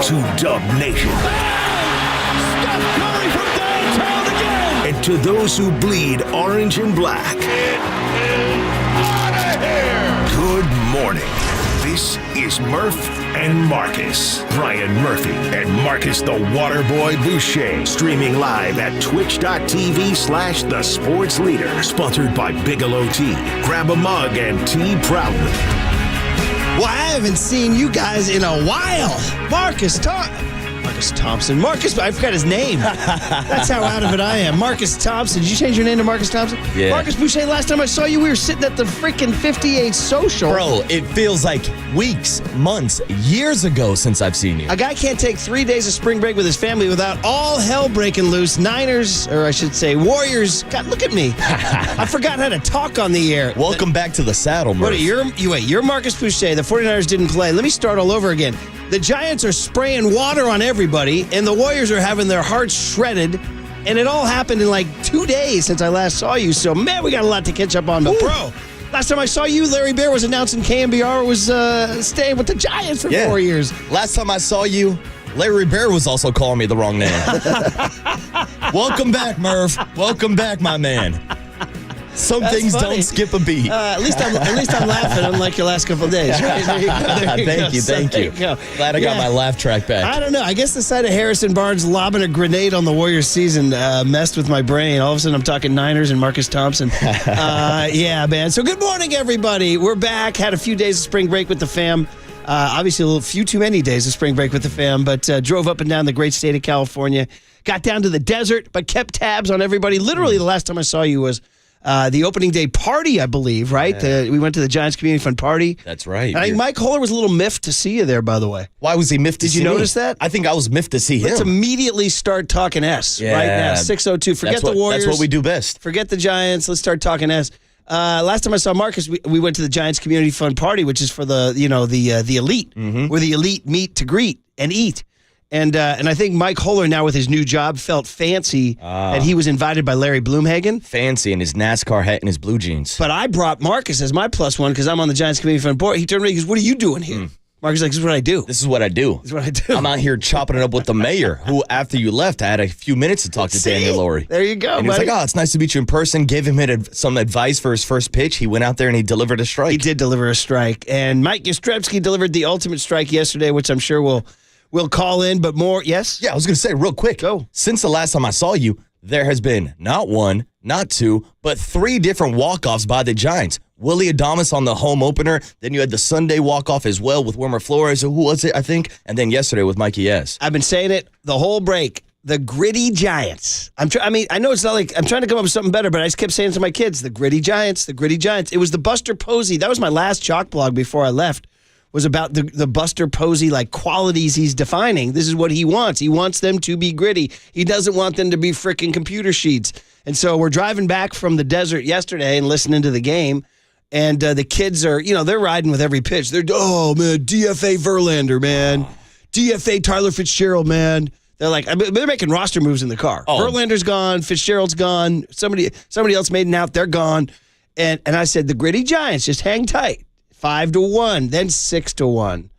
to Dub Nation. Steph Curry from downtown again. And to those who bleed orange and black. It is out of here. Good morning. This is Murph and Marcus. Brian Murphy and Marcus the Waterboy Boucher. Streaming live at twitch.tv/The Sports Leader. Sponsored by Bigelow Tea. Grab a mug and tea proudly. Well, I haven't seen you guys in a while. Marcus Thompson. I forgot his name. That's how out of it I am. Marcus Thompson. Did you change your name to Marcus Thompson? Yeah. Marcus Boucher, last time I saw you, we were sitting at the freaking 58 social. Bro, it feels like weeks, months, years ago since I've seen you. A guy can't take 3 days of spring break with his family without all hell breaking loose. Niners, or I should say Warriors. God, look at me. I forgot how to talk on the air. Welcome back to the saddle, Murph. You're Marcus Boucher. The 49ers didn't play. Let me start all over again. The Giants are spraying water on everybody, and the Warriors are having their hearts shredded, and it all happened in like 2 days since I last saw you. So, man, we got a lot to catch up on. But, bro, last time I saw you, Larry Bear was announcing KNBR was staying with the Giants for 4 years. Last time I saw you, Larry Bear was also calling me the wrong name. Welcome back, Murph. Welcome back, my man. Some That's things funny. don't skip a beat. At least I'm laughing, unlike your last couple of days. Right? There you go. Thank you. Glad I got my laugh track back. I don't know. I guess the sight of Harrison Barnes lobbing a grenade on the Warriors season messed with my brain. All of a sudden, I'm talking Niners and Marcus Thompson. Yeah, man. So good morning, everybody. We're back. Had a few days of spring break with the fam. Obviously, a few too many days of spring break with the fam, but drove up and down the great state of California. Got down to the desert, but kept tabs on everybody. Literally, the last time I saw you was the opening day party, I believe, right? Yeah. We went to the Giants Community Fund party. That's right. And I think Mike Holler was a little miffed to see you there, by the way. Why was he miffed to see me? Did you notice that? I think I was miffed to see him. Let's immediately start talking S right now. 6:02. Forget the Warriors. That's what we do best. Forget the Giants. Let's start talking S. Last time I saw Marcus, we went to the Giants Community Fund party, which is for the elite, where the elite meet to greet and eat. And I think Mike Holler, now with his new job, felt fancy that he was invited by Larry Bloomhagen. Fancy in his NASCAR hat and his blue jeans. But I brought Marcus as my plus one because I'm on the Giants Community Fund board. He turned around and he goes, "What are you doing here?" Marcus is like, "This is what I do. This is what I do. This is what I do. I'm out here chopping it up with the mayor, who, after you left, I had a few minutes to talk to Daniel Laurie. There you go, And he was buddy. like, it's nice to meet you in person. Gave him some advice for his first pitch. He went out there and he delivered a strike. He did deliver a strike. And Mike Yastrzemski delivered the ultimate strike yesterday, which I'm sure we'll call in, but more, yes? Yeah, I was going to say real quick. Go. Since the last time I saw you, there has been not one, not two, but 3 different walk-offs by the Giants. Willie Adames on the home opener. Then you had the Sunday walk-off as well with Wilmer Flores. Who was it, I think? And then yesterday with Mikey S. I've been saying it the whole break. The gritty Giants. I know it's not like I'm trying to come up with something better, but I just kept saying to my kids, the gritty Giants, the gritty Giants. It was the Buster Posey. That was my last chalk blog before I left. Was about the Buster Posey qualities he's defining. This is what he wants. He wants them to be gritty. He doesn't want them to be freaking computer sheets. And so we're driving back from the desert yesterday and listening to the game. And the kids are, they're riding with every pitch. They're, DFA Verlander, man. DFA Tyler Fitzgerald, man. They're making roster moves in the car. Verlander's gone. Fitzgerald's gone. Somebody else made an out. They're gone. And I said, the gritty Giants, just hang tight. 5-1, then 6-1.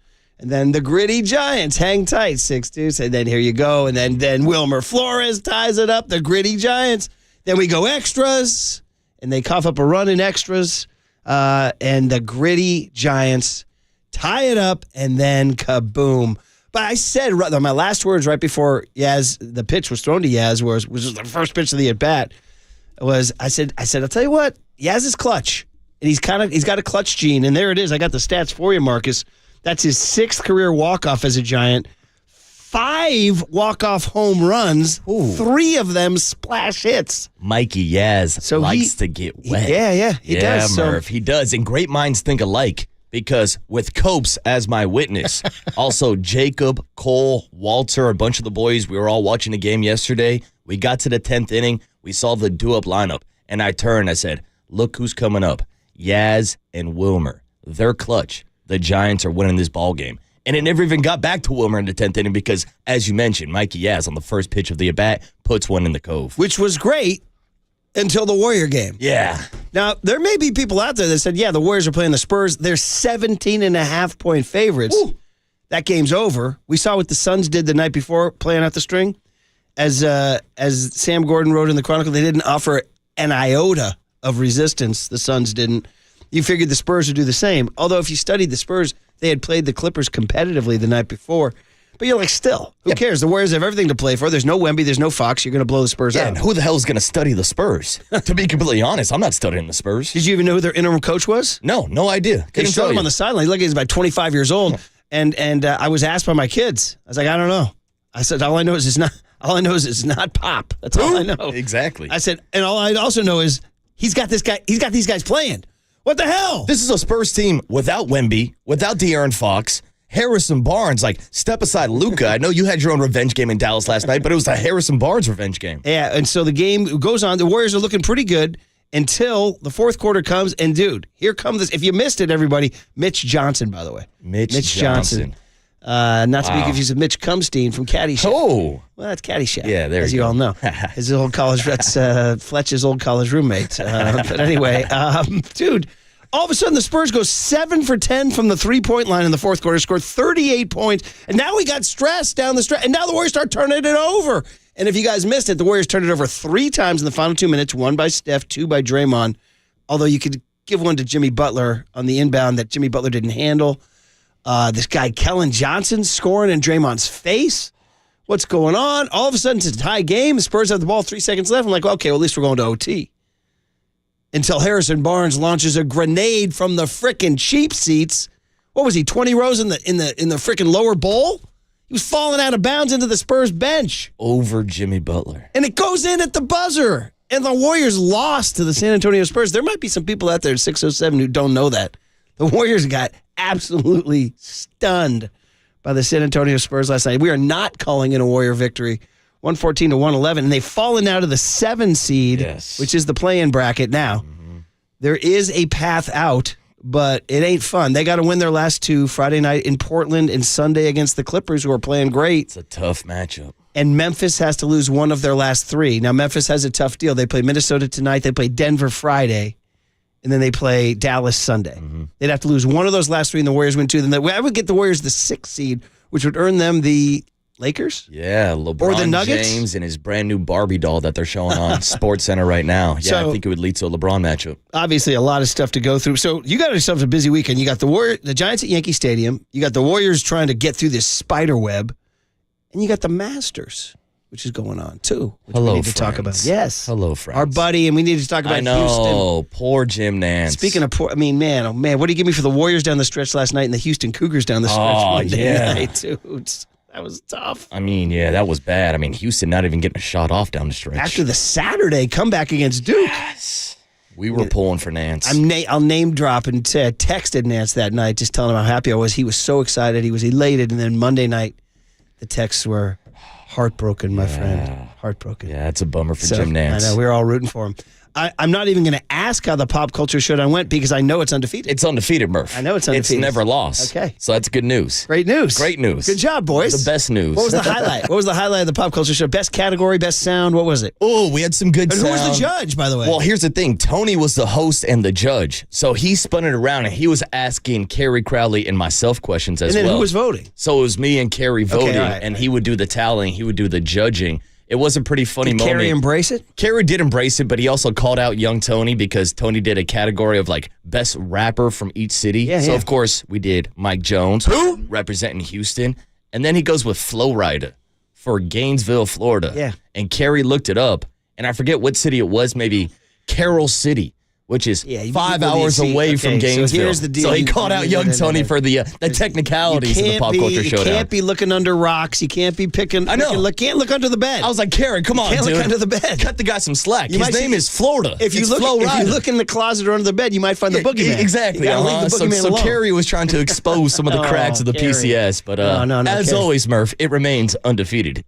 And then the gritty Giants hang tight, 6-2. So then here you go. And then Wilmer Flores ties it up, the gritty Giants. Then we go extras, and they cough up a run in extras. And the gritty Giants tie it up, and then kaboom. But I said, my last words right before the pitch was thrown to Yaz, which was the first pitch of the at-bat, was I said, I'll tell you what, Yaz is clutch. And he's got a clutch gene, and there it is. I got the stats for you, Marcus. That's his 6th career walk-off as a Giant. 5 walk-off home runs. Ooh. 3 of them splash hits. Mikey Yaz likes to get wet. He does. Murph, he does. And great minds think alike, because with Copes as my witness, also Jacob, Cole, Walter, a bunch of the boys, we were all watching the game yesterday. We got to the 10th inning. We saw the do-up lineup, and I turned. I said, look who's coming up. Yaz and Wilmer. They're clutch. The Giants are winning this ball game. And it never even got back to Wilmer in the 10th inning because, as you mentioned, Mikey Yaz on the first pitch of the at-bat puts one in the cove. Which was great until the Warrior game. Yeah. Now, there may be people out there that said, the Warriors are playing the Spurs. They're 17.5-point favorites. Ooh. that game's over. We saw what the Suns did the night before playing out the string. As Sam Gordon wrote in the Chronicle, they didn't offer an iota of resistance. The Suns didn't. You figured the Spurs would do the same. Although if you studied the Spurs, they had played the Clippers competitively the night before. But you're like, still, who cares? The Warriors have everything to play for. There's no Wemby. There's no Fox. You're going to blow the Spurs out. And who the hell is going to study the Spurs? To be completely honest, I'm not studying the Spurs. Did you even know who their interim coach was? No idea. They showed him on the sideline. Look, he's about 25 years old. And I was asked by my kids. I was like, I don't know. I said, all I know is it's not Pop. That's all I know. Exactly. I said, and all I also know is he's got these guys playing. What the hell? This is a Spurs team without Wemby, without De'Aaron Fox, Harrison Barnes. Like, step aside Luka. I know you had your own revenge game in Dallas last night, but it was the Harrison Barnes revenge game. Yeah, and so the game goes on. The Warriors are looking pretty good until the fourth quarter comes. And, dude, here comes this. If you missed it, everybody, Mitch Johnson, by the way. Mitch Johnson. Not to be confused with Mitch Cumstein from Caddyshack. Oh. Well, that's Caddyshack. Yeah, there as you you go. all know. His old college, that's Fletch's old college roommate. But anyway, dude, all of a sudden the Spurs go 7 for 10 from the three-point line in the fourth quarter, scored 38 points, and now we got stress down the stretch, and now the Warriors start turning it over. And if you guys missed it, the Warriors turned it over 3 times in the final 2 minutes, 1 by Steph, 2 by Draymond, although you could give one to Jimmy Butler on the inbound that Jimmy Butler didn't handle. This guy, Kellen Johnson, scoring in Draymond's face. What's going on? All of a sudden, it's a tie game. The Spurs have the ball, 3 seconds left. I'm like, okay, well, at least we're going to OT. Until Harrison Barnes launches a grenade from the frickin' cheap seats. What was he, 20 rows in the frickin' lower bowl? He was falling out of bounds into the Spurs bench. Over Jimmy Butler. And it goes in at the buzzer. And the Warriors lost to the San Antonio Spurs. There might be some people out there at 607 who don't know that. The Warriors got absolutely stunned by the San Antonio Spurs last night. We are not calling it a Warrior victory. 114 to 111, and they've fallen out of the 7 seed, which is the play-in bracket now. Mm-hmm. There is a path out, but it ain't fun. They got to win their last 2, Friday night in Portland and Sunday against the Clippers, who are playing great. It's a tough matchup. And Memphis has to lose one of their last 3. Now, Memphis has a tough deal. They play Minnesota tonight. They play Denver Friday. And then they play Dallas Sunday. Mm-hmm. They'd have to lose one of those last 3, and the Warriors win 2. Then I would get the Warriors the 6th seed, which would earn them the Lakers? Yeah, LeBron or the Nuggets? James and his brand new Barbie doll that they're showing on Sports Center right now. Yeah, So, I think it would lead to a LeBron matchup. Obviously, a lot of stuff to go through. So you got yourselves a busy weekend. You got the Giants at Yankee Stadium. You got the Warriors trying to get through this spider web. And you got the Masters, which is going on, too. Which Hello, we need to friends. talk about. Yes. Hello, friends. Our buddy, and we need to talk about I know, Houston. poor Jim Nance. Speaking of poor, I mean, man, oh man, what did you give me for the Warriors down the stretch last night and the Houston Cougars down the stretch Monday night, dude? That was tough. I mean, yeah, that was bad. I mean, Houston not even getting a shot off down the stretch. After the Saturday comeback against Duke. Yes. We were pulling for Nance. I'll name drop and texted Nance that night, just telling him how happy I was. He was so excited. He was elated. And then Monday night, the texts were heartbroken, my friend. Heartbroken. Yeah, it's a bummer for Jim Nance. I know. We were all rooting for him. I'm not even going to ask how the Pop Culture Showdown went because I know it's undefeated. It's undefeated, Murph. I know it's undefeated. It's never lost. Okay. So that's good news. Great news. Great news. Good job, boys. The best news. What was the highlight? What was the highlight of the Pop Culture Show? Best category, best sound? What was it? Oh, we had some good And sound. who was the judge, by the way? Well, here's the thing. Tony was the host and the judge. So he spun it around and he was asking Carrie Crowley and myself questions as well. And then who was voting? So it was me and Carrie voting, all right, and he would do the tallying. He would do the judging. It was a pretty funny Did moment. Carrie embrace it? Carrie did embrace it, but he also called out young Tony because Tony did a category of like best rapper from each city. Yeah, so yeah. of course we did Mike Jones representing Houston, and then he goes with Flo Rida for Gainesville, Florida. Yeah. And Carrie looked it up, and I forget what city it was, maybe Carroll City, which is Yeah, 5 well, hours see, away okay, from so Gainesville. here's the deal. So he You- called out young Tony for the technicalities of the Pop Culture You Showdown. can't be looking under rocks. You can't be picking. I know. Can't look under the bed. I was like, Carrie, come on, Can't dude. look under the bed. Cut the guy some slack. You His might name see- is Florida. if you It's look, Flo if you Rida. look in the closet or under the bed, you might find the boogeyman. Exactly. You gotta leave the boogeyman So alone. Carrie was trying to expose some of the cracks of the Carrie. PCS, but No, as Carrie. always, Murph, it remains undefeated.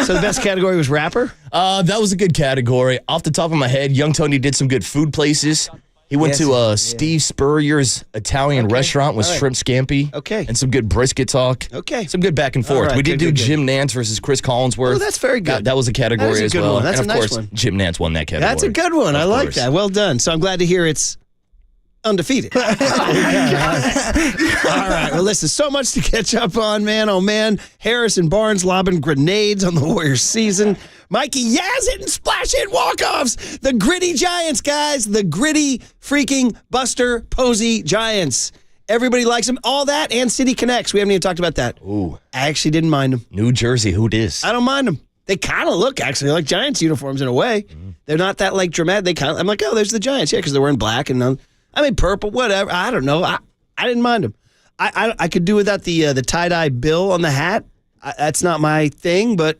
So the best category was rapper. That was a good category. Off the top of my head, young Tony did some good food places. He went Yes, to yeah. Steve Spurrier's Italian restaurant with All right. shrimp scampi. Okay. And some good brisket talk. Okay. Some good back and forth. right, We did good, do good. Jim Nance versus Chris Collinsworth. Oh, that's very good. That was a category That is a as good well. one. That's and a of nice course, one. Jim Nance won that category. That's a good one. I Of like course. that. Well done. So I'm glad to hear it's undefeated. All right. Well, listen, so much to catch up on, man. Oh, man. Harris and Barnes lobbing grenades on the Warriors season. Mikey Yaz hitting splash hit walk-offs. The gritty Giants, guys. The gritty freaking Buster Posey Giants. Everybody likes them. All that and City Connects. We haven't even talked about that. Ooh. I actually didn't mind them. New Jersey, who dis? I don't mind them. They kind of look, actually, like Giants uniforms in a way. They're not that, like, dramatic. They kind of, I'm like, oh, there's the Giants. Yeah, because they're wearing black and, purple, whatever. I don't know. I didn't mind them. I could do without the tie-dye bill on the hat. That's not my thing, but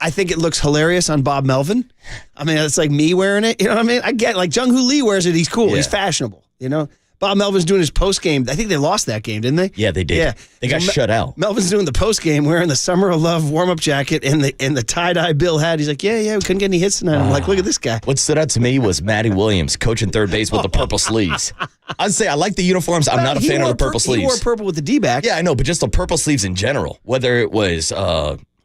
I think it looks hilarious on Bob Melvin. I mean, it's like me wearing it. You know what I mean? I get, like, Jung Hoo Lee wears it. He's cool. Yeah. He's fashionable, you know? Bob Melvin's doing his post-game. I think they lost that game, didn't they? Yeah, they did. Yeah. They got shut out. Melvin's doing the post-game wearing the Summer of Love warm-up jacket and the tie-dye Bill hat. He's like, yeah, we couldn't get any hits tonight. I'm like, look at this guy. What stood out to me was Matty Williams coaching third base with the purple sleeves. I'd say I like the uniforms. I'm not a fan of the purple sleeves. He wore purple with the D-back. Yeah, I know, but just the purple sleeves in general, whether it was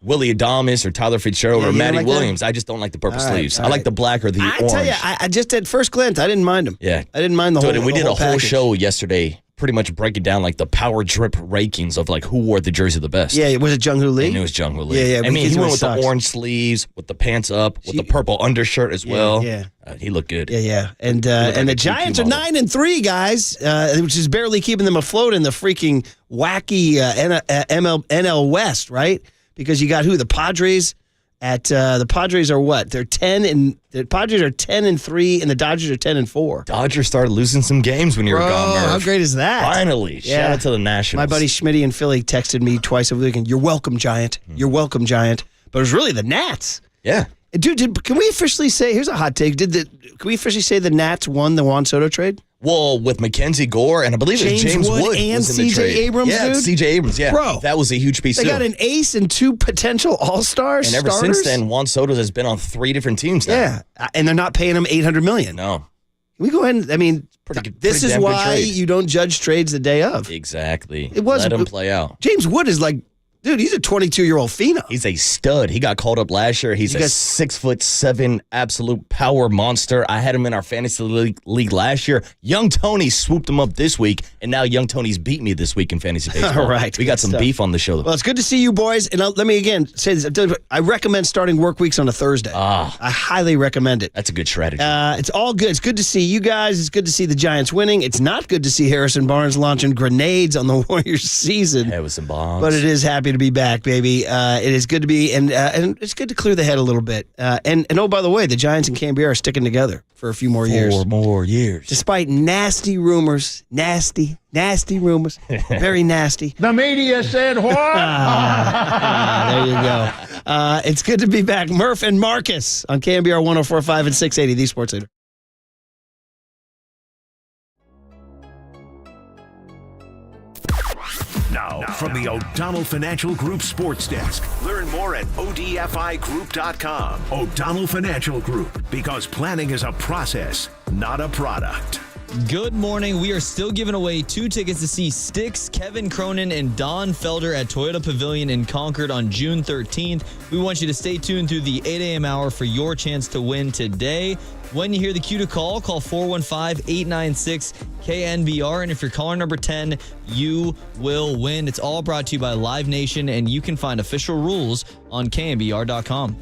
Willie Adames or Tyler Fitzgerald or Matty Williams, I just don't like the purple sleeves. I like the black or the orange. I tell you, I just at first glance, I didn't mind them. Yeah. I didn't mind the whole And we did a whole package. show yesterday pretty much breaking down like the power drip rankings of like who wore the jersey the best. Yeah, was it Jung Hoo Lee? And it was Jung Hoo Lee. Yeah. I mean, he went with the orange sleeves, with the pants up, with the purple undershirt as well. Yeah. He looked good. Yeah. And the Giants are 9-3, guys, which is barely keeping them afloat in the freaking wacky NL West, right? Because you got who? The Padres. The Padres are what? The Padres are 10-3, and the Dodgers are 10-4. Dodgers started losing some games when you were gone, Murph. How great is that? Finally. Shout out to the Nationals. My buddy Schmitty in Philly texted me twice over the weekend, "You're welcome, Giant. You're welcome, Giant." But it was really the Nats. Yeah. Dude, can we officially say, here's a hot take, can we officially say the Nats won the Juan Soto trade? Well, with Mackenzie Gore, and I believe it was James Wood and was in the C.J. trade. Abrams, yeah, dude? C.J. Abrams, yeah. Bro. That was a huge piece, They got an ace and two potential all-stars And ever starters? since then, Juan Soto has been on 3 different teams now. Yeah, and they're not paying him $800 million. No. Can we go ahead and, this is why you don't judge trades the day of. Exactly. Let them play out. James Wood is like, dude, he's a 22-year-old phenom. He's a stud. He got called up last year. He's a 6'7" absolute power monster. I had him in our fantasy league last year. Young Tony swooped him up this week, and now Young Tony's beat me this week in fantasy baseball. All right. We got some beef on the show. Well, it's good to see you boys. And let me again say this. I recommend starting work weeks on a Thursday. I highly recommend it. That's a good strategy. It's all good. It's good to see you guys. It's good to see the Giants winning. It's not good to see Harrison Barnes launching grenades on the Warriors season. Yeah, with some bombs. But it is happy to be back, baby. It is good to be, and it's good to clear the head a little bit. And oh, by the way, the Giants and KNBR are sticking together for a few more years. 4 more years. Despite nasty rumors, nasty rumors, very nasty. The media said what? There you go. It's good to be back. Murph and Marcus on KNBR 104.5 and 680, the Sports Leader. Now, from the O'Donnell Financial Group Sports Desk. Learn more at odfigroup.com. O'Donnell Financial Group, because planning is a process, not a product. Good morning. We are still giving away 2 tickets to see Styx, Kevin Cronin, and Don Felder at Toyota Pavilion in Concord on June 13th. We want you to stay tuned through the 8 a.m. hour for your chance to win today. When you hear the cue to call 415-896-KNBR. And if you're caller number 10, you will win. It's all brought to you by Live Nation, and you can find official rules on KNBR.com.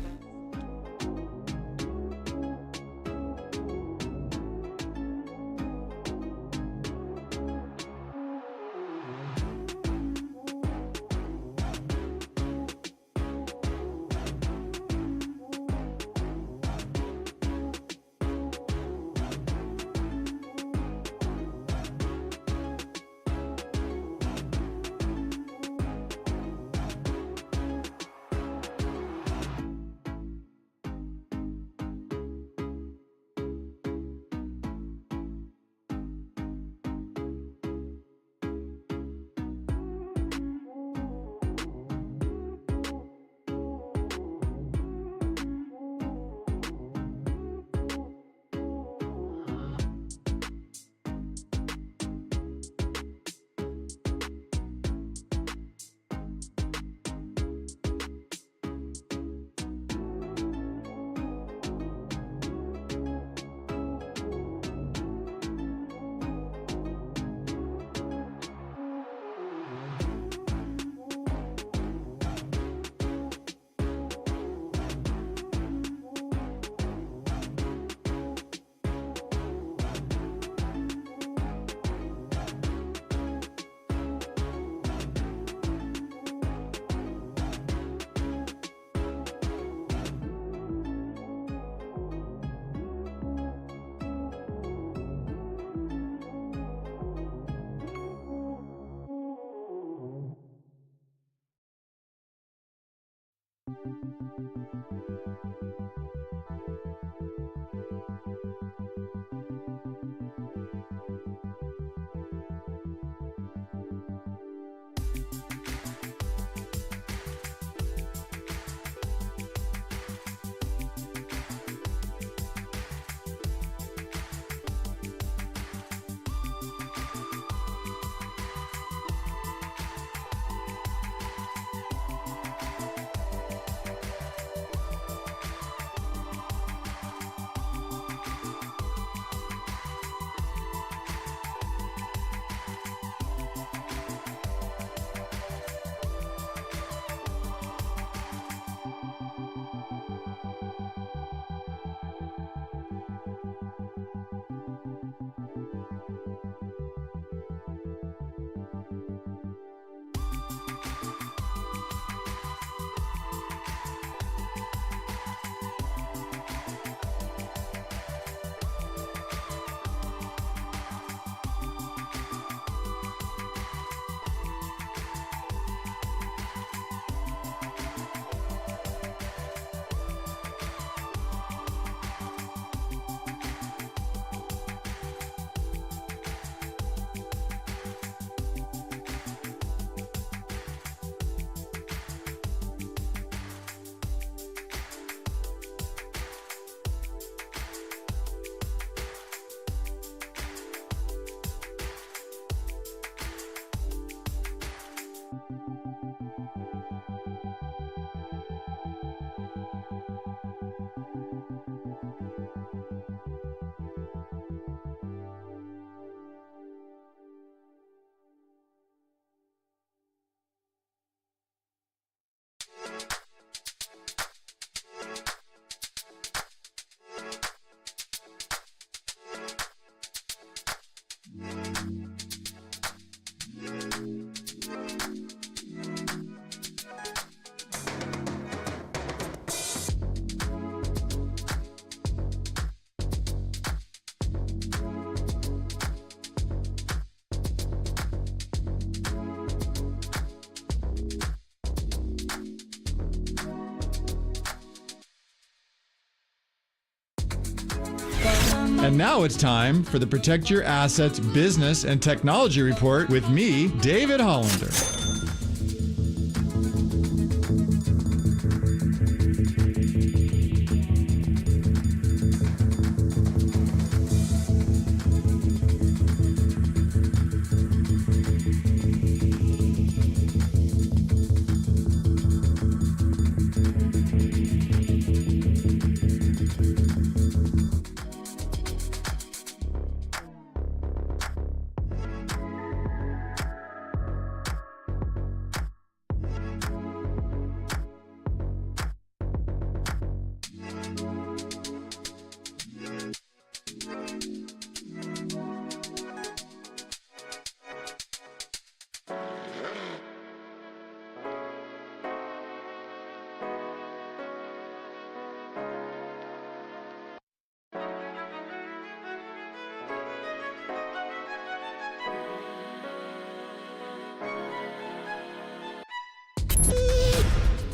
And now it's time for the Protect Your Assets Business and Technology Report with me, David Hollander.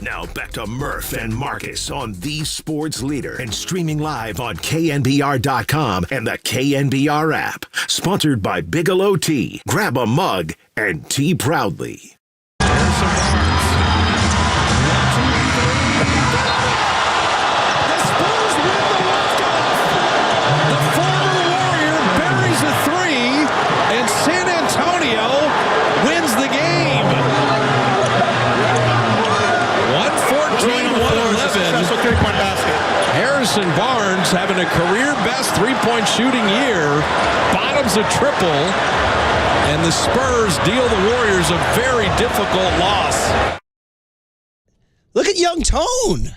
Now back to Murph and Marcus on the Sports Leader and streaming live on KNBR.com and the KNBR app. Sponsored by Bigelow Tea. Grab a mug and tea proudly. Harrison Barnes having a career-best three-point shooting year, bottoms a triple, and the Spurs deal the Warriors a very difficult loss. Look at Young Tone.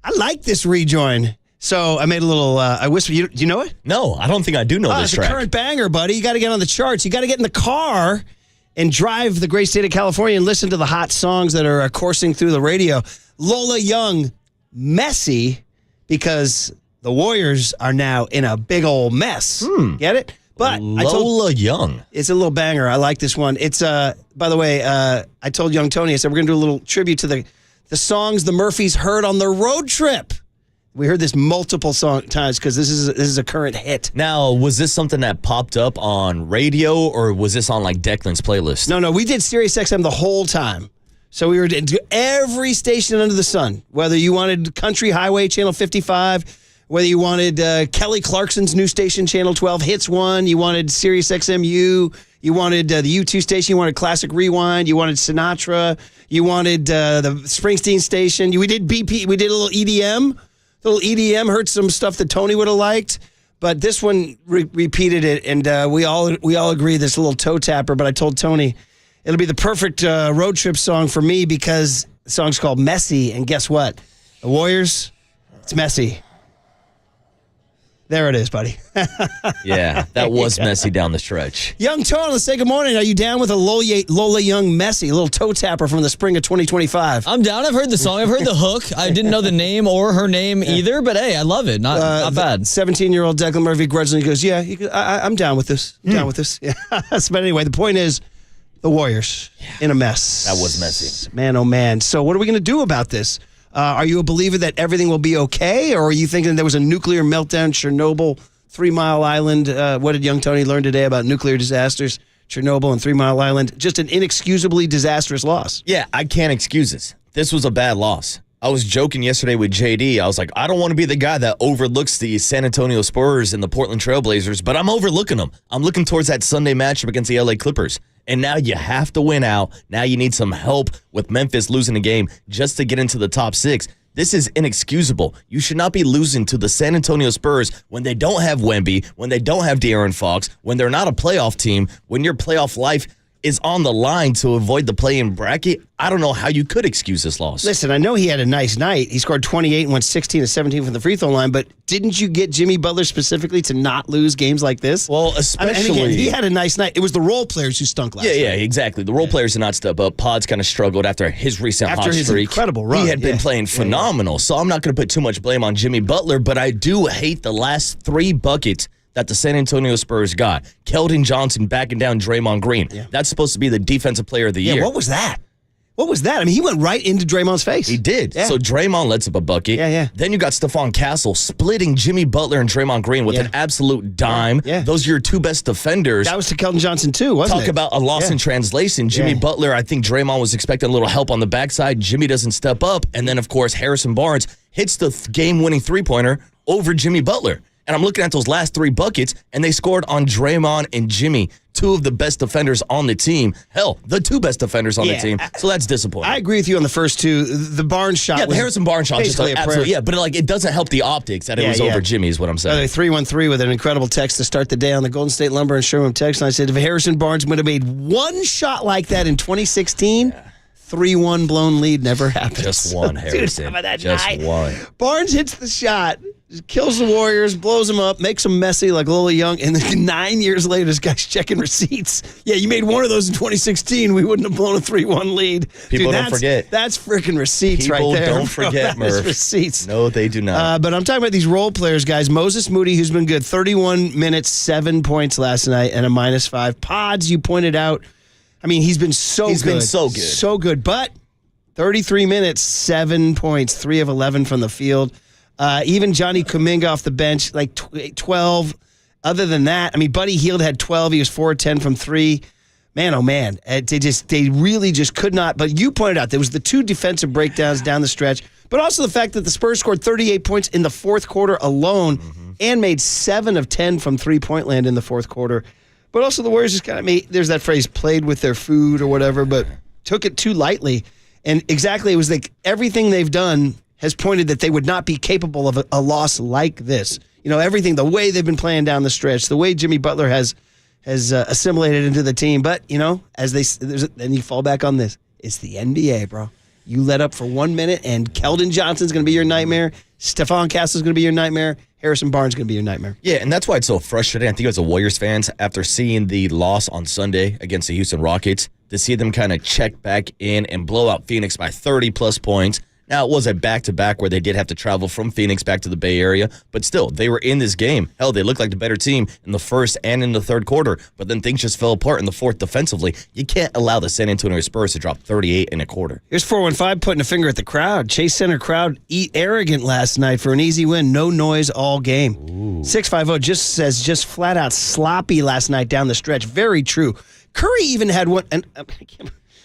I like this rejoin. So I made a little, I whisper, do you know it? No, I don't think I do know this it's track. It's a current banger, buddy. You got to get on the charts. You got to get in the car and drive the great state of California and listen to the hot songs that are coursing through the radio. Lola Young, Messy, because the Warriors are now in a big old mess. Get it? But Lola Young. It's a little banger. I like this one. It's by the way, I told Young Tony, I said we're gonna do a little tribute to the the songs the Murphys heard on their road trip. We heard this multiple times because this is a current hit. Now, was this something that popped up on radio, or was this on like Declan's playlist? No, we did Sirius XM the whole time. So we were to every station under the sun, whether you wanted Country Highway, Channel 55, whether you wanted Kelly Clarkson's new station, Channel 12, Hits 1, you wanted Sirius XMU, you wanted the U2 station, you wanted Classic Rewind, you wanted Sinatra, you wanted the Springsteen station. We did BP, we did a little EDM. Heard some stuff that Tony would have liked, but this one repeated it, and we all agree this little toe tapper. But I told Tony it'll be the perfect road trip song for me because the song's called Messy, and guess what? The Warriors, it's messy. There it is, buddy. Yeah, that was messy down the stretch. Young Tone, let's say good morning. Are you down with a Lola Young Messy, a little toe tapper from the spring of 2025? I'm down. I've heard the song. I've heard the hook. I didn't know the name or her name either, but hey, I love it. Not bad. 17-year-old Declan Murphy grudgingly goes, yeah, I'm down with this. I'm down with this. Yeah. But anyway, the point is, the Warriors in a mess. That was messy. Man, oh man. So what are we going to do about this? Are you a believer that everything will be okay, or are you thinking there was a nuclear meltdown, Chernobyl, 3 Mile Island? What did young Tony learn today about nuclear disasters, Chernobyl and 3 Mile Island? Just an inexcusably disastrous loss. Yeah, I can't excuse this. This was a bad loss. I was joking yesterday with JD. I was like, I don't want to be the guy that overlooks the San Antonio Spurs and the Portland Trailblazers, but I'm overlooking them. I'm looking towards that Sunday matchup against the LA Clippers. And now you have to win out. Now you need some help with Memphis losing the game just to get into the top 6. This is inexcusable. You should not be losing to the San Antonio Spurs when they don't have Wemby, when they don't have De'Aaron Fox, when they're not a playoff team, when your playoff life is on the line to avoid the play-in bracket. I don't know how you could excuse this loss. Listen, I know he had a nice night. He scored 28 and went 16 to 17 from the free throw line, but didn't you get Jimmy Butler specifically to not lose games like this? Well, especially... again, he had a nice night. It was the role players who stunk last night. Yeah, exactly. The role players did not step up. Pod's kind of struggled after his recent hot streak. After his incredible run. He had been playing phenomenal, so I'm not going to put too much blame on Jimmy Butler, but I do hate the last 3 buckets that the San Antonio Spurs got. Keldon Johnson backing down Draymond Green. Yeah. That's supposed to be the defensive player of the year. Yeah, what was that? I mean, he went right into Draymond's face. He did. Yeah. So Draymond lets up a bucket. Yeah. Then you got Stephon Castle splitting Jimmy Butler and Draymond Green with an absolute dime. Yeah. Those are your 2 best defenders. That was to Keldon Johnson too, wasn't it? Talk about a loss in translation. Jimmy Butler, I think Draymond was expecting a little help on the backside. Jimmy doesn't step up. And then, of course, Harrison Barnes hits the game-winning three-pointer over Jimmy Butler. And I'm looking at those last 3 buckets, and they scored on Draymond and Jimmy, 2 of the best defenders on the team. Hell, the 2 best defenders on the team. So that's disappointing. I agree with you on the first 2. The Barnes shot, the Harrison Barnes shot, basically just absolutely, but it doesn't help the optics that it was over Jimmy. Is what I'm saying. 313 with an incredible text to start the day on the Golden State Lumber and Sherwin text. And I said, if Harrison Barnes would have made 1 shot like that in 2016. 3-1 blown lead never happened. Just one, Harrison. Dude, how about that just night? one. Barnes hits the shot, kills the Warriors, blows them up, makes them messy like Lola Young, and then 9 years later, this guy's checking receipts. Yeah, you made one of those in 2016. We wouldn't have blown a 3-1 lead. People don't forget. That's freaking receipts right there. People don't forget, Murph. Receipts. No, they do not. But I'm talking about these role players, guys. Moses Moody, who's been good, 31 minutes, 7 points last night, and a -5. Pods, you pointed out. I mean, he's been so good. He's been so good. So good, but 33 minutes, 7 points, 3 of 11 from the field. Even Johnny Kuminga off the bench, like 12. Other than that, I mean, Buddy Hield had 12. He was 4 of 10 from 3. Man, oh man, they really just could not. But you pointed out there was the 2 defensive breakdowns down the stretch, but also the fact that the Spurs scored 38 points in the fourth quarter alone and made 7 of 10 from 3-point land in the fourth quarter. But also the Warriors just kind of made, there's that phrase, played with their food or whatever, but took it too lightly. And exactly, it was like everything they've done has pointed that they would not be capable of a loss like this. You know, everything, the way they've been playing down the stretch, the way Jimmy Butler has assimilated into the team. But, you know, then you fall back on this. It's the NBA, bro. You let up for 1 minute, and Keldon Johnson's going to be your nightmare. Stephon Castle's going to be your nightmare. Harrison Barnes is going to be your nightmare. Yeah, and that's why it's so frustrating. I think as a Warriors fans, after seeing the loss on Sunday against the Houston Rockets, to see them kind of check back in and blow out Phoenix by 30-plus points. Now, it was a back-to-back where they did have to travel from Phoenix back to the Bay Area, but still, they were in this game. Hell, they looked like the better team in the first and in the third quarter, but then things just fell apart in the fourth defensively. You can't allow the San Antonio Spurs to drop 38 in a quarter. Here's 415 putting a finger at the crowd. Chase Center crowd eat arrogant last night for an easy win. No noise all game. 650 just says just flat out sloppy last night down the stretch. Very true. Curry even had one. And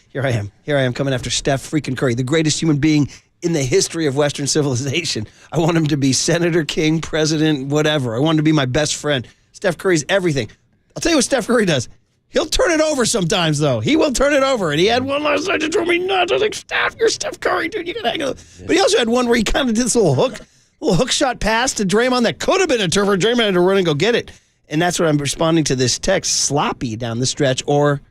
here I am coming after Steph freaking Curry, the greatest human being in the history of Western civilization. I want him to be senator, king, president, whatever. I want him to be my best friend. Steph Curry's everything. I'll tell you what Steph Curry does. He'll turn it over sometimes, though. He will turn it over. And he had one last night that drove me nuts. I was like, Steph, you're Steph Curry, dude. You got to hang out. But he also had one where he kind of did this little hook shot pass to Draymond that could have been a turf. Draymond had to run and go get it. And that's what I'm responding to this text. Sloppy down the stretch or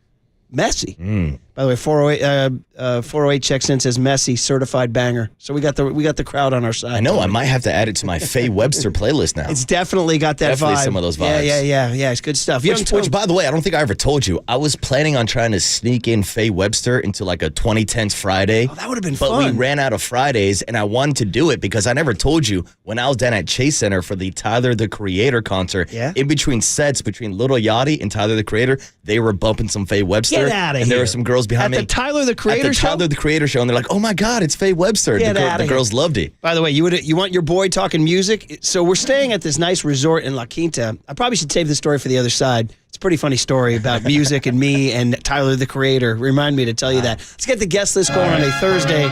messy. By the way, 408 checks in, says Messi, certified banger. So we got the crowd on our side. I know. I might have to add it to my Faye Webster playlist now. It's definitely got that definitely vibe. Some of those vibes. Yeah. It's good stuff. Which, by the way, I don't think I ever told you. I was planning on trying to sneak in Faye Webster into like a 2010s Friday. Oh, that would have been fun. But we ran out of Fridays, and I wanted to do it because I never told you when I was down at Chase Center for the Tyler, the Creator concert. Yeah? In between sets, between Lil Yachty and Tyler, the Creator, they were bumping some Faye Webster. Get out of here. And there were some girls behind me. At the Tyler, the Creator show? Tyler, the Creator show, and they're like, oh my God, it's Faye Webster. The girls loved it. By the way, you want your boy talking music? So we're staying at this nice resort in La Quinta. I probably should save the story for the other side. It's a pretty funny story about music and me and Tyler, the Creator. Remind me to tell you that. Let's get the guest list going on a Thursday,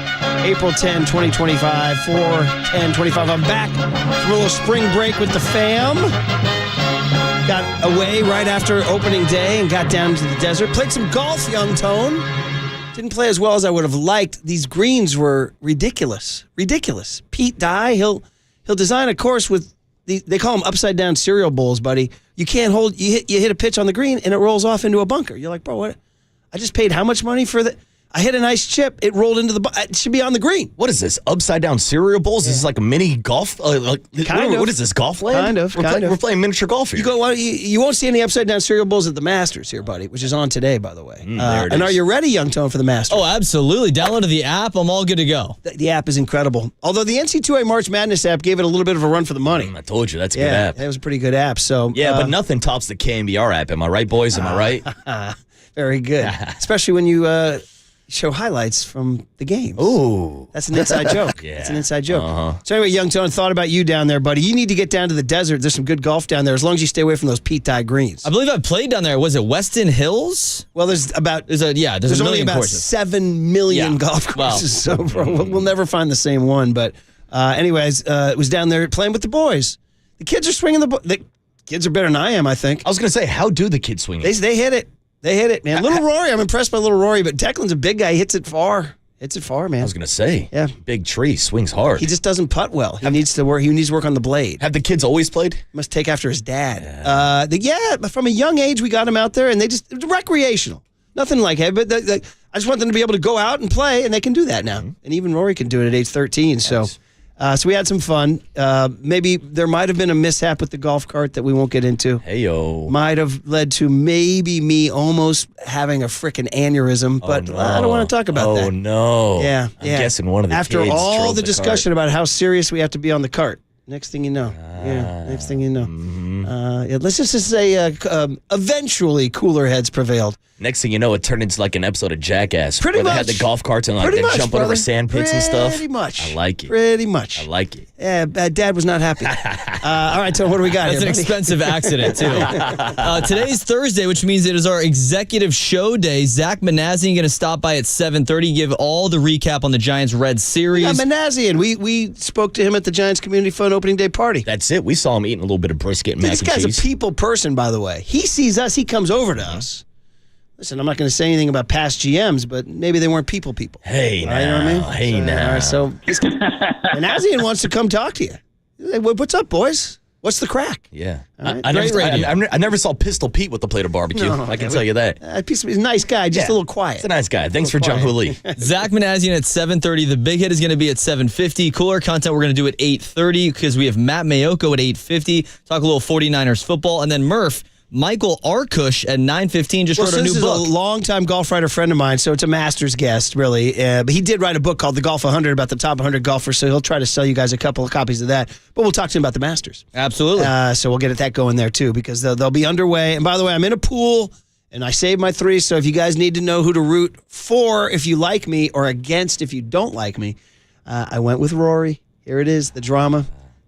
April 10, 2025, 4/10/25. I'm back from a little spring break with the fam. Got away right after opening day and got down to the desert. Played some golf, young Tone. Didn't play as well as I would have liked. These greens were ridiculous. Pete Dye, he'll design a course with they call them upside down cereal bowls, buddy. You can't hold. You hit a pitch on the green and it rolls off into a bunker. You're like, bro, what? I just paid how much money for that? I hit a nice chip. It rolled into the. It should be on the green. What is this? Upside down cereal bowls? Yeah. This is like a mini golf. What is this? Golf land? Kind of. We're playing miniature golf here. You won't see any upside down cereal bowls at the Masters here, buddy, which is on today, by the way. And are you ready, young Tone, for the Masters? Oh, absolutely. Downloaded the app. I'm all good to go. The app is incredible. Although the NC2A March Madness app gave it a little bit of a run for the money. I told you that's a good app. That was a pretty good app. So but nothing tops the KNBR app. Am I right, boys? Am I right? Very good. Especially when you show highlights from the games. Ooh. That's an inside joke. Yeah. That's an inside joke. So anyway, young Tone, thought about you down there, buddy. You need to get down to the desert. There's some good golf down there as long as you stay away from those Pete Dye greens. I believe I played down there. Was it Weston Hills? Well, there's a only about courses. 7 million golf courses, so we'll never find the same one. But anyways, it was down there playing with the boys. The kids are swinging the kids are better than I am, I think. I was going to say, how do the kids swing it? They hit it. They hit it, man. Little Rory, I'm impressed by little Rory, but Declan's a big guy. He hits it far. Man. I was going to say, yeah, big tree, swings hard. He just doesn't putt well. He needs to work on the blade. Have the kids always played? Must take after his dad. But from a young age, we got him out there, and it was recreational. Nothing like it, but I just want them to be able to go out and play, and they can do that now. And even Rory can do it at age 13. Yes. So we had some fun. Maybe there might have been a mishap with the golf cart that we won't get into. Hey-yo. Might have led to maybe me almost having a freaking aneurysm, but I don't want to talk about that. Oh, no. Yeah. I'm guessing one of the After kids all drove the discussion about how serious we have to be on the cart. Next thing you know. Next thing you know. Let's just say eventually cooler heads prevailed. Next thing you know, it turned into like an episode of Jackass. Pretty where much. They had the golf carts and like they jump over sand pits and stuff. Pretty much. I like it. Pretty much. I like it. Yeah, Dad was not happy. All right, so what do we got That's here, an buddy? expensive accident, too. Today's Thursday, which means it is our executive show day. Zach Manazian going to stop by at 7:30, give all the recap on the Giants-Red series. Yeah, Manazian. We spoke to him at the Giants Community Fund opening day party. That's it. We saw him eating a little bit of brisket and mac and cheese. This guy's a people person, by the way. He sees us. He comes over to us. Listen, I'm not going to say anything about past GMs, but maybe they weren't people. Hey, now. You know what I mean? Hey, now. All right, so Manazian wants to come talk to you. He's like, what's up, boys? What's the crack? Yeah. Right. I never saw Pistol Pete with the plate of barbecue. No, I can tell you that. He's a nice guy, just a little quiet. He's a nice guy. Thanks for John Lee. Zach Manazian at 7:30. The big hit is going to be at 7:50. Cooler content we're going to do at 8:30 because we have Matt Mayoko at 8:50. Talk a little 49ers football. And then Murph, Michael Arcish at 9:15 just wrote a new book. This is a longtime golf writer friend of mine, so it's a master's guest, really. But he did write a book called The Golf 100 about the top 100 golfers, so he'll try to sell you guys a couple of copies of that. But we'll talk to him about the Masters. Absolutely. So we'll get that going there, too, because they'll be underway. And by the way, I'm in a pool, and I saved my 3, so if you guys need to know who to root for if you like me or against if you don't like me, I went with Rory. Here it is, the drama.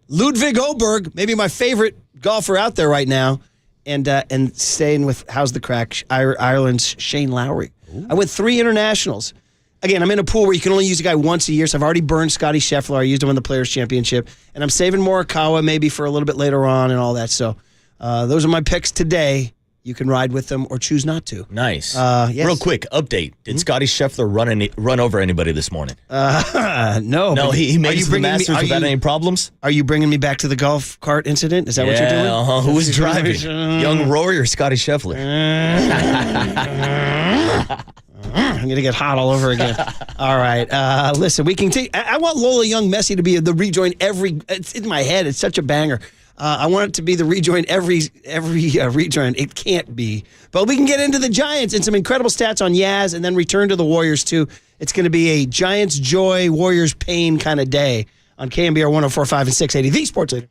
Ludwig Oberg, maybe my favorite golfer out there right now. And staying with, how's the crack, Ireland's Shane Lowry. Ooh. I went 3 internationals. Again, I'm in a pool where you can only use a guy once a year, so I've already burned Scotty Scheffler. I used him in the Players' Championship. And I'm saving Morikawa maybe for a little bit later on and all that. So those are my picks today. You can ride with them or choose not to. Nice. Yes. Real quick, update. Did Scotty Scheffler run over anybody this morning? No. No, he made it to the Masters without any problems? Are you bringing me back to the golf cart incident? Is that what you're doing? Uh-huh. Who was driving? Young Rory or Scotty Scheffler? I'm going to get hot all over again. All right. Listen, we can take. I want Lola Young Messi to be the rejoin every. It's in my head. It's such a banger. I want it to be the rejoin every rejoin. It can't be. But we can get into the Giants and some incredible stats on Yaz and then return to the Warriors, too. It's going to be a Giants joy, Warriors pain kind of day on KNBR 104.5 and 680, the Sports Leader.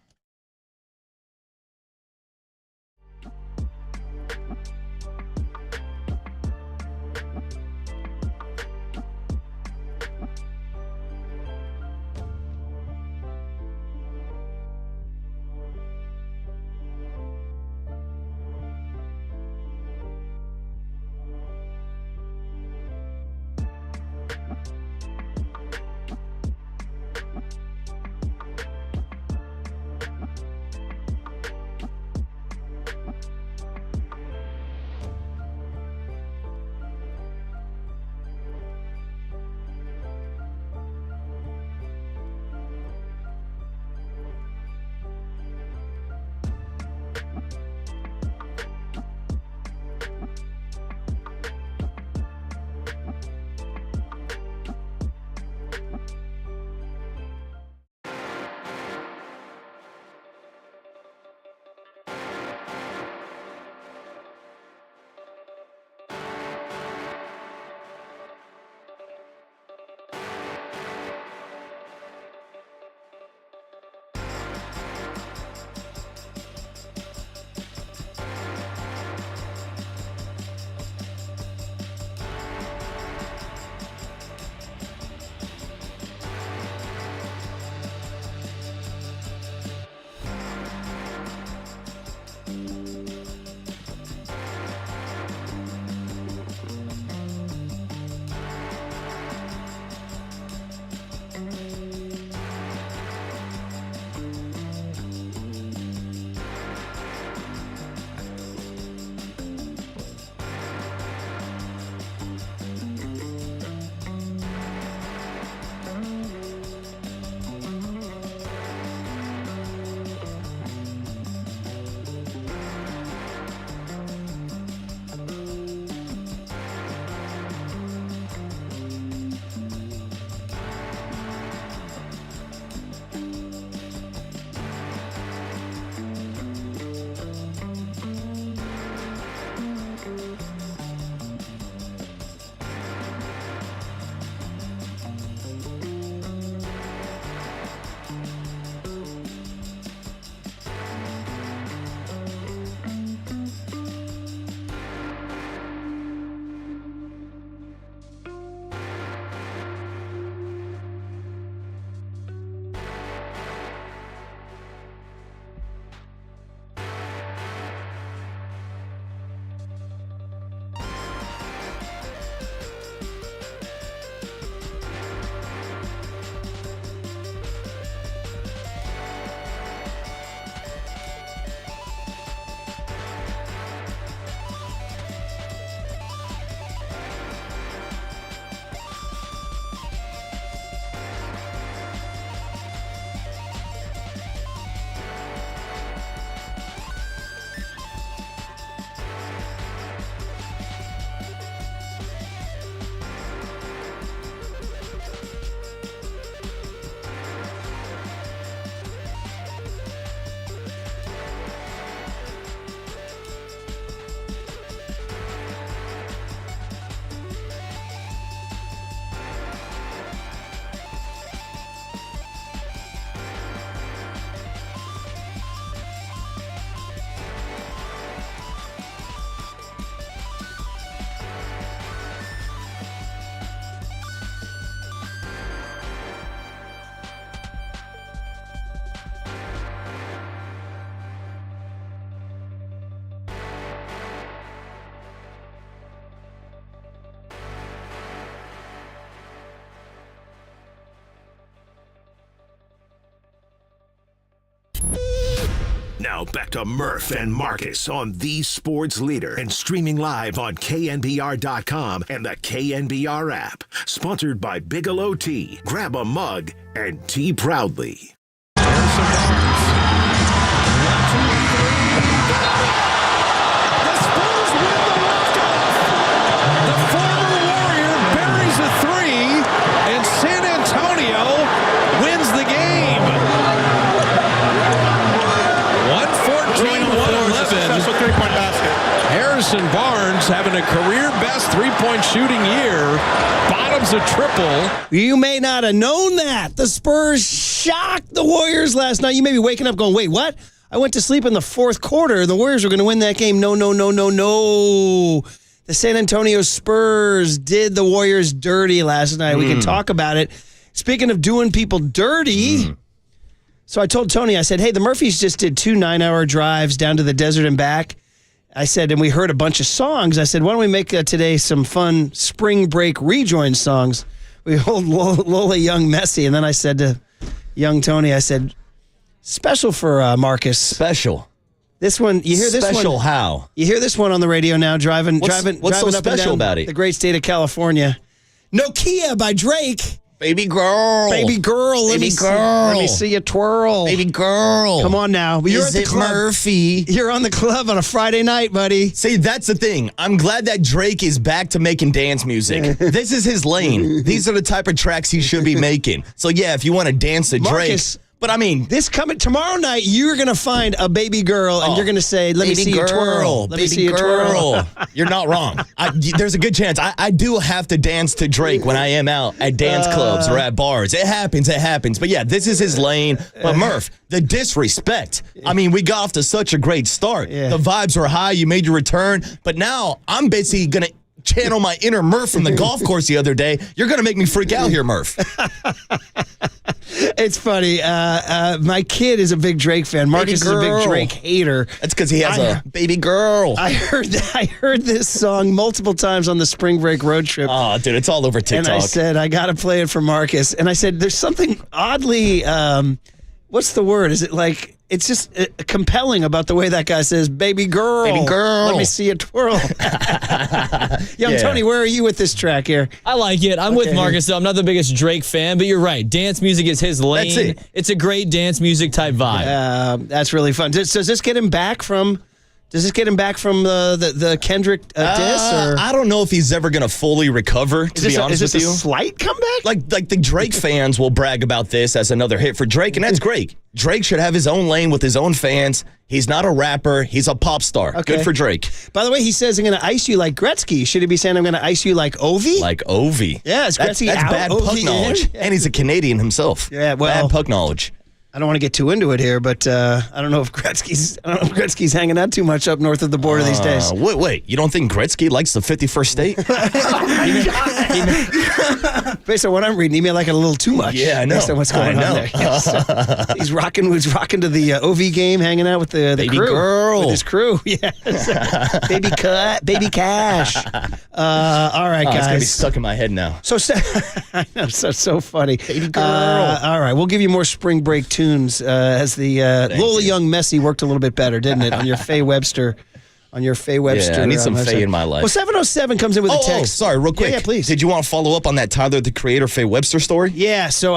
Now back to Murph and Marcus on the Sports Leader and streaming live on KNBR.com and the KNBR app. Sponsored by Bigelow Tea. Grab a mug and tea proudly. Harrison Barnes having a career-best three-point shooting year. Bottoms a triple. You may not have known that. The Spurs shocked the Warriors last night. You may be waking up going, wait, what? I went to sleep in the fourth quarter. The Warriors were going to win that game. No. The San Antonio Spurs did the Warriors dirty last night. We can talk about it. Speaking of doing people dirty, so I told Tony, I said, hey, the Murphys just did 2 9-hour drives down to the desert and back. I said, and we heard a bunch of songs. I said, why don't we make today some fun spring break rejoin songs? We hold Lola Young Messy. And then I said to young Tony, I said, special for Marcus. Special. This one, you hear this one? Special how? You hear this one on the radio now, driving what's so up and special down about it? The great state of California. Nokia by Drake. Baby girl. Baby girl. Let me see you twirl. Baby girl. Come on now. You're Is at the it club. Murphy? You're on the club on a Friday night, buddy. See, that's the thing. I'm glad that Drake is back to making dance music. This is his lane. These are the type of tracks he should be making. So, yeah, if you want to dance to Drake. Marcus, but, I mean. this coming tomorrow night, you're going to find a baby girl, and you're going to say, let me see you twirl. Let me see you twirl. You're not wrong. There's a good chance. I do have to dance to Drake when I am out at dance clubs or at bars. It happens. But, yeah, this is his lane. But, Murph, the disrespect. I mean, we got off to such a great start. Yeah. The vibes were high. You made your return. But now I'm basically going to channel my inner Murph from the golf course the other day. You're going to make me freak out here, Murph. It's funny. My kid is a big Drake fan. Marcus is a big Drake hater. That's because he has a baby girl. I heard this song multiple times on the spring break road trip. Oh, dude, it's all over TikTok. And I said, I got to play it for Marcus. And I said, there's something oddly, what's the word? Is it like, it's just compelling about the way that guy says, baby girl. Baby girl. Let me see you twirl. Young Tony, where are you with this track here? I like it. I'm with Marcus, though. I'm not the biggest Drake fan, but you're right. Dance music is his lane. That's it. It's a great dance music type vibe. That's really fun. Does this get him back from... Does this get him back from the Kendrick diss? Or? I don't know if he's ever going to fully recover, to be honest with you. Is this a slight comeback? Like the Drake fans will brag about this as another hit for Drake, and that's great. Drake should have his own lane with his own fans. He's not a rapper. He's a pop star. Okay. Good for Drake. By the way, he says, I'm going to ice you like Gretzky. Should he be saying, I'm going to ice you like Ovi? Like Ovi. Yeah, is Gretzky that's out? bad Ovi puck in? knowledge. Yeah. And he's a Canadian himself. Yeah, well. Bad puck knowledge. I don't want to get too into it here, but I don't know if Gretzky's hanging out too much up north of the border these days. Wait. You don't think Gretzky likes the 51st state? Based on what I'm reading, he may like it a little too much. Yeah, I know. Based on what's going on there. Yes. He's rocking to the OV game, hanging out with the Baby crew. girl. With his crew, yes. Baby cut, baby cash. All right, guys. It's going to be stuck in my head now. I know, so funny. Baby girl. All right, we'll give you more spring break tunes as the Lola Young Messy worked a little bit better, didn't it? On your Faye Webster. Yeah, I need some Faye in my life. Well, 707 comes in with a text. Sorry, real quick. Yeah, please. Did you want to follow up on that Tyler, the Creator, Faye Webster story? Yeah, so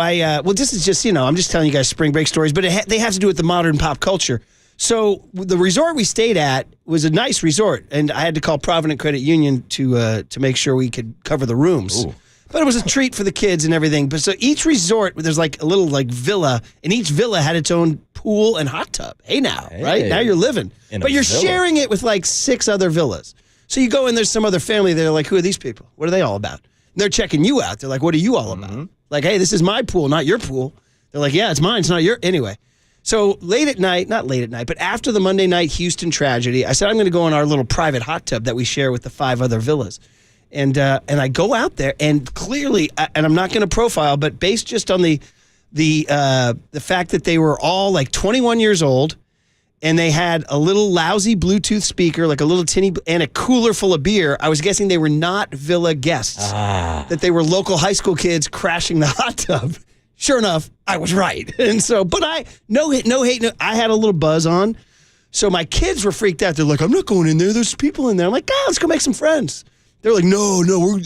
this is just, I'm just telling you guys spring break stories, but they have to do with the modern pop culture. So the resort we stayed at was a nice resort, and I had to call Provident Credit Union to make sure we could cover the rooms. Ooh. But it was a treat for the kids and everything. But so each resort, there's like a little like villa, and each villa had its own pool and hot tub. Hey, right? Now you're living. But you're sharing it with like 6 other villas. So you go in, there's some other family. They're like, who are these people? What are they all about? And they're checking you out. They're like, what are you all about? Like, hey, this is my pool, not your pool. They're like, yeah, it's mine. It's not your. Anyway. So late at night, not late at night, but after the Monday night Houston tragedy, I said, I'm going to go in our little private hot tub that we share with the 5 other villas. And I go out there, and clearly, and I'm not going to profile, but based just on the fact that they were all like 21 years old, and they had a little lousy Bluetooth speaker, like a little tinny, and a cooler full of beer, I was guessing they were not villa guests, that they were local high school kids crashing the hot tub. Sure enough, I was right. And so, but no hate. I had a little buzz on. So my kids were freaked out. They're like, I'm not going in there. There's people in there. I'm like, let's go make some friends. They're like, no.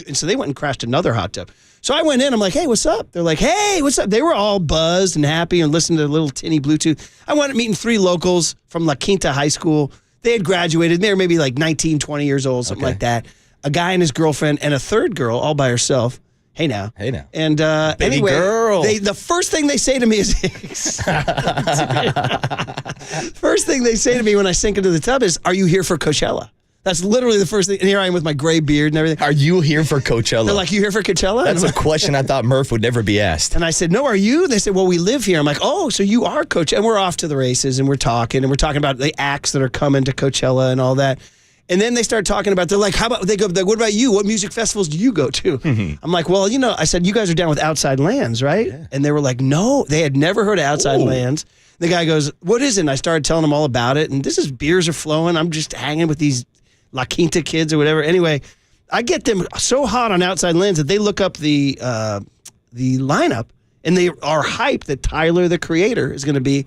And so they went and crashed another hot tub. So I went in. I'm like, hey, what's up? They're like, hey, what's up? They were all buzzed and happy and listening to the little tinny Bluetooth. I wound up meeting 3 locals from La Quinta High School. They had graduated. They were maybe like 19, 20 years old, something like that. A guy and his girlfriend and a third girl all by herself. Hey now. And Baby anyway, girl. the first thing they say to me is, first thing they say to me when I sink into the tub is, are you here for Coachella? That's literally the first thing. And here I am with my gray beard and everything. Are you here for Coachella? They're like, you here for Coachella? That's a question I thought Murph would never be asked. And I said, no, are you? They said, well, we live here. I'm like, oh, so you are Coachella. And we're off to the races and we're talking about the acts that are coming to Coachella and all that. And then they start talking about, they're like, what about you? What music festivals do you go to? I'm like, well, I said, you guys are down with Outside Lands, right? Yeah. And they were like, no, they had never heard of Outside Lands. The guy goes, what is it? And I started telling them all about it. And beers are flowing. I'm just hanging with these La Quinta kids or whatever. Anyway, I get them so hot on Outside Lands that they look up the lineup and they are hyped that Tyler, the creator, is going to be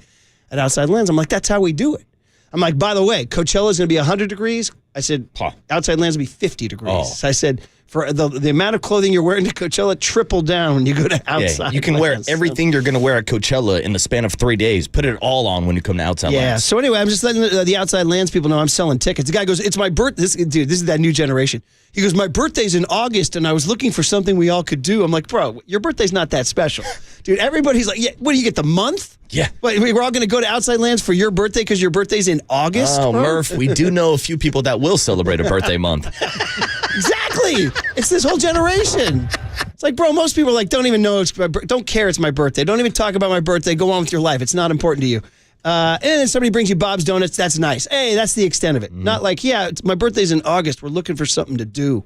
at Outside Lands. I'm like, that's how we do it. I'm like, by the way, Coachella is going to be 100 degrees. I said, Outside Lands will be 50 degrees. Oh. So I said, for the amount of clothing you're wearing to Coachella, triple down when you go to Outside Lands. You can wear everything you're going to wear at Coachella in the span of 3 days. Put it all on when you come to Outside Lands. Yeah, so anyway, I'm just letting the Outside Lands people know I'm selling tickets. The guy goes, it's my birthday. This is that new generation. He goes, my birthday's in August, and I was looking for something we all could do. I'm like, bro, your birthday's not that special. Dude, everybody's like, yeah, what do you get, the month? Yeah. Wait, we're all going to go to Outside Lands for your birthday because your birthday's in August? Oh, Murph, we do know a few people that will celebrate a birthday month. Exactly. It's this whole generation. It's like, bro, most people are like, don't even know, don't care it's my birthday. Don't even talk about my birthday. Go on with your life. It's not important to you. And then somebody brings you Bob's Donuts. That's nice. Hey, that's the extent of it. Not like, yeah, my birthday's in August. We're looking for something to do.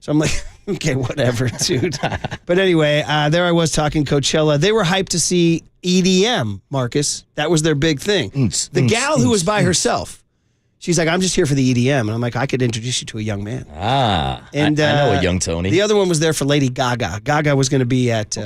So I'm like, okay, whatever, dude. But anyway, there I was talking Coachella. They were hyped to see EDM, Marcus. That was their big thing. The gal who was by herself, she's like, I'm just here for the EDM. And I'm like, I could introduce you to a young man. And I know a young Tony. The other one was there for Lady Gaga. Gaga was going to be at...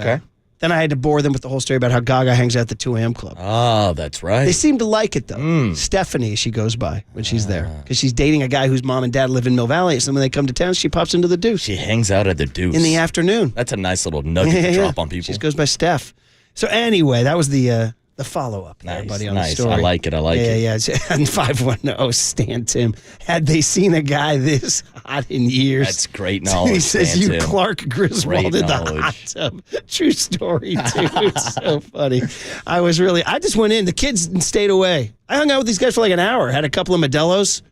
Then I had to bore them with the whole story about how Gaga hangs out at the 2 a.m. club. Oh, that's right. They seem to like it, though. Stephanie, she goes by when she's there. Because she's dating a guy whose mom and dad live in Mill Valley. So when they come to town, she pops into the Deuce. She hangs out at the Deuce. In the afternoon. That's a nice little nugget to drop on people. She just goes by Steph. So anyway, that was the follow-up there, buddy, on the story. I like it. Yeah. And 510, Stan Tim. Had they seen a guy this hot in years? That's great knowledge. He says, Stan you Tim. Clark Griswold in the hot tub. True story, dude. It's so funny. I just went in. The kids stayed away. I hung out with these guys for like an hour. Had a couple of Modelo's.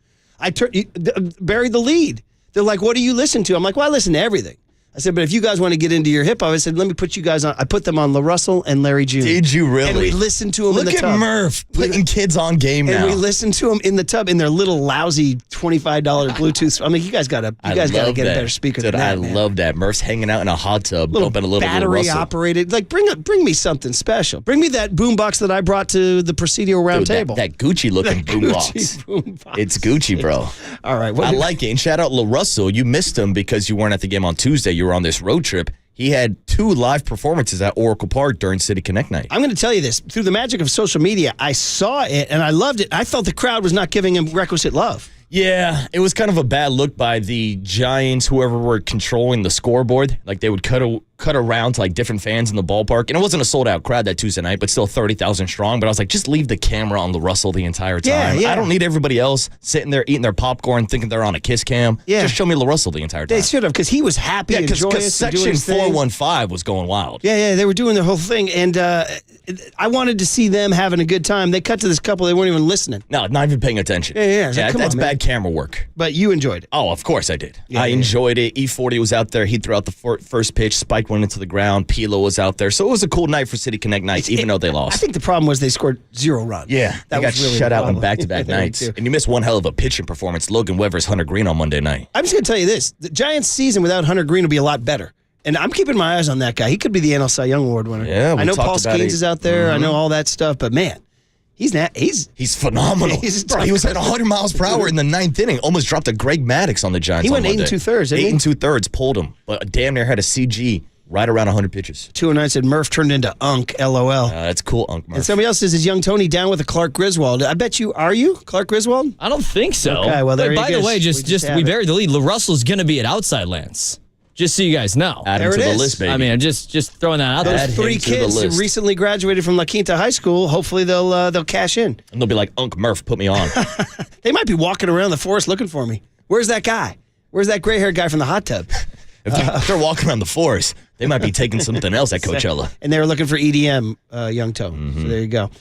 Buried the lead. They're like, what do you listen to? I'm like, well, I listen to everything. I said, but if you guys want to get into your hip hop, I said, let me put you guys on. I put them on La Russell and Larry June. Did you really? And we listened to them in the tub. Look at Murph putting kids on game now. And we listened to them in the tub in their little lousy $25 Bluetooth. I mean, you guys got to get a better speaker than that, man. Love that. Murph's hanging out in a hot tub, bumping a little battery operated. Like, bring me something special. Bring me that boombox that I brought to the Presidio round table. That Gucci looking boombox. It's Gucci, bro. All right. I like it. And shout out La Russell. You missed him because you weren't at the game on Tuesday. You were on this road trip. He had 2 live performances at Oracle Park during City Connect night. I'm going to tell you this. Through the magic of social media, I saw it and I loved it. I felt the crowd was not giving him requisite love. Yeah, it was kind of a bad look by the Giants, whoever were controlling the scoreboard. Like, they would cut around to, like, different fans in the ballpark. And it wasn't a sold-out crowd that Tuesday night, but still 30,000 strong. But I was like, just leave the camera on the Russell the entire time. Yeah. I don't need everybody else sitting there eating their popcorn thinking they're on a kiss cam. Yeah. Just show me LaRussell the entire time. They should have, because he was happy and joyous. Because Section 415 was going wild. Yeah, they were doing their whole thing. And I wanted to see them having a good time. They cut to this couple. They weren't even listening. No, not even paying attention. Yeah. Like, That's bad camera work. But you enjoyed it. Oh, of course I did. I enjoyed it. E40 was out there. He threw out the first pitch. Spike went into the ground. Pilo was out there. So it was a cool night for City Connect nights, even though they lost. I think the problem was they scored 0 runs. Yeah, they got really shut out on back-to-back nights. And you missed one hell of a pitching performance. Logan Weber's Hunter Green on Monday night. I'm just going to tell you this. The Giants' season without Hunter Green will be a lot better. And I'm keeping my eyes on that guy. He could be the NL Cy Young Award winner. Yeah, I know Paul Skeens is out there. I know all that stuff. But, man, he's phenomenal. He was at 100 miles per hour in the 9th inning. Almost dropped a Greg Maddux on the Giants. He went 8 2/3. 8 2/3, pulled him, but damn near had a CG right around 100 pitches. 209 said Murph turned into Unk, LOL. That's cool, Unc Murph. And somebody else says, is young Tony down with a Clark Griswold? I bet you, are you, Clark Griswold? I don't think so. Okay, well, there But you by go. the way, we buried the lead. LaRussell's going to be at Outside Lands. Just so you guys know. Add him There to it the is. list, baby. I mean, I'm just throwing that out there. Add Those him 3 to the kids who list. recently graduated from La Quinta High School, hopefully they'll cash in. And they'll be like, Unc Murph, put me on. They might be walking around the forest looking for me. Where's that guy? Where's that gray-haired guy from the hot tub? If they're walking around the forest, they might be taking something else at Coachella. And they were looking for EDM, young Tone. So there you go.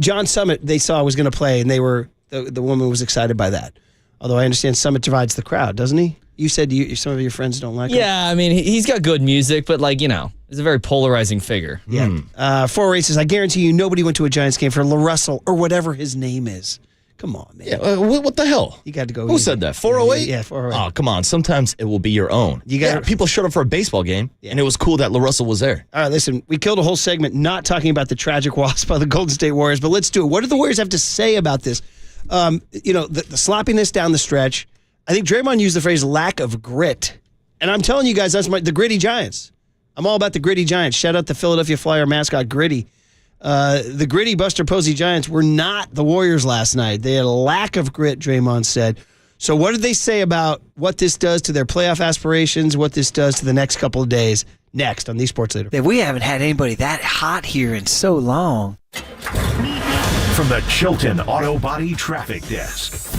John Summit, they saw was going to play, and they were the woman was excited by that. Although I understand Summit divides the crowd, doesn't he? You said some of your friends don't like him. Yeah, I mean, he's got good music, but he's a very polarizing figure. Yeah. 4 races. I guarantee you nobody went to a Giants game for LaRussell or whatever his name is. Come on, man. Yeah, what the hell? You got to go. Who said that? 408? Yeah, 408. Oh, come on. Sometimes it will be your own. People showed up for a baseball game, and it was cool that LaRussell was there. All right, listen, we killed a whole segment not talking about the tragic loss by the Golden State Warriors, but let's do it. What do the Warriors have to say about this? The sloppiness down the stretch. I think Draymond used the phrase lack of grit. And I'm telling you guys, that's the Gritty Giants. I'm all about the Gritty Giants. Shout out the Philadelphia Flyer mascot, Gritty. The gritty Buster Posey Giants were not the Warriors last night. They had a lack of grit, Draymond said. So what did they say about what this does to their playoff aspirations, what this does to the next couple of days? Next on the Sports Leader. We haven't had anybody that hot here in so long. From the Chilton Auto Body Traffic Desk.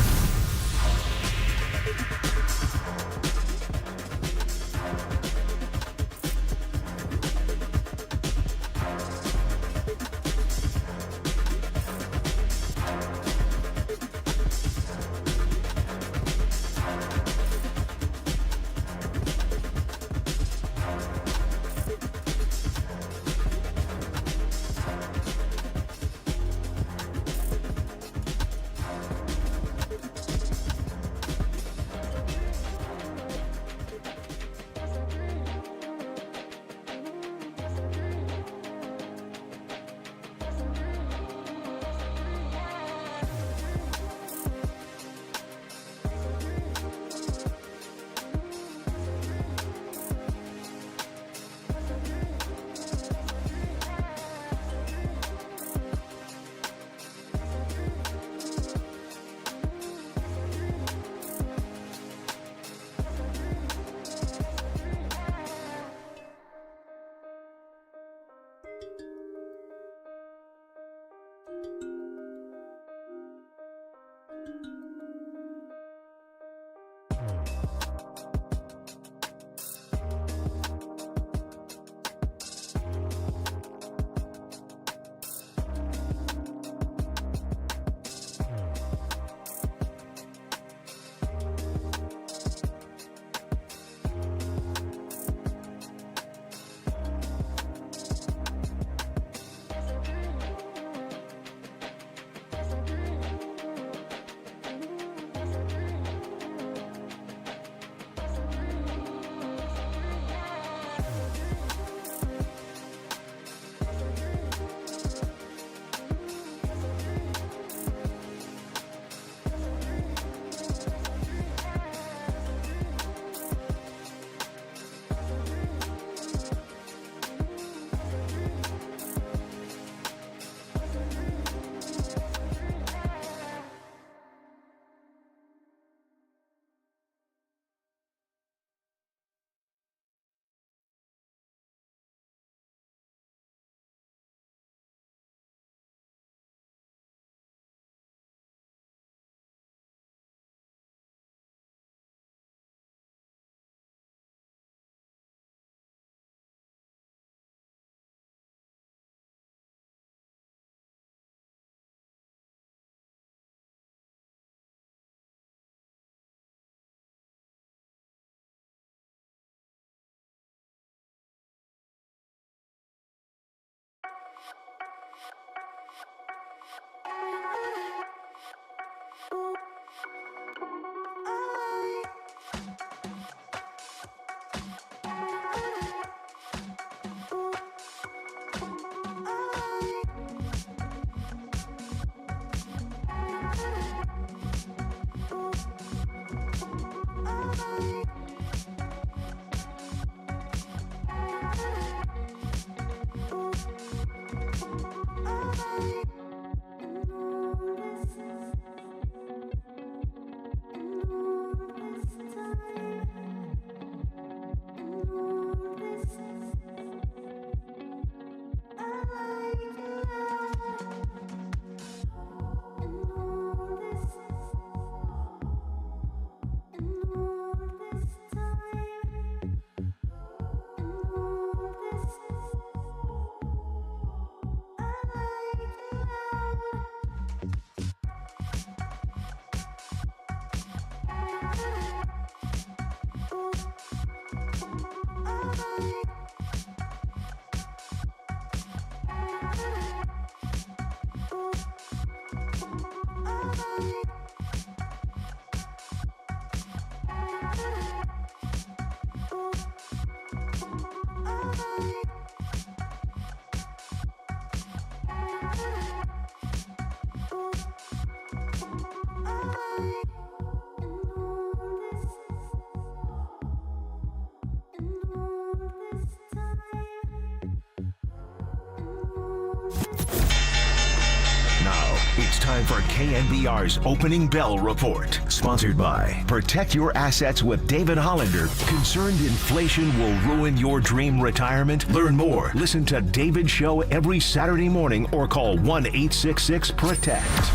time for KNBR's Opening Bell Report. Sponsored by Protect Your Assets with David Hollander. Concerned inflation will ruin your dream retirement? Learn more. Listen to David's show every Saturday morning or call 1-866-PROTECT.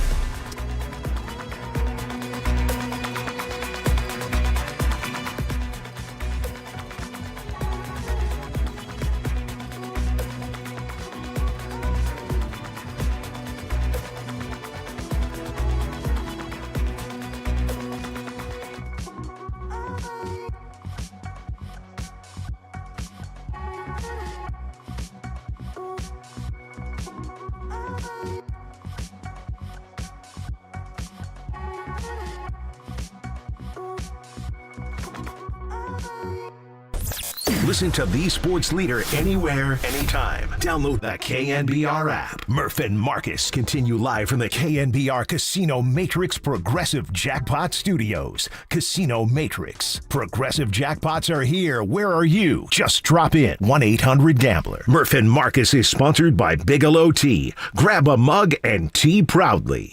Listen to the sports leader anywhere, anytime. Download the KNBR app. Murph and Marcus continue live from the KNBR Casino Matrix Progressive Jackpot Studios. Casino Matrix. Progressive jackpots are here. Where are you? Just drop in. 1-800-GAMBLER. Murph and Marcus is sponsored by Bigelow Tea. Grab a mug and tea proudly.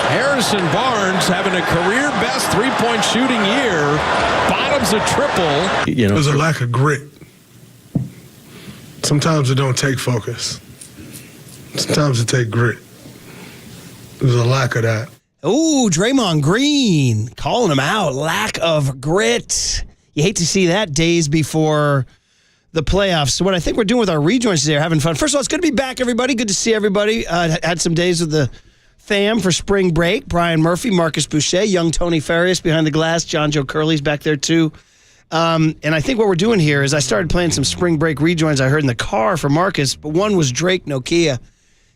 Harrison Barnes having a career best three-point shooting year, bottoms a triple. There's a lack of grit. Sometimes it don't take focus. Sometimes it take grit. There's a lack of that. Ooh, Draymond Green calling him out. Lack of grit. You hate to see that days before the playoffs. So what I think we're doing with our rejoins today are having fun. First of all, it's good to be back, everybody. Good to see everybody. Had some days with the fam for spring break. Brian Murphy, Marcus Boucher, young Tony Farias behind the glass. John Joe Curley's back there too. And I think what we're doing here is I started playing some spring break rejoins I heard in the car for Marcus, but one was Drake Nokia.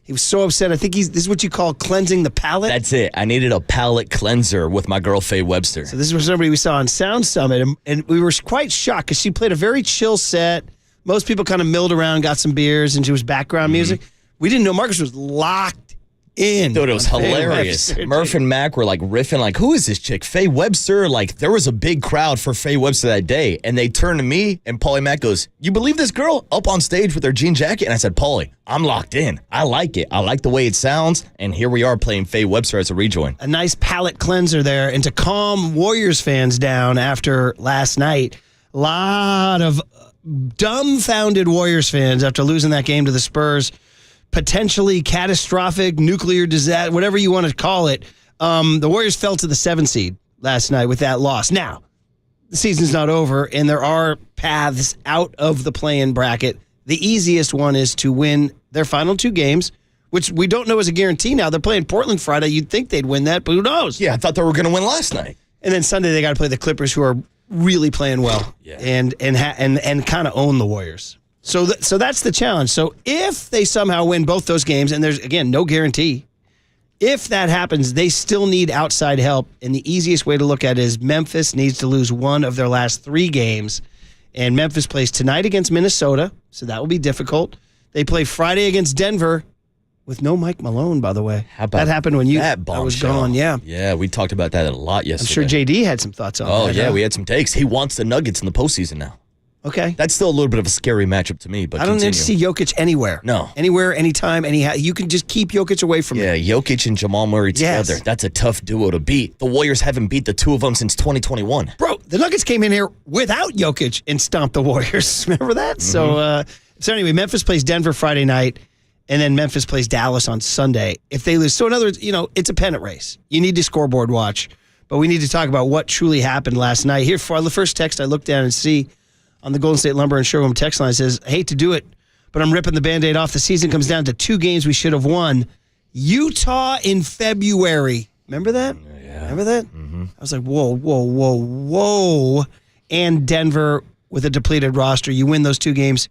He was so upset. I think this is what you call cleansing the palate. That's it. I needed a palate cleanser with my girl Faye Webster. So this was somebody we saw on Sound Summit, and we were quite shocked because she played a very chill set. Most people kind of milled around, got some beers, and she was background music. We didn't know Marcus was locked in. Dude, it was hilarious. Murph and Mac were like riffing, like, who is this chick? Faye Webster? Like, there was a big crowd for Faye Webster that day. And they turned to me, and Paulie Mac goes, you believe this girl up on stage with her jean jacket? And I said, Paulie, I'm locked in. I like it. I like the way it sounds. And here we are playing Faye Webster as a rejoin. A nice palate cleanser there. And to calm Warriors fans down after last night, a lot of dumbfounded Warriors fans after losing that game to the Spurs. Potentially catastrophic nuclear disaster, whatever you want to call it. The Warriors fell to the 7th seed last night with that loss. Now, the season's not over, and there are paths out of the play-in bracket. The easiest one is to win their final 2 games, which we don't know is a guarantee now. They're playing Portland Friday. You'd think they'd win that, but who knows? Yeah, I thought they were going to win last night. And then Sunday they got to play the Clippers, who are really playing well, and kind of own the Warriors. So that's the challenge. So if they somehow win both those games, and there's, again, no guarantee, if that happens, they still need outside help. And the easiest way to look at it is Memphis needs to lose one of their last 3 games. And Memphis plays tonight against Minnesota, so that will be difficult. They play Friday against Denver with no Mike Malone, by the way. How about that happened when I was gone, yeah. Yeah, we talked about that a lot yesterday. I'm sure JD had some thoughts on that. Oh, yeah, we had some takes. He wants the Nuggets in the postseason now. Okay. That's still a little bit of a scary matchup to me, but I don't need to see Jokic anywhere. No. Anywhere, anytime, anyhow. You can just keep Jokic away from Yeah, him. Jokic and Jamal Murray together. Yes. That's a tough duo to beat. The Warriors haven't beat the 2 of them since 2021. Bro, the Nuggets came in here without Jokic and stomped the Warriors. Remember that? Mm-hmm. So anyway, Memphis plays Denver Friday night, and then Memphis plays Dallas on Sunday. If they lose, so in other words, it's a pennant race. You need to scoreboard watch, but we need to talk about what truly happened last night. Here, for the first text I look down and see on the Golden State Lumber and Showroom text line says, I hate to do it, but I'm ripping the Band-Aid off. The season comes down to 2 games we should have won. Utah in February. Remember that? Yeah. Remember that? Mm-hmm. I was like, whoa. And Denver with a depleted roster. You win those 2 games,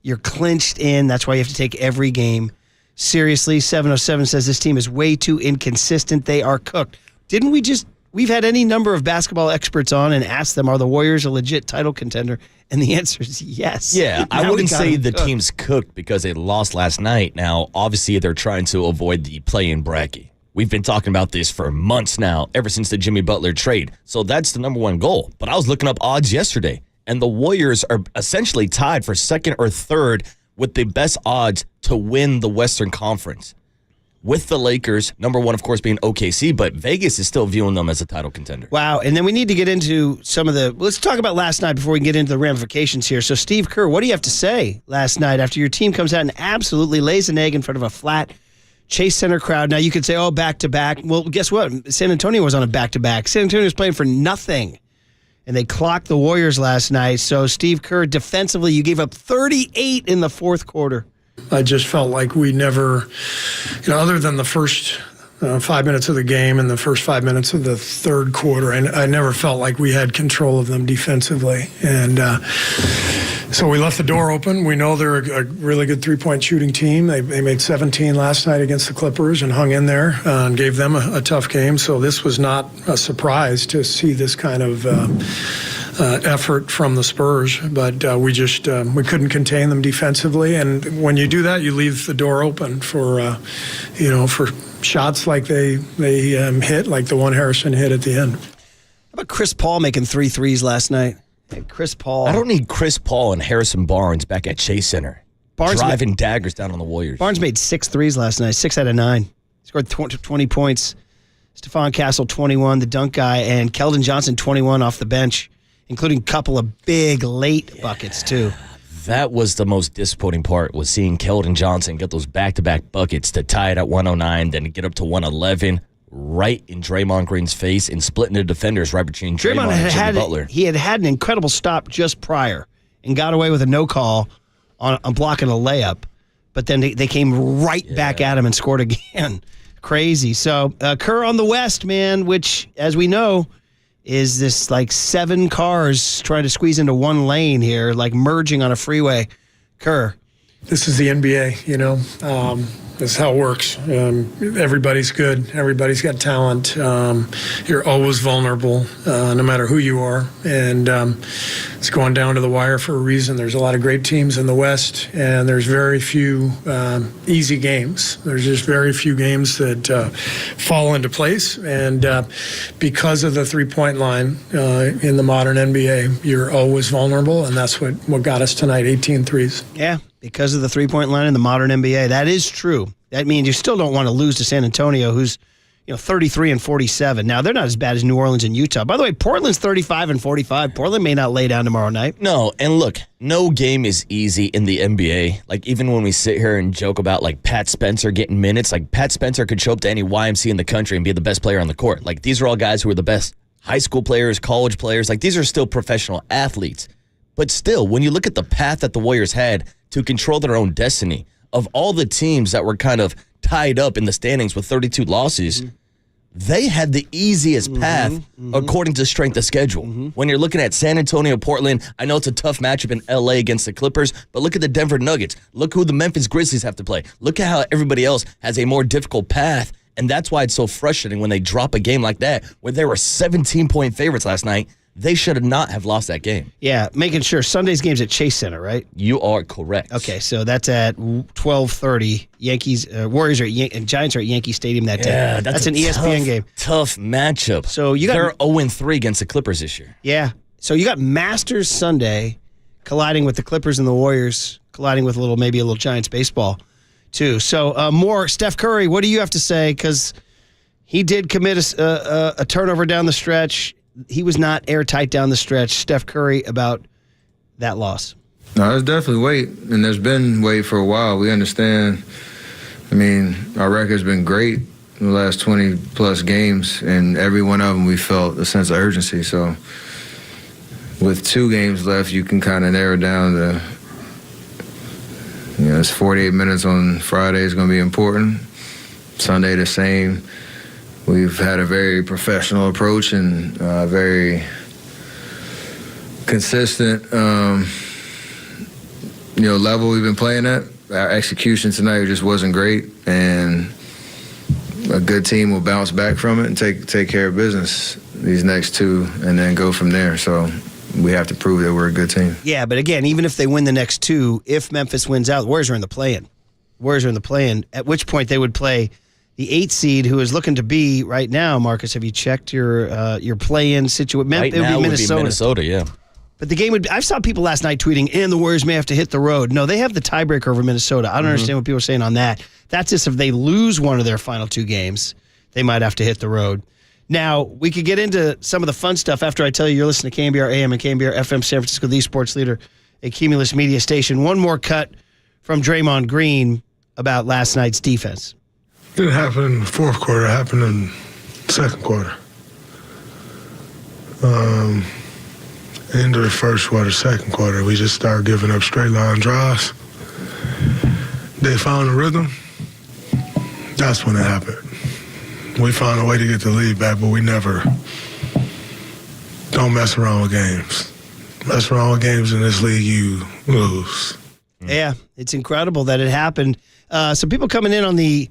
you're clinched in. That's why you have to take every game seriously. 707 says this team is way too inconsistent. They are cooked. Didn't we just we've had any number of basketball experts on and asked them, are the Warriors a legit title contender? And the answer is yes. Yeah, I Now wouldn't we got say them the cooked. team's cooked because they lost last night. Now, obviously, they're trying to avoid the play-in bracket. We've been talking about this for months now, ever since the Jimmy Butler trade. So that's the number one goal. But I was looking up odds yesterday, and the Warriors are essentially tied for second or third with the best odds to win the Western Conference. With the Lakers, number one, of course, being OKC, but Vegas is still viewing them as a title contender. Wow. And then we need to get into some of the, let's talk about last night before we can get into the ramifications here. So, Steve Kerr, what do you have to say last night after your team comes out and absolutely lays an egg in front of a flat Chase Center crowd? Now, you could say, oh, back-to-back. Well, guess what? San Antonio was on a back-to-back. San Antonio was playing for nothing, and they clocked the Warriors last night. So, Steve Kerr, defensively, you gave up 38 in the fourth quarter. I just felt like we never, other than the first 5 minutes of the game and the first 5 minutes of the third quarter, and I never felt like we had control of them defensively. And so we left the door open. We know they're a really good three-point shooting team. They made 17 last night against the Clippers and hung in there and gave them a tough game. So this was not a surprise to see this kind of effort from the Spurs, but we couldn't contain them defensively. And when you do that, you leave the door open for for shots like they hit, like the one Harrison hit at the end. How about Chris Paul making 3 threes last night? Hey, Chris Paul. I don't need Chris Paul and Harrison Barnes back at Chase Center. Driving daggers down on the Warriors. Barnes made 6 threes last night, 6 out of 9. Scored 20 points. Stephon Castle, 21, the dunk guy, and Keldon Johnson, 21 off the bench, including a couple of big late buckets, too. That was the most disappointing part, was seeing Keldon Johnson get those back-to-back buckets to tie it at 109, then get up to 111, right in Draymond Green's face, and splitting the defenders right between Draymond and Jimmy Butler. He had an incredible stop just prior and got away with a no call on blocking a layup, but then they came right back at him and scored again. Crazy. So Kerr on the West, man, which, as we know, is this like 7 cars trying to squeeze into one lane here, like merging on a freeway. Kerr. This is the NBA, This is how it works. Everybody's good. Everybody's got talent. You're always vulnerable, no matter who you are. And it's going down to the wire for a reason. There's a lot of great teams in the West, and there's very few easy games. There's just very few games that fall into place. And because of the three-point line in the modern NBA, you're always vulnerable, and that's what got us tonight, 18 threes. Yeah, because of the three-point line in the modern NBA. That is true. That means you still don't want to lose to San Antonio, who's 33 and 47. Now, they're not as bad as New Orleans and Utah. By the way, Portland's 35 and 45. Portland may not lay down tomorrow night. No, and look, no game is easy in the NBA. Like, even when we sit here and joke about, like, Pat Spencer getting minutes, like, Pat Spencer could show up to any YMC in the country and be the best player on the court. Like, these are all guys who are the best high school players, college players. Like, these are still professional athletes. But still, when you look at the path that the Warriors had to control their own destiny, of all the teams that were kind of tied up in the standings with 32 losses, they had the easiest path according to strength of schedule. When you're looking at San Antonio, Portland, I know it's a tough matchup in LA against the Clippers, but look at the Denver Nuggets. Look who the Memphis Grizzlies have to play. Look at how everybody else has a more difficult path, and that's why it's so frustrating when they drop a game like that, where they were 17-point favorites last night. They should not have lost that game. Yeah, making sure. Sunday's game's at Chase Center, right? You are correct. Okay, so that's at 12:30. Warriors and Giants are at Yankee Stadium that day. Yeah, that's an ESPN game. Tough matchup. So they're 0-3 against the Clippers this year. Yeah. So you got Masters Sunday colliding with the Clippers and the Warriors, colliding with maybe a little Giants baseball too. So more Steph Curry. What do you have to say? Because he did commit a turnover down the stretch. He was not airtight down the stretch. Steph Curry about that loss. No, there's definitely weight, and there's been weight for a while. We understand. I mean, our record's been great in the last 20-plus games, and every one of them we felt a sense of urgency. So with 2 games left, you can kind of narrow down to, it's 48 minutes on Friday is going to be important. Sunday the same. We've had a very professional approach and very consistent, level we've been playing at. Our execution tonight just wasn't great, and a good team will bounce back from it and take care of business. these next two and then go from there. So we have to prove that we're a good team. Yeah, but again, even if they win the next two, if Memphis wins out, the Warriors are in the play-in. Warriors are in the play-in, at which point they would play the 8 seed, who is looking to be right now. Marcus, have you checked your play-in situation? Right now would be Minnesota, yeah. But the game would be, I saw people last night tweeting, and the Warriors may have to hit the road. No, they have the tiebreaker over Minnesota. I don't understand what people are saying on that. That's just if they lose one of their final 2 games, they might have to hit the road. Now, we could get into some of the fun stuff after I tell you you're listening to KNBR AM and KNBR FM San Francisco, the sports leader, a Cumulus media station. One more cut from Draymond Green about last night's defense. It didn't happen in the fourth quarter. It happened in the second quarter. End of the first quarter, second quarter, we just started giving up straight line drives. They found a rhythm. That's when it happened. We found a way to get the lead back, but we never don't mess around with games. Mess around with games in this league, you lose. Yeah, it's incredible that it happened. Some people coming in on the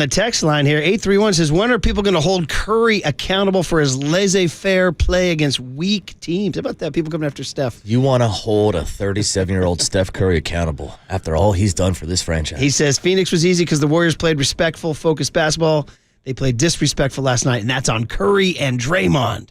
text line here. 831 says, when are people going to hold Curry accountable for his laissez-faire play against weak teams? How about that? People coming after Steph. You want to hold a 37-year-old Steph Curry accountable after all he's done for this franchise. He says, Phoenix was easy because the Warriors played respectful, focused basketball. They played disrespectful last night, and that's on Curry and Draymond.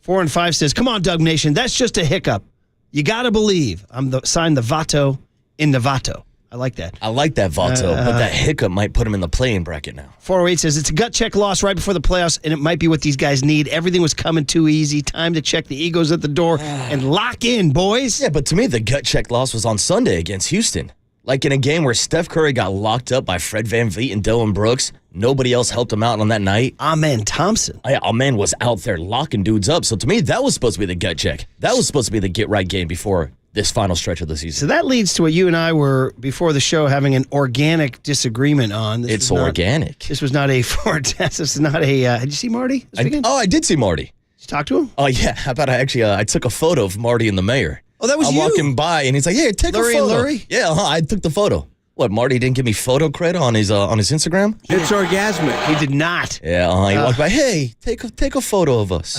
4 and 5 says, come on, Doug Nation. That's just a hiccup. You got to believe. Signed the Vato in Novato. I like that. I like that, Vato, but that hiccup might put him in the play-in bracket now. 408 says, it's a gut check loss right before the playoffs, and it might be what these guys need. Everything was coming too easy. Time to check the egos at the door and lock in, boys. Yeah, but to me, the gut check loss was on Sunday against Houston. Like in a game where Steph Curry got locked up by Fred VanVleet and Dillon Brooks. Nobody else helped him out on that night. Amen Thompson. Amen was out there locking dudes up. So to me, that was supposed to be the gut check. That was supposed to be the get-right game before this final stretch of the season. So that leads to what you and I were, before the show, having an organic disagreement on. It's organic. This was not a forecast. This is not a... did you see Marty this weekend? I did see Marty. Did you talk to him? Oh, yeah. How about I took a photo of Marty and the mayor. Oh, that was you? I'm walking by, and he's like, hey, take a photo. And Lurie? Yeah, I took the photo. What, Marty didn't give me photo credit on his Instagram? It's orgasmic. He did not. Yeah, he walked by. Hey, take a photo of us.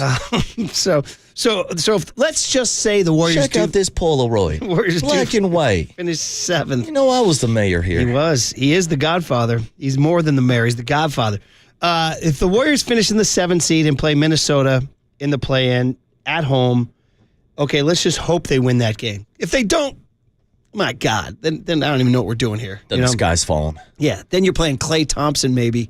So let's just say the Warriors. Check out this Polaroid. Warriors black and white. Finished 7th. You know, I was the mayor here. He was. He is the Godfather. He's more than the mayor. He's the Godfather. If the Warriors finish in the 7th seed and play Minnesota in the play-in at home, okay, let's just hope they win that game. If they don't, my God, then I don't even know what we're doing here. Then the sky's falling. Yeah, then you're playing Klay Thompson maybe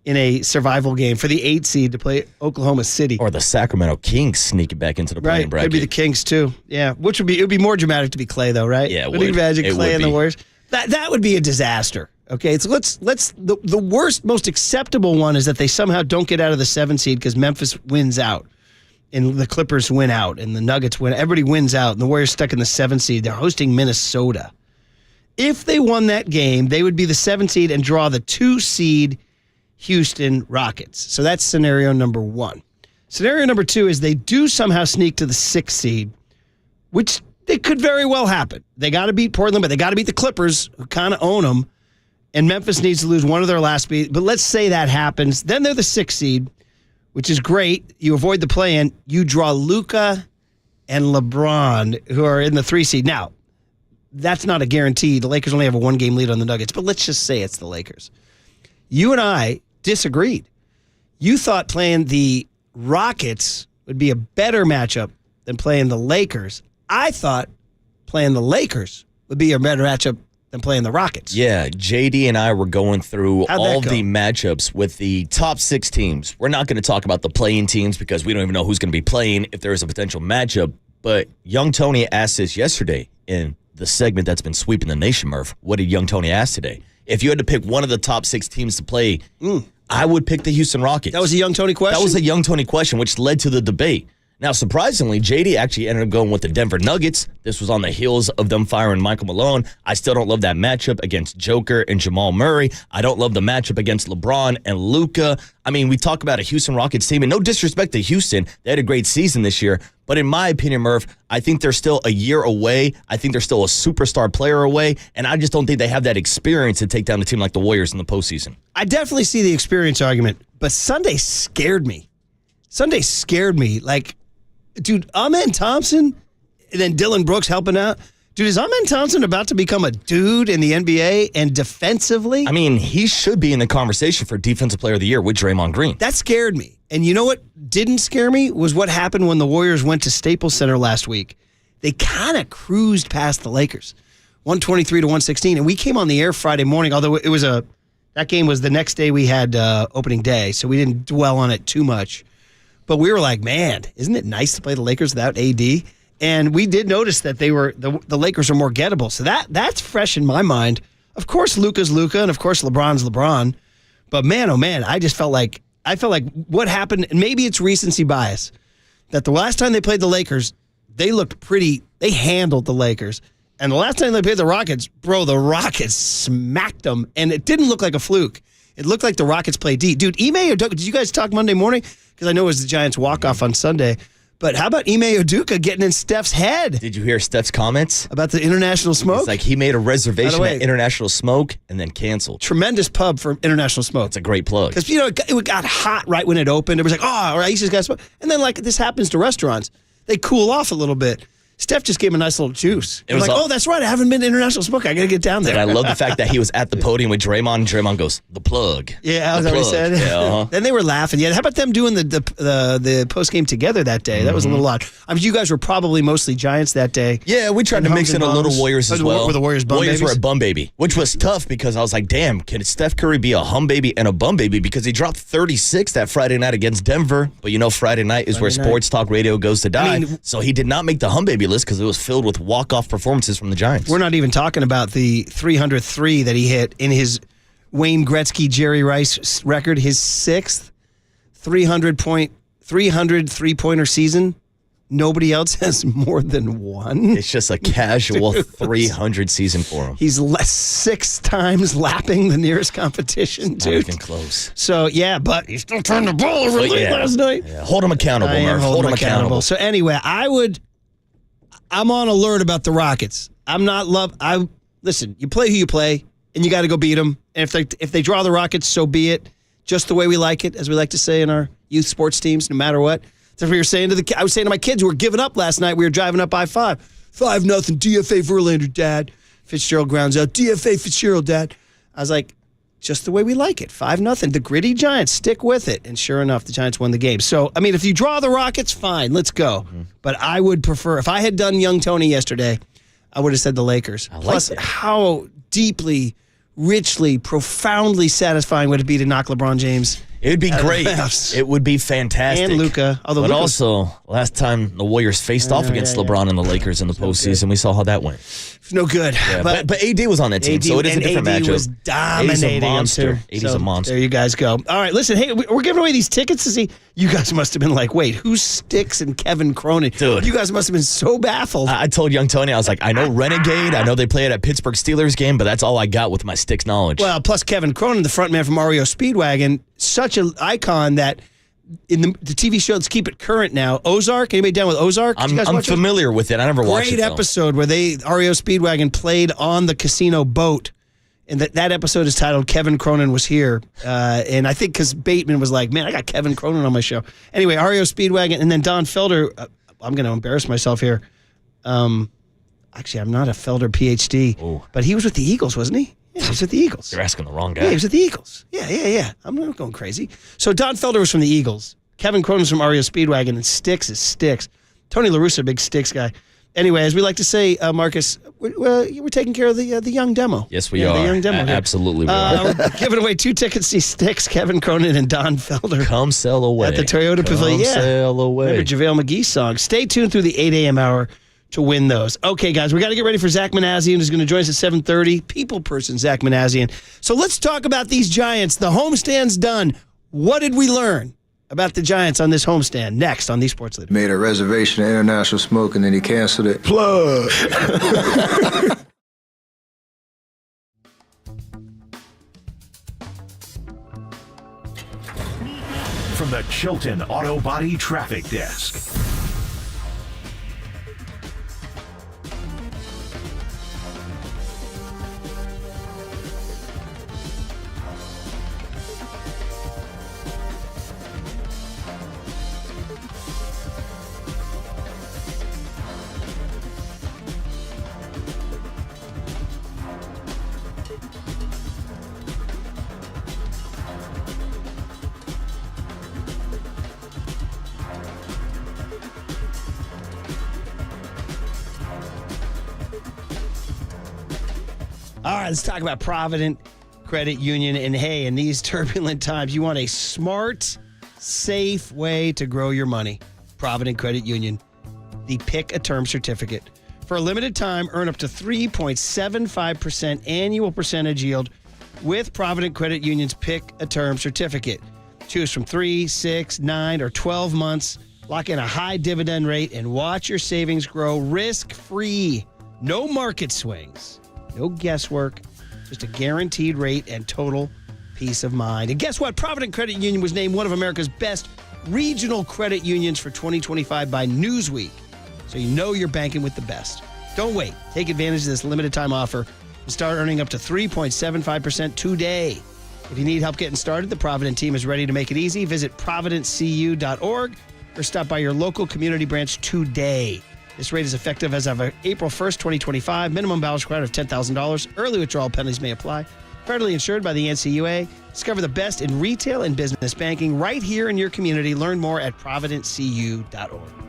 in a survival game for the 8 seed to play Oklahoma City. Or the Sacramento Kings sneaking back into the play-in bracket. Could be the Kings too. Yeah, it would be more dramatic to be Klay though, right? Yeah, would you imagine Klay and the Warriors? That would be a disaster. Okay, so let's the worst, most acceptable one is that they somehow don't get out of the 7 seed because Memphis wins out. And the Clippers win out, and the Nuggets win. Everybody wins out, and the Warriors stuck in the 7th seed. They're hosting Minnesota. If they won that game, they would be the 7th seed and draw the 2 seed Houston Rockets. So that's scenario number 1. Scenario number 2 is they do somehow sneak to the 6th seed, which it could very well happen. They got to beat Portland, but they got to beat the Clippers, who kind of own them. And Memphis needs to lose one of their last beats. But let's say that happens. Then they're the 6th seed, which is great. You avoid the play-in. You draw Luka and LeBron, who are in the 3 seed. Now, that's not a guarantee. The Lakers only have a 1-game lead on the Nuggets, but let's just say it's the Lakers. You and I disagreed. You thought playing the Rockets would be a better matchup than playing the Lakers. I thought playing the Lakers would be a better matchup than playing the Rockets. Yeah, JD and I were going through all the matchups with the top 6 teams. We're not going to talk about the play-in teams because we don't even know who's going to be playing if there is a potential matchup. But Young Tony asked this yesterday in the segment that's been sweeping the nation, Murph. What did Young Tony ask today? If you had to pick one of the top 6 teams to play, I would pick the Houston Rockets. That was a Young Tony question? That was a Young Tony question, which led to the debate. Now, surprisingly, JD actually ended up going with the Denver Nuggets. This was on the heels of them firing Michael Malone. I still don't love that matchup against Joker and Jamal Murray. I don't love the matchup against LeBron and Luka. I mean, we talk about a Houston Rockets team, and no disrespect to Houston. They had a great season this year. But in my opinion, Murph, I think they're still a year away. I think they're still a superstar player away, and I just don't think they have that experience to take down a team like the Warriors in the postseason. I definitely see the experience argument, but Sunday scared me. Sunday scared me. Like, dude, Amen Thompson and then Dylan Brooks helping out. Dude, is Amen Thompson about to become a dude in the NBA and defensively? I mean, he should be in the conversation for Defensive Player of the Year with Draymond Green. That scared me. And you know what didn't scare me was what happened when the Warriors went to Staples Center last week. They kind of cruised past the Lakers, 123-116. And we came on the air Friday morning, although it was that game was the next day we had opening day, so we didn't dwell on it too much. But we were like, man, isn't it nice to play the Lakers without AD? And we did notice that the Lakers are more gettable. So that's fresh in my mind. Of course, Luka's Luka, and of course, LeBron's LeBron. But man, oh man, I felt like what happened, and maybe it's recency bias, that the last time they played the Lakers, they handled the Lakers. And the last time they played the Rockets, bro, the Rockets smacked them. And it didn't look like a fluke. It looked like the Rockets played D. Dude, Ime Udoka, did you guys talk Monday morning? Because I know it was the Giants walk-off on Sunday. But how about Ime Udoka getting in Steph's head? Did you hear Steph's comments? About the International Smoke? It's like he made a reservation at International Smoke and then canceled. Tremendous pub for International Smoke. It's a great plug. Because, it got hot right when it opened. It was like, oh, Aisha's got smoke. And then, like, this happens to restaurants. They cool off a little bit. Steph just gave him a nice little juice. It was like, oh, that's right. I haven't been to International Smoke. I got to get down there. And I love the fact that he was at the podium with Draymond, and Draymond goes, the plug. Yeah, that's what he said. Yeah, uh-huh. Then they were laughing. Yeah, how about them doing the post game together that day? That was a little odd. I mean, you guys were probably mostly Giants that day. Yeah, we tried to mix in a little Warriors as well. Were the Warriors bum Warriors babies? were a bum baby, which was tough because I was like, damn, can Steph Curry be a hum baby and a bum baby? Because he dropped 36 that Friday night against Denver. But Friday night is where sports talk radio goes to die. So he did not make the hum baby list because it was filled with walk-off performances from the Giants. We're not even talking about the 303 that he hit in his Wayne Gretzky, Jerry Rice record, his sixth 300 three-pointer season. Nobody else has more than one. It's just a casual 300 season for him. He's 6 times lapping the nearest competition, dude. Not even close. So, yeah, but he still turned the ball over late last night. Yeah. Hold him accountable, Murph. Hold him accountable. So, anyway, I'm on alert about the Rockets. Listen, you play who you play, and you got to go beat them. And if they draw the Rockets, so be it. Just the way we like it, as we like to say in our youth sports teams, no matter what. That's what we were saying I was saying to my kids who were giving up last night. We were driving up I-5. 5-0, DFA Verlander, Dad. Fitzgerald grounds out. DFA Fitzgerald, Dad. I was like, just the way we like it. 5-0. The gritty Giants, stick with it. And sure enough, the Giants won the game. So, I mean, if you draw the Rockets, fine, let's go. Mm-hmm. But I would prefer, if I had done Young Tony yesterday, I would have said the Lakers. Plus, how deeply, richly, profoundly satisfying would it be to knock LeBron James? It would be great. It would be fantastic. And Luka. But also, last time the Warriors faced off against LeBron and the Lakers in the postseason, we saw how that went. It's no good. Yeah, but AD was on that team, so it is a different matchup. AD was dominating. AD's a monster. AD's a monster. There you guys go. All right, listen, hey, we're giving away these tickets to see. You guys must have been like, wait, who's Sticks and Kevin Cronin? Dude. You guys must have been so baffled. I told Young Tony, I was like, I know Renegade. I know they play it at Pittsburgh Steelers game, but that's all I got with my Sticks knowledge. Well, plus Kevin Cronin, the frontman from REO Speedwagon, such an icon that in the TV show, let's keep it current now. Ozark, anybody down with Ozark? I'm familiar with it. I never watched it. Great episode where REO Speedwagon played on the casino boat. And that episode is titled Kevin Cronin Was Here. And I think because Bateman was like, man, I got Kevin Cronin on my show. Anyway, REO Speedwagon. And then Don Felder, I'm going to embarrass myself here. Actually, I'm not a Felder PhD. But he was with the Eagles, wasn't he? Yeah, he was with the Eagles. You're asking the wrong guy. Yeah, he was with the Eagles. Yeah. I'm not going crazy. So Don Felder was from the Eagles. Kevin Cronin was from REO Speedwagon. And Sticks is Sticks. Tony La Russa, big Sticks guy. Anyway, as we like to say, Marcus, we're taking care of the young demo. Yes, we are. The young demo. Absolutely, we are. We're giving away 2 tickets to see Sticks, Kevin Cronin, and Don Felder. Come sail away. At the Toyota Pavilion. Come sail away. Remember JaVale McGee's song. Stay tuned through the 8 a.m. hour to win those. Okay, guys, we got to get ready for Zach Manazian, who's going to join us at 7:30. People person, Zach Manazian. So let's talk about these Giants. The homestand's done. What did we learn about the Giants on this homestand? Next on the Sports Leader. Made a reservation at International Smoke and then he canceled it. Plug. From the Chilton Auto Body Traffic Desk. All right, let's talk about Provident Credit Union. And hey, in these turbulent times, you want a smart, safe way to grow your money. Provident Credit Union, the Pick a Term Certificate. For a limited time, earn up to 3.75% annual percentage yield with Provident Credit Union's Pick a Term Certificate. Choose from 3, 6, 9, or 12 months. Lock in a high dividend rate and watch your savings grow risk-free. No market swings, no guesswork, just a guaranteed rate and total peace of mind. And guess what? Provident Credit Union was named one of America's best regional credit unions for 2025 by Newsweek. So you know you're banking with the best. Don't wait. Take advantage of this limited time offer and start earning up to 3.75% today. If you need help getting started, the Provident team is ready to make it easy. Visit providentcu.org or stop by your local community branch today. This rate is effective as of April 1st, 2025. Minimum balance required of $10,000. Early withdrawal penalties may apply. Federally insured by the NCUA. Discover the best in retail and business banking right here in your community. Learn more at providentcu.org.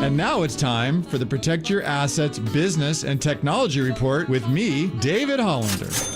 And now it's time for the Protect Your Assets Business and Technology Report with me, David Hollander.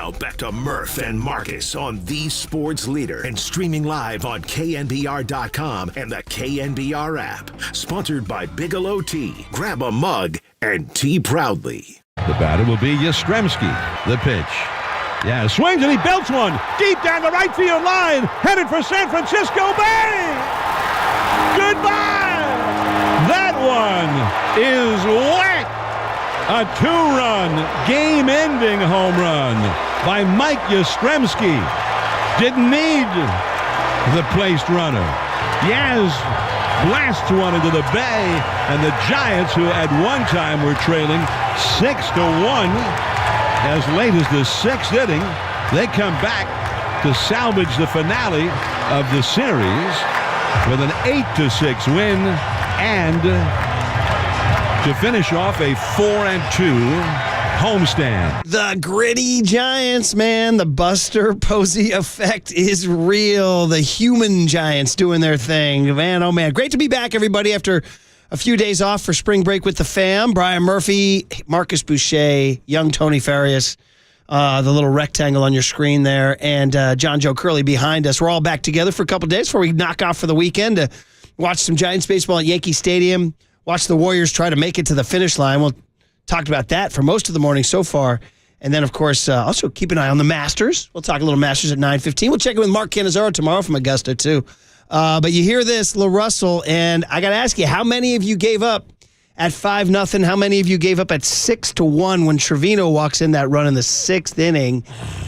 Now back to Murph and Marcus on the Sports Leader and streaming live on KNBR.com and the KNBR app. Sponsored by Bigelow Tea. Grab a mug and tea proudly. The batter will be Yastrzemski. The pitch. Yeah, swings and he belts one deep down the right field line. Headed for San Francisco Bay. Goodbye. That one is whack. A two-run, game-ending home run by Mike Yastrzemski. Didn't need the placed runner. Yaz blasts one into the bay, and the Giants, who at one time were trailing 6-1, as late as the sixth inning, they come back to salvage the finale of the series with an 8-6 win and to finish off a 4-2 homestand. The gritty Giants, man. The Buster Posey effect is real. The human Giants doing their thing. Man, oh, man. Great to be back, everybody, after a few days off for spring break with the fam. Brian Murphy, Marcus Boucher, young Tony Farias, the little rectangle on your screen there, and John Joe Curley behind us. We're all back together for a couple days before we knock off for the weekend to watch some Giants baseball at Yankee Stadium, watch the Warriors try to make it to the finish line. We'll talk about that for most of the morning so far. And then, of course, also keep an eye on the Masters. We'll talk a little Masters at 9:15. We'll check in with Mark Cannizzaro tomorrow from Augusta, too. But you hear this, LaRussell, and I got to ask you, how many of you gave up at 5-0? How many of you gave up at 6-1 when Trevino walks in that run in the sixth inning?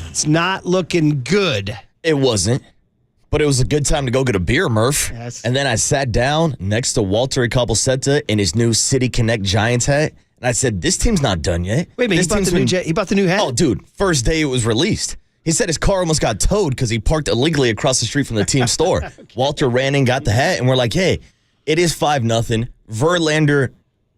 It's not looking good. It wasn't. But it was a good time to go get a beer, Murph. Yes. And then I sat down next to Walter Capalcetta in his new City Connect Giants hat. And I said, this team's not done yet. Wait a minute, he bought the new hat? Oh, dude, first day it was released. He said his car almost got towed because he parked illegally across the street from the team store. Okay. Walter ran in, got the hat, and we're like, hey, it is 5-0. Verlander,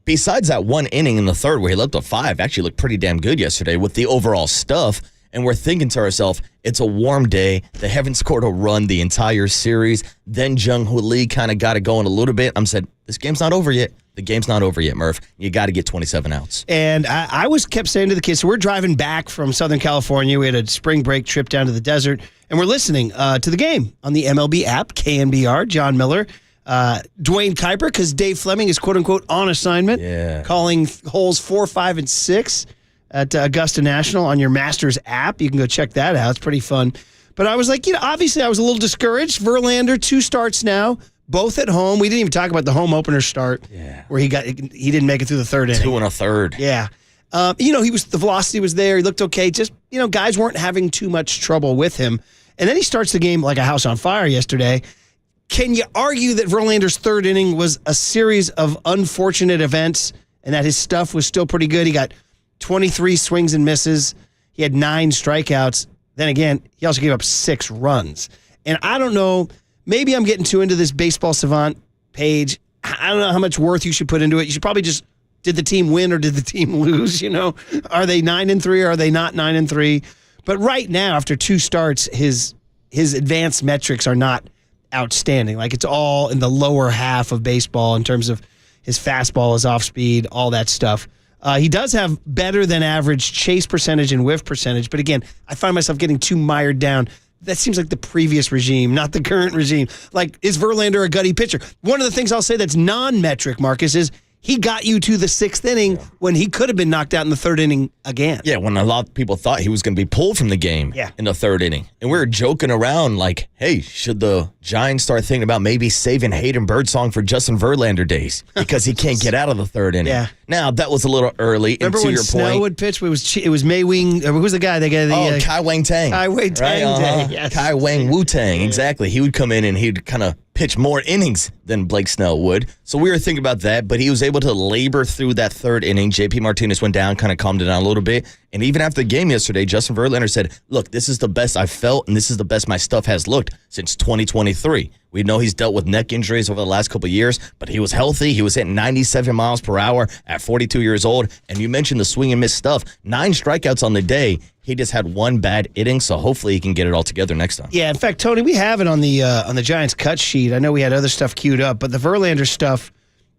besides that one inning in the third where he left a 5, actually looked pretty damn good yesterday with the overall stuff. And we're thinking to ourselves, it's a warm day. They haven't scored a run the entire series. Then Jung-Hoo Lee kind of got it going a little bit. I'm said, this game's not over yet. The game's not over yet, Murph. You got to get 27 outs. And I kept saying to the kids, so we're driving back from Southern California. We had a spring break trip down to the desert, and we're listening to the game on the MLB app, KNBR, John Miller, Dwayne Kuiper, because Dave Fleming is quote-unquote on assignment, calling holes 4, 5, and 6. At Augusta National on your Masters app. You can go check that out. It's pretty fun. But I was like, obviously I was a little discouraged. Verlander, 2 starts now, both at home. We didn't even talk about the home opener start where he didn't make it through the third inning. 2 1/3. Yeah. The velocity was there. He looked okay. Just, guys weren't having too much trouble with him. And then he starts the game like a house on fire yesterday. Can you argue that Verlander's third inning was a series of unfortunate events and that his stuff was still pretty good? He got 23 swings and misses. He had 9 strikeouts. Then again, he also gave up 6 runs. And I don't know, maybe I'm getting too into this Baseball Savant page. I don't know how much worth you should put into it. You should probably just, did the team win or did the team lose? Are they 9-3 or are they not 9-3? But right now, after 2 starts, his advanced metrics are not outstanding. Like, it's all in the lower half of baseball in terms of his fastball, his off speed, all that stuff. He does have better than average chase percentage and whiff percentage, but again, I find myself getting too mired down. That seems like the previous regime, not the current regime. Like, is Verlander a gutty pitcher? One of the things I'll say that's non-metric, Marcus, is he got you to the 6th inning when he could have been knocked out in the 3rd inning again. Yeah, when a lot of people thought he was going to be pulled from the game in the 3rd inning. And we were joking around like, hey, should the Giants start thinking about maybe saving Hayden Birdsong for Justin Verlander days because he can't get out of the 3rd inning? Yeah. Now, that was a little early. Remember and to when your Snell point, would pitch? It was Mei Wing. Who's the guy? Kai Wang Tang. Kai Wang Tang Day. Yes. Kai Wang Wu Tang, exactly. He would come in and he'd kind of pitch more innings than Blake Snell would. So we were thinking about that, but he was able to labor through that 3rd inning. JP Martinez went down, kind of calmed it down a little bit. And even after the game yesterday, Justin Verlander said, look, this is the best I've felt, and this is the best my stuff has looked since 2023. We know he's dealt with neck injuries over the last couple of years, but he was healthy. He was hitting 97 miles per hour at 42 years old. And you mentioned the swing and miss stuff. 9 strikeouts on the day. He just had 1 bad inning, so hopefully he can get it all together next time. Yeah, in fact, Tony, we have it on the Giants cut sheet. I know we had other stuff queued up, but the Verlander stuff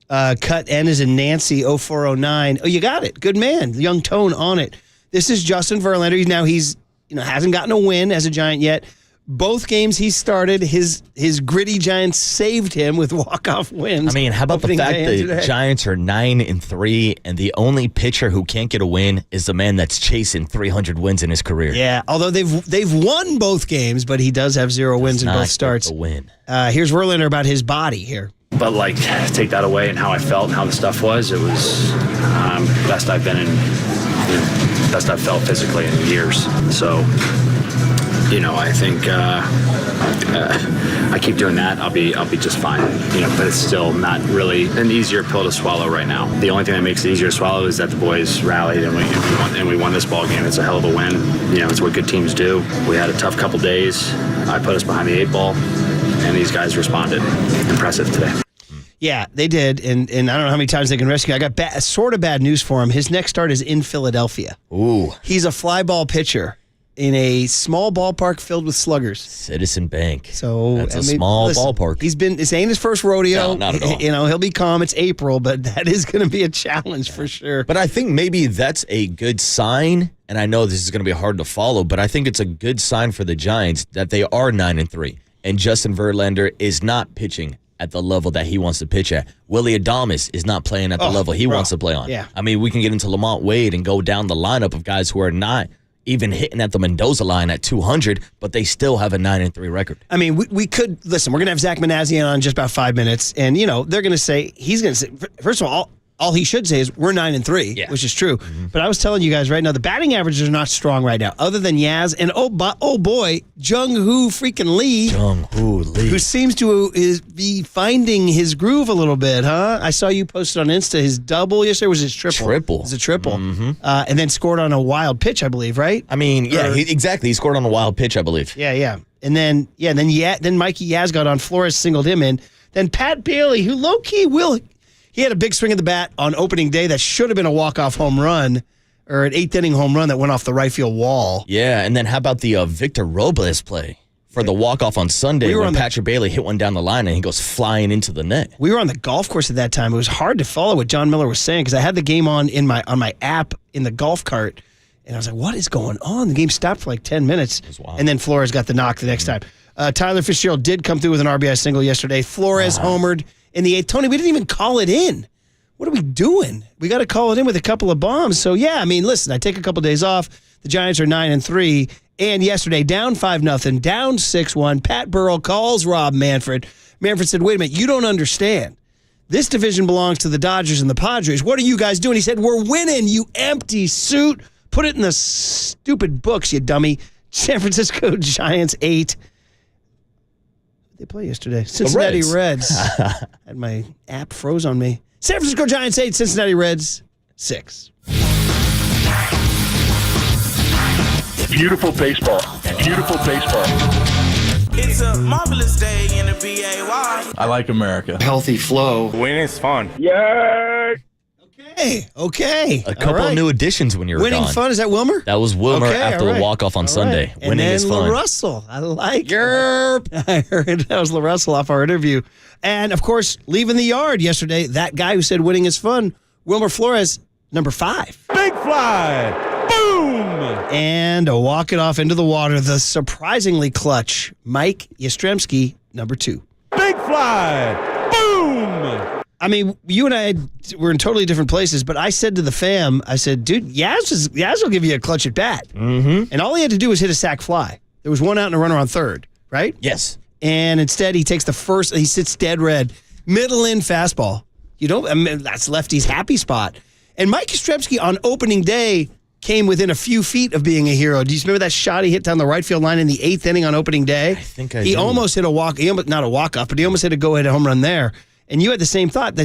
cut N is in Nancy 0409. Oh, you got it. Good man. The young tone on it. This is Justin Verlander. He's hasn't gotten a win as a Giant yet. Both games he started, his gritty Giants saved him with walk-off wins. I mean, how about the fact that the Giants are 9-3, and the only pitcher who can't get a win is the man that's chasing 300 wins in his career? Yeah, although they've won both games, but he does have 0 wins in both starts. A win. Here's Verlander about his body here. But take that away and how I felt and how the stuff was, it was best I've been in, best I've felt physically in years. So, I think I keep doing that, I'll be just fine. But it's still not really an easier pill to swallow right now. The only thing that makes it easier to swallow is that the boys rallied and we won this ball game. It's a hell of a win. It's what good teams do. We had a tough couple days. I put us behind the 8 ball, and these guys responded. Impressive today. Yeah, they did, and I don't know how many times they can rescue. I got sort of bad news for him. His next start is in Philadelphia. Ooh. He's a fly ball pitcher in a small ballpark filled with sluggers. Citizen Bank. So that's a small ballpark. This ain't his first rodeo. No, not at all. He'll be calm. It's April, but that is going to be a challenge for sure. But I think maybe that's a good sign, and I know this is going to be hard to follow, but I think it's a good sign for the Giants that they are 9-3, and Justin Verlander is not pitching at the level that he wants to pitch at. Willie Adames is not playing at the level he wants to play on. Yeah. I mean, we can get into Lamont Wade and go down the lineup of guys who are not even hitting at the Mendoza line at 200, but they still have a 9-3 record. I mean, we could, listen, we're going to have Zach Manazian on in just about 5 minutes, and, they're going to say, he's going to say, first of all he should say is we're 9-3, which is true. Mm-hmm. But I was telling you guys right now, the batting averages are not strong right now, other than Yaz and oh boy, Jung-Hoo freaking Lee. Jung-Hoo Lee. Who seems to be finding his groove a little bit, huh? I saw you posted on Insta his double yesterday. Was his triple? It was a triple. Mm-hmm. And then scored on a wild pitch, I believe, right? I mean, exactly. He scored on a wild pitch, I believe. Yeah. And then Mikey Yaz got on. Flores singled him in. Then Pat Bailey, who low-key he had a big swing of the bat on opening day that should have been a walk-off home run or an 8th-inning home run that went off the right field wall. Yeah, and then how about the Victor Robles play for the walk-off on Sunday when Patrick Bailey hit one down the line and he goes flying into the net? We were on the golf course at that time. It was hard to follow what John Miller was saying because I had the game on my app in the golf cart, and I was like, what is going on? The game stopped for like 10 minutes, and then Flores got the knock the next time. Tyler Fitzgerald did come through with an RBI single yesterday. Flores homered in the 8th. Tony, we didn't even call it in. What are we doing? We got to call it in with a couple of bombs. So, yeah, I mean, listen, I take a couple of days off. The Giants are 9-3. And yesterday, down 5-0, down 6-1. Pat Burrell calls Rob Manfred. Manfred said, wait a minute, you don't understand. This division belongs to the Dodgers and the Padres. What are you guys doing? He said, we're winning, you empty suit. Put it in the stupid books, you dummy. San Francisco Giants 8. They play yesterday. Cincinnati Reds. Had my app froze on me. San Francisco Giants 8, Cincinnati Reds 6. Beautiful baseball. Beautiful baseball. It's a marvelous day in the BAY. I like America. Healthy flow. Winning is fun. Yay! Okay. A couple of new additions when you were Winning gone. fun, is that Wilmer? That was Wilmer after the walk-off on Sunday. And Winning is fun. LaRussell. I like Yerp. I heard that was LaRussell off our interview. And, of course, leaving the yard yesterday, that guy who said winning is fun, Wilmer Flores, number 5. Big fly. Boom! And a walk it off into the water, the surprisingly clutch Mike Yastrzemski, number 2. Big fly. Boom! I mean, you and I were in totally different places, but I said to the fam, I said, dude, Yaz will give you a clutch at bat. Mm-hmm. And all he had to do was hit a sac fly. There was one out and a runner on third, right? Yes. And instead, he takes he sits dead red, middle in fastball. That's lefty's happy spot. And Mike Yastrzemski on opening day came within a few feet of being a hero. Do you remember that shot he hit down the right field line in the 8th inning on opening day? I think I He do. almost hit not a walk-off, but he almost hit a go-ahead home run there. And you had the same thought that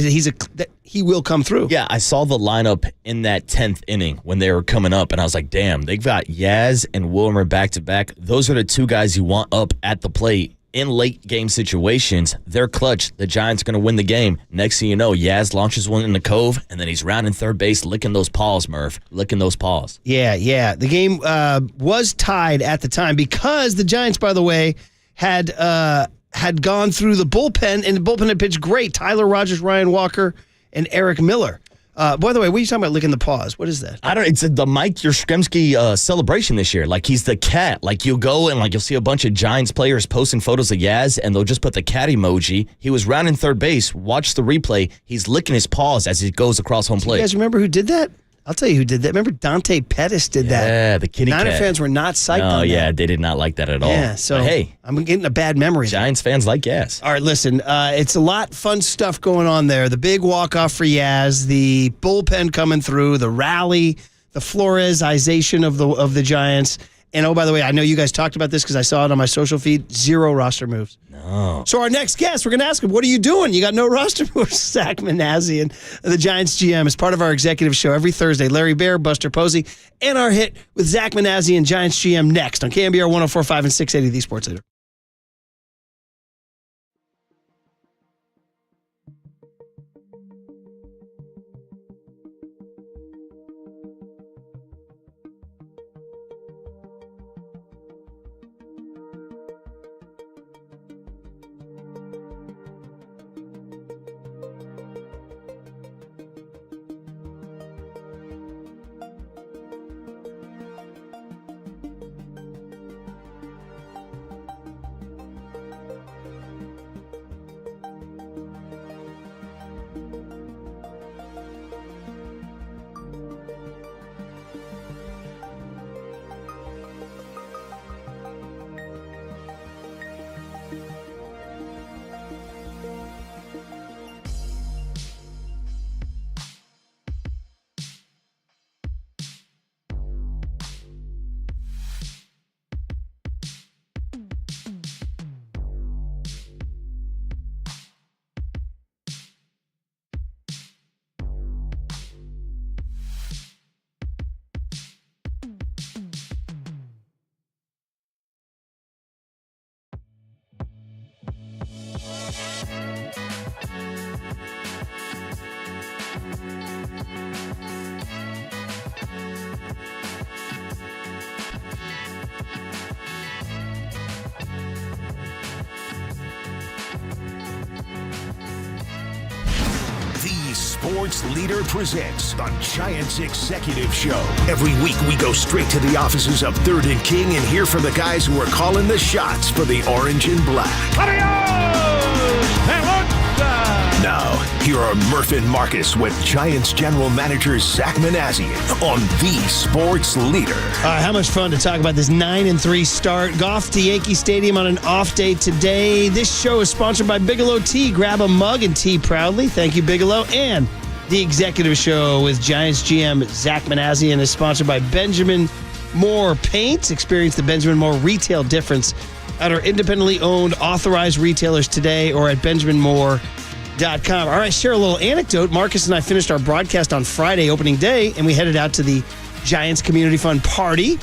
that he will come through. Yeah, I saw the lineup in that 10th inning when they were coming up, and I was like, damn, they've got Yaz and Wilmer back-to-back. Those are the two guys you want up at the plate in late-game situations. They're clutch. The Giants are going to win the game. Next thing you know, Yaz launches one in the cove, and then he's rounding third base, licking those paws, Murph. Licking those paws. Yeah. The game was tied at the time because the Giants, by the way, had gone through the bullpen, and the bullpen had pitched great. Tyler Rogers, Ryan Walker, and Eric Miller. By the way, what are you talking about licking the paws? What is that? I don't. It's the Mike Yastrzemski celebration this year. Like he's the cat. Like you'll go and like you'll see a bunch of Giants players posting photos of Yaz, and they'll just put the cat emoji. He was rounding third base. Watch the replay. He's licking his paws as he goes across home plate. You guys remember who did that? I'll tell you who did that. Remember Dante Pettis did that? Yeah, the kitty cat. Niner fans were not psyched on that. Oh, yeah, they did not like that at all. Yeah, so but hey, I'm getting a bad memory. Giants fans like Yaz. All right, listen, it's a lot fun stuff going on there. The big walk-off for Yaz, the bullpen coming through, the rally, the Floresization of the Giants. And oh, by the way, I know you guys talked about this because I saw it on my social feed. 0 roster moves. No. So our next guest, we're going to ask him, what are you doing? You got no roster moves. Zach Manazian, the Giants GM, is part of our executive show every Thursday. Larry Bear, Buster Posey, and our hit with Zach Manazian, Giants GM, next on KNBR 104.5 and 680, the Sports Leader. Sports Leader presents the Giants Executive Show. Every week we go straight to the offices of 3rd and King and hear from the guys who are calling the shots for the orange and black. Now, here are Murph and Marcus with Giants General Manager Zach Manazian on the Sports Leader. How much fun to talk about this 9-3 start. Golf to Yankee Stadium on an off day today. This show is sponsored by Bigelow Tea. Grab a mug and tea proudly. Thank you, Bigelow. And the Executive Show with Giants GM Zach Manazian is sponsored by Benjamin Moore Paints. Experience the Benjamin Moore retail difference at our independently owned authorized retailers today or at benjaminmoore.com. All right, share a little anecdote. Marcus and I finished our broadcast on Friday, opening day, and we headed out to the Giants Community Fund party.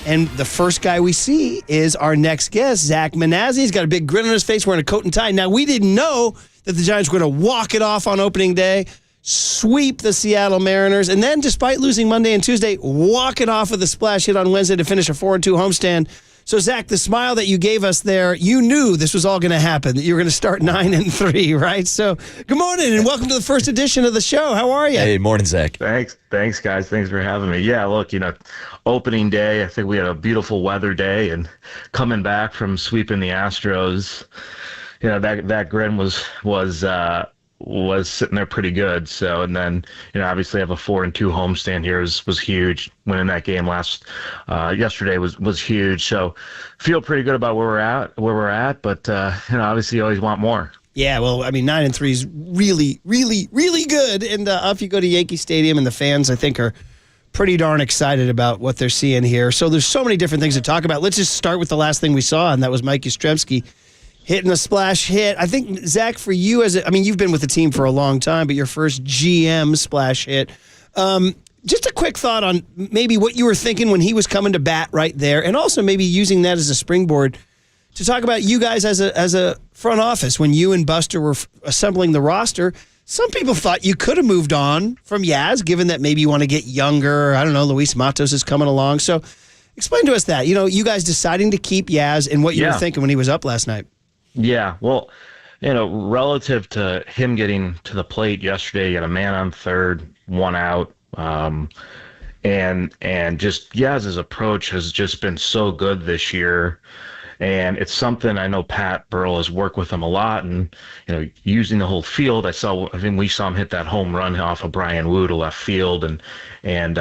And the first guy we see is our next guest, Zach Manazian. He's got a big grin on his face, wearing a coat and tie. Now, we didn't know that the Giants were going to walk it off on opening day, sweep the Seattle Mariners, and then, despite losing Monday and Tuesday, walk it off with a splash hit on Wednesday to finish a 4-2 homestand. So, Zach, the smile that you gave us there, you knew this was all going to happen, that you were going to start 9-3, right? So, good morning and welcome to the first edition of the show. How are you? Hey, morning, Zach. Thanks, guys. Thanks for having me. Yeah, look, opening day, I think we had a beautiful weather day, and coming back from sweeping the Astros, that grin was sitting there pretty good. So, and then, obviously have a 4-2 homestand here was huge. Winning that game yesterday was huge. So feel pretty good about where we're at, but, obviously you always want more. Yeah, well, 9-3 is really, really, really good. And if you go to Yankee Stadium, and the fans, I think, are pretty darn excited about what they're seeing here. So there's so many different things to talk about. Let's just start with the last thing we saw, and that was Mike Yastrzemski hitting a splash hit. I think, Zach, for you, you've been with the team for a long time, but your first GM splash hit. Just a quick thought on maybe what you were thinking when he was coming to bat right there, and also maybe using that as a springboard to talk about you guys as a front office. When you and Buster were assembling the roster, some people thought you could have moved on from Yaz, given that maybe you want to get younger. I don't know, Luis Matos is coming along. So explain to us that. You guys deciding to keep Yaz and what you were thinking when he was up last night. Yeah, well, relative to him getting to the plate yesterday, he had a man on third, one out. And just Yaz's approach has just been so good this year. And it's something I know Pat Burrell has worked with him a lot, and using the whole field. I think we saw him hit that home run off of Brian Wu to left field, and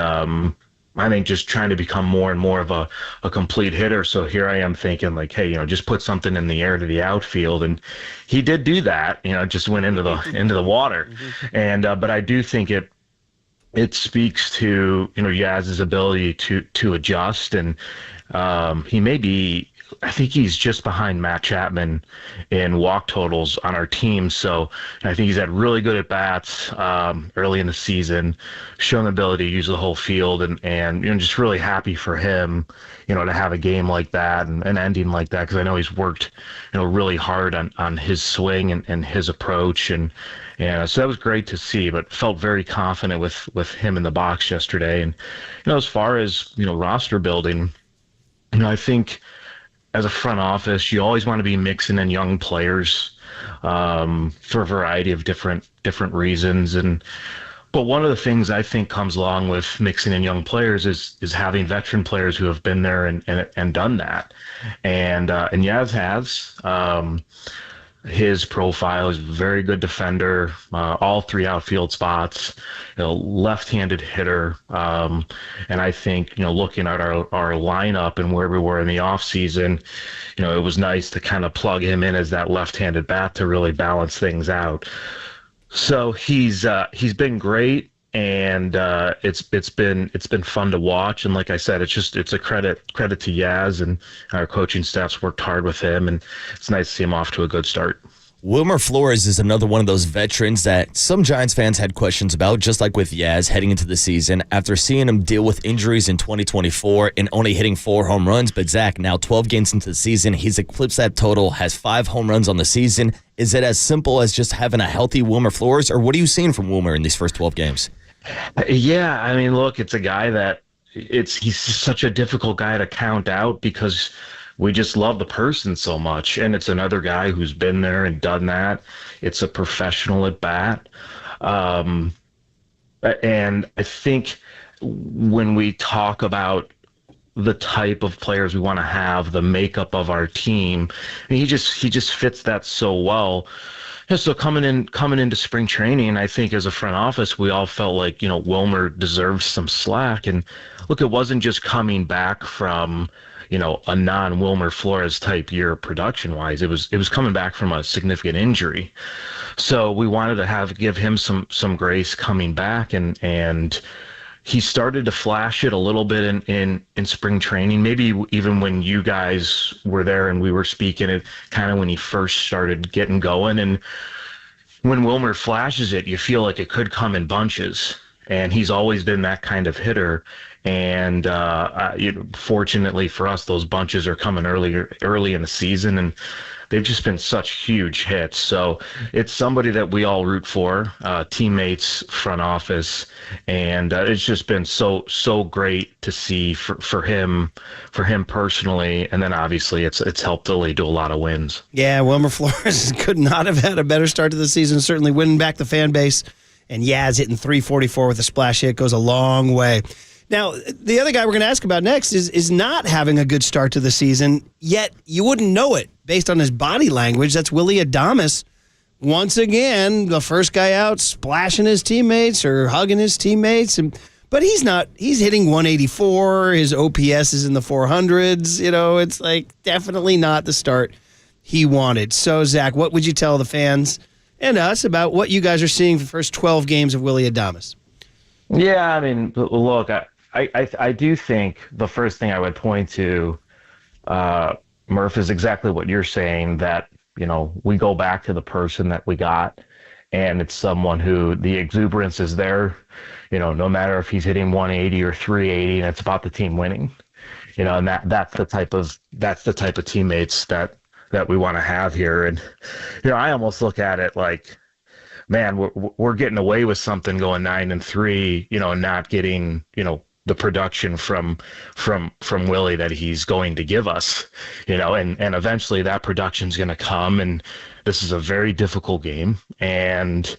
I think just trying to become more and more of a complete hitter. So here I am thinking like, hey, just put something in the air to the outfield, and he did do that. It just went into the water, and but I do think it speaks to Yaz's ability to adjust, and he may be. I think he's just behind Matt Chapman in walk totals on our team. So I think he's had really good at bats early in the season, shown the ability to use the whole field, and just really happy for him, to have a game like that and an ending like that, because I know he's worked, really hard on his swing and his approach, and so that was great to see. But felt very confident with him in the box yesterday. And as far as roster building, I think, as a front office, you always want to be mixing in young players for a variety of different reasons. But one of the things I think comes along with mixing in young players is having veteran players who have been there and done that. And Yaz has. His profile is a very good defender, all three outfield spots, left-handed hitter. And I think, looking at our lineup and where we were in the offseason, it was nice to kind of plug him in as that left-handed bat to really balance things out. So he's been great, and it's been fun to watch. And like I said, it's a credit to Yaz, and our coaching staff's worked hard with him, and it's nice to see him off to a good start. Wilmer Flores is another one of those veterans that some Giants fans had questions about, just like with Yaz heading into the season after seeing him deal with injuries in 2024 and only hitting 4 home runs. But Zach, now 12 games into the season, he's eclipsed that total, has 5 home runs on the season. Is it as simple as just having a healthy Wilmer Flores, or what are you seeing from Wilmer in these first 12 games? Yeah, I mean, look, it's a guy that he's such a difficult guy to count out because we just love the person so much. And it's another guy who's been there and done that. It's a professional at bat. And I think when we talk about the type of players we want to have, the makeup of our team, I mean, he just fits that so well. Yeah, so coming into spring training, I think as a front office, we all felt like, Wilmer deserves some slack. And look, it wasn't just coming back from, a non-Wilmer Flores type year production wise. It was coming back from a significant injury. So we wanted to give him some grace coming back, and he started to flash it a little bit in spring training, maybe even when you guys were there and we were speaking, it kind of when he first started getting going. And when Wilmer flashes it, you feel like it could come in bunches, and he's always been that kind of hitter. And fortunately for us, those bunches are coming early in the season, and they've just been such huge hits. So it's somebody that we all root for, teammates, front office, and it's just been so great to see for him personally, and then obviously it's helped to lead to a lot of wins. Yeah, Wilmer Flores could not have had a better start to the season. Certainly winning back the fan base, and Yaz hitting .344 with a splash hit goes a long way. Now, the other guy we're going to ask about next is not having a good start to the season, yet you wouldn't know it based on his body language. That's Willie Adames. Once again, the first guy out splashing his teammates or hugging his teammates. But he's not. He's hitting 184. His OPS is in the 400s. It's like definitely not the start he wanted. So, Zach, what would you tell the fans and us about what you guys are seeing for the first 12 games of Willie Adames? Yeah, I mean, look, I do think the first thing I would point to, Murph, is exactly what you're saying, that, we go back to the person that we got, and it's someone who the exuberance is there, no matter if he's hitting 180 or 380, and it's about the team winning, and that's the type of teammates that we want to have here. And, I almost look at it like, man, we're getting away with something going 9-3, and not getting, the production from Willie that he's going to give us, and eventually that production's going to come, and this is a very difficult game, and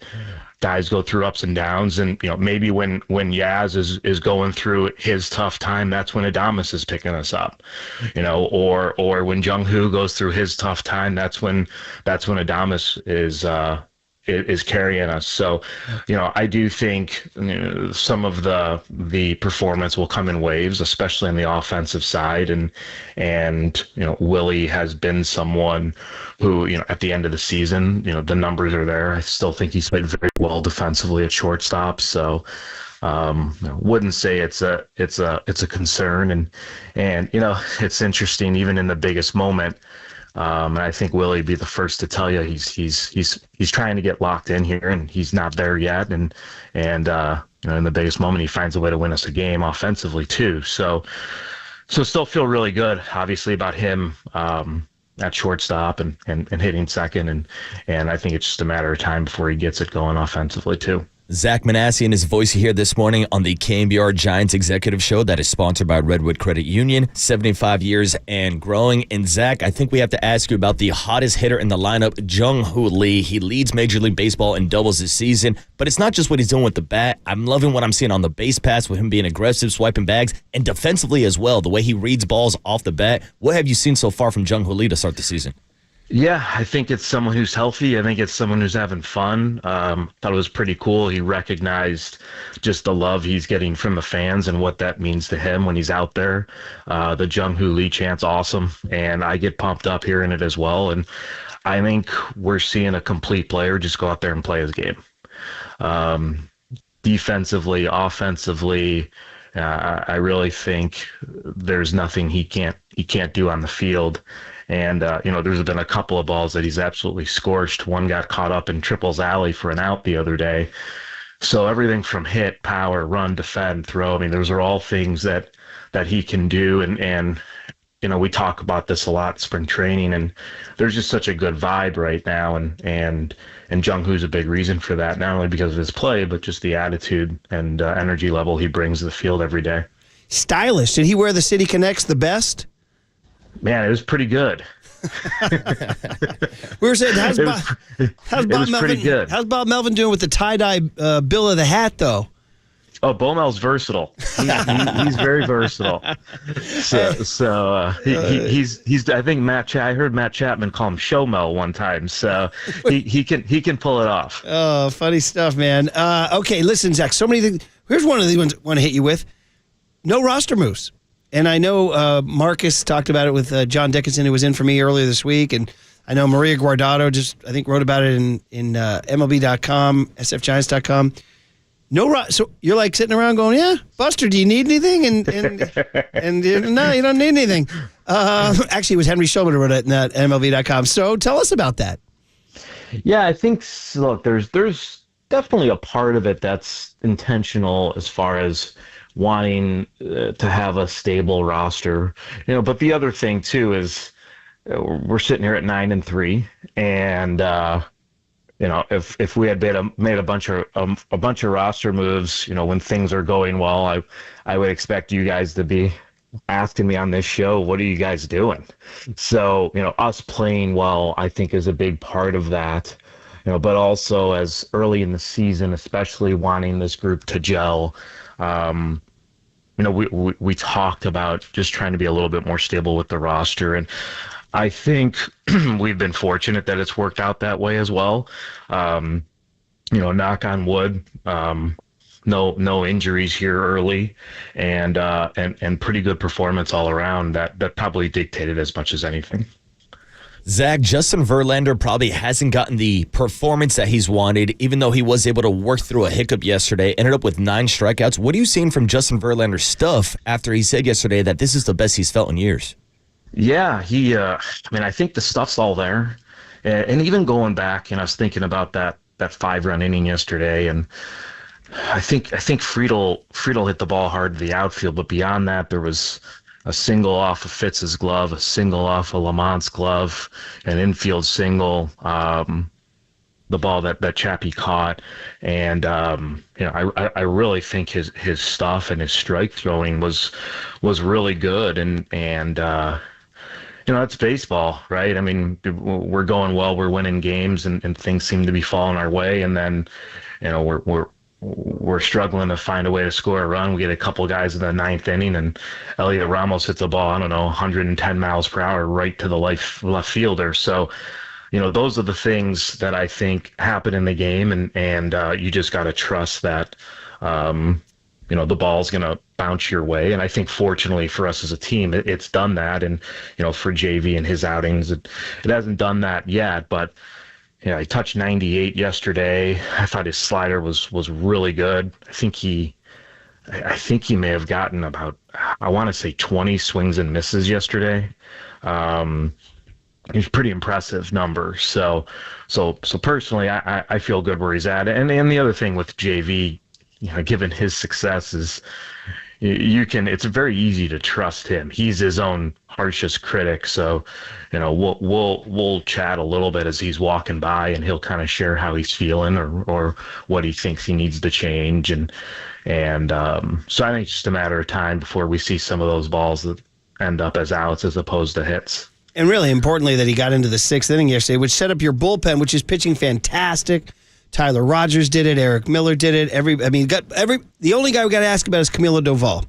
guys go through ups and downs. And, maybe when Yaz is going through his tough time, that's when Adames is picking us up, or when Jung-Hoo goes through his tough time, that's when Adames is carrying us. So, I do think some of the performance will come in waves, especially on the offensive side. And Willie has been someone who, at the end of the season, the numbers are there. I still think he's played very well defensively at shortstop. So, wouldn't say it's a concern. And it's interesting, even in the biggest moment. And I think Willie would be the first to tell you he's trying to get locked in here, and he's not there yet. And in the biggest moment, he finds a way to win us a game offensively too. So still feel really good, obviously, about him at shortstop and hitting second, and I think it's just a matter of time before he gets it going offensively too. Zach Manazian, his voice here this morning on the KNBR Giants Executive Show that is sponsored by Redwood Credit Union, 75 years and growing. And Zach, I think we have to ask you about the hottest hitter in the lineup, Jung-Hoo Lee. He leads Major League Baseball in doubles this season, but it's not just what he's doing with the bat. I'm loving what I'm seeing on the base pass with him being aggressive, swiping bags, and defensively as well, the way he reads balls off the bat. What have you seen so far from Jung-Hoo Lee to start the season? Yeah, I think it's someone who's healthy. I think it's someone who's having fun. Thought it was pretty cool. He recognized just the love he's getting from the fans and what that means to him when he's out there. The Jung-Hoo Lee chant's awesome, and I get pumped up hearing it as well. And I think we're seeing a complete player just go out there and play his game. Defensively, offensively, I really think there's nothing he can't do on the field. And, there's been a couple of balls that he's absolutely scorched. One got caught up in Triple's alley for an out the other day. So everything from hit, power, run, defend, throw, those are all things that he can do. And we talk about this a lot in spring training, and there's just such a good vibe right now. And Jung-Hoo's a big reason for that, not only because of his play, but just the attitude and energy level he brings to the field every day. Stylish. Did he wear the City Connects the best? Man, it was pretty good. We were saying, how's Bob Melvin doing with the tie-dye bill of the hat, though? Oh, Bomel's versatile. He's very versatile. So he's. I think I heard Matt Chapman call him Showmel one time. So he can pull it off. Oh, funny stuff, man. Okay, listen, Zach. So many things. Here's one of the ones I want to hit you with. No roster moves. And I know Marcus talked about it with John Dickinson, who was in for me earlier this week. And I know Maria Guardado I think wrote about it in MLB.com, SFGiants.com. So you're like sitting around going, yeah, Buster, do you need anything? And no, you don't need anything. Actually, it was Henry Shulman who wrote it in that MLB.com. So tell us about that. Yeah, I think, look, there's definitely a part of it that's intentional as far as wanting to have a stable roster, but the other thing too is we're sitting here at 9-3, and if we had made a bunch of roster moves, when things are going well, I would expect you guys to be asking me on this show, what are you guys doing? So, us playing well, I think, is a big part of that. But also as early in the season, especially wanting this group to gel. We talked about just trying to be a little bit more stable with the roster, and I think we've been fortunate that it's worked out that way as well. Knock on wood, no injuries here early, and pretty good performance all around. That probably dictated as much as anything. Zach, Justin Verlander probably hasn't gotten the performance that he's wanted, even though he was able to work through a hiccup yesterday, ended up with 9 strikeouts. What are you seeing from Justin Verlander's stuff after he said yesterday that this is the best he's felt in years? Yeah, I think the stuff's all there. And even going back, I was thinking about that 5-run inning yesterday, and I think Friedel hit the ball hard to the outfield, but beyond that, there was a single off of Fitz's glove, a single off of Lamont's glove, an infield single, the ball that Chappie caught. And, I really think his stuff and his strike throwing was really good. And that's baseball, right? I mean, we're going well, we're winning games, and things seem to be falling our way, and then, we're struggling to find a way to score a run. We get a couple guys in the ninth inning, and Elliot Ramos hits the ball, 110 miles per hour right to the left fielder. So, those are the things that I think happen in the game, and you just got to trust that, the ball's going to bounce your way. And I think fortunately for us as a team, it's done that. And, for JV and his outings, it hasn't done that yet, but he touched 98 yesterday. I thought his slider was really good. I think he may have gotten about, I want to say 20 swings and misses yesterday. It's pretty impressive number. So personally, I feel good where he's at. And the other thing with JV, given his success, is it's very easy to trust him. He's his own harshest critic. So, we'll chat a little bit as he's walking by, and he'll kind of share how he's feeling or what he thinks he needs to change. And so I think it's just a matter of time before we see some of those balls that end up as outs as opposed to hits. And really importantly, that he got into the sixth inning yesterday, which set up your bullpen, which is pitching fantastic. Tyler Rogers did it. Eric Miller did it. The only guy we got to ask about is Camilo Doval,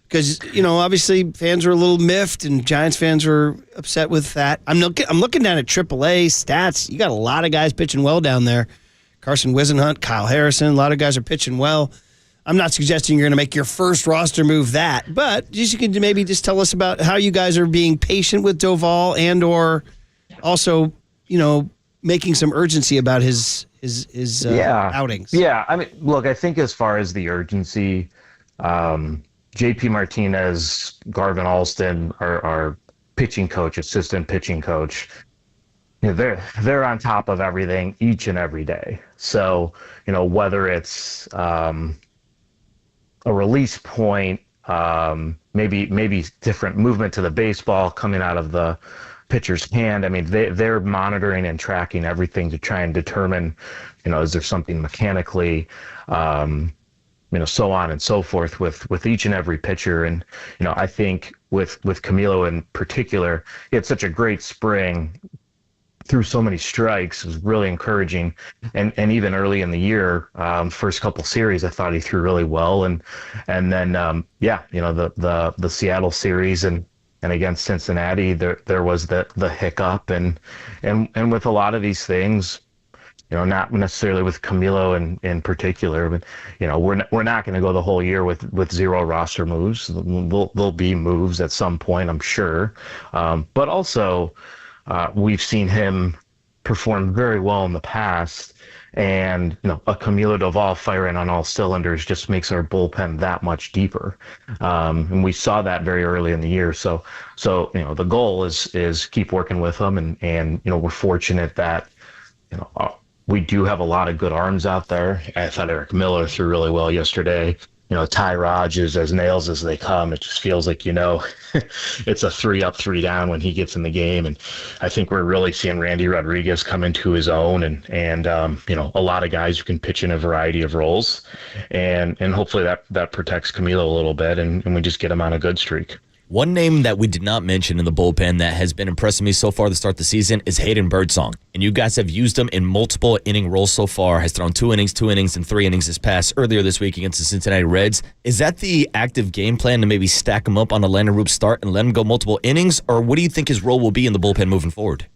because obviously fans were a little miffed, and Giants fans were upset with that. I'm looking down at AAA stats. You got a lot of guys pitching well down there. Carson Wisenhunt, Kyle Harrison. A lot of guys are pitching well. I'm not suggesting you're going to make your first roster move but you can maybe just tell us about how you guys are being patient with Doval, and or also making some urgency about his outings. Yeah, I mean, look, I think as far as the urgency, JP Martinez, Garvin Alston, our pitching coach, assistant pitching coach, they're on top of everything each and every day. So, whether it's a release point, maybe different movement to the baseball coming out of the pitcher's hand. I mean, they're monitoring and tracking everything to try and determine, is there something mechanically, so on and so forth with each and every pitcher. And, I think with Camilo in particular, he had such a great spring, threw so many strikes. It was really encouraging. And even early in the year, first couple series, I thought he threw really well. And then, the Seattle series and against Cincinnati, there was the hiccup, and with a lot of these things, not necessarily with Camilo in particular, but we're not going to go the whole year with zero roster moves. There'll be moves at some point, I'm sure, but also we've seen him perform very well in the past. And a Camilo Doval firing on all cylinders just makes our bullpen that much deeper, and we saw that very early in the year. So the goal is keep working with them, and we're fortunate that we do have a lot of good arms out there. I thought Eric Miller threw really well yesterday. Ty Rogers, as nails as they come. It just feels like, it's a 3 up, 3 down when he gets in the game. And I think we're really seeing Randy Rodriguez come into his own, and a lot of guys who can pitch in a variety of roles. And hopefully that protects Camilo a little bit, and we just get him on a good streak. One name that we did not mention in the bullpen that has been impressing me so far to start the season is Hayden Birdsong. And you guys have used him in multiple inning roles so far. Has thrown 2 innings, and 3 innings earlier this week against the Cincinnati Reds. Is that the active game plan to maybe stack him up on a Landon Roop start and let him go multiple innings? Or what do you think his role will be in the bullpen moving forward?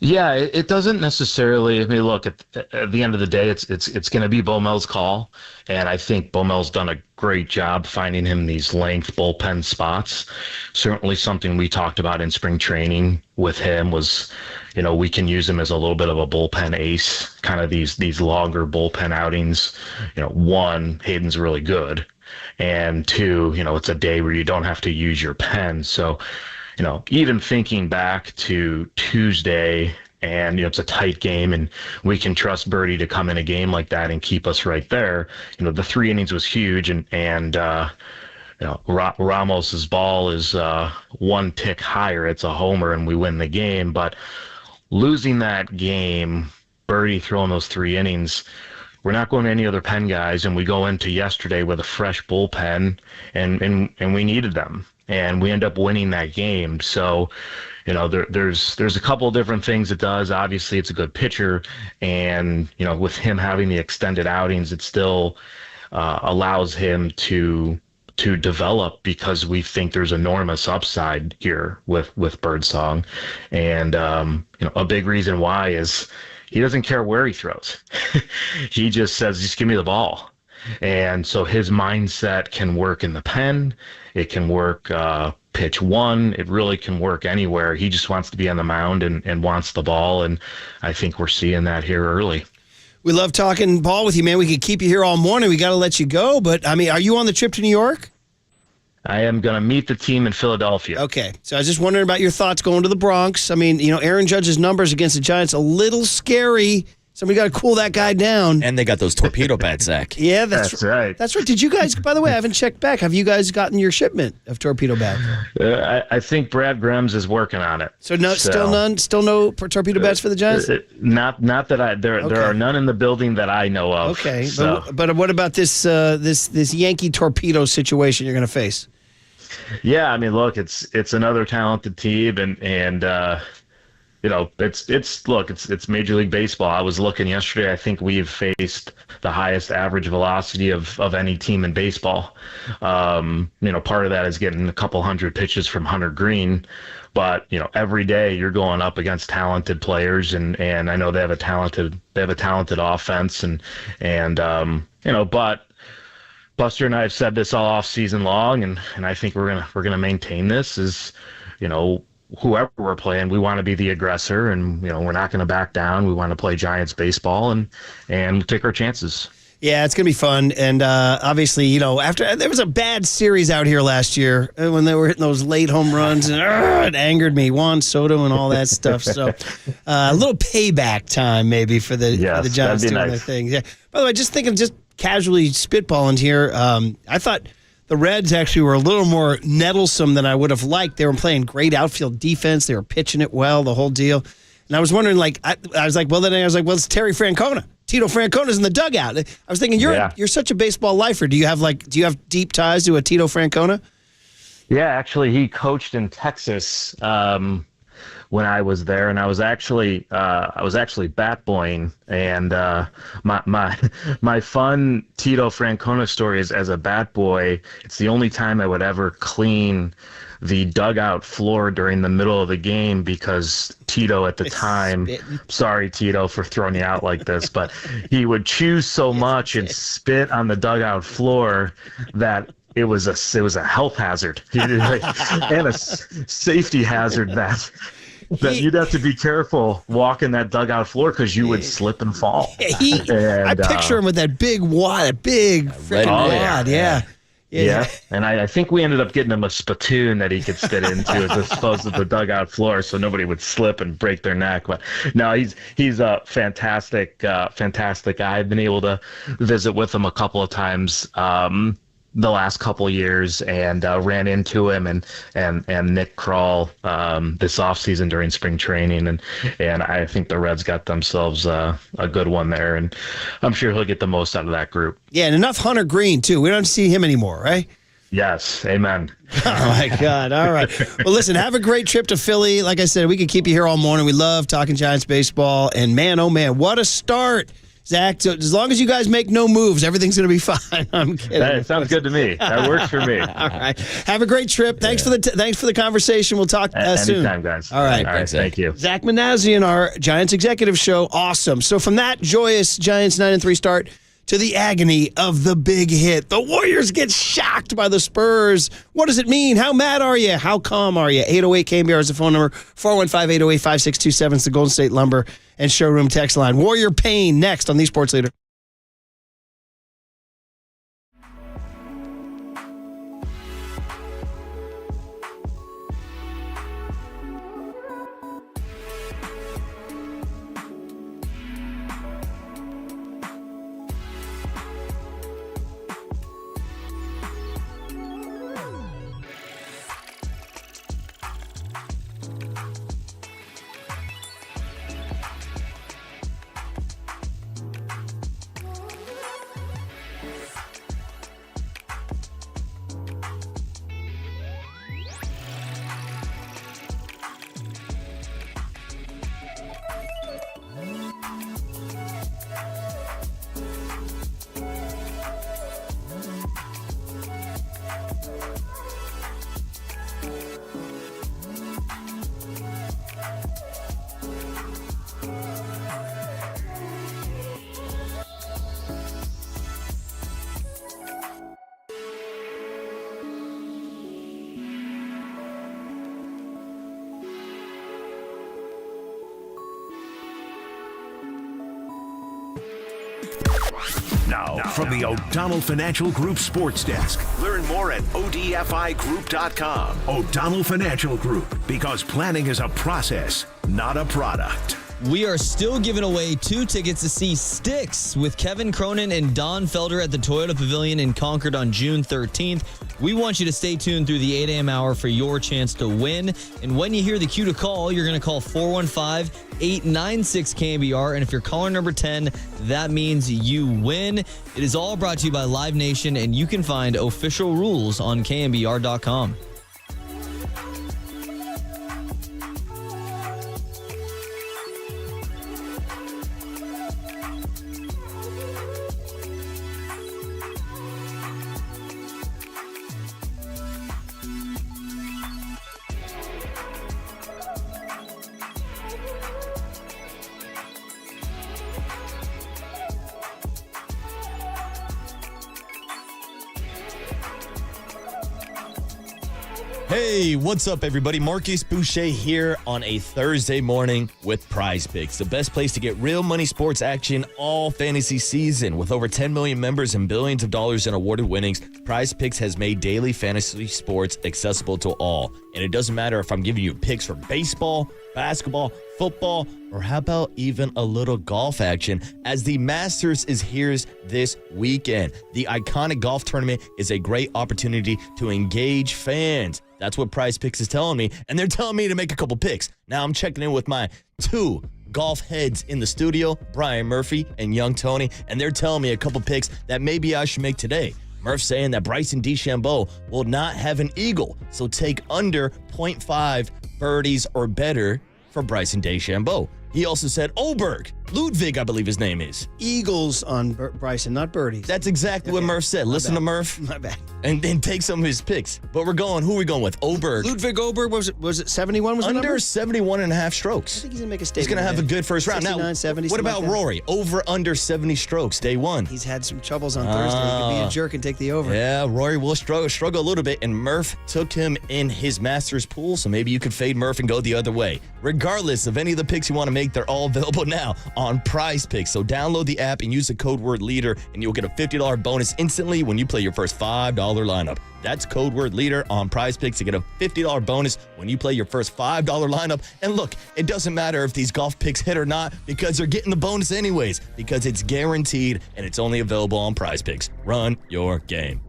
Yeah, it doesn't necessarily. I mean, look, at the end of the day, it's going to be Bomel's call, and I think Bomel's done a great job finding him these length bullpen spots. Certainly, something we talked about in spring training with him was, we can use him as a little bit of a bullpen ace, kind of these longer bullpen outings. 1, Hayden's really good, and 2, it's a day where you don't have to use your pen, so. Even thinking back to Tuesday, and it's a tight game, and we can trust Purdy to come in a game like that and keep us right there. The 3 innings was huge, and Ramos's ball is 1 tick higher. It's a homer, and we win the game. But losing that game, Purdy throwing those 3 innings, we're not going to any other pen guys, and we go into yesterday with a fresh bullpen, and we needed them. and we end up winning that game. So, you know, there's a couple of different things it does. Obviously, it's a good pitcher, and, you know, with him having the extended outings, it still allows him to develop, because we think there's enormous upside here with Birdsong. And, you know, a big reason why is he doesn't care where he throws. He just says, just give me the ball. And so his mindset can work in the pen. It can work pitch one. It really can work anywhere. He just wants to be on the mound and wants the ball. And I think we're seeing that here early. We love talking ball with you, man. We could keep you here all morning. We got to let you go. But, I mean, are you on the trip to New York? I am going to meet the team in Philadelphia. Okay. So I was just wondering about your thoughts going to the Bronx. I mean, you know, Aaron Judge's numbers against the Giants, a little scary. Somebody got to cool that guy down. And they got those torpedo bats, Zach. Yeah, that's right. That's right. Did you guys, by the way, I haven't checked back. Have you guys gotten your shipment of torpedo bats? I think Brad Grims is working on it. So still no torpedo bats for the Giants? Not that there are none in the building that I know of. Okay, so. but what about this Yankee torpedo situation you're going to face? Yeah, I mean, look, it's another talented team, and you know, it's Major League Baseball. I was looking yesterday. I think we've faced the highest average velocity of any team in baseball. You know, part of that is getting a couple hundred pitches from Hunter Green, but you know, every day you're going up against talented players, and I know they have a talented offense, and you know, but Buster and I have said this all off season long, and I think we're gonna maintain this. Is, you know, whoever we're playing, we want to be the aggressor, and you know, we're not going to back down. We want to play Giants baseball and take our chances. Yeah, it's going to be fun. And obviously, you know, after there was a bad series out here last year when they were hitting those late home runs, and it angered me, Juan Soto and all that stuff. So a little payback time maybe for the Giants doing their thing. Yeah. By the way, just casually spitballing here, I thought the Reds actually were a little more nettlesome than I would have liked. They were playing great outfield defense. They were pitching it well, the whole deal. And I was wondering, I was like, well, it's Terry Francona. Tito Francona's in the dugout. I was thinking, you're such a baseball lifer. Do you have deep ties to a Tito Francona? Yeah, actually, he coached in Texas when I was there, and I was actually bat boying, and my fun Tito Francona story is, as a bat boy, it's the only time I would ever clean the dugout floor during the middle of the game, because Tito at the time, sorry Tito for throwing you out like this, but he would chew so much and spit on the dugout floor that it was a health hazard and a safety hazard that you'd have to be careful walking that dugout floor, because you would slip and fall. I picture him with that big wad, freaking wad. Yeah. And I think we ended up getting him a spittoon that he could sit into as opposed to the dugout floor, so nobody would slip and break their neck. But no, he's a fantastic guy. I've been able to visit with him a couple of times the last couple of years, and ran into him and Nick Kroll this offseason during spring training, and I think the Reds got themselves a good one there, and I'm sure he'll get the most out of that group. Yeah, and enough Hunter Green too. We don't see him anymore, right? Yes, amen. Oh my God! All right. Well, listen. Have a great trip to Philly. Like I said, we could keep you here all morning. We love talking Giants baseball, and man, oh man, what a start! Zach, so as long as you guys make no moves, everything's going to be fine. I'm kidding. That sounds good to me. That works for me. All right. Have a great trip. Thanks for the conversation. We'll talk soon. Anytime, guys. All right. Thank you. Zach Manazian, our Giants executive show. Awesome. So from that joyous Giants 9-3 start to the agony of the big hit, the Warriors get shocked by the Spurs. What does it mean? How mad are you? How calm are you? 808 KNBR is the phone number. 415-808-5627 is the Golden State Lumber and Showroom text line. Warrior Pain next on the Sports Leader. Now, from the O'Donnell Financial Group Sports Desk. Learn more at odfigroup.com. O'Donnell Financial Group, because planning is a process, not a product. We are still giving away 2 tickets to see Styx with Kevin Cronin and Don Felder at the Toyota Pavilion in Concord on June 13th. We want you to stay tuned through the 8 a.m. hour for your chance to win. And when you hear the cue to call, you're going to call 415-896-KNBR. And if you're caller number 10, that means you win. It is all brought to you by Live Nation, and you can find official rules on KNBR.com. Hey, what's up, everybody? Marcus Boucher here on a Thursday morning with Prize Picks, the best place to get real money sports action all fantasy season. With over 10 million members and billions of dollars in awarded winnings, Prize Picks has made daily fantasy sports accessible to all. And it doesn't matter if I'm giving you picks for baseball, basketball, football, or how about even a little golf action, as the Masters is here this weekend. The iconic golf tournament is a great opportunity to engage fans. That's what Prize Picks is telling me, and they're telling me to make a couple picks. Now I'm checking in with my 2 golf heads in the studio, Brian Murphy and Young Tony, and they're telling me a couple picks that maybe I should make today. Murph saying that Bryson DeChambeau will not have an eagle, so take under 0.5 birdies or better for Bryson DeChambeau. He also said Oberg, Ludwig, I believe his name is. Eagles on Bryson, not birdies. That's exactly what Murph said. Listen to Murph. My bad. And then take some of his picks. But who are we going with? Oberg. Ludwig Oberg, was it 71 was the number? Under 71 and a half strokes. I think he's going to make a statement. He's going to have a good first round. 69, Now, 70, what about like Rory? Over under 70 strokes, day 1. He's had some troubles on Thursday. He could be a jerk and take the over. Yeah, Rory will struggle a little bit, and Murph took him in his Masters pool, so maybe you could fade Murph and go the other way. Regardless of any of the picks you want to make, they're all available now on Prize Picks. So download the app and use the code word LEADER, and you'll get a $50 bonus instantly when you play your first $5 lineup. That's code word LEADER on Prize Picks to get a $50 bonus when you play your first $5 lineup. And look, it doesn't matter if these golf picks hit or not, because they're getting the bonus anyways, because it's guaranteed and it's only available on Prize Picks. Run your game.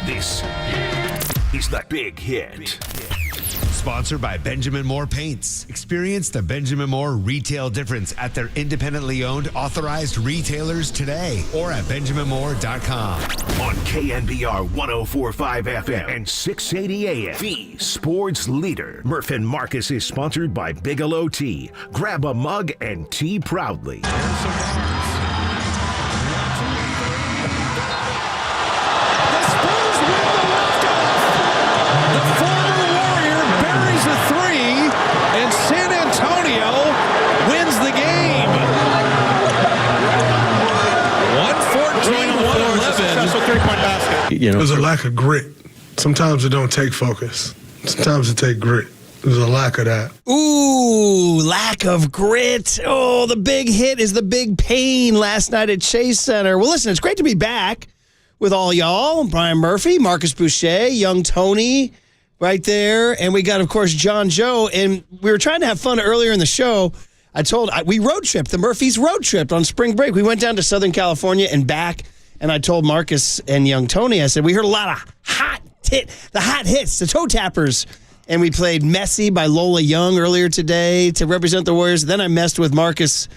This is The Big Hit. Sponsored by Benjamin Moore Paints. Experience the Benjamin Moore retail difference at their independently owned authorized retailers today or at benjaminmoore.com. On KNBR 104.5 FM and 680 AM. The sports leader. Murph and Marcus is sponsored by Bigelow Tea. Grab a mug and tea proudly. A three, and San Antonio wins the game. 114-111. Successful three-point basket. There's a lack of grit. Sometimes it don't take focus. Sometimes it take grit. There's a lack of that. Ooh, lack of grit. Oh, the big hit is the big pain last night at Chase Center. Well, listen, it's great to be back with all y'all. Brian Murphy, Marcus Boucher, young Tony, right there. And we got, of course, John Joe. And we were trying to have fun earlier in the show. We road tripped. The Murphys road tripped on spring break. We went down to Southern California and back. And I told Marcus and young Tony, I said, we heard a lot of hot hits, the toe tappers. And we played Messy by Lola Young earlier today to represent the Warriors. Then I messed with Marcus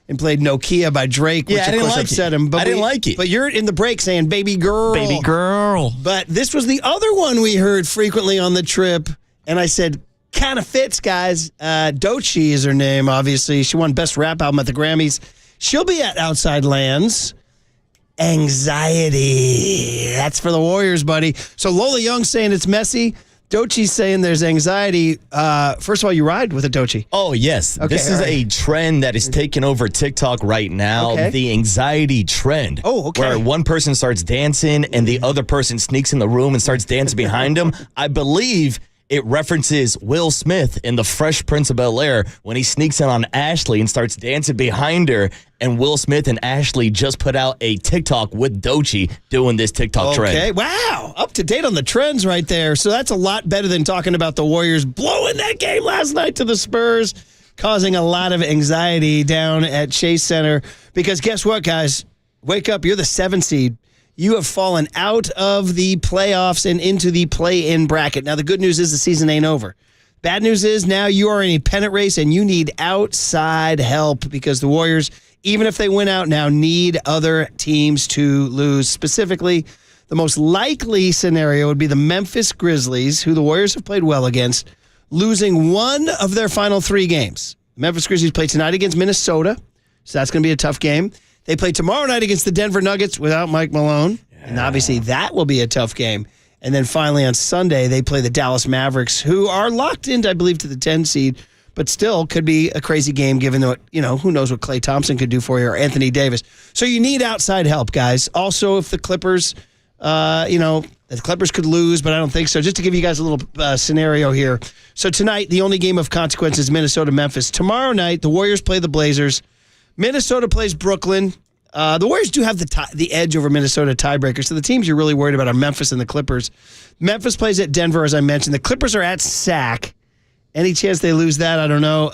and played Nokia by Drake, which of course upset him. But I didn't like it. But you're in the break saying, baby girl. Baby girl. But this was the other one we heard frequently on the trip. And I said, kind of fits, guys. Doechii is her name, obviously. She won Best Rap Album at the Grammys. She'll be at Outside Lands. Anxiety. That's for the Warriors, buddy. So Lola Young saying it's messy. Doechii's saying there's anxiety. First of all, you ride with a Doechii. Oh, yes. Okay, this is a trend that is taking over TikTok right now. Okay. The anxiety trend. Oh, okay. Where one person starts dancing and the other person sneaks in the room and starts dancing behind him. I believe it references Will Smith in The Fresh Prince of Bel-Air when he sneaks in on Ashley and starts dancing behind her. And Will Smith and Ashley just put out a TikTok with Doechii doing this TikTok trend. Okay, wow. Up to date on the trends right there. So that's a lot better than talking about the Warriors blowing that game last night to the Spurs, causing a lot of anxiety down at Chase Center. Because guess what, guys? Wake up. You're the 7 seed. You have fallen out of the playoffs and into the play-in bracket. Now, the good news is the season ain't over. Bad news is now you are in a pennant race and you need outside help because the Warriors, even if they win out now, need other teams to lose. Specifically, the most likely scenario would be the Memphis Grizzlies, who the Warriors have played well against, losing one of their final 3 games. The Memphis Grizzlies play tonight against Minnesota, so that's going to be a tough game. They play tomorrow night against the Denver Nuggets without Mike Malone, and obviously that will be a tough game. And then finally on Sunday, they play the Dallas Mavericks, who are locked into, I believe, to the 10 seed, but still could be a crazy game given that, who knows what Klay Thompson could do for you or Anthony Davis. So you need outside help, guys. Also, if the Clippers, the Clippers could lose, but I don't think so. Just to give you guys a little scenario here. So tonight, the only game of consequence is Minnesota-Memphis. Tomorrow night, the Warriors play the Blazers. Minnesota plays Brooklyn. The Warriors do have the edge over Minnesota tiebreaker. So the teams you're really worried about are Memphis and the Clippers. Memphis plays at Denver, as I mentioned. The Clippers are at Sac. Any chance they lose that? I don't know.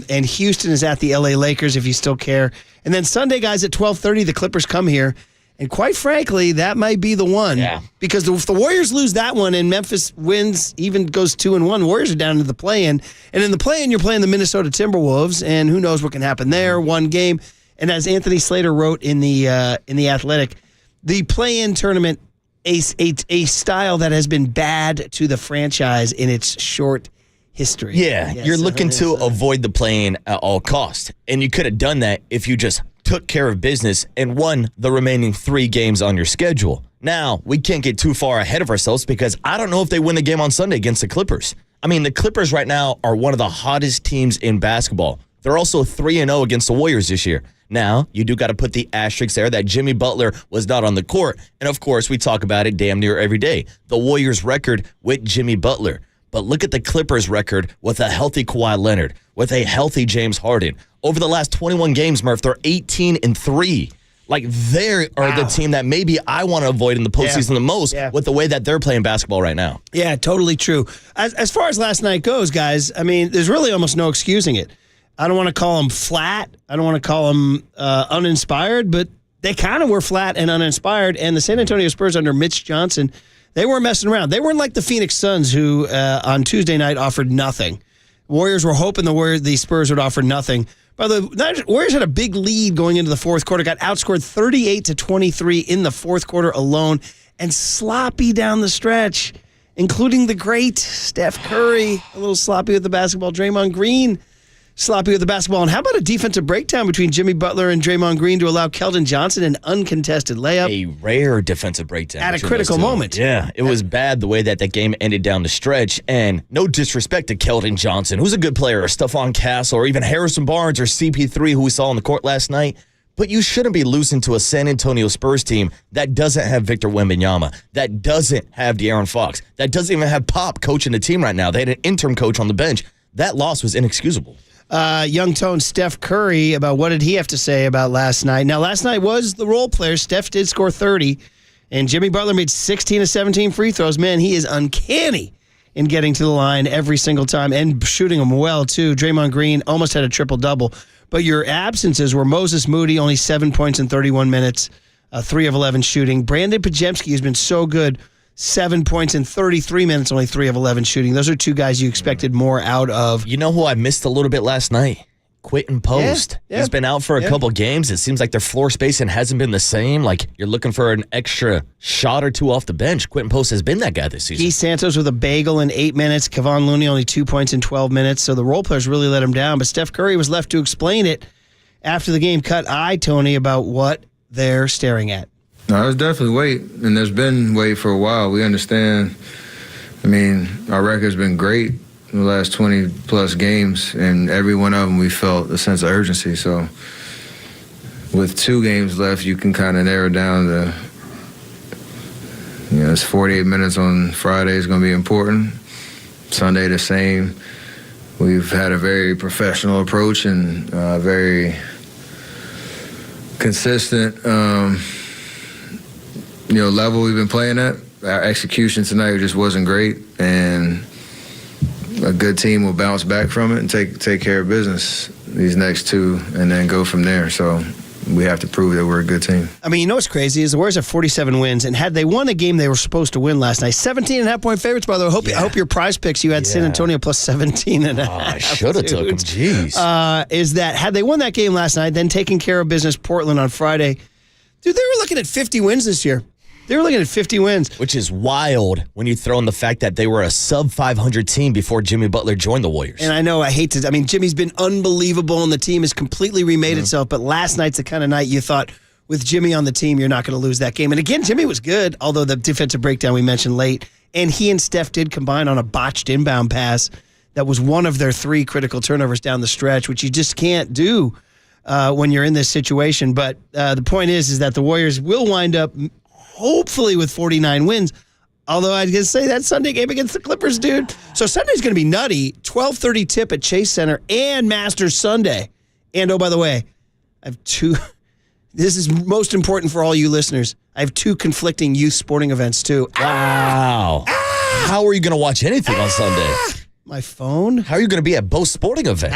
And Houston is at the LA Lakers, if you still care. And then Sunday, guys, at 12:30, the Clippers come here. And quite frankly, that might be the one. Yeah. Because if the Warriors lose that one and Memphis wins, even goes 2-1, Warriors are down to the play-in. And in the play-in, you're playing the Minnesota Timberwolves, and who knows what can happen there. One game. And as Anthony Slater wrote in the Athletic, the play-in tournament, a style that has been bad to the franchise in its short history. Yeah, yes, you're looking to avoid the play-in at all costs. And you could have done that if you just took care of business and won the remaining 3 games on your schedule. Now, we can't get too far ahead of ourselves because I don't know if they win the game on Sunday against the Clippers. I mean, the Clippers right now are one of the hottest teams in basketball. They're also 3-0 against the Warriors this year. Now, you do got to put the asterisk there that Jimmy Butler was not on the court. And, of course, we talk about it damn near every day. The Warriors' record with Jimmy Butler. But look at the Clippers' record with a healthy Kawhi Leonard, with a healthy James Harden. Over the last 21 games, Murph, they're 18-3. Like, they are the team that maybe I want to avoid in the postseason the most with the way that they're playing basketball right now. Yeah, totally true. As far as last night goes, guys, I mean, there's really almost no excusing it. I don't want to call them flat. I don't want to call them uninspired, but they kind of were flat and uninspired. And the San Antonio Spurs under Mitch Johnson, they weren't messing around. They weren't like the Phoenix Suns who on Tuesday night offered nothing. Warriors were hoping the Spurs would offer nothing. By the way, Warriors had a big lead going into the fourth quarter, got outscored 38-23 in the fourth quarter alone, and sloppy down the stretch, including the great Steph Curry, a little sloppy with the basketball, Draymond Green, sloppy with the basketball. And how about a defensive breakdown between Jimmy Butler and Draymond Green to allow Keldon Johnson an uncontested layup? A rare defensive breakdown. At a critical moment. Yeah, it was bad the way that game ended down the stretch. And no disrespect to Keldon Johnson, who's a good player, or Stephon Castle, or even Harrison Barnes, or CP3, who we saw on the court last night. But you shouldn't be losing to a San Antonio Spurs team that doesn't have Victor Wembanyama, that doesn't have De'Aaron Fox, that doesn't even have Pop coaching the team right now. They had an interim coach on the bench. That loss was inexcusable. Young tone Steph Curry, about what did he have to say about last night? Now, last night was the role player. Steph did score 30, and Jimmy Butler made 16 of 17 free throws. Man, he is uncanny in getting to the line every single time and shooting them well, too. Draymond Green almost had a triple-double. But your absences were Moses Moody, only 7 points in 31 minutes, 3 of 11 shooting. Brandon Podziemski has been so good, 7 points in 33 minutes, only 3 of 11 shooting. Those are two guys you expected more out of. You know who I missed a little bit last night? Quentin Post. Yeah. He's been out for a couple games. It seems like their floor spacing hasn't been the same. Like, you're looking for an extra shot or two off the bench. Quentin Post has been that guy this season. Keith Santos with a bagel in 8 minutes. Kevon Looney only 2 points in 12 minutes. So the role players really let him down. But Steph Curry was left to explain it after the game. Cut eye, Tony, about what they're staring at. No, there's definitely weight, and there's been weight for a while. We understand. I mean, our record's been great in the last 20-plus games, and every one of them we felt a sense of urgency. So with 2 games left, you can kind of narrow down the, it's 48 minutes on Friday is going to be important. Sunday the same. We've had a very professional approach and very consistent level we've been playing at. Our execution tonight just wasn't great, and a good team will bounce back from it and take care of business these next 2 and then go from there. So we have to prove that we're a good team. I mean, you know what's crazy is the Warriors have 47 wins, and had they won a game they were supposed to win last night, 17.5-point favorites, by the way. I hope your prize picks, you had San Antonio plus 17.5. I should have took them. Jeez. Is that had they won that game last night, then taking care of business Portland on Friday, dude, they were looking at 50 wins this year. They were looking at 50 wins. Which is wild when you throw in the fact that they were a sub-500 team before Jimmy Butler joined the Warriors. And I know Jimmy's been unbelievable and the team has completely remade itself, but last night's the kind of night you thought with Jimmy on the team, you're not going to lose that game. And again, Jimmy was good, although the defensive breakdown we mentioned late, and he and Steph did combine on a botched inbound pass that was one of their 3 critical turnovers down the stretch, which you just can't do when you're in this situation. But the point is that the Warriors will wind up hopefully with 49 wins. Although I'd just say that Sunday game against the Clippers, dude. So Sunday's going to be nutty. 12:30 tip at Chase Center and Masters Sunday. And oh, by the way, I have 2. This is most important for all you listeners. I have 2 conflicting youth sporting events too. Wow. How are you going to watch anything on Sunday? My phone. How are you going to be at both sporting events?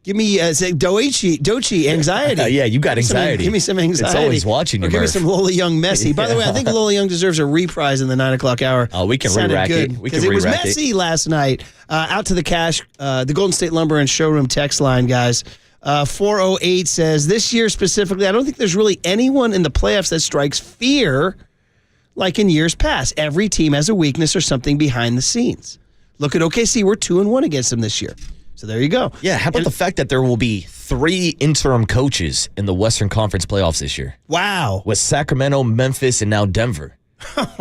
Give me Dochi anxiety. Yeah, you got anxiety. Give me some anxiety. It's always watching you, Give me some Lola Young messy. By the way, I think Lola Young deserves a reprise in the 9 o'clock hour. Oh, we can re-rack it. Because it was messy last night. Out to the cash, the Golden State Lumber and Showroom text line, guys. 408 says, this year specifically, I don't think there's really anyone in the playoffs that strikes fear like in years past. Every team has a weakness or something behind the scenes. Look at OKC. We're 2-1 against them this year. So there you go. Yeah, how about the fact that there will be 3 interim coaches in the Western Conference playoffs this year? Wow. With Sacramento, Memphis, and now Denver.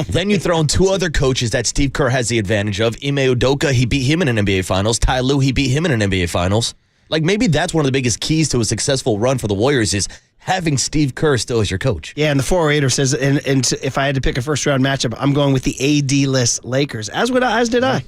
Then you throw in 2 other coaches that Steve Kerr has the advantage of. Ime Udoka, he beat him in an NBA Finals. Ty Lue, he beat him in an NBA Finals. Like, maybe that's one of the biggest keys to a successful run for the Warriors is having Steve Kerr still as your coach. Yeah, and the 408er says, and if I had to pick a first-round matchup, I'm going with the AD-less Lakers. As did I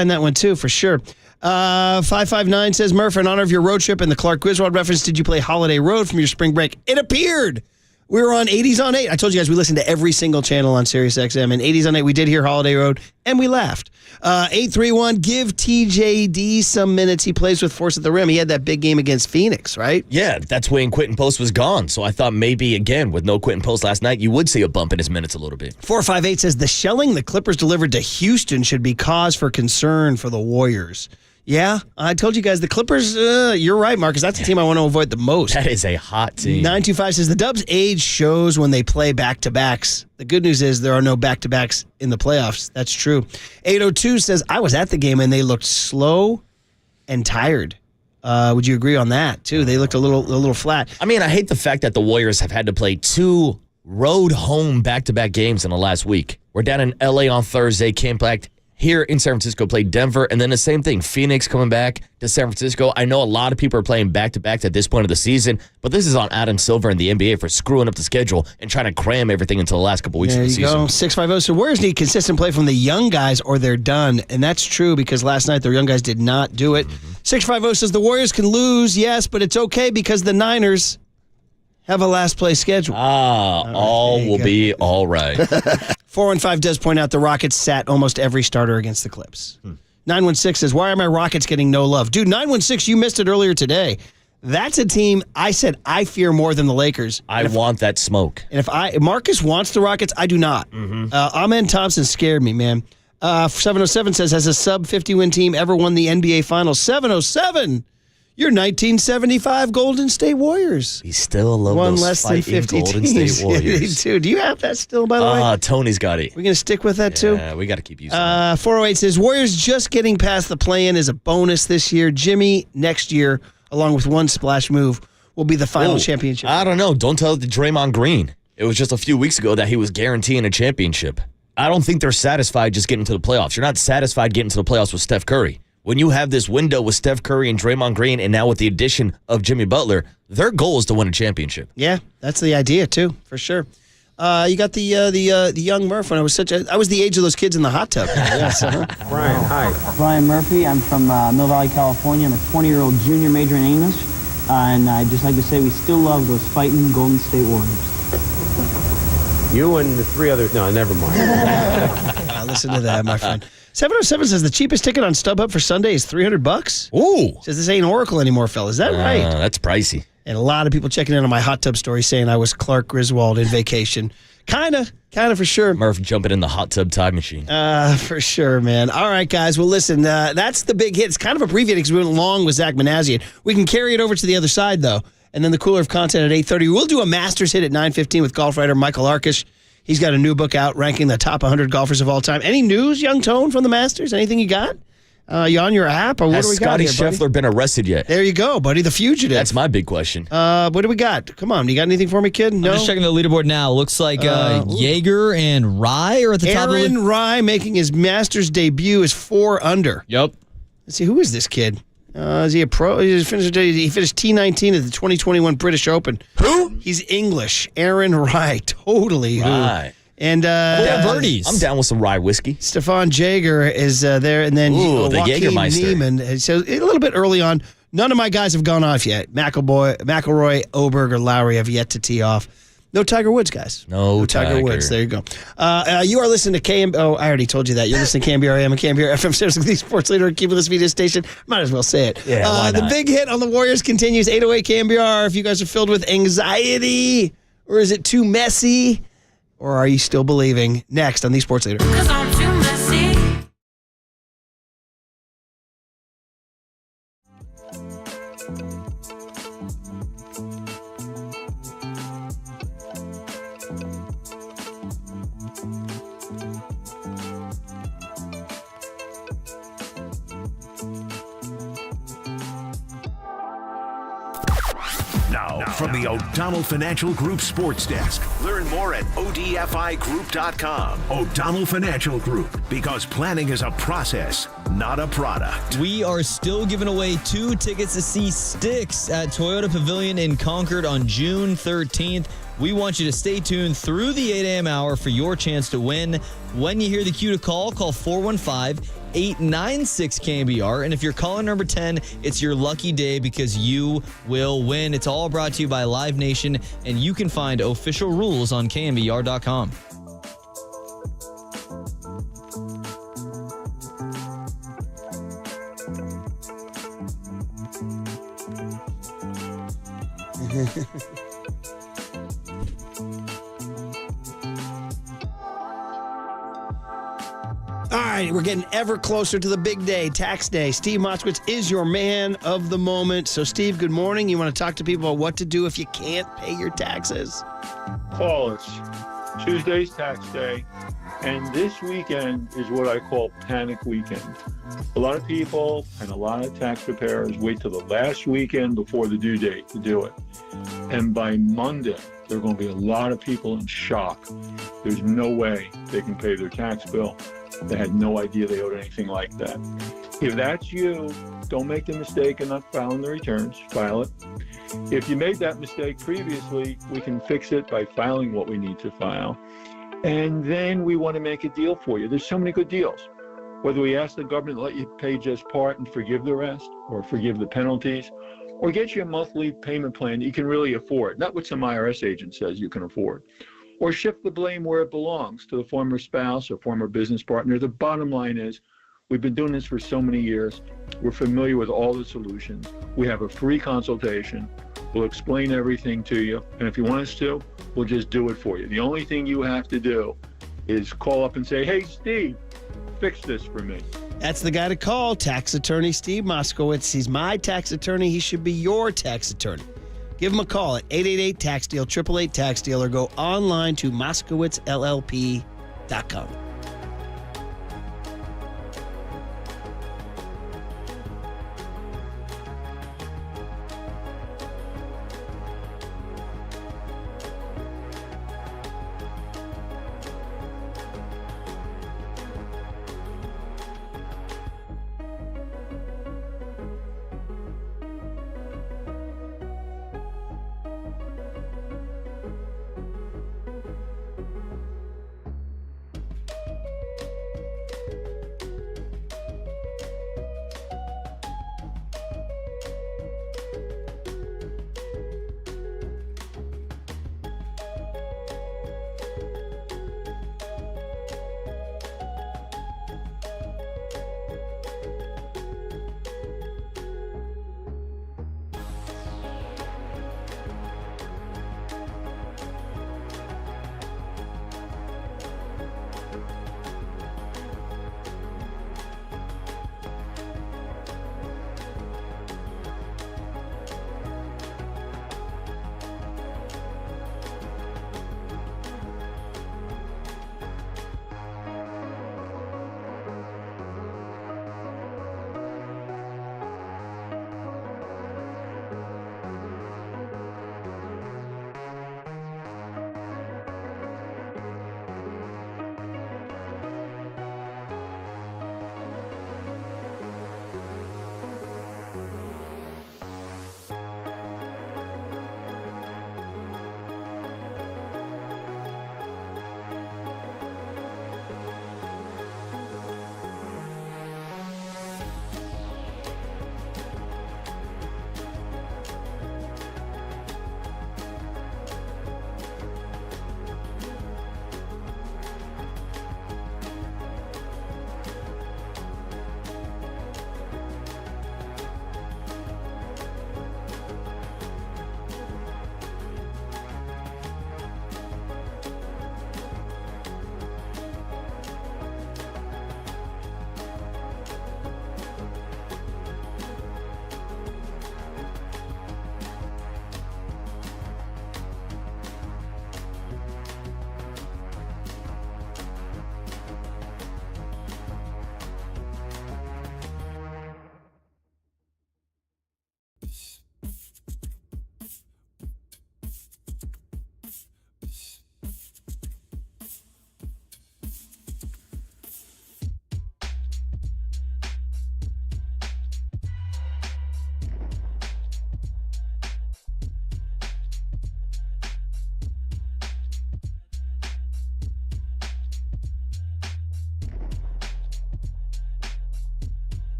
in that one, too, for sure. 559 says, Murph, in honor of your road trip and the Clark Griswold reference, did you play Holiday Road from your spring break? It appeared We were on 80s on 8. I told you guys we listened to every single channel on SiriusXM. And 80s on 8, we did hear Holiday Road, and we laughed. 831, give TJD some minutes. He plays with force at the rim. He had that big game against Phoenix, right? Yeah, that's when Quentin Post was gone. So I thought maybe, again, with no Quentin Post last night, you would see a bump in his minutes a little bit. 458 says, the shelling the Clippers delivered to Houston should be cause for concern for the Warriors. Yeah, I told you guys, the Clippers, you're right, Marcus. That's the team I want to avoid the most. That is a hot team. 925 says, the Dubs' age shows when they play back-to-backs. The good news is there are no back-to-backs in the playoffs. That's true. 802 says, I was at the game and they looked slow and tired. Would you agree on that, too? They looked a little flat. I mean, I hate the fact that the Warriors have had to play 2 road-home back-to-back games in the last week. We're down in L.A. on Thursday, came back here in San Francisco, played Denver, and then the same thing. Phoenix coming back to San Francisco. I know a lot of people are playing back-to-backs at this point of the season, but this is on Adam Silver and the NBA for screwing up the schedule and trying to cram everything into the last couple weeks of the season. There you go. 650. So Warriors need consistent play from the young guys or they're done. And that's true because last night their young guys did not do it. 650 says the Warriors can lose, yes, but it's okay because the Niners have a last place schedule. All will be all right. 415 does point out the Rockets sat almost every starter against the Clips. 916 says, why are my Rockets getting no love? Dude, 916, you missed it earlier today. That's a team I said I fear more than the Lakers. I want that smoke. And if Marcus wants the Rockets, I do not. Amen Thompson scared me, man. 707 says, has a sub-50 win team ever won the NBA Finals? 707. Your 1975 Golden State Warriors. He's still love one those less than 50 Golden teams. State Warriors. Dude, do you have that still, by the way? Tony's got it. We're going to stick with that, too? Yeah, we got to keep using it. 408 says, Warriors just getting past the play-in is a bonus this year. Jimmy, next year, along with one splash move, will be the final championship. I don't know. Don't tell it to Draymond Green. It was just a few weeks ago that he was guaranteeing a championship. I don't think they're satisfied just getting to the playoffs. You're not satisfied getting to the playoffs with Steph Curry. When you have this window with Steph Curry and Draymond Green, and now with the addition of Jimmy Butler, their goal is to win a championship. Yeah, that's the idea too, for sure. You got the young Murph when I was I was the age of those kids in the hot tub. Yes, Brian, hi. Brian Murphy. I'm from Mill Valley, California. I'm a 20-year-old junior major in English, and I'd just like to say we still love those fighting Golden State Warriors. You and the 3 others. No, never mind. Listen to that, my friend. 707 says the cheapest ticket on StubHub for Sunday is $300. Ooh. Says this ain't Oracle anymore, fella. Is that right? That's pricey. And a lot of people checking in on my hot tub story saying I was Clark Griswold in vacation. Kind of for sure. Murph jumping in the hot tub time machine. For sure, man. All right, guys. Well, listen, that's the big hit. It's kind of abbreviated because we went long with Zach Manazian. We can carry it over to the other side, though. And then the cooler of content at 8:30. We'll do a Masters hit at 9:15 with golf writer Michael Arcish. He's got a new book out ranking the top 100 golfers of all time. Any news, Young Tone, from the Masters? Anything you got? You on your app? Or what do we got Scotty here, buddy? Scheffler been arrested yet? There you go, buddy. The fugitive. That's my big question. What do we got? Come on. You got anything for me, kid? No? I'm just checking the leaderboard now. Looks like Jaeger and Rye are at the top of the Aaron Rye making his Masters debut is 4 under. Yep. Let's see. Who is this kid? Is he a pro? He finished T19 at the 2021 British Open. Who? He's English. Aaron Rye. Totally. Rye. And birdies. I'm down with some rye whiskey. Stefan Jaeger is there, and then the Joaquin Jägermeister. Niemann. So a little bit early on. None of my guys have gone off yet. McIlroy, Oberg, or Lowry have yet to tee off. No Tiger Woods, guys. No Tiger Woods. There you go. You are listening to KNBR. Oh, I already told you that. You're listening to KNBR AM and KNBR FM, Sarasota Sports Leader, Cumulus Media Station. Might as well say it. Yeah, why the not? big hit on the Warriors continues. 808 KNBR. If you guys are filled with anxiety, or is it too messy, or are you still believing? Next on the Sports Leader. 'Cause I'm too messy. Now, from the O'Donnell Financial Group Sports Desk. Learn more at odfigroup.com. O'Donnell Financial Group, because planning is a process, not a product. We are still giving away 2 tickets to see Styx at Toyota Pavilion in Concord on June 13th. We want you to stay tuned through the 8 a.m. hour for your chance to win. When you hear the cue to call 415 896-KNBR. And if you're caller number 10, it's your lucky day because you will win. It's all brought to you by Live Nation, and you can find official rules on KNBR.com. All right, we're getting ever closer to the big day, tax day. Steve Moskowitz is your man of the moment. So, Steve, good morning. You want to talk to people about what to do if you can't pay your taxes? Paul, it's Tuesday's tax day, and this weekend is what I call panic weekend. A lot of people and a lot of tax preparers wait till the last weekend before the due date to do it. And by Monday, there are going to be a lot of people in shock. There's no way they can pay their tax bill. They had no idea they owed anything like that. If that's you, don't make the mistake of not filing the returns. File it. If you made that mistake previously, we can fix it by filing what we need to file. And then we want to make a deal for you. There's so many good deals. Whether we ask the government to let you pay just part and forgive the rest, or forgive the penalties, or get you a monthly payment plan you can really afford, not what some IRS agent says you can afford. Or shift the blame where it belongs, to the former spouse or former business partner. The bottom line is, we've been doing this for so many years. We're familiar with all the solutions. We have a free consultation. We'll explain everything to you. And if you want us to, we'll just do it for you. The only thing you have to do is call up and say, hey, Steve, fix this for me. That's the guy to call, tax attorney Steve Moskowitz. He's my tax attorney. He should be your tax attorney. Give him a call at 888-TAX-DEAL, 888-TAX-DEAL, or go online to MoskowitzLLP.com.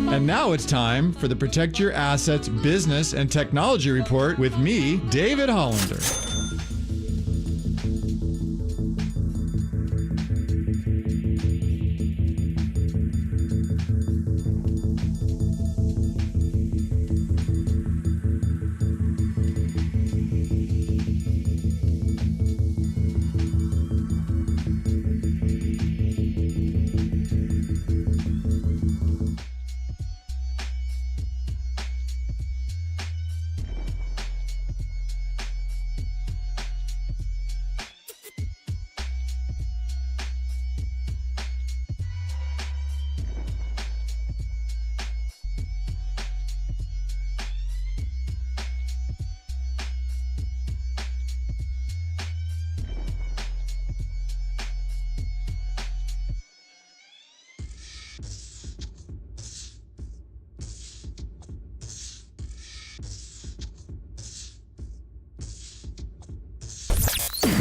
And now it's time for the Protect Your Assets Business and Technology Report with me, David Hollander.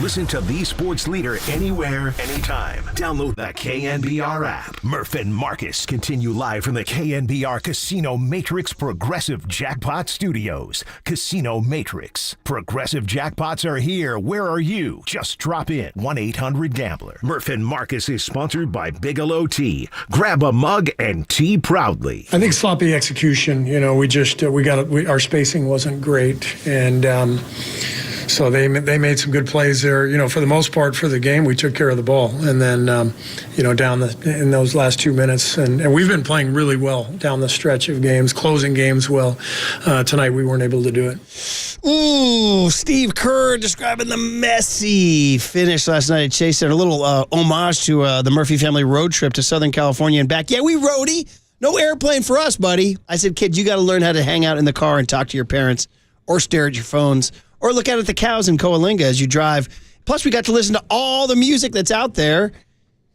Listen to the sports leader anywhere, anytime. Download the KNBR app. Murph and Marcus continue live from the KNBR Casino Matrix Progressive Jackpot Studios. Casino Matrix. Progressive jackpots are here. Where are you? Just drop in. 1-800-GAMBLER. Murph and Marcus is sponsored by Bigelow Tea. Grab a mug and tea proudly. I think sloppy execution. Our spacing wasn't great, and so they made some good plays there. For the most part for the game, we took care of the ball, and then in those last 2 minutes, and we've been playing really well down the stretch of games, closing games well. Tonight we weren't able to do it. Ooh, Steve Kerr describing the messy finish last night at Chase Center. A little homage to the Murphy family road trip to Southern California and back. Yeah, we roadie. No airplane for us, buddy. I said, kid, you got to learn how to hang out in the car and talk to your parents or stare at your phones or look out at the cows in Coalinga as you drive. Plus, we got to listen to all the music that's out there,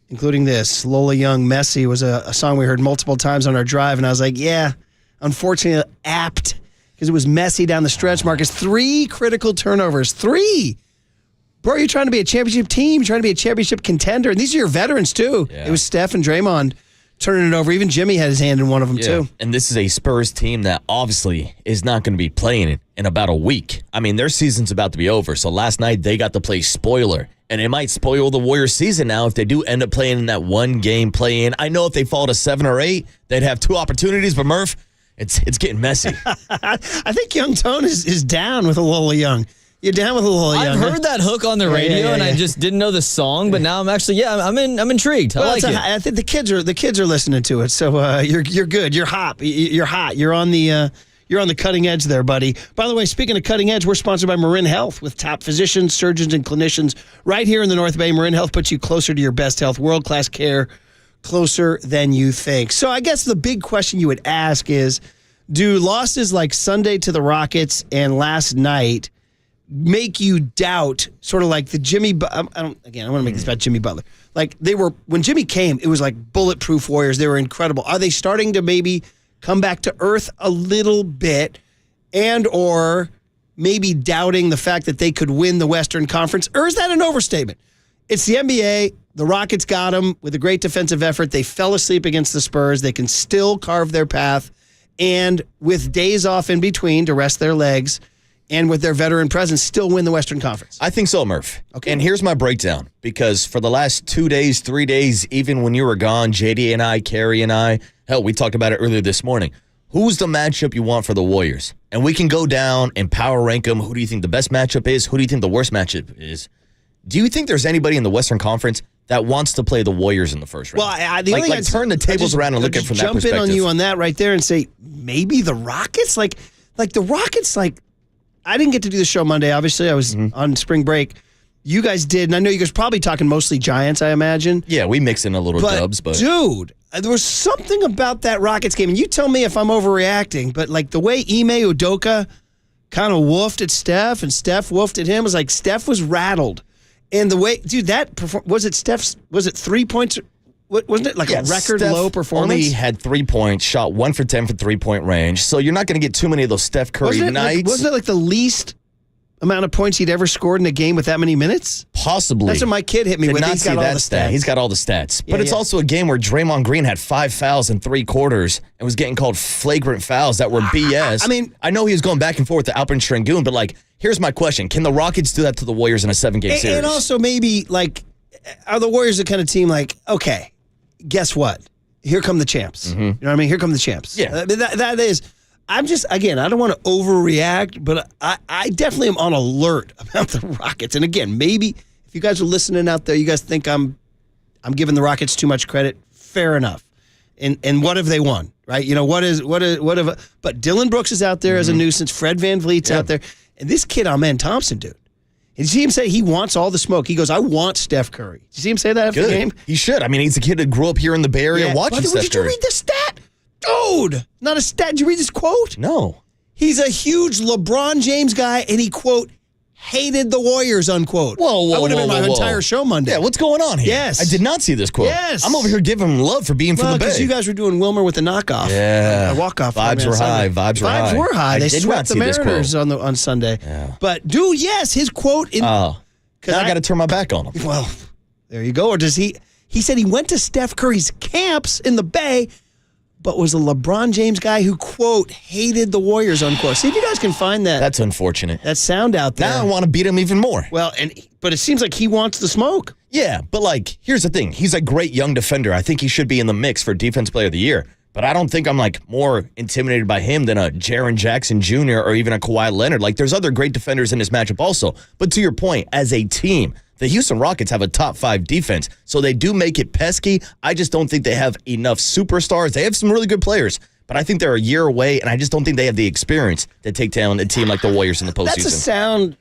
including this. Lola Young, Messy was a song we heard multiple times on our drive, and I was like, yeah, unfortunately apt, because it was messy down the stretch, Marcus. 3 critical turnovers. 3! Bro, you're trying to be a championship team. You're trying to be a championship contender, and these are your veterans, too. Yeah. It was Steph and Draymond turning it over. Even Jimmy had his hand in one of them, too. And this is a Spurs team that obviously is not going to be playing in about a week. I mean, their season's about to be over. So last night they got to play spoiler. And it might spoil the Warriors' season now if they do end up playing in that one-game play-in. I know if they fall to 7 or 8, they'd have 2 opportunities. But, Murph, it's getting messy. I think Young Tone is down with a Lola Young. You're down with a Lola Young. I've heard that hook on the radio, and I just didn't know the song. But now I'm actually, I'm intrigued. I like it. I think the kids are listening to it. So you're good. You're hot. You're hot. You're on the cutting edge there, buddy. By the way, speaking of cutting edge, we're sponsored by Marin Health with top physicians, surgeons, and clinicians right here in the North Bay. Marin Health puts you closer to your best health, world-class care, closer than you think. So I guess the big question you would ask is, do losses like Sunday to the Rockets and last night make you doubt sort of like the Jimmy, I want to make this about Jimmy Butler. Like when Jimmy came, it was like bulletproof Warriors. They were incredible. Are they starting to maybe come back to earth a little bit and or maybe doubting the fact that they could win the Western Conference? Or is that an overstatement? It's the NBA. The Rockets got them with a great defensive effort. They fell asleep against the Spurs. They can still carve their path. And with days off in between to rest their legs, and with their veteran presence, still win the Western Conference. I think so, Murph. Okay. And here's my breakdown. Because for the last 2 days, 3 days, even when you were gone, JD and I, Carrie and I, hell, we talked about it earlier this morning. Who's the matchup you want for the Warriors? And we can go down and power rank them. Who do you think the best matchup is? Who do you think the worst matchup is? Do you think there's anybody in the Western Conference that wants to play the Warriors in the first round? Well, turn the tables around and look at it from that perspective. Jump in on you on that right there and say, maybe the Rockets? Like the Rockets, I didn't get to do the show Monday, obviously. I was on spring break. You guys did, and I know you guys probably talking mostly Giants, I imagine. Yeah, we mix in a little Dubs, but... Dude, there was something about that Rockets game, and you tell me if I'm overreacting, but the way Ime Udoka kind of woofed at Steph, and Steph woofed at him, was like Steph was rattled. And the way, dude, was it 3 points? Wasn't it a record Steph low performance? Only had 3 points, shot 1 for 10 from 3-point range. So you're not going to get too many of those Steph Curry nights. Wasn't it the least amount of points he'd ever scored in a game with that many minutes? Possibly. That's what my kid hit me Did with. not He's see got all that the stat. stats. He's got all the stats. Yeah, But it's also a game where Draymond Green had 5 fouls in 3 quarters and was getting called flagrant fouls that were BS. I mean, I know he was going back and forth to Alperen Şengün, but like, here's my question. Can the Rockets do that to the Warriors in a 7-game series? And also maybe, like, are the Warriors the kind of team like, okay, guess what? Here come the champs. Mm-hmm. You know what I mean? Here come the champs. Yeah. That is, I'm just, again, I don't want to overreact, but I definitely am on alert about the Rockets. And again, maybe if you guys are listening out there, you guys think I'm giving the Rockets too much credit. Fair enough. And what have they won? Right? You know, what have, but Dylan Brooks is out there as a nuisance. Fred VanVleet's out there. And this kid, Amen Thompson, dude. Did you see him say he wants all the smoke? He goes, I want Steph Curry. Did you see him say that after the game? He should. I mean, he's a kid that grew up here in the Bay Area watching Steph Curry. Did you read the stat? Dude, not a stat. Did you read this quote? No. He's a huge LeBron James guy, and he, quote, hated the Warriors, unquote. Whoa, that would have been my entire show Monday. Yeah, what's going on here? Yes. I did not see this quote. Yes. I'm over here giving him love for being from the Bay. Because you guys were doing Wilmer with the knockoff. Yeah. Walk-off. Vibes were high. Vibes were high. They I did swept not the see this quote. Mariners on Sunday. Yeah. But, dude, yes, his quote. Now I got to turn my back on him. Well, there you go. Or does he said he went to Steph Curry's camps in the Bay, but was a LeBron James guy who, quote, hated the Warriors, unquote. See if you guys can find that. That's unfortunate. That sound out there. Now I want to beat him even more. Well, but it seems like he wants the smoke. Yeah, but like, here's the thing. He's a great young defender. I think he should be in the mix for Defensive Player of the Year. But I don't think I'm like more intimidated by him than a Jaren Jackson Jr. or even a Kawhi Leonard. Like, there's other great defenders in this matchup also. But to your point, as a team, the Houston Rockets have a top 5 defense, so they do make it pesky. I just don't think they have enough superstars. They have some really good players, but I think they're a year away, and I just don't think they have the experience to take down a team like the Warriors in the postseason. That's a sound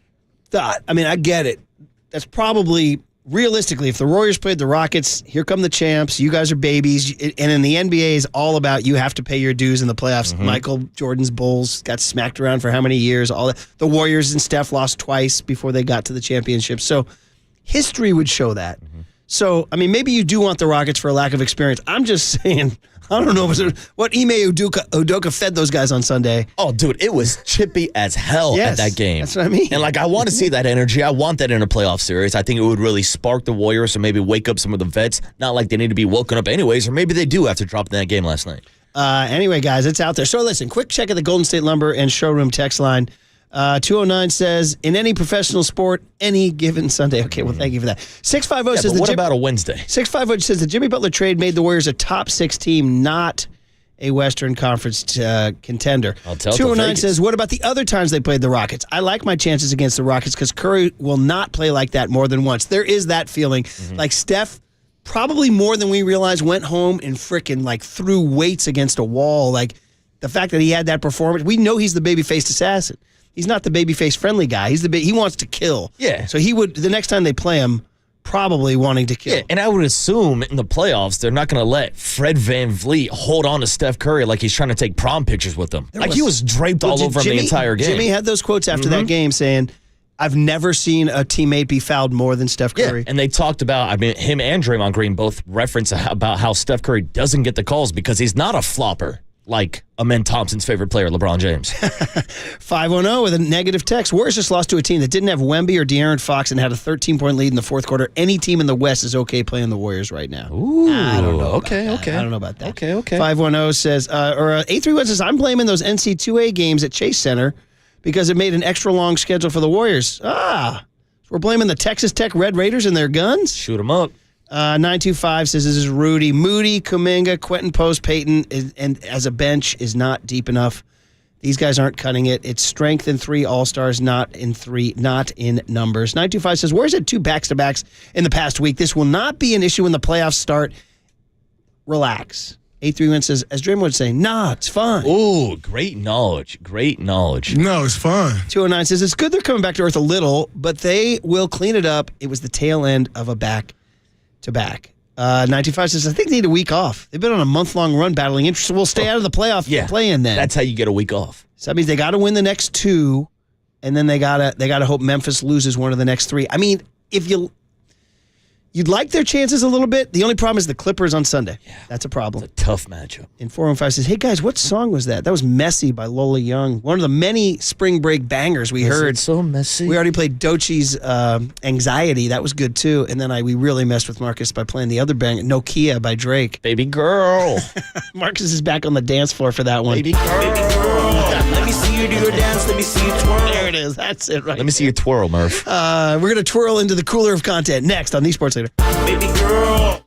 thought. I mean, I get it. That's probably, realistically, if the Warriors played the Rockets, here come the champs, you guys are babies, and in the NBA is all about you have to pay your dues in the playoffs. Michael Jordan's Bulls got smacked around for how many years? All that. The Warriors and Steph lost twice before they got to the championship. So history would show that. So, I mean, maybe you do want the Rockets for a lack of experience. I'm just saying, I don't know what Ime Udoka fed those guys on Sunday. Oh, dude, it was chippy as hell at that game. That's what I mean. And, like, I want to see that energy. I want that in a playoff series. I think it would really spark the Warriors or maybe wake up some of the vets. Not like they need to be woken up anyways, or maybe they do after dropping that game last night. Anyway, guys, it's out there. So, listen, quick check of the Golden State Lumber and Showroom text line. 209 says, in any professional sport, any given Sunday. Okay, well, thank you for that. 650 says, but what about a Wednesday? 650 says the Jimmy Butler trade made the Warriors a top 6 team, not a Western Conference contender. I'll tell 209 says, what about the other times they played the Rockets? I like my chances against the Rockets because Curry will not play like that more than once. There is that feeling. Like Steph, probably more than we realize, went home and frickin' like threw weights against a wall. Like the fact that he had that performance, we know he's the baby-faced assassin. He's not the baby-faced friendly guy. He wants to kill. Yeah. So he would, the next time they play him, probably wanting to kill. Yeah, and I would assume in the playoffs, they're not going to let Fred VanVleet hold on to Steph Curry like he's trying to take prom pictures with him. He was draped all over him the entire game. Jimmy had those quotes after that game saying, I've never seen a teammate be fouled more than Steph Curry. Yeah, and they talked about, I mean, him and Draymond Green both reference about how Steph Curry doesn't get the calls because he's not a flopper like Amen Thompson's favorite player, LeBron James. 510 with a negative text. Warriors just lost to a team that didn't have Wemby or De'Aaron Fox and had a 13-point lead in the fourth quarter. Any team in the West is okay playing the Warriors right now. Ooh, I don't know. Okay. I don't know about that. Okay. 510 says, 831 says, I'm blaming those NC2A games at Chase Center because it made an extra long schedule for the Warriors. We're blaming the Texas Tech Red Raiders and their guns? Shoot them up. 925 says this is Rudy. Moody, Kuminga, Quentin Post, Payton, and as a bench is not deep enough. These guys aren't cutting it. It's strength in 3 All-Stars, not in numbers. 925 says, where's it 2 backs-to-backs in the past week? This will not be an issue when the playoffs start. Relax. 831 says, as Draymond would say, nah, it's fine. Ooh, great knowledge. No, it's fine. 209 says, it's good they're coming back to earth a little, but they will clean it up. It was the tail end of a back-to-back. 95 says, I think they need a week off. They've been on a month-long run battling interest, so we'll stay out of the playoff play-in then. That's how you get a week off. So that means they got to win the next 2, and then they gotta hope Memphis loses one of the next 3. I mean, if you You'd like their chances a little bit. The only problem is the Clippers on Sunday. Yeah. That's a problem. It's a tough matchup. And 415 says, hey, guys, what song was that? That was Messy by Lola Young. One of the many spring break bangers we heard. It's so messy. We already played Dochi's Anxiety. That was good, too. And then we really messed with Marcus by playing the other banger, Nokia by Drake. Baby girl. Marcus is back on the dance floor for that one. Baby girl. Let me see you do your dance. Let me see you twirl. There it is. That's it right Let me see you twirl, Murph. We're going to twirl into the cooler of content next on the Sports Leader. Baby girl.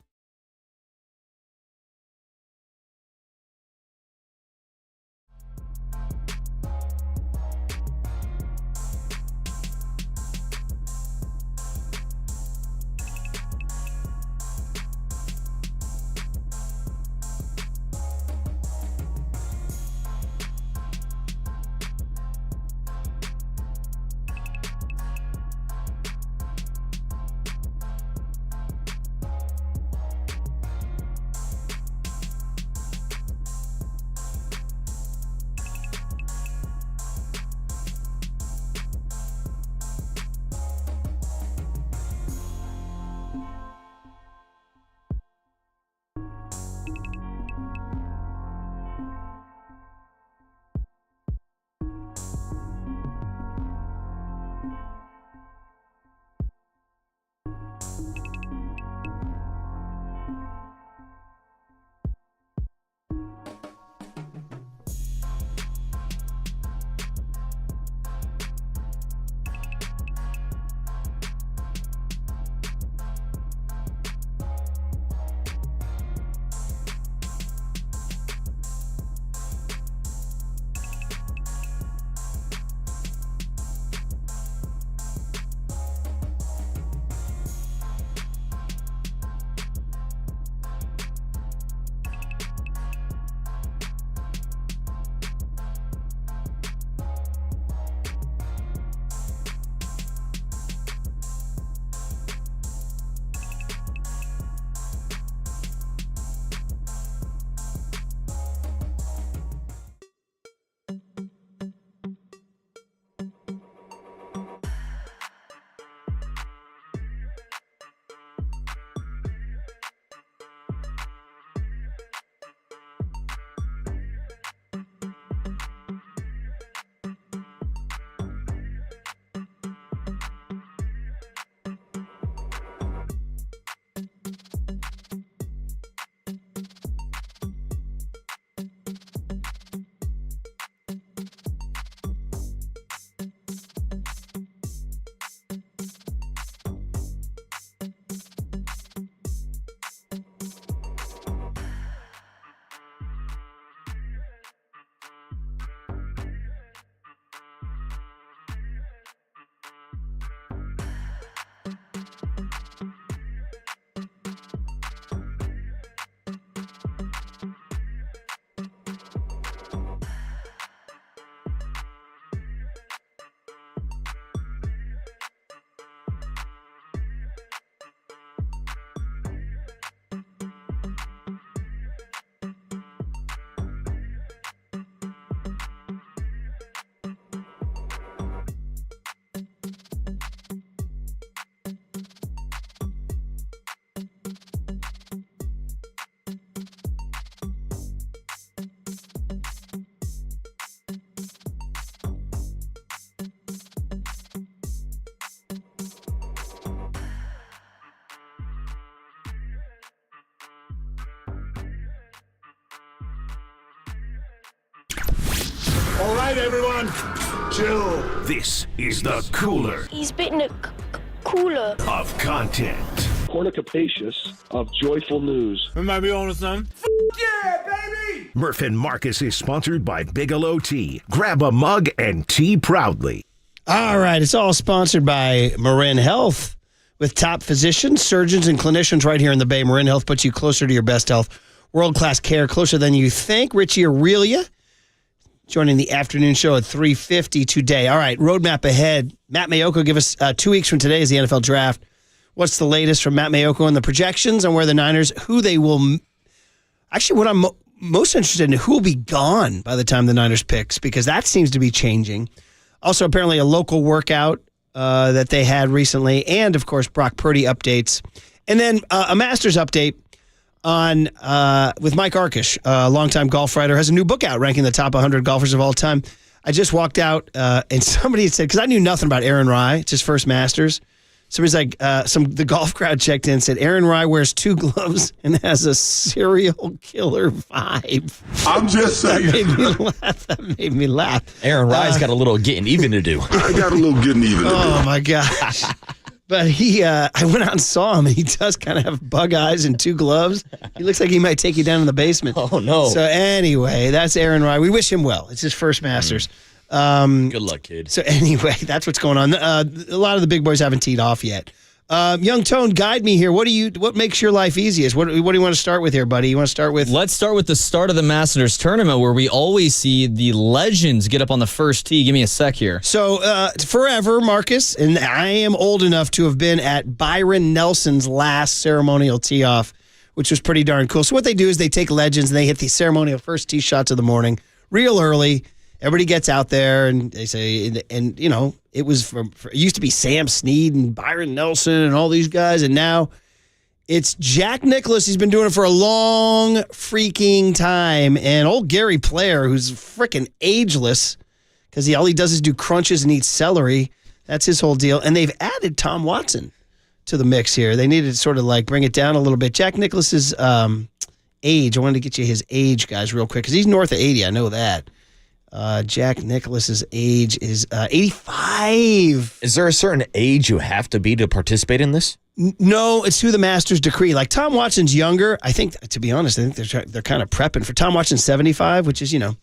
All right, everyone, chill. This is the cooler He's bitten a cooler of content. Cornucapacious of joyful news. We might be on to something. Yeah, baby! Murph and Marcus is sponsored by Bigelow Tea. Grab a mug and tea proudly. All right, it's all sponsored by Marin Health. With top physicians, surgeons, and clinicians right here in the Bay, Marin Health puts you closer to your best health. World-class care, closer than you think. Richie Aurelia joining the afternoon show at 3:50 today. All right, roadmap ahead. Matt Mayoko, give us 2 weeks from today is the NFL draft. What's the latest from Matt Mayoko and the projections on where the Niners, who they will... Actually, what I'm most interested in, who will be gone by the time the Niners picks, because that seems to be changing. Also, apparently, a local workout that they had recently, and, of course, Brock Purdy updates And then a Masters update on with Mike Arcish, a longtime golf writer, has a new book out ranking the top 100 golfers of all time. I just walked out and somebody said, because I knew nothing about Aaron Rai, it's his first Masters. Somebody's like, the golf crowd checked in and said, Aaron Rai wears 2 gloves and has a serial killer vibe. I'm just saying. That made me laugh. Aaron Rai's got a little getting even to do. I got a little getting even to do. Oh, my gosh. But I went out and saw him, and he does kind of have bug eyes and 2 gloves. He looks like he might take you down in the basement. Oh, no. So anyway, that's Aaron Rai. We wish him well. It's his first Masters. Good luck, kid. So anyway, that's what's going on. A lot of the big boys haven't teed off yet. Young Tone, guide me here. What makes your life easiest? What do you want to start with here, buddy? You want to start with? Let's start with the start of the Masters tournament, where we always see the legends get up on the first tee. Give me a sec here. So forever, Marcus, and I am old enough to have been at Byron Nelson's last ceremonial tee off, which was pretty darn cool. So what they do is they take legends and they hit the ceremonial first tee shots of the morning real early. Everybody gets out there and they say, and you know, it was it used to be Sam Snead and Byron Nelson and all these guys, and now it's Jack Nicklaus. He's been doing it for a long freaking time, and old Gary Player, who's freaking ageless because all he does is do crunches and eat celery. That's his whole deal. And they've added Tom Watson to the mix here. They needed to sort of like bring it down a little bit. Jack Nicklaus's age. I wanted to get you his age, guys, real quick because he's north of 80. I know that. Jack Nicklaus's age is 85. Is there a certain age you have to be to participate in this? No, it's through the Masters decree. Like Tom Watson's younger. I think, to be honest, I think they're kind of prepping for Tom Watson's 75, which is, you know,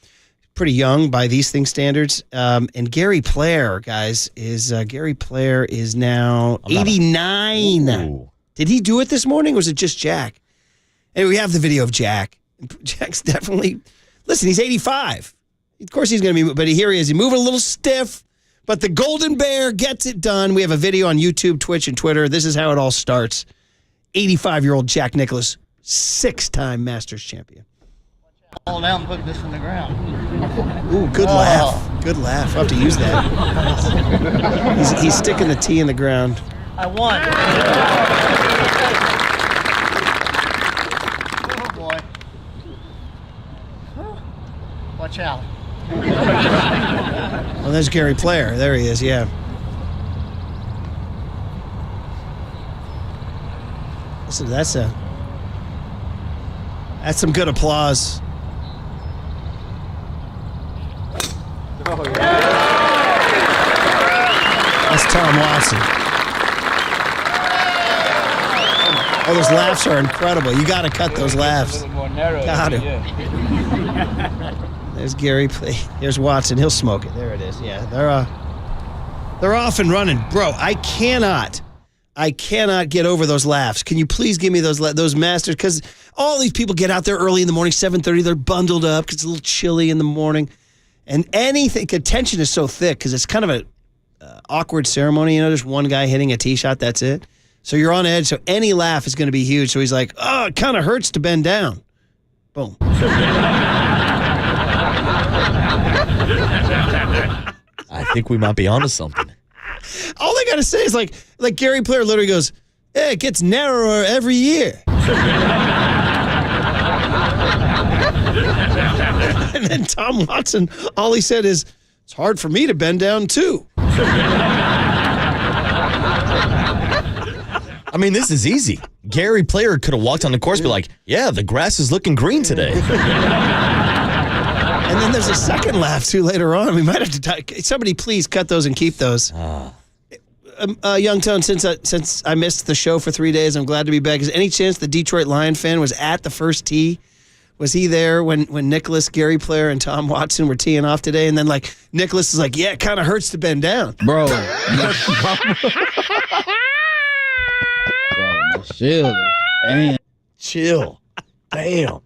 pretty young by these things standards. And Gary Player, guys, is now 89. Ooh. Did he do it this morning, or was it just Jack? And we have the video of Jack. Jack's definitely, listen, he's 85. Of course he's going to be, but here he is. He's moving a little stiff, but the Golden Bear gets it done. We have a video on YouTube, Twitch, and Twitter. This is how it all starts. 85-year-old Jack Nicklaus, 6-time Masters champion. Fall down and put this in the ground. Ooh, good laugh. Good laugh. I'll have to use that. He's sticking the tee in the ground. I won. Oh, boy. Watch out. Oh, there's Gary Player. There he is, yeah. Listen, that's some good applause. Oh, yeah. That's Tom Watson. Oh, those laughs are incredible. You got to cut those laughs. Got to. There's Gary. There's Watson. He'll smoke it. There it is. Yeah, they're off and running, bro. I cannot get over those laughs. Can you please give me those Masters? Because all these people get out there early in the morning, 7:30. They're bundled up because it's a little chilly in the morning, and contention is so thick because it's kind of a awkward ceremony. You know, there's one guy hitting a tee shot. That's it. So you're on edge. So any laugh is going to be huge. So he's like, "Oh, it kind of hurts to bend down." Boom. I think we might be onto something. All they got to say is like Gary Player literally goes, "It gets narrower every year." And then Tom Watson, all he said is, "It's hard for me to bend down too." I mean, this is easy. Gary Player could have walked on the course and be like, "Yeah, the grass is looking green today." And then there's a second laugh, too, later on. We might have to somebody please cut those and keep those. Young Tone, since I missed the show for 3 days, I'm glad to be back. Is any chance the Detroit Lion fan was at the first tee? Was he there when Nicklaus, Gary Player, and Tom Watson were teeing off today? And then, like, Nicklaus is like, "Yeah, it kind of hurts to bend down." Bro. Chill. Damn. Chill. Damn.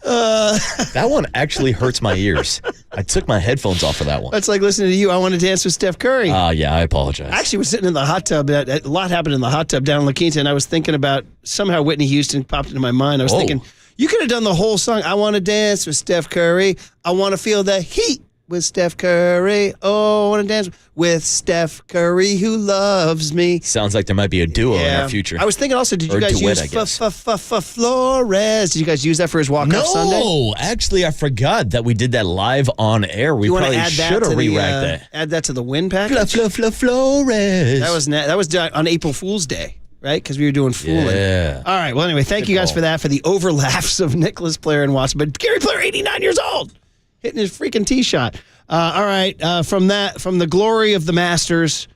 That one actually hurts my ears. I took my headphones off for that one. That's like listening to you. I want to dance with Steph Curry. Yeah, I apologize. I actually was sitting in the hot tub. A lot happened in the hot tub down in La Quinta, and I was thinking about somehow Whitney Houston popped into my mind. I was thinking, you could have done the whole song. I want to dance with Steph Curry. I want to feel the heat with Steph Curry. Oh, I want to dance with Steph Curry who loves me. Sounds like there might be a duo in our future. I was thinking also, did you Or guys duet, use I guess. Flores? Did you guys use that for his walk-off Sunday? No, actually, I forgot that we did that live on air. We You wanna probably add that should have to the, re-racked that. Add that to the win package? Flores. That was done on April Fool's Day, right? Because we were doing fooling. Yeah. All right. Well, anyway, thank you guys for that, for the overlaps of Nicholas Player and Watson. But Gary Player, 89 years old, hitting his freaking tee shot. All right. From the glory of the Masters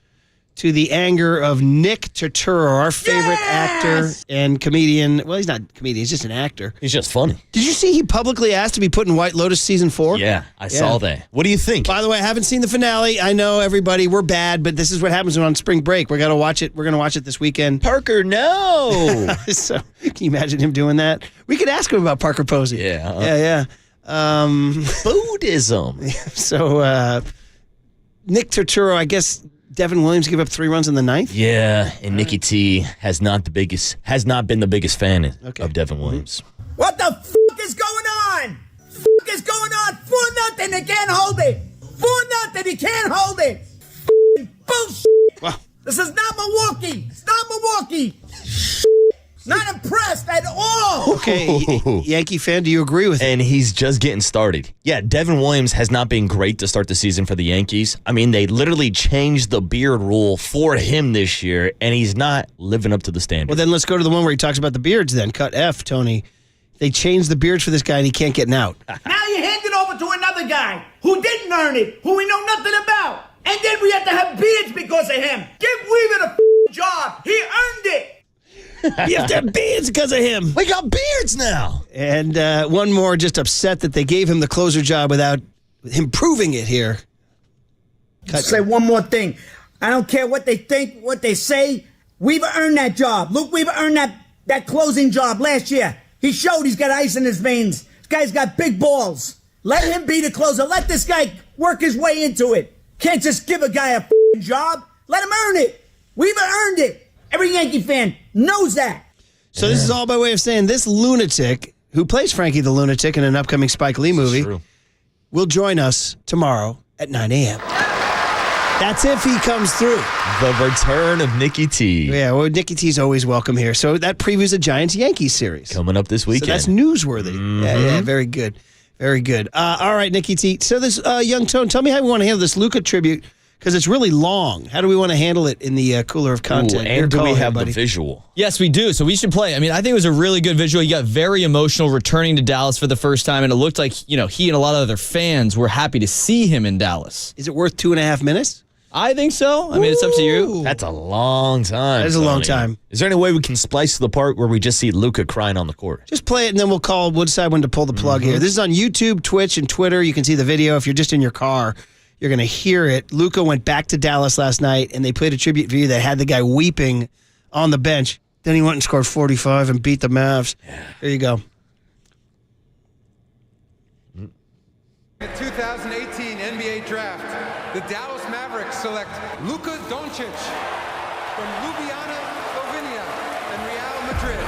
to the anger of Nick Turturro, our favorite actor and comedian. Well, he's not a comedian. He's just an actor. He's just funny. Did you see he publicly asked to be put in White Lotus season 4? Yeah, I saw that. What do you think? By the way, I haven't seen the finale. I know everybody, we're bad, but this is what happens when on spring break. We're going to watch it. We're going to watch it this weekend. Parker, no. So, can you imagine him doing that? We could ask him about Parker Posey. Yeah. Buddhism. So, Nick Turturro, I guess Devin Williams gave up 3 runs in the 9th? Yeah, and Nikki T has not been the biggest fan of Devin Williams. What the f*** is going on? F*** is going on? 4-0, they can't hold it. 4-0, he can't hold it. F***ing bullshit. Wow. This is not Milwaukee. It's not Milwaukee. Not impressed at all. Okay, Yankee fan, do you agree with And he's just getting started. Yeah, Devin Williams has not been great to start the season for the Yankees. I mean, they literally changed the beard rule for him this year, and he's not living up to the standard. Well, then let's go to the one where he talks about the beards then. Cut F, Tony. They changed the beards for this guy, and he can't get an out. Now you hand it over to another guy who didn't earn it, who we know nothing about. And then we have to have beards because of him. Give Weaver the job. He earned it. You have to have beards because of him. We got beards now. And one more, just upset that they gave him the closer job without him proving it here. Say one more thing. I don't care what they think, what they say. Weaver earned that job. Luke Weaver earned that closing job last year. He showed he's got ice in his veins. This guy's got big balls. Let him be the closer. Let this guy work his way into it. Can't just give a guy a job. Let him earn it. Weaver earned it. Every Yankee fan knows that. So this is all by way of saying this lunatic, who plays Frankie the Lunatic in an upcoming Spike Lee movie, will join us tomorrow at 9 a.m. That's if he comes through. The return of Nikki T. Yeah, well, Nikki T's always welcome here. So that previews a Giants-Yankees series. Coming up this weekend. So that's newsworthy. Yeah, very good. Very good. All right, Nikki T. So this young Tone, tell me how we want to handle this Luka tribute, because it's really long. How do we want to handle it in the cooler of content? Ooh, and do we have the visual? Yes, we do. So we should play. I mean, I think it was a really good visual. He got very emotional returning to Dallas for the first time, and it looked like, he and a lot of other fans were happy to see him in Dallas. Is it worth 2.5 minutes? I think so. I mean, it's up to you. That's a long time. That is a long time. Is there any way we can splice to the part where we just see Luka crying on the court? Just play it, and then we'll decide when to pull the plug here. This is on YouTube, Twitch, and Twitter. You can see the video if you're just in your car. You're going to hear it. Luka went back to Dallas last night, and they played a tribute video that had the guy weeping on the bench. Then he went and scored 45 and beat the Mavs. Here you go. The 2018 NBA Draft, the Dallas Mavericks select Luka Doncic from Ljubljana, Slovenia, and Real Madrid.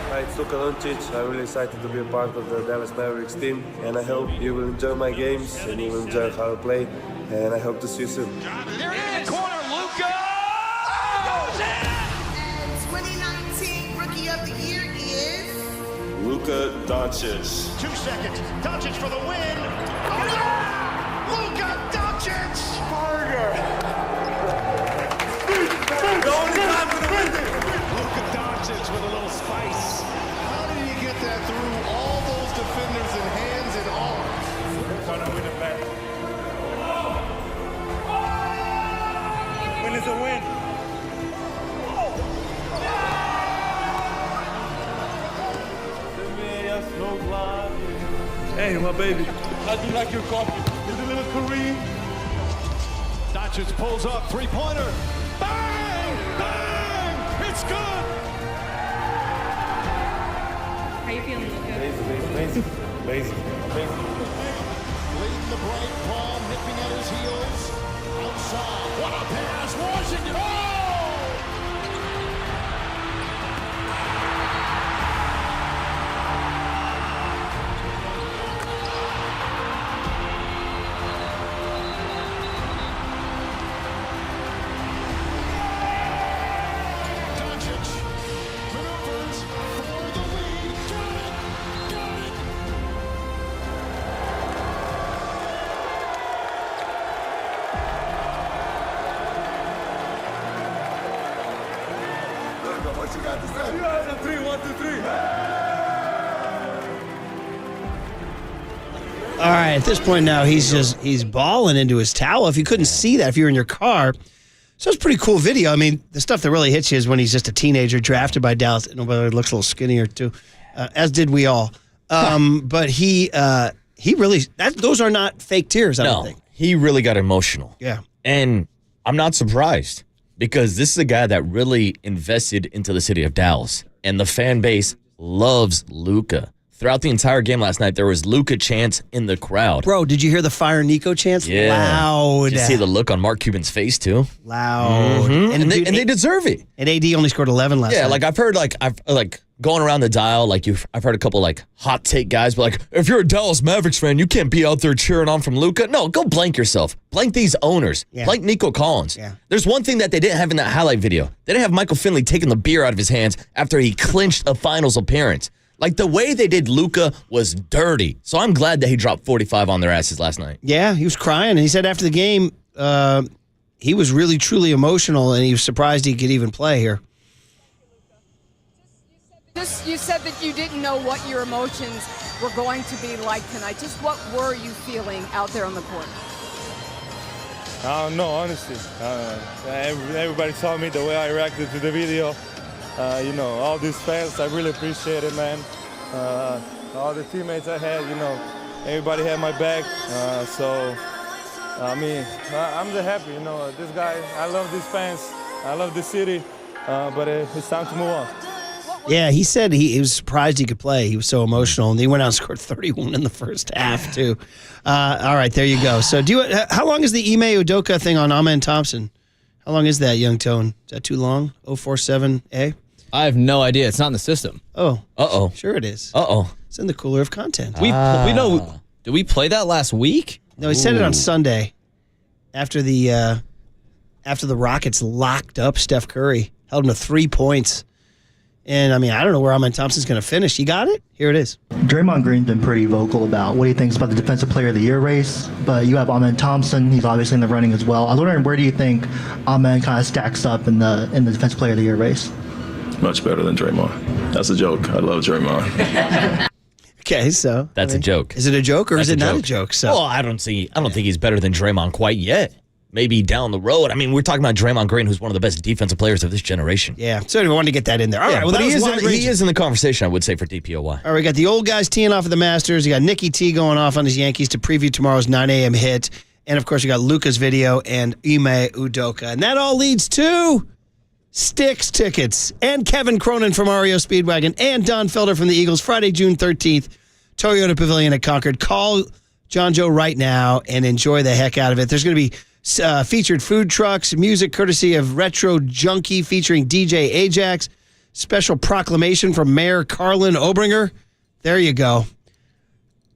Hi, it's Luka Doncic. I'm really excited to be a part of the Dallas Mavericks team, and I hope you will enjoy my games and you will enjoy how I play, and I hope to see you soon. There it is. Corner, Luka. And 2019 Rookie of the Year is Luka Doncic. 2 seconds. Doncic for the win. Oh, yeah! Luka Doncic. The only time for the win. Luka Doncic with a little spice. How did he get that through all those defenders and hands and arms? Trying to win it back. Win is a win. Hey, my baby. How do you like your coffee? Is it a little Kareem? Doncic pulls up, three-pointer. Bang! Bang! It's good! How you feeling, Luka? Amazing. Leading the break, Paul nipping at his heels. Outside. What a pass! Washington! Oh! What you got to say? You guys have 3, 1, 2, 3. All right, at this point now, he's bawling into his towel. If you couldn't see that, if you were in your car. So it's a pretty cool video. I mean, the stuff that really hits you is when he's just a teenager drafted by Dallas. Nobody looks a little skinnier too, as did we all. But he really, those are not fake tears, I don't think. He really got emotional. Yeah. And I'm not surprised because this is a guy that really invested into the city of Dallas. And the fan base loves Luka. Throughout the entire game last night, there was Luka chants in the crowd. Bro, did you hear the Fire Nico chants? Yeah. Loud. Did you see the look on Mark Cuban's face, too? Loud. Mm-hmm. And they deserve it. And AD only scored 11 last night. Yeah, like I've heard, I've going around the dial, I've heard a couple hot take guys, but if you're a Dallas Mavericks fan, you can't be out there cheering on from Luka. No, go blank yourself. Blank these owners. Yeah. Blank Nico Collins. Yeah. There's one thing that they didn't have in that highlight video. They didn't have Michael Finley taking the beer out of his hands after he clinched a finals appearance. Like, the way they did Luka was dirty. So I'm glad that he dropped 45 on their asses last night. Yeah, he was crying. And he said after the game, he was really, truly emotional, and he was surprised he could even play here. You said that you didn't know what your emotions were going to be like tonight. Just what were you feeling out there on the court? I don't know, honestly. Everybody saw me the way I reacted to the video. All these fans, I really appreciate it, man. All the teammates I had, everybody had my back. I'm just happy, this guy, I love these fans. I love the city, but it's time to move on. Yeah, he said he was surprised he could play. He was so emotional, and he went out and scored 31 in the first half, too. All right, there you go. So how long is the Ime Udoka thing on Amen Thompson? How long is that, Young Tone? Is that too long? 047A? I have no idea. It's not in the system. Oh. Uh-oh. Sure it is. Uh-oh. It's in the cooler of content. We know. Did we play that last week? No, he said it on Sunday after the Rockets locked up Steph Curry, held him to 3 points. And, I don't know where Amen Thompson's going to finish. You got it? Here it is. Draymond Green's been pretty vocal about what he thinks about the Defensive Player of the Year race, but you have Amen Thompson. He's obviously in the running as well. I was wondering, where do you think Amen kind of stacks up in the Defensive Player of the Year race? Much better than Draymond. That's a joke. I love Draymond. Okay, so that's a joke. Is it a joke or is it not a joke? So, well, I don't think he's better than Draymond quite yet. Maybe down the road. We're talking about Draymond Green, who's one of the best defensive players of this generation. Yeah, so anyway, I wanted to get that in there. All right, well, but he is in the conversation, I would say, for DPOY. All right, we got the old guys teeing off at the Masters. You got Nicky T going off on his Yankees to preview tomorrow's 9 a.m. hit. And, of course, you got Luka's video and Ime Udoka. And that all leads to Styx tickets and Kevin Cronin from REO Speedwagon and Don Felder from the Eagles, Friday, June 13th, Toyota Pavilion at Concord. Call John Joe right now and enjoy the heck out of it. There's going to be featured food trucks, music courtesy of Retro Junkie featuring DJ Ajax, special proclamation from Mayor Carlin Obringer. There you go.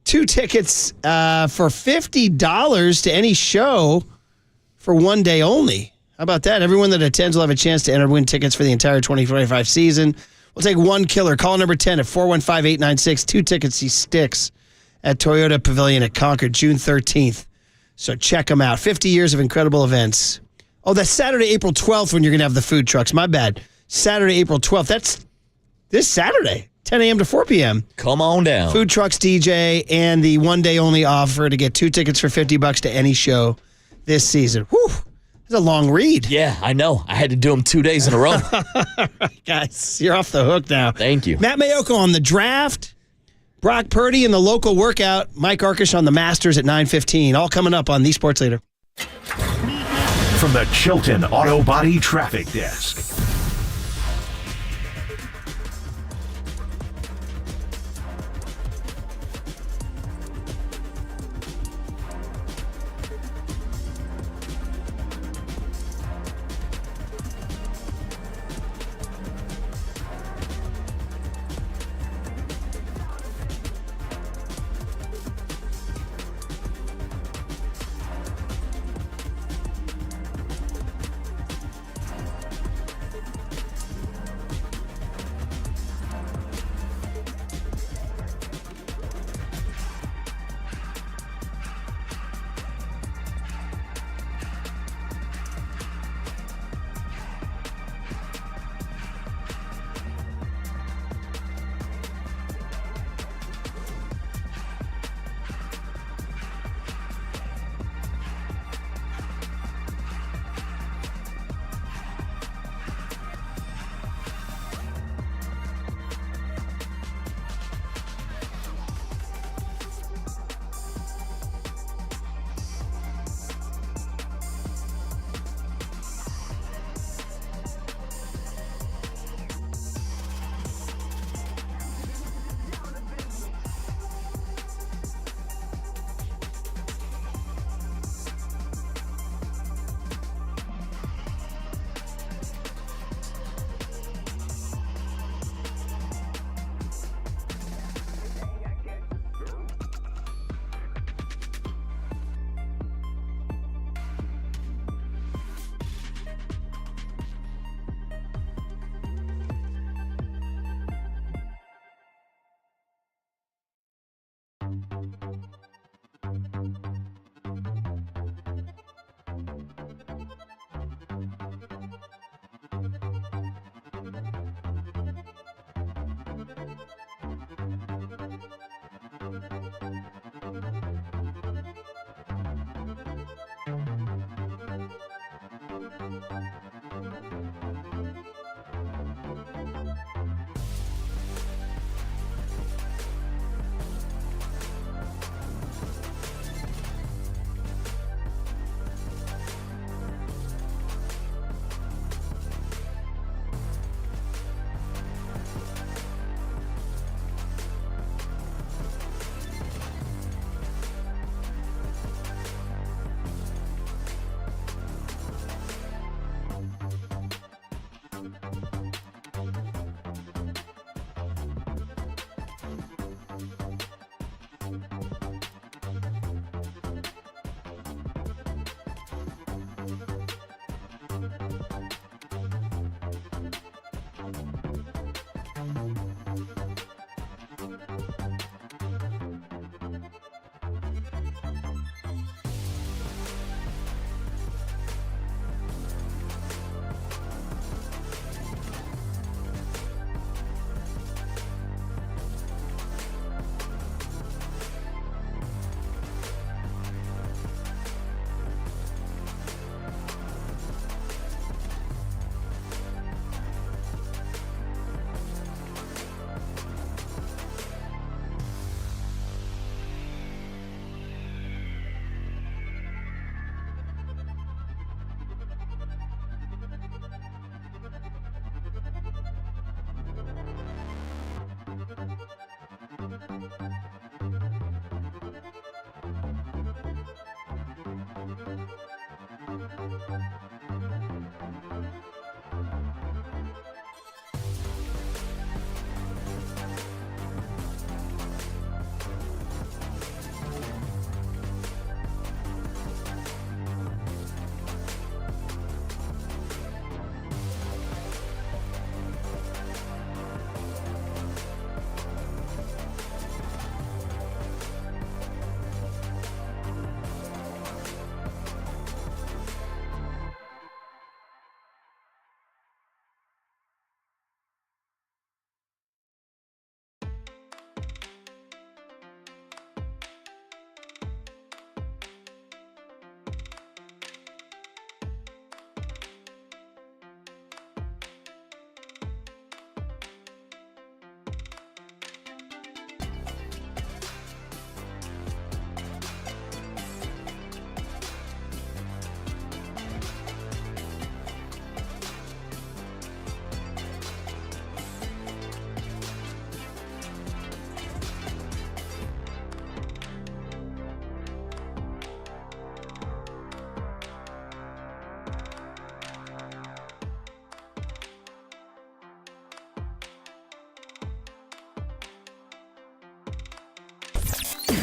2 tickets for $50 to any show for one day only. How about that? Everyone that attends will have a chance to enter win tickets for the entire 2025 season. We'll take one killer. Call number 10 at 415-896. 2 tickets. See Styx at Toyota Pavilion at Concord, June 13th. So check them out. 50 years of incredible events. Oh, that's Saturday, April 12th when you're going to have the food trucks. My bad. Saturday, April 12th. That's this Saturday, 10 a.m. to 4 p.m. Come on down. Food trucks, DJ, and the one-day-only offer to get 2 tickets for $50 to any show this season. Whew. That's a long read. Yeah, I know. I had to do them 2 days in a row. All right, guys, you're off the hook now. Thank you. Matt Mayoko on the draft. Brock Purdy in the local workout. Mike Arcish on the Masters at 9:15. All coming up on The Sports Leader. From the Chilton Auto Body Traffic Desk.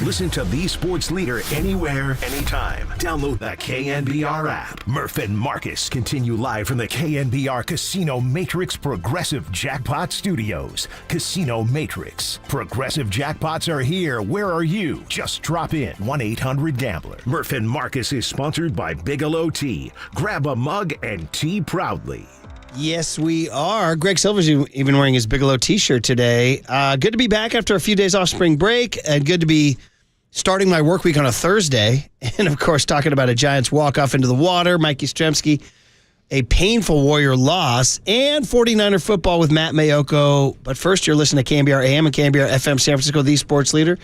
Listen to the sports leader anywhere, anytime. Download the KNBR app. Murph and Marcus continue live from the KNBR Casino Matrix Progressive Jackpot Studios. Casino Matrix. Progressive jackpots are here. Where are you? Just drop in. 1-800-GAMBLER. Murph and Marcus is sponsored by Bigelow Tea. Grab a mug and tea proudly. Yes, we are. Greg Silver's even wearing his Bigelow t-shirt today. Good to be back after a few days off spring break, and good to be starting my work week on a Thursday. And, of course, talking about a Giants walk-off into the water, Mike Yastrzemski, a painful Warrior loss, and 49er football with Matt Mayoko. But first, you're listening to KNBR AM and KNBR FM San Francisco, the sports leader,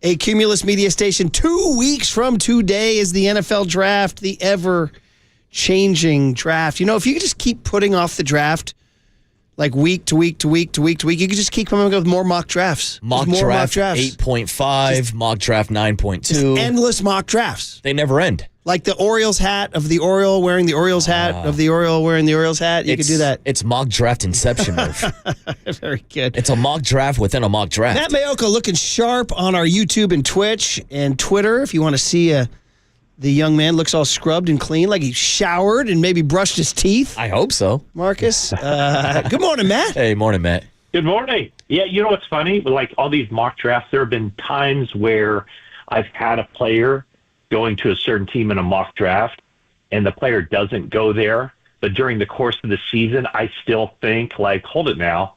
a Cumulus media station. 2 weeks from today is the NFL draft, the ever-changing draft. You know, if you could just keep putting off the draft like week to week to week to week to week, you could just keep coming up with more mock drafts. Mock draft 8.5, mock draft 9.2. Endless mock drafts. They never end. Like the Orioles hat of the Oriole wearing the Orioles hat of the Oriole wearing the Orioles hat. You could do that. It's mock draft inception, Murph. Very good. It's a mock draft within a mock draft. Matt Mayoko looking sharp on our YouTube and Twitch and Twitter. If you want to see the young man looks all scrubbed and clean, like he showered and maybe brushed his teeth. I hope so. Marcus, good morning, Matt. Hey, morning, Matt. Good morning. Yeah, you know what's funny? Like all these mock drafts, there have been times where I've had a player going to a certain team in a mock draft, and the player doesn't go there. But during the course of the season, I still think, like, hold it now.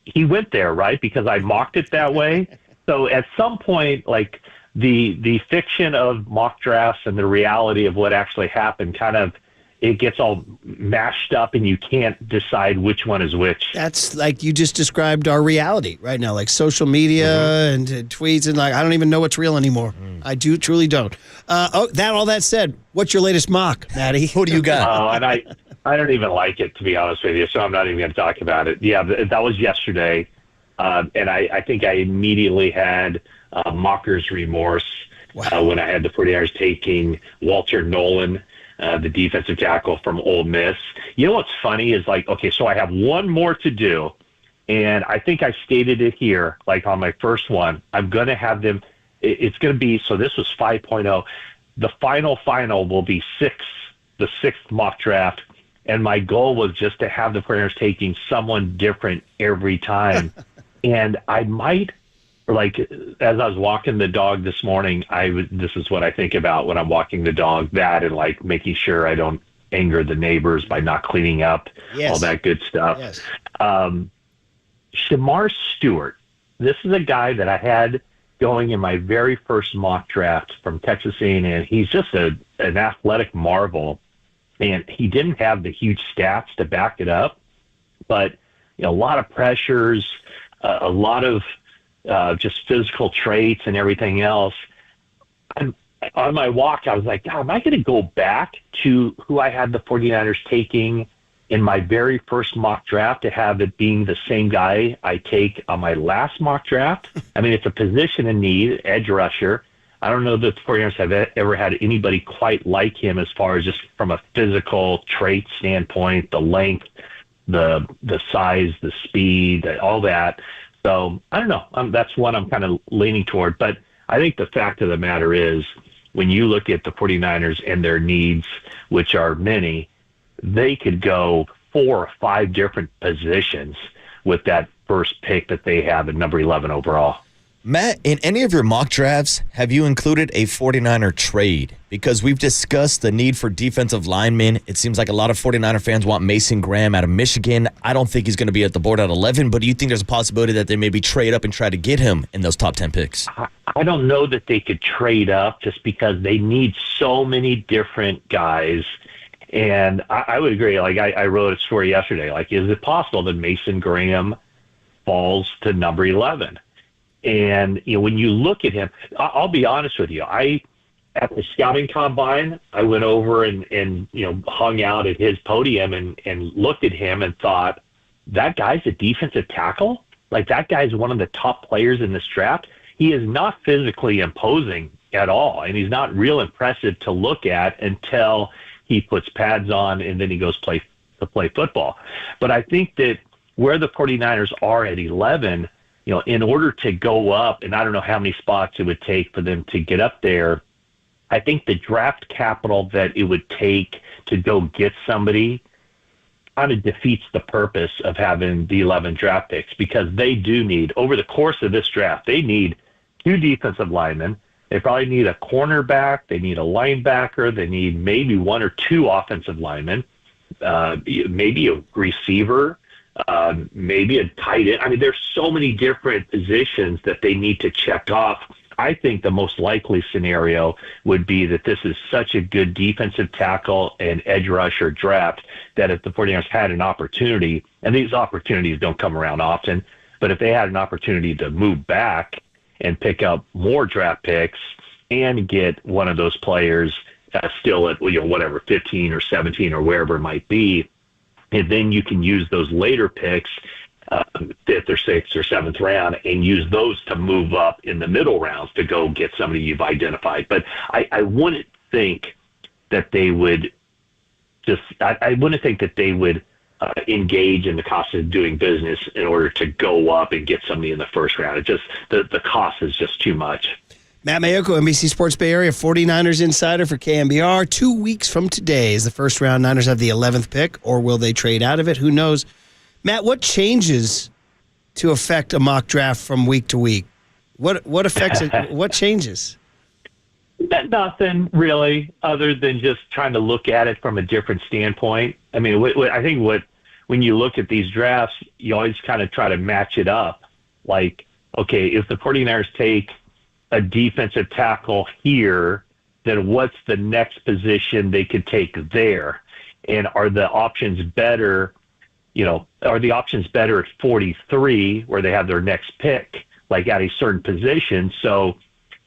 He went there, right? Because I mocked it that way. So at some point, like, the fiction of mock drafts and the reality of what actually happened kind of, it gets all mashed up and you can't decide which one is which. That's like you just described our reality right now, like social media and tweets, and like I don't even know what's real anymore. I truly don't. All that said, what's your latest mock, Matty? Who do you got? And I don't even like it, to be honest with you, so I'm not even going to talk about it. Yeah, that was yesterday, and I think I immediately had mocker's remorse when I had the 49ers taking Walter Nolan, the defensive tackle from Ole Miss. You know what's funny is like, okay, so I have one more to do, and I think I stated it here, like on my first one. I'm going to have them, it's going to be, so this was 5.0. The final will be the sixth mock draft, and my goal was just to have the 49ers taking someone different every time. And I might, like, as I was walking the dog this morning, this is what I think about when I'm walking the dog, that and like making sure I don't anger the neighbors by not cleaning up, all that good stuff. Yes. Shamar Stewart, this is a guy that I had going in my very first mock draft from Texas A&M. He's just an athletic marvel, and he didn't have the huge stats to back it up, but a lot of pressures, a lot of just physical traits and everything else. On my walk, I was like, God, am I going to go back to who I had the 49ers taking in my very first mock draft to have it being the same guy I take on my last mock draft. I mean, it's a position in need, edge rusher. I don't know that the 49ers have ever had anybody quite like him as far as just from a physical trait standpoint, the length, the size, the speed, all that. So I don't know. That's one I'm kind of leaning toward. But I think the fact of the matter is, when you look at the 49ers and their needs, which are many, they could go 4 or 5 different positions with that first pick that they have at number 11 overall. Matt, in any of your mock drafts, have you included a 49er trade? Because we've discussed the need for defensive linemen. It seems like a lot of 49er fans want Mason Graham out of Michigan. I don't think he's going to be at the board at 11, but do you think there's a possibility that they maybe trade up and try to get him in those top 10 picks? I don't know that they could trade up just because they need so many different guys. And I would agree. Like I wrote a story yesterday. Like, is it possible that Mason Graham falls to number 11? And when you look at him, I'll be honest with you. At the scouting combine, I went over and hung out at his podium and looked at him and thought, that guy's a defensive tackle. Like, that guy's one of the top players in this draft. He is not physically imposing at all, and he's not real impressive to look at until he puts pads on and then he goes play football. But I think that where the 49ers are at 11, in order to go up, and I don't know how many spots it would take for them to get up there, I think the draft capital that it would take to go get somebody kind of defeats the purpose of having the 11 draft picks, because they do need, over the course of this draft, they need 2 defensive linemen. They probably need a cornerback. They need a linebacker. They need maybe 1 or 2 offensive linemen, maybe a receiver, maybe a tight end. I mean, there's so many different positions that they need to check off. I think the most likely scenario would be that this is such a good defensive tackle and edge rusher draft that if the 49ers had an opportunity, and these opportunities don't come around often, but if they had an opportunity to move back and pick up more draft picks and get one of those players still at whatever, 15 or 17 or wherever it might be, and then you can use those later picks, 5th or 6th or 7th round, and use those to move up in the middle rounds to go get somebody you've identified. But I wouldn't think that they would engage in the cost of doing business in order to go up and get somebody in the first round. It just the cost is just too much. Matt Mayoko, NBC Sports Bay Area, 49ers insider for KNBR. 2 weeks from today is the first round. Niners have the 11th pick, or will they trade out of it? Who knows? Matt, what changes to affect a mock draft from week to week? What affects it? What changes? Nothing really, other than just trying to look at it from a different standpoint. I mean, I think when you look at these drafts, you always kind of try to match it up. Like, okay, if the 49ers take a defensive tackle here, then what's the next position they could take there? And are the options better, are the options better at 43 where they have their next pick, like at a certain position? So,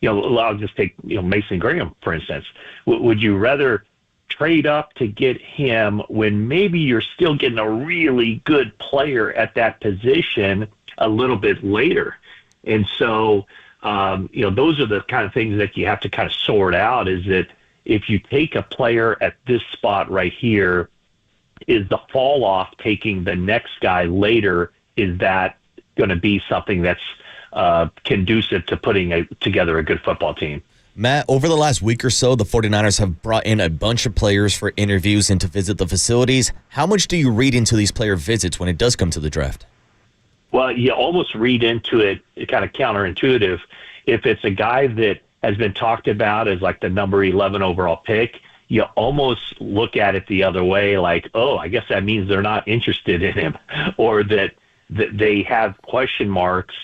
I'll just take, Mason Graham, for instance. Would you rather trade up to get him when maybe you're still getting a really good player at that position a little bit later? And so, those are the kind of things that you have to kind of sort out, is that if you take a player at this spot right here, is the fall off taking the next guy later, is that going to be something that's conducive to putting together a good football team? Matt, over the last week or so, the 49ers have brought in a bunch of players for interviews and to visit the facilities. How much do you read into these player visits when it does come to the draft? Well, you almost read into it kind of counterintuitive. If it's a guy that has been talked about as like the number 11 overall pick, you almost look at it the other way, like, oh, I guess that means they're not interested in him, or that they have question marks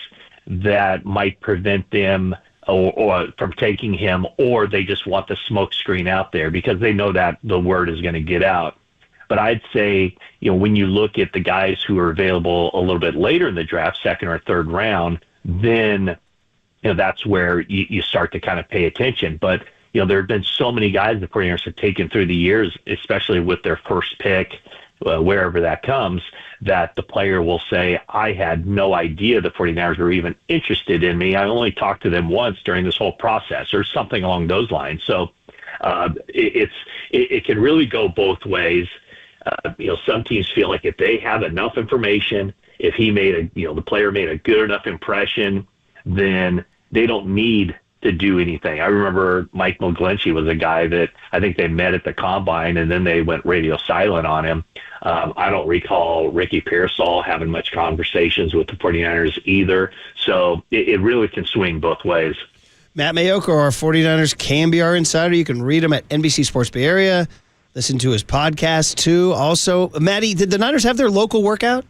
that might prevent them or from taking him, or they just want the smoke screen out there because they know that the word is going to get out. But I'd say, when you look at the guys who are available a little bit later in the draft, 2nd or 3rd round, then that's where you start to kind of pay attention. But there have been so many guys the 49ers have taken through the years, especially with their first pick, wherever that comes, that the player will say, I had no idea the 49ers were even interested in me. I only talked to them once during this whole process, or something along those lines. So it can really go both ways. Some teams feel like if they have enough information, if the player made a good enough impression, then they don't need to do anything. I remember Mike McGlinchey was a guy that I think they met at the combine, and then they went radio silent on him. I don't recall Ricky Pearsall having much conversations with the 49ers either. So it really can swing both ways. Matt Mayoka, our 49ers KNBR insider. You can read him at NBC Sports Bay Area. Listen to his podcast, too. Also, Matty, did the Niners have their local workout?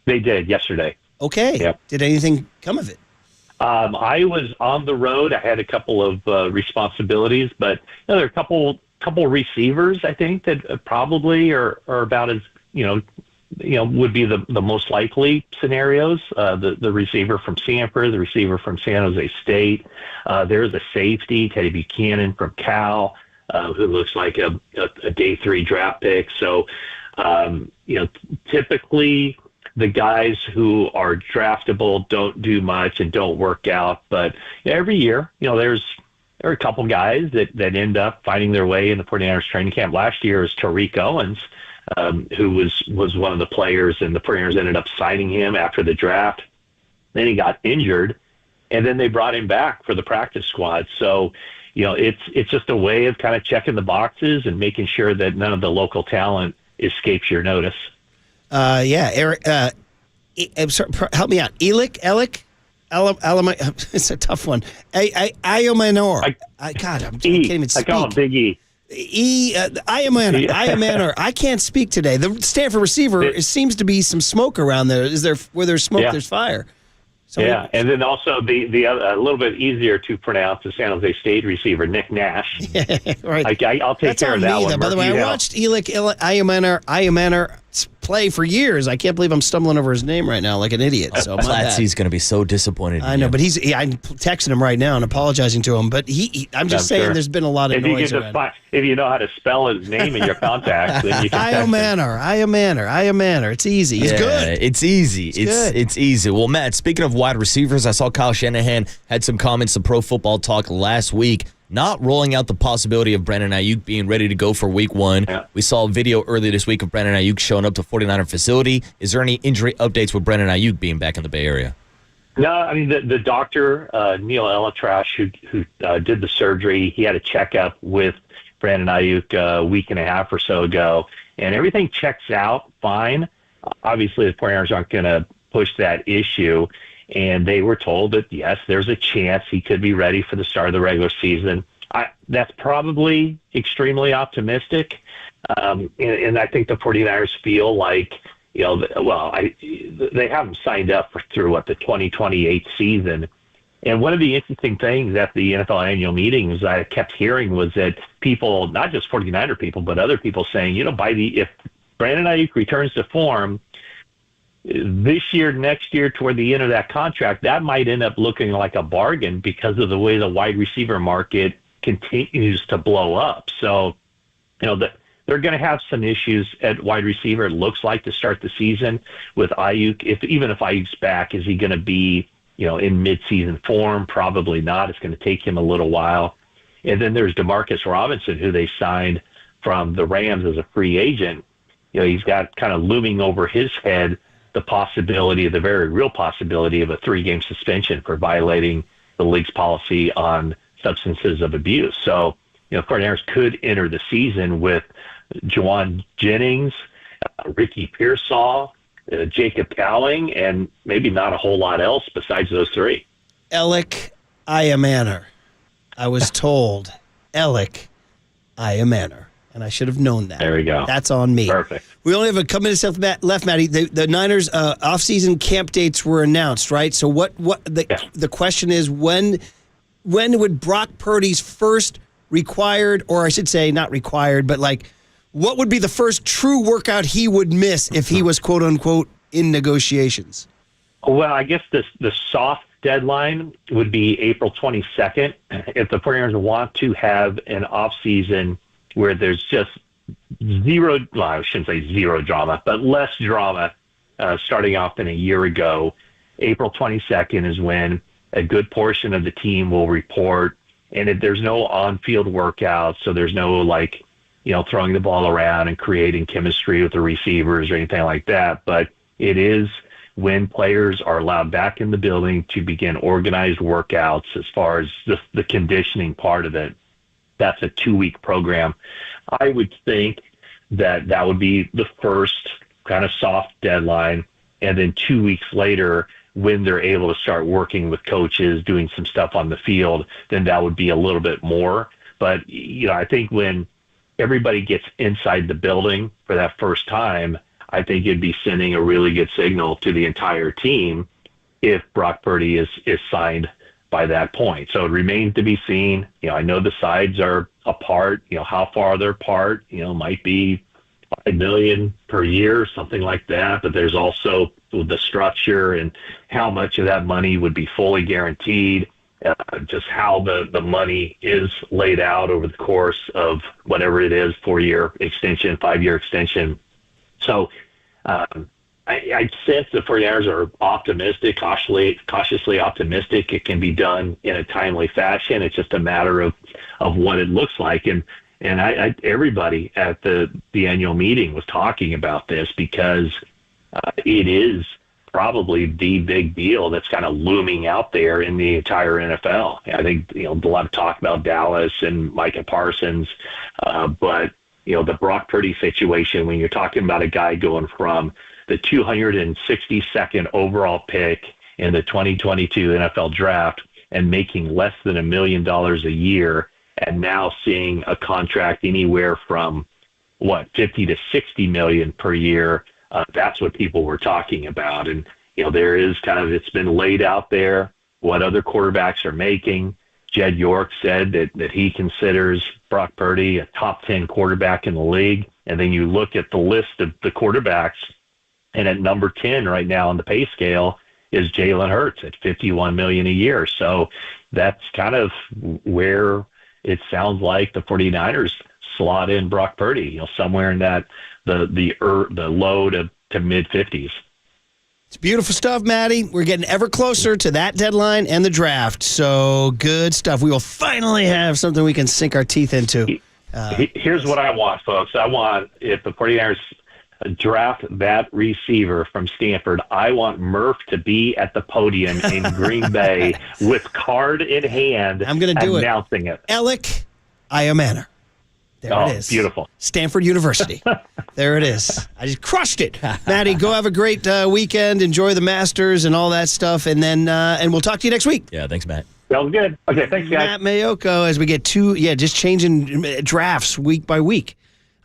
They did yesterday. Okay. Yep. Did anything come of it? I was on the road. I had a couple of responsibilities, but there are a couple receivers, I think, that probably are about as, would be the most likely scenarios. The receiver from Sanford, the receiver from San Jose State. There's a safety, Teddy Buchanan from Cal, who looks like a day 3 draft pick. So, typically the guys who are draftable don't do much and don't work out. But every year, there are a couple guys that end up finding their way in the 49ers training camp. Last year was Tariq Owens, who was one of the players, and the 49ers ended up signing him after the draft. Then he got injured, and then they brought him back for the practice squad. So, it's just a way of kind of checking the boxes and making sure that none of the local talent escapes your notice. Eric, I'm sorry, help me out. Elick? It's a tough one. Iomanor. I can't even speak. I call him Big E. Iomanor. I can't speak today. The Stanford receiver, it seems to be some smoke around there. Where there's smoke, there's fire. So and then also the a little bit easier to pronounce the San Jose State receiver, Nick Nash. Right. I'll take care of that one. By the way, I watched Iomanor play for years. I can't believe I'm stumbling over his name right now like an idiot. So Platsy's going to be so disappointed. I know, but I'm texting him right now and apologizing to him. But I'm just saying there's been a lot of noise around. If you know how to spell his name in your contacts, then you can Iomanor. It's easy. He's good. It's easy. It's easy. Well, Matt, speaking of wide receivers, I saw Kyle Shanahan had some comments to Pro Football Talk last week, not rolling out the possibility of Brandon Ayuk being ready to go for week 1. Yeah. We saw a video earlier this week of Brandon Ayuk showing up to 49er facility. Is there any injury updates with Brandon Ayuk being back in the Bay Area? No, I mean, the doctor, Neil Elatrash, who did the surgery, he had a checkup with Brandon Ayuk a week and a half or so ago, and everything checks out fine. Obviously, the 49ers aren't going to push that issue. And they were told that, yes, there's a chance he could be ready for the start of the regular season. That's probably extremely optimistic. And I think the 49ers feel like, they haven't signed up through the 2028 season. And one of the interesting things at the NFL annual meetings I kept hearing was that people, not just 49er people, but other people saying, if Brandon Ayuk returns to form this year, next year, toward the end of that contract, that might end up looking like a bargain because of the way the wide receiver market continues to blow up. So, they're going to have some issues at wide receiver, it looks like, to start the season with Ayuk. Even if Ayuk's back, is he going to be, in midseason form? Probably not. It's going to take him a little while. And then there's Demarcus Robinson, who they signed from the Rams as a free agent. He's got kind of looming over his head the very real possibility of a 3-game suspension for violating the league's policy on substances of abuse. So, 49ers could enter the season with Juwan Jennings, Ricky Pearsall, Jacob Cowling, and maybe not a whole lot else besides those 3. Elick Iomanor. I was told Elick Iomanor. And I should have known that. There we go. That's on me. Perfect. We only have a couple minutes left, Matty. The Niners' off-season camp dates were announced, right? So the question is, when would Brock Purdy's first required, or I should say not required, but what would be the first true workout he would miss if he was, quote unquote, in negotiations? Well, I guess the soft deadline would be April 22nd. If the 49ers want to have an off-season where there's just zero, well, I shouldn't say zero drama, but less drama starting off than a year ago. April 22nd is when a good portion of the team will report, and there's no on-field workouts, so there's no throwing the ball around and creating chemistry with the receivers or anything like that. But it is when players are allowed back in the building to begin organized workouts as far as the conditioning part of it. That's a 2-week program. I would think that would be the first kind of soft deadline. And then 2 weeks later, when they're able to start working with coaches, doing some stuff on the field, then that would be a little bit more. But, I think when everybody gets inside the building for that first time, I think it'd be sending a really good signal to the entire team if Brock Purdy is signed by that point. So it remains to be seen. I know the sides are apart. How far they're apart, might be $5 million per year, something like that. But there's also the structure and how much of that money would be fully guaranteed, just how the money is laid out over the course of whatever it is, 4-year extension, 5-year extension. So I sense the 49ers are optimistic, cautiously optimistic. It can be done in a timely fashion. It's just a matter of what it looks like. And everybody at the annual meeting was talking about this because it is probably the big deal that's kind of looming out there in the entire NFL. I think, a lot of talk about Dallas and Micah Parsons, but, the Brock Purdy situation, when you're talking about a guy going from the 262nd overall pick in the 2022 NFL draft and making less than $1 million a year, and now seeing a contract anywhere from 50 to 60 million per year. That's what people were talking about. And, there is it's been laid out there what other quarterbacks are making. Jed York said that he considers Brock Purdy a top 10 quarterback in the league. And then you look at the list of the quarterbacks, and at number 10 right now on the pay scale is Jalen Hurts at $51 million a year. So that's kind of where it sounds like the 49ers slot in Brock Purdy, somewhere in that the low to mid 50s. It's beautiful stuff, Maddie. We're getting ever closer to that deadline and the draft. So good stuff. We will finally have something we can sink our teeth into. Here's what I want, folks. I want, if the 49ers draft that receiver from Stanford, I want Murph to be at the podium in Green Bay with card in hand. I'm going to do announcing it. Alec Iomanner. There it is. Beautiful. Stanford University. There it is. I just crushed it. Maddie, go have a great weekend. Enjoy the Masters and all that stuff. And then and we'll talk to you next week. Yeah, thanks, Matt. Sounds good. Okay, thanks, guys. Matt Mayoko, as we get just changing drafts week by week.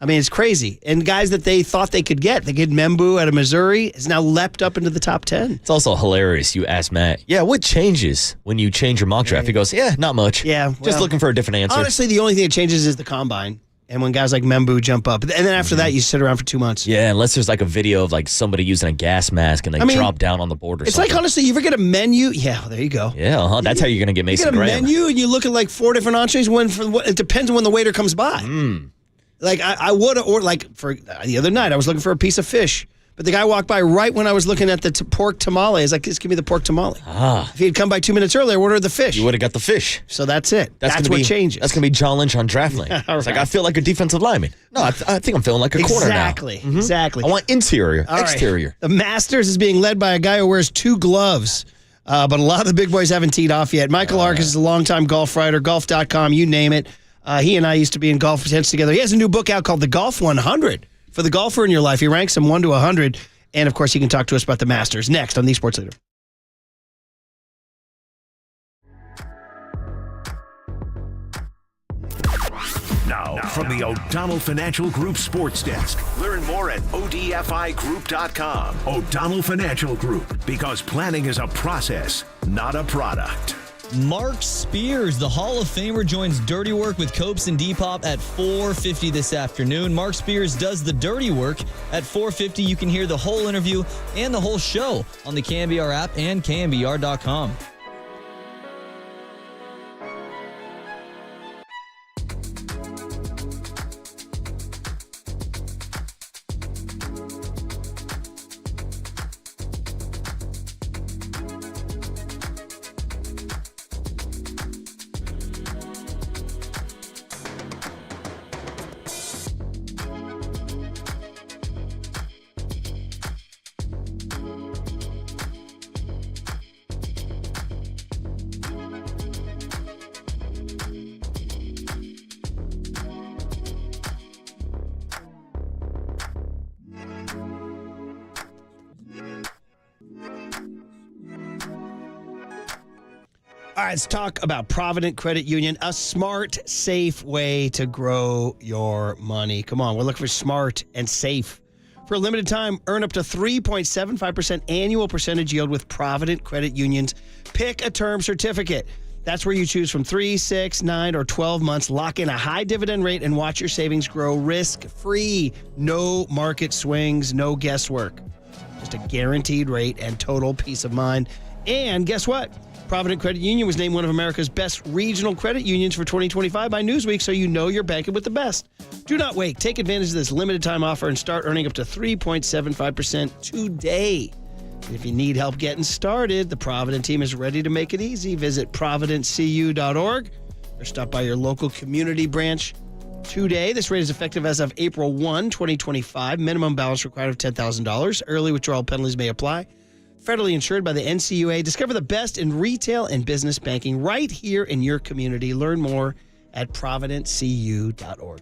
I mean, it's crazy. And guys that they thought they could get Membu out of Missouri, is now leapt up into the top 10. It's also hilarious. You ask Matt, what changes when you change your mock draft? He goes, not much. Yeah. Just looking for a different answer. Honestly, the only thing that changes is the combine. And when guys like Membu jump up. And then after that, you sit around for 2 months. Yeah, unless there's a video of somebody using a gas mask and they drop down on the board or something. It's honestly, you ever get a menu? Yeah, there you go. Yeah, that's how you're going to get Mason Graham. You get a menu and you look at 4 different entrees. It depends on when the waiter comes by. I would have ordered, for the other night, I was looking for a piece of fish. But the guy walked by right when I was looking at the pork tamale. He's like, just give me the pork tamale. If he had come by 2 minutes earlier, I ordered the fish. You would have got the fish. So that's it. That's what changes. That's going to be John Lynch on draft night. It's I feel like a defensive lineman. No, I think I'm feeling like a corner now. Exactly. I want interior, exterior. Right. The Masters is being led by a guy who wears 2 gloves. But a lot of the big boys haven't teed off yet. Michael Arcish is a longtime golf writer, golf.com, you name it. He and I used to be in golf tents together. He has a new book out called The Golf 100 for the golfer in your life. He ranks them 1 to 100. And, of course, you can talk to us about the Masters next on The Sports Leader. Now, from the O'Donnell Financial Group Sports Desk. Learn more at odfigroup.com. O'Donnell Financial Group, because planning is a process, not a product. Mark Spears, the Hall of Famer, joins Dirty Work with Copes and Depop at 4:50 this afternoon. Mark Spears does the dirty work at 4:50. You can hear the whole interview and the whole show on the KNBR app and KNBR.com. All right, let's talk about Provident Credit Union, a smart, safe way to grow your money. Come on, we're looking for smart and safe. For a limited time, earn up to 3.75% annual percentage yield with Provident Credit Union's Pick a Term certificate. That's where you choose from 3, 6, 9, or 12 months. Lock in a high dividend rate and watch your savings grow risk-free. No market swings, no guesswork. Just a guaranteed rate and total peace of mind. And guess what? Provident Credit Union was named one of America's best regional credit unions for 2025 by Newsweek, so you know you're banking with the best. Do not wait. Take advantage of this limited time offer and start earning up to 3.75% today. And if you need help getting started, the Provident team is ready to make it easy. Visit providentcu.org or stop by your local community branch today. This rate is effective as of April 1, 2025. Minimum balance required of $10,000. Early withdrawal penalties may apply. Federally insured by the NCUA. Discover the best in retail and business banking right here in your community. Learn more at providentcu.org.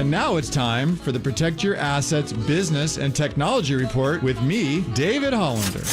And now it's time for the Protect Your Assets Business and Technology Report with me, David Hollander.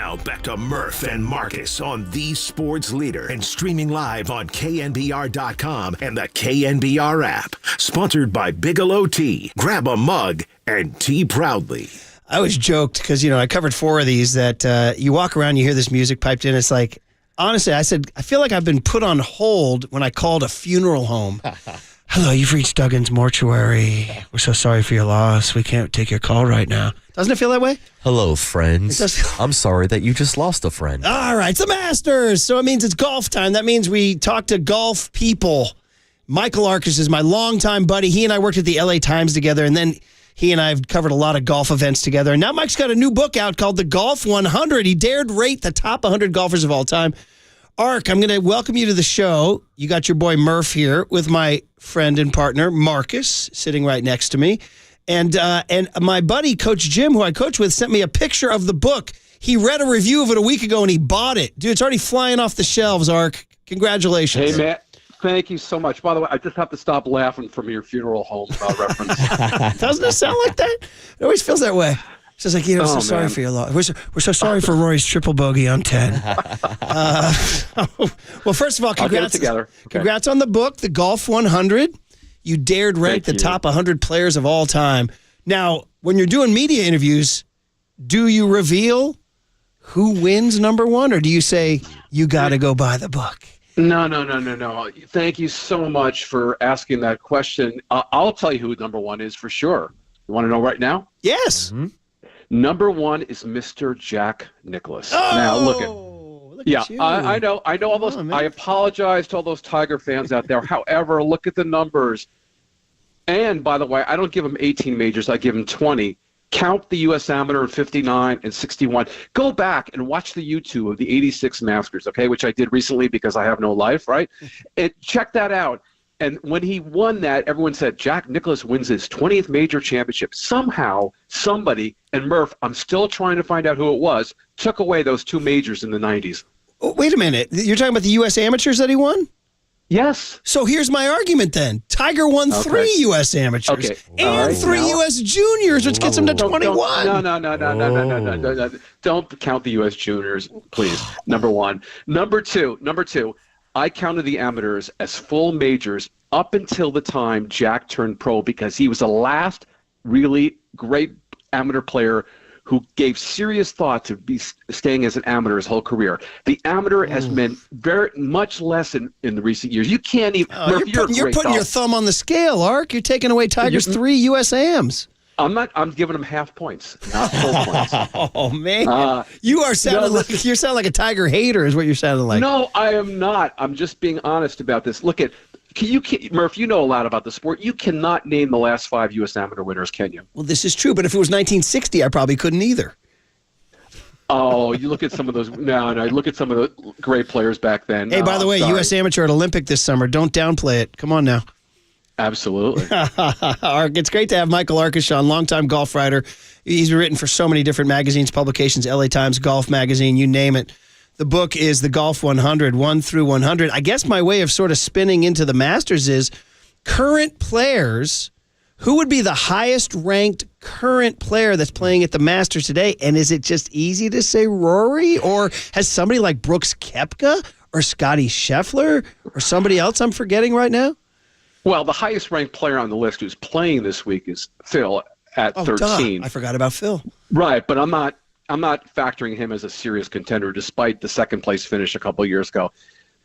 Now back to Murph and Marcus on the Sports Leader and streaming live on KNBR.com and the KNBR app. Sponsored by Bigelow Tea. Grab a mug and tea proudly. I always joked because, I covered 4 of these that you walk around, you hear this music piped in. It's like, honestly, I said, I feel like I've been put on hold when I called a funeral home. Hello, you've reached Duggan's Mortuary. We're so sorry for your loss. We can't take your call right now. Doesn't it feel that way? Hello, friends. I'm sorry that you just lost a friend. All right, it's the Masters. So it means it's golf time. That means we talk to golf people. Michael Arcish is my longtime buddy. He and I worked at the LA Times together, and then he and I have covered a lot of golf events together. And now Mike's got a new book out called The Golf 100. He dared rate the top 100 golfers of all time. Arc, I'm going to welcome you to the show. You got your boy Murph here with my friend and partner, Marcus, sitting right next to me. And my buddy, Coach Jim, who I coach with, sent me a picture of the book. He read a review of it a week ago, and he bought it. Dude, it's already flying off the shelves, Arc. Congratulations. Hey, Matt. Thank you so much. By the way, I just have to stop laughing from your funeral home reference. Doesn't it sound like that? It always feels that way. It's just like, so sorry for your loss. We're so sorry for Rory's triple bogey on 10. Well, first of all, congrats. Okay. Congrats on the book, The Golf 100. You dared rank the top 100 players of all time. Now, when you're doing media interviews, do you reveal who wins number 1, or do you say, you got to go buy the book? No. Thank you so much for asking that question. I'll tell you who number 1 is for sure. You want to know right now? Yes. Mm-hmm. Number 1 is Mr. Jack Nicklaus. Oh, now, look at you. I know all those. I apologize to all those Tiger fans out there. However, look at the numbers. And by the way, I don't give him 18 majors. I give him 20. Count the U.S. Amateur in 59 and 61. Go back and watch the YouTube of the 86 Masters, okay, which I did recently because I have no life, right? And check that out. And when he won that, everyone said, Jack Nicklaus wins his 20th major championship. Somehow, somebody, and Murph, I'm still trying to find out who it was, took away those 2 majors in the 90s. Oh, wait a minute. You're talking about the U.S. Amateurs that he won? Yes. So here's my argument then. Tiger won 3 U.S. Amateurs and 3 U.S. Juniors, which gets him to 21. No. Don't count the U.S. Juniors, please. Number 1. Number two. I counted the amateurs as full majors up until the time Jack turned pro because he was the last really great amateur player who gave serious thought to be staying as an amateur his whole career. The amateur has meant very much less in the recent years. You can't even. You're putting your thumb on the scale, Arc. You're taking away Tiger's 3 U.S. AMs. I'm giving him half points, not full points. Oh man, you're sounding like a Tiger hater, is what you're sounding like. No, I am not. I'm just being honest about this. Look at Murph. You know a lot about the sport. You cannot name the last 5 U.S. Amateur winners, can you? Well, this is true, but if it was 1960, I probably couldn't either. Oh, you look at some of those. No. Look at some of the great players back then. Hey, by the way, U.S. Amateur at Olympic this summer. Don't downplay it. Come on now. Absolutely. It's great to have Michael Arcish on, longtime golf writer. He's written for so many different magazines, publications, LA Times, Golf Magazine, you name it. The book is The Golf 100, 1 through 100. I guess my way of sort of spinning into the Masters is current players. Who would be the highest ranked current player that's playing at the Masters today? And is it just easy to say Rory? Or has somebody like Brooks Koepka or Scotty Scheffler or somebody else I'm forgetting right now? Well, the highest ranked player on the list who's playing this week is Phil at 13. I forgot about Phil. Right, but I'm not factoring him as a serious contender despite the second place finish a couple of years ago.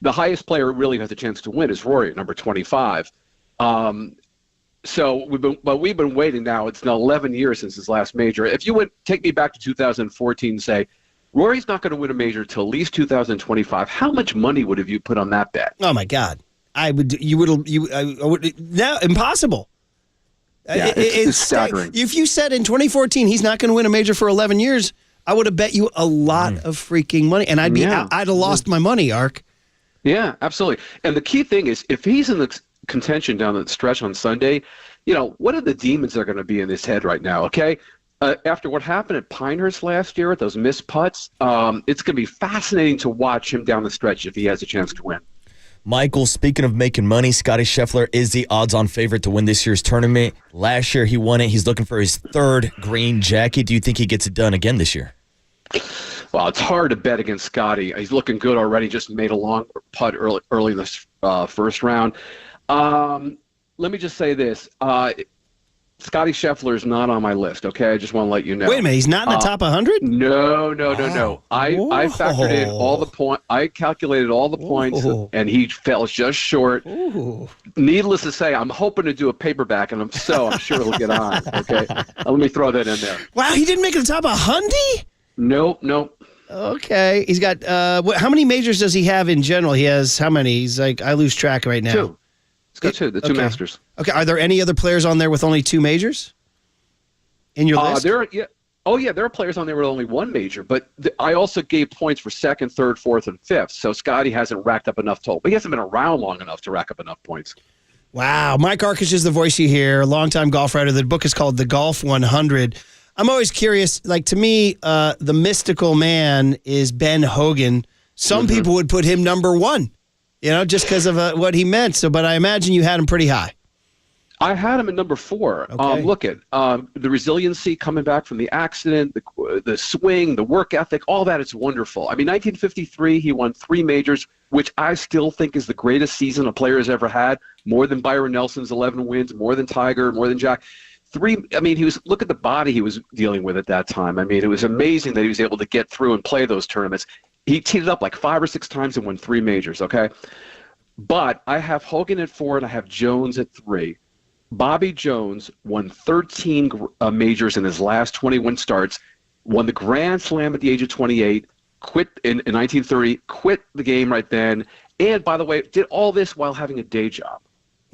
The highest player really has a chance to win is Rory at number 25. So we've been waiting now. It's now 11 years since his last major. If you would take me back to 2014 and say, Rory's not going to win a major till at least 2025, how much money would have you put on that bet? Oh my God. I would now impossible. Yeah, it's staggering. If you said in 2014 he's not going to win a major for 11 years, I would have bet you a lot of freaking money, and I'd have lost my money, Arc. Yeah, absolutely. And the key thing is, if he's in the contention down the stretch on Sunday, what are the demons that are going to be in his head right now? Okay, after what happened at Pinehurst last year at those missed putts, it's going to be fascinating to watch him down the stretch if he has a chance to win. Michael, speaking of making money, Scotty Scheffler is the odds-on favorite to win this year's tournament. Last year he won it. He's looking for his 3rd green jacket. Do you think he gets it done again this year? Well, it's hard to bet against Scotty. He's looking good already. Just made a long putt early in this first round. Let me just say this. Scotty Scheffler is not on my list. Okay, I just want to let you know. Wait a minute, he's not in the top 100? No. I factored in all the points. I calculated all the points, and he fell just short. Needless to say, I'm hoping to do a paperback, and I'm sure it'll get on. Okay, let me throw that in there. Wow, he didn't make it to the top 100? Nope. Okay, he's got. How many majors does he have in general? He has how many? He's like, I lose track right now. 2. He's got 2. The 2 Masters. Okay, are there any other players on there with only 2 majors in your list? There are players on there with only 1 major, but I also gave points for 2nd, 3rd, 4th, and 5th. So Scotty hasn't racked up enough total, but he hasn't been around long enough to rack up enough points. Wow, Mike Arcish is the voice you hear, a longtime golf writer. The book is called The Golf 100. I'm always curious. Like, to me, the mystical man is Ben Hogan. Some people would put him number 1. Just because of what he meant. But I imagine you had him pretty high. I had him at number 4. Okay. Look at the resiliency coming back from the accident, the swing, the work ethic, all that. It's wonderful. I mean, 1953, he won 3 majors, which I still think is the greatest season a player has ever had. More than Byron Nelson's 11 wins, more than Tiger, more than Jack. Look at the body he was dealing with at that time. I mean, it was amazing that he was able to get through and play those tournaments. He teed it up like 5 or 6 times and won 3 majors, okay? But I have Hogan at 4 and I have Jones at 3. Bobby Jones won 13 majors in his last 21 starts, won the Grand Slam at the age of 28, quit in 1930, quit the game right then, and, by the way, did all this while having a day job.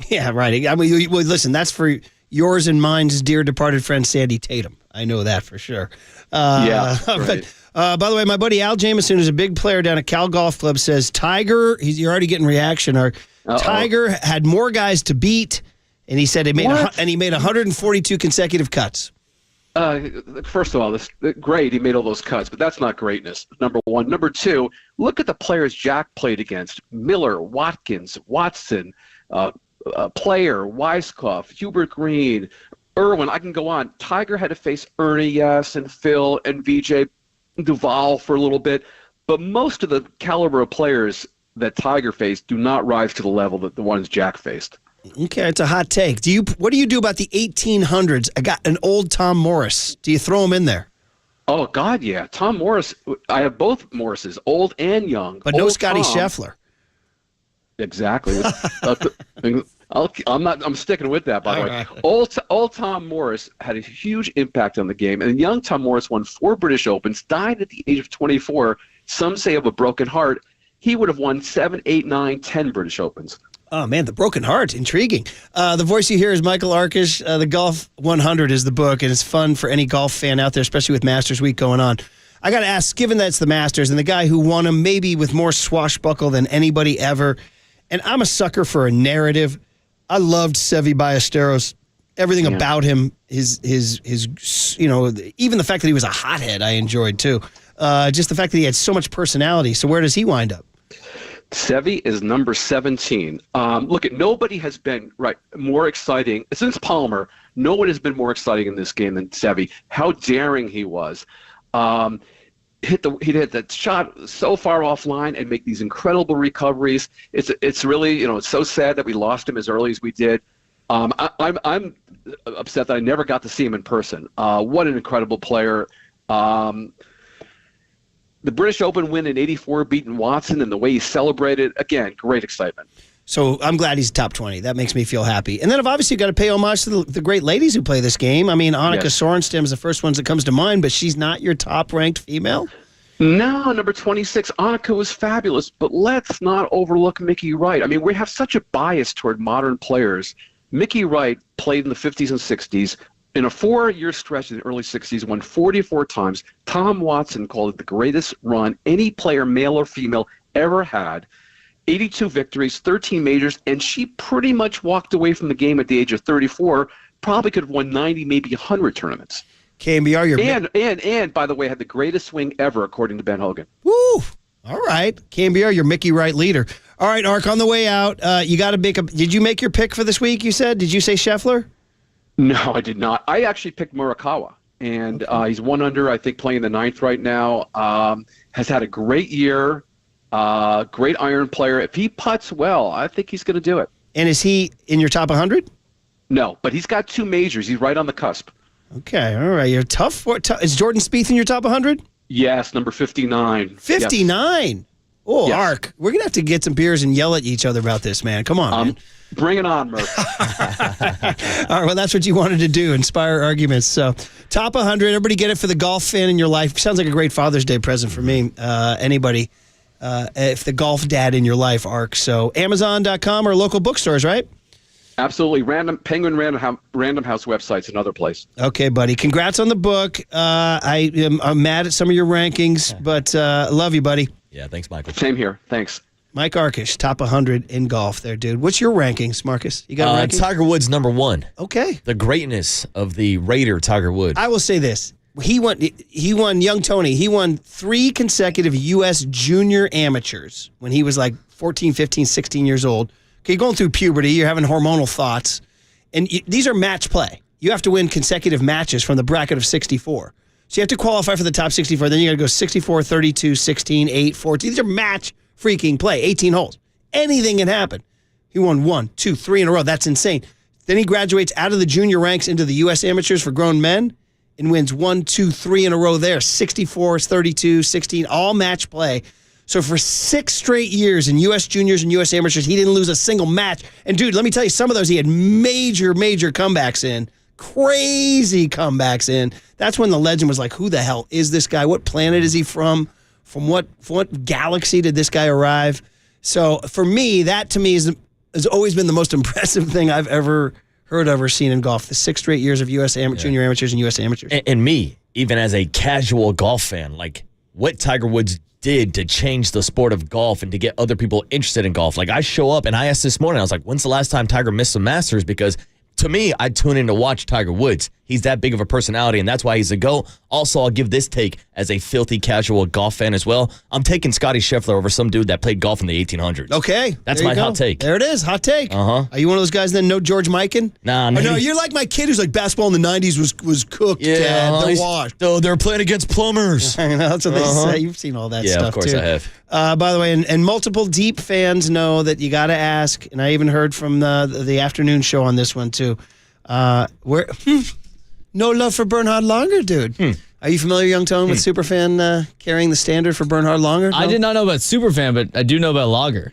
Yeah, right. I mean, listen, that's for yours and mine's dear departed friend Sandy Tatum. I know that for sure. Right. But, by the way, my buddy Al Jamieson, who's a big player down at Cal Golf Club, says you're already getting reaction. Tiger had more guys to beat, and he said he made 142 consecutive cuts. First of all, great. He made all those cuts, but that's not greatness. Number 1. Number 2, look at the players Jack played against: Miller, Watkins, Watson, Player, Weiskopf, Hubert Green, Irwin. I can go on. Tiger had to face Ernie, yes, and Phil and VJ Duval for a little bit, but most of the caliber of players that Tiger faced do not rise to the level that the ones Jack faced. Okay, it's a hot take. What do you do about the 1800s? I got an old Tom Morris. Do you throw him in there? Oh, God, yeah. Tom Morris. I have both Morrises, old and young. But no Scotty Scheffler. Exactly. I'm sticking with that, by the way. Old Tom Morris had a huge impact on the game, and young Tom Morris won 4 British Opens, died at the age of 24. Some say of a broken heart. He would have won 7, 8, 9, 10 British Opens. Oh, man, the broken heart. Intriguing. The voice you hear is Michael Arcish. The Golf 100 is the book, and it's fun for any golf fan out there, especially with Masters Week going on. I got to ask, given that it's the Masters and the guy who won them maybe with more swashbuckle than anybody ever, and I'm a sucker for a narrative. I loved Seve Ballesteros. Everything about him, his even the fact that he was a hothead, I enjoyed too. Just the fact that he had so much personality. So where does he wind up? Seve is number 17. Nobody has been more exciting since Palmer. No one has been more exciting in this game than Seve. How daring he was! He hit that shot so far offline and make these incredible recoveries. It's really it's so sad that we lost him as early as we did. I'm upset that I never got to see him in person. What an incredible player! The British Open win in '84, beating Watson, and the way he celebrated, again, great excitement. So I'm glad he's top 20. That makes me feel happy. And then I've obviously got to pay homage to the great ladies who play this game. I mean, Annika Sorenstam is the first one that comes to mind, but she's not your top-ranked female? No, number 26, Annika was fabulous, but let's not overlook Mickey Wright. I mean, we have such a bias toward modern players. Mickey Wright played in the 50s and 60s. In a 4-year stretch in the early 60s, won 44 times. Tom Watson called it the greatest run any player, male or female, ever had. 82 victories, 13 majors, and she pretty much walked away from the game at the age of 34. Probably could have won 90, maybe 100 tournaments. KNBR, and by the way, had the greatest swing ever, according to Ben Hogan. Woo! All right, KNBR, your Mickey Wright leader. All right, Ark, on the way out, you got to make Did you make your pick for this week? You said? Did you say Scheffler? No, I did not. I actually picked Morikawa, and he's 1 under, I think, playing the 9th right now. Has had a great year, great iron player. If he putts well, I think he's going to do it. And is he in your top 100? No, but he's got 2 majors. He's right on the cusp. Okay, all right. You're tough. Is Jordan Spieth in your top 100? Yes, number 59. 59? Yes. Oh, yes. Ark, we're going to have to get some beers and yell at each other about this, man. Come on, man. Bring it on, Murph. All right, well, that's what you wanted to do, inspire arguments. So, top 100, everybody get it for the golf fan in your life. Sounds like a great Father's Day present for me. Anybody, if the golf dad in your life, Ark. So, Amazon.com or local bookstores, right? Absolutely. Penguin Random House website's another place. Okay, buddy. Congrats on the book. I'm mad at some of your rankings, but love you, buddy. Yeah, thanks, Michael. Same here. Thanks. Mike Arcish, top 100 in golf there, dude. What's your rankings, Marcus? You got a ranking? Tiger Woods, number 1. Okay. The greatness of the Raider, Tiger Woods. I will say this. He won, young Tony, he won 3 consecutive U.S. junior amateurs when he was like 14, 15, 16 years old. Okay, you're going through puberty, you're having hormonal thoughts, and these are match play. You have to win consecutive matches from the bracket of 64. So you have to qualify for the top 64. Then you got to go 64, 32, 16, 8, 14. These are match freaking play, 18 holes. Anything can happen. He won 1, 2, 3 in a row. That's insane. Then he graduates out of the junior ranks into the U.S. amateurs for grown men and wins 1, 2, 3 in a row there. 64, 32, 16, all match play. So for 6 straight years in U.S. juniors and U.S. amateurs, he didn't lose a single match. And, dude, let me tell you, some of those he had major, major comebacks in. Crazy comebacks in. That's when the legend was like, who the hell is this guy? What planet is he from? From what galaxy did this guy arrive? So for me, that to me has always been the most impressive thing I've ever heard of or seen in golf. The 6 straight years of U.S. junior amateurs and U.S. amateurs. And me, even as a casual golf fan, like what Tiger Woods did to change the sport of golf and to get other people interested in golf. Like I show up and I asked this morning, I was like, when's the last time Tiger missed some Masters? Because to me, I tune in to watch Tiger Woods. He's that big of a personality, and that's why he's a GOAT. Also, I'll give this take as a filthy casual golf fan as well. I'm taking Scotty Scheffler over some dude that played golf in the 1800s. Okay. That's my hot take. There it is. Hot take. Uh-huh. Are you one of those guys then, no George Mikan? Nah, no, you're like my kid who's like, basketball in the 90s was cooked, Dad. They're washed. Oh, they're playing against plumbers. I know, that's what they say. You've seen all that stuff, too. Yeah, of course I have. By the way, and multiple deep fans know that you got to ask, and I even heard from the afternoon show on this one, too. No love for Bernhard Langer, dude. Are you familiar, Young Tone, with Superfan carrying the standard for Bernhard Langer? No? I did not know about Superfan, but I do know about Langer.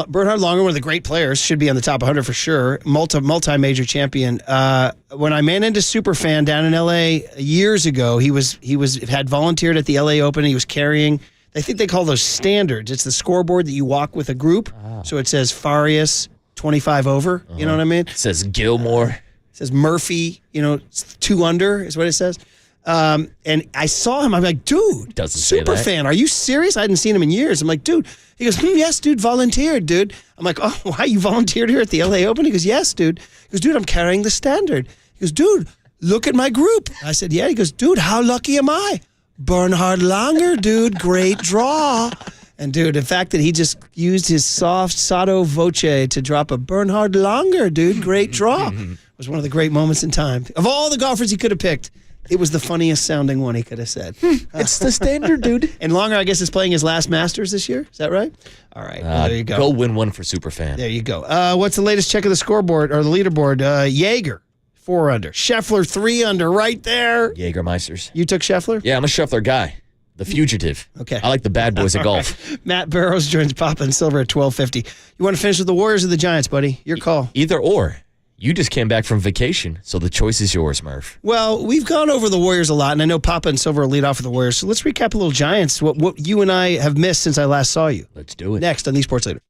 Bernhard Langer, one of the great players, should be on the top 100 for sure. Multi-major champion. When I ran into Superfan down in L.A. years ago, he had volunteered at the L.A. Open. He was carrying, I think they call those standards. It's the scoreboard that you walk with a group. So it says Farias 25 over. You know what I mean? It says Gilmore. It says Murphy, 2 under is what it says. And I saw him. I'm like, dude, super fan. Are you serious? I hadn't seen him in years. I'm like, dude. He goes, yes, dude, volunteered, dude. I'm like, oh, why you volunteered here at the LA Open? He goes, yes, dude. He goes, dude, I'm carrying the standard. He goes, dude, look at my group. I said, yeah. He goes, dude, how lucky am I? Bernhard Langer, dude, great draw. And, dude, the fact that he just used his soft sotto voce to drop a Bernhard Langer, dude, great draw, was one of the great moments in time. Of all the golfers he could have picked, it was the funniest sounding one he could have said. It's the standard, dude. And Langer, I guess, is playing his last Masters this year. Is that right? All right. Well, there you go. Go win one for Superfan. There you go. What's the latest check of the scoreboard or the leaderboard? Jaeger, 4 under. Scheffler, 3 under right there. Jägermeisters. You took Scheffler? Yeah, I'm a Scheffler guy. The fugitive. Okay. I like the bad boys of golf. Right. Matt Barrows joins Papa and Silver at 12:50. You want to finish with the Warriors or the Giants, buddy? Your call. Either or. You just came back from vacation, so the choice is yours, Murph. Well, we've gone over the Warriors a lot, and I know Papa and Silver will lead off with the Warriors. So let's recap a little Giants, what you and I have missed since I last saw you. Let's do it. Next on the Sports Leader.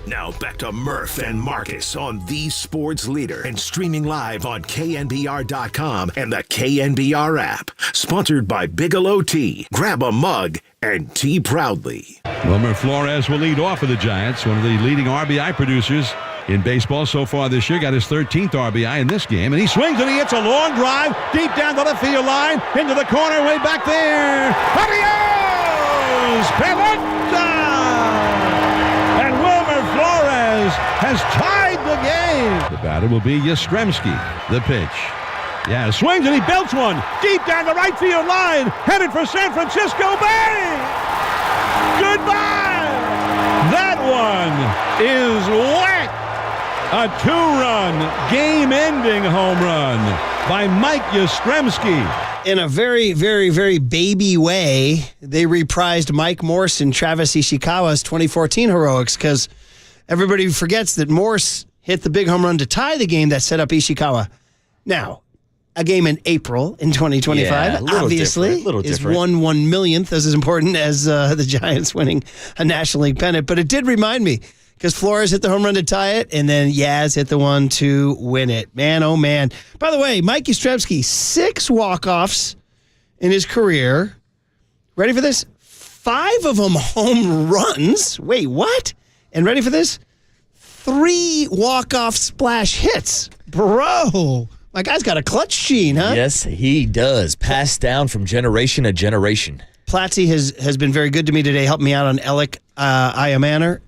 Now back to Murph and Marcus on the sports leader and streaming live on KNBR.com and the KNBR app. Sponsored by Bigelow Tea. Grab a mug and tea proudly. Wilmer Flores will lead off for the Giants, one of the leading RBI producers in baseball so far this year. Got his 13th RBI in this game, and he swings and he hits a long drive deep down the left field line, into the corner, way back there. Adios! Pelota! And Wilmer Flores has tied the game. The batter will be Yastrzemski. The pitch. Yeah, swings and he belts one deep down the right field line, headed for San Francisco Bay. Goodbye. That one is whack. A 2-run, game-ending home run by Mike Yastrzemski. In a very, very, very baby way, they reprised Mike Morse and Travis Ishikawa's 2014 heroics, because everybody forgets that Morse hit the big home run to tie the game that set up Ishikawa. Now, a game in April in 2025, obviously, is 1/1,000,000th as important as the Giants winning a National League pennant. But it did remind me, because Flores hit the home run to tie it, and then Yaz hit the one to win it. Man, oh man. By the way, Mike Yastrzemski, 6 walk-offs in his career. Ready for this? 5 of them home runs. Wait, what? And ready for this? 3 walk-off splash hits. Bro, my guy's got a clutch gene, huh? Yes, he does. Passed down from generation to generation. Platzi has been very good to me today, helping me out on Alec Iamaner.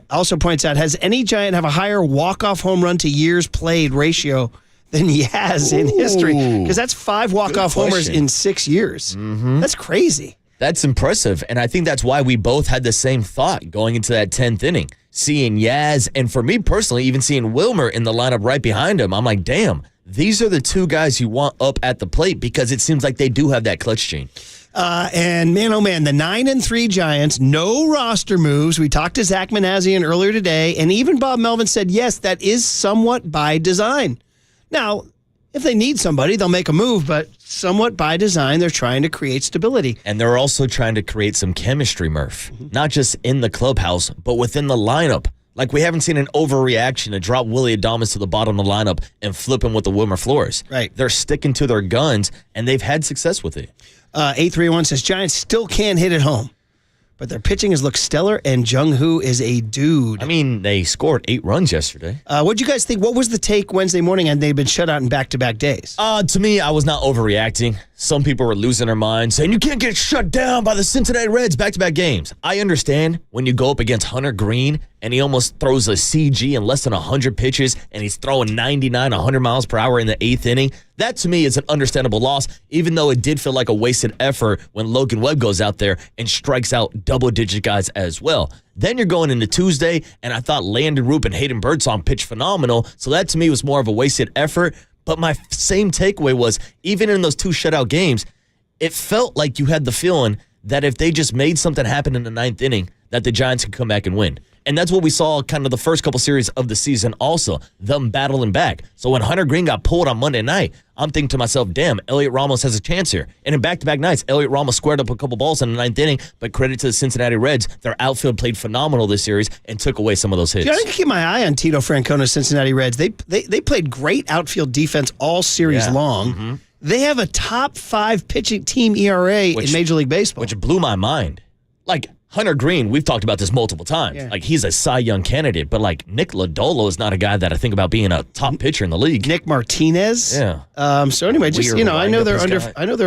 Also points out, has any Giant have a higher walk-off home run to years played ratio than Yaz in history? Because that's 5 walk-off homers in 6 years. Mm-hmm. That's crazy. That's impressive, and I think that's why we both had the same thought going into that 10th inning. Seeing Yaz, and for me personally, even seeing Wilmer in the lineup right behind him, I'm like, damn, these are the 2 guys you want up at the plate, because it seems like they do have that clutch gene. And man, oh man, the 9-3 Giants, no roster moves. We talked to Zach Manazian earlier today, and even Bob Melvin said, yes, that is somewhat by design. Now, if they need somebody, they'll make a move, but somewhat by design, they're trying to create stability. And they're also trying to create some chemistry, Murph. Not just in the clubhouse, but within the lineup. Like, we haven't seen an overreaction to drop Willie Adames to the bottom of the lineup and flip him with the Wilmer Flores. Right. They're sticking to their guns, and they've had success with it. 831 says, Giants still can't hit at home, but their pitching has looked stellar, and Jung-Hoo is a dude. I mean, they scored 8 runs yesterday. What'd you guys think? What was the take Wednesday morning, and they've been shut out in back-to-back days? To me, I was not overreacting. Some people were losing their minds, saying you can't get shut down by the Cincinnati Reds back-to-back games. I understand when you go up against Hunter Green and he almost throws a CG in less than 100 pitches and he's throwing 99, 100 miles per hour in the 8th inning. That, to me, is an understandable loss, even though it did feel like a wasted effort when Logan Webb goes out there and strikes out double-digit guys as well. Then you're going into Tuesday, and I thought Landon Roop and Hayden Birdsong pitched phenomenal, so that, to me, was more of a wasted effort. But my same takeaway was, even in those 2 shutout games, it felt like you had the feeling that if they just made something happen in the 9th inning, that the Giants could come back and win. And that's what we saw kind of the first couple series of the season also, them battling back. So when Hunter Green got pulled on Monday night, I'm thinking to myself, damn, Elliot Ramos has a chance here. And in back-to-back nights, Elliot Ramos squared up a couple balls in the 9th inning, but credit to the Cincinnati Reds, their outfield played phenomenal this series and took away some of those hits. Yeah, I can keep my eye on Tito Francona's Cincinnati Reds. They played great outfield defense all series long. Mm-hmm. They have a top 5 pitching team ERA in Major League Baseball. Which blew my mind. Like, Hunter Green, we've talked about this multiple times. Yeah. Like, he's a Cy Young candidate, but like Nick Lodolo is not a guy that I think about being a top pitcher in the league. Nick Martinez. Yeah. So anyway, just I know they're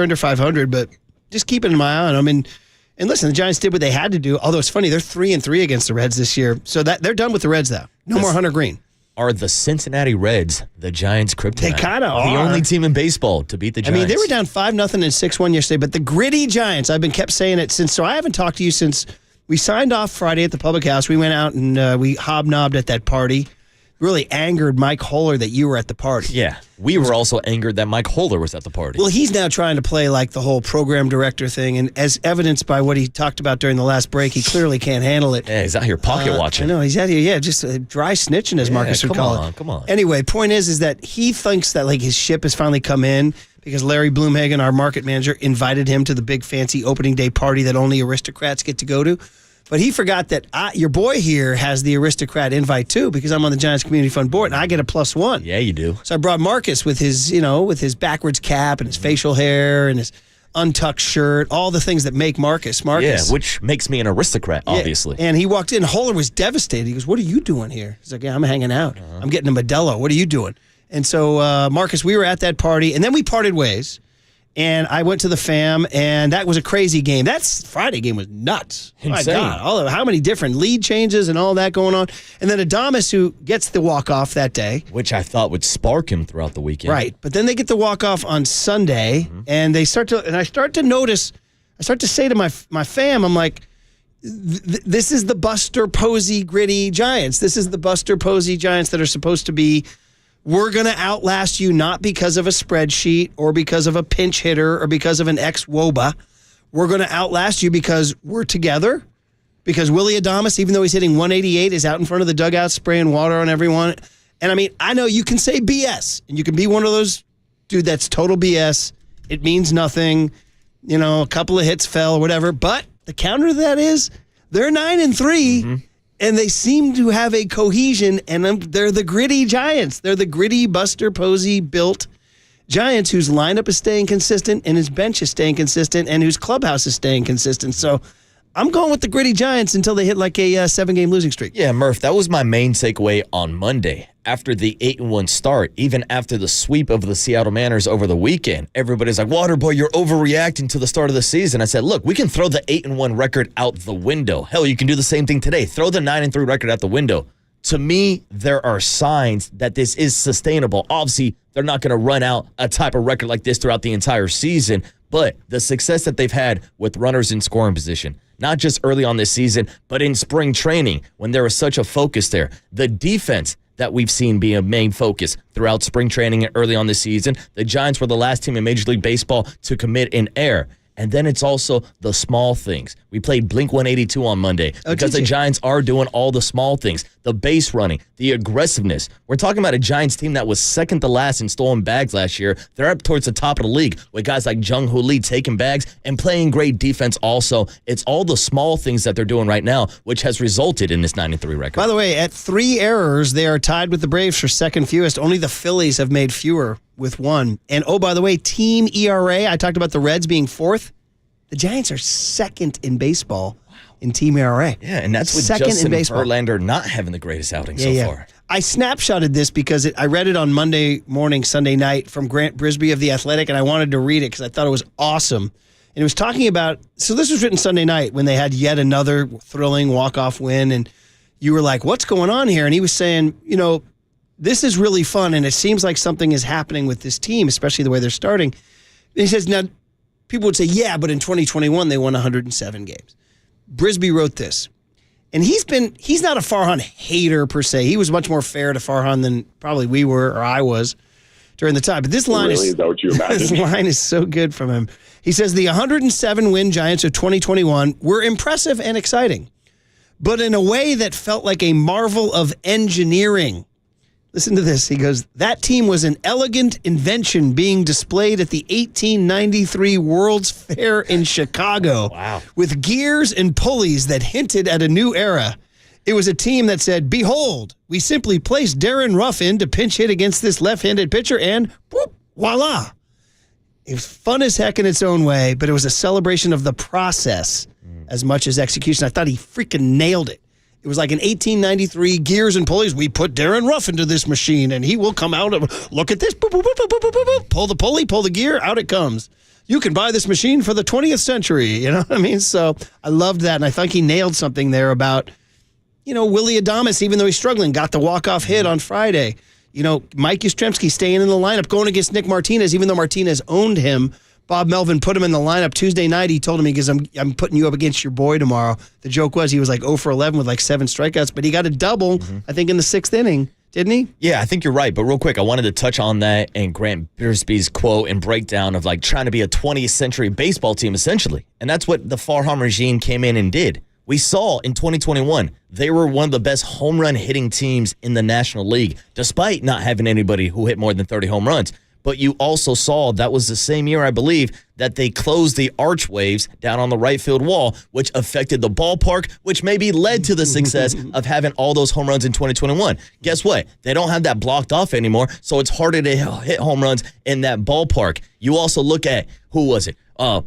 under 500, but just keeping my eye on them. And listen, the Giants did what they had to do. Although it's funny, they're 3-3 against the Reds this year, so that they're done with the Reds though. No more Hunter Green. Are the Cincinnati Reds the Giants' kryptonite? They kind of are. The only team in baseball to beat the Giants. I mean, they were down 5-0 and 6-1 yesterday, but the gritty Giants, I've been kept saying it since, so I haven't talked to you since we signed off Friday at the Public House. We went out and we hobnobbed at that party. Really angered Mike Holler that you were at the party. Yeah, we were also angered that Mike Holler was at the party. Well, he's now trying to play like the whole program director thing, and as evidenced by what he talked about during the last break, he clearly can't handle it. Yeah, he's out here pocket watching. I know, he's out here, just dry snitching, as Marcus would call it. Come on. Anyway, point is that he thinks that like his ship has finally come in because Larry Bloomhagen, our market manager, invited him to the big fancy opening day party that only aristocrats get to go to. But he forgot that your boy here has the aristocrat invite too, because I'm on the Giants Community Fund board and I get a +1. Yeah, you do. So I brought Marcus with his backwards cap and his facial hair and his untucked shirt, all the things that make Marcus. Yeah, which makes me an aristocrat, obviously. And he walked in. Holler was devastated. He goes, "What are you doing here?" He's like, "Yeah, I'm hanging out. I'm getting a Modelo. What are you doing?" And so, Marcus, we were at that party, and then we parted ways. And I went to the fam, and that was a crazy game. That Friday game was nuts. Insane. My God, how many different lead changes and all that going on. And then Adames, who gets the walk-off that day. Which I thought would spark him throughout the weekend. Right. But then they get the walk-off on Sunday, and I start to notice, I start to say to my fam, I'm like, this is the Buster Posey gritty Giants. This is the Buster Posey Giants that are supposed to be, we're going to outlast you not because of a spreadsheet or because of a pinch hitter or because of an ex-WOBA. We're going to outlast you because we're together, because Willie Adames, even though he's hitting 188, is out in front of the dugout spraying water on everyone. And I mean, I know you can say BS, and you can be one of those, dude, that's total BS. It means nothing. A couple of hits fell or whatever. But the counter to that is they're 9-3. And they seem to have a cohesion, and they're the gritty Giants. They're the gritty Buster Posey built Giants whose lineup is staying consistent and his bench is staying consistent and whose clubhouse is staying consistent. So I'm going with the gritty Giants until they hit like a 7-game losing streak. Yeah, Murph, that was my main takeaway on Monday. After the 8-1 start, even after the sweep of the Seattle Mariners over the weekend, everybody's like, Waterboy, you're overreacting to the start of the season. I said, look, we can throw the 8-1 record out the window. Hell, you can do the same thing today. Throw the 9-3 record out the window. To me, there are signs that this is sustainable. Obviously, they're not going to run out a type of record like this throughout the entire season, but the success that they've had with runners in scoring position, not just early on this season, but in spring training when there was such a focus there. The defense that we've seen be a main focus throughout spring training and early on this season. The Giants were the last team in Major League Baseball to commit an error. And then it's also the small things. We played Blink-182 on Monday because the Giants are doing all the small things. The base running, the aggressiveness. We're talking about a Giants team that was second to last in stolen bags last year. They're up towards the top of the league with guys like Jung-Hoo Lee taking bags and playing great defense also. It's all the small things that they're doing right now, which has resulted in this 9-3 record. By the way, at 3 errors, they are tied with the Braves for second fewest. Only the Phillies have made fewer with 1. And, oh, by the way, team ERA, I talked about the Reds being 4th. The Giants are second in baseball in team ERA. Yeah, and that's with second Justin Verlander not having the greatest outing so far. I snapshotted this because I read it on Monday morning, Sunday night from Grant Brisbee of The Athletic, and I wanted to read it because I thought it was awesome. And it was talking about, so this was written Sunday night when they had yet another thrilling walk-off win, and you were like, what's going on here? And he was saying, this is really fun, and it seems like something is happening with this team, especially the way they're starting. And he says, now, people would say, yeah, but in 2021, they won 107 games. Brisbee wrote this. And he's not a Farhan hater per se. He was much more fair to Farhan than probably we were or I was during the time. But this line is that what you imagine? This line is so good from him. He says the 107-win Giants of 2021 were impressive and exciting, but in a way that felt like a marvel of engineering. Listen to this. He goes, that team was an elegant invention being displayed at the 1893 World's Fair in Chicago. Wow. With gears and pulleys that hinted at a new era. It was a team that said, behold, we simply placed Darren Ruffin to pinch hit against this left-handed pitcher and whoop, voila. It was fun as heck in its own way, but it was a celebration of the process as much as execution. I thought he freaking nailed it. It was like an 1893 gears and pulleys. We put Darren Ruff into this machine, and he will come out of, look at this, boop, boop, boop, boop, boop, boop, boop. Pull the pulley, pull the gear, out it comes. You can buy this machine for the 20th century. You know what I mean? So I loved that, and I think he nailed something there about, Willie Adames, even though he's struggling, got the walk-off hit on Friday. Mike Yastrzemski staying in the lineup, going against Nick Martinez, even though Martinez owned him. Bob Melvin put him in the lineup Tuesday night. He told him, I'm putting you up against your boy tomorrow. The joke was he was like 0 for 11 with like 7 strikeouts, but he got a double, I think, in the 6th inning. Didn't he? Yeah, I think you're right. But real quick, I wanted to touch on that and Grant Brisbee's quote and breakdown of like trying to be a 20th century baseball team, essentially. And that's what the Farhan regime came in and did. We saw in 2021, they were one of the best home run hitting teams in the National League, despite not having anybody who hit more than 30 home runs. but you also saw that was the same year, I believe, that they closed the archwaves down on the right field wall, which affected the ballpark, which maybe led to the success of having all those home runs in 2021. Guess what? They don't have that blocked off anymore, so it's harder to hit home runs in that ballpark. You also look at, who was it?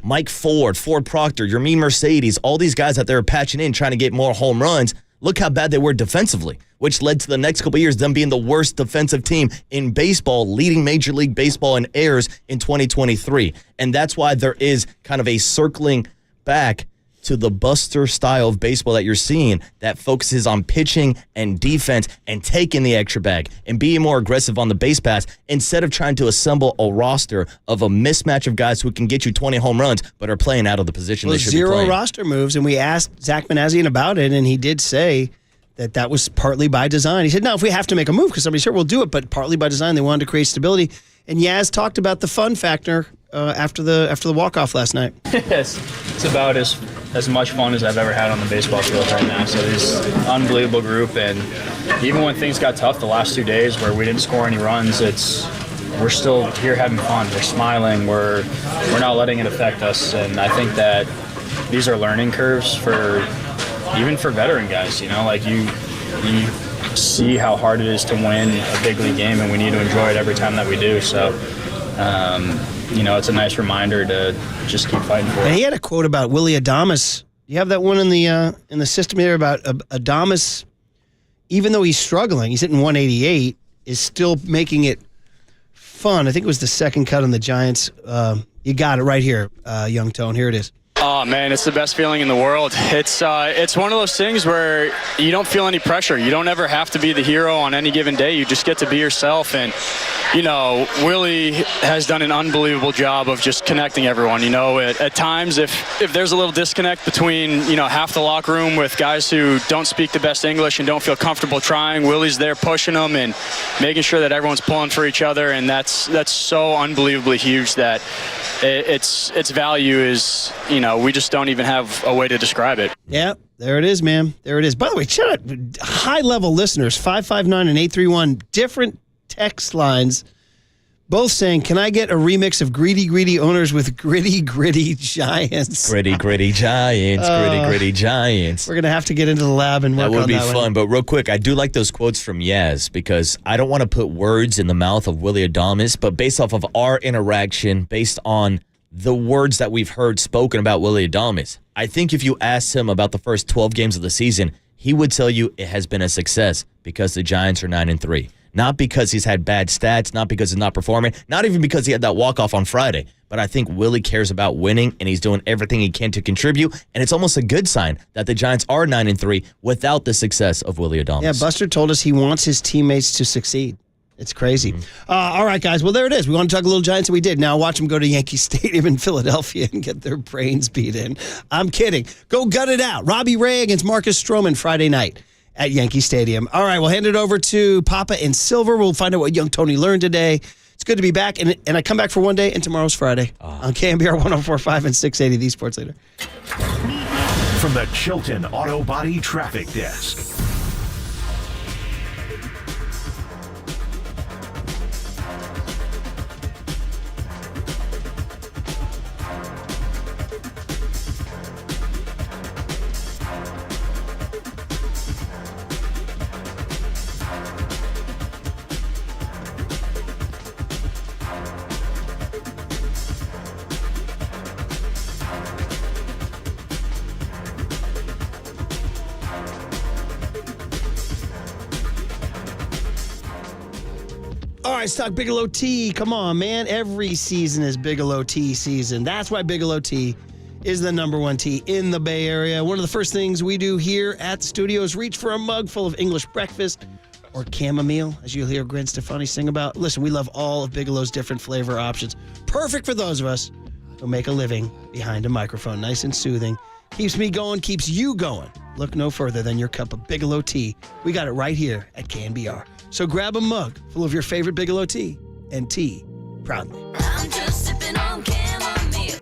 Mike Ford Proctor, Yermín Mercedes, all these guys that they were patching in trying to get more home runs. Look how bad they were defensively, which led to the next couple of years them being the worst defensive team in baseball, leading Major League Baseball in errors in 2023. And that's why there is kind of a circling back to the Buster style of baseball that you're seeing that focuses on pitching and defense and taking the extra bag and being more aggressive on the base pass instead of trying to assemble a roster of a mismatch of guys who can get you 20 home runs but are playing out of the position they should be playing. Zero roster moves, and we asked Zach Manazian about it, and he did say that was partly by design. He said, no, if we have to make a move because somebody's hurt, we'll do it, but partly by design, they wanted to create stability. And Yaz talked about the fun factor after the walk-off last night. Yes, it's about as much fun as I've ever had on the baseball field right now. So this unbelievable group, and even when things got tough the last 2 days where we didn't score any runs, we're still here having fun. We're smiling. We're not letting it affect us, and I think that these are learning curves even for veteran guys. Like you see how hard it is to win a big league game, and we need to enjoy it every time that we do. So. It's a nice reminder to just keep fighting for it. And he had a quote about Willie Adames. You have that one in the system here about Adames, even though he's struggling, he's hitting 188, is still making it fun. I think it was the second cut on the Giants. You got it right here, Young Tone. Here it is. Oh, man, it's the best feeling in the world. It's one of those things where you don't feel any pressure. You don't ever have to be the hero on any given day. You just get to be yourself. And, Willie has done an unbelievable job of just connecting everyone. At times, if there's a little disconnect between, half the locker room with guys who don't speak the best English and don't feel comfortable trying, Willie's there pushing them and making sure that everyone's pulling for each other. And that's so unbelievably huge that its value is, we just don't even have a way to describe it. Yeah, there it is, man. There it is. By the way, shout out high-level listeners, 559 and 831, different text lines, both saying, can I get a remix of Greedy Owners with Gritty Giants? Gritty Giants, Gritty Giants. We're going to have to get into the lab and work on that. That would be fun. But real quick, I do like those quotes from Yaz because I don't want to put words in the mouth of Willie Adames, but based off of our interaction, based on the words that we've heard spoken about Willie Adames, I think if you asked him about the first 12 games of the season, he would tell you it has been a success because the Giants are 9-3. Not because he's had bad stats, not because he's not performing, not even because he had that walk-off on Friday. But I think Willie cares about winning, and he's doing everything he can to contribute. And it's almost a good sign that the Giants are 9-3 without the success of Willie Adames. Yeah, Buster told us he wants his teammates to succeed. It's crazy. All right, guys. Well, there it is. We want to talk a little Giants, and we did. Now watch them go to Yankee Stadium in Philadelphia and get their brains beat in. I'm kidding. Go gut it out. Robbie Ray against Marcus Stroman Friday night at Yankee Stadium. All right, we'll hand it over to Papa and Silver. We'll find out what young Tony learned today. It's good to be back, and I come back for one day, and tomorrow's Friday on KNBR 104.5 and 680, the Sports Leader. From the Chilton Auto Body Traffic Desk. All right, let's talk Bigelow Tea. Come on, man. Every season is Bigelow Tea season. That's why Bigelow Tea is the #1 tea in the Bay Area. One of the first things we do here at the studio is reach for a mug full of English breakfast or chamomile, as you'll hear Gwen Stefani sing about. Listen, we love all of Bigelow's different flavor options. Perfect for those of us who make a living behind a microphone. Nice and soothing. Keeps me going, keeps you going. Look no further than your cup of Bigelow tea. We got it right here at KNBR. So grab a mug full of your favorite Bigelow tea and tea proudly. I'm just sipping on chamomile.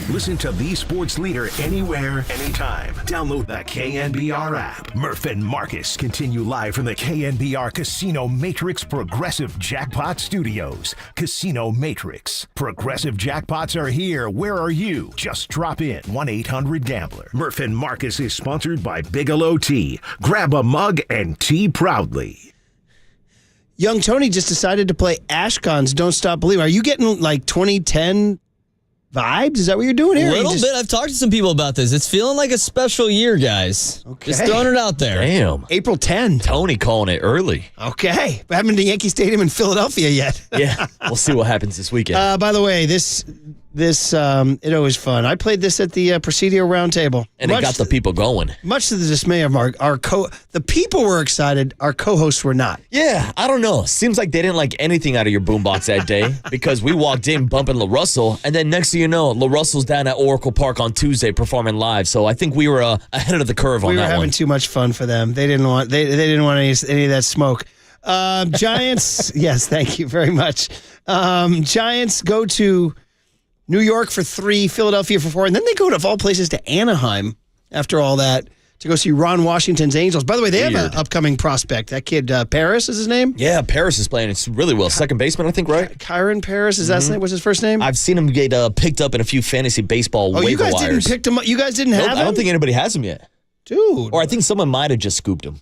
Listen to the sports leader anywhere, anytime. Download the KNBR app. Murph and Marcus continue live from the KNBR Casino Matrix Progressive Jackpot Studios. Casino Matrix. Progressive jackpots are here. Where are you? Just drop in. 1-800-GAMBLER. Murph and Marcus is sponsored by Bigelow Tea. Grab a mug and tea proudly. Young Tony just decided to play Ashkan's Don't Stop Believing. Are you getting like 2010 vibes? Is that what you're doing here? A little bit. I've talked to some people about this. It's feeling like a special year, guys. Okay. Just throwing it out there. Damn. April 10. Tony calling it early. Okay. We haven't been to Yankee Stadium in Philadelphia yet. Yeah. We'll see what happens this weekend. By the way, this it always fun. I played this at the Presidio Round Table. And it got the people going. Much to the dismay of the people were excited. Our co-hosts were not. Yeah, I don't know. Seems like they didn't like anything out of your boombox that day because we walked in bumping LaRussell, and then next thing you know, LaRussell's down at Oracle Park on Tuesday performing live. So I think we were ahead of the curve on that one. We were having too much fun for them. They didn't want any of that smoke. Giants, yes, thank you very much. Giants go to New York for 3, Philadelphia for 4, and then they go to, of all places, to Anaheim after all that to go see Ron Washington's Angels. By the way, they have an upcoming prospect. That kid, Paris is his name? Yeah, Paris is playing. It's really well. Second baseman, I think, right? Kyron Paris, is that his name? What's his first name? I've seen him get picked up in a few fantasy baseball waiver you guys wires. didn't pick him up? You guys didn't have him? I don't think anybody has him yet. Dude. Or I think someone might have just scooped him.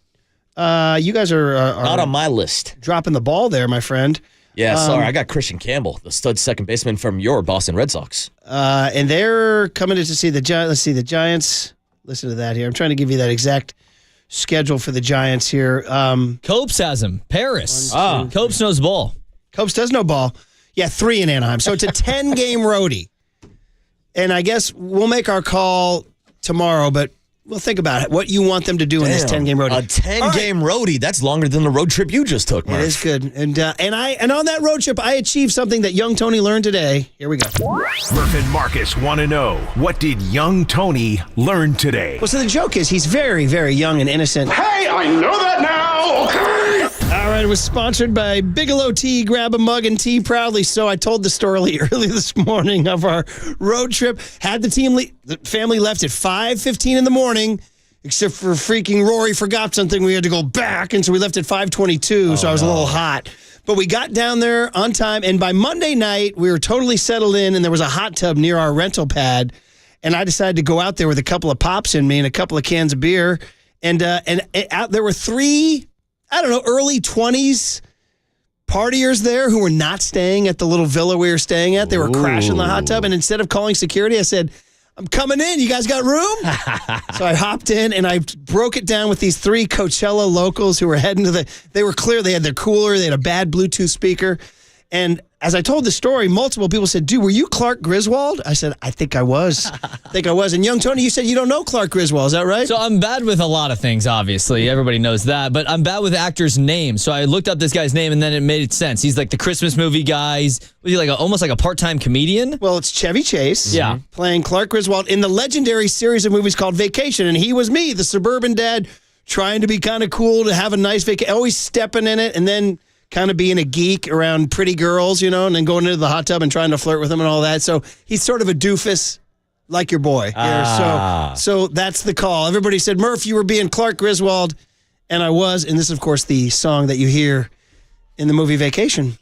You guys are not on my list. Dropping the ball there, my friend. Yeah, sorry. I got Christian Campbell, the stud second baseman from your Boston Red Sox. And they're coming to see the Giants. Let's see, the Giants. Listen to that here. I'm trying to give you that exact schedule for the Giants here. Copes has him. Paris. Copes knows ball. Copes does know ball. Yeah, 3 in Anaheim. So it's a 10-game roadie. And I guess we'll make our call tomorrow, but we'll think about it. What you want them to do in this 10-game roadie. A 10-game roadie? That's longer than the road trip you just took, Murph. It is good. And on that road trip, I achieved something that young Tony learned today. Here we go. Murph and Marcus want to know, what did young Tony learn today? Well, so the joke is he's very, very young and innocent. Hey, I know that now! Okay! All right, it was sponsored by Bigelow Tea. Grab a mug and tea proudly. So I told the story early this morning of our road trip. Had the family left at 5:15 in the morning, except for freaking Rory forgot something. We had to go back, and so we left at 5:22, so I was a little hot. But we got down there on time, and by Monday night, we were totally settled in, and there was a hot tub near our rental pad, and I decided to go out there with a couple of pops in me and a couple of cans of beer, and out there were 3, early 20s partiers there who were not staying at the little villa we were staying at. They were crashing the hot tub, and instead of calling security, I said, I'm coming in. You guys got room? So I hopped in, and I broke it down with these 3 Coachella locals who were heading to they were clear. They had their cooler. They had a bad Bluetooth speaker. And as I told the story, multiple people said, dude, were you Clark Griswold? I said, I think I was. And young Tony, you said you don't know Clark Griswold. Is that right? So I'm bad with a lot of things, obviously. Everybody knows that. But I'm bad with actors' names. So I looked up this guy's name, and then it made sense. He's like the Christmas movie guy. Was he like almost like a part-time comedian? Well, it's Chevy Chase. Yeah. Playing Clark Griswold in the legendary series of movies called Vacation. And he was me, the suburban dad, trying to be kind of cool, to have a nice vacation, always stepping in it, and then kind of being a geek around pretty girls, and then going into the hot tub and trying to flirt with them and all that. So he's sort of a doofus like your boy here. So that's the call. Everybody said, Murph, you were being Clark Griswold, and I was. And this is, of course, the song that you hear in the movie Vacation.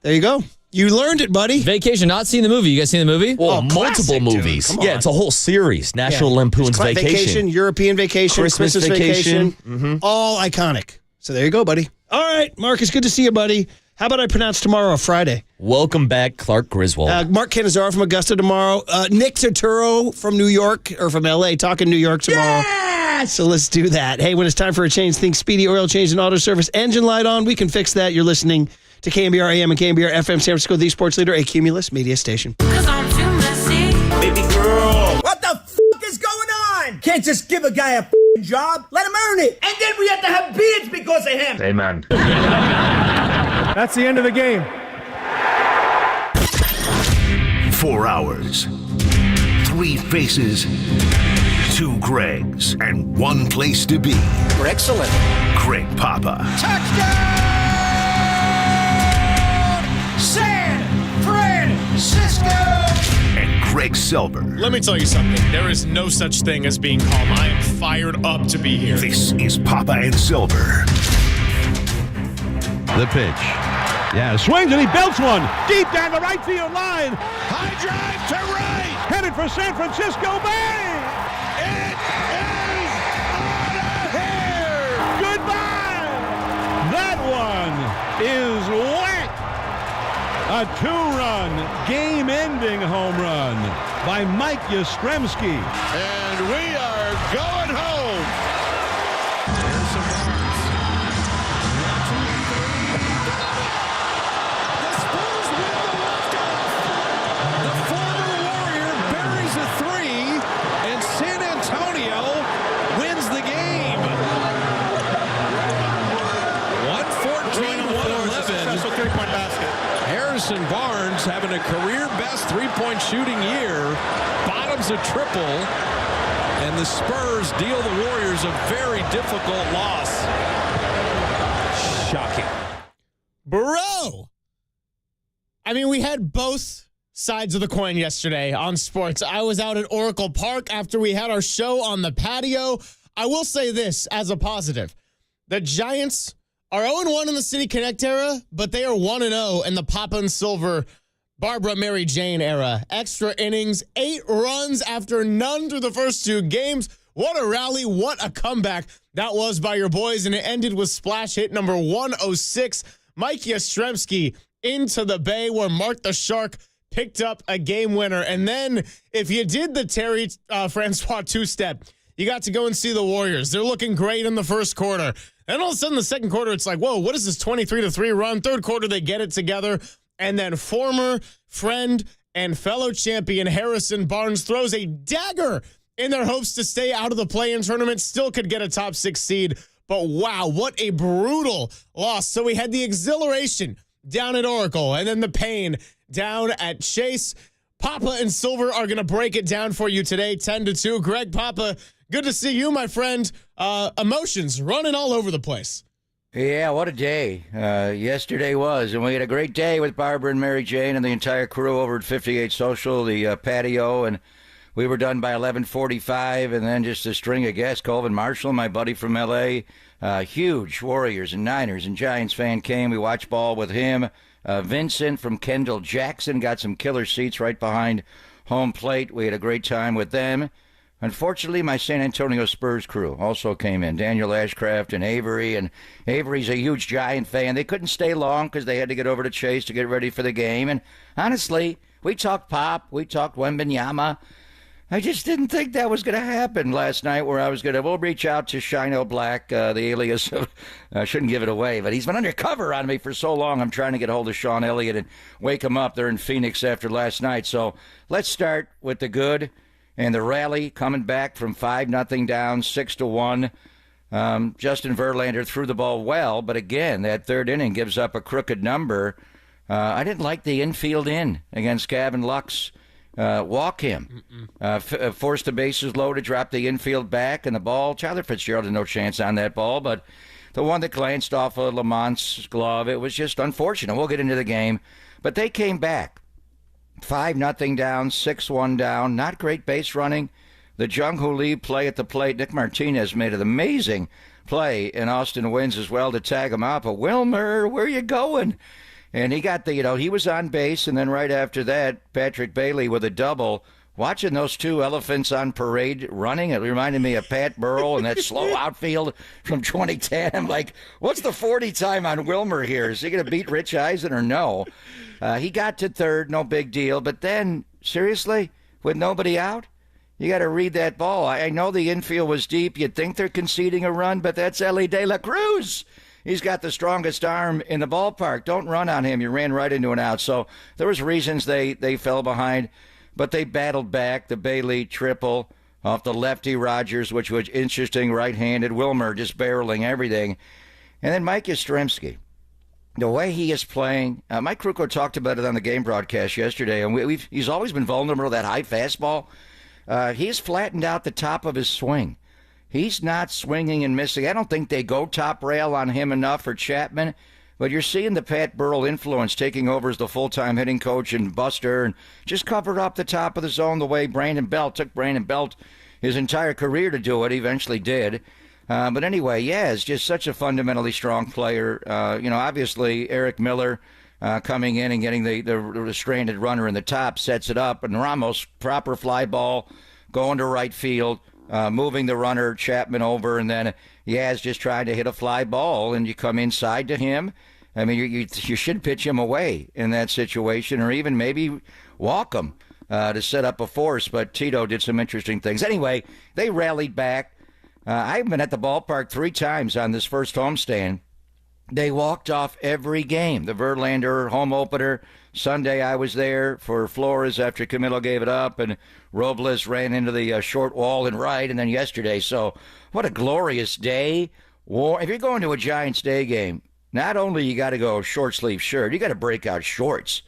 There you go. You learned it, buddy. Vacation, not seen the movie. You guys seen the movie? Well, multiple movies. Yeah, it's a whole series. National Lampoon's Vacation. European Vacation, Christmas Vacation. Mm-hmm. All iconic. So there you go, buddy. All right, Marcus, good to see you, buddy. How about I pronounce tomorrow a Friday? Welcome back, Clark Griswold. Mark Cannizzaro from Augusta tomorrow. Nick Turturro from New York, or from L.A., talking New York tomorrow. Yes! So let's do that. Hey, when it's time for a change, think Speedy Oil Change and Auto Service. Engine light on. We can fix that. You're listening to KNBR AM and KNBR FM San Francisco, the sports leader, a Cumulus media station. Baby girl. What the f*** is going on? Can't just give a guy a job. Let him earn it. And then we have to have beards because of him. Amen. That's the end of the game. 4 hours, 3 faces, 2 Gregs, and 1 place to be. We're excellent. Greg Papa. Touchdown! Say Greg Silver. Let me tell you something. There is no such thing as being calm. I am fired up to be here. This is Papa and Silver. The pitch. Yeah, swings and he belts one deep down the right field line. High drive to right. Headed for San Francisco Bay. It is out of here. Goodbye. That one is whack. A 2-run, game-ending home run by Mike Yastrzemski. And we are going home. There's some Barnes. 1, 2, 3. The Spurs win the walk-off. The former Warrior buries a 3, and San Antonio wins the game. 114-111. Successful three-point basket. Harrison Barnes having a career-best three-point shooting year, bottoms a triple, and the Spurs deal the Warriors a very difficult loss. Shocking. Bro! I mean, we had both sides of the coin yesterday on sports. I was out at Oracle Park after we had our show on the patio. I will say this as a positive. The Giants are 0-1 in the City Connect era, but they are 1-0 in the Papa and Silver Barbara Mary Jane era. Extra innings, 8 runs after none through the first 2 games. What a rally, what a comeback that was by your boys, and it ended with splash hit number 106. Mike Yastrzemski into the Bay where Mark the Shark picked up a game winner. And then if you did the Terry Francois two-step, you got to go and see the Warriors. They're looking great in the first quarter. And all of a sudden, the second quarter, it's like, whoa, what is this 23-3 run? Third quarter, they get it together. And then former friend and fellow champion Harrison Barnes throws a dagger in their hopes to stay out of the play-in tournament. Still could get a top 6 seed. But wow, what a brutal loss. So we had the exhilaration down at Oracle and then the pain down at Chase. Papa and Silver are going to break it down for you today, 10-2. Greg, Papa, good to see you, my friend. Emotions running all over the place. Yeah, what a day yesterday was. And we had a great day with Barbara and Mary Jane and the entire crew over at 58 Social, the patio. And we were done by 11:45. And then just a string of guests. Colvin Marshall, my buddy from L.A., huge Warriors and Niners and Giants fan came. We watched ball with him. Vincent from Kendall Jackson got some killer seats right behind home plate. We had a great time with them. Unfortunately, my San Antonio Spurs crew also came in. Daniel Ashcraft and Avery. And Avery's a huge Giant fan. They couldn't stay long because they had to get over to Chase to get ready for the game. And honestly, we talked Pop. We talked Wembanyama. I just didn't think that was going to happen last night where I was going to, we'll reach out to Shino Black, the alias of, I shouldn't give it away, but he's been undercover on me for so long. I'm trying to get hold of Sean Elliott and wake him up. They're in Phoenix after last night. So let's start with the good. And the rally coming back from 5-0 down, 6-1. Justin Verlander threw the ball well, but again, that third inning gives up a crooked number. I didn't like the infield in against Gavin Lux. Walk him. Forced the bases loaded, dropped the infield back, and the ball, Tyler Fitzgerald had no chance on that ball, but the one that glanced off of Lamont's glove, it was just unfortunate. We'll get into the game. But they came back. 5-0 down, 6-1 down. Not great base running. The Jung-Hoo Lee play at the plate. Nick Martinez made an amazing play, and Austin Wins as well to tag him out. But Wilmer, where you going? And he got the, he was on base, and then right after that, Patrick Bailey with a double. Watching those two elephants on parade running, it reminded me of Pat Burrell and that slow outfield from 2010. I'm like, what's the 40 time on Wilmer here? Is he going to beat Rich Eisen or no? He got to third, no big deal. But then, seriously, with nobody out, you got to read that ball. I know the infield was deep. You'd think they're conceding a run, but that's Ellie De La Cruz. He's got the strongest arm in the ballpark. Don't run on him. You ran right into an out. So there was reasons they fell behind, but they battled back. The Bailey triple off the lefty Rogers, which was interesting, right-handed. Wilmer just barreling everything. And then Mike Yastrzemski. The way he is playing, Mike Kruko talked about it on the game broadcast yesterday, and he's always been vulnerable to that high fastball. He's flattened out the top of his swing. He's not swinging and missing. I don't think they go top rail on him enough for Chapman, But you're seeing the Pat Burrell influence taking over as the full-time hitting coach and Buster, and just covered up the top of the zone the way Brandon Belt took Brandon Belt his entire career to do it. He eventually did. But anyway, it's just such a fundamentally strong player. Obviously Eric Miller coming in and getting the stranded runner in the top sets it up, and Ramos, proper fly ball, going to right field, moving the runner, Chapman over, and then Yaz just trying to hit a fly ball, and you come inside to him. I mean, you should pitch him away in that situation, or even maybe walk him to set up a force. But Tito did some interesting things. Anyway, they rallied back. I've been at the ballpark 3 times on this first homestand. They walked off every game. The Verlander home opener. Sunday I was there for Flores after Camilo gave it up, and Robles ran into the short wall and right, and then yesterday. So what a glorious day. If you're going to a Giants day game, not only you got to go short sleeve shirt, you got to break out shorts.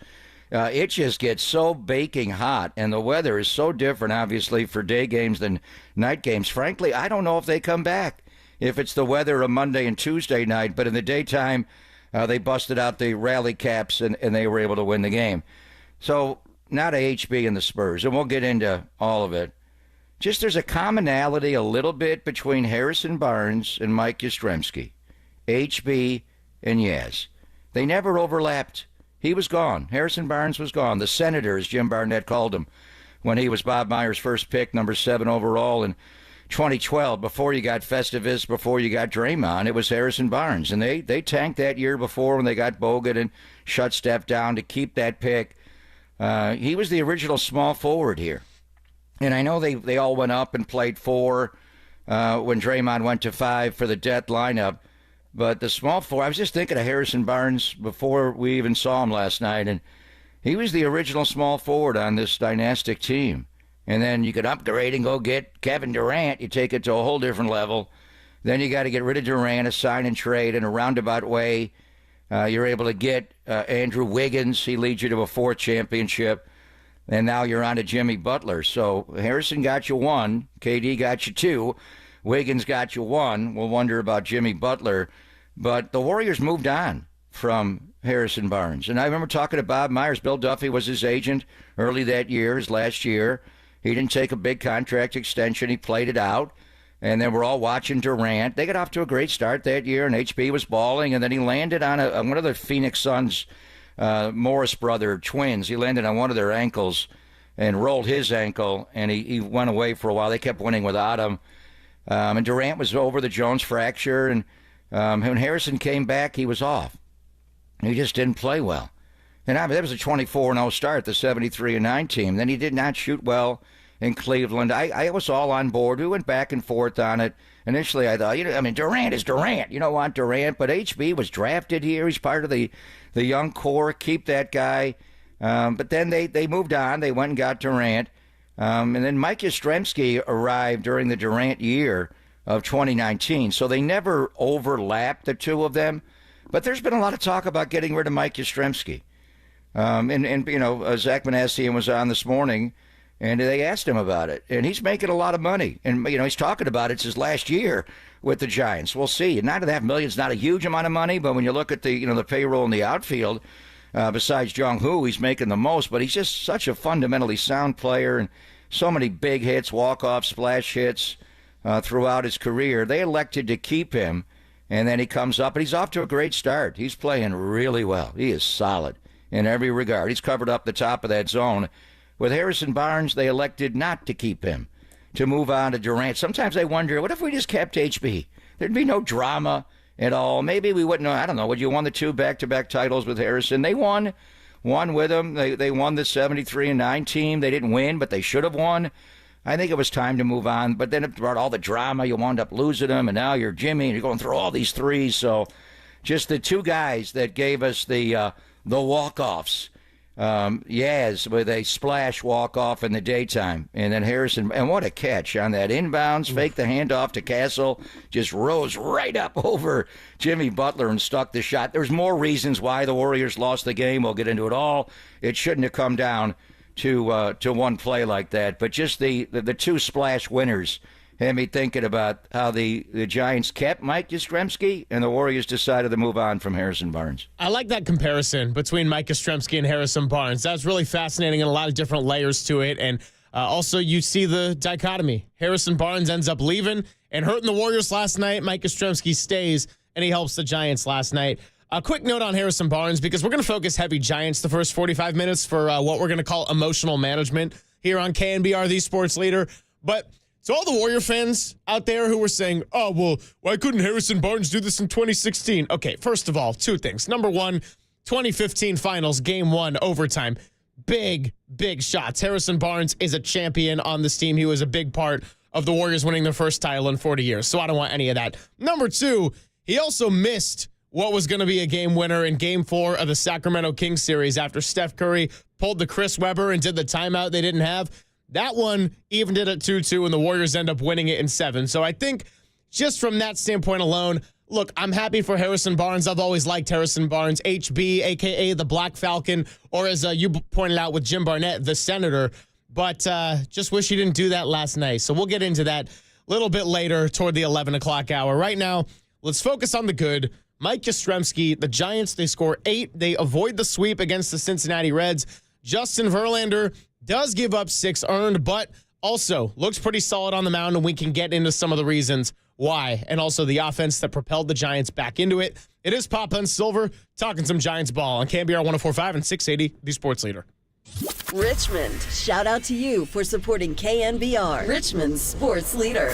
It just gets so baking hot, and the weather is so different, obviously, for day games than night games. Frankly, I don't know if they come back, if it's the weather of Monday and Tuesday night, but in the daytime, they busted out the rally caps, and they were able to win the game. So, not a HB in the Spurs, and we'll get into all of it. Just there's a commonality a little bit between Harrison Barnes and Mike Yastrzemski. HB and Yaz. They never overlapped. He was gone. Harrison Barnes was gone. The Senator, as Jim Barnett called him, when he was Bob Meyer's first pick, number 7 overall in 2012, before you got Festivus, before you got Draymond, it was Harrison Barnes. And they tanked that year before when they got Bogut and shut Steph down to keep that pick. He was the original small forward here. And I know they all went up and played 4 when Draymond went to 5 for the death lineup. But the small forward, I was just thinking of Harrison Barnes before we even saw him last night, and he was the original small forward on this dynastic team. And then you could upgrade and go get Kevin Durant. You take it to a whole different level. Then you got to get rid of Durant, a sign and trade in a roundabout way. You're able to get Andrew Wiggins. He leads you to a 4th championship. And now you're on to Jimmy Butler. So Harrison got you 1. KD got you 2. Wiggins got you 1. We'll wonder about Jimmy Butler. But the Warriors moved on from Harrison Barnes. And I remember talking to Bob Myers. Bill Duffy was his agent early that year, his last year. He didn't take a big contract extension. He played it out. And then we're all watching Durant. They got off to a great start that year, and HB was balling. And then he landed on one of the Phoenix Suns, Morris brother twins. He landed on one of their ankles and rolled his ankle, and he went away for a while. They kept winning without him. And Durant was over the Jones fracture, and when Harrison came back, he was off. He just didn't play well. And that was a 24-0 start, the 73-9 team. Then he did not shoot well in Cleveland. I was all on board. We went back and forth on it. Initially, I thought, Durant is Durant. You don't want Durant, but HB was drafted here. He's part of the young core. Keep that guy. But then they moved on. They went and got Durant. And then Mike Yastrzemski arrived during the Durant year of 2019. So they never overlapped, the two of them. But there's been a lot of talk about getting rid of Mike Yastrzemski. Zach Manazian was on this morning, and they asked him about it. And he's making a lot of money. And, he's talking about it's his last year with the Giants. We'll see. $9.5 million is not a huge amount of money, but when you look at the payroll in the outfield, besides Jung-Hoo, he's making the most. But he's just such a fundamentally sound player, and so many big hits, walk-off, splash hits throughout his career. They elected to keep him, and then he comes up, and he's off to a great start. He's playing really well. He is solid in every regard. He's covered up the top of that zone. With Harrison Barnes, they elected not to keep him, to move on to Durant. Sometimes I wonder, what if we just kept HB? There'd be no drama at all. Maybe we wouldn't know. I don't know. Would you won the 2 back-to-back titles with Harrison? They won with him. They won the 73-9 team. They didn't win, but they should have won. I think it was time to move on. But then it brought all the drama. You wound up losing him, and now you're Jimmy, and you're going through all these threes. So just the 2 guys that gave us the walk-offs. Yaz with a splash walk-off in the daytime. And then Harrison, and what a catch on that inbounds, fake the handoff to Castle, just rose right up over Jimmy Butler and stuck the shot. There's more reasons why the Warriors lost the game. We'll get into it all. It shouldn't have come down to one play like that. But just the 2 splash winners, had me thinking about how the Giants kept Mike Yastrzemski and the Warriors decided to move on from Harrison Barnes. I like that comparison between Mike Yastrzemski and Harrison Barnes. That's really fascinating and a lot of different layers to it. And also, you see the dichotomy. Harrison Barnes ends up leaving and hurting the Warriors last night. Mike Yastrzemski stays, and he helps the Giants last night. A quick note on Harrison Barnes, because we're going to focus heavy Giants the first 45 minutes for what we're going to call emotional management here on KNBR, the sports leader. But to all the Warrior fans out there who were saying, oh, well, why couldn't Harrison Barnes do this in 2016? Okay, first of all, two things. Number one, 2015 finals, game one, overtime. Big shots. Harrison Barnes is a champion on this team. He was a big part of the Warriors winning their first title in 40 years, so I don't want any of that. Number two, he also missed what was going to be a game winner in Game 4 of the Sacramento Kings series after Steph Curry pulled the Chris Webber and did the timeout they didn't have. That one evened it at 2-2, and the Warriors end up winning it in 7. So I think just from that standpoint alone, look, I'm happy for Harrison Barnes. I've always liked Harrison Barnes, HB, a.k.a. the Black Falcon, or as you pointed out with Jim Barnett, the Senator. But just wish he didn't do that last night. So we'll get into that a little bit later toward the 11 o'clock hour. Right now, let's focus on the good. Mike Yastrzemski, the Giants, they score 8. They avoid the sweep against the Cincinnati Reds. Justin Verlander does give up 6 earned, but also looks pretty solid on the mound, and we can get into some of the reasons why, and also the offense that propelled the Giants back into it. It is Papa and Silver talking some Giants ball on KNBR 104.5 and 680, the sports leader. Richmond, shout out to you for supporting KNBR, Richmond's sports leader.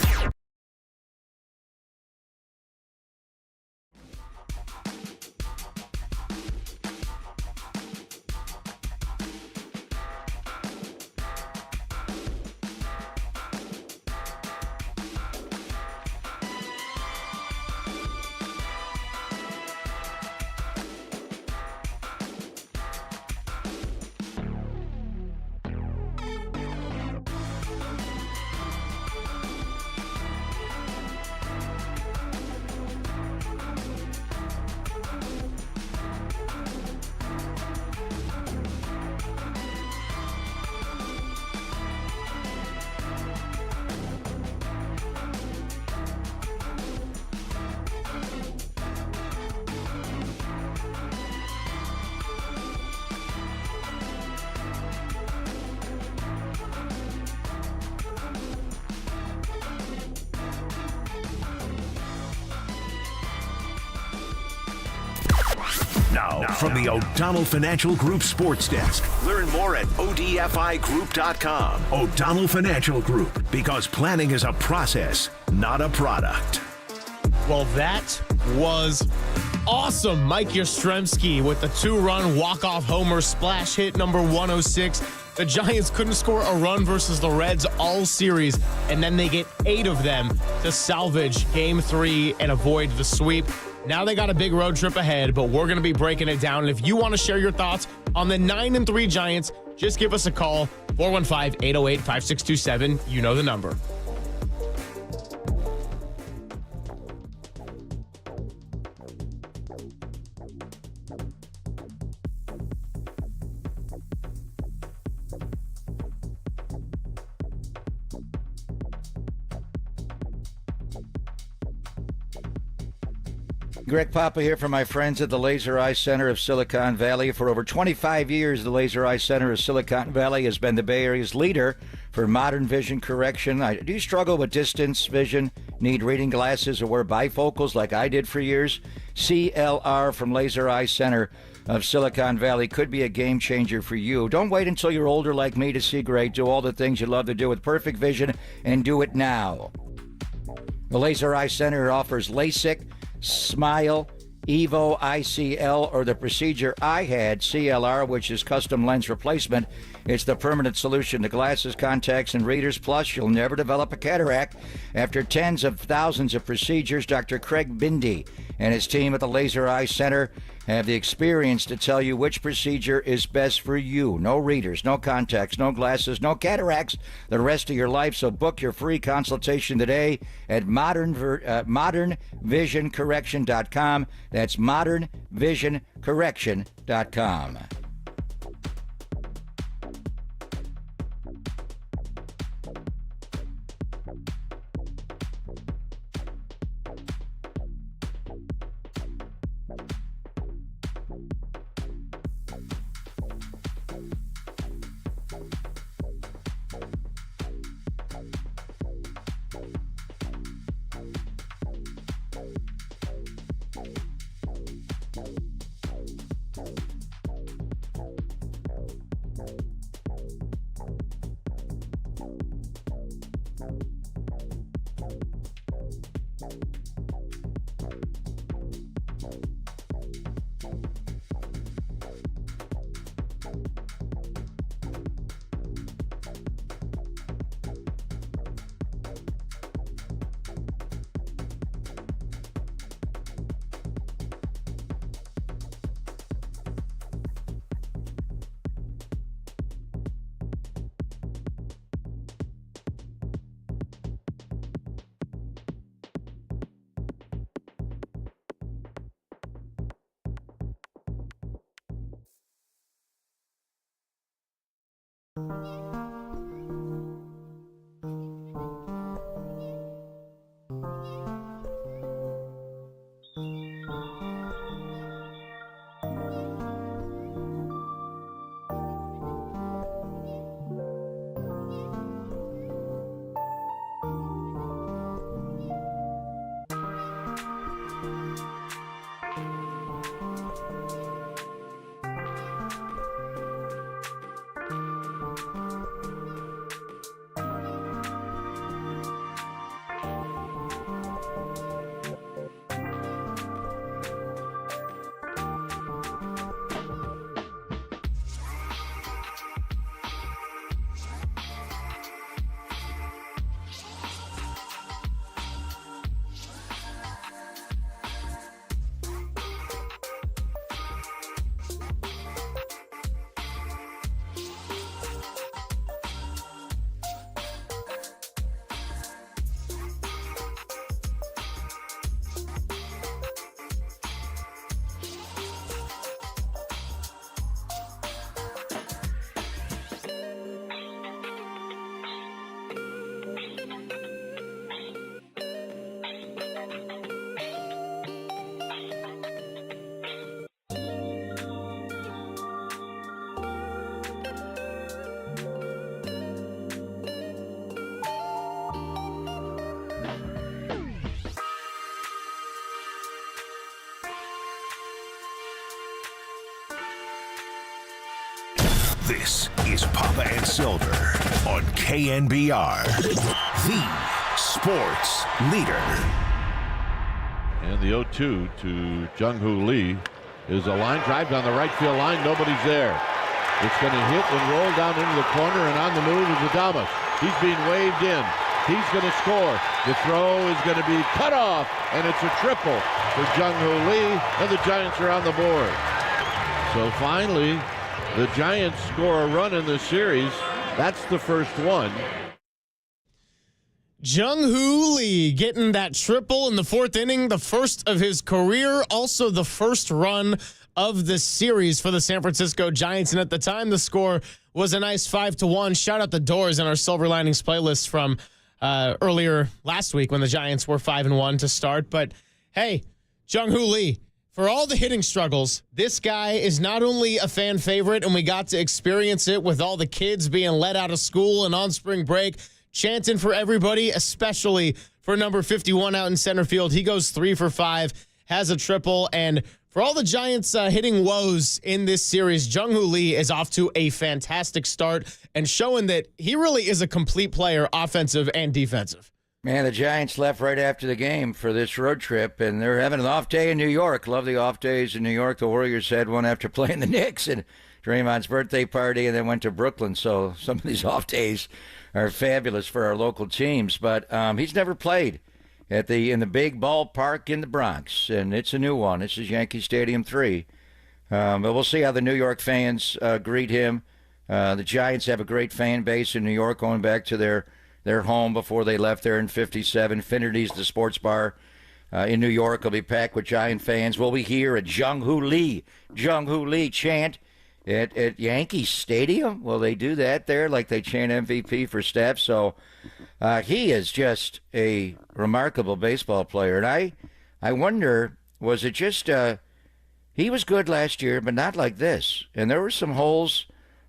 Now, from the O'Donnell Financial Group Sports Desk. Learn more at ODFIGroup.com. O'Donnell Financial Group, because planning is a process, not a product. Well, that was awesome. Mike Yastrzemski with the 2-run walk-off homer splash hit number 106. The Giants couldn't score a run versus the Reds all series, and then they get 8 of them to salvage Game 3 and avoid the sweep. Now they got a big road trip ahead, but we're going to be breaking it down. And if you want to share your thoughts on the 9-3 Giants, just give us a call, 415-808-5627. You know the number. Greg Papa here from my friends at the Laser Eye Center of Silicon Valley. For over 25 years, the Laser Eye Center of Silicon Valley has been the Bay Area's leader for modern vision correction. Do you struggle with distance vision, need reading glasses, or wear bifocals like I did for years? CLR from Laser Eye Center of Silicon Valley could be a game changer for you. Don't wait until you're older like me to see great. Do all the things you love to do with perfect vision, and do it now. The Laser Eye Center offers LASIK, Smile, Evo, ICL, or the procedure I had, CLR, which is custom lens replacement. It's the permanent solution to glasses, contacts, and readers. Plus, you'll never develop a cataract. After tens of thousands of procedures, Dr. Craig Bindi and his team at the Laser Eye Center have the experience to tell you which procedure is best for you. No readers, no contacts, no glasses, no cataracts the rest of your life. So book your free consultation today at modernvisioncorrection.com. That's modernvisioncorrection.com. This is Papa and Silver on KNBR, the sports leader. And the 0-2 to Jung-Hoo Lee is a line drive down the right field line. Nobody's there. It's going to hit and roll down into the corner, and on the move is Adames. He's being waved in. He's going to score. The throw is going to be cut off, and it's a triple for Jung-Hoo Lee, and the Giants are on the board. So finally, the Giants score a run in this series. That's the first one. Jung-Hoo Lee getting that triple in the fourth inning, the first of his career, also the first run of the series for the San Francisco Giants. And at the time, the score was a nice 5-1. Shout out the Doors in our Silver Linings playlist from earlier last week when the Giants were 5-1 to start. But hey, Jung-Hoo Lee, for all the hitting struggles, this guy is not only a fan favorite, and we got to experience it with all the kids being let out of school and on spring break, chanting for everybody, especially for number 51 out in center field. He goes 3 for 5, has a triple, and for all the Giants hitting woes in this series, Jung-Hoo Lee is off to a fantastic start and showing that he really is a complete player, offensive and defensive. Man, the Giants left right after the game for this road trip, and they're having an off day in New York. Love the off days in New York. The Warriors had one after playing the Knicks and Draymond's birthday party, and then went to Brooklyn. So some of these off days are fabulous for our local teams. But he's never played in the big ballpark in the Bronx, and it's a new one. This is Yankee Stadium 3. But we'll see how the New York fans greet him. The Giants have a great fan base in New York, going back to their home before they left there in 57. Finity's, the sports bar in New York, will be packed with Giant fans. Will we hear a Jung-Hoo Lee chant at Yankee Stadium? Will they do that there like they chant MVP for Steph? So he is just a remarkable baseball player. And I wonder, was it just he was good last year, but not like this. And there were some holes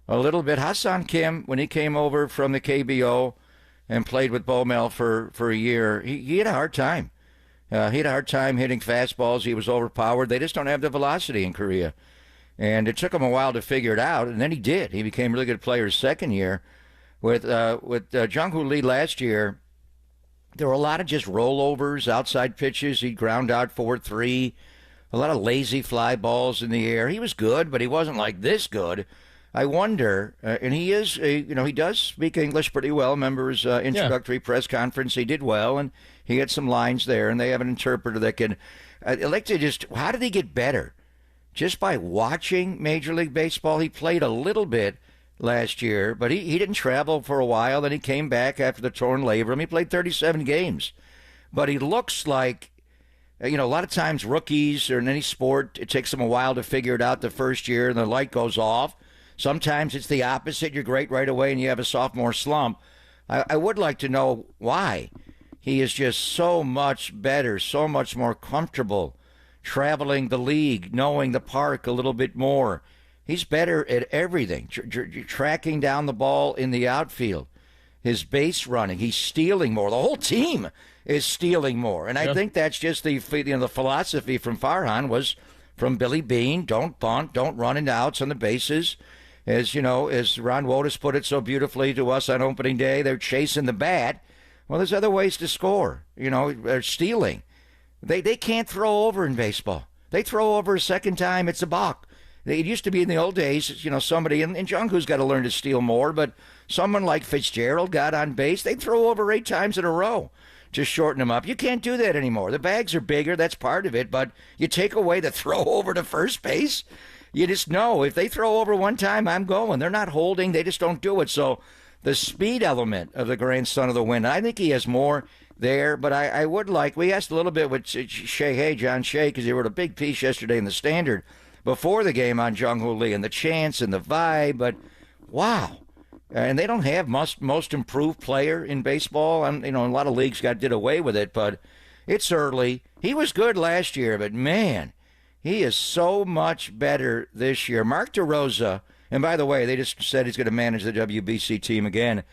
a little bit. Hassan Kim, when he came over from the KBO, and played with Bo Mel for a year, he had a hard time. He had a hard time hitting fastballs. He was overpowered. They just don't have the velocity in Korea. And it took him a while to figure it out, and then he did. He became a really good player his second year. With Jung-Hoo Lee last year, there were a lot of just rollovers, outside pitches. He'd ground out 4-3, a lot of lazy fly balls in the air. He was good, but he wasn't like this good. I wonder, and he is, he does speak English pretty well. Remember his introductory press conference? He did well, and he had some lines there, and they have an interpreter that can. I'd like to just, how did he get better? Just by watching Major League Baseball. He played a little bit last year, but he didn't travel for a while. Then he came back after the torn labrum. He played 37 games. But he looks like, a lot of times rookies or in any sport, it takes them a while to figure it out the first year, and the light goes off. Sometimes it's the opposite. You're great right away and you have a sophomore slump. I would like to know why. He is just so much better, so much more comfortable traveling the league, knowing the park a little bit more. He's better at everything, tracking down the ball in the outfield, his base running. He's stealing more. The whole team is stealing more. And I think that's just the philosophy from Farhan was from Billy Beane, don't bunt, don't run into outs on the bases. As Ron Wotus put it so beautifully to us on opening day, they're chasing the bat. Well, there's other ways to score. They're stealing. They can't throw over in baseball. They throw over a second time, it's a balk. It used to be in the old days, somebody, and Jungkook's got to learn to steal more, but someone like Fitzgerald got on base, they'd throw over 8 times in a row to shorten them up. You can't do that anymore. The bags are bigger, that's part of it, but you take away the throw over to first base, you just know if they throw over one time, I'm going. They're not holding. They just don't do it. So the speed element of the grandson of the wind, I think he has more there. But I would we asked a little bit with John Shea, because he wrote a big piece yesterday in the Standard before the game on Jung-Hoo Lee and the chants and the vibe. But wow. And they don't have most improved player in baseball. A lot of leagues did away with it, but it's early. He was good last year, but man, he is so much better this year. Mark DeRosa, and by the way, they just said he's going to manage the WBC team again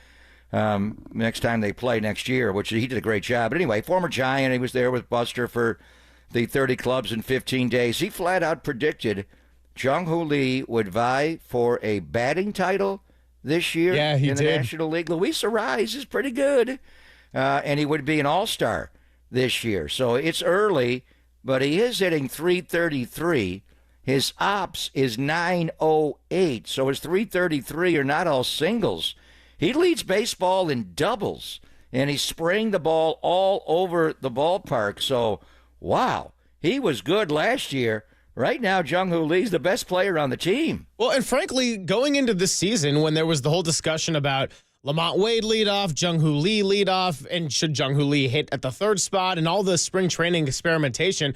next time they play next year, which he did a great job. But anyway, former Giant, he was there with Buster for the 30 clubs in 15 days. He flat out predicted Jung-Hoo Lee would vie for a batting title this year in the National League. Luis Arraez is pretty good, and he would be an all-star this year. So it's early, but he is hitting .333. His ops is .908, so his .333 are not all singles. He leads baseball in doubles, and he's spraying the ball all over the ballpark. So, wow, he was good last year. Right now, Jung-Hoo Lee's the best player on the team. Well, and frankly, going into this season, when there was the whole discussion about Lamont Wade lead off, Jung-Hoo Lee lead off, and should Jung-Hoo Lee hit at the third spot, and all the spring training experimentation,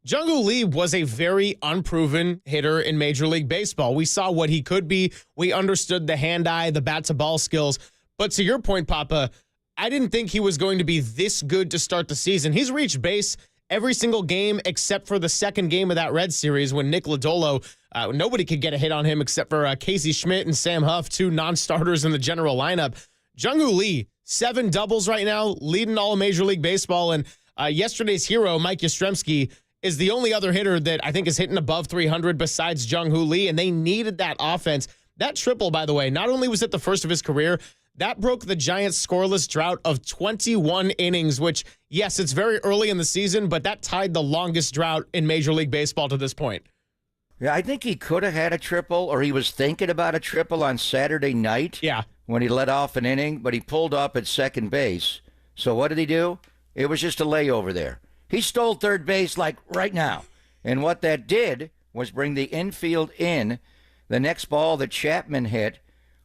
Jung-Hoo Lee was a very unproven hitter in Major League Baseball. We saw what he could be. We understood the hand-eye, the bat-to-ball skills. But to your point, Papa, I didn't think he was going to be this good to start the season. He's reached base every single game except for the second game of that Red Series when Nick Lodolo, nobody could get a hit on him except for Casey Schmidt and Sam Huff, 2 non-starters in the general lineup. Jung-Hoo Lee, 7 doubles right now, leading all of Major League Baseball. And yesterday's hero, Mike Yastrzemski, is the only other hitter that I think is hitting above 300 besides Jung-Hoo Lee, and they needed that offense. That triple, by the way, not only was it the first of his career, that broke the Giants' scoreless drought of 21 innings, which, yes, it's very early in the season, but that tied the longest drought in Major League Baseball to this point. Yeah, I think he could have had a triple, or he was thinking about a triple on Saturday night. Yeah. When he let off an inning, but he pulled up at second base. So what did he do? It was just a layover there. He stole third base like right now. And what that did was bring the infield in. The next ball that Chapman hit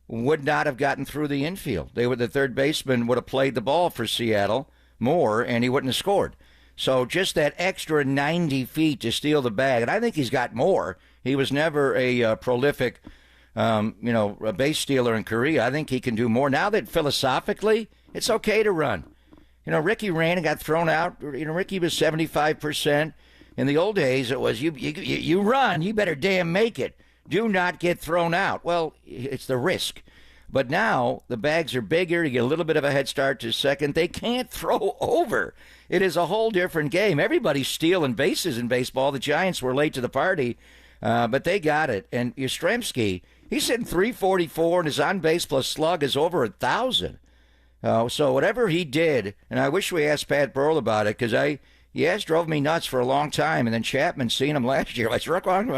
would not have gotten through the infield. The third baseman would have played the ball for Seattle more, and he wouldn't have scored. So just that extra 90 feet to steal the bag, and I think he's got more. He was never a prolific, a base stealer in Korea. I think he can do more. Now that philosophically, it's okay to run. Ricky ran and got thrown out. Ricky was 75%. In the old days, it was you run, you better damn make it. Do not get thrown out. Well, it's the risk. But now the bags are bigger. You get a little bit of a head start to second. They can't throw over. It is a whole different game. Everybody's stealing bases in baseball. The Giants were late to the party, but they got it. And Yastrzemski, he's hitting .344, and his on-base plus slug is over 1,000. So whatever he did, and I wish we asked Pat Burrell about it, because drove me nuts for a long time. And then Chapman seen him last year. What's wrong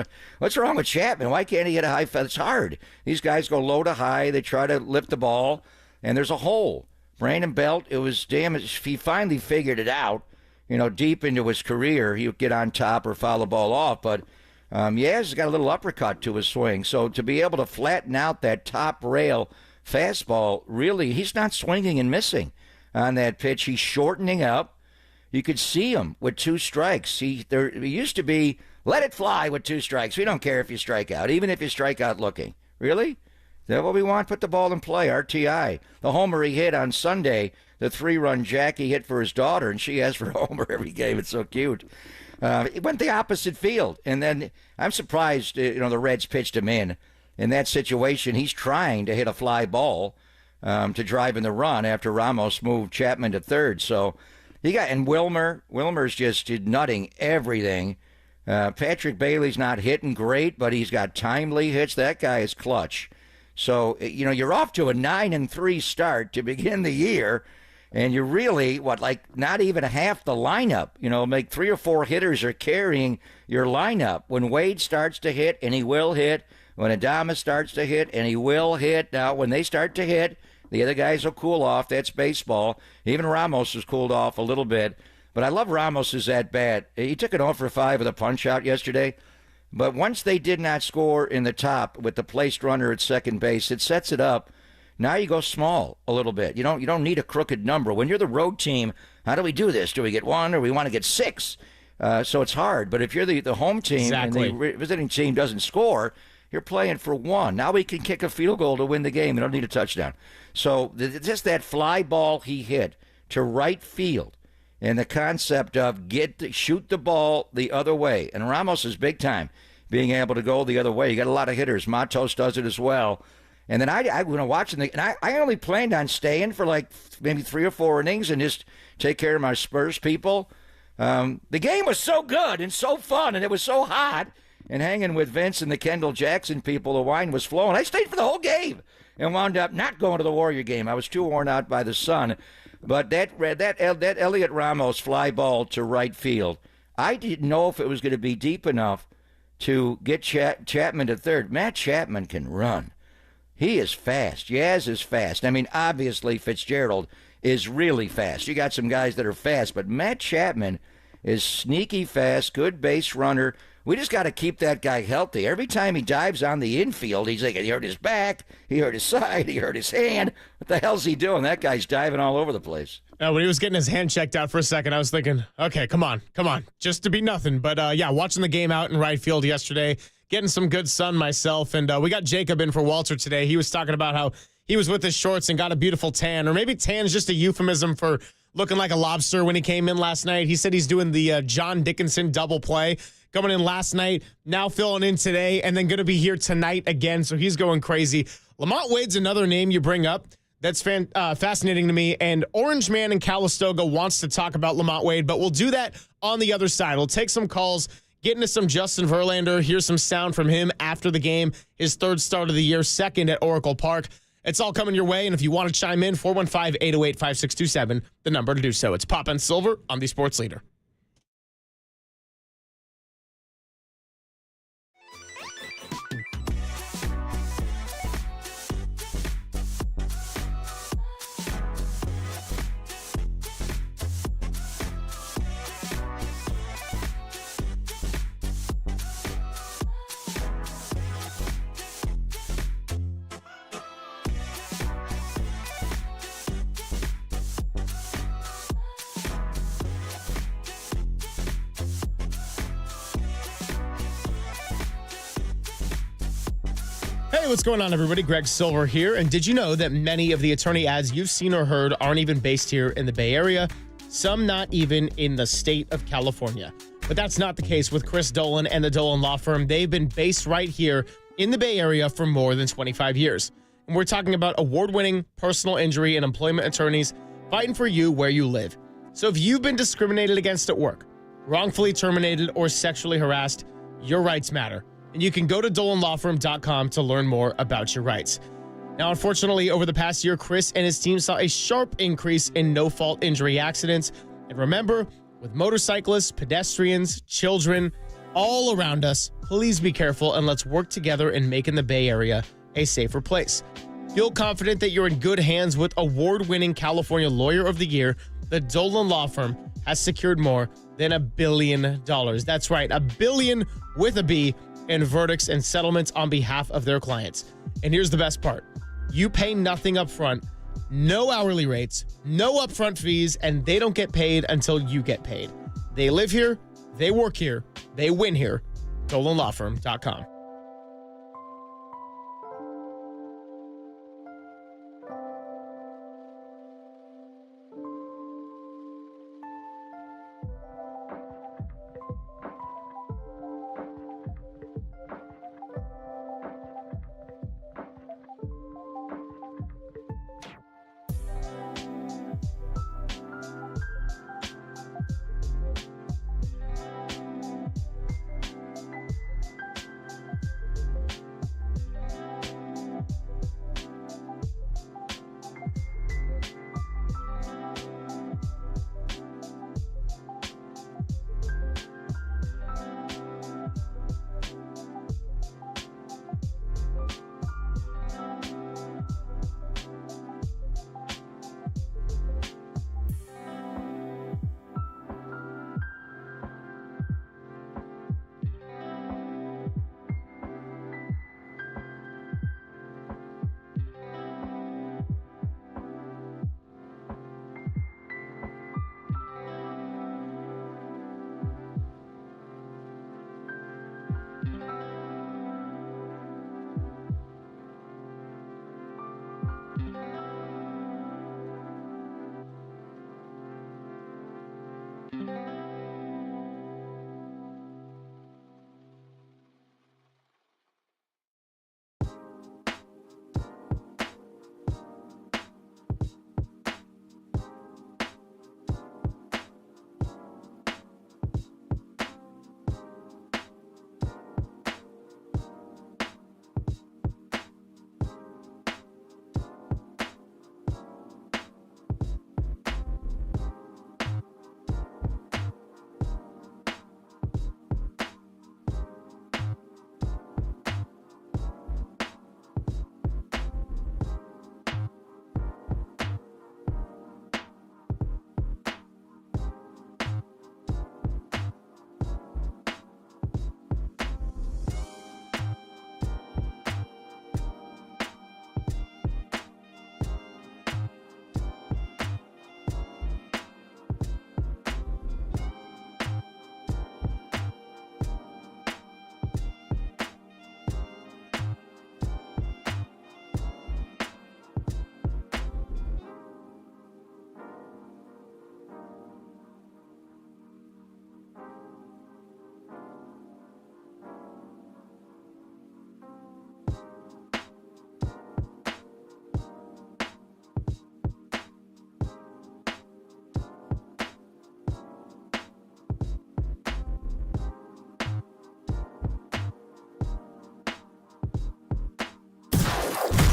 with Chapman? Why can't he hit a high? It's hard. These guys go low to high. They try to lift the ball, and there's a hole. Brandon Belt, it was he finally figured it out. Deep into his career, he would get on top or foul the ball off. But he's got a little uppercut to his swing. So to be able to flatten out that top rail fastball, really, he's not swinging and missing on that pitch. He's shortening up. You could see him with 2 strikes. There used to be, let it fly with 2 strikes. We don't care if you strike out, even if you strike out looking. Really? Is that what we want? Put the ball in play, RTI. The homer he hit on Sunday, the 3-run jack he hit for his daughter, and she asks for a homer every game. It's so cute. He went the opposite field, and then I'm surprised, the Reds pitched him in. In that situation, he's trying to hit a fly ball to drive in the run after Ramos moved Chapman to third. So and Wilmer's just nutting everything. Patrick Bailey's not hitting great, but he's got timely hits. That guy is clutch. So, you're off to a 9-3 start to begin the year, and you're really, not even half the lineup. Make 3 or 4 hitters are carrying your lineup. When Wade starts to hit, and he will hit. When Adames starts to hit, and he will hit. Now, when they start to hit, the other guys will cool off. That's baseball. Even Ramos has cooled off a little bit. But I love Ramos's at-bat. He took it 0 for 5 with a punch-out yesterday. But once they did not score in the top with the placed runner at second base, it sets it up. Now you go small a little bit. You don't need a crooked number. When you're the road team, how do we do this? Do we get 1 or we want to get 6? So it's hard. But if you're the home team and the visiting team doesn't score, you're playing for 1. Now we can kick a field goal to win the game. You don't need a touchdown. So just that fly ball he hit to right field. And the concept of shoot the ball the other way. And Ramos is big time being able to go the other way. You got a lot of hitters. Matos does it as well. And then I watching I only planned on staying for maybe 3 or 4 innings and just take care of my Spurs people. The game was so good and so fun, and it was so hot. And hanging with Vince and the Kendall Jackson people, the wine was flowing. I stayed for the whole game and wound up not going to the Warrior game. I was too worn out by the sun. But that Elliot Ramos fly ball to right field, I didn't know if it was going to be deep enough to get Chapman to third. Matt Chapman can run. He is fast. Yaz is fast. I mean, obviously Fitzgerald is really fast. You got some guys that are fast, but Matt Chapman is sneaky fast, good base runner. We just got to keep that guy healthy. Every time he dives on the infield, he's like, he hurt his back, he hurt his side, he hurt his hand. What the hell's he doing? That guy's diving all over the place. When he was getting his hand checked out for a second, I was thinking, okay, come on, just to be nothing. But watching the game out in right field yesterday, getting some good sun myself, and we got Jacob in for Walter today. He was talking about how he was with his shorts and got a beautiful tan, or maybe tan's just a euphemism for looking like a lobster when he came in last night. He said he's doing the John Dickinson double play. Coming in last night, now filling in today, and then going to be here tonight again, so he's going crazy. Lamont Wade's another name you bring up that's fascinating to me, and Orange Man in Calistoga wants to talk about Lamont Wade, but we'll do that on the other side. We'll take some calls, get into some Justin Verlander, hear some sound from him after the game, his third start of the year, second at Oracle Park. It's all coming your way, and if you want to chime in, 415-808-5627, the number to do so. It's Pop and Silver on the Sports Leader. Hey, what's going on, everybody? Greg Silver here. And did you know that many of the attorney ads you've seen or heard aren't even based here in the Bay Area? Some not even in the state of California. But that's not the case with Chris Dolan and the Dolan Law Firm. They've been based right here in the Bay Area for more than 25 years. And we're talking about award-winning personal injury and employment attorneys fighting for you where you live. So if you've been discriminated against at work, wrongfully terminated, or sexually harassed, your rights matter. And you can go to DolanLawFirm.com to learn more about your rights. Now, unfortunately, over the past year, Chris and his team saw a sharp increase in no-fault injury accidents. And remember, with motorcyclists, pedestrians, children, all around us, please be careful and let's work together in making the Bay Area a safer place. Feel confident that you're in good hands with award-winning California Lawyer of the Year. The Dolan Law Firm has secured more than $1 billion. That's right, $1 billion with a B in verdicts and settlements on behalf of their clients. And here's the best part. You pay nothing up front, no hourly rates, no upfront fees, and they don't get paid until you get paid. They live here, they work here, they win here. DolanLawFirm.com.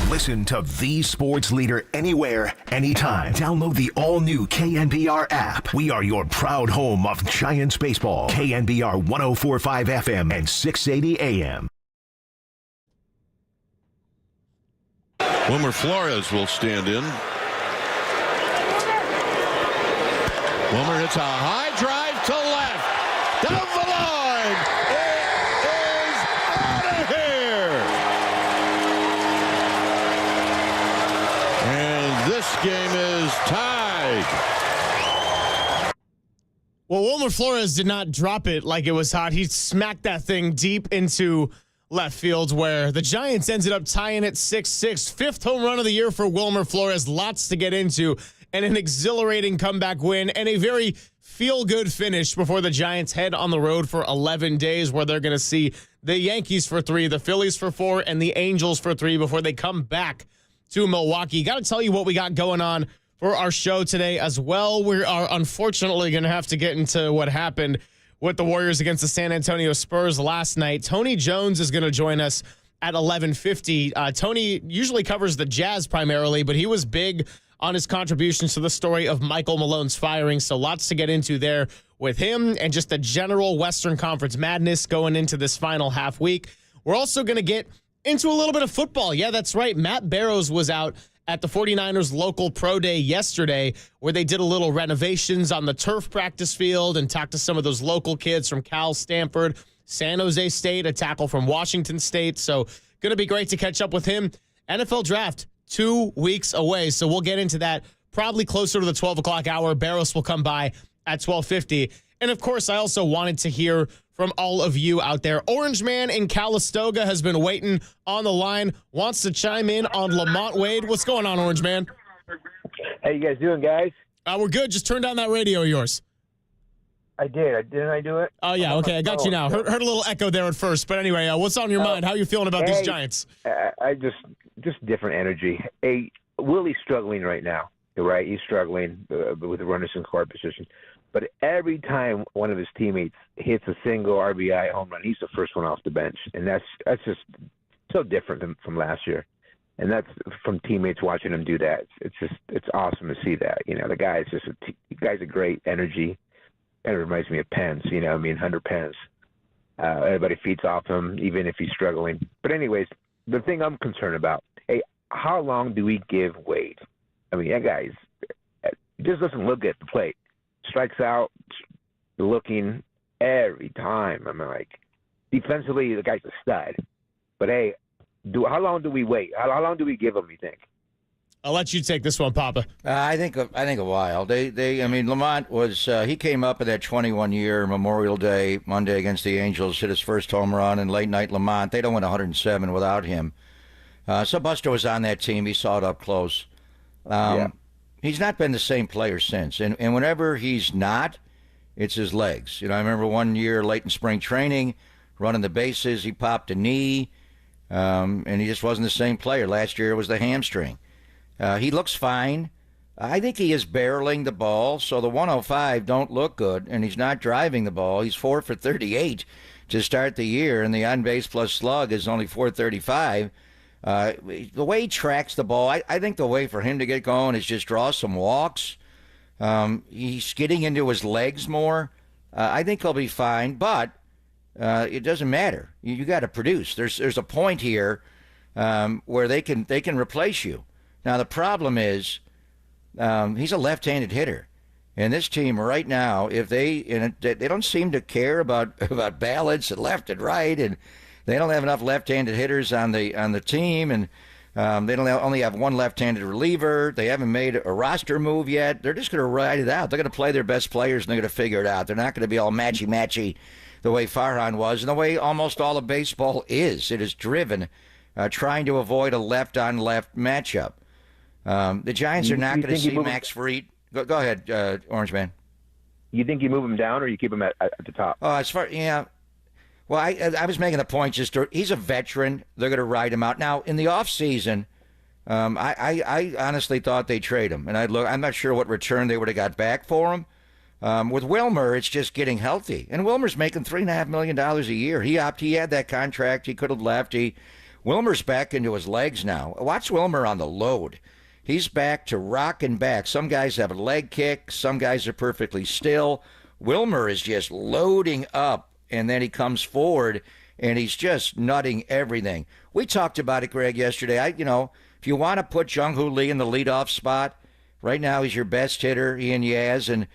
Listen to the sports leader anywhere, anytime. Download the all-new KNBR app. We are your proud home of Giants baseball. KNBR 104.5 FM and 680 AM. Wilmer Flores will stand in. Wilmer hits a high drive to left. Down the line. It is out of here. And this game is tied. Well, Wilmer Flores did not drop it like it was hot. He smacked that thing deep into left field, where the Giants ended up tying it 6-6. Fifth home run of the year for Wilmer Flores. Lots to get into, and an exhilarating comeback win, and a very feel-good finish before the Giants head on the road for 11 days, where they're going to see the Yankees for 3, the Phillies for 4, and the Angels for 3 before they come back to Milwaukee. Got to tell you what we got going on for our show today as well. We are unfortunately going to have to get into what happened with the Warriors against the San Antonio Spurs last night. Tony Jones is going to join us at 11:50. Tony usually covers the Jazz primarily, but he was big on his contributions to the story of Michael Malone's firing, so lots to get into there with him and just the general Western Conference madness going into this final half week. We're also going to get into a little bit of football. Yeah, that's right. Matt Barrows was out at the 49ers local pro day yesterday, where they did a little renovations on the turf practice field and talked to some of those local kids from Cal, Stanford, San Jose State, a tackle from Washington State. So going to be great to catch up with him. NFL draft 2 weeks away, so we'll get into that probably closer to the 12 o'clock hour. Barrows will come by at 12:50. And, of course, I also wanted to hear from all of you out there. Orange Man in Calistoga has been waiting on the line, wants to chime in on Lamont Wade. What's going on, Orange Man? How you guys doing, guys? We're good. Just turn down that radio of yours. I did. Didn't I do it? Oh, yeah. Okay, I got you now. Heard a little echo there at first. But anyway, what's on your mind? How are you feeling about these Giants? I just different energy. Willie's struggling right now, right? He's struggling with the runners in scoring position. But every time one of his teammates hits a single RBI home run, he's the first one off the bench. And that's just so different from last year. And that's from teammates watching him do that. It's awesome to see that. You know, the guy's a great energy. And it reminds me of Pence, Hunter Pence. Everybody feeds off him, even if he's struggling. But anyways, the thing I'm concerned about, how long do we give Wade? I mean, that guy just doesn't look at the plate. Strikes out, looking every time. I mean, defensively, the guy's a stud. But, how long do we wait? How long do we give him, you think? I'll let you take this one, Papa. I think a while. Lamont was he came up at that 21-year Memorial Day Monday against the Angels, hit his first home run, and late night Lamont. They don't win 107 without him. So Buster was on that team. He saw it up close. He's not been the same player since, and whenever he's not, it's his legs. I remember one year late in spring training, running the bases, he popped a knee, and he just wasn't the same player. Last year it was the hamstring. He looks fine. I think he is barreling the ball, so the 105 don't look good, and he's not driving the ball. He's 4 for 38 to start the year, and the on-base plus slug is only 435. The way he tracks the ball, I think the way for him to get going is just draw some walks. He's getting into his legs more. I think he'll be fine, but it doesn't matter. You got to produce. There's a point here where they can replace you. Now the problem is he's a left-handed hitter, and this team right now, if they don't seem to care about balance and left and right, and they don't have enough left-handed hitters on the team, and they only have one left-handed reliever. They haven't made a roster move yet. They're just going to ride it out. They're going to play their best players, and they're going to figure it out. They're not going to be all matchy-matchy the way Farhan was, and the way almost all of baseball is. It is driven trying to avoid a left-on-left matchup. The Giants are not going to see Max Fried. Go ahead, Orange Man. You think you move him down or you keep him at the top? Well, I was making the point he's a veteran. They're going to ride him out. Now, in the offseason, I honestly thought they'd trade him. And I'm not sure what return they would have got back for him. With Wilmer, it's just getting healthy. And Wilmer's making $3.5 million a year. He had that contract. He could have left. Wilmer's back into his legs now. Watch Wilmer on the load. He's back to rocking back. Some guys have a leg kick. Some guys are perfectly still. Wilmer is just loading up, and then he comes forward, and he's just nutting everything. We talked about it, Greg, yesterday. If you want to put Jung-Hoo Lee in the leadoff spot, right now he's your best hitter, he and Yaz, and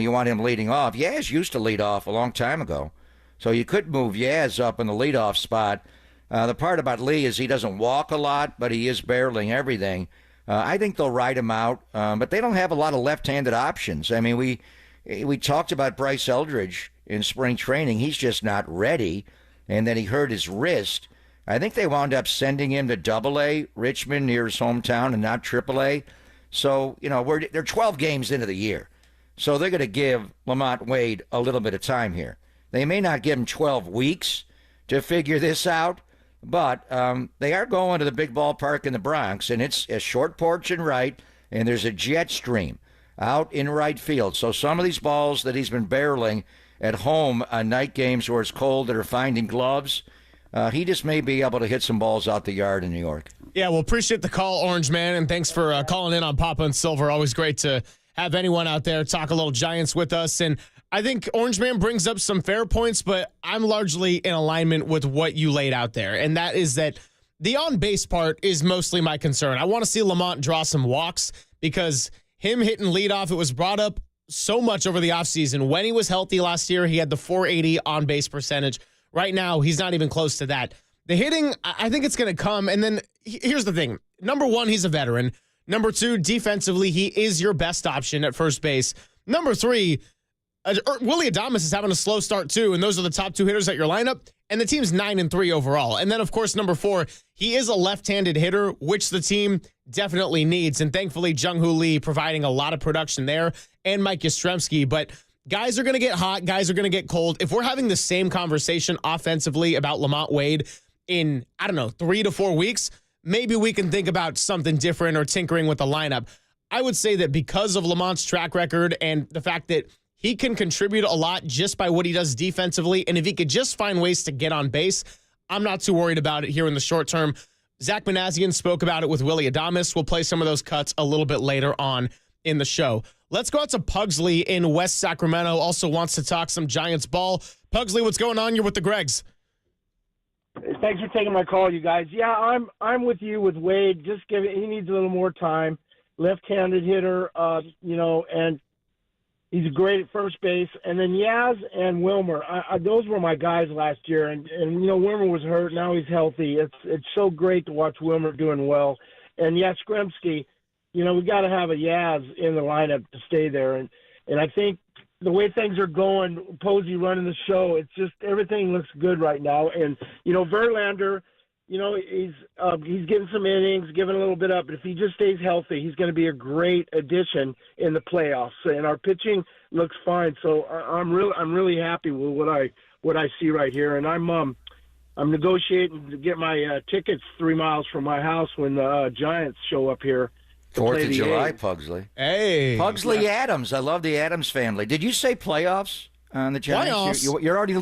you want him leading off. Yaz used to lead off a long time ago, so you could move Yaz up in the leadoff spot. The part about Lee is he doesn't walk a lot, but he is barreling everything. I think they'll ride him out, but they don't have a lot of left-handed options. I mean, we talked about Bryce Eldridge in spring training. He's just not ready, and then he hurt his wrist. I think they wound up sending him to Double-A, Richmond, near his hometown, and not Triple-A. So, they're 12 games into the year. So they're going to give Lamont Wade a little bit of time here. They may not give him 12 weeks to figure this out, but they are going to the big ballpark in the Bronx, and it's a short porch in right, and there's a jet stream out in right field. So some of these balls that he's been barreling at home on night games where it's cold that are finding gloves, he just may be able to hit some balls out the yard in New York. Yeah, well, appreciate the call, Orange Man, and thanks for calling in on Papa and Silver. Always great to have anyone out there talk a little Giants with us. And I think Orange Man brings up some fair points, but I'm largely in alignment with what you laid out there. And that is that the on-base part is mostly my concern. I want to see Lamont draw some walks because him hitting leadoff, it was brought up so much over the offseason. When he was healthy last year, he had the 480 on-base percentage. Right now, he's not even close to that. The hitting, I think it's going to come. And then here's the thing. Number one, he's a veteran. Number two, defensively, he is your best option at first base. Number three, Willie Adames is having a slow start too, and those are the top two hitters at your lineup, and the team's 9-3 overall. And then, of course, number four, he is a left-handed hitter, which the team definitely needs, and thankfully, Jung-Hoo Lee providing a lot of production there, and Mike Yastrzemski. But guys are going to get hot, guys are going to get cold. If we're having the same conversation offensively about Lamont Wade in, 3 to 4 weeks, maybe we can think about something different or tinkering with the lineup. I would say that because of Lamont's track record and the fact that he can contribute a lot just by what he does defensively, and if he could just find ways to get on base, I'm not too worried about it here in the short term. Zach Manazian spoke about it with Willie Adames. We'll play some of those cuts a little bit later on in the show. Let's go out to Pugsley in West Sacramento. Also wants to talk some Giants ball. Pugsley, what's going on? You're with the Gregs. Thanks for taking my call, you guys. Yeah, I'm with you with Wade. He needs a little more time. Left-handed hitter, and he's great at first base. And then Yaz and Wilmer, those were my guys last year. And Wilmer was hurt. Now he's healthy. It's so great to watch Wilmer doing well. And Yastrzemski, we got to have a Yaz in the lineup to stay there. And I think the way things are going, Posey running the show, it's just everything looks good right now. And, Verlander, he's getting some innings, giving a little bit up. But if he just stays healthy, he's going to be a great addition in the playoffs. And our pitching looks fine. So I'm really happy with what I see right here. And I'm negotiating to get my tickets 3 miles from my house when the Giants show up here. 4th of July, Pugsley. Hey. Pugsley Adams. I love the Adams family. Did you say playoffs on the Giants? Playoffs? You're already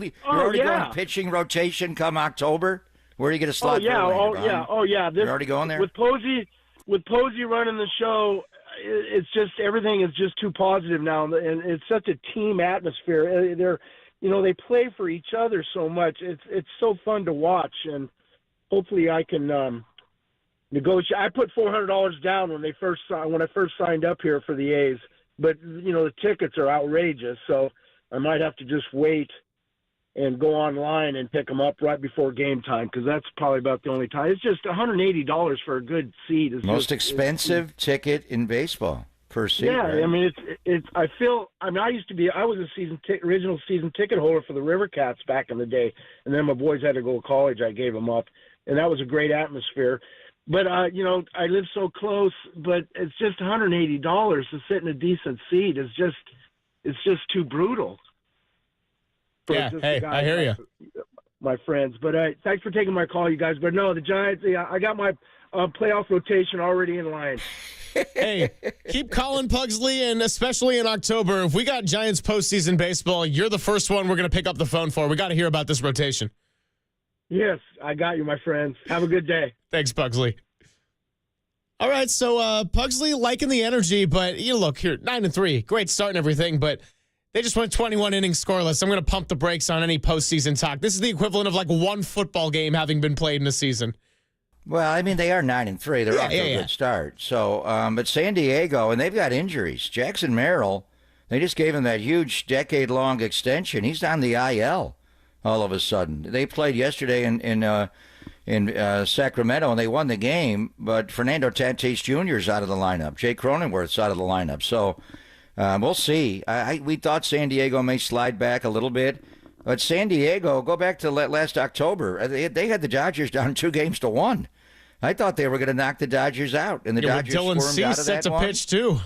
going pitching rotation come October? Where are you going to slot? You're already going there? With Posey running the show, it's just everything is just too positive now, and it's such a team atmosphere. They play for each other so much. It's so fun to watch, and hopefully I can negotiate. I put $400 down when I first signed up here for the A's, but the tickets are outrageous, so I might have to just wait and go online and pick them up right before game time, because that's probably about the only time. It's just $180 for a good seat. Most expensive ticket in baseball per seat. Yeah, right? I mean I was a original season ticket holder for the River Cats back in the day, and then my boys had to go to college. I gave them up, and that was a great atmosphere. But I live so close, but it's just $180 to sit in a decent seat. It's just too brutal. Yeah, hey, I hear you. My friends. But thanks for taking my call, you guys. But no, the Giants, I got my playoff rotation already in line. Hey, keep calling Pugsley, and especially in October. If we got Giants postseason baseball, you're the first one we're going to pick up the phone for. We got to hear about this rotation. Yes, I got you, my friends. Have a good day. Thanks, Pugsley. All right, so Pugsley liking the energy, but look here, 9-3, great start and everything, but they just went 21 innings scoreless. I'm going to pump the brakes on any postseason talk. This is the equivalent of like one football game having been played in a season. Well, I mean, they are 9-3. They're off to a good start. So, but San Diego, and they've got injuries. Jackson Merrill, they just gave him that huge decade-long extension. He's on the IL all of a sudden. They played yesterday in Sacramento, and they won the game, but Fernando Tatis Jr. is out of the lineup. Jay Cronenworth's out of the lineup. So we'll see. We thought San Diego may slide back a little bit, but San Diego, go back to last October, they had the Dodgers down 2-1. I thought they were going to knock the Dodgers out, and the Dodgers Dylan squirmed out of set that to pitch too.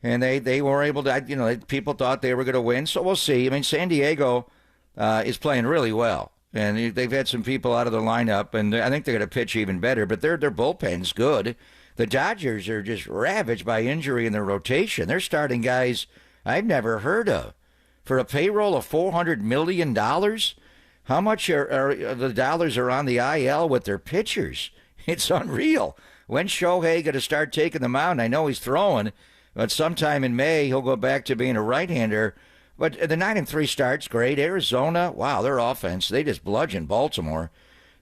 And they were able to, people thought they were going to win, so we'll see. I mean, San Diego is playing really well. And they've had some people out of the lineup, and I think they're going to pitch even better. But their bullpen's good. The Dodgers are just ravaged by injury in their rotation. They're starting guys I've never heard of. For a payroll of $400 million, how much are the dollars are on the IL with their pitchers? It's unreal. When's Shohei going to start taking the mound? I know he's throwing, but sometime in May he'll go back to being a right-hander. But the 9-3 start's great. Arizona, wow, their offense, they just bludgeon Baltimore.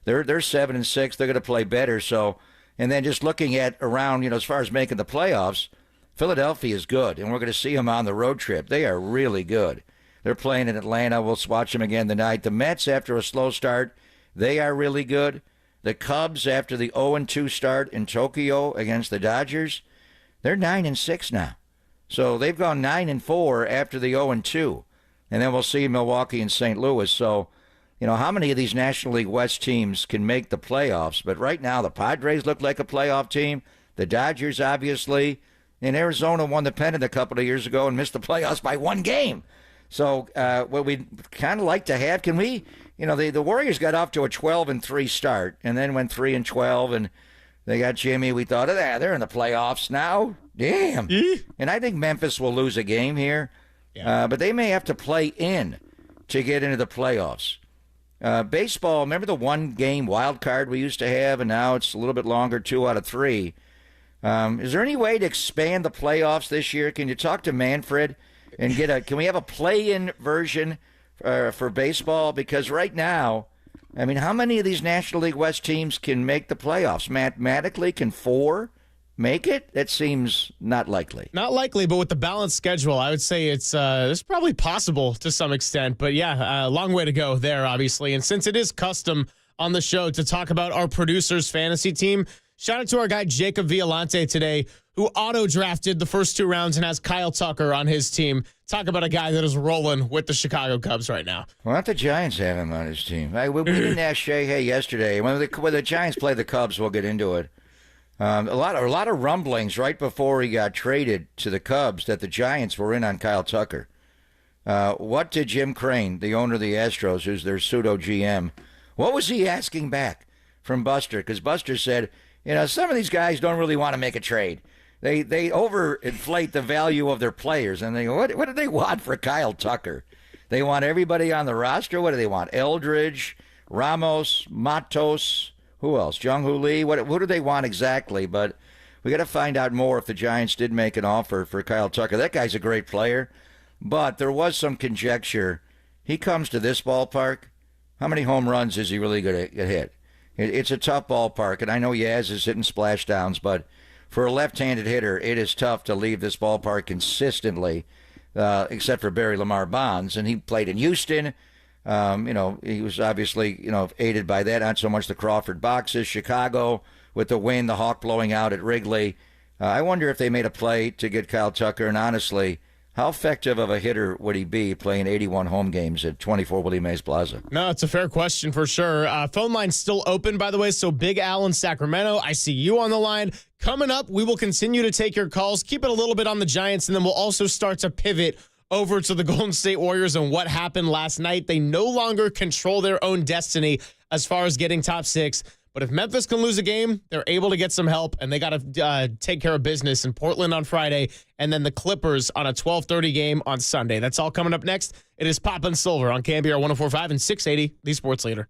They're 7-6. They're going to play better. So, and then just looking at around, as far as making the playoffs, Philadelphia is good, and we're going to see them on the road trip. They are really good. They're playing in Atlanta. We'll watch them again tonight. The Mets, after a slow start, they are really good. The Cubs, after the 0-2 start in Tokyo against the Dodgers, they're 9-6 now. So they've gone 9-4 after the 0-2. And then we'll see Milwaukee and St. Louis. So, how many of these National League West teams can make the playoffs? But right now, the Padres look like a playoff team. The Dodgers, obviously. And Arizona won the pennant a couple of years ago and missed the playoffs by one game. So what we'd kind of like to have, can we, the Warriors got off to a 12-3 start and then went 3-12, and they got Jimmy. We thought, they're in the playoffs now. Damn. And I think Memphis will lose a game here, but they may have to play in to get into the playoffs. Baseball, remember the one-game wild card we used to have, and now it's a little bit longer, 2 out of 3. Is there any way to expand the playoffs this year? Can you talk to Manfred and can we have a play-in version for baseball? Because right now, I mean, how many of these National League West teams can make the playoffs? Mathematically, can 4 make it? That seems not likely. Not likely, but with the balanced schedule, I would say it's probably possible to some extent. But yeah, a long way to go there, obviously. And since it is custom on the show to talk about our producer's fantasy team, shout out to our guy Jacob Violante today, who auto-drafted the first 2 rounds and has Kyle Tucker on his team. Talk about a guy that is rolling with the Chicago Cubs right now. Why don't the Giants have him on his team? We didn't ask Shea yesterday. When the Giants play the Cubs, we'll get into it. A lot of rumblings right before he got traded to the Cubs that the Giants were in on Kyle Tucker. What did Jim Crane, the owner of the Astros, who's their pseudo GM, what was he asking back from Buster? Because Buster said, some of these guys don't really want to make a trade. They overinflate the value of their players, and they go, what do they want for Kyle Tucker? They want everybody on the roster. What do they want? Eldridge, Ramos, Matos. Who else? Jung-Hoo Lee? What do they want exactly? But we got to find out more if the Giants did make an offer for Kyle Tucker. That guy's a great player, but there was some conjecture. He comes to this ballpark. How many home runs is he really going to hit? It's a tough ballpark, and I know Yaz is hitting splashdowns, but for a left-handed hitter, it is tough to leave this ballpark consistently, except for Barry Lamar Bonds, and he played in Houston. He was obviously, aided by that, not so much the Crawford boxes. Chicago, with the wind, the hawk blowing out at Wrigley. I wonder if they made a play to get Kyle Tucker, and honestly, how effective of a hitter would he be playing 81 home games at 24 Willie Mays Plaza? No, it's a fair question for sure. Phone line's still open, by the way, so Big Al in Sacramento, I see you on the line. Coming up, we will continue to take your calls. Keep it a little bit on the Giants, and then we'll also start to pivot over to the Golden State Warriors and what happened last night. They no longer control their own destiny as far as getting top 6. But if Memphis can lose a game, they're able to get some help, and they got to take care of business in Portland on Friday, and then the Clippers on a 12:30 game on Sunday. That's all coming up next. It is Pop and Silver on KNBR 104.5 and 680, the Sports Leader.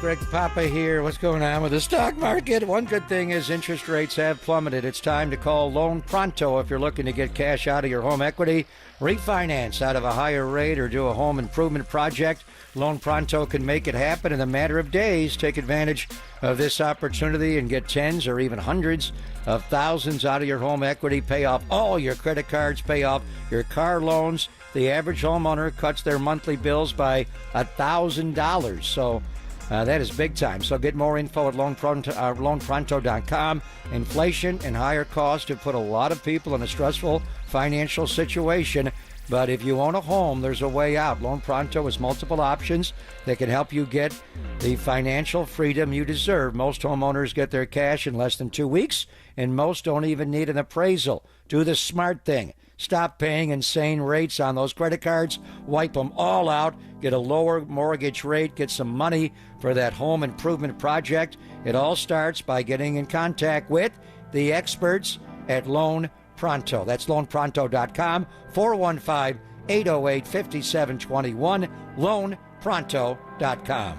Greg Papa here. What's going on with the stock market? One good thing is interest rates have plummeted. It's time to call Loan Pronto if you're looking to get cash out of your home equity, refinance out of a higher rate, or do a home improvement project. Loan Pronto can make it happen in a matter of days. Take advantage of this opportunity and get tens or even hundreds of thousands out of your home equity. Pay off all your credit cards, pay off your car loans. The average homeowner cuts their monthly bills by $1,000. So that is big time. So get more info at loanpronto.com. Inflation and higher costs have put a lot of people in a stressful financial situation. But if you own a home, there's a way out. Loan Pronto has multiple options that can help you get the financial freedom you deserve. Most homeowners get their cash in less than 2 weeks, and most don't even need an appraisal. Do the smart thing. Stop paying insane rates on those credit cards. Wipe them all out. Get a lower mortgage rate. Get some money for that home improvement project. It all starts by getting in contact with the experts at Loan Pronto. That's loanpronto.com, 415-808-5721, loanpronto.com.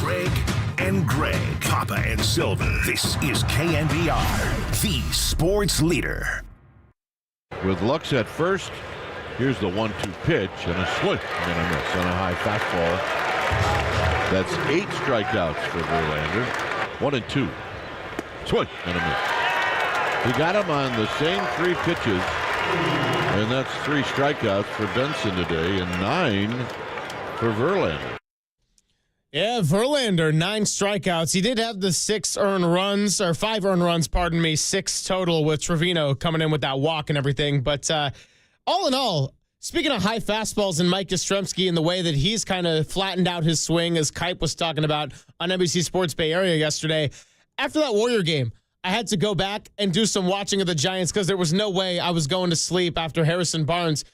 Greg and Greg, Papa and Silver. This is KNBR, the sports leader. With Lux at first, here's the 1-2 pitch and a swing and a miss on a high fastball. That's 8 strikeouts for Verlander. 1-2. Swing and a miss. He got him on the same 3 pitches, and that's 3 strikeouts for Benson today and 9 for Verlander. Yeah, Verlander, 9 strikeouts. He did have the 5 earned runs, 6 total with Trevino coming in with that walk and everything. But all in all, speaking of high fastballs and Mike Yastrzemski and the way that he's kind of flattened out his swing, as Kipe was talking about on NBC Sports Bay Area yesterday, after that Warrior game, I had to go back and do some watching of the Giants because there was no way I was going to sleep after Harrison Barnes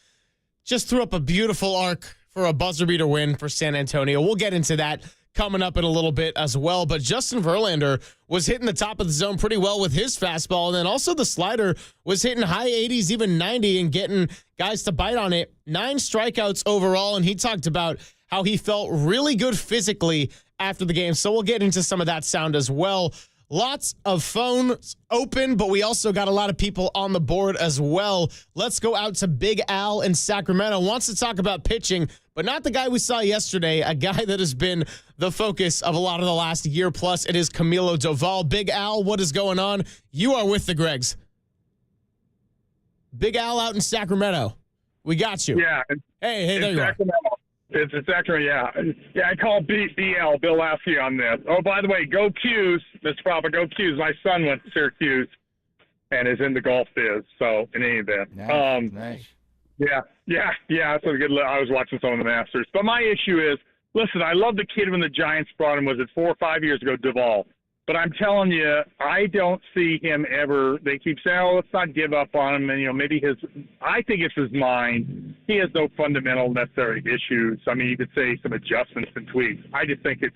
just threw up a beautiful arc for a buzzer beater win for San Antonio. We'll get into that coming up in a little bit as well. But Justin Verlander was hitting the top of the zone pretty well with his fastball. And then also the slider was hitting high 80s, even 90, and getting guys to bite on it. 9 strikeouts overall. And he talked about how he felt really good physically after the game. So we'll get into some of that sound as well. Lots of phones open, but we also got a lot of people on the board as well. Let's go out to Big Al in Sacramento. Wants to talk about pitching, but not the guy we saw yesterday, a guy that has been the focus of a lot of the last year plus. It is Camilo Doval. Big Al, what is going on? You are with the Gregs. Big Al out in Sacramento. We got you. Yeah. Hey, there you are. It's actually, yeah. Yeah, I called BL, Bill Lasky, on this. Oh, by the way, go Qs, Mr. Papa, go Qs. My son went to Syracuse and is in the golf biz, so in any event. Nice. Yeah, that's a good I was watching some of the Masters. But my issue is, listen, I love the kid when the Giants brought him, was it 4 or 5 years ago, Duvall. But I'm telling you, I don't see him ever. They keep saying, "Oh, let's not give up on him." And maybe I think it's his mind. He has no fundamental necessary issues. I mean, you could say some adjustments and tweaks. I just think it's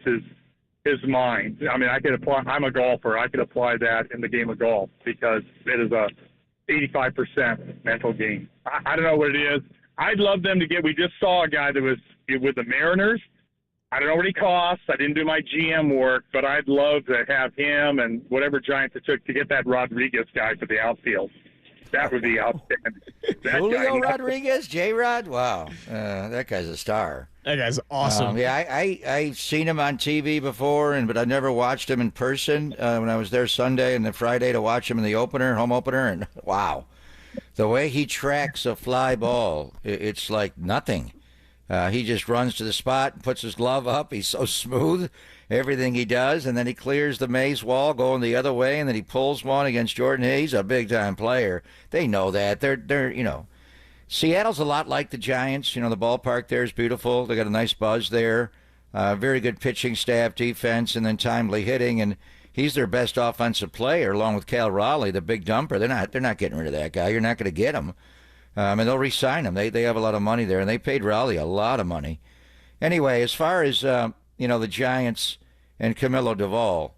his mind. I mean, I'm a golfer. I could apply that in the game of golf because it is a 85% mental game. I don't know what it is. I'd love them to get. We just saw a guy that was with the Mariners. I don't know what he costs. I didn't do my GM work, but I'd love to have him and whatever Giants it took to get that Rodriguez guy for the outfield. That would be outstanding. Julio Rodriguez, J-Rod? Wow. That guy's a star. That guy's awesome. I've seen him on TV before, but I never watched him in person when I was there Sunday and the Friday to watch him in the home opener, and wow. The way he tracks a fly ball, it's like nothing. He just runs to the spot and puts his glove up. He's so smooth, everything he does, and then he clears the maze wall going the other way, and then he pulls one against Jordan Hayes. He's a big-time player. They know that. They're Seattle's a lot like the Giants. The ballpark there is beautiful. They got a nice buzz there. Very good pitching staff, defense, and then timely hitting, and he's their best offensive player, along with Cal Raleigh, the big dumper. They're not getting rid of that guy. You're not going to get him. And they'll re-sign him. They have a lot of money there, and they paid Raleigh a lot of money. Anyway, as far as the Giants and Camilo Doval,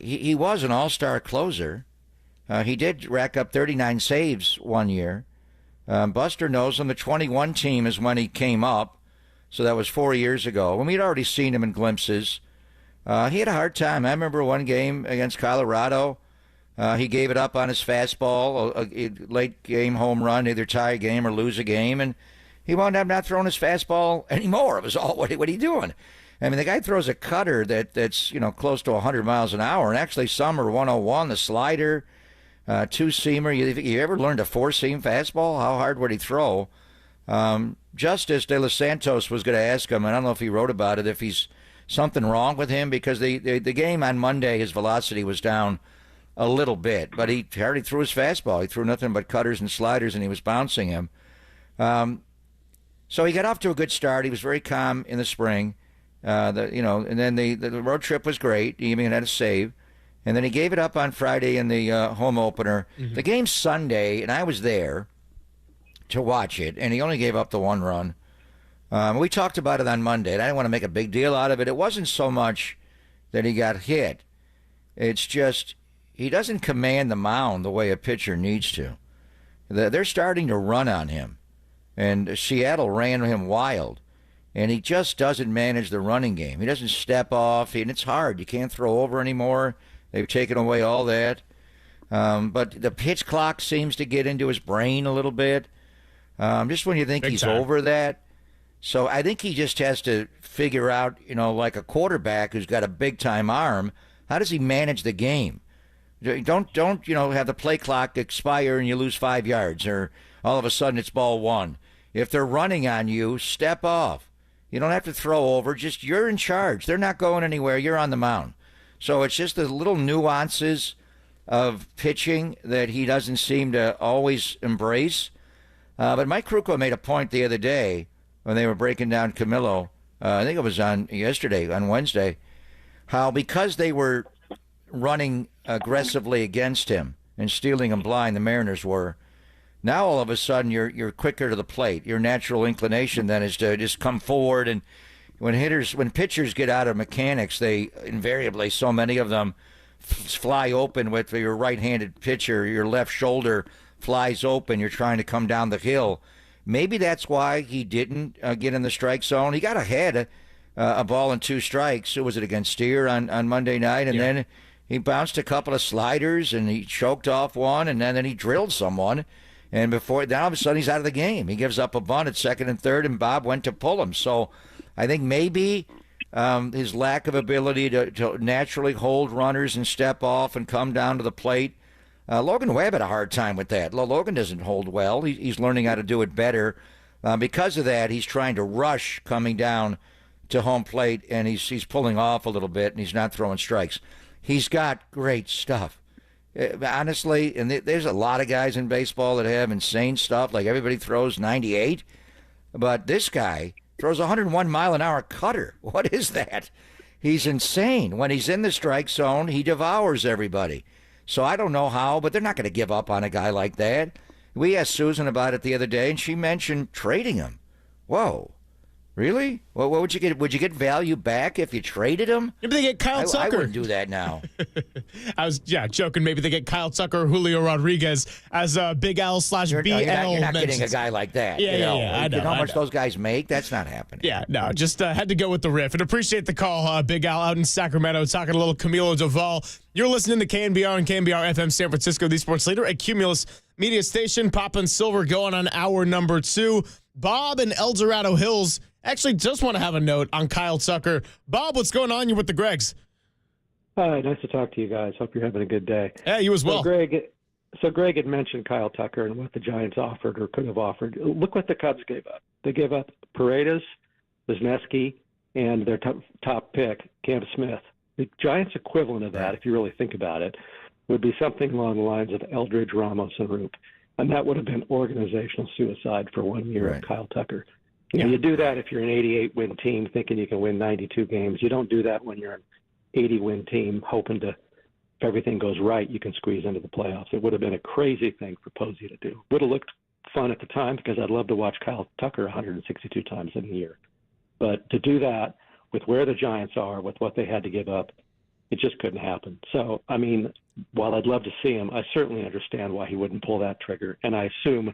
he was an all-star closer. He did rack up 39 saves one year. Buster knows him. The 21 team is when he came up, so that was 4 years ago. And we'd already seen him in glimpses. He had a hard time. I remember one game against Colorado. He gave it up on his fastball, a late game home run, either tie a game or lose a game, and he wound up not throwing his fastball anymore. It was all, what are you doing? I mean, the guy throws a cutter that's close to 100 miles an hour, and actually some are 101, the slider, two-seamer. You ever learned a four-seam fastball? How hard would he throw? Justice De Los Santos was going to ask him, and I don't know if he wrote about it, if he's something wrong with him, because the game on Monday, his velocity was down a little bit, but he already threw his fastball. He threw nothing but cutters and sliders, and he was bouncing him. So he got off to a good start. He was very calm in the spring, and then the road trip was great. He even had a save, and then he gave it up on Friday in the home opener. Mm-hmm. The game Sunday, and I was there to watch it, and he only gave up the 1 run. We talked about it on Monday, and I didn't want to make a big deal out of it. It wasn't so much that he got hit. It's just he doesn't command the mound the way a pitcher needs to. They're starting to run on him, and Seattle ran him wild. and he just doesn't manage the running game. He doesn't step off, and it's hard. You can't throw over anymore. They've taken away all that. But the pitch clock seems to get into his brain a little bit. Just when you think he's over that. So I think he just has to figure out, like a quarterback who's got a big-time arm, how does he manage the game? Don't have the play clock expire and you lose 5 yards, or all of a sudden it's ball one. If they're running on you, step off. You don't have to throw over. Just you're in charge. They're not going anywhere. You're on the mound. So it's just the little nuances of pitching that he doesn't seem to always embrace. But Mike Krukow made a point the other day when they were breaking down Camilo. I think it was on Wednesday, how because they were running aggressively against him and stealing him blind, the Mariners were, now all of a sudden you're quicker to the plate. Your natural inclination then is to just come forward, and when pitchers get out of mechanics, they invariably, so many of them, fly open with your right-handed pitcher. Your left shoulder flies open. You're trying to come down the hill. Maybe that's why he didn't get in the strike zone. He got ahead a ball and 2 strikes. Who was it, against Steer on Monday night? And then he bounced a couple of sliders, and he choked off one, and then he drilled someone. And then all of a sudden he's out of the game. He gives up a bunt at second and third, and Bob went to pull him. So I think maybe his lack of ability to naturally hold runners and step off and come down to the plate. Logan Webb had a hard time with that. Logan doesn't hold well. He's learning how to do it better. Because of that, he's trying to rush coming down to home plate, and he's pulling off a little bit, and he's not throwing strikes. He's got great stuff. Honestly, and there's a lot of guys in baseball that have insane stuff, like everybody throws 98, but this guy throws 101-mile-an-hour cutter. What is that? He's insane. When he's in the strike zone, he devours everybody. So I don't know how, but they're not going to give up on a guy like that. We asked Susan about it the other day, and she mentioned trading him. Whoa. Really? Well, what would you get? Would you get value back if you traded him? Maybe they get Kyle Tucker. I wouldn't do that now. I was joking. Maybe they get Kyle Tucker or Julio Rodriguez as Big L / BL. You're not getting a guy like that. Yeah, I know. You know how much those guys make? That's not happening. Yeah, no, just had to go with the riff. And appreciate the call, Big Al out in Sacramento, talking a little Camilo Doval. You're listening to KNBR and KNBR FM San Francisco, the sports leader at Cumulus Media Station. Pop and Silver going on hour number 2. Bob in El Dorado Hills actually just want to have a note on Kyle Tucker. Bob, what's going on? You're with the Gregs. Hi, nice to talk to you guys. Hope you're having a good day. Yeah, you as well. So Greg had mentioned Kyle Tucker and what the Giants offered or could have offered. Look what the Cubs gave up. They gave up Paredes, Yastrzemski, and their top pick, Cam Smith. The Giants' equivalent of that, if you really think about it, would be something along the lines of Eldridge, Ramos, and Roop. And that would have been organizational suicide for 1 year of Kyle Tucker. You do that if you're an 88-win team thinking you can win 92 games. You don't do that when you're an 80-win team hoping to, if everything goes right, you can squeeze into the playoffs. It would have been a crazy thing for Posey to do. Would have looked fun at the time because I'd love to watch Kyle Tucker 162 times in a year. But to do that with where the Giants are, with what they had to give up, it just couldn't happen. So, I mean, while I'd love to see him, I certainly understand why he wouldn't pull that trigger. And I assume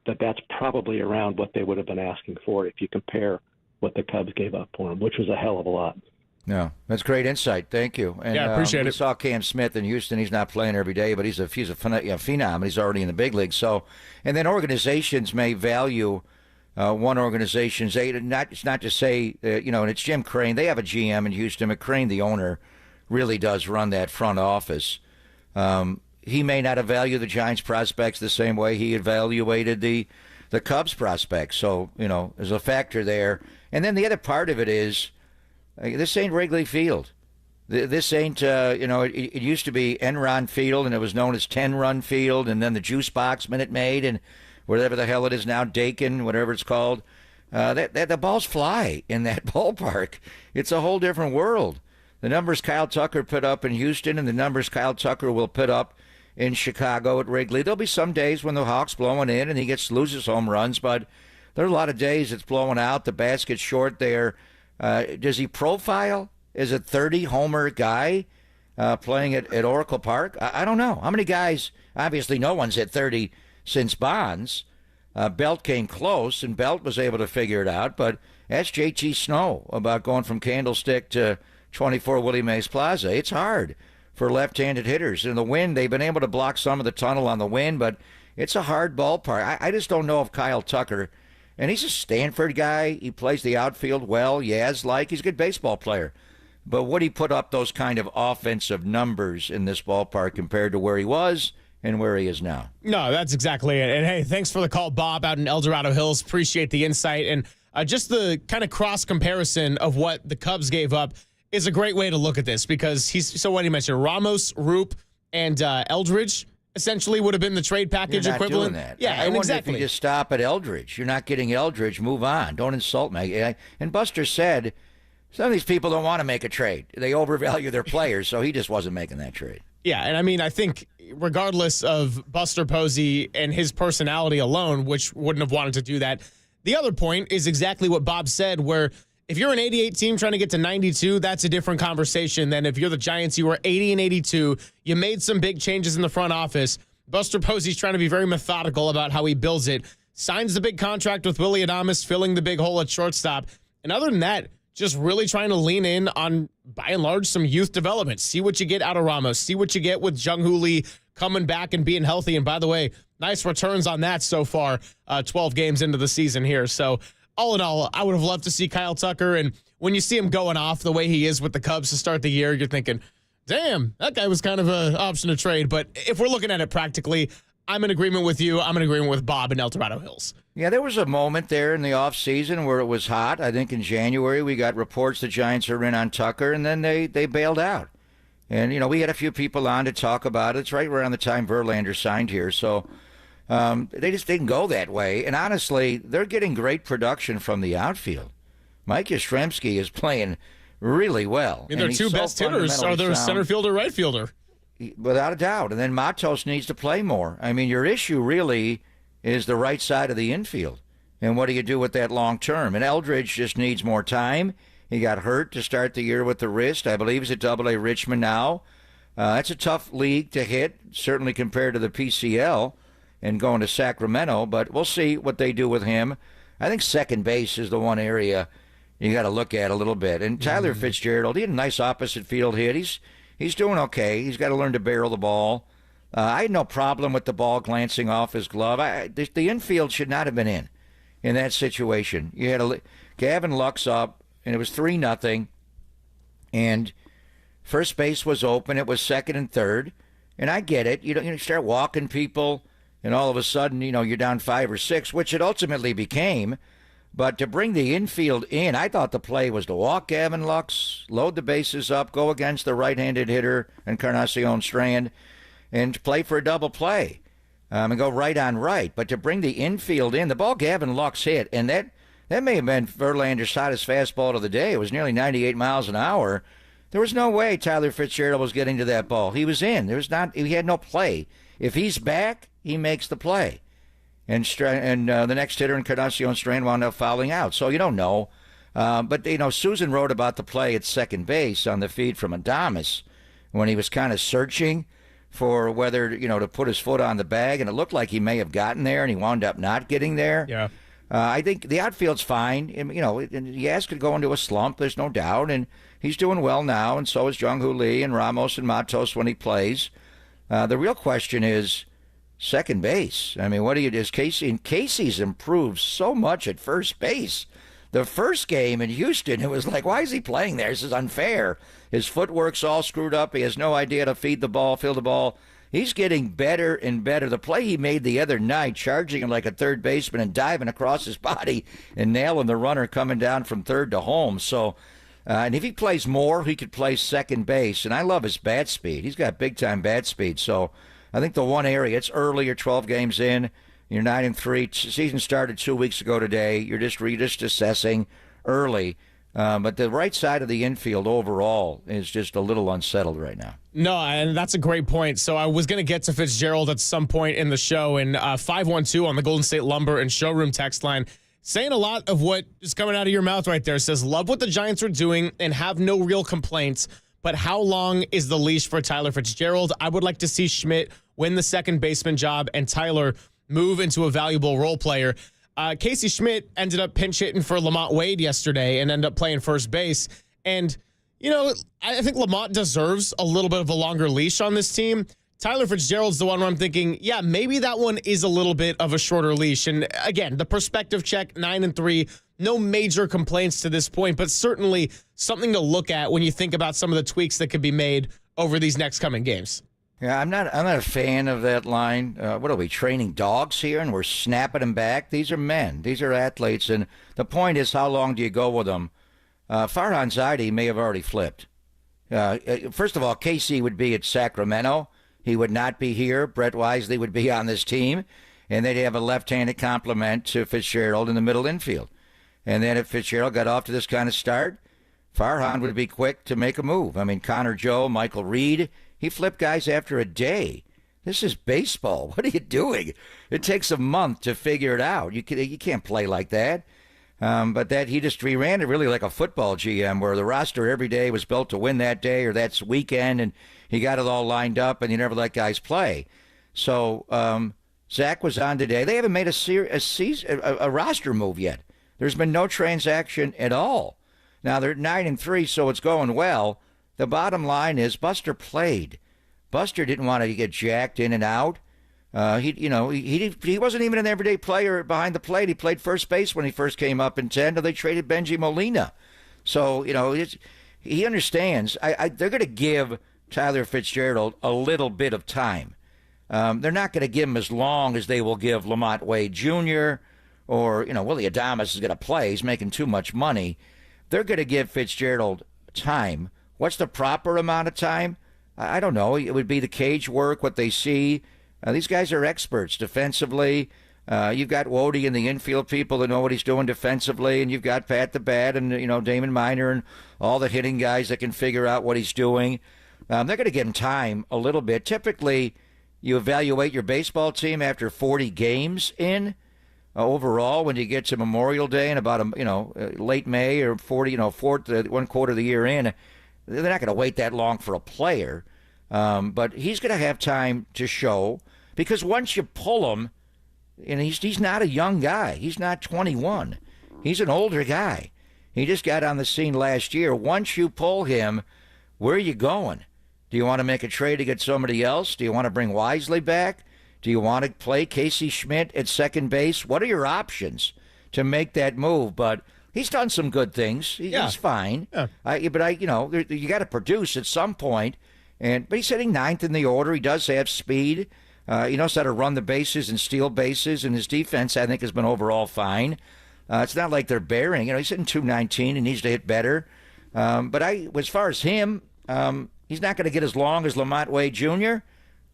that that's probably around what they would have been asking for if you compare what the Cubs gave up for him, which was a hell of a lot. No, that's great insight. Thank you. And, appreciate we it. saw Cam Smith in Houston. He's not playing every day, but he's a phenom. He's already in the big league. So, and then organizations may value one organization's it's not to say and it's Jim Crane. They have a GM in Houston. McCrane, the owner, really does run that front office. He may not evaluate the Giants prospects the same way he evaluated the Cubs prospects. So, there's a factor there. And then the other part of it is, this ain't Wrigley Field. This ain't, it used to be Enron Field, and it was known as 10-Run Field, and then the Juice Box, Minute Maid, and whatever the hell it is now, Dakin, whatever it's called. The balls fly in that ballpark. It's a whole different world. The numbers Kyle Tucker put up in Houston and the numbers Kyle Tucker will put up in Chicago at Wrigley. There'll be some days when the Hawks blowing in and he loses home runs, but there are a lot of days it's blowing out. The basket's short there. Does he profile as a 30-homer guy playing at Oracle Park? I don't know. How many guys? Obviously, no one's hit 30 since Bonds. Belt came close, and Belt was able to figure it out. But Ask JT Snow about going from Candlestick to 24 Willie Mays Plaza. It's hard for left-handed hitters. In the wind, they've been able to block some of the tunnel on the wind, but it's a hard ballpark. I just don't know if Kyle Tucker, and he's a Stanford guy. He plays the outfield well. He's a good baseball player. But would he put up those kind of offensive numbers in this ballpark compared to where he was and where he is now? No, that's exactly it. And, hey, thanks for the call, Bob, out in El Dorado Hills. Appreciate the insight. And just the kind of cross-comparison of what the Cubs gave up is a great way to look at this because what he mentioned, Ramos, Roop, and Eldridge essentially would have been the trade package You're not equivalent. Doing that. Yeah, I wonder exactly. if you just stop at Eldridge. You're not getting Eldridge. Move on. Don't insult me. And Buster said some of these people don't want to make a trade. They overvalue their players, so he just wasn't making that trade. Yeah, and I mean, I think regardless of Buster Posey and his personality alone, which wouldn't have wanted to do that, the other point is exactly what Bob said, where if you're an 88 team trying to get to 92, that's a different conversation than if you're the Giants, you were 80 and 82, you made some big changes in the front office. Buster Posey's trying to be very methodical about how he builds it, signs the big contract with Willie Adames, filling the big hole at shortstop. And other than that, just really trying to lean in on, by and large, some youth development. See what you get out of Ramos. See what you get with Jung-Hoo Lee coming back and being healthy. And by the way, nice returns on that so far, 12 games into the season here. So all in all, I would have loved to see Kyle Tucker. And when you see him going off the way he is with the Cubs to start the year, you're thinking, damn, that guy was kind of an option to trade. But if we're looking at it practically, I'm in agreement with you. I'm in agreement with Bob in El Dorado Hills. Yeah, there was a moment there in the offseason where it was hot. I think in January we got reports the Giants are in on Tucker, and then they bailed out. And, we had a few people on to talk about it. It's right around the time Verlander signed here. So they just didn't go that way. And honestly, they're getting great production from the outfield. Mike Yastrzemski is playing really well. I mean, their two best hitters are their center fielder, right fielder. Without a doubt. And then Matos needs to play more. I mean, your issue really is the right side of the infield. And what do you do with that long term? And Eldridge just needs more time. He got hurt to start the year with the wrist. I believe he's at Double-A Richmond now. That's a tough league to hit, certainly compared to the PCL and going to Sacramento. But we'll see what they do with him. I think second base is the one area you got to look at a little bit. And Tyler Fitzgerald, he had a nice opposite field hit. He's doing okay. He's got to learn to barrel the ball. I had no problem with the ball glancing off his glove. The infield should not have been in that situation. You had Gavin Lux up, and it was 3-0, and first base was open. It was second and third, and I get it. You start walking people, and all of a sudden, you're down 5 or 6, which it ultimately became. But to bring the infield in, I thought the play was to walk Gavin Lux, load the bases up, go against the right-handed hitter, Encarnacion Strand, and play for a double play and go right on right. But to bring the infield in, the ball Gavin Lux hit, and that may have been Verlander's hottest fastball of the day. It was nearly 98 miles an hour. There was no way Tyler Fitzgerald was getting to that ball. He was in. He had no play. If he's back, he makes the play. And the next hitter, Encarnacion Strand, wound up fouling out. So you don't know. But, Susan wrote about the play at second base on the feed from Adames when he was kind of searching for whether, to put his foot on the bag. And it looked like he may have gotten there, and he wound up not getting there. Yeah. I think the outfield's fine. And, Yaz could go into a slump, there's no doubt. And he's doing well now, and so is Jung-Hoo Lee and Ramos and Matos when he plays. The real question is second base. I mean, what do you do? Casey's improved so much at first base. The first game in Houston, it was like, why is he playing there? This is unfair. His footwork's all screwed up. He has no idea to field the ball. He's getting better and better. The play he made the other night, charging him like a third baseman and diving across his body and nailing the runner coming down from third to home. So, and if he plays more, he could play second base. And I love his bat speed. He's got big-time bat speed. So I think the one area, it's early, you're 12 games in, you're 9-3. Season started 2 weeks ago today. You're just assessing early. But the right side of the infield overall is just a little unsettled right now. No, and that's a great point. So I was going to get to Fitzgerald at some point in the show, and 512 on the Golden State Lumber and Showroom text line, saying a lot of what is coming out of your mouth right there. It says, love what the Giants are doing and have no real complaints, but how long is the leash for Tyler Fitzgerald? I would like to see Schmidt win the second baseman job and Tyler move into a valuable role player. Casey Schmidt ended up pinch hitting for Lamont Wade yesterday and ended up playing first base. And, I think Lamont deserves a little bit of a longer leash on this team. Tyler Fitzgerald's the one where I'm thinking, yeah, maybe that one is a little bit of a shorter leash. And again, the perspective check, 9-3, no major complaints to this point, but certainly something to look at when you think about some of the tweaks that could be made over these next coming games. Yeah, I'm not a fan of that line. What are we, training dogs here, and we're snapping them back? These are men. These are athletes, and the point is, how long do you go with them? Farhan Zaidi may have already flipped. First of all, Casey would be at Sacramento. He would not be here. Brett Wisely would be on this team, and they'd have a left-handed complement to Fitzgerald in the middle infield. And then if Fitzgerald got off to this kind of start, Farhan would be quick to make a move. I mean, Connor Joe, Michael Reed, he flipped guys after a day. This is baseball. What are you doing? It takes a month to figure it out. You can't play like that. But he ran it really like a football GM, where the roster every day was built to win that day or that weekend, and he got it all lined up, and he never let guys play. So Zach was on today. They haven't made a roster move yet. There's been no transaction at all. Now they're 9-3, so it's going well. The bottom line is Buster played. Buster didn't want to get jacked in and out. He wasn't even an everyday player behind the plate. He played first base when he first came up in 10. They traded Benji Molina. So, he understands. They're going to give Tyler Fitzgerald a little bit of time. They're not going to give him as long as they will give Lamont Wade Jr. or, Willie Adames is going to play. He's making too much money. They're going to give Fitzgerald time. What's the proper amount of time? I don't know. It would be the cage work, what they see. These guys are experts defensively. You've got Wody and the infield people that know what he's doing defensively, and you've got Pat the Bat and Damon Minor and all the hitting guys that can figure out what he's doing. They're going to give him time a little bit. Typically, you evaluate your baseball team after 40 games in. Overall, when you get to Memorial Day and about late May or 1 quarter of the year in, they're not going to wait that long for a player. But he's going to have time to show, because once you pull him, and he's not a young guy. He's not 21. He's an older guy. He just got on the scene last year. Once you pull him, where are you going? Do you want to make a trade to get somebody else? Do you want to bring Wisely back? Do you want to play Casey Schmidt at second base? What are your options to make that move? But he's done some good things. He's fine. Yeah. You got to produce at some point. But he's hitting ninth in the order. He does have speed. He knows how to run the bases and steal bases, and his defense, I think, has been overall fine. It's not like they're bearing. He's hitting .219 and needs to hit better. But as far as him, he's not going to get as long as Lamont Wade Jr.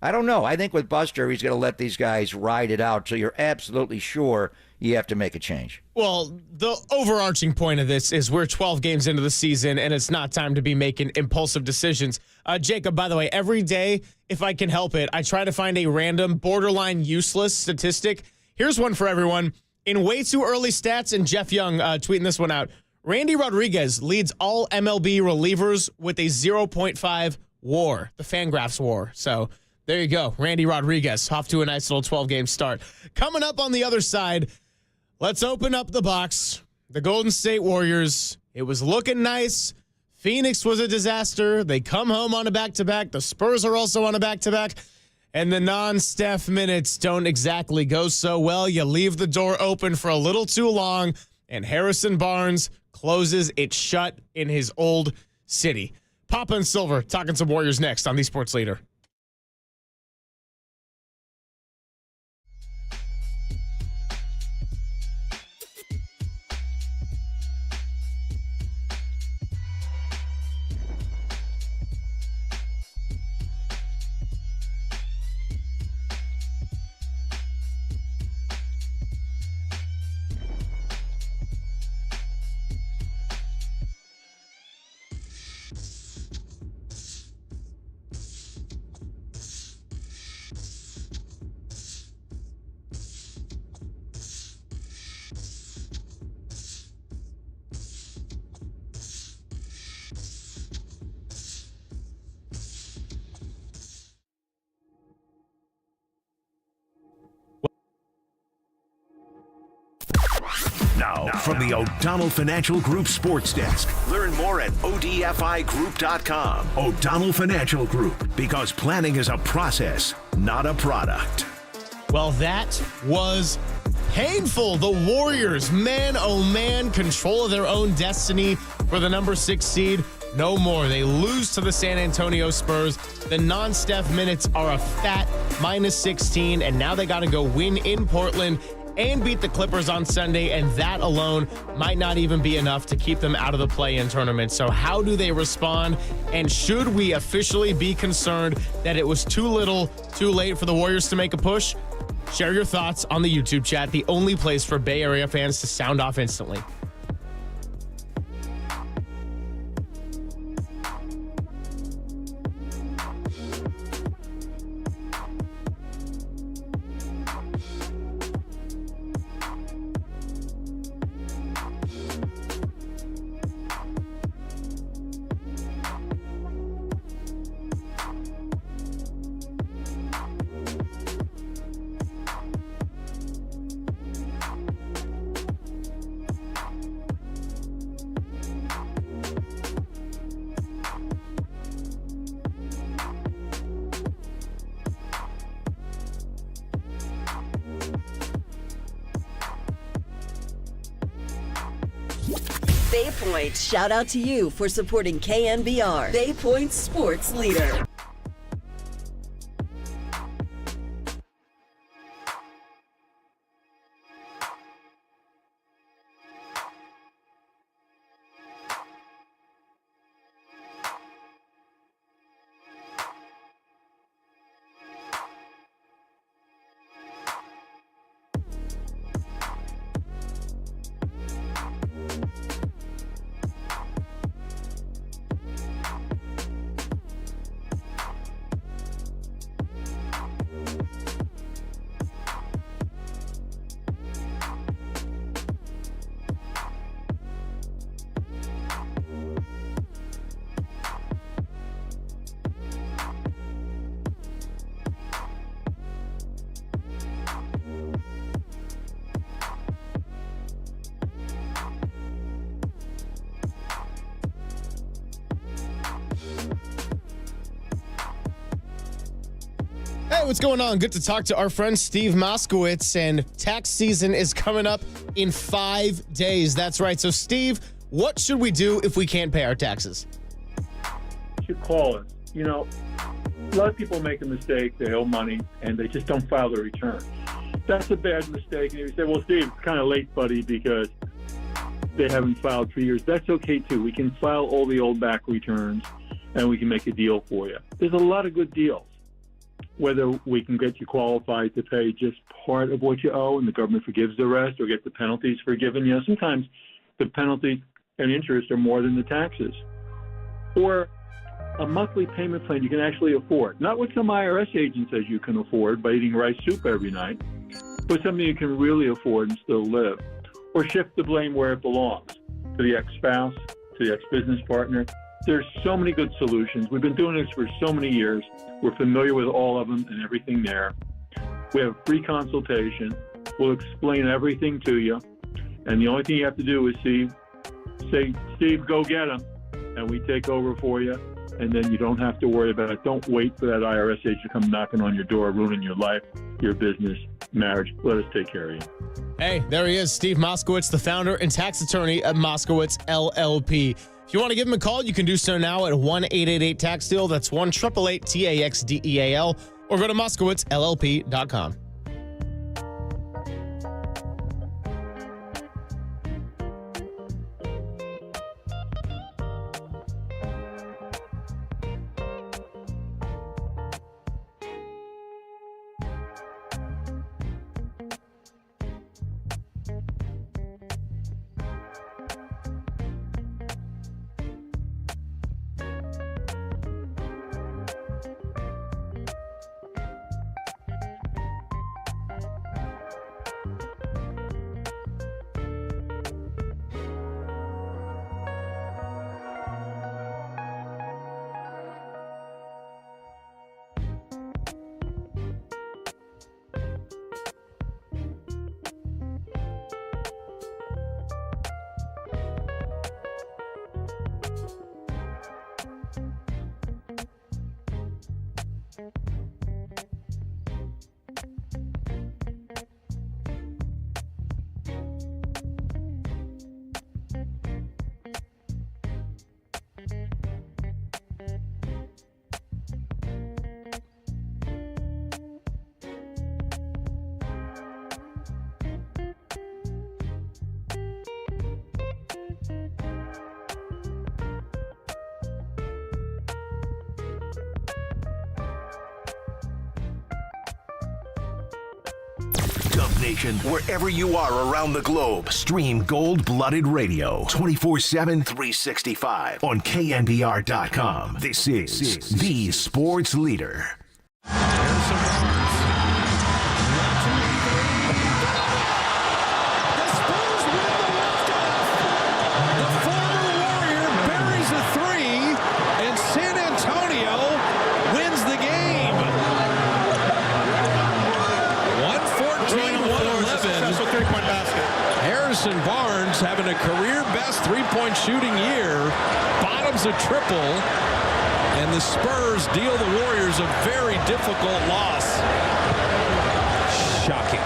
I don't know. I think with Buster, he's going to let these guys ride it out till you're absolutely sure you have to make a change. Well, the overarching point of this is we're 12 games into the season, and it's not time to be making impulsive decisions. Jacob, by the way, every day, if I can help it, I try to find a random, borderline useless statistic. Here's one for everyone. In way too early stats, and Jeff Young tweeting this one out, Randy Rodriguez leads all MLB relievers with a 0.5 WAR, the Fangraphs WAR. So there you go. Randy Rodriguez off to a nice little 12-game start. Coming up on the other side, let's open up the box. The Golden State Warriors. It was looking nice. Phoenix was a disaster. They come home on a back-to-back. The Spurs are also on a back-to-back. And the non-Steph minutes don't exactly go so well. You leave the door open for a little too long, and Harrison Barnes closes it shut in his old city. Papa and Silver talking some Warriors next on the Sports Leader. Now, from the O'Donnell Financial Group Sports Desk. Learn more at odfigroup.com. O'Donnell Financial Group, because planning is a process, not a product. Well, that was painful. The Warriors, man, oh man, control of their own destiny for the number 6 seed. No more. They lose to the San Antonio Spurs. The non-Steph minutes are a fat -16, and now they got to go win in Portland and beat the Clippers on Sunday, and that alone might not even be enough to keep them out of the play-in tournament. So how do they respond, and should we officially be concerned that it was too little, too late for the Warriors to make a push? Share your thoughts on the YouTube chat, the only place for Bay Area fans to sound off instantly. Bay Point, shout out to you for supporting KNBR, Bay Point's sports leader. Hey, what's going on? Good to talk to our friend Steve Moskowitz, and tax season is coming up in 5 days. That's right. So, Steve, what should we do if we can't pay our taxes? You should call us. You know, a lot of people make a mistake. They owe money, and they just don't file their return. That's a bad mistake. And you say, well, Steve, it's kind of late, buddy, because they haven't filed for years. That's okay, too. We can file all the old back returns, and we can make a deal for you. There's a lot of good deals. Whether we can get you qualified to pay just part of what you owe and the government forgives the rest, or get the penalties forgiven. You know, sometimes the penalties and interest are more than the taxes. Or a monthly payment plan you can actually afford. Not what some IRS agent says you can afford by eating rice soup every night, but something you can really afford and still live. Or shift the blame where it belongs, to the ex-spouse, to the ex-business partner. There's so many good solutions. We've been doing this for so many years. We're familiar with all of them and everything there. We have a free consultation. We'll explain everything to you. And the only thing you have to do is say, Steve, go get them. And we take over for you. And then you don't have to worry about it. Don't wait for that IRS agent to come knocking on your door, ruining your life, your business, marriage. Let us take care of you. Hey, there he is, Steve Moskowitz, the founder and tax attorney at Moskowitz LLP. If you want to give him a call, you can do so now at 1-888-TAX-DEAL. That's 1-888-TAXDEAL. Or go to MoskowitzLLP.com. Nation, wherever you are around the globe, stream Gold-Blooded Radio 24/7, 365 on KNBR.com. This is the sports leader. Barnes having a career-best three-point shooting year, bottoms a triple, and the Spurs deal the Warriors a very difficult loss. Shocking.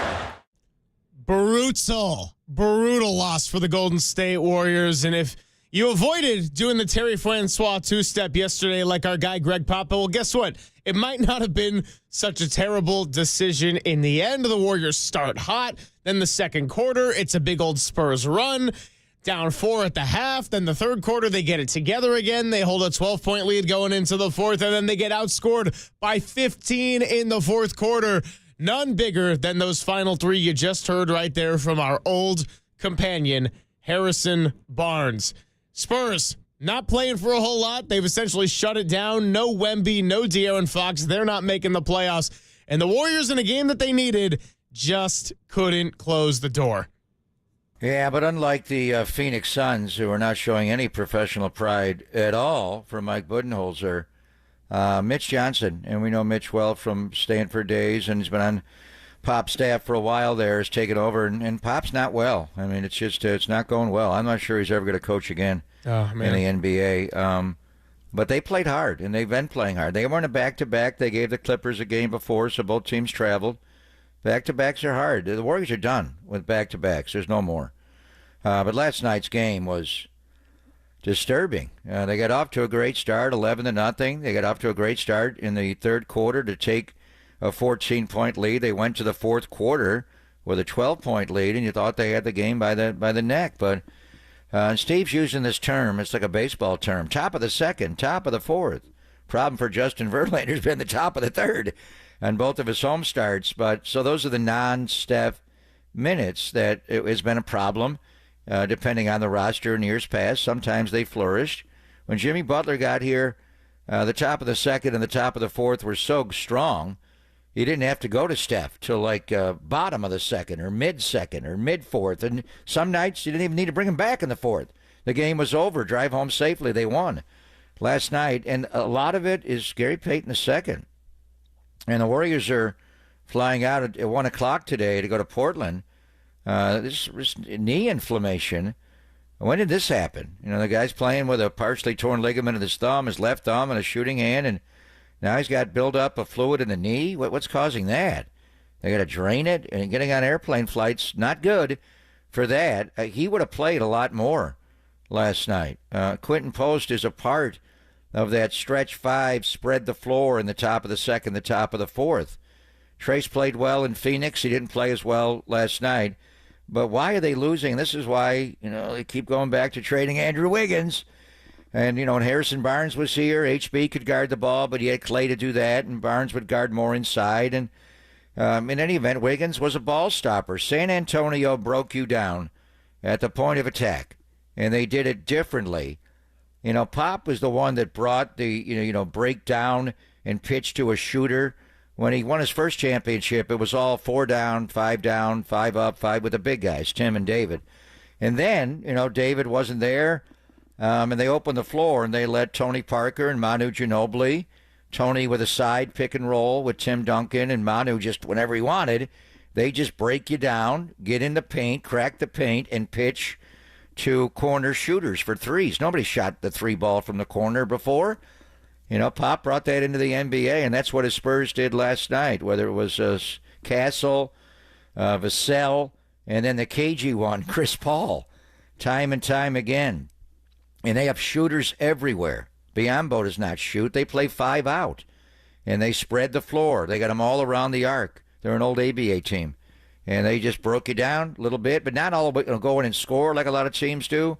Brutal loss for the Golden State Warriors. And if you avoided doing the Terry Francois two-step yesterday like our guy Greg Papa, well, guess what? It might not have been such a terrible decision in the end. The Warriors start hot. Then the second quarter, it's a big old Spurs run. Down 4 at the half. Then the third quarter, they get it together again. They hold a 12-point lead going into the fourth, and then they get outscored by 15 in the fourth quarter. None bigger than those final three you just heard right there from our old companion, Harrison Barnes. Spurs not playing for a whole lot. They've essentially shut it down. No Wemby, no De'Aaron Fox. They're not making the playoffs. And the Warriors, in a game that they needed, just couldn't close the door. Yeah, but unlike the Phoenix Suns, who are not showing any professional pride at all for Mike Budenholzer, Mitch Johnson, and we know Mitch well from Stanford days, and he's been on Pop's staff for a while there, has taken over, and Pop's not well. I mean, it's just it's not going well. I'm not sure he's ever going to coach again in the NBA. But they played hard, and they've been playing hard. They weren't a back-to-back. They gave the Clippers a game before, so both teams traveled. Back-to-backs are hard. The Warriors are done with back-to-backs. There's no more. But last night's game was disturbing. They got off to a great start, 11-0. They got off to a great start in the third quarter to take a 14-point lead. They went to the fourth quarter with a 12-point lead, and you thought they had the game by the neck. But Steve's using this term. It's like a baseball term. Top of the second, top of the fourth. Problem for Justin Verlander's been the top of the third on both of his home starts. But so those are the non-Steph minutes that it has been a problem, depending on the roster in years past. Sometimes they flourished. When Jimmy Butler got here, the top of the second and the top of the fourth were so strong, you didn't have to go to Steph till like bottom of the second or mid-second or mid-fourth. And some nights you didn't even need to bring him back in the fourth. The game was over. Drive home safely. They won last night. And a lot of it is Gary Payton II. And the Warriors are flying out at 1 o'clock today to go to Portland. This knee inflammation. When did this happen? You know, the guy's playing with a partially torn ligament in his thumb, his left thumb, and a shooting hand, and now he's got buildup of fluid in the knee. What's causing that? They got to drain it, and getting on airplane flights, not good for that. He would have played a lot more last night. Quentin Post is a part of that stretch five, spread the floor in the top of the second, the top of the fourth. Trace played well in Phoenix. He didn't play as well last night. But why are they losing? This is why, they keep going back to trading Andrew Wiggins. And, when Harrison Barnes was here, HB could guard the ball, but he had Clay to do that, and Barnes would guard more inside. And in any event, Wiggins was a ball stopper. San Antonio broke you down at the point of attack, and they did it differently. Pop was the one that brought the, break down and pitch to a shooter. When he won his first championship, it was all 4 down, 5 up, 5 with the big guys, Tim and David. And then, David wasn't there, and they opened the floor, and they let Tony Parker and Manu Ginobili, Tony with a side pick and roll with Tim Duncan, and Manu just whenever he wanted, they just break you down, get in the paint, crack the paint, and pitch to corner shooters for threes. Nobody shot the 3 ball from the corner before. Pop brought that into the NBA, and that's what his Spurs did last night, whether it was Castle, Vassell, and then the cagey one, Chris Paul, time and time again. And they have shooters everywhere. Biyombo does not shoot. They play 5 out, and they spread the floor. They got them all around the arc. They're an old ABA team. And they just broke you down a little bit, but not all the way go in and score like a lot of teams do,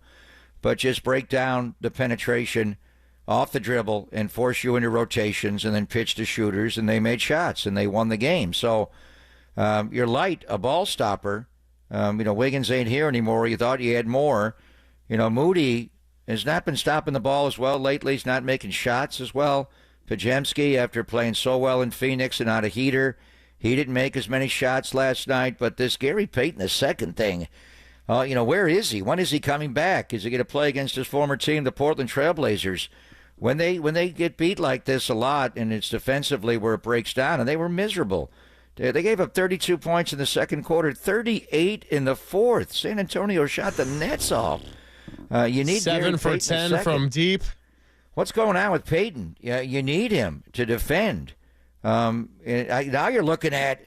but just break down the penetration off the dribble and force you into rotations and then pitch to shooters, and they made shots, and they won the game. So You're light, a ball stopper. Wiggins ain't here anymore. You thought you had more. Moody has not been stopping the ball as well lately. He's not making shots as well. Yastrzemski, after playing so well in Phoenix and not a heater, he didn't make as many shots last night. But this Gary Payton II thing, where is he? When is he coming back? Is he going to play against his former team, the Portland Trailblazers? When they get beat like this a lot, and it's defensively where it breaks down, and they were miserable. They gave up 32 points in the second quarter, 38 in the fourth. San Antonio shot the nets off. You need 7 for 10 from deep. What's going on with Payton? Yeah, you need him to defend. Now you're looking at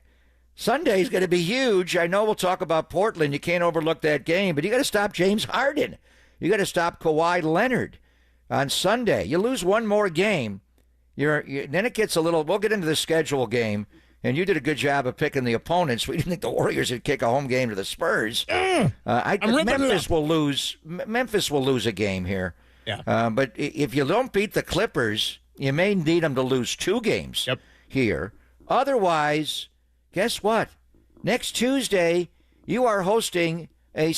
Sunday's going to be huge. I know we'll talk about Portland. You can't overlook that game, but you got to stop James Harden. You got to stop Kawhi Leonard on Sunday. You lose one more game, then it gets a little. We'll get into the schedule game. And you did a good job of picking the opponents. We didn't think the Warriors would kick a home game to the Spurs. Memphis will lose. Memphis will lose a game here. Yeah. But if you don't beat the Clippers, you may need them to lose 2 games here. Otherwise, guess what? Next Tuesday, you are hosting I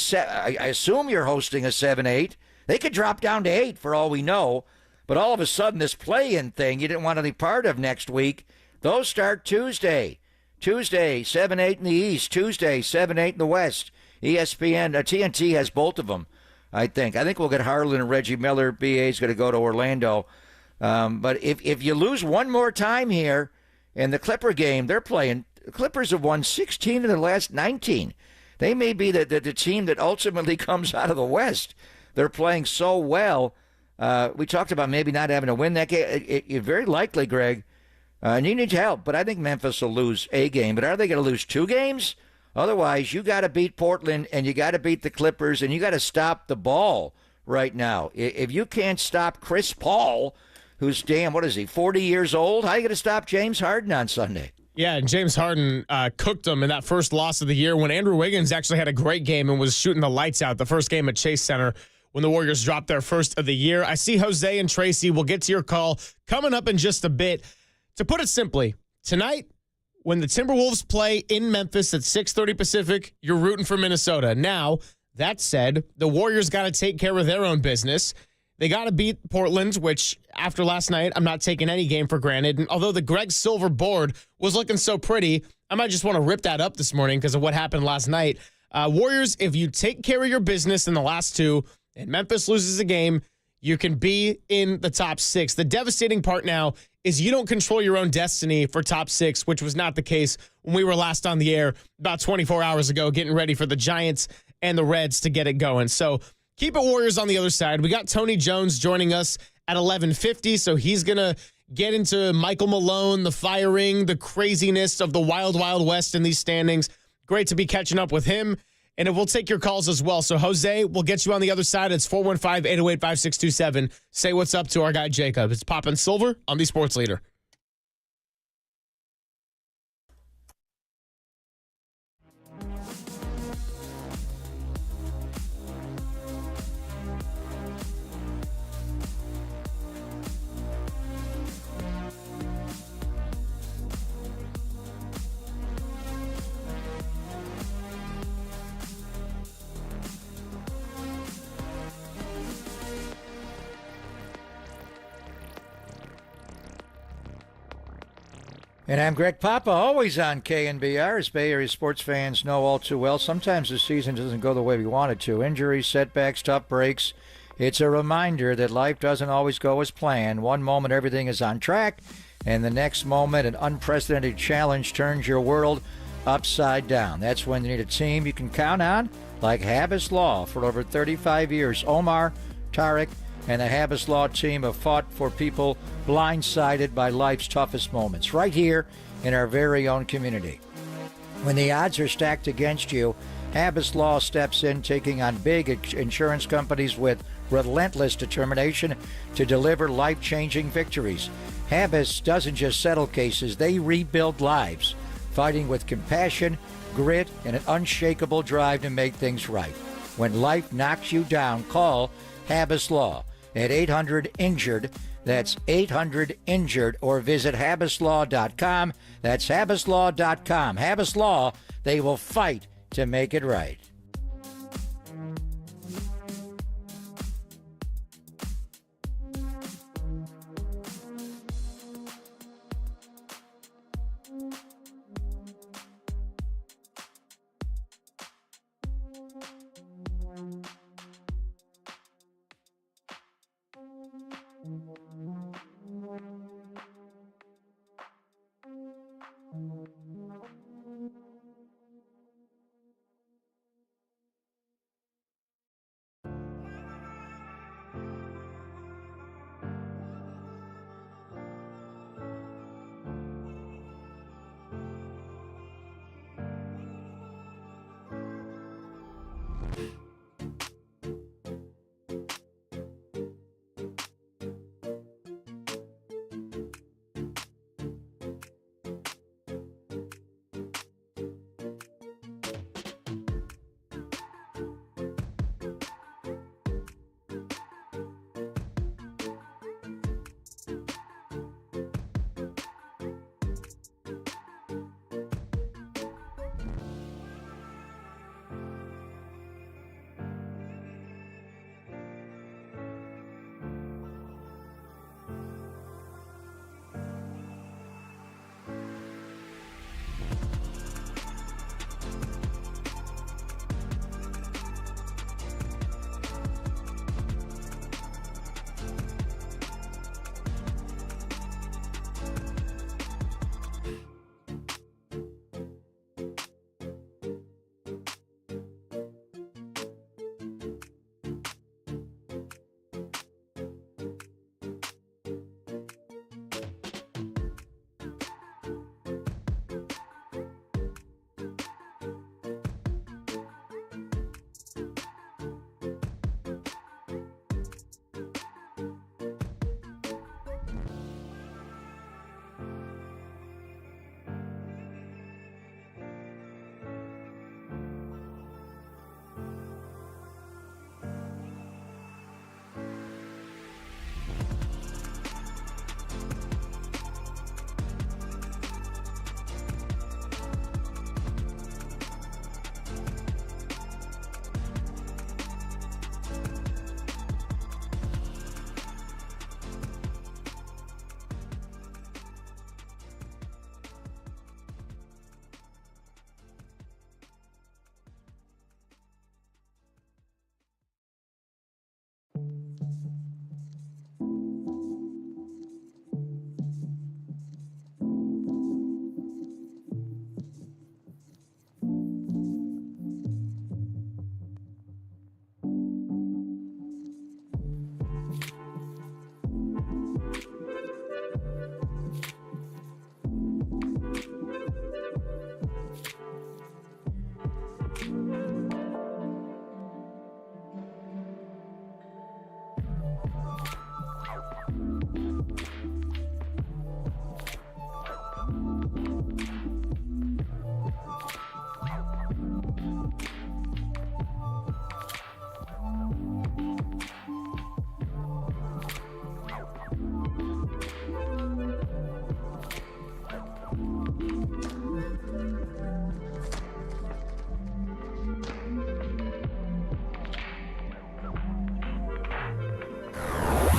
assume you're hosting a 7-8. They could drop down to 8 for all we know. But all of a sudden, this play-in thing you didn't want any part of next week. Those start Tuesday. Tuesday, 7-8 in the East. Tuesday, 7-8 in the West. ESPN, TNT has both of them, I think. I think we'll get Harlan and Reggie Miller. BA's going to go to Orlando. But if you lose one more time here in the Clipper game, they're playing. The Clippers have won 16 of the last 19. They may be the team that ultimately comes out of the West. They're playing so well. We talked about maybe not having to win that game. It's very likely, Greg. And you need help, but I think Memphis will lose a game. But are they going to lose 2 games? Otherwise, you got to beat Portland, and you got to beat the Clippers, and you got to stop the ball right now. If you can't stop Chris Paul, who's 40 years old, how are you going to stop James Harden on Sunday? Yeah, and James Harden cooked them in that first loss of the year when Andrew Wiggins actually had a great game and was shooting the lights out the first game at Chase Center when the Warriors dropped their first of the year. I see Jose and Tracy. We'll get to your call coming up in just a bit. To put it simply, tonight, when the Timberwolves play in Memphis at 6:30 Pacific, you're rooting for Minnesota. Now, that said, the Warriors got to take care of their own business. They got to beat Portland, which, after last night, I'm not taking any game for granted. And although the Greg Silver board was looking so pretty, I might just want to rip that up this morning because of what happened last night. Warriors, if you take care of your business in the last 2 and Memphis loses a game, you can be in the top 6. The devastating part now is you don't control your own destiny for top 6, which was not the case when we were last on the air about 24 hours ago, getting ready for the Giants and the Reds to get it going. So keep it Warriors on the other side. We got Tony Jones joining us at 11:50, so he's going to get into Michael Malone, the firing, the craziness of the wild, wild west in these standings. Great to be catching up with him. And we'll take your calls as well. So, Jose, we'll get you on the other side. It's 415-808-5627. Say what's up to our guy, Jacob. It's Poppin' Silver on the Sports Leader. And I'm Greg Papa, always on KNBR, as Bay Area sports fans know all too well. Sometimes the season doesn't go the way we want it to. Injuries, setbacks, tough breaks. It's a reminder that life doesn't always go as planned. One moment everything is on track, and the next moment an unprecedented challenge turns your world upside down. That's when you need a team you can count on, like Habas Law. For over 35 years, Omar, Tarek, and the Habas Law team have fought for people blindsided by life's toughest moments, right here in our very own community. When the odds are stacked against you, Habas Law steps in, taking on big insurance companies with relentless determination to deliver life-changing victories. Habas doesn't just settle cases, they rebuild lives, fighting with compassion, grit, and an unshakable drive to make things right. When life knocks you down, call Habas Law at 800-INJURED. That's 800-INJURED, or visit HabisLaw.com. That's HabisLaw.com. Habis Law, they will fight to make it right.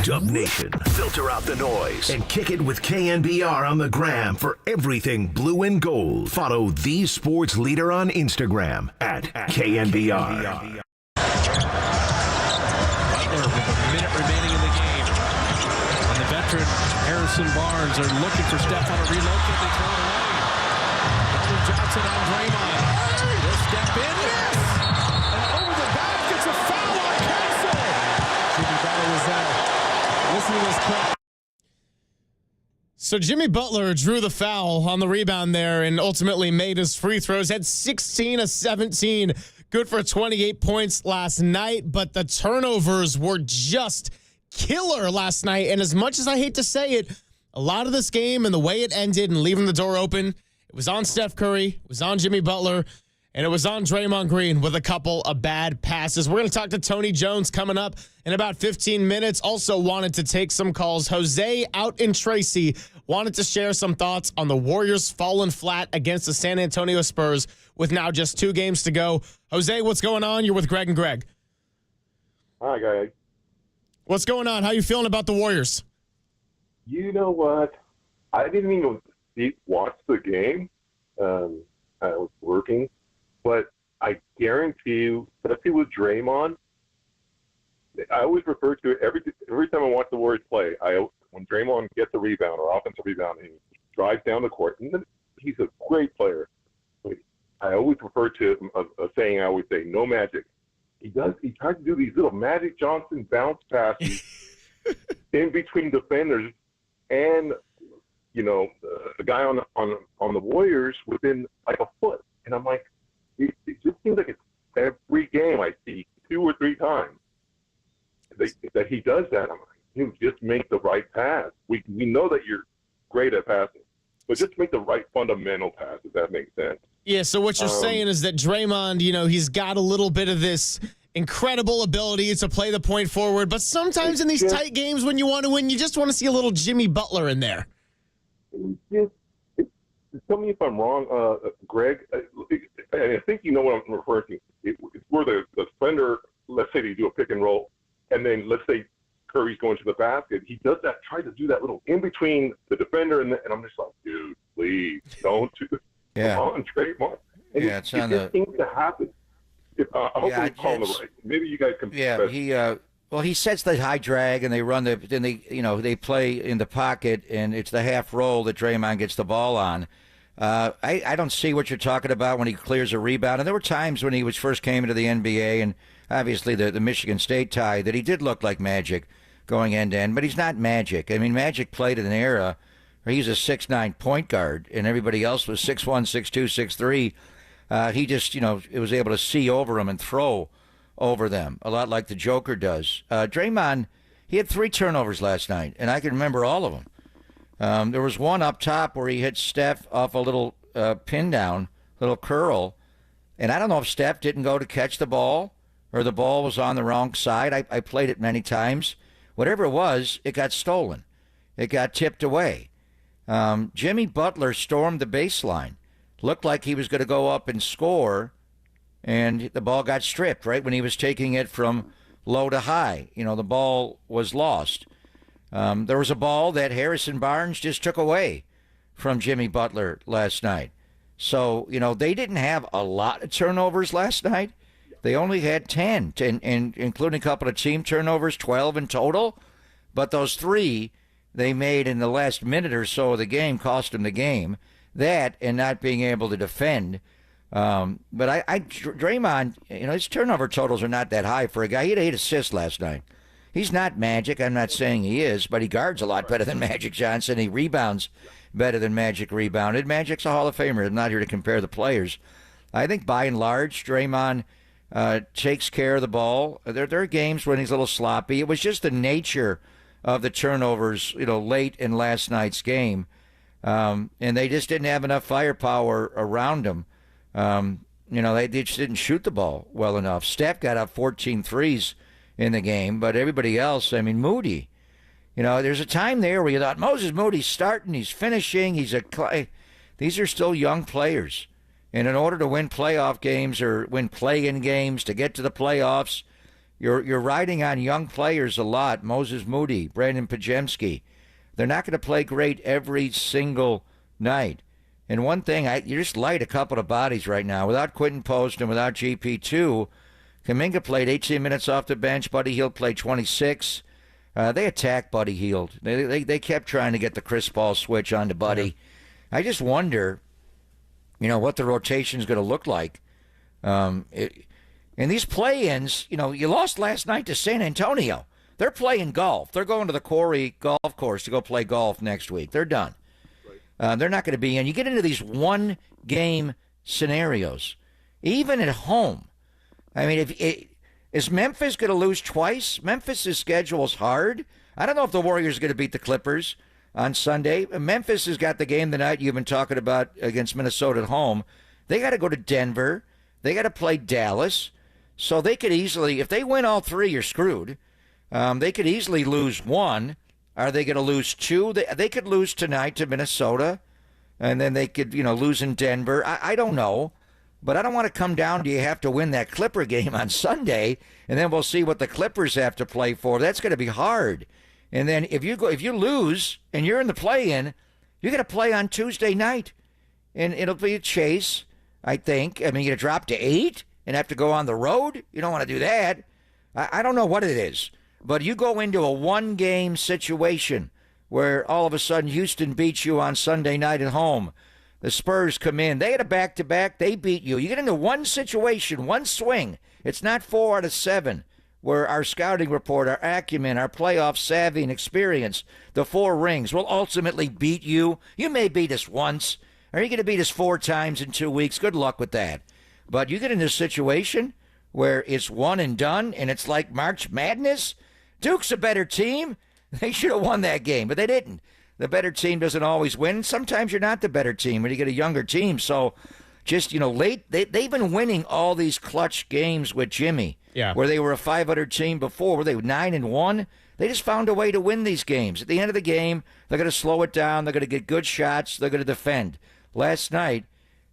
Dub Nation, filter out the noise and kick it with KNBR on the gram for everything blue and gold. Follow the sports leader on Instagram at KNBR. Butler with a minute remaining in the game. And the veteran Harrison Barnes are looking for Steph on a reload. Can they throw it away? Butler Johnson on Draymond. He'll step in. Yes! And over the back, it's a foul on Castle. Jimmy Butler was there. Listen to this clip. So Jimmy Butler drew the foul on the rebound there and ultimately made his free throws. Had 16 of 17. Good for 28 points last night, but the turnovers were just killer last night. And as much as I hate to say it, a lot of this game and the way it ended and leaving the door open, it was on Steph Curry, it was on Jimmy Butler, and it was on Draymond Green with a couple of bad passes. We're going to talk to Tony Jones coming up in about 15 minutes. Also wanted to take some calls. Jose out in Tracy wanted to share some thoughts on the Warriors falling flat against the San Antonio Spurs with now just 2 games to go. Jose, what's going on? You're with Greg and Greg. Hi, guys. What's going on? How you feeling about the Warriors? You know what? I didn't even watch the game. I was working. But I guarantee you, especially with Draymond, I always refer to it every time I watch the Warriors play. When Draymond gets a rebound or offensive rebound, and he drives down the court, and he's a great player. I always refer to a saying I always say, no magic. He tries to do these little Magic Johnson bounce passes in between defenders and, the guy on the Warriors within like a foot. And I'm like, it just seems like it's every game I see 2 or 3 times that he does that. I'm like, you just make the right pass. We know that you're great at passing, but just make the right fundamental pass, if that makes sense. Yeah, so what you're saying is that Draymond, he's got a little bit of this incredible ability to play the point forward, but sometimes in these tight games when you want to win, you just want to see a little Jimmy Butler in there. Tell me if I'm wrong, Greg. I think you know what I'm referring to. It's where the defender, let's say they do a pick and roll, and then let's say Curry's going to the basket. He does that, tries to do that little in between the defender and I'm just like, dude, please don't do it. Yeah. Come on, Draymond. And yeah, it's on just seems to happen. I hope I'm calling the right. Maybe you guys can. Yeah, he sets the high drag and they run they play in the pocket and it's the half roll that Draymond gets the ball on. I don't see what you're talking about when he clears a rebound. And there were times when he first came into the NBA and obviously the Michigan State tie that he did look like Magic going end to end, but he's not Magic. I mean, Magic played in an era where he's a 6'9" point guard and everybody else was 6'1", 6'2", 6'3". He just, it was able to see over them and throw over them, a lot like the Joker does. Draymond, he had 3 turnovers last night, and I can remember all of them. There was one up top where he hit Steph off a little pin down, little curl, and I don't know if Steph didn't go to catch the ball or the ball was on the wrong side. I played it many times. Whatever it was, it got stolen. It got tipped away. Jimmy Butler stormed the baseline. Looked like he was going to go up and score, and the ball got stripped right when he was taking it from low to high. The ball was lost. There was a ball that Harrison Barnes just took away from Jimmy Butler last night. So, they didn't have a lot of turnovers last night. They only had 10, and including a couple of team turnovers, 12 in total. But those 3 they made in the last minute or so of the game cost them the game. That and not being able to defend. But Draymond, his turnover totals are not that high for a guy. He had 8 assists last night. He's not Magic. I'm not saying he is, but he guards a lot better than Magic Johnson. He rebounds better than Magic rebounded. Magic's a Hall of Famer. I'm not here to compare the players. I think by and large, Draymond takes care of the ball. There are games when he's a little sloppy. It was just the nature of the turnovers, late in last night's game. And they just didn't have enough firepower around him. They just didn't shoot the ball well enough. Steph got up 14 threes in the game, but everybody else, Moody. There's a time there where you thought, Moses Moody's starting, he's finishing, these are still young players. And in order to win playoff games or win play-in games, to get to the playoffs, you're riding on young players a lot. Moses Moody, Brandon Pajemski. They're not going to play great every single night. And one thing, you just light a couple of bodies right now. Without Quentin Post and without GP2, Kuminga played 18 minutes off the bench. Buddy Hield played 26. They attacked Buddy Hield. They kept trying to get the Chris Paul switch onto Buddy. Yeah. I just wonder, what the rotation is going to look like. And these play-ins, you lost last night to San Antonio. They're playing golf. They're going to the Quarry Golf Course to go play golf next week. They're done. They're not going to be in. You get into these one-game scenarios, even at home. Is Memphis going to lose twice? Memphis' schedule is hard. I don't know if the Warriors are going to beat the Clippers on Sunday. Memphis has got the game tonight you've been talking about against Minnesota at home. They got to go to Denver. They got to play Dallas. So they could easily, if they win all three, you're screwed. They could easily lose one. Are they going to lose two? They could lose tonight to Minnesota, and then they could, lose in Denver. I don't know. But I don't want to come down to you have to win that Clipper game on Sunday, and then we'll see what the Clippers have to play for. That's going to be hard. And then if you lose and you're in the play-in, you're going to play on Tuesday night, and it'll be a chase, I think. I mean, you're going to drop to 8 and have to go on the road. You don't want to do that. I don't know what it is, but you go into a one-game situation where all of a sudden Houston beats you on Sunday night at home. The Spurs come in. They had a back-to-back. They beat you. You get into one situation, one swing. It's not 4 out of 7 where our scouting report, our acumen, our playoff savvy and experience, the 4 rings, will ultimately beat you. You may beat us once. Are you going to beat us 4 times in 2 weeks? Good luck with that. But you get in a situation where it's one and done, and it's like March Madness. Duke's a better team. They should have won that game, but they didn't. The better team doesn't always win. Sometimes you're not the better team when you get a younger team. So just, late, they've been winning all these clutch games with Jimmy, where they were a 500 team before, where they were 9-1. They just found a way to win these games. At the end of the game, they're going to slow it down. They're going to get good shots. They're going to defend. Last night,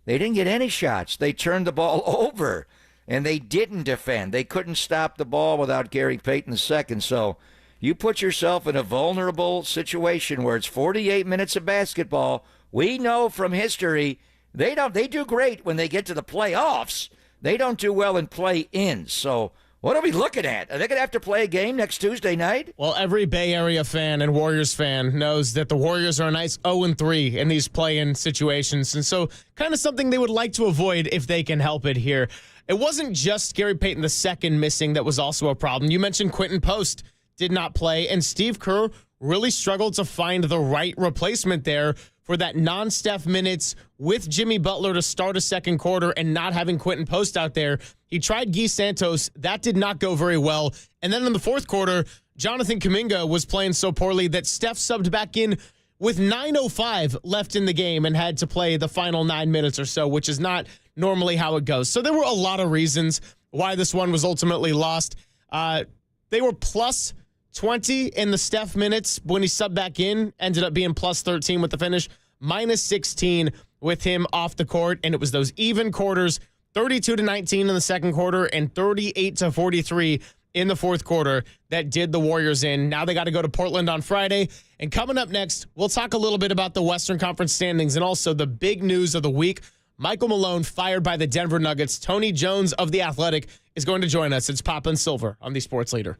they didn't get any shots. They turned the ball over, and they didn't defend. They couldn't stop the ball without Gary Payton II. So you put yourself in a vulnerable situation where it's 48 minutes of basketball. We know from history they do great when they get to the playoffs. They don't do well in play-ins. So what are we looking at? Are they going to have to play a game next Tuesday night? Well, every Bay Area fan and Warriors fan knows that the Warriors are a nice 0-3 in these play-in situations. And so kind of something they would like to avoid if they can help it here. It wasn't just Gary Payton II missing that was also a problem. You mentioned Quentin Post did not play, and Steve Kerr really struggled to find the right replacement there for that non-Steph minutes with Jimmy Butler to start a second quarter and not having Quentin Post out there. He tried Guy Santos. That did not go very well. And then in the fourth quarter, Jonathan Kuminga was playing so poorly that Steph subbed back in with 9:05 left in the game and had to play the final 9 minutes or so, which is not normally how it goes. So there were a lot of reasons why this one was ultimately lost. They were plus 20 in the Steph minutes when he subbed back in, ended up being plus 13 with the finish, minus 16 with him off the court. And it was those even quarters, 32-19 in the second quarter and 38-43 in the fourth quarter that did the Warriors in. Now they got to go to Portland on Friday. And coming up next, we'll talk a little bit about the Western Conference standings and also the big news of the week. Michael Malone fired by the Denver Nuggets. Tony Jones of The Athletic is going to join us. It's Papa and Silver on the Sports Leader.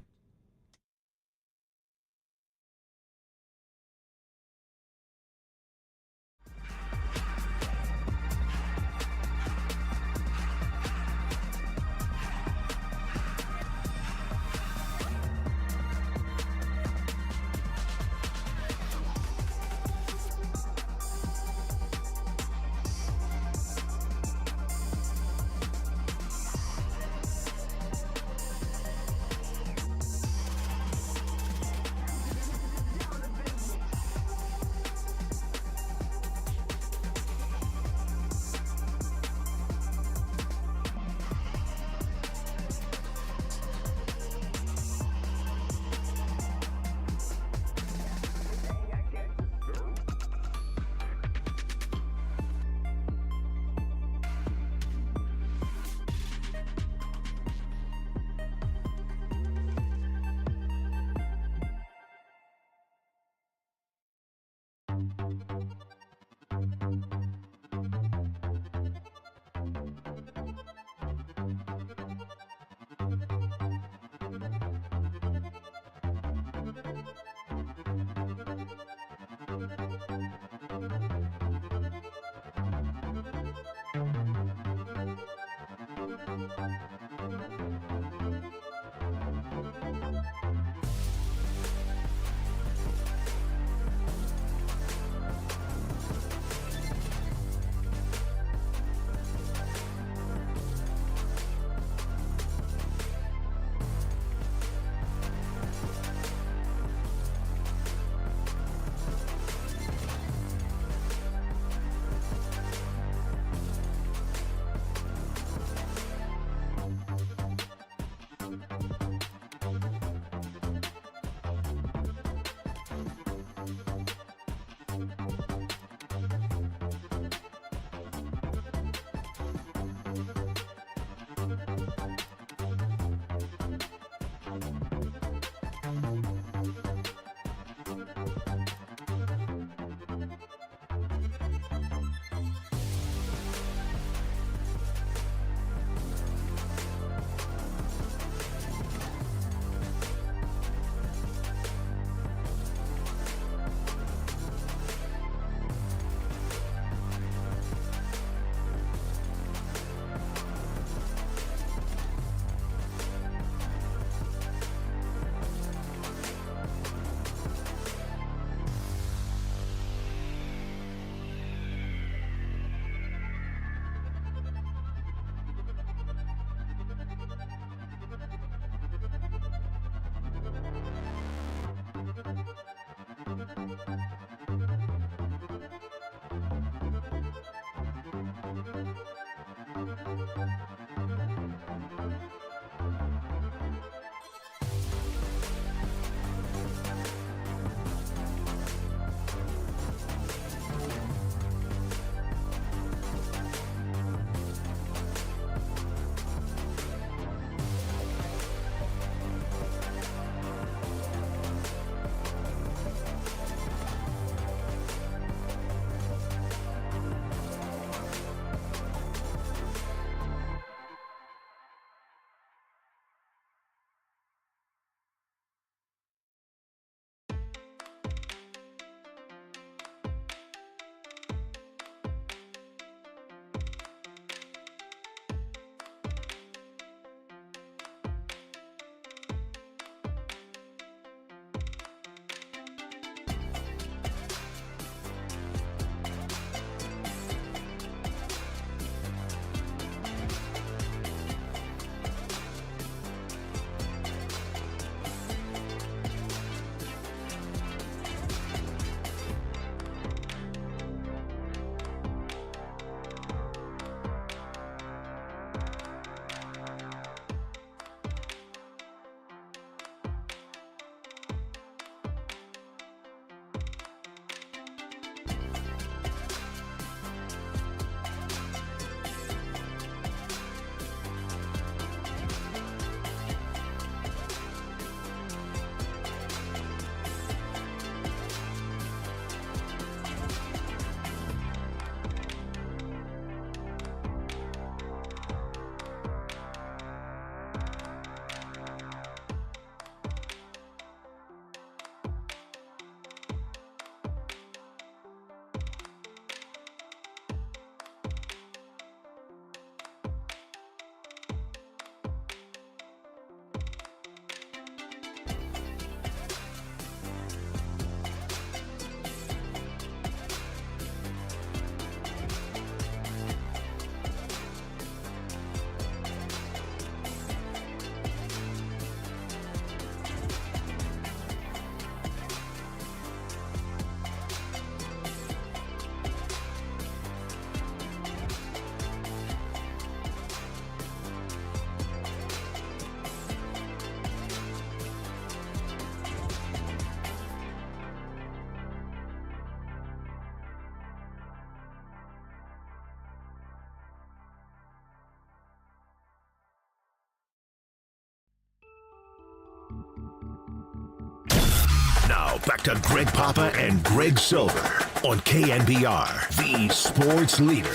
Now back to Greg Papa and Greg Silver on KNBR, the sports leader.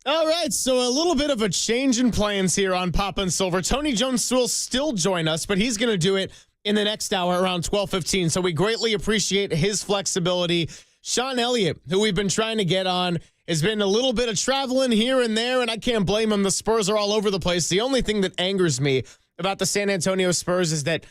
All right, so a little bit of a change in plans here on Papa and Silver. Tony Jones will still join us, but he's going to do it in the next hour around 12:15. So we greatly appreciate his flexibility. Sean Elliott, who we've been trying to get on, has been a little bit of traveling here and there, and I can't blame him. The Spurs are all over the place. The only thing that angers me about the San Antonio Spurs is that,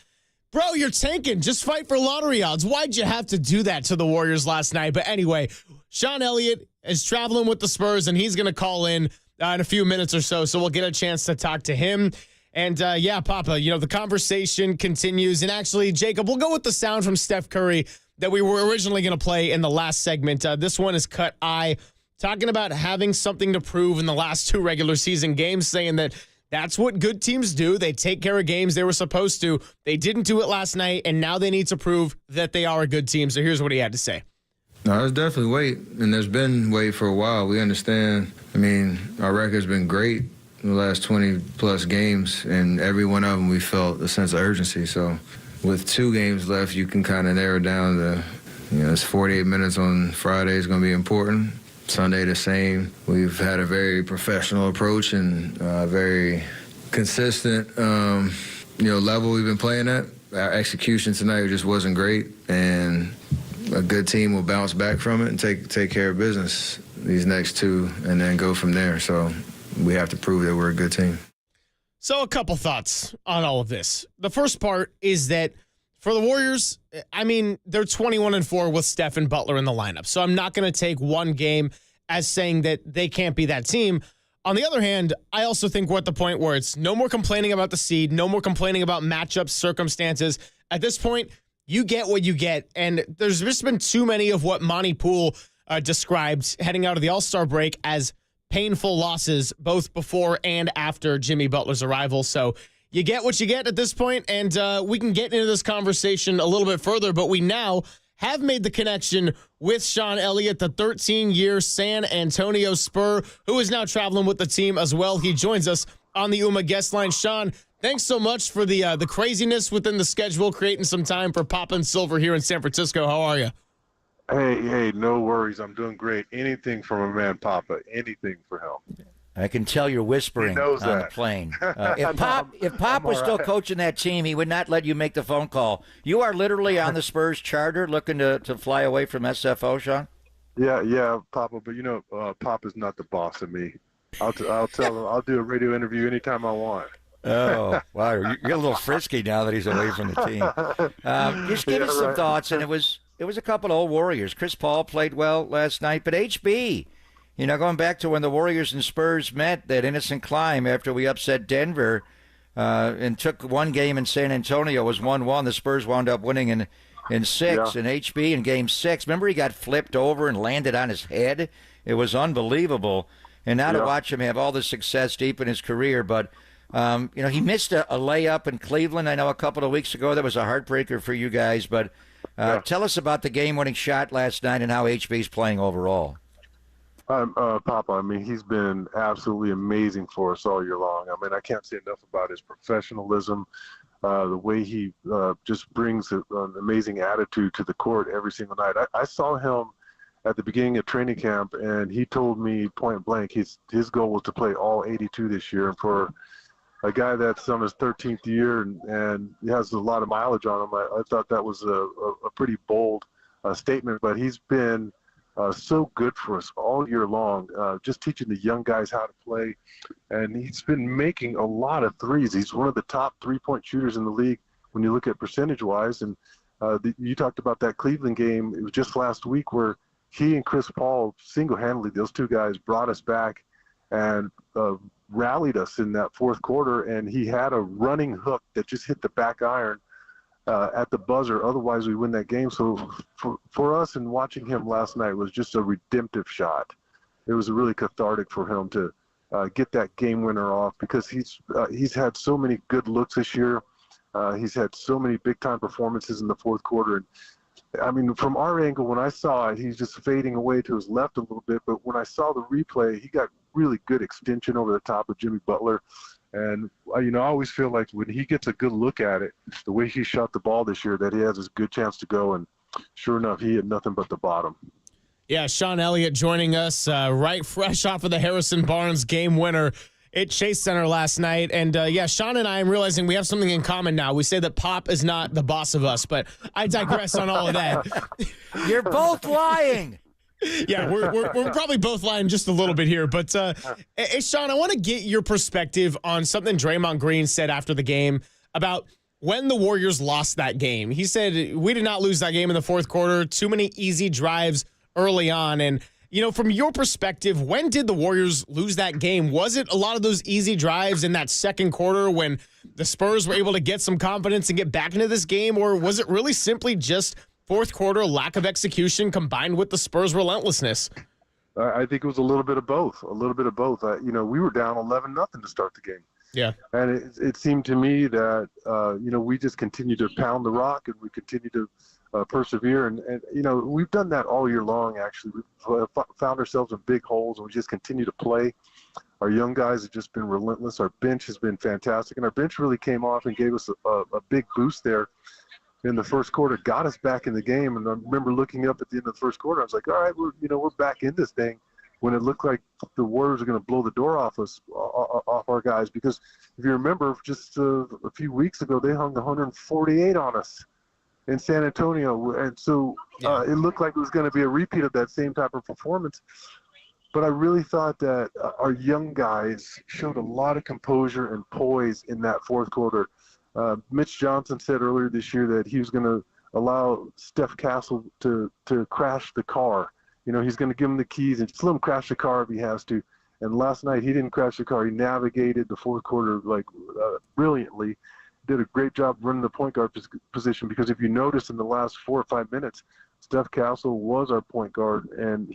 bro, you're tanking. Just fight for lottery odds. Why'd you have to do that to the Warriors last night? But anyway, Sean Elliott is traveling with the Spurs, and he's going to call in a few minutes or so, so we'll get a chance to talk to him. And, yeah, Papa, you know, the conversation continues. And actually, Jacob, we'll go with the sound from Steph Curry that we were originally going to play in the last segment. This one is Cut Eye, talking about having something to prove in the last two regular season games, saying that that's what good teams do. They take care of games they were supposed to. They didn't do it last night, and now they need to prove that they are a good team. So here's what he had to say. No, there's definitely weight, and there's been weight for a while. We understand. I mean, our record's been great in the last 20-plus games, and every one of them we felt a sense of urgency. So with 2 games left, you can kind of narrow down the, you know, it's 48 minutes on Friday is going to be important. Sunday the same. We've had a very professional approach and very consistent, level we've been playing at. Our execution tonight just wasn't great, and a good team will bounce back from it and take care of business these next 2 and then go from there. So we have to prove that we're a good team. So a couple thoughts on all of this. The first part is that for the Warriors, I mean, they're 21-4 with Steph and Butler in the lineup. So I'm not going to take one game as saying that they can't be that team. On the other hand, I also think we're at the point where it's no more complaining about the seed, no more complaining about matchups, circumstances. At this point, you get what you get. And there's just been too many of what Monty Poole described heading out of the All-Star break as painful losses, both before and after Jimmy Butler's arrival. So you get what you get at this point, and we can get into this conversation a little bit further, but we now have made the connection with Sean Elliott, the 13-year San Antonio Spur, who is now traveling with the team as well. He joins us on the UMA guest line. Sean, thanks so much for the craziness within the schedule, creating some time for Papa and Silver here in San Francisco. How are you? Hey, no worries. I'm doing great. Anything from a man, Papa. Anything for him. I can tell you're whispering on the plane. If Pop was still coaching that team, he would not let you make the phone call. You are literally on the Spurs charter looking to fly away from SFO, Sean? Yeah, Papa. But, Papa's not the boss of me. I'll tell him I'll do a radio interview anytime I want. Oh, wow. You're a little frisky now that he's away from the team. Just give us some thoughts. And it was a couple of old Warriors. Chris Paul played well last night, but HB, going back to when the Warriors and Spurs met, that innocent climb after we upset Denver and took one game in San Antonio, was 1-1. The Spurs wound up winning in 6. And HB in game 6, remember he got flipped over and landed on his head? It was unbelievable. And now to watch him have all this success deep in his career, but he missed a layup in Cleveland, I know, a couple of weeks ago. That was a heartbreaker for you guys. But tell us about the game-winning shot last night and how HB's playing overall. Papa, he's been absolutely amazing for us all year long. I can't say enough about his professionalism, the way he just brings an amazing attitude to the court every single night. I saw him at the beginning of training camp, and he told me point blank his goal was to play all 82 this year. And for a guy that's on his 13th year and he has a lot of mileage on him, I thought that was a pretty bold statement. But he's been so good for us all year long, just teaching the young guys how to play. And he's been making a lot of threes. He's one of the top three-point shooters in the league when you look at percentage-wise. And you talked about that Cleveland game. It was just last week where he and Chris Paul single-handedly, those two guys, brought us back and rallied us in that fourth quarter. And he had a running hook that just hit the back iron at the buzzer. Otherwise, we win that game. So for us, and watching him last night was just a redemptive shot. It was really cathartic for him to get that game winner off, because he's had so many good looks this year. He's had so many big-time performances in the fourth quarter. And from our angle, when I saw it, he's just fading away to his left a little bit. But when I saw the replay, he got really good extension over the top of Jimmy Butler. And, I always feel like when he gets a good look at it, the way he shot the ball this year, that he has a good chance to go. And sure enough, he had nothing but the bottom. Yeah, Sean Elliott joining us right fresh off of the Harrison Barnes game winner at Chase Center last night. And, Sean and I am realizing we have something in common now. We say that Pop is not the boss of us, but I digress on all of that. You're both lying. Yeah, we're probably both lying just a little bit here. But, hey, Sean, I want to get your perspective on something Draymond Green said after the game about when the Warriors lost that game. He said, we did not lose that game in the fourth quarter. Too many easy drives early on. And, from your perspective, when did the Warriors lose that game? Was it a lot of those easy drives in that second quarter when the Spurs were able to get some confidence and get back into this game? Or was it really simply just fourth quarter lack of execution combined with the Spurs' relentlessness? I think it was a little bit of both. We were down 11-0 to start the game. Yeah. And it seemed to me that, we just continued to pound the rock and we continued to persevere. And, we've done that all year long, actually. We've found ourselves in big holes, and we just continue to play. Our young guys have just been relentless. Our bench has been fantastic. And our bench really came off and gave us a big boost there in the first quarter, got us back in the game. And I remember looking up at the end of the first quarter, I was like, all right, we're back in this thing, when it looked like the Warriors are going to blow the door off our guys. Because if you remember, just a few weeks ago, they hung 148 on us in San Antonio. And so it looked like it was going to be a repeat of that same type of performance. But I really thought that our young guys showed a lot of composure and poise in that fourth quarter. Mitch Johnson said earlier this year that he was going to allow Steph Castle to crash the car. He's going to give him the keys and just let him crash the car if he has to. And last night he didn't crash the car. He navigated the fourth quarter brilliantly. Did a great job running the point guard position, because if you notice in the last 4 or 5 minutes, Steph Castle was our point guard, and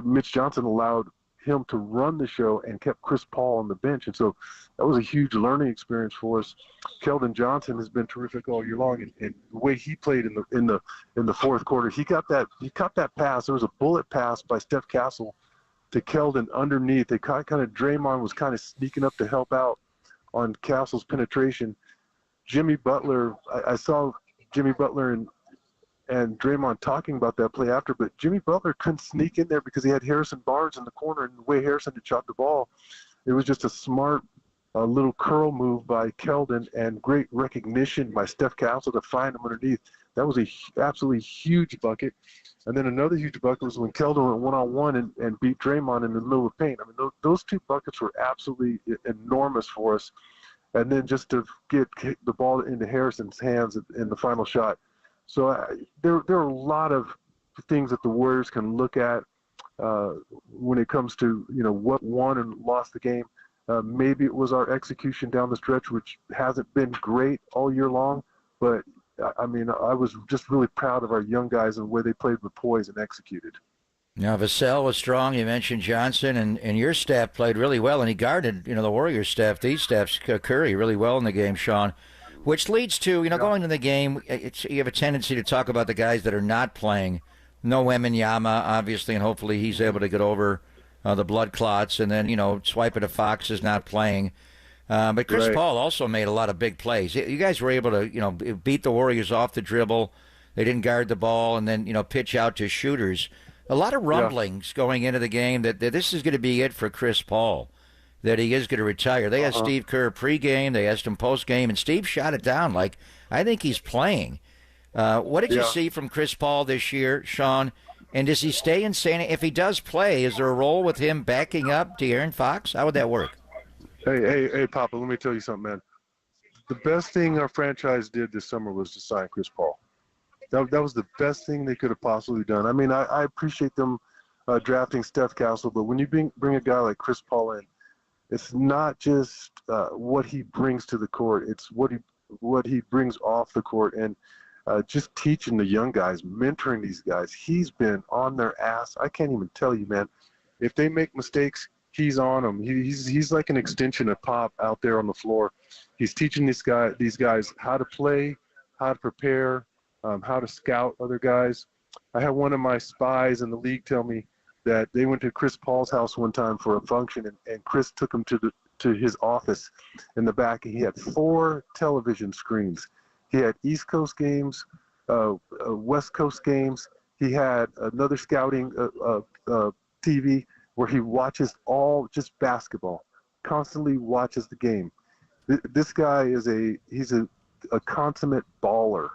Mitch Johnson allowed him to run the show and kept Chris Paul on the bench. And so that was a huge learning experience for us. Keldon Johnson has been terrific all year long, and the way he played in the fourth quarter, he caught that pass. There was a bullet pass by Steph Castle to Keldon underneath. They kind of Draymond was kind of sneaking up to help out on Castle's penetration. Jimmy Butler, I saw Jimmy Butler and Draymond talking about that play after, but Jimmy Butler couldn't sneak in there because he had Harrison Barnes in the corner, and the way Harrison had shot the ball, it was just a smart little curl move by Keldon and great recognition by Steph Castle to find him underneath. That was a absolutely huge bucket. And then another huge bucket was when Keldon went one-on-one and beat Draymond in the middle of paint. I mean, those 2 buckets were absolutely enormous for us. And then just to get the ball into Harrison's hands in the final shot. So there are a lot of things that the Warriors can look at when it comes to what won and lost the game. Maybe it was our execution down the stretch, which hasn't been great all year long. But I mean, I was just really proud of our young guys and the way they played with poise and executed. Now, Vassell was strong. You mentioned Johnson, and your staff played really well, and he guarded the Warriors staff, these staffs, Curry, really well in the game, Sean. Which leads to, going to the game, you have a tendency to talk about the guys that are not playing. No Wembanyama, obviously, and hopefully he's able to get over the blood clots. And then, Swiper to Fox is not playing. But Chris Paul also made a lot of big plays. You guys were able to, beat the Warriors off the dribble. They didn't guard the ball and then, pitch out to shooters. A lot of rumblings going into the game that this is going to be it for Chris Paul, that he is going to retire. They asked Steve Kerr pregame, they asked him postgame, and Steve shot it down like, I think he's playing. What did you see from Chris Paul this year, Sean? And does he stay in San If he does play, is there a role with him backing up De'Aaron Fox? How would that work? Hey, Papa, let me tell you something, man. The best thing our franchise did this summer was to sign Chris Paul. That was the best thing they could have possibly done. I mean, I appreciate them drafting Steph Castle, but when you bring a guy like Chris Paul in, it's not just what he brings to the court. It's what he brings off the court, and just teaching the young guys, mentoring these guys. He's been on their ass. I can't even tell you, man. If they make mistakes, he's on them. He's like an extension of Pop out there on the floor. He's teaching these guys how to play, how to prepare, how to scout other guys. I had one of my spies in the league tell me that they went to Chris Paul's house one time for a function, and Chris took him to his office in the back, and he had 4 television screens. He had East Coast games, West Coast games. He had another scouting TV where he watches all just basketball, constantly watches the game. This guy he's a consummate baller.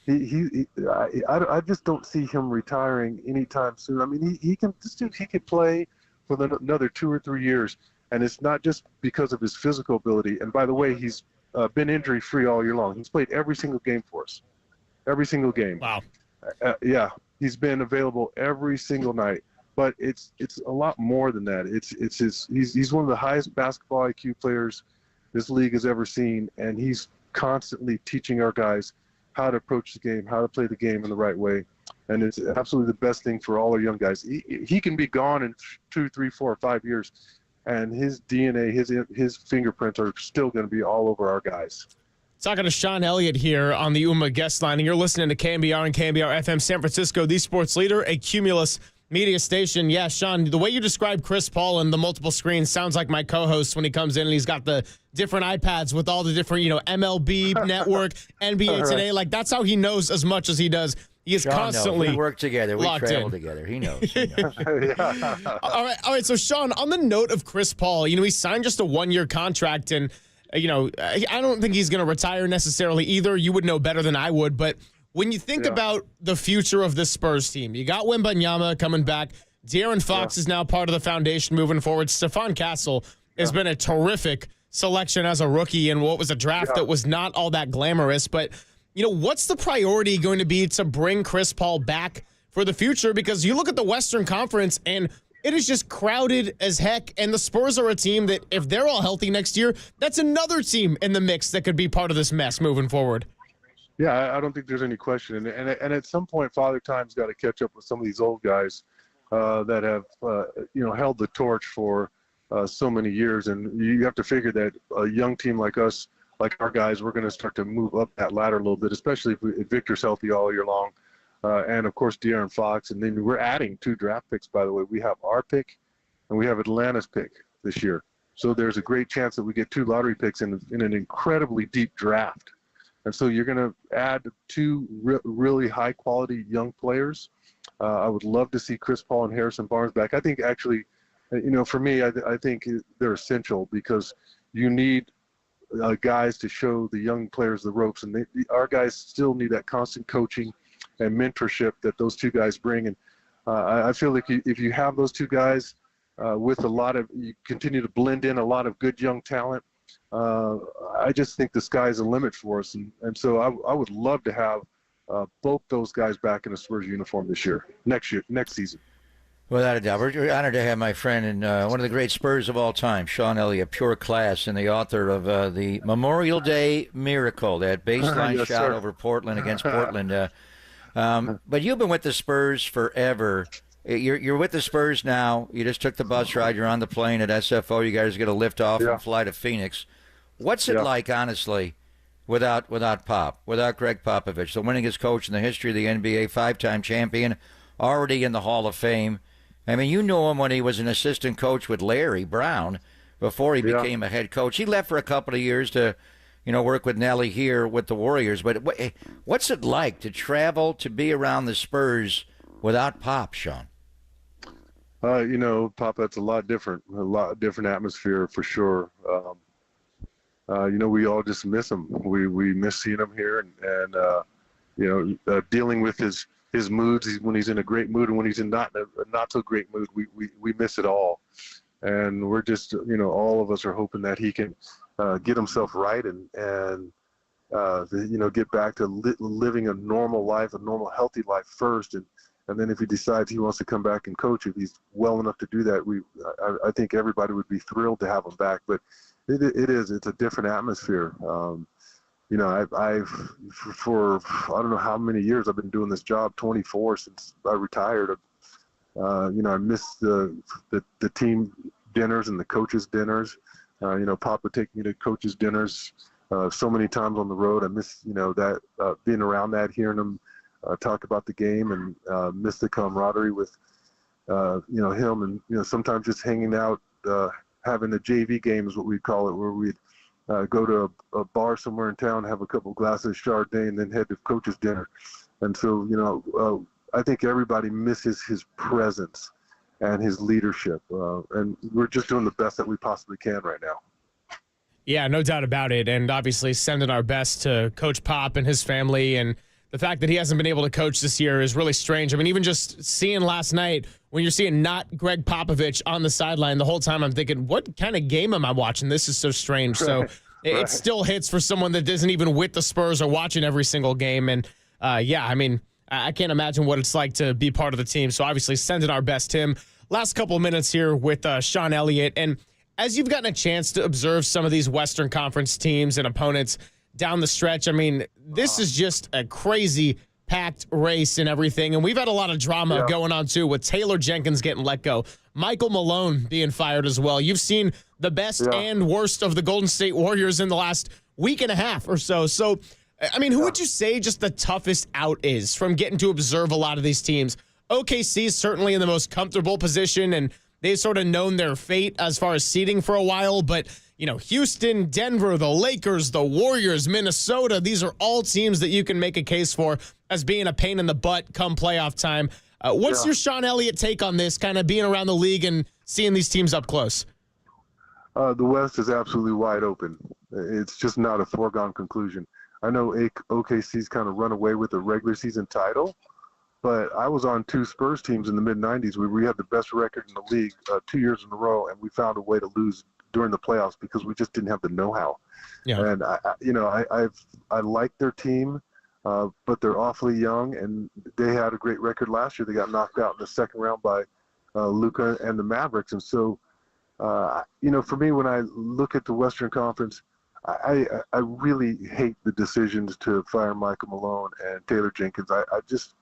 I just don't see him retiring anytime soon. I mean, he can play for another 2 or 3 years, and it's not just because of his physical ability. And by the way, he's been injury free all year long. He's played every single game for us, every single game. Wow. Yeah, he's been available every single night. But it's a lot more than that. He's one of the highest basketball IQ players this league has ever seen, and he's constantly teaching our guys how to approach the game, how to play the game in the right way. And it's absolutely the best thing for all our young guys. He can be gone in 2, 3, 4, 5 years, and his DNA, his fingerprints are still going to be all over our guys. Talking to Sean Elliott here on the UMA guest line, and you're listening to KNBR and KNBR FM San Francisco, the sports leader, a Cumulus media station. Yeah, Sean, the way you describe Chris Paul and the multiple screens sounds like my co-host when he comes in and he's got the different iPads with all the different, MLB network, NBA Today. Right. Like, that's how he knows as much as he does. He is constantly we work together. We travel together. He knows. All right. So, Sean, on the note of Chris Paul, he signed just a 1-year contract, and, I don't think he's going to retire necessarily either. You would know better than I would, but when you think about the future of this Spurs team, you got Wembanyama coming back. De'Aaron Fox is now part of the foundation moving forward. Stephon Castle has been a terrific selection as a rookie in what was a draft that was not all that glamorous. But, what's the priority going to be to bring Chris Paul back for the future? Because you look at the Western Conference, and It is just crowded as heck, and the Spurs are a team that, if they're all healthy next year, that's another team in the mix that could be part of this mess moving forward. Yeah, I don't think there's any question. And at some point, Father Time's got to catch up with some of these old guys that have, held the torch for so many years. And you have to figure that a young team like us, like our guys, we're going to start to move up that ladder a little bit, especially if Victor's healthy all year long. And, of course, De'Aaron Fox. And then we're adding 2 draft picks, by the way. We have our pick and we have Atlanta's pick this year. So there's a great chance that we get 2 lottery picks in an incredibly deep draft. And so you're going to add 2 really high-quality young players. I would love to see Chris Paul and Harrison Barnes back. I think actually, for me, I think they're essential because you need guys to show the young players the ropes. And our guys still need that constant coaching and mentorship that those 2 guys bring. And I feel like if you have those 2 guys with you continue to blend in a lot of good young talent, I just think the sky's the limit for us. And so I would love to have both those guys back in a Spurs uniform next season. Without a doubt. We're honored to have my friend and one of the great Spurs of all time, Sean Elliott, pure class, and the author of the Memorial Day Miracle, that baseline Yes, shot sir. over Portland against Portland. But you've been with the Spurs forever. You're with the Spurs now. You just took the bus ride. You're on the plane at SFO. You guys get a lift off and fly to Phoenix. What's it like, honestly, without Pop, without Greg Popovich, the winningest coach in the history of the NBA, 5-time champion, already in the Hall of Fame? I mean, you knew him when he was an assistant coach with Larry Brown before he became a head coach. He left for a couple of years to, work with Nelly here with the Warriors. But what's it like to travel, to be around the Spurs without Pop, Sean? Pop, that's a lot different atmosphere for sure. We all just miss him. We miss seeing him here and dealing with his moods when he's in a great mood and when he's in not so great mood. We miss it all. And we're just, all of us are hoping that he can get himself right and get back to living a normal life, a normal, healthy life first. And then if he decides he wants to come back and coach, if he's well enough to do that, I think everybody would be thrilled to have him back. But it's a different atmosphere. I've for I don't know how many years I've been doing this job, 24 since I retired. I miss the team dinners and the coaches' dinners. Pop would take me to coaches' dinners so many times on the road. I miss that being around that, hearing them talk about the game, and miss the camaraderie with him, and sometimes just hanging out, having a JV game is what we call it, where we'd go to a bar somewhere in town, have a couple glasses of Chardonnay, and then head to coach's dinner. And so I think everybody misses his presence and his leadership, and we're just doing the best that we possibly can right now. Yeah, no doubt about it. And obviously sending our best to Coach Pop and his family. And the fact that he hasn't been able to coach this year is really strange. I mean, even just seeing last night, when you're seeing not Greg Popovich on the sideline the whole time, I'm thinking, what kind of game am I watching? This is so strange. So it still hits for someone that isn't even with the Spurs or watching every single game. And I can't imagine what it's like to be part of the team. So obviously sending our best to him. Last couple of minutes here with Sean Elliott. And as you've gotten a chance to observe some of these Western Conference teams and opponents down the stretch, I mean, this is just a crazy packed race and everything. And we've had a lot of drama going on, too, with Taylor Jenkins getting let go, Michael Malone being fired as well. You've seen the best and worst of the Golden State Warriors in the last week and a half or so. So, I mean, who would you say just the toughest out is from getting to observe a lot of these teams? OKC is certainly in the most comfortable position, and they've sort of known their fate as far as seeding for a while. But, Houston, Denver, the Lakers, the Warriors, Minnesota, these are all teams that you can make a case for as being a pain in the butt come playoff time. What's your Sean Elliott take on this, kind of being around the league and seeing these teams up close? The West is absolutely wide open. It's just not a foregone conclusion. I know OKC's kind of run away with the regular season title, but I was on 2 Spurs teams in the mid-'90s where we had the best record in the league 2 years in a row, and we found a way to lose during the playoffs because we just didn't have the know-how. Yeah. And I like their team, but they're awfully young, and they had a great record last year. They got knocked out in the second round by Luka and the Mavericks. And so, for me, when I look at the Western Conference, I really hate the decisions to fire Michael Malone and Taylor Jenkins. I just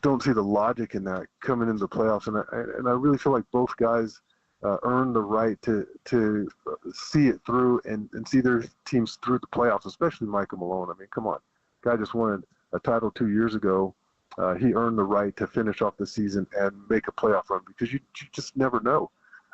don't see the logic in that coming into the playoffs. And I really feel like both guys earned the right to see it through and see their teams through the playoffs, especially Michael Malone. I mean, come on. Guy just won a title 2 years ago. He earned the right to finish off the season and make a playoff run because you just never know.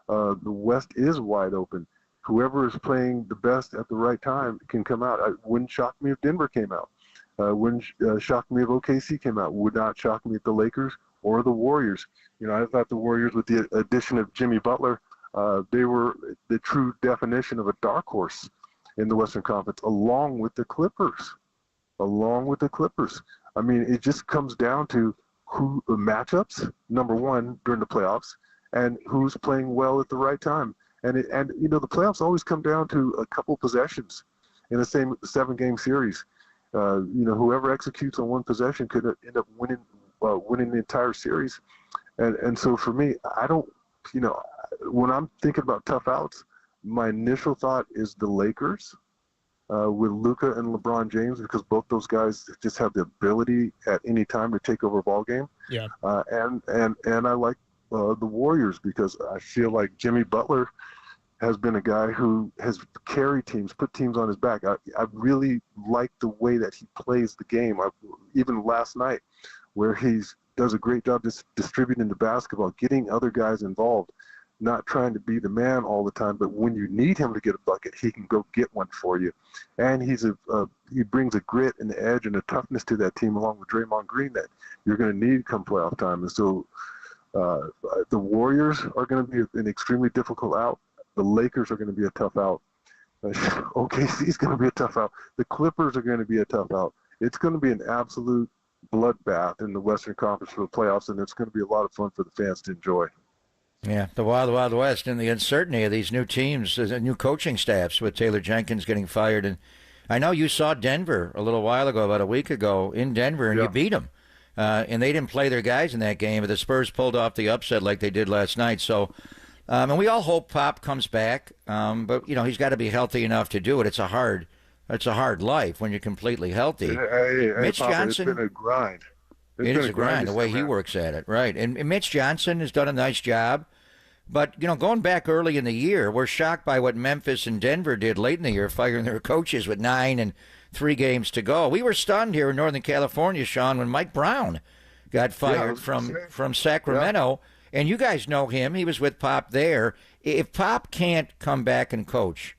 The West is wide open. Whoever is playing the best at the right time can come out. It wouldn't shock me if Denver came out. Wouldn't shock me if OKC came out. Would not shock me if the Lakers or the Warriors. I thought the Warriors, with the addition of Jimmy Butler, they were the true definition of a dark horse in the Western Conference, along with the Clippers. I mean, it just comes down to who the matchups, number one, during the playoffs, and who's playing well at the right time. And the playoffs always come down to a couple possessions in the same 7-game series. Whoever executes on one possession could end up winning the entire series. And so for me, I don't, when I'm thinking about tough outs, my initial thought is the Lakers with Luka and LeBron James, because both those guys just have the ability at any time to take over a ball game. Yeah. And I like the Warriors because I feel like Jimmy Butler has been a guy who has carried teams, put teams on his back. I really like the way that he plays the game. Even last night, where he does a great job just distributing the basketball, getting other guys involved, not trying to be the man all the time, but when you need him to get a bucket, he can go get one for you. And he brings a grit and the edge and a toughness to that team, along with Draymond Green, that you're going to need come playoff time. And so the Warriors are going to be an extremely difficult out. The Lakers are going to be a tough out. OKC is going to be a tough out. The Clippers are going to be a tough out. It's going to be an absolute bloodbath in the Western Conference for the playoffs, and it's going to be a lot of fun for the fans to enjoy. Yeah, the Wild Wild West and the uncertainty of these new teams, new coaching staffs with Taylor Jenkins getting fired. And I know you saw Denver a little while ago, about a week ago, in Denver, and you beat them. And they didn't play their guys in that game, but the Spurs pulled off the upset like they did last night. So, and we all hope Pop comes back, but he's got to be healthy enough to do it. It's a hard life when you're completely healthy. Mitch Papa, Johnson, it's been a grind. It is a grind, the way he works at it, right? And Mitch Johnson has done a nice job. But, going back early in the year, we're shocked by what Memphis and Denver did late in the year, firing their coaches with 9 and 3 games to go. We were stunned here in Northern California, Sean, when Mike Brown got fired from Sacramento. Yeah. And you guys know him. He was with Pop there. If Pop can't come back and coach,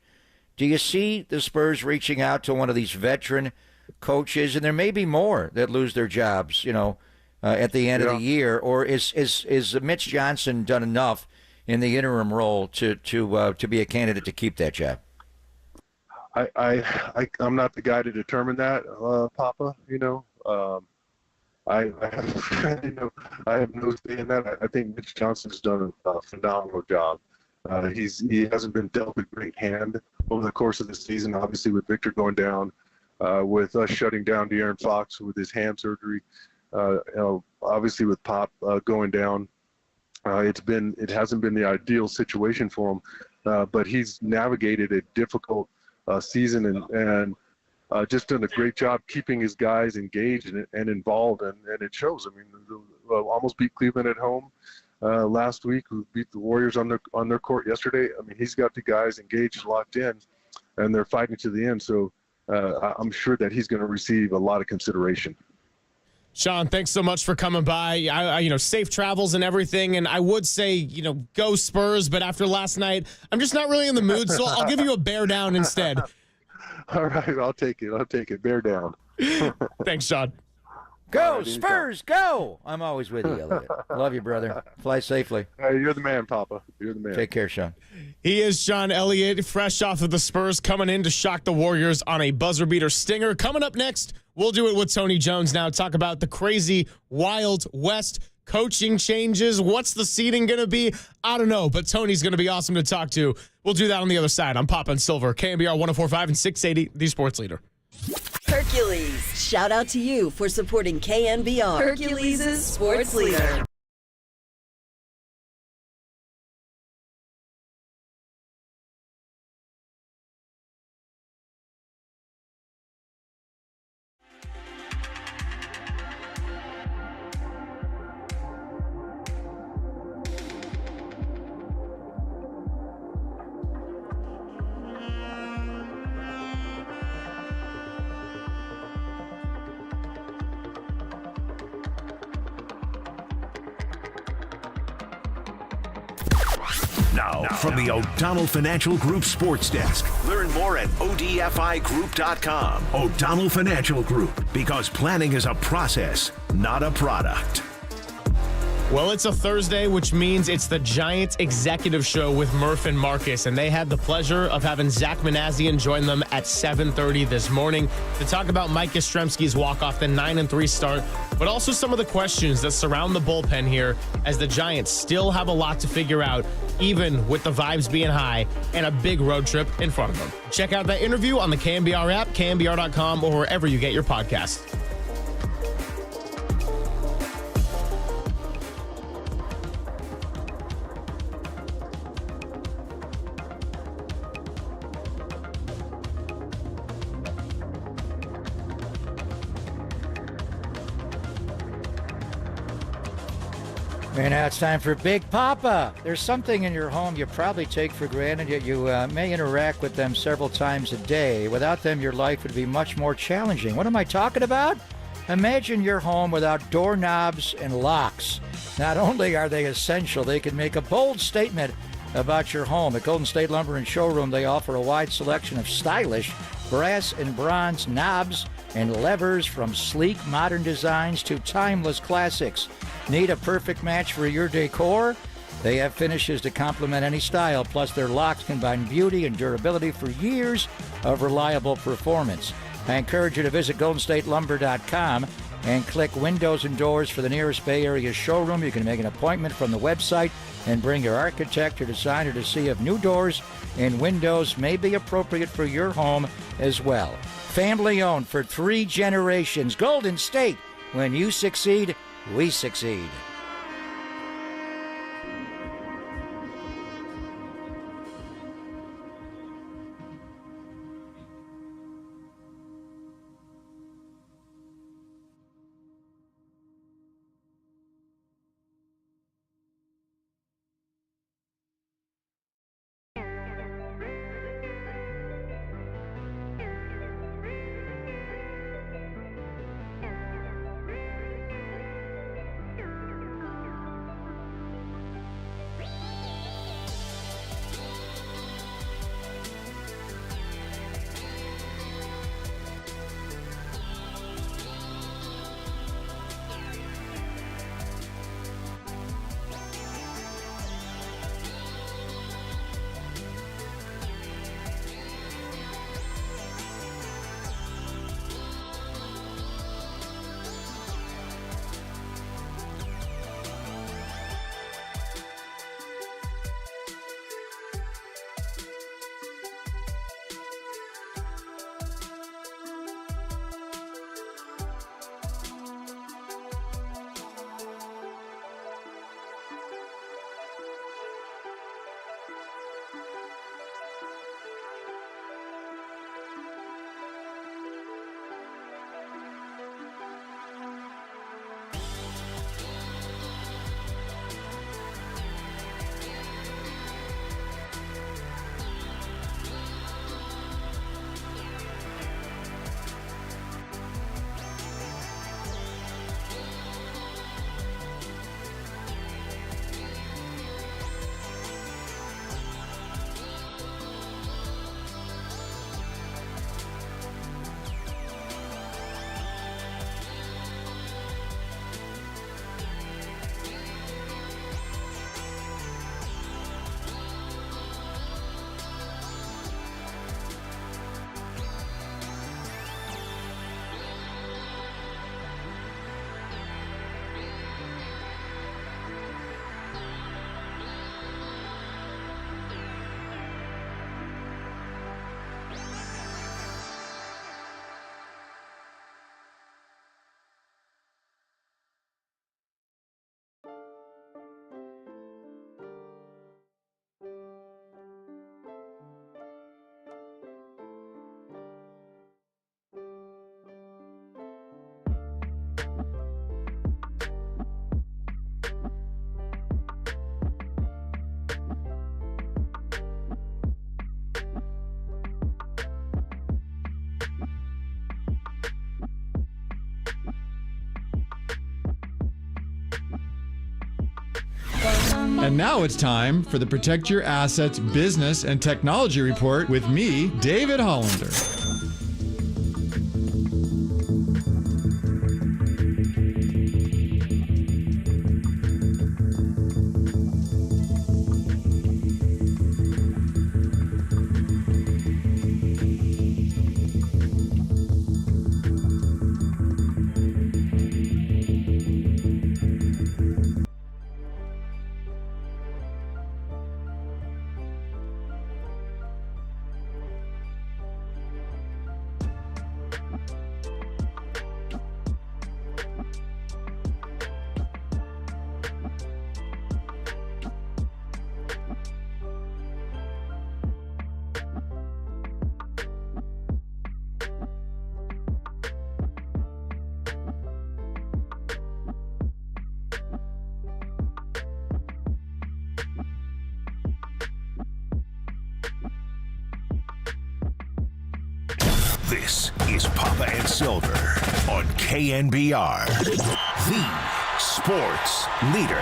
do you see the Spurs reaching out to one of these veteran coaches? And there may be more that lose their jobs, at the end of the year. Or is Mitch Johnson done enough in the interim role to be a candidate to keep that job? I'm not the guy to determine that, Papa. I have no say in that. I think Mitch Johnson's done a phenomenal job. He hasn't been dealt a great hand over the course of the season. Obviously, with Victor going down, with us shutting down De'Aaron Fox with his hand surgery, obviously with Pop going down. It hasn't been the ideal situation for him, but he's navigated a difficult season and just done a great job keeping his guys engaged and involved, and it shows. I mean, almost beat Cleveland at home last week, who beat the Warriors on their court yesterday. I mean, he's got the guys engaged, locked in, and they're fighting to the end. So I'm sure that he's going to receive a lot of consideration. Sean, thanks so much for coming by. Safe travels and everything. And I would say, go Spurs, but after last night, I'm just not really in the mood. So I'll give you a bear down instead. All right, I'll take it. Bear down. Thanks, Sean. Go, Spurs, go! I'm always with you, Elliot. Love you, brother. Fly safely. Hey, you're the man, Papa. You're the man. Take care, Sean. He is Sean Elliott, fresh off of the Spurs, coming in to shock the Warriors on a buzzer beater stinger. Coming up next, we'll do it with Tony Jones now. Talk about the crazy Wild West coaching changes. What's the seeding going to be? I don't know, but Tony's going to be awesome to talk to. We'll do that on the other side. I'm Papa and Silver, KNBR 104.5 and 680, the Sports Leader. Hercules, shout out to you for supporting KNBR. Hercules' Sports Leader. Now, from the O'Donnell Financial Group Sports Desk. Learn more at odfigroup.com. O'Donnell Financial Group, because planning is a process, not a product. Well, it's a Thursday, which means it's the Giants Executive Show with Murph and Marcus, and they had the pleasure of having Zach Manazian join them at 7:30 this morning to talk about Mike Yastrzemski's walk-off, the 9-3 start, but also some of the questions that surround the bullpen here as the Giants still have a lot to figure out, even with the vibes being high and a big road trip in front of them. Check out that interview on the KNBR app, KNBR.com, or wherever you get your podcasts. And now it's time for Big Papa. There's something in your home you probably take for granted, yet you may interact with them several times a day. Without them, your life would be much more challenging. What am I talking about? Imagine your home without doorknobs and locks. Not only are they essential, they can make a bold statement about your home. At Golden State Lumber and Showroom, they offer a wide selection of stylish brass and bronze knobs and levers, from sleek modern designs to timeless classics. Need a perfect match for your decor? They have finishes to complement any style, plus their locks combine beauty and durability for years of reliable performance. I encourage you to visit GoldenStateLumber.com and click Windows and Doors for the nearest Bay Area showroom. You can make an appointment from the website and bring your architect or designer to see if new doors and windows may be appropriate for your home as well. Family owned for 3 generations. Golden State, when you succeed, we succeed. And now it's time for the Protect Your Assets Business and Technology Report with me, David Hollander. This is Papa and Silver on KNBR, the sports leader.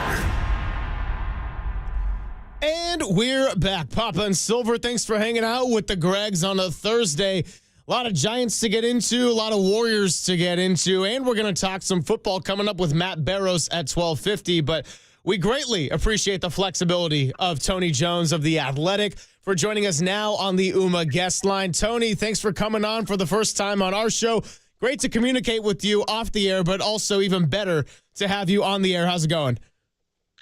And we're back. Papa and Silver, thanks for hanging out with the Gregs on a Thursday. A lot of Giants to get into, a lot of Warriors to get into, and we're going to talk some football coming up with Matt Barrows at 12:50. But we greatly appreciate the flexibility of Tony Jones of The Athletic for joining us now on the UMA guest line. Tony, thanks for coming on for the first time on our show. Great to communicate with you off the air, but also even better to have you on the air. How's it going?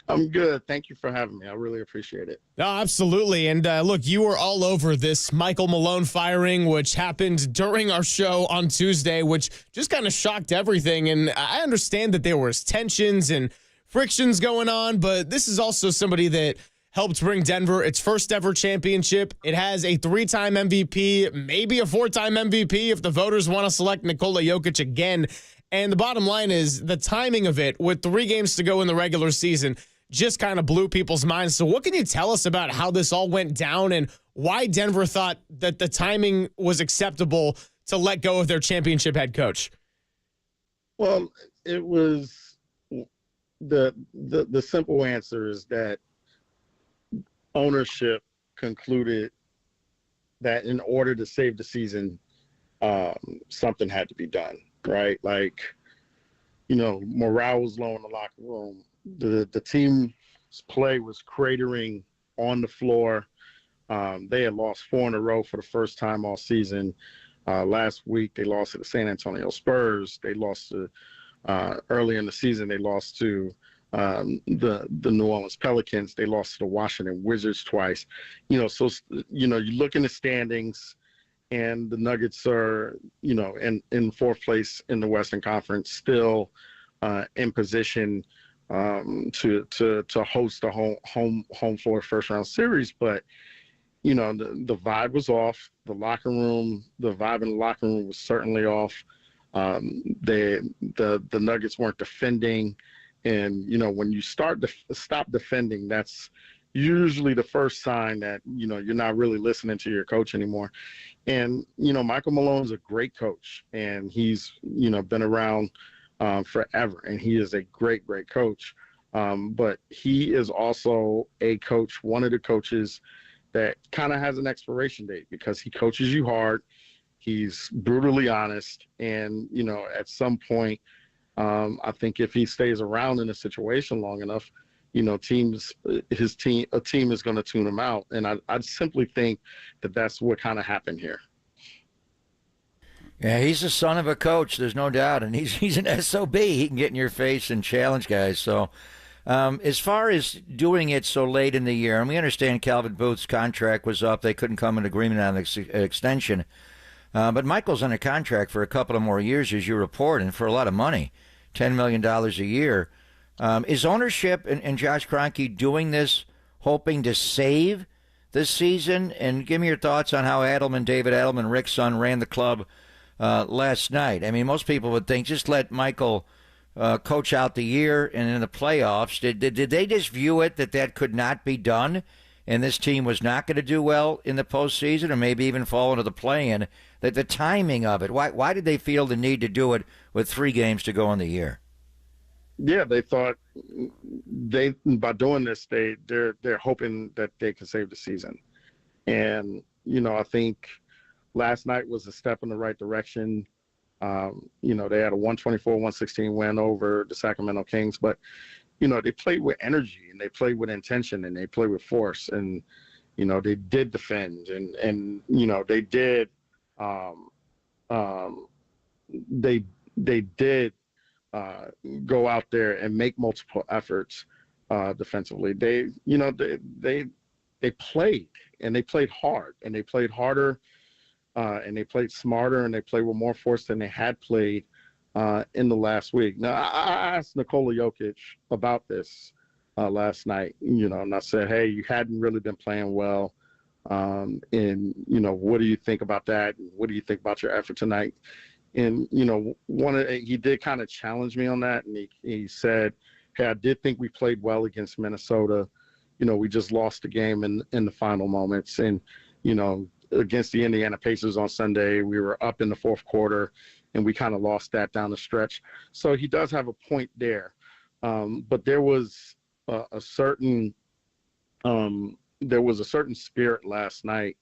I'm good. Thank you for having me. I really appreciate it. No, absolutely. And look, you were all over this Michael Malone firing, which happened during our show on Tuesday, which just kind of shocked everything. And I understand that there was tensions and frictions going on, but this is also somebody that helped bring Denver its first ever championship. It has a 3-time MVP, maybe a 4-time MVP if the voters want to select Nikola Jokic again. And the bottom line is the timing of it with 3 games to go in the regular season just kind of blew people's minds. So what can you tell us about how this all went down and why Denver thought that the timing was acceptable to let go of their championship head coach? Well, it was the simple answer is that ownership concluded that in order to save the season, something had to be done, right? Like, morale was low in the locker room. The team's play was cratering on the floor. They had lost 4 in a row for the first time all season. Last week, they lost to the San Antonio Spurs. They lost to, early in the season, they lost to the New Orleans Pelicans. They lost to the Washington Wizards twice. You look in the standings, and the Nuggets are, in fourth place in the Western Conference, still in position to host a home floor first round series. But the vibe was off. The vibe in the locker room was certainly off. The Nuggets weren't defending. And, when you stop defending, that's usually the first sign that, you're not really listening to your coach anymore. And, Michael Malone's a great coach, and he's, been around forever, and he is a great, great coach. But he is also a coach, one of the coaches that kind of has an expiration date because he coaches you hard. He's brutally honest. And, at some point, I think if he stays around in a situation long enough, a team is going to tune him out. And I simply think that that's what kind of happened here. Yeah, he's the son of a coach, there's no doubt. And he's an SOB. He can get in your face and challenge guys. So as far as doing it so late in the year, and we understand Calvin Booth's contract was up. They couldn't come to an agreement on the extension. But Michael's on a contract for a couple of more years, as you report, and for a lot of money, $10 million a year. Is ownership and Josh Kroenke doing this hoping to save this season? And give me your thoughts on how David Adelman, Rick's son, ran the club last night. I mean, most people would think just let Michael coach out the year and in the playoffs. Did they just view it that could not be done and this team was not going to do well in the postseason or maybe even fall into the play-in? That the timing of it, why did they feel the need to do it with 3 games to go in the year? yeah, they thought by doing this, they're hoping that they can save the season. And, I think last night was a step in the right direction. They had a 124-116 win over the Sacramento Kings, but, they played with energy and they played with intention and they played with force, and, they did defend and they did, they did go out there and make multiple efforts defensively. They played, and they played hard, and they played harder, and they played smarter, and they played with more force than they had played in the last week. Now, I asked Nikola Jokic about this last night, and I said, hey, you hadn't really been playing well. And, what do you think about that? What do you think about your effort tonight? And, he did kind of challenge me on that. And he said, hey, I did think we played well against Minnesota. We just lost the game in the final moments. And, against the Indiana Pacers on Sunday, we were up in the fourth quarter and we kind of lost that down the stretch. So he does have a point there. But there was a certain spirit last night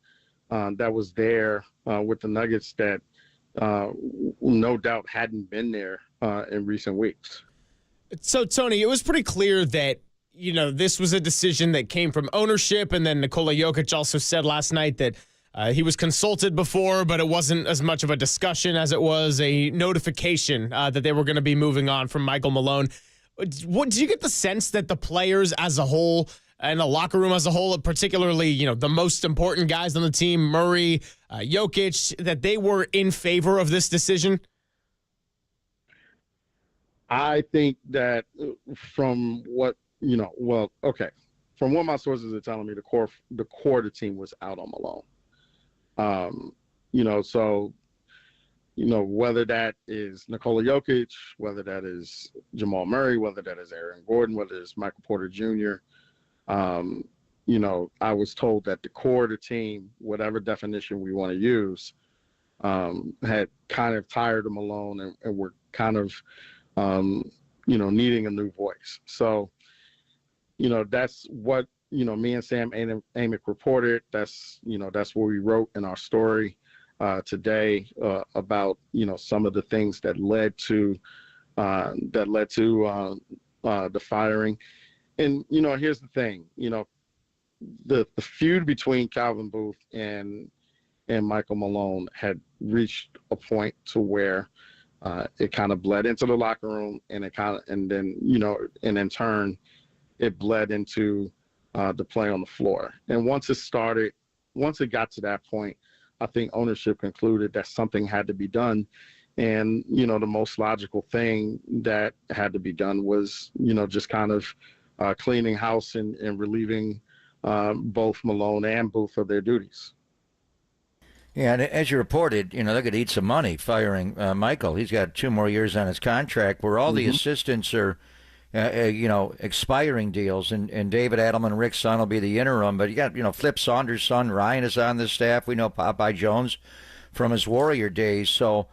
that was there with the Nuggets that no doubt hadn't been there in recent weeks. So, Tony, it was pretty clear that, this was a decision that came from ownership, and then Nikola Jokic also said last night that he was consulted before, but it wasn't as much of a discussion as it was a notification that they were going to be moving on from Michael Malone. Did you get the sense that the players as a whole and the locker room as a whole, particularly, the most important guys on the team, Murray, Jokic, that they were in favor of this decision? I think that from what, from what my sources are telling me, the core of the team was out on Malone. Whether that is Nikola Jokic, whether that is Jamal Murray, whether that is Aaron Gordon, whether it's Michael Porter Jr., I was told that the core of the team, whatever definition we want to use, had kind of tired of Malone and were kind of, needing a new voice. So, that's what, me and Sam Amick reported. That's what we wrote in our story today about, some of the things that led to the firing. And, here's the thing, the feud between Calvin Booth and Michael Malone had reached a point to where it kind of bled into the locker room, and then in turn, it bled into the play on the floor. And once it got to that point, I think ownership concluded that something had to be done. And, the most logical thing that had to be done was, just kind of cleaning house and relieving both Malone and Booth of their duties. Yeah, and as you reported, they're going to eat some money firing Michael. He's got 2 more years on his contract where all the assistants are, expiring deals. And David Adelman, Rick's son, will be the interim. But you got, Flip Saunders' son, Ryan, is on the staff. We know Popeye Jones from his Warrior days. So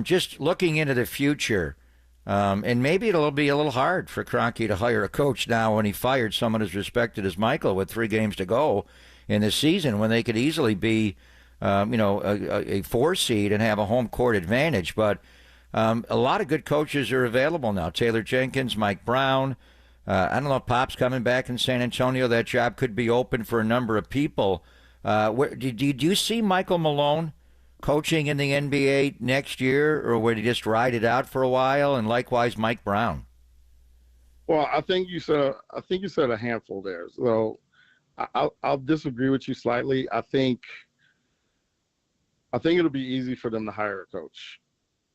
just looking into the future, and maybe it'll be a little hard for Kroenke to hire a coach now when he fired someone as respected as Michael with 3 games to go in the season, when they could easily be a 4 seed and have a home court advantage. But a lot of good coaches are available now. Taylor Jenkins, Mike Brown. I don't know if Pop's coming back in San Antonio. That job could be open for a number of people. Did you see Michael Malone coaching in the NBA next year, or would he just ride it out for a while? And likewise, Mike Brown. Well, I think you said a handful there. So I'll disagree with you slightly. I think it'll be easy for them to hire a coach.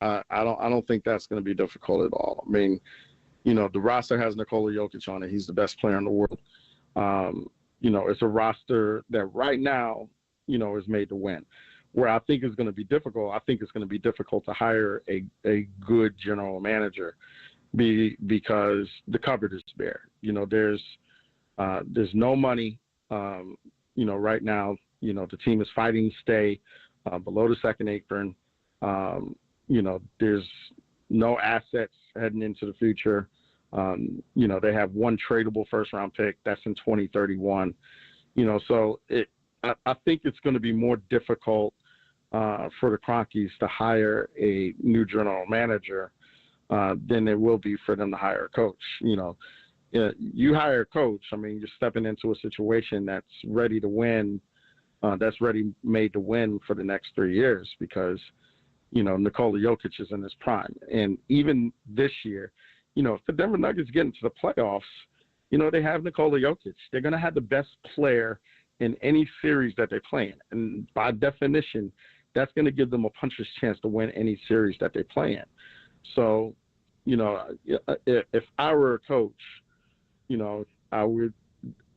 I don't think that's going to be difficult at all. I mean, the roster has Nikola Jokic on it. He's the best player in the world. It's a roster that right now, is made to win. Where I think is going to be difficult, I think it's going to be difficult to hire a good general manager because the cupboard is bare. There's no money. Right now, the team is fighting to stay below the second apron. There's no assets heading into the future. They have one tradable first-round pick that's in 2031. So I think it's going to be more difficult for the Cronkies to hire a new general manager than it will be for them to hire a coach. You hire a coach, you're stepping into a situation that's ready to win, that's made to win for the next 3 years because, Nikola Jokic is in his prime. And even this year, if the Denver Nuggets get into the playoffs, they have Nikola Jokic. They're going to have the best player in any series that they play in. And by definition, that's going to give them a puncher's chance to win any series that they play in. So, if I were a coach, I would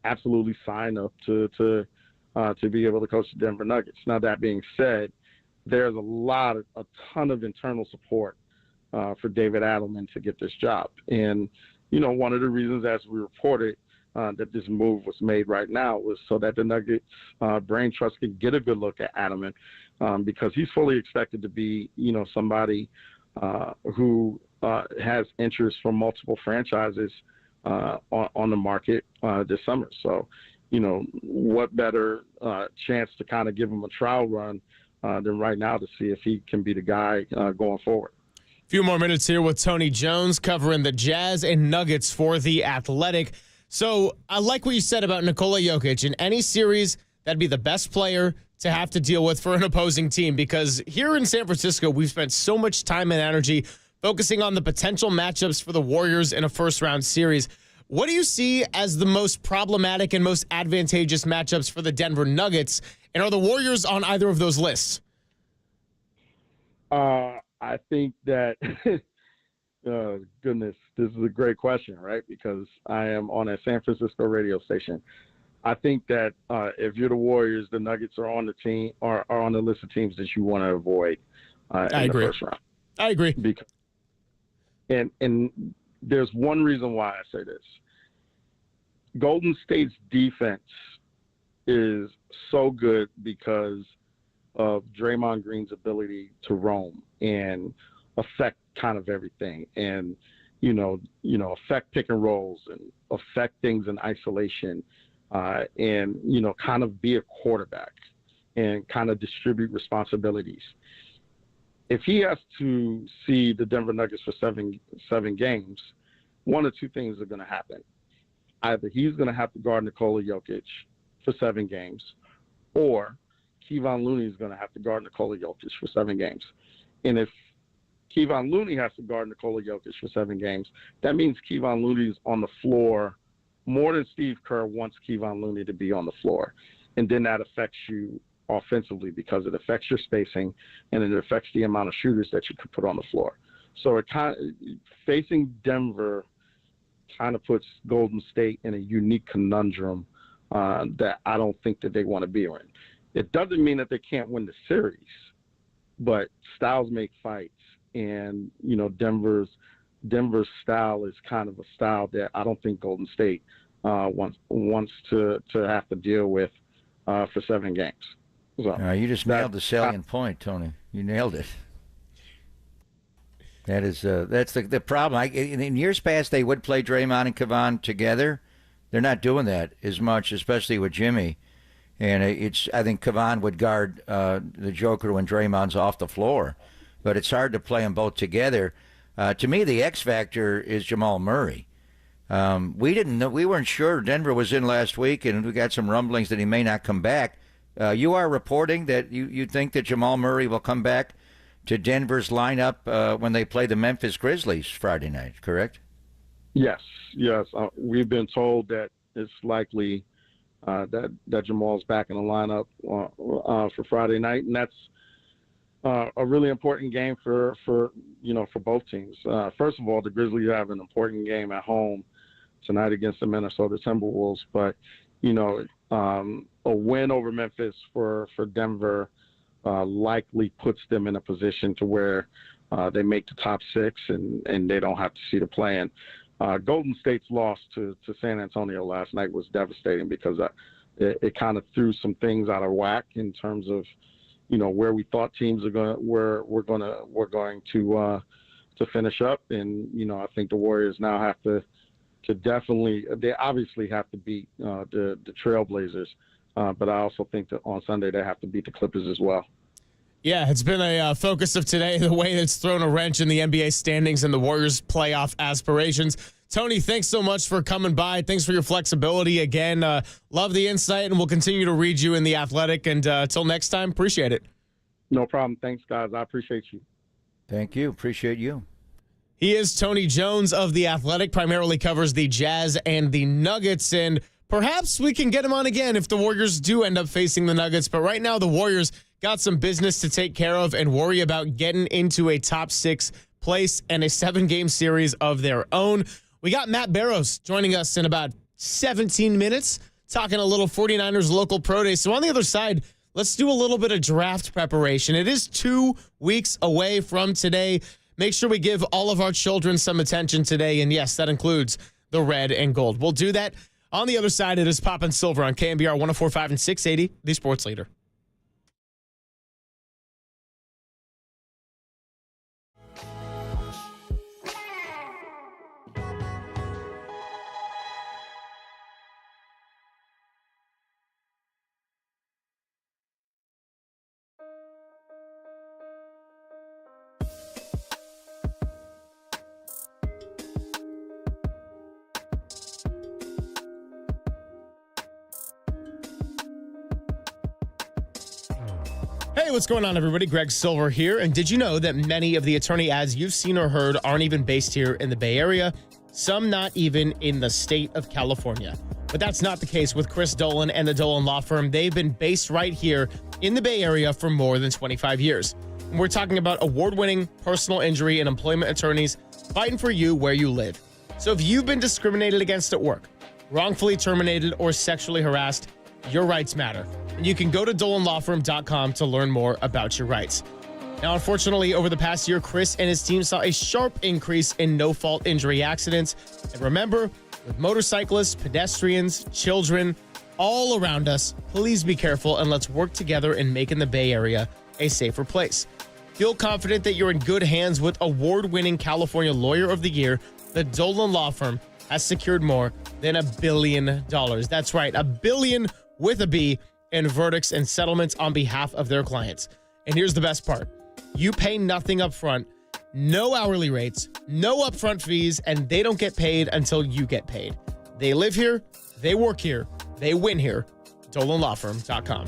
absolutely sign up to be able to coach the Denver Nuggets. Now, that being said, there's a ton of internal support for David Adelman to get this job. And, one of the reasons, as we reported, that this move was made right now was so that the Nuggets brain trust could get a good look at Adelman because he's fully expected to be, somebody who has interest from multiple franchises on the market this summer. So, what better chance to kind of give him a trial run than right now to see if he can be the guy going forward. Few more minutes here with Tony Jones covering the Jazz and Nuggets for The Athletic. So I like what you said about Nikola Jokic. In any series, that'd be the best player to have to deal with for an opposing team because here in San Francisco, we've spent so much time and energy focusing on the potential matchups for the Warriors in a first-round series. What do you see as the most problematic and most advantageous matchups for the Denver Nuggets? And are the Warriors on either of those lists? I think that, goodness, this is a great question, right? Because I am on a San Francisco radio station. I think that if you're the Warriors, the Nuggets are on the team are on the list of teams that you want to avoid in the first round. I agree. Because, and there's one reason why I say this. Golden State's defense is so good because of Draymond Green's ability to roam and affect kind of everything and, affect pick and rolls and affect things in isolation and, kind of be a quarterback and kind of distribute responsibilities. If he has to see the Denver Nuggets for seven games, one of two things are going to happen. Either he's going to have to guard Nikola Jokic for 7 games, or Kevon Looney is going to have to guard Nikola Jokic for 7 games. And if Kevon Looney has to guard Nikola Jokic for 7 games, that means Kevon Looney is on the floor more than Steve Kerr wants Kevon Looney to be on the floor. And then that affects you offensively because it affects your spacing and it affects the amount of shooters that you could put on the floor. So it facing Denver kind of puts Golden State in a unique conundrum that I don't think that they want to be in. It doesn't mean that they can't win the series, but styles make fights. And, Denver's style is kind of a style that I don't think Golden State wants to have to deal with for 7 games. So you just nailed the salient point, Tony. You nailed it. That's the problem. In years past, they would play Draymond and Kevon together. They're not doing that as much, especially with Jimmy. And I think Kevon would guard the Joker when Draymond's off the floor. But it's hard to play them both together. To me, the X factor is Jamal Murray. We didn't know. We weren't sure. Denver was in last week, and we got some rumblings that he may not come back. You are reporting that you think that Jamal Murray will come back to Denver's lineup when they play the Memphis Grizzlies Friday night, correct? Yes. We've been told that it's likely that Jamal's back in the lineup for Friday night, and that's a really important game for both teams. First of all, the Grizzlies have an important game at home tonight against the Minnesota Timberwolves, but a win over Memphis for Denver likely puts them in a position to where they make the top 6 and they don't have to see the play-in. Golden State's loss to San Antonio last night was devastating because it kind of threw some things out of whack in terms of where we thought teams were going finish up. And, I think the Warriors now have to definitely, they obviously have to beat the Trailblazers. But I also think that on Sunday they have to beat the Clippers as well. Yeah, it's been a focus of today, the way that's thrown a wrench in the NBA standings and the Warriors' playoff aspirations. Tony, thanks so much for coming by. Thanks for your flexibility. Again, love the insight, and we'll continue to read you in The Athletic. And until next time, appreciate it. No problem. Thanks, guys. I appreciate you. Thank you. Appreciate you. He is Tony Jones of The Athletic, primarily covers the Jazz and the Nuggets, and perhaps we can get him on again if the Warriors do end up facing the Nuggets. But right now, the Warriors got some business to take care of and worry about getting into a top 6 place and a 7-game series of their own. We got Matt Barrows joining us in about 17 minutes, talking a little 49ers local pro day. So on the other side, let's do a little bit of draft preparation. It is 2 weeks away from today. Make sure we give all of our children some attention today. And yes, that includes the red and gold. We'll do that. On the other side, it is Pop and Silver on KNBR 104.5 and 680, the sports leader. Hey, what's going on, everybody? Greg Silver here. And did you know that many of the attorney ads you've seen or heard aren't even based here in the Bay Area? Some not even in the state of California. But that's not the case with Chris Dolan and the Dolan Law Firm. They've been based right here in the Bay Area for more than 25 years. And we're talking about award-winning personal injury and employment attorneys fighting for you where you live. So if you've been discriminated against at work, wrongfully terminated, or sexually harassed, your rights matter. And you can go to DolanLawFirm.com to learn more about your rights. Now, unfortunately, over the past year, Chris and his team saw a sharp increase in no-fault injury accidents. And remember, with motorcyclists, pedestrians, children, all around us, please be careful and let's work together in making the Bay Area a safer place. Feel confident that you're in good hands with award-winning California Lawyer of the Year. The Dolan Law Firm has secured more than $1 billion. That's right, $1 billion with a B in verdicts and settlements on behalf of their clients. And here's the best part. You pay nothing up front, no hourly rates, no upfront fees, and they don't get paid until you get paid. They live here, they work here, they win here. DolanLawFirm.com.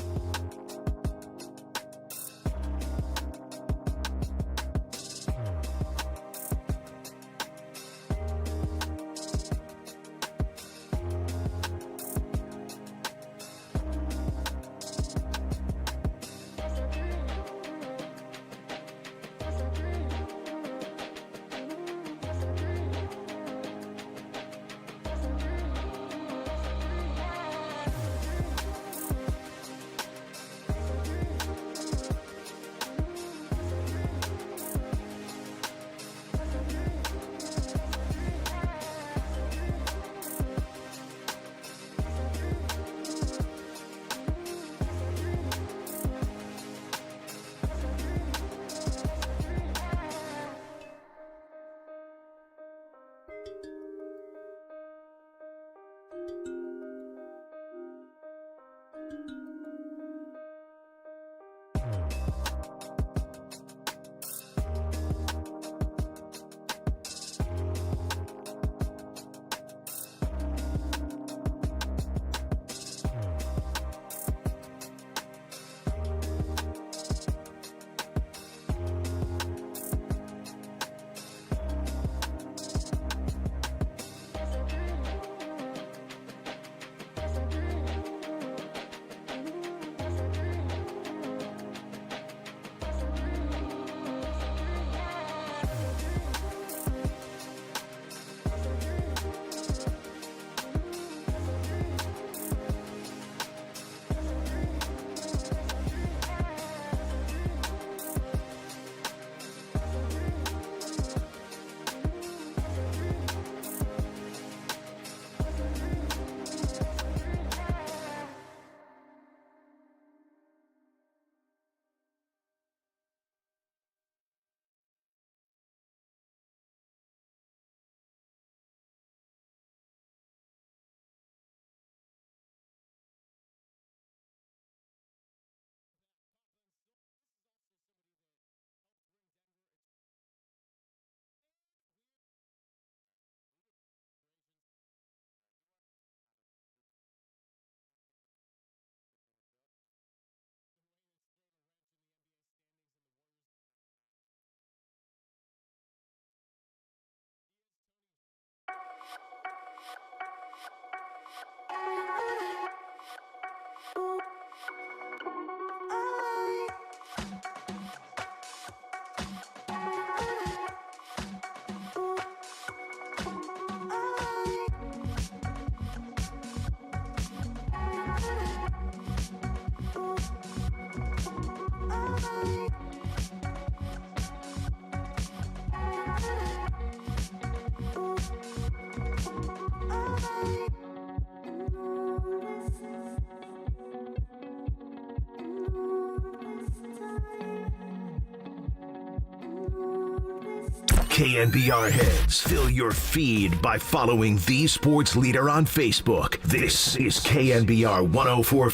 KNBR heads, fill your feed by following the sports leader on Facebook. This is KNBR 104.5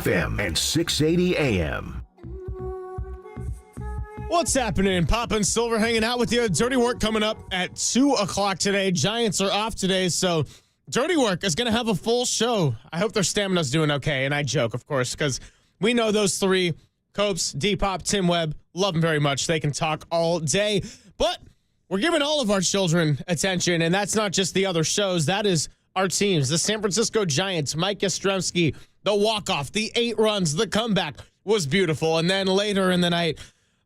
FM and 680 AM. What's happening? Papa and Silver hanging out with you. Dirty Work coming up at 2 o'clock today. Giants are off today, so Dirty Work is going to have a full show. I hope their stamina's doing okay, and I joke, of course, because we know those three, Copes, D-Pop, Tim Webb, love them very much. They can talk all day, but we're giving all of our children attention, and that's not just the other shows. That is our teams. The San Francisco Giants, Mike Yastrzemski, the walk-off, the 8 runs, the comeback was beautiful. And then later in the night,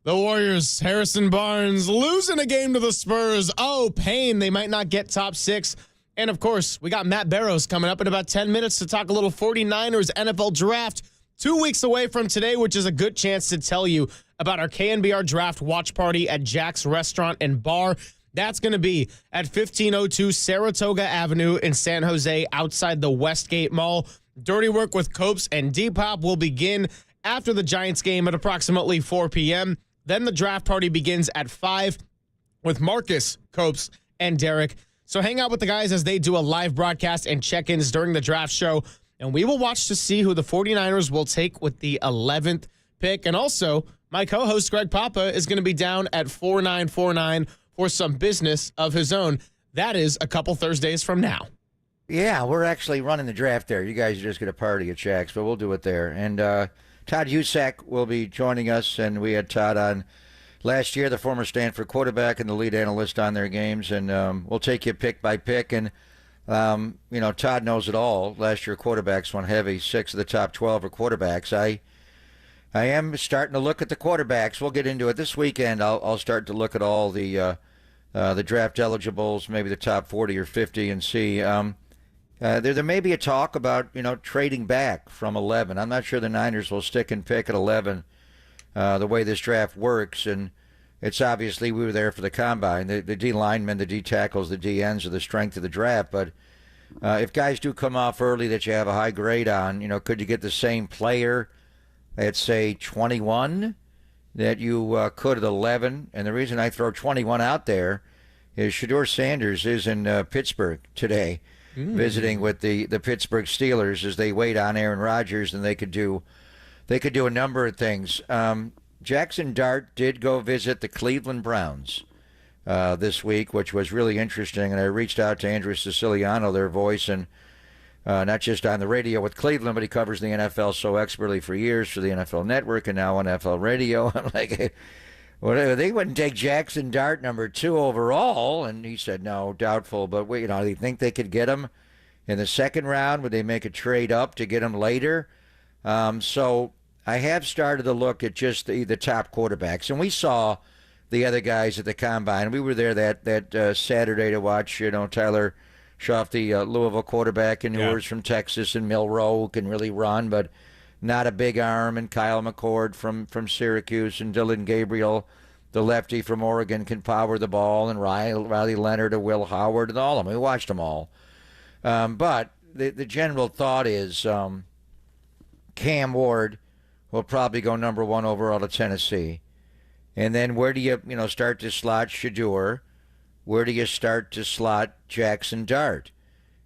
the Warriors, Harrison Barnes, losing a game to the Spurs. Oh, pain. They might not get top 6. And, of course, we got Matt Barrows coming up in about 10 minutes to talk a little 49ers NFL draft 2 weeks away from today, which is a good chance to tell you about our KNBR draft watch party at Jack's Restaurant and Bar. That's going to be at 1502 Saratoga Avenue in San Jose outside the Westgate Mall. Dirty Work with Copes and D-Pop will begin after the Giants game at approximately 4 p.m. Then the draft party begins at 5 with Marcus, Copes, and Derek. So hang out with the guys as they do a live broadcast and check-ins during the draft show. And we will watch to see who the 49ers will take with the 11th pick. And also, my co-host Greg Papa is going to be down at 4949 for some business of his own. That is a couple Thursdays from now. Yeah, we're actually running the draft there. You guys are just going to party at Shaq's, but we'll do it there. And Todd Husak will be joining us, and we had Todd on last year, the former Stanford quarterback and the lead analyst on their games, and we'll take you pick by pick. And, Todd knows it all. Last year, quarterbacks went heavy. 6 of the top 12 are quarterbacks. I am starting to look at the quarterbacks. We'll get into it this weekend. I'll start to look at all the draft eligibles, maybe the top 40 or 50, and see. There may be a talk about trading back from 11. I'm not sure the Niners will stick and pick at 11. The way this draft works, and it's obviously we were there for the combine. The D linemen, the D tackles, the D ends are the strength of the draft. But if guys do come off early that you have a high grade on, could you get the same player at, say, 21 that you could at 11? And the reason I throw 21 out there is Shedeur Sanders is in Pittsburgh today, visiting with the Pittsburgh Steelers as they wait on Aaron Rodgers, and they could do a number of things. Jackson Dart did go visit the Cleveland Browns this week, which was really interesting. And I reached out to Andrew Siciliano, their voice, and not just on the radio with Cleveland, but he covers the NFL so expertly for years for the NFL Network and now on NFL Radio. I'm like, well, they wouldn't take Jackson Dart number 2 overall. And he said, no, doubtful. But, do you think they could get him in the second round? Would they make a trade up to get him later? So I have started to look at just the top quarterbacks. And we saw the other guys at the Combine. We were there that Saturday to watch, Tyler Schaff, the Louisville quarterback, and who was from Texas, and Milroe, who can really run, but not a big arm, and Kyle McCord from Syracuse, and Dylan Gabriel, the lefty from Oregon, can power the ball, and Riley Leonard, and Will Howard, and all of them. We watched them all. But the general thought is Cam Ward will probably go number 1 overall to Tennessee. And then where do you start to slot Shedeur? Where do you start to slot Jackson Dart?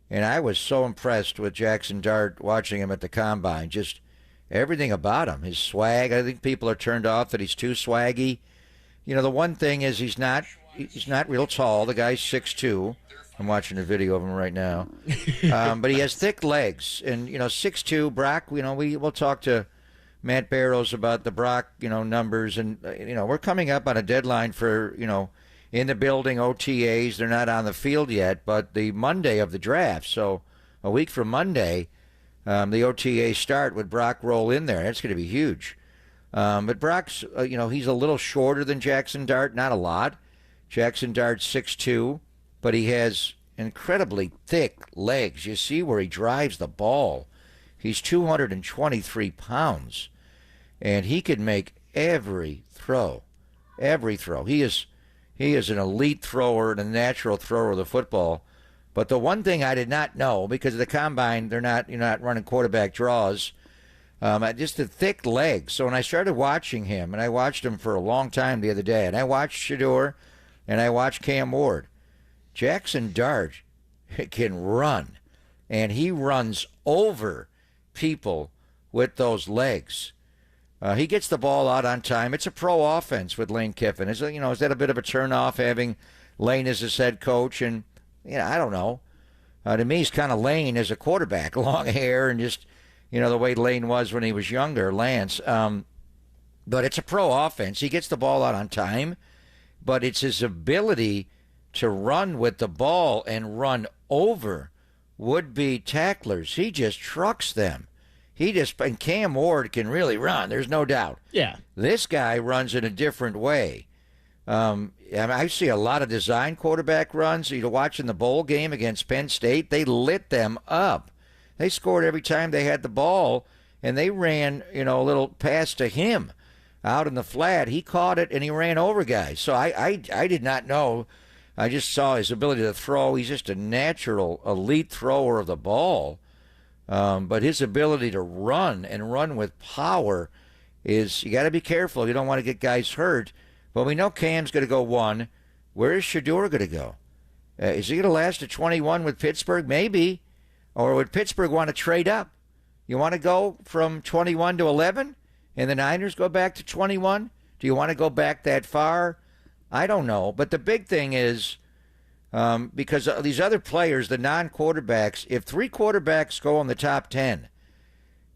And I was so impressed with Jackson Dart watching him at the Combine. Just everything about him, his swag. I think people are turned off that he's too swaggy. The one thing is he's not real tall. The guy's 6'2". I'm watching a video of him right now. But he has thick legs. And, 6'2", Brock, we'll talk to Matt Barrows about the Brock, numbers. And, we're coming up on a deadline for, in the building OTAs. They're not on the field yet, but the Monday of the draft. So a week from Monday, the OTA start with Brock roll in there. That's going to be huge. But Brock's, he's a little shorter than Jackson Dart, not a lot. Jackson Dart's 6'2", but he has incredibly thick legs. You see where he drives the ball. He's 223 pounds, and he can make every throw. Every throw. He is an elite thrower and a natural thrower of the football. But the one thing I did not know, because of the combine, you're not running quarterback draws, just the thick legs. So when I started watching him, and I watched him for a long time the other day, and I watched Shedeur, and I watched Cam Ward, Jackson Dart can run, and he runs over people with those legs. He gets the ball out on time. It's a pro offense with Lane Kiffin. Is that a bit of a turnoff having Lane as his head coach? And I don't know. To me, he's kind of Lane as a quarterback, long hair and just the way Lane was when he was younger, Lance. But it's a pro offense. He gets the ball out on time, but it's his ability to run with the ball and run over would-be tacklers. He just trucks them. And Cam Ward can really run, there's no doubt. Yeah. This guy runs in a different way. I see a lot of design quarterback runs. Watching the bowl game against Penn State, they lit them up. They scored every time they had the ball, and they ran, a little pass to him out in the flat. He caught it, and he ran over guys. So I did not know. I just saw his ability to throw. He's just a natural elite thrower of the ball. But his ability to run and run with power is, you got to be careful. You don't want to get guys hurt. But we know Cam's going to go 1. Where is Shedeur going to go? Is he going to last at 21 with Pittsburgh? Maybe. Or would Pittsburgh want to trade up? You want to go from 21 to 11 and the Niners go back to 21? Do you want to go back that far? I don't know. But the big thing is, because these other players, the non-quarterbacks, if 3 quarterbacks go in the top 10,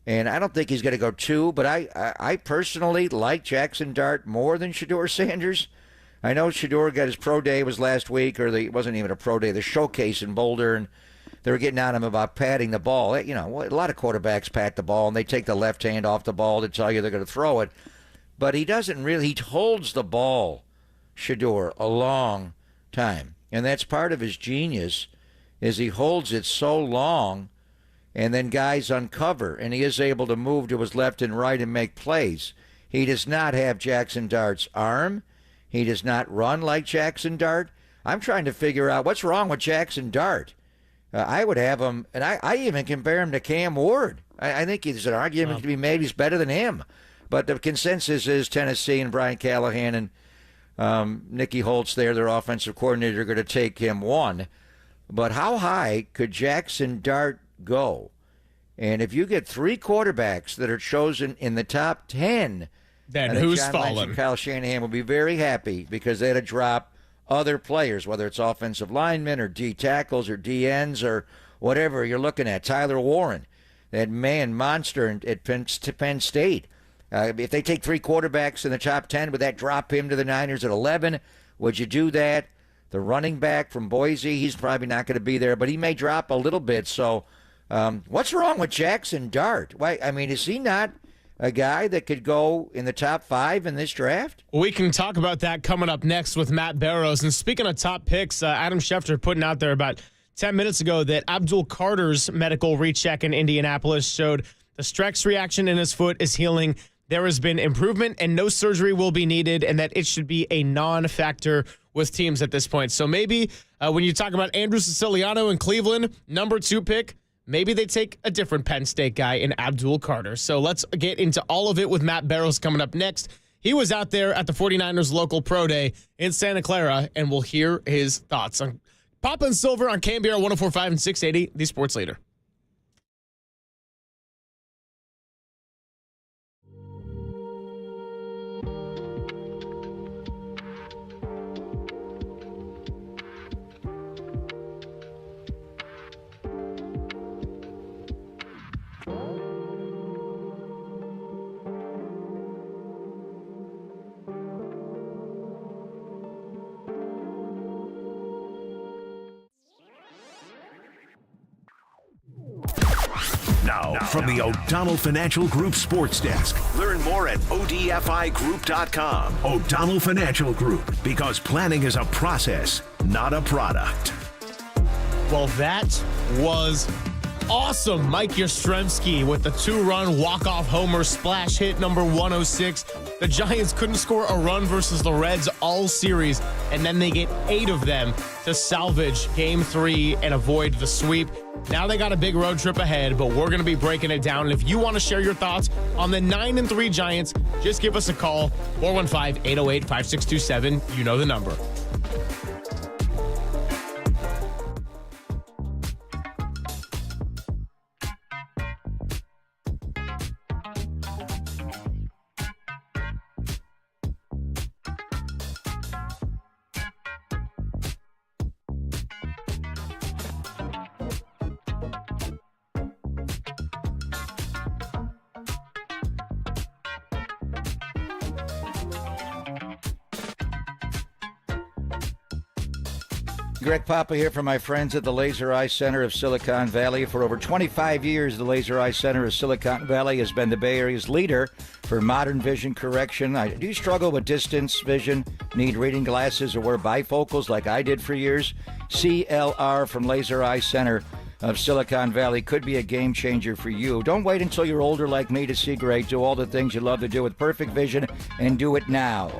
and I don't think he's going to go 2, but I personally like Jackson Dart more than Shedeur Sanders. I know Shedeur got his pro day was last week, or it wasn't even a pro day, the showcase in Boulder, and they were getting on him about patting the ball. A lot of quarterbacks pat the ball, and they take the left hand off the ball to tell you they're going to throw it. But he doesn't really. He holds the ball, Shedeur, a long time. And that's part of his genius, is he holds it so long, and then guys uncover, and he is able to move to his left and right and make plays. He does not have Jackson Dart's arm. He does not run like Jackson Dart. I'm trying to figure out what's wrong with Jackson Dart. I would have him, and I even compare him to Cam Ward. I think there's an argument to be made he's better than him. But the consensus is Tennessee and Brian Callahan and Nicky Holtz there, their offensive coordinator, are going to take him 1. But how high could Jackson Dart go? And if you get 3 quarterbacks that are chosen in the top 10, then who's John fallen? Lynch and Kyle Shanahan will be very happy, because they had to drop other players, whether it's offensive linemen or D tackles or D ends or whatever you're looking at. Tyler Warren, that monster at Penn State. If they take 3 quarterbacks in the top 10, would that drop him to the Niners at 11? Would you do that? The running back from Boise, he's probably not going to be there, but he may drop a little bit. So what's wrong with Jackson Dart? Why? I mean, is he not a guy that could go in the top 5 in this draft? We can talk about that coming up next with Matt Barrows. And speaking of top picks, Adam Schefter putting out there about 10 minutes ago that Abdul Carter's medical recheck in Indianapolis showed the Strex reaction in his foot is healing. There has been improvement and no surgery will be needed, and that it should be a non-factor with teams at this point. So maybe when you talk about Andrew Siciliano in Cleveland, number 2 pick, maybe they take a different Penn State guy in Abdul Carter. So let's get into all of it with Matt Barrows coming up next. He was out there at the 49ers local pro day in Santa Clara, and we'll hear his thoughts on Papa and Silver on KNBR 104.5 and 680, the sports leader. Now, from the O'Donnell Financial Group Sports Desk. Learn more at odfigroup.com. O'Donnell Financial Group, because planning is a process, not a product. Well, that was awesome. Mike Yastrzemski with the 2-run walk-off homer splash hit number 106. The Giants couldn't score a run versus the Reds all series, and then they get 8 of them to salvage Game 3 and avoid the sweep. Now they got a big road trip ahead, but we're going to be breaking it down. And if you want to share your thoughts on the 9-3 Giants, just give us a call, 415-808-5627. You know the number. Greg Papa here from my friends at the Laser Eye Center of Silicon Valley. For over 25 years, the Laser Eye Center of Silicon Valley has been the Bay Area's leader for modern vision correction. Do you struggle with distance vision, need reading glasses, or wear bifocals like I did for years? CLR from Laser Eye Center of Silicon Valley could be a game changer for you. Don't wait until you're older like me to see great. Do all the things you love to do with perfect vision, and do it now.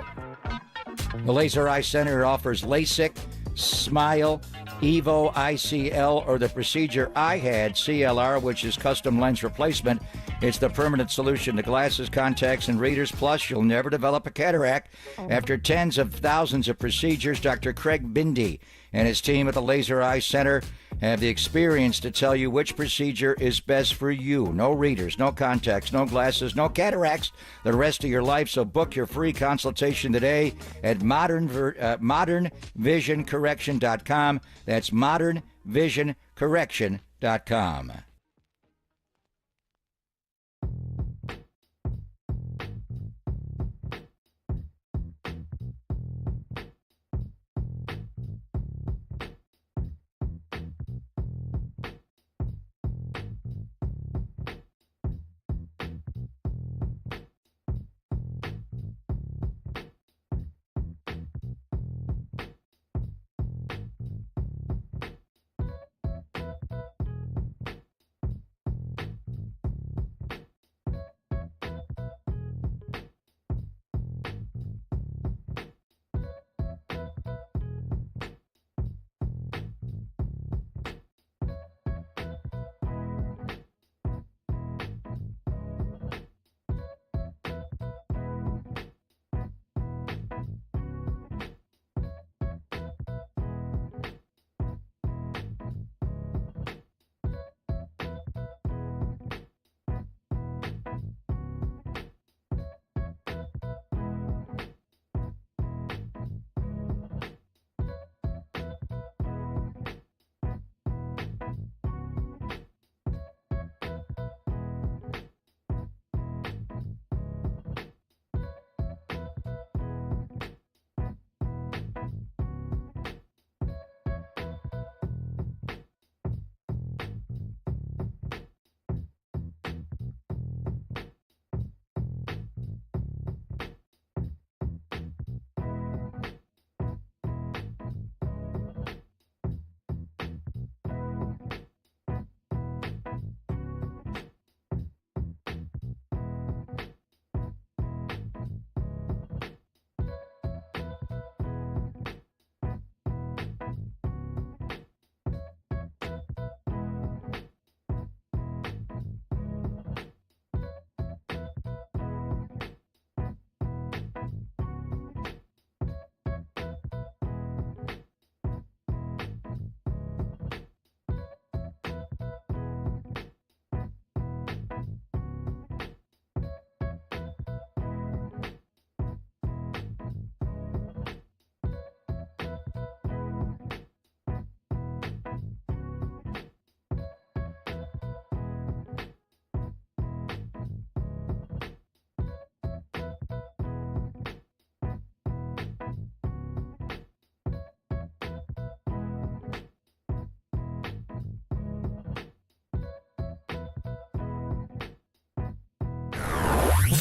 The Laser Eye Center offers LASIK, Smile, Evo ICL, or the procedure I had, CLR, which is custom lens replacement. It's the permanent solution to glasses, contacts, and readers. Plus, you'll never develop a cataract. After tens of thousands of procedures, Dr. Craig Bindi and his team at the Laser Eye Center have the experience to tell you which procedure is best for you. No readers, no contacts, no glasses, no cataracts the rest of your life. So book your free consultation today at modernvisioncorrection.com. That's modernvisioncorrection.com.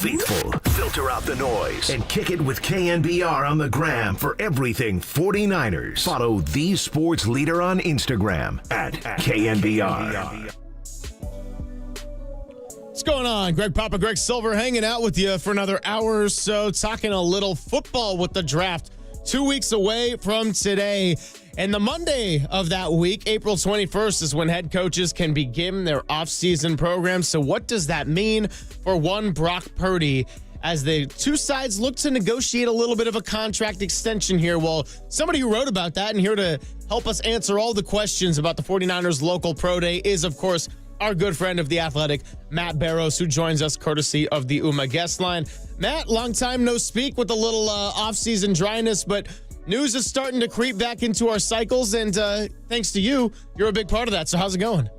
faithful. Filter out the noise and kick it with KNBR on the gram for everything 49ers. Follow the sports leader on Instagram at KNBR. What's going on? Greg Papa, Greg Silver hanging out with you for another hour or so, talking a little football with the draft 2 weeks away from today. And the Monday of that week, April 21st, is when head coaches can begin their offseason programs. So what does that mean for one Brock Purdy as the two sides look to negotiate a little bit of a contract extension here? Well, somebody who wrote about that and here to help us answer all the questions about the 49ers local pro day is, of course, our good friend of The Athletic, Matt Barrows, who joins us courtesy of the UMA guest line. Matt, long time no speak with a little off-season dryness, but news is starting to creep back into our cycles, and thanks to you, you're a big part of that. So how's it going?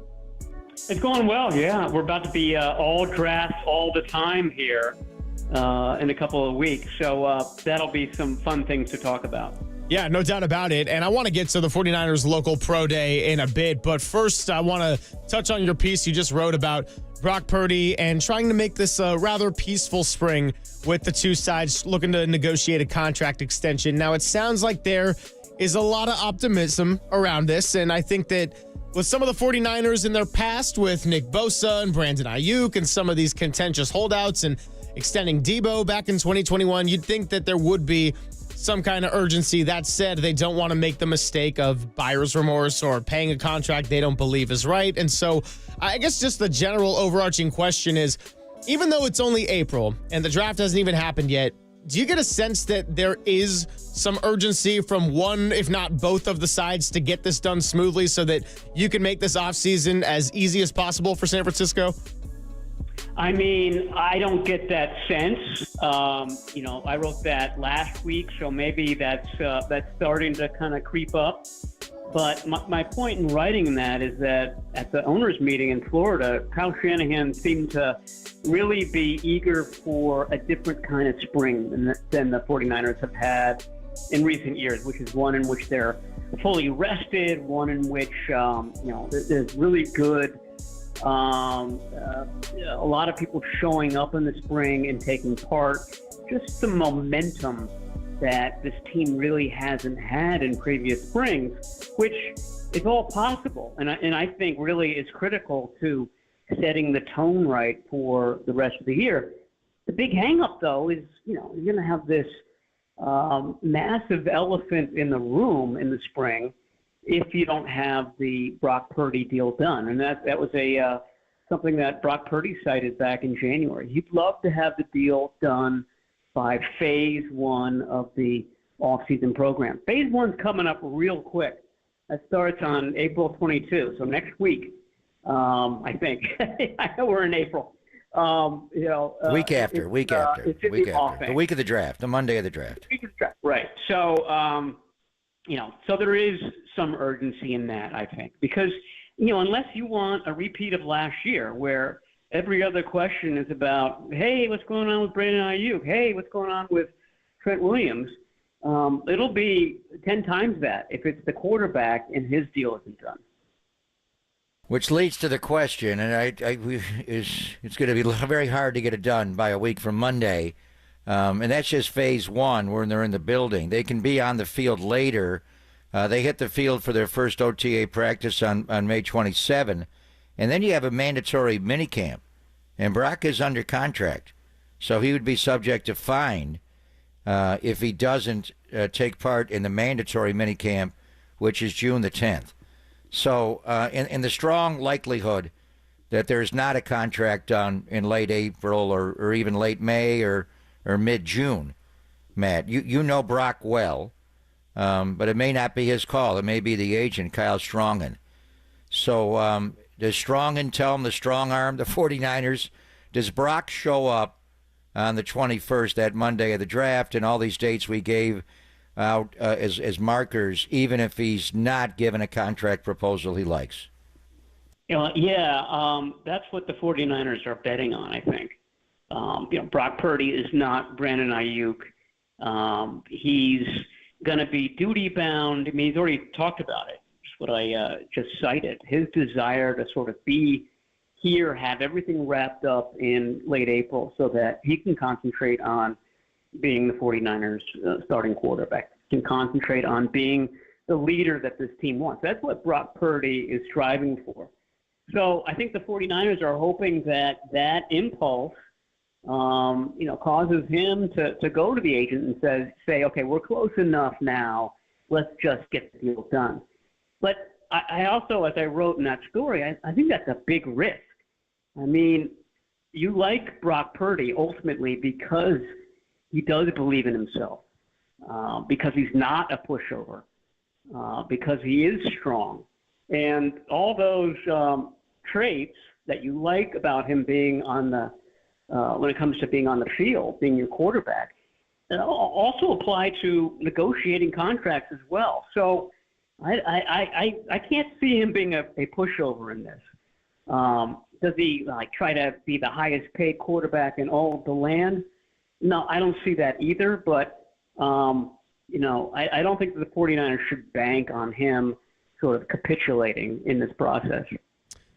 It's going well, yeah. We're about to be all drafts all the time here in a couple of weeks, so that'll be some fun things to talk about. Yeah, no doubt about it. And I want to get to the 49ers local pro day in a bit. But first, I want to touch on your piece you just wrote about Brock Purdy and trying to make this a rather peaceful spring with the two sides looking to negotiate a contract extension. Now, it sounds like there is a lot of optimism around this. And I think that with some of the 49ers in their past with Nick Bosa and Brandon Ayuk and some of these contentious holdouts and extending Debo back in 2021, you'd think that there would be some kind of urgency. That said, they don't want to make the mistake of buyer's remorse or paying a contract they don't believe is right. And so I guess just the general overarching question is, even though it's only April and the draft hasn't even happened yet, do you get a sense that there is some urgency from one, if not both of the sides to get this done smoothly so that you can make this offseason as easy as possible for San Francisco? I mean, I don't get that sense. I wrote that last week, so maybe that's starting to kind of creep up. But my point in writing that is that at the owners' meeting in Florida, Kyle Shanahan seemed to really be eager for a different kind of spring than the 49ers have had in recent years, which is one in which they're fully rested, one in which there's really good. A lot of people showing up in the spring and taking part. Just the momentum that this team really hasn't had in previous springs, which is all possible. And I think really is critical to setting the tone right for the rest of the year. The big hang-up, though, is, you're going to have this massive elephant in the room in the spring if you don't have the Brock Purdy deal done. And that was something that Brock Purdy cited back in January. He'd love to have the deal done by phase one of the offseason program. Phase one's coming up real quick. That starts on April 22, so next week, I think. I know we're in April. Week after. The week of the draft, the Monday of the draft. The week of the draft, right. So, so there is some urgency in that, I think, because, unless you want a repeat of last year where every other question is about, hey, what's going on with Brandon Ayuk? Hey, what's going on with Trent Williams? It'll be 10 times that if it's the quarterback and his deal isn't done. Which leads to the question, and it's going to be very hard to get it done by a week from Monday, and that's just phase one when they're in the building. They can be on the field later. They hit the field for their first OTA practice on May 27, and then you have a mandatory minicamp, and Brock is under contract, so he would be subject to fine if he doesn't take part in the mandatory minicamp, which is June the 10th. So in the strong likelihood that there's not a contract done in late April or even late May or mid-June, Matt, you know Brock well, but it may not be his call. It may be the agent, Kyle Strongen. So does Strongen tell him to strong-arm the 49ers? Does Brock show up on the 21st, that Monday of the draft, and all these dates we gave out as markers, even if he's not given a contract proposal he likes? That's what the 49ers are betting on, I think. Brock Purdy is not Brandon Ayuk. He's going to be duty-bound. I mean, he's already talked about it. Just what I just cited. His desire to sort of be here have everything wrapped up in late April so that he can concentrate on being the 49ers starting quarterback, can concentrate on being the leader that this team wants. That's what Brock Purdy is striving for. So I think the 49ers are hoping that that impulse, causes him to go to the agent and say, okay, we're close enough now. Let's just get the deal done. But I also, as I wrote in that story, I think that's a big risk. I mean, you like Brock Purdy ultimately because he does believe in himself, because he's not a pushover, because he is strong. And all those traits that you like about him being on the when it comes to being on the field, being your quarterback, also apply to negotiating contracts as well. So I can't see him being a pushover in this. Does he try to be the highest paid quarterback in all of the land? No, I don't see that either. But I don't think the 49ers should bank on him sort of capitulating in this process.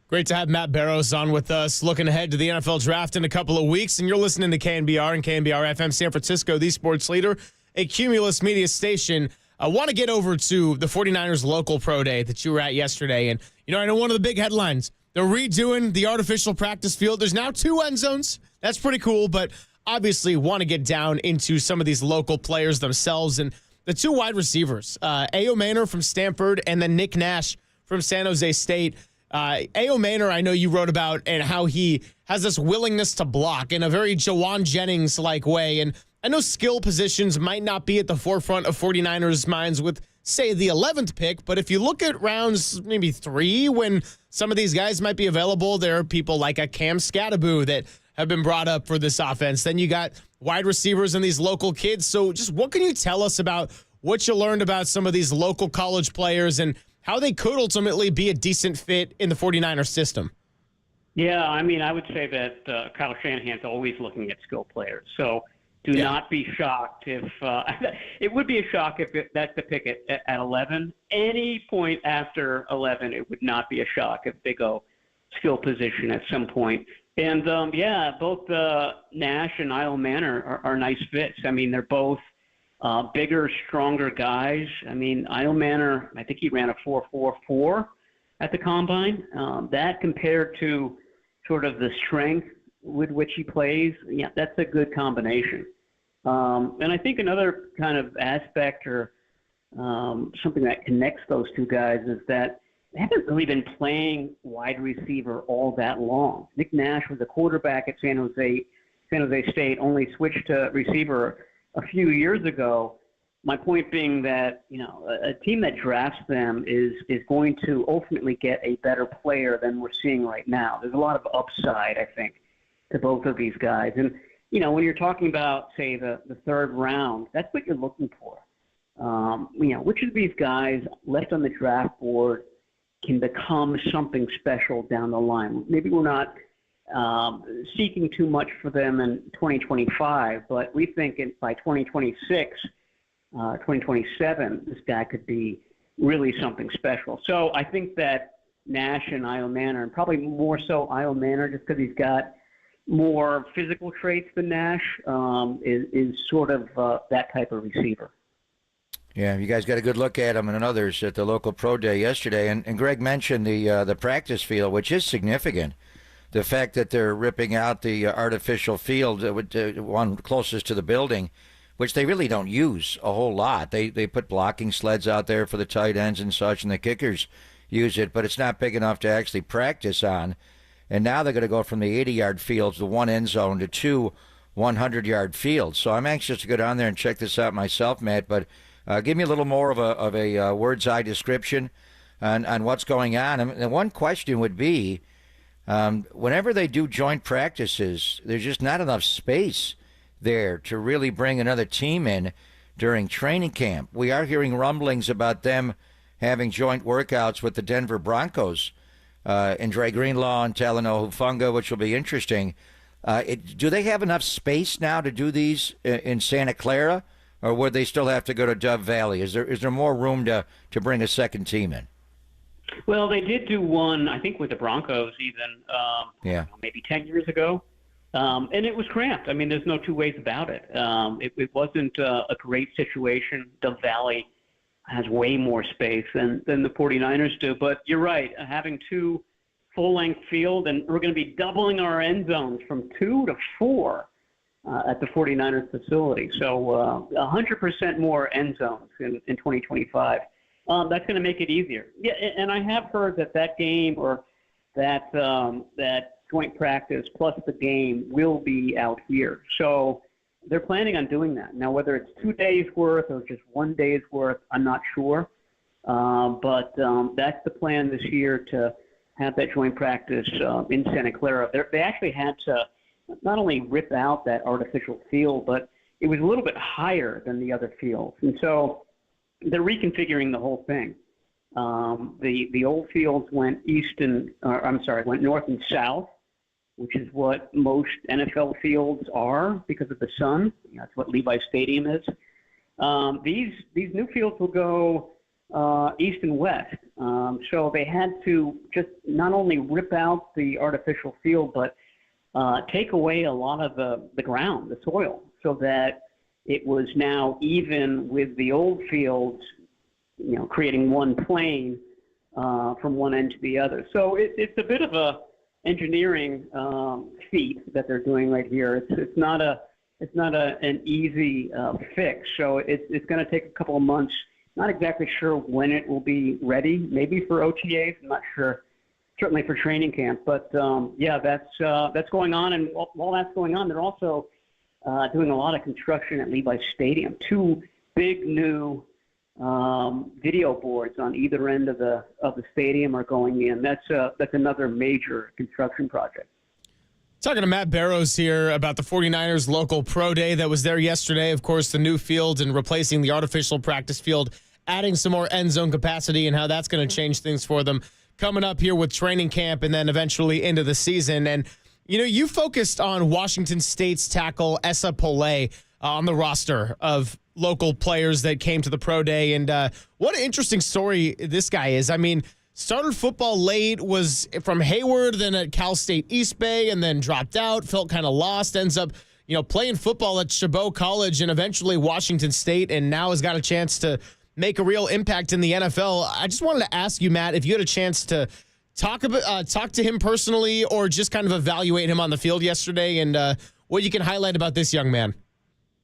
Great to have Matt Barrows on with us, looking ahead to the NFL draft in a couple of weeks. And you're listening to KNBR and KNBR FM San Francisco, the sports leader, a Cumulus media station. I want to get over to the 49ers local pro day that you were at yesterday. And, I know one of the big headlines, they're redoing the artificial practice field. There's now 2 end zones. That's pretty cool. But obviously want to get down into some of these local players themselves. And the 2 wide receivers, A.O. Manor from Stanford and then Nick Nash from San Jose State. A.O. Manor, I know you wrote about and how he has this willingness to block in a very Jawan Jennings-like way. And I know skill positions might not be at the forefront of 49ers' minds with, say, the 11th pick. But if you look at rounds maybe 3, when some of these guys might be available, there are people like a Cam Scattaboo that have been brought up for this offense. Then you got wide receivers and these local kids. So just what can you tell us about what you learned about some of these local college players and how they could ultimately be a decent fit in the 49ers system? Yeah, I mean, I would say that Kyle Shanahan's always looking at skill players. So do not be shocked if it would be a shock if that's the pick at 11. Any point after 11, it would not be a shock if they go skill position at some point. And, both Nash and Isle Manor are nice fits. I mean, they're both bigger, stronger guys. I mean, Isle Manor, I think he ran a 4.44 at the combine. That compared to sort of the strength with which he plays, that's a good combination. And I think another kind of aspect or something that connects those 2 guys is that they haven't really been playing wide receiver all that long. Nick Nash was a quarterback at San Jose State, only switched to receiver a few years ago. My point being that, a team that drafts them is going to ultimately get a better player than we're seeing right now. There's a lot of upside, I think, to both of these guys. And, when you're talking about, say, the 3rd round, that's what you're looking for. Which of these guys left on the draft board can become something special down the line? Maybe we're not seeking too much for them in 2025, but we think by 2026, 2027, this guy could be really something special. So I think that Nash and Isle Manor, and probably more so Isle Manor just because he's got more physical traits than Nash, is sort of that type of receiver. Yeah, you guys got a good look at him and others at the local pro day yesterday. And Greg mentioned the practice field, which is significant. The fact that they're ripping out the artificial field, one closest to the building, which they really don't use a whole lot. They put blocking sleds out there for the tight ends and such, and the kickers use it, but it's not big enough to actually practice on. And now they're going to go from the 80-yard fields, the 1 end zone, to 2 100-yard fields. So I'm anxious to go down there and check this out myself, Matt, but give me a little more of a word's-eye description on what's going on. And one question would be, whenever they do joint practices, there's just not enough space there to really bring another team in during training camp. We are hearing rumblings about them having joint workouts with the Denver Broncos and Dre Greenlaw and Talanoa Hufanga, which will be interesting. Do they have enough space now to do these in Santa Clara, or would they still have to go to Dove Valley? Is there more room to bring a second team in? Well, they did do one, I think, with the Broncos even maybe 10 years ago. And it was cramped. I mean, there's no two ways about it. It wasn't a great situation. Dove Valley has way more space than the 49ers do. But you're right, having two full-length field, and we're going to be doubling our end zones from 2 to 4 at the 49ers facility. So 100% more end zones in 2025. That's going to make it easier. Yeah, and I have heard that game or that joint practice plus the game will be out here. So they're planning on doing that. Now, whether it's 2 days worth or just 1 day's worth, I'm not sure. But that's the plan this year, to have that joint practice in Santa Clara. They actually had to not only rip out that artificial field, but it was a little bit higher than the other fields. And so they're reconfiguring the whole thing. The old fields went went north and south, which is what most NFL fields are because of the sun. That's what Levi Stadium is. These new fields will go east and west. So they had to just not only rip out the artificial field, but take away a lot of the ground, the soil, so that it was now even with the old fields, creating one plane from one end to the other. So it's a bit of a engineering feat that they're doing right here. It's not an easy fix. So it's going to take a couple of months. Not exactly sure when it will be ready. Maybe for OTAs. I'm not sure. Certainly for training camp. But that's going on. And while that's going on, they're also doing a lot of construction at Levi Stadium. 2 big new video boards on either end of the stadium are going in. That's another major construction project. Talking to Matt Barrows here about the 49ers local pro day that was there yesterday. Of course, the new field and replacing the artificial practice field, adding some more end zone capacity, and how that's going to change things for them coming up here with training camp and then eventually into the season. And, you focused on Washington State's tackle Esa Pole on the roster of local players that came to the pro day. And what an interesting story this guy is. I mean, started football late, was from Hayward, then at Cal State East Bay, and then dropped out, felt kind of lost, ends up, playing football at Chabot College and eventually Washington State, and now has got a chance to make a real impact in the NFL. I just wanted to ask you, Matt, if you had a chance to talk to him personally or just kind of evaluate him on the field yesterday, and what you can highlight about this young man.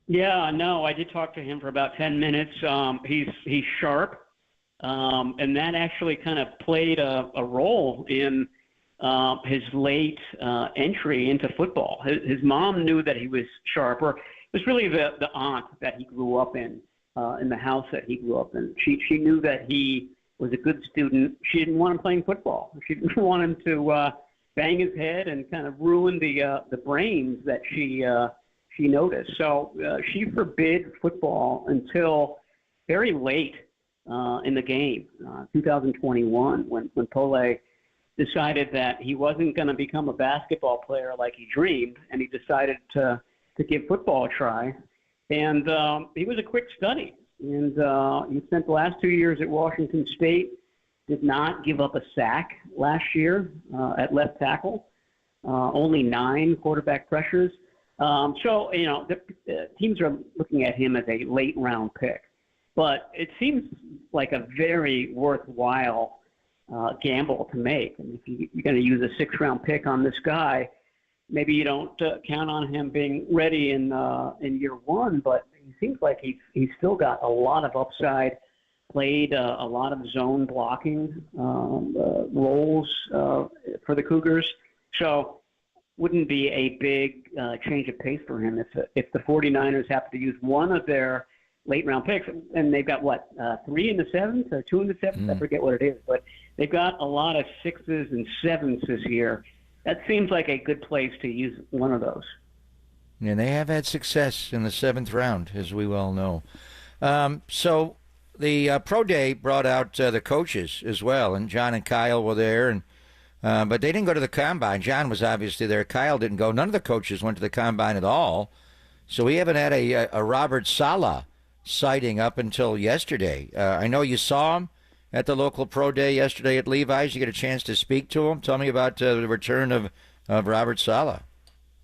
Yeah, no, I did talk to him for about 10 minutes. He's sharp. And that actually kind of played a role in his late entry into football. His mom knew that he was sharp, or it was really the aunt that he grew up in the house that he grew up in. She knew that he was a good student. She didn't want him playing football. She didn't want him to bang his head and kind of ruin the brains that she noticed. So she forbid football until very late in the game, 2021, when Pole decided that he wasn't going to become a basketball player like he dreamed, and he decided to give football a try. And he was a quick study. And he spent the last 2 years at Washington State, did not give up a sack last year at left tackle, only 9 quarterback pressures. So, the teams are looking at him as a late-round pick. But it seems like a very worthwhile gamble to make. And if you're going to use a 6th-round pick on this guy, maybe you don't count on him being ready in year 1. But he seems like he's still got a lot of upside. Played a lot of zone blocking roles for the Cougars. So wouldn't be a big change of pace for him if the 49ers have to use one of their late-round picks, and they've got, 3 in the 7th or 2 in the 7th? I forget what it is, but they've got a lot of 6s and 7s this year. That seems like a good place to use one of those. And they have had success in the 7th round, as we well know. So the Pro Day brought out the coaches as well, and John and Kyle were there, and but they didn't go to the Combine. John was obviously there. Kyle didn't go. None of the coaches went to the Combine at all. So we haven't had a Robert Saleh sighting up until yesterday. I know you saw him at the local pro day yesterday at Levi's? You get a chance to speak to him. Tell me about the return of Robert Saleh.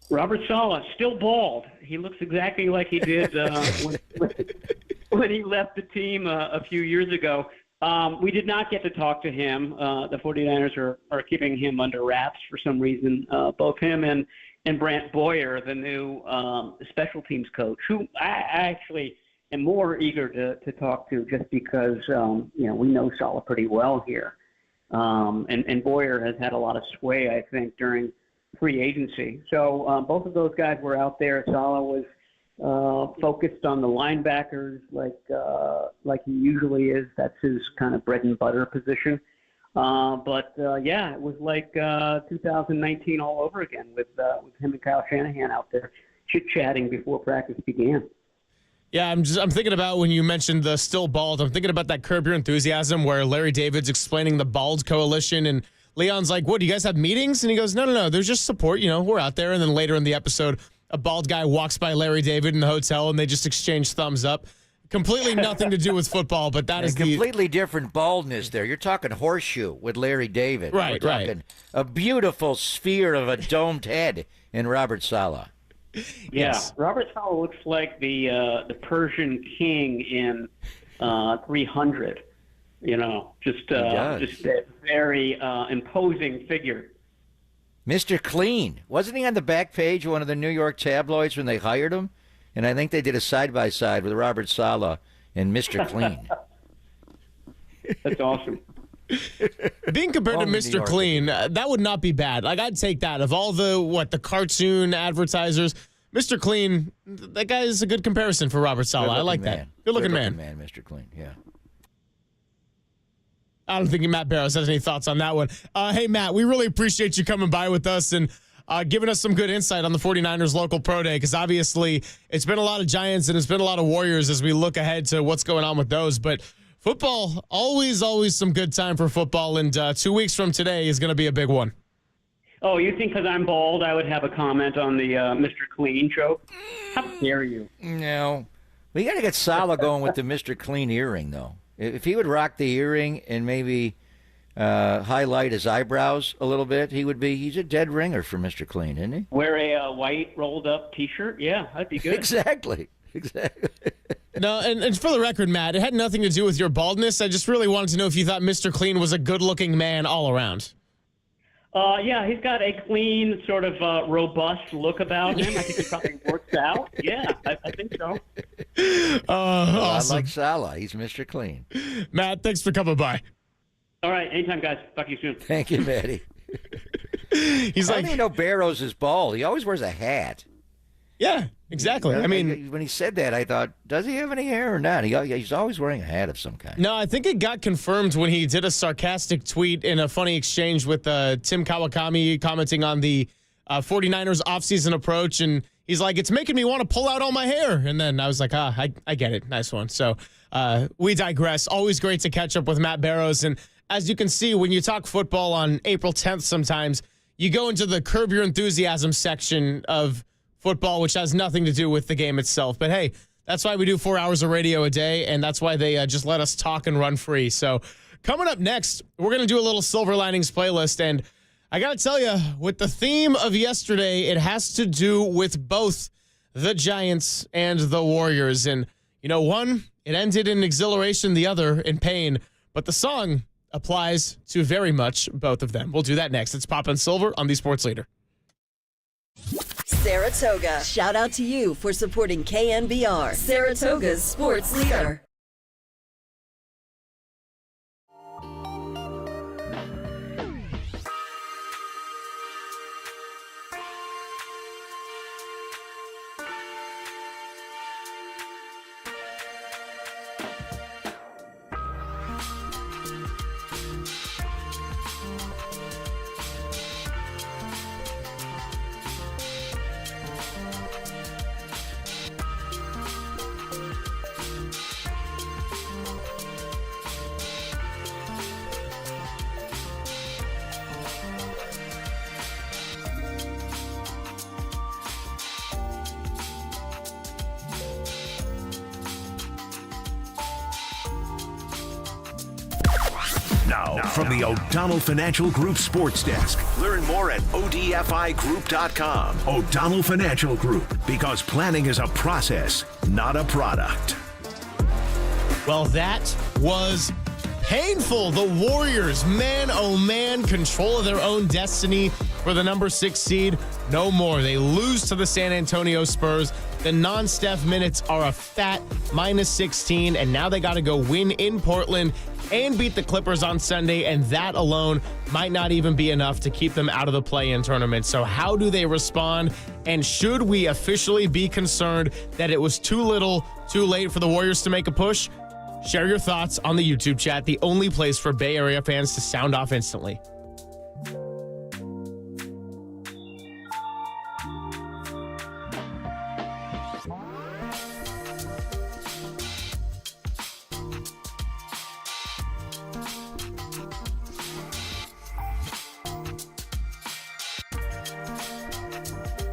Robert Saleh, still bald. He looks exactly like he did when he left the team a few years ago. We did not get to talk to him. The 49ers are keeping him under wraps for some reason. Both him and Brant Boyer, the new special teams coach, who I actually am more eager to talk to just because, we know Saleh pretty well here. And Boyer has had a lot of sway, I think, during free agency. So both of those guys were out there. Saleh was focused on the linebackers like he usually is. That's his kind of bread and butter position. But it was like 2019 all over again with him and Kyle Shanahan out there chit-chatting before practice began. Yeah, I'm thinking about when you mentioned the still bald. I'm thinking about that Curb Your Enthusiasm where Larry David's explaining the Bald Coalition and Leon's like, what, do you guys have meetings? And he goes, no, there's just support. We're out there. And then later in the episode, a bald guy walks by Larry David in the hotel and they just exchange thumbs up. Completely nothing to do with football, but that is completely different baldness there. You're talking horseshoe with Larry David. Right, We're talking a beautiful sphere of a domed head in Robert Saleh. Yes. Yeah, Robert Saleh looks like the Persian king in 300. Just a very imposing figure. Mr. Clean. Wasn't he on the back page of one of the New York tabloids when they hired him? And I think they did a side-by-side with Robert Saleh and Mr. Clean. That's awesome. Being compared to Mr. Clean, that would not be bad. Like, I'd take that. Of all the cartoon advertisers, Mr. Clean, that guy is a good comparison for Robert Saleh. I like that. Good-looking man. Mr. Clean, yeah. I don't think Matt Barrows has any thoughts on that one. Hey, Matt, we really appreciate you coming by with us and giving us some good insight on the 49ers local pro day, because obviously it's been a lot of Giants and it's been a lot of Warriors as we look ahead to what's going on with those. But football, always some good time for football, and 2 weeks from today is going to be a big one. Oh, you think because I'm bald I would have a comment on the Mr. Clean joke? How dare you? No. We got to get Saleh going with the Mr. Clean earring, though. If he would rock the earring and maybe highlight his eyebrows a little bit, he's a dead ringer for Mr. Clean, isn't he? Wear a white rolled-up T-shirt? Yeah, that'd be good. Exactly. No, and for the record, Matt, it had nothing to do with your baldness. I just really wanted to know if you thought Mr. Clean was a good-looking man all around. Yeah, he's got a clean, sort of robust look about him. I think he probably works out. Yeah, I think so. Awesome. I like Saleh. He's Mr. Clean. Matt, thanks for coming by. All right, anytime, guys. Talk to you soon. Thank you, Matty. He's like, I know Barrows is bald. He always wears a hat. Yeah, exactly. I mean, when he said that, I thought, does he have any hair or not? He's always wearing a hat of some kind. No, I think it got confirmed when he did a sarcastic tweet in a funny exchange with Tim Kawakami commenting on the 49ers offseason approach. And he's like, it's making me want to pull out all my hair. And then I was like, I get it. Nice one. So we digress. Always great to catch up with Matt Barrows. And as you can see, when you talk football on April 10th sometimes, you go into the Curb Your Enthusiasm section of football, which has nothing to do with the game itself. But hey, that's why we do 4 hours of radio a day, and that's why they just let us talk and run free. So coming up next, we're going to do a little Silver Linings playlist, and I got to tell you, with the theme of yesterday, it has to do with both the Giants and the Warriors. And, one, it ended in exhilaration, the other in pain, but the song applies to very much both of them. We'll do that next. It's Pop and Silver on the Sports Leader. Saratoga. Shout out to you for supporting KNBR, Saratoga's sports leader. Now, from the O'Donnell Financial Group Sports Desk. Learn more at odfigroup.com. O'Donnell Financial Group, because planning is a process, not a product. Well, that was painful. The Warriors, man, oh man, control of their own destiny for the number 6 seed. No more. They lose to the San Antonio Spurs. The non-Steph minutes are a fat -16, and now they got to go win in Portland and beat the Clippers on Sunday, and that alone might not even be enough to keep them out of the play-in tournament. So how do they respond, and should we officially be concerned that it was too little, too late for the Warriors to make a push? Share your thoughts on the YouTube chat, the only place for Bay Area fans to sound off instantly.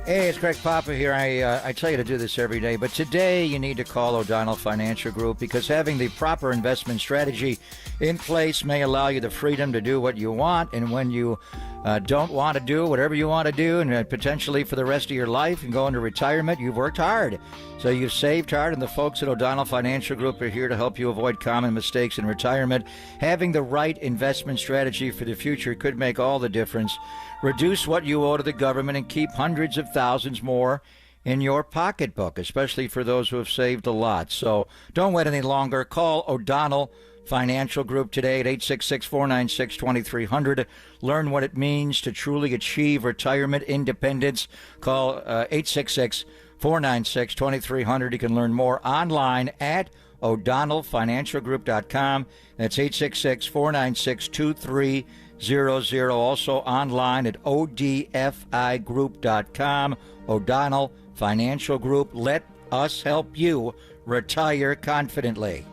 Hey, it's Greg Papa here. I tell you to do this every day, but today you need to call O'Donnell Financial Group, because having the proper investment strategy in place may allow you the freedom to do what you want, and when you don't want to do whatever you want to do, and potentially for the rest of your life and go into retirement, you've worked hard. So you've saved hard, and the folks at O'Donnell Financial Group are here to help you avoid common mistakes in retirement. Having the right investment strategy for the future could make all the difference. Reduce what you owe to the government and keep hundreds of thousands more in your pocketbook, especially for those who have saved a lot. So don't wait any longer. Call O'Donnell Financial Group today at 866-496-2300. Learn what it means to truly achieve retirement independence. Call 866-496-2300. You can learn more online at o'donnellfinancialgroup.com. That's 866-496-2300. Also online at odfigroup.com. O'Donnell Financial Group. Let us help you retire confidently.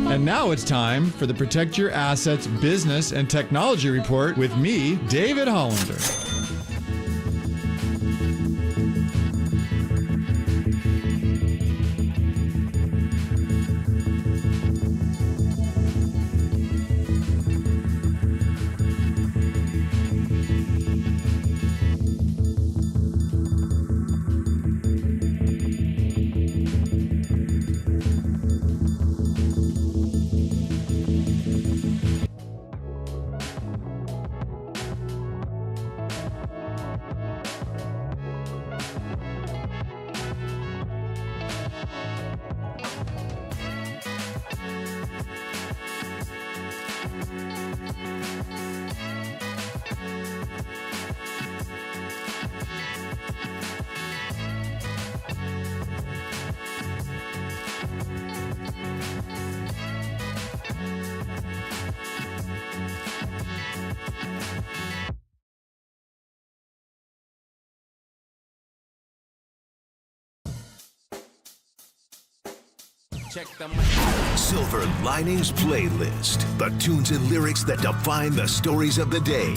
And now it's time for the Protect Your Assets Business and Technology Report with me, David Hollander. Check the Silver Linings Playlist. The tunes and lyrics that define the stories of the day.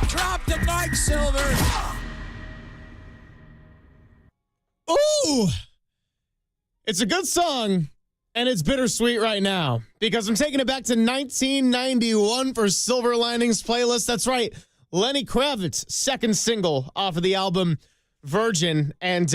Drop the mic, Silver. Ooh! It's a good song, and it's bittersweet right now because I'm taking it back to 1991 for Silver Linings Playlist. That's right. Lenny Kravitz's second single off of the album Virgin, and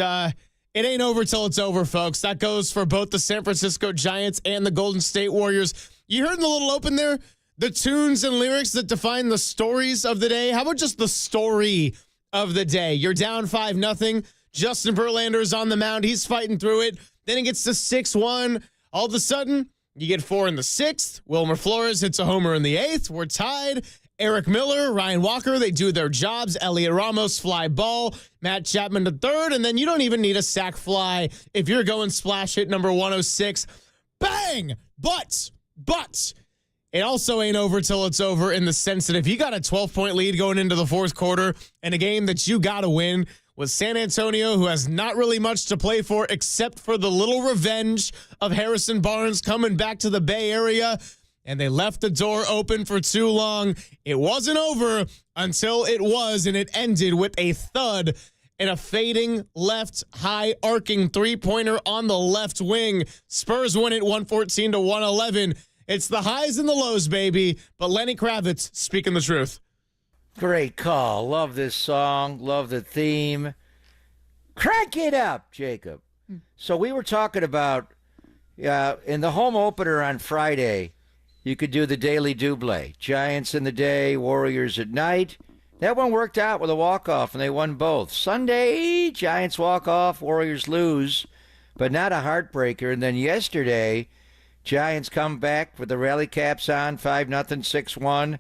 it ain't over till it's over, folks. That goes for both the San Francisco Giants and the Golden State Warriors. You heard in the little open there the tunes and lyrics that define the stories of the day. How about just the story of the day? You're down 5-0. Justin Verlander's on the mound. He's fighting through it. Then it gets to 6-1. All of a sudden, you get 4 in the 6th. Wilmer Flores hits a homer in the 8th. We're tied. Eric Miller, Ryan Walker, they do their jobs. Elliot Ramos, fly ball. Matt Chapman to third. And then you don't even need a sac fly if you're going splash hit number 106. Bang! But it also ain't over till it's over in the sense that if you got a 12-point lead going into the fourth quarter and a game that you got to win with San Antonio, who has not really much to play for except for the little revenge of Harrison Barnes coming back to the Bay Area, and they left the door open for too long. It wasn't over until it was, and it ended with a thud and a fading left high arcing three-pointer on the left wing. Spurs win it 114-111. It's the highs and the lows, baby. But Lenny Kravitz speaking the truth. Great call. Love this song. Love the theme. Crank it up, Jacob. So we were talking about in the home opener on Friday, you could do the daily double. Giants in the day, Warriors at night. That one worked out with a walk-off, and they won both. Sunday, Giants walk-off, Warriors lose, but not a heartbreaker. And then yesterday, Giants come back with the rally caps on, 5-0, 6-1.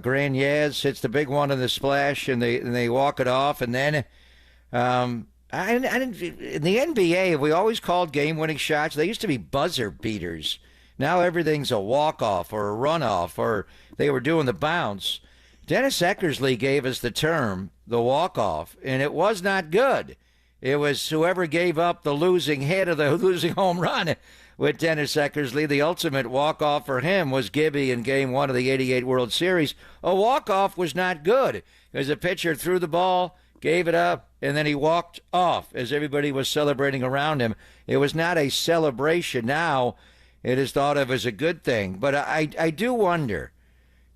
Grand Yaz hits the big one in the splash, and they walk it off. And then in the NBA, we always called game-winning shots. They used to be buzzer beaters. Now everything's a walk-off or a runoff, or they were doing the bounce. Dennis Eckersley gave us the term, the walk-off, and it was not good. It was whoever gave up the losing hit or the losing home run with Dennis Eckersley. The ultimate walk-off for him was Gibby in Game 1 of the 88 World Series. A walk-off was not good because the pitcher threw the ball, gave it up, and then he walked off as everybody was celebrating around him. It was not a celebration. Now it is thought of as a good thing. But I do wonder,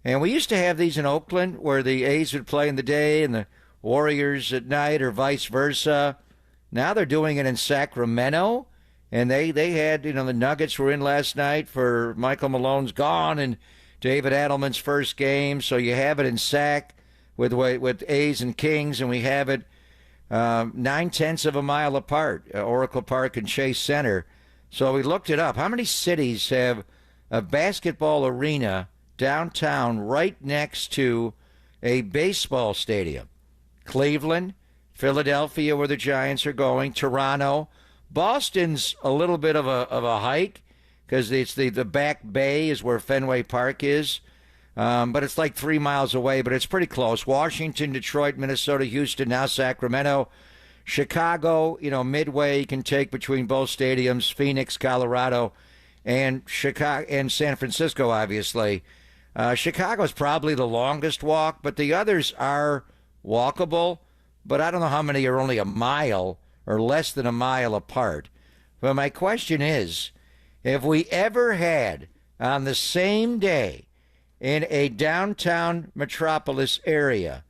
and we used to have these in Oakland where the A's would play in the day and the Warriors at night or vice versa. Now they're doing it in Sacramento. And they had, the Nuggets were in last night for Michael Malone's gone and David Adelman's first game. So you have it in Sac with A's and Kings, and we have it 9/10 of a mile apart, Oracle Park and Chase Center. So we looked it up. How many cities have a basketball arena downtown right next to a baseball stadium? Cleveland, Philadelphia, where the Giants are going, Toronto. Boston's a little bit of a hike because it's the back bay is where Fenway Park is, but it's like 3 miles away, but it's pretty close. Washington, Detroit, Minnesota, Houston, now Sacramento, Chicago, midway you can take between both stadiums, Phoenix, Colorado, and Chicago and San Francisco, obviously. Chicago's probably the longest walk, but the others are walkable. But I don't know how many are only a mile or less than a mile apart. But my question is, if we ever had on the same day in a downtown metropolis area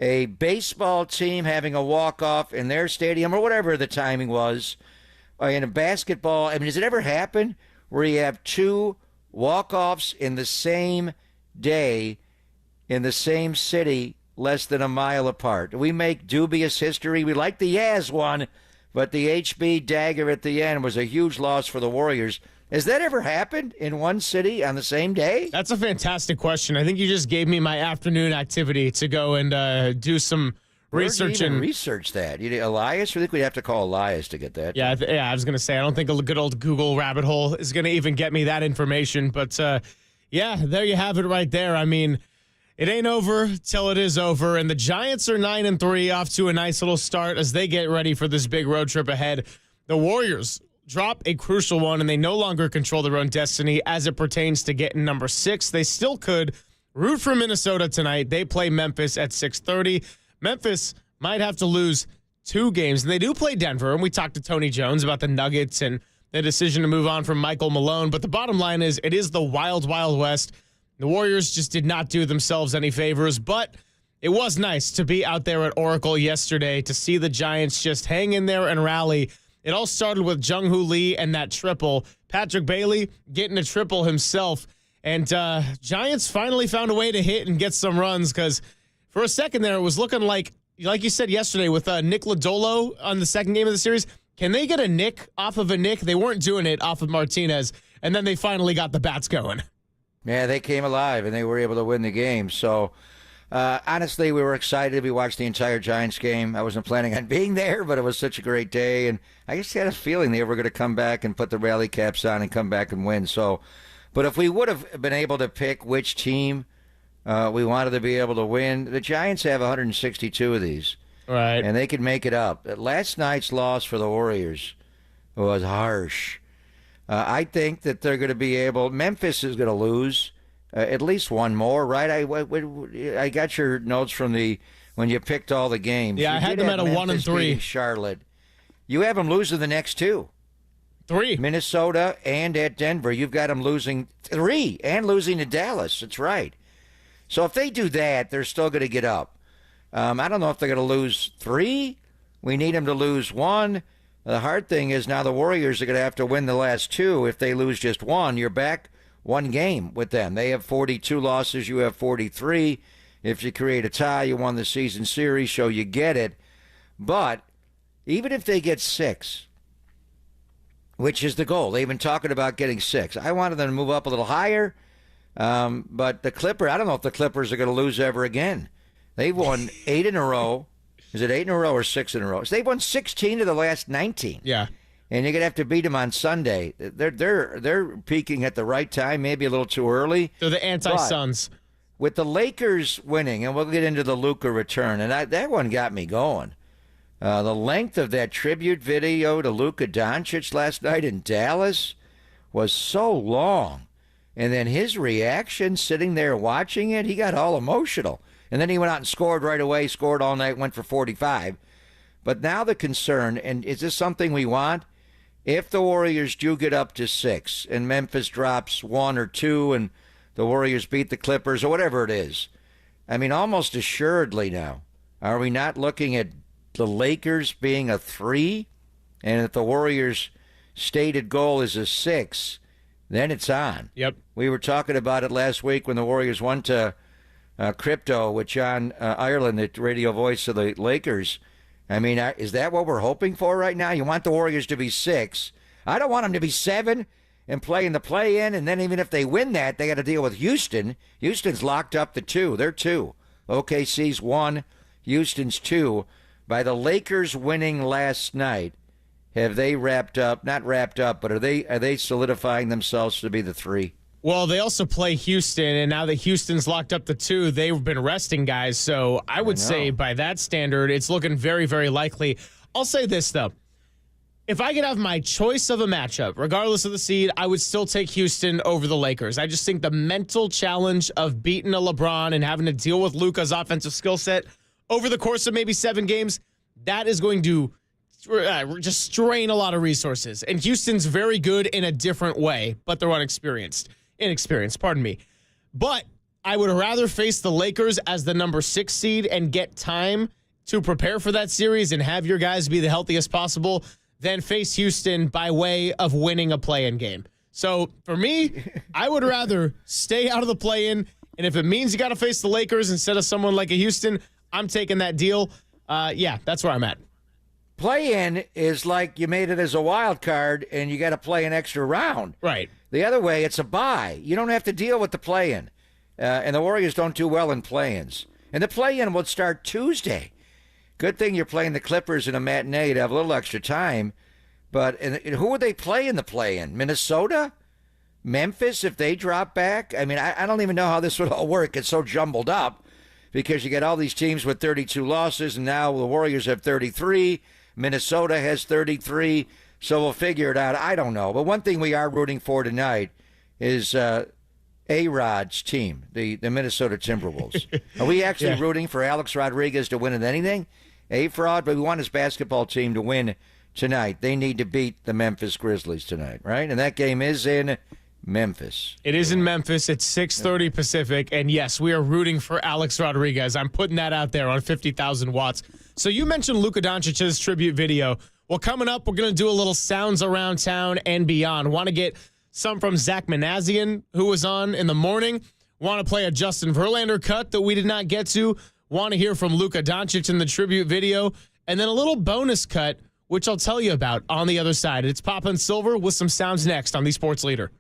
a baseball team having a walk-off in their stadium or whatever the timing was, in a basketball, does it ever happen where you have two walk-offs in the same day in the same city less than a mile apart? We make dubious history. We like the Yaz one, but the HB dagger at the end was a huge loss for the Warriors. Has that ever happened in one city on the same day? That's a fantastic question. I think you just gave me my afternoon activity to go and do some research. And research that. Elias? I think we'd have to call Elias to get that. Yeah, I was going to say, I don't think a good old Google rabbit hole is going to even get me that information. But, yeah, there you have it right there. I mean, it ain't over till it is over. And the Giants are 9-3, off to a nice little start as they get ready for this big road trip ahead. The Warriors drop a crucial one, and they no longer control their own destiny as it pertains to getting number 6. They still could root for Minnesota tonight. They play Memphis at 6:30. Memphis might have to lose 2 games, and they do play Denver, and we talked to Tony Jones about the Nuggets and the decision to move on from Michael Malone. But the bottom line is it is the wild, wild west. The Warriors just did not do themselves any favors, but it was nice to be out there at Oracle yesterday to see the Giants just hang in there and rally. It all started with Jung-Hoo Lee and that triple. Patrick Bailey getting a triple himself. And Giants finally found a way to hit and get some runs because for a second there it was looking like you said yesterday with Nick Lodolo on the second game of the series, can they get a nick off of a nick? They weren't doing it off of Martinez, and then they finally got the bats going. Yeah, they came alive, and they were able to win the game. So, honestly, we were excited. We watched the entire Giants game. I wasn't planning on being there, but it was such a great day. And I just had a feeling they were going to come back and put the rally caps on and come back and win. So, but if we would have been able to pick which team we wanted to be able to win, the Giants have 162 of these. Right. And they could make it up. Last night's loss for the Warriors was harsh. I think that they're going to be able. Memphis is going to lose at least one more, right? I got your notes from when you picked all the games. Yeah, I had them at a 1-3. Charlotte. You have them losing the next 2. 3. Minnesota and at Denver. You've got them losing 3 and losing to Dallas. That's right. So if they do that, they're still going to get up. I don't know if they're going to lose 3. We need them to lose 1. The hard thing is now the Warriors are going to have to win the last 2. If they lose just 1, you're back 1 game with them. They have 42 losses. You have 43. If you create a tie, you won the season series, so you get it. But even if they get 6, which is the goal, they've been talking about getting 6. I wanted them to move up a little higher, but the Clippers, I don't know if the Clippers are going to lose ever again. They've won 8 in a row. Is it 8 in a row or 6 in a row? So they've won 16 of the last 19. Yeah. And you're going to have to beat them on Sunday. They're peaking at the right time, maybe a little too early. They're the anti-Suns. With the Lakers winning, and we'll get into the Luka return, and that one got me going. The length of that tribute video to Luka Doncic last night in Dallas was so long. And then his reaction, sitting there watching it, he got all emotional. And then he went out and scored right away, scored all night, went for 45. But now the concern, and is this something we want? If the Warriors do get up to 6 and Memphis drops 1 or 2 and the Warriors beat the Clippers or whatever it is, I mean, almost assuredly now, are we not looking at the Lakers being a 3? And if the Warriors' stated goal is a 6, then it's on. Yep. We were talking about it last week when the Warriors went to Crypto with John Ireland, the radio voice of the Lakers. I mean, is that what we're hoping for right now? You want the Warriors to be 6. I don't want them to be 7 and play in the play-in, and then even if they win that, they got to deal with Houston. Houston's locked up to 2. They're 2. OKC's 1. Houston's 2. By the Lakers winning last night, have they wrapped up? Not wrapped up, but are they solidifying themselves to be the 3? Well, they also play Houston, and now that Houston's locked up to 2, they've been resting guys. So I would say by that standard, it's looking very, very likely. I'll say this, though. If I could have my choice of a matchup, regardless of the seed, I would still take Houston over the Lakers. I just think the mental challenge of beating a LeBron and having to deal with Luka's offensive skill set over the course of maybe 7 games, that is going to just strain a lot of resources. And Houston's very good in a different way, but they're inexperienced, pardon me. But I would rather face the Lakers as the number 6 seed and get time to prepare for that series and have your guys be the healthiest possible than face Houston by way of winning a play-in game. So for me, I would rather stay out of the play-in, and if it means you got to face the Lakers instead of someone like a Houston, I'm taking that deal. Yeah, that's where I'm at. Play-in is like you made it as a wild card and you got to play an extra round. Right. The other way, it's a bye. You don't have to deal with the play-in. And the Warriors don't do well in play-ins. And the play-in will start Tuesday. Good thing you're playing the Clippers in a matinee to have a little extra time. But and who would they play in the play-in? Minnesota? Memphis, if they drop back? I mean, I don't even know how this would all work. It's so jumbled up because you get all these teams with 32 losses, and now the Warriors have 33. Minnesota has 33. So we'll figure it out. I don't know. But one thing we are rooting for tonight is A-Rod's team, the Minnesota Timberwolves. Are we actually rooting for Alex Rodriguez to win at anything? A-Fraud, but we want his basketball team to win tonight. They need to beat the Memphis Grizzlies tonight, right? And that game is in Memphis. It is in Memphis. It's 6:30 Pacific. And yes, we are rooting for Alex Rodriguez. I'm putting that out there on 50,000 watts. So you mentioned Luka Doncic's tribute video. Well, coming up, we're going to do a little sounds around town and beyond. Want to get some from Zach Manazian, who was on in the morning. Want to play a Justin Verlander cut that we did not get to. Want to hear from Luka Doncic in the tribute video. And then a little bonus cut, which I'll tell you about on the other side. It's Papa and Silver with some sounds next on the Sports Leader.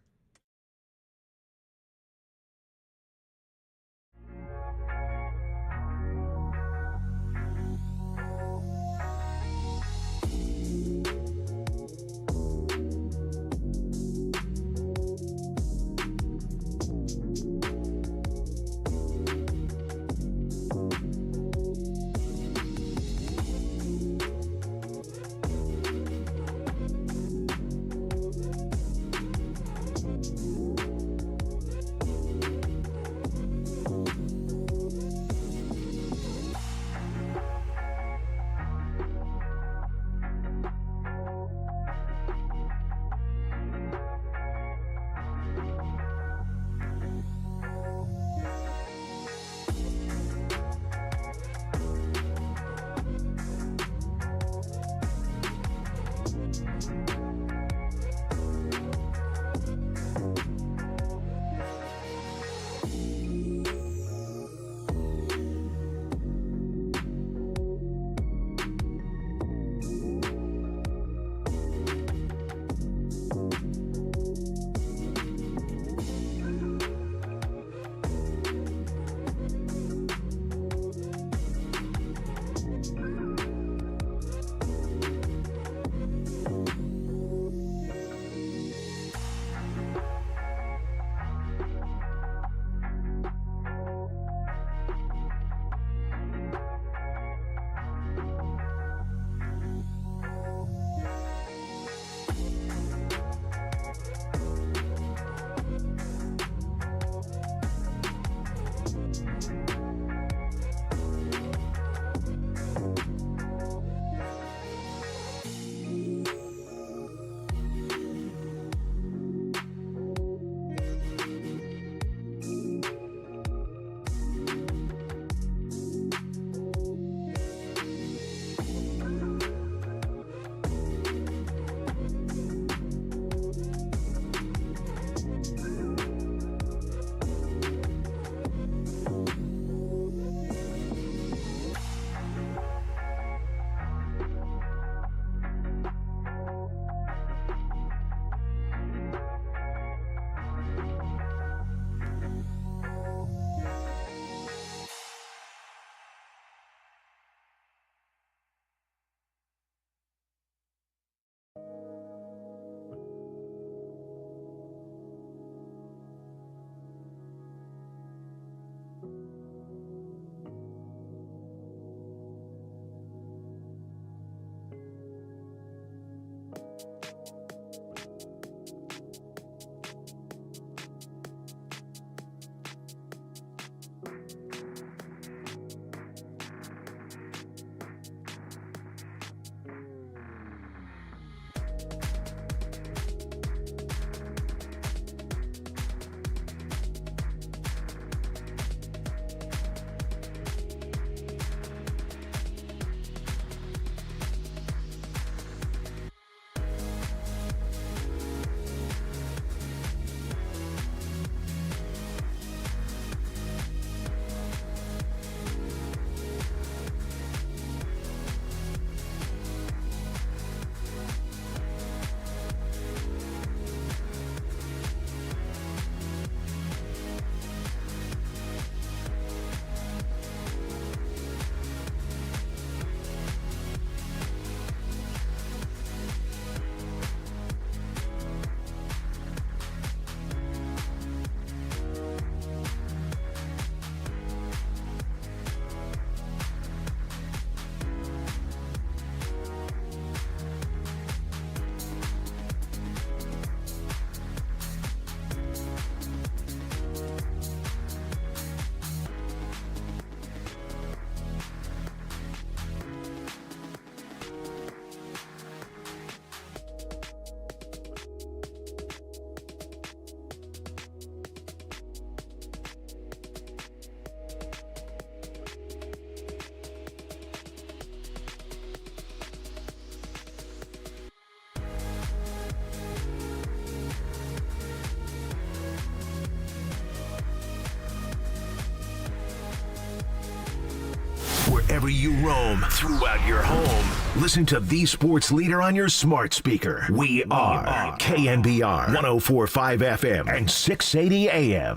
Wherever you roam, throughout your home, listen to the sports leader on your smart speaker. We are KNBR 104.5 FM and 680 AM.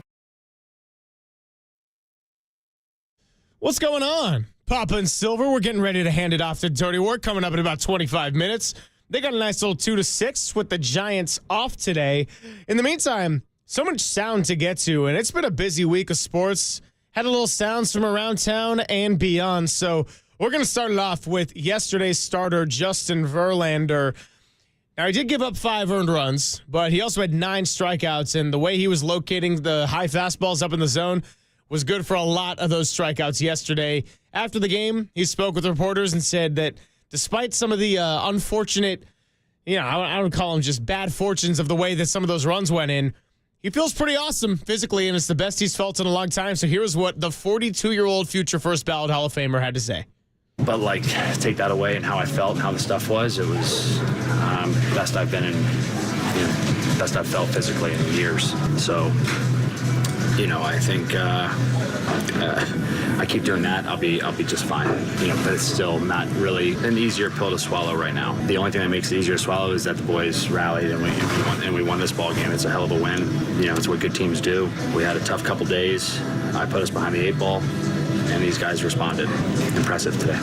What's going on? Papa and Silver, we're getting ready to hand it off to Dirty Work coming up in about 25 minutes. They got a nice little 2-6 with the Giants off today. In the meantime, so much sound to get to, and it's been a busy week of sports. Had a little sounds from around town and beyond. So we're going to start it off with yesterday's starter, Justin Verlander. Now, he did give up 5 earned runs, but he also had 9 strikeouts, and the way he was locating the high fastballs up in the zone was good for a lot of those strikeouts yesterday. After the game, he spoke with reporters and said that despite some of the unfortunate, I would call them just bad fortunes of the way that some of those runs went in, he feels pretty awesome physically, and it's the best he's felt in a long time. So here's what the 42-year-old future first ballot Hall of Famer had to say. But, take that away and how I felt and how the stuff was, it was best I've been in, best I've felt physically in years. So, I think I keep doing that, I'll be just fine. But it's still not really an easier pill to swallow right now. The only thing that makes it easier to swallow is that the boys rallied and we won this ball game. It's a hell of a win. It's what good teams do. We had a tough couple days. I put us behind the 8 ball, and these guys responded. Impressive today.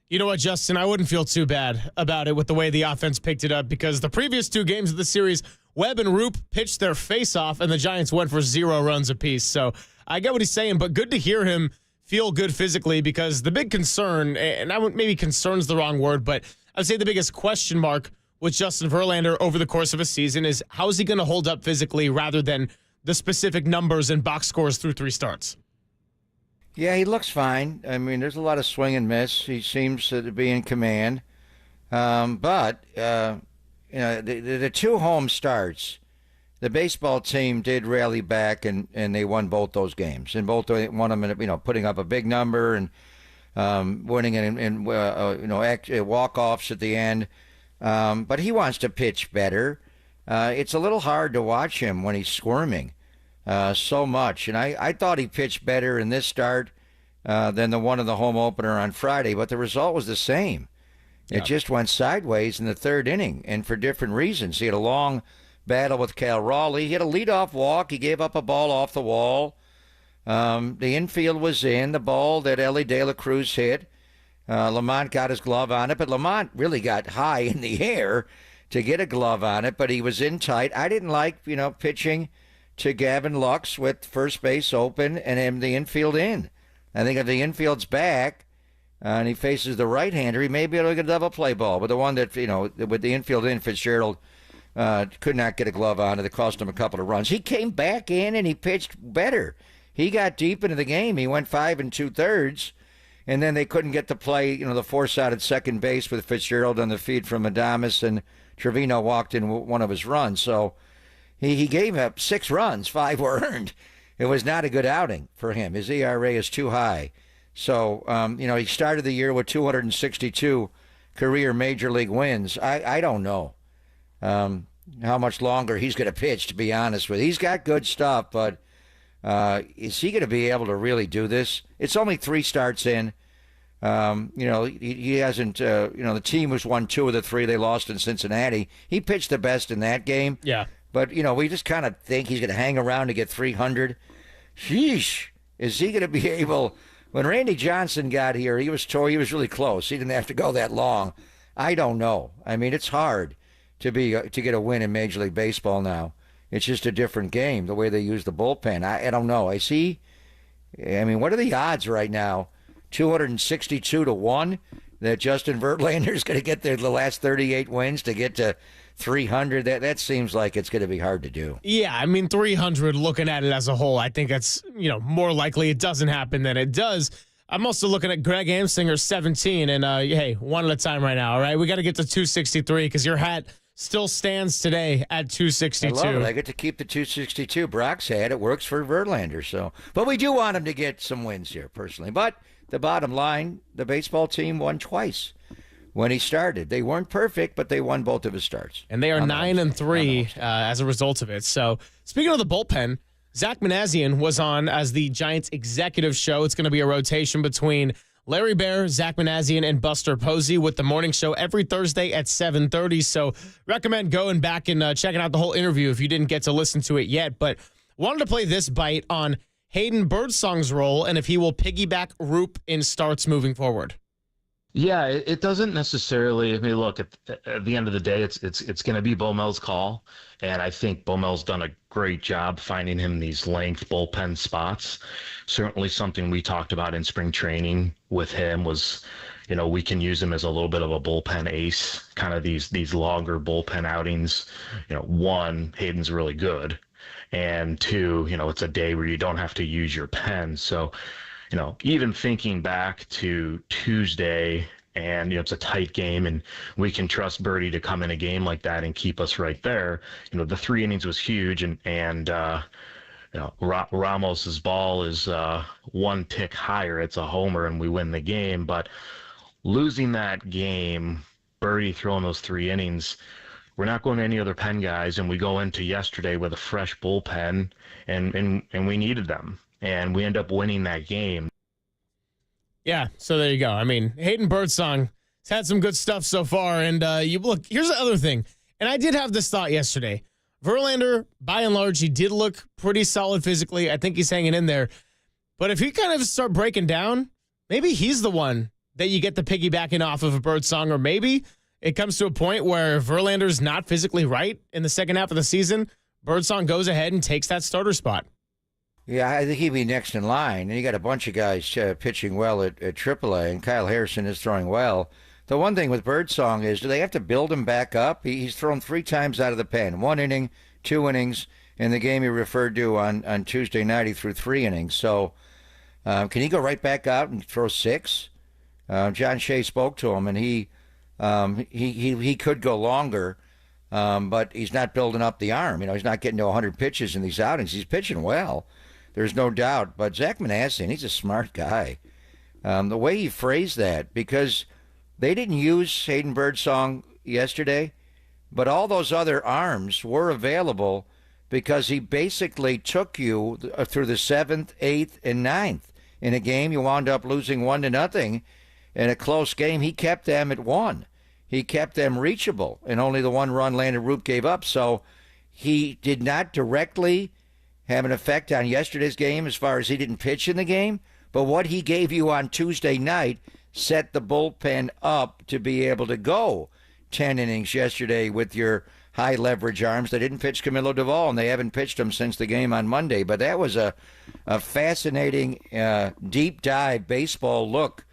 You know what, Justin? I wouldn't feel too bad about it with the way the offense picked it up, because the previous 2 games of the series, Webb and Roop pitched their face off, and the Giants went for 0 runs apiece. So I get what he's saying, but good to hear him feel good physically, because the big concern, and maybe concern's the wrong word, but I would say the biggest question mark with Justin Verlander over the course of a season is how is he going to hold up physically rather than the specific numbers and box scores through 3 starts. Yeah, he looks fine. I mean, there's a lot of swing and miss. He seems to be in command. But the 2 home starts, the baseball team did rally back, and they won both those games. And both won them, putting up a big number and winning in walk-offs at the end. But he wants to pitch better. It's a little hard to watch him when he's squirming so much. And I thought he pitched better in this start than the one in the home opener on Friday, but the result was the same. It just went sideways in the 3rd inning, and for different reasons. He had a long battle with Cal Raleigh. He had a leadoff walk. He gave up a ball off the wall. The infield was in. The ball that Ellie De La Cruz hit, Lamont got his glove on it, but Lamont really got high in the air to get a glove on it, but he was in tight. I didn't like, pitching to Gavin Lux with first base open and him the infield in. I think if the infield's back and he faces the right-hander, he may be able to get a double play ball. But the one that, with the infield in, Fitzgerald could not get a glove on it. It cost him a couple of runs. He came back in and he pitched better. He got deep into the game. He went 5 2/3, and then they couldn't get to play, the force out at second base with Fitzgerald on the feed from Adames, and Trevino walked in one of his runs. So he gave up 6 runs, 5 were earned. It was not a good outing for him. His ERA is too high. So, he started the year with 262 career major league wins. I don't know how much longer he's going to pitch, to be honest with you. He's got good stuff, but is he going to be able to really do this? It's only 3 starts in. He hasn't, the team has won 2 of the 3 they lost in Cincinnati. He pitched the best in that game. Yeah. But, we just kind of think he's going to hang around to get 300. Sheesh. Is he going to be able... When Randy Johnson got here, he was really close. He didn't have to go that long. I don't know. I mean, it's hard to get a win in Major League Baseball now. It's just a different game, the way they use the bullpen. I don't know. I mean, what are the odds right now? 262 to 1 that Justin Verlander is going to get the last 38 wins to get to 300. That seems like it's going to be hard to do. Yeah, I mean, 300, looking at it as a whole, I think that's, more likely it doesn't happen than it does. I'm also looking at Greg Amsinger's 17, and hey, one at a time right now, all right? We got to get to 263 because your hat still stands today at 262. I love it. I get to keep the 262. Brock's hat. It works for Verlander. So, but we do want him to get some wins here, personally. But the bottom line, the baseball team won twice. When he started, they weren't perfect, but they won both of his starts. And they are 9-3 as a result of it. So, speaking of the bullpen, Zach Manazian was on as the Giants executive show. It's going to be a rotation between Larry Bear, Zach Manazian, and Buster Posey with the morning show every Thursday at 7:30. So recommend going back and checking out the whole interview if you didn't get to listen to it yet. But wanted to play this bite on Hayden Birdsong's role and if he will piggyback Roop in starts moving forward. Yeah, it doesn't necessarily. I mean, look, at the end of the day, it's going to be Bomel's call, and I think Bomel's done a great job finding him these length bullpen spots. Certainly, something we talked about in spring training with him was, we can use him as a little bit of a bullpen ace, kind of these longer bullpen outings. One, Hayden's really good, and two, it's a day where you don't have to use your pen, so. Even thinking back to Tuesday and, it's a tight game and we can trust Purdy to come in a game like that and keep us right there. The 3 innings was huge and Ramos's ball is 1 tick higher. It's a homer and we win the game. But losing that game, Purdy throwing those 3 innings, we're not going to any other pen guys. And we go into yesterday with a fresh bullpen and we needed them. And we end up winning that game. Yeah, so there you go. I mean, Hayden Birdsong has had some good stuff so far. And you look, here's the other thing. And I did have this thought yesterday. Verlander, by and large, he did look pretty solid physically. I think he's hanging in there. But if he kind of start breaking down, maybe he's the one that you get the piggybacking off of a Birdsong. Or maybe it comes to a point where Verlander's not physically right in the second half of the season. Birdsong goes ahead and takes that starter spot. Yeah, I think he'd be next in line. And you got a bunch of guys pitching well at AAA, and Kyle Harrison is throwing well. The one thing with Birdsong is, do they have to build him back up? He's thrown 3 times out of the pen. 1 inning, 2 innings. In the game he referred to on Tuesday night, he threw 3 innings. So can he go right back out and throw 6? John Shea spoke to him, and he could go longer, but he's not building up the arm. He's not getting to 100 pitches in these outings. He's pitching well. There's no doubt. But Zach Manazian, he's a smart guy. The way he phrased that, because they didn't use Hayden Birdsong yesterday, but all those other arms were available because he basically took you through the 7th, 8th, and 9th. In a game, you wound up losing 1-0. In a close game, he kept them at 1. He kept them reachable, and only the 1 run Landon Roop gave up. So he did not directly have an effect on yesterday's game as far as he didn't pitch in the game, but what he gave you on Tuesday night set the bullpen up to be able to go 10 innings yesterday with your high leverage arms. They didn't pitch Camilo Duvall, and they haven't pitched him since the game on Monday, but that was a fascinating deep dive baseball look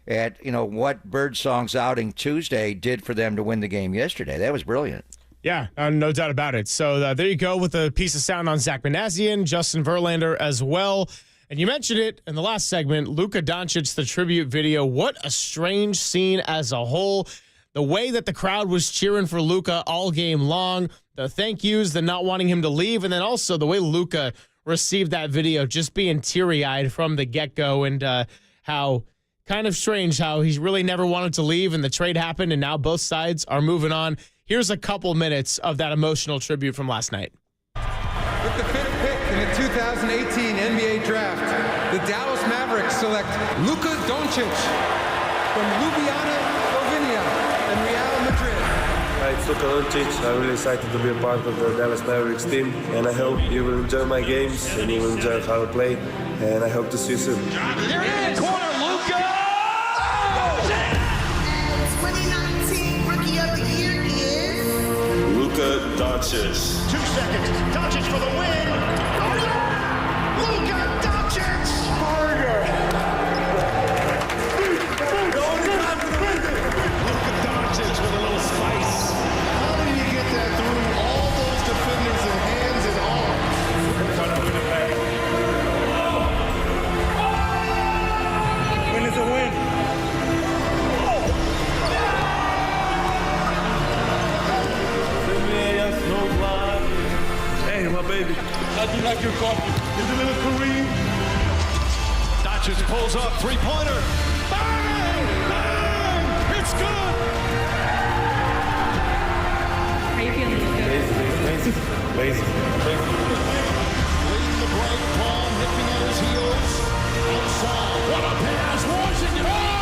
at what Birdsong's outing Tuesday did for them to win the game yesterday. That was brilliant. Yeah, no doubt about it. So there you go with a piece of sound on Zach Manazian, Justin Verlander as well. And you mentioned it in the last segment, Luka Doncic, the tribute video. What a strange scene as a whole. The way that the crowd was cheering for Luka all game long, the thank yous, the not wanting him to leave, and then also the way Luka received that video, just being teary-eyed from the get-go, and how kind of strange how he really never wanted to leave, and the trade happened, and now both sides are moving on. Here's a couple minutes of that emotional tribute from last night. With the 5th pick in the 2018 NBA Draft, the Dallas Mavericks select Luka Doncic from Ljubljana, Slovenia, and Real Madrid. Hi, it's Luka Doncic. I'm really excited to be a part of the Dallas Mavericks team, and I hope you will enjoy my games and you will enjoy how I play, and I hope to see you soon. They're in the corner, Luka! And 2019 Rookie of the Year is Luka Doncic. 2 seconds. Doncic for the win. Luka Doncic. Burger. Luka Doncic with a little spice. How did you get that through all those defenders and hands and arms? Cut up in the back. Win is a win. Hey, my baby. How'd you like your coffee? Is it a little Kareem? Doncic pulls up, 3-pointer. Bang! Bang! It's good! How you feeling? Amazing. Leading the break, Paul nipping at his heels. Outside. What a pass. Washington. Oh!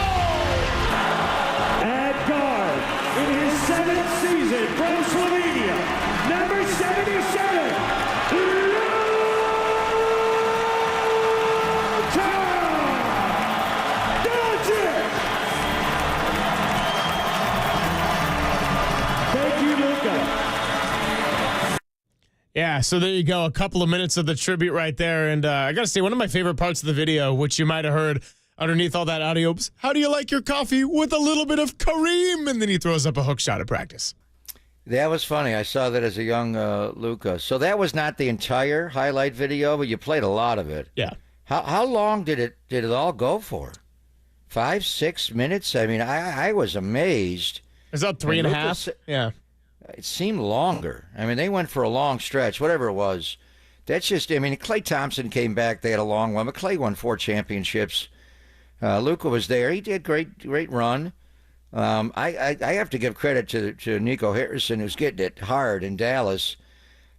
Yeah, so there you go. A couple of minutes of the tribute right there. And I got to say, one of my favorite parts of the video, which you might have heard underneath all that audio, was, how do you like your coffee with a little bit of Kareem? And then he throws up a hook shot at practice. That was funny. I saw that as a young Luka. So that was not the entire highlight video, but you played a lot of it. Yeah. How long did it all go for? 5, 6 minutes? I mean, I was amazed. Is that 3.5? Yeah. It seemed longer. I mean, they went for a long stretch, whatever it was. That's just, I mean, Klay Thompson came back. They had a long one, but Klay won 4 championships. Luka was there. He did great run. I have to give credit to Nico Harrison, who's getting it hard in Dallas,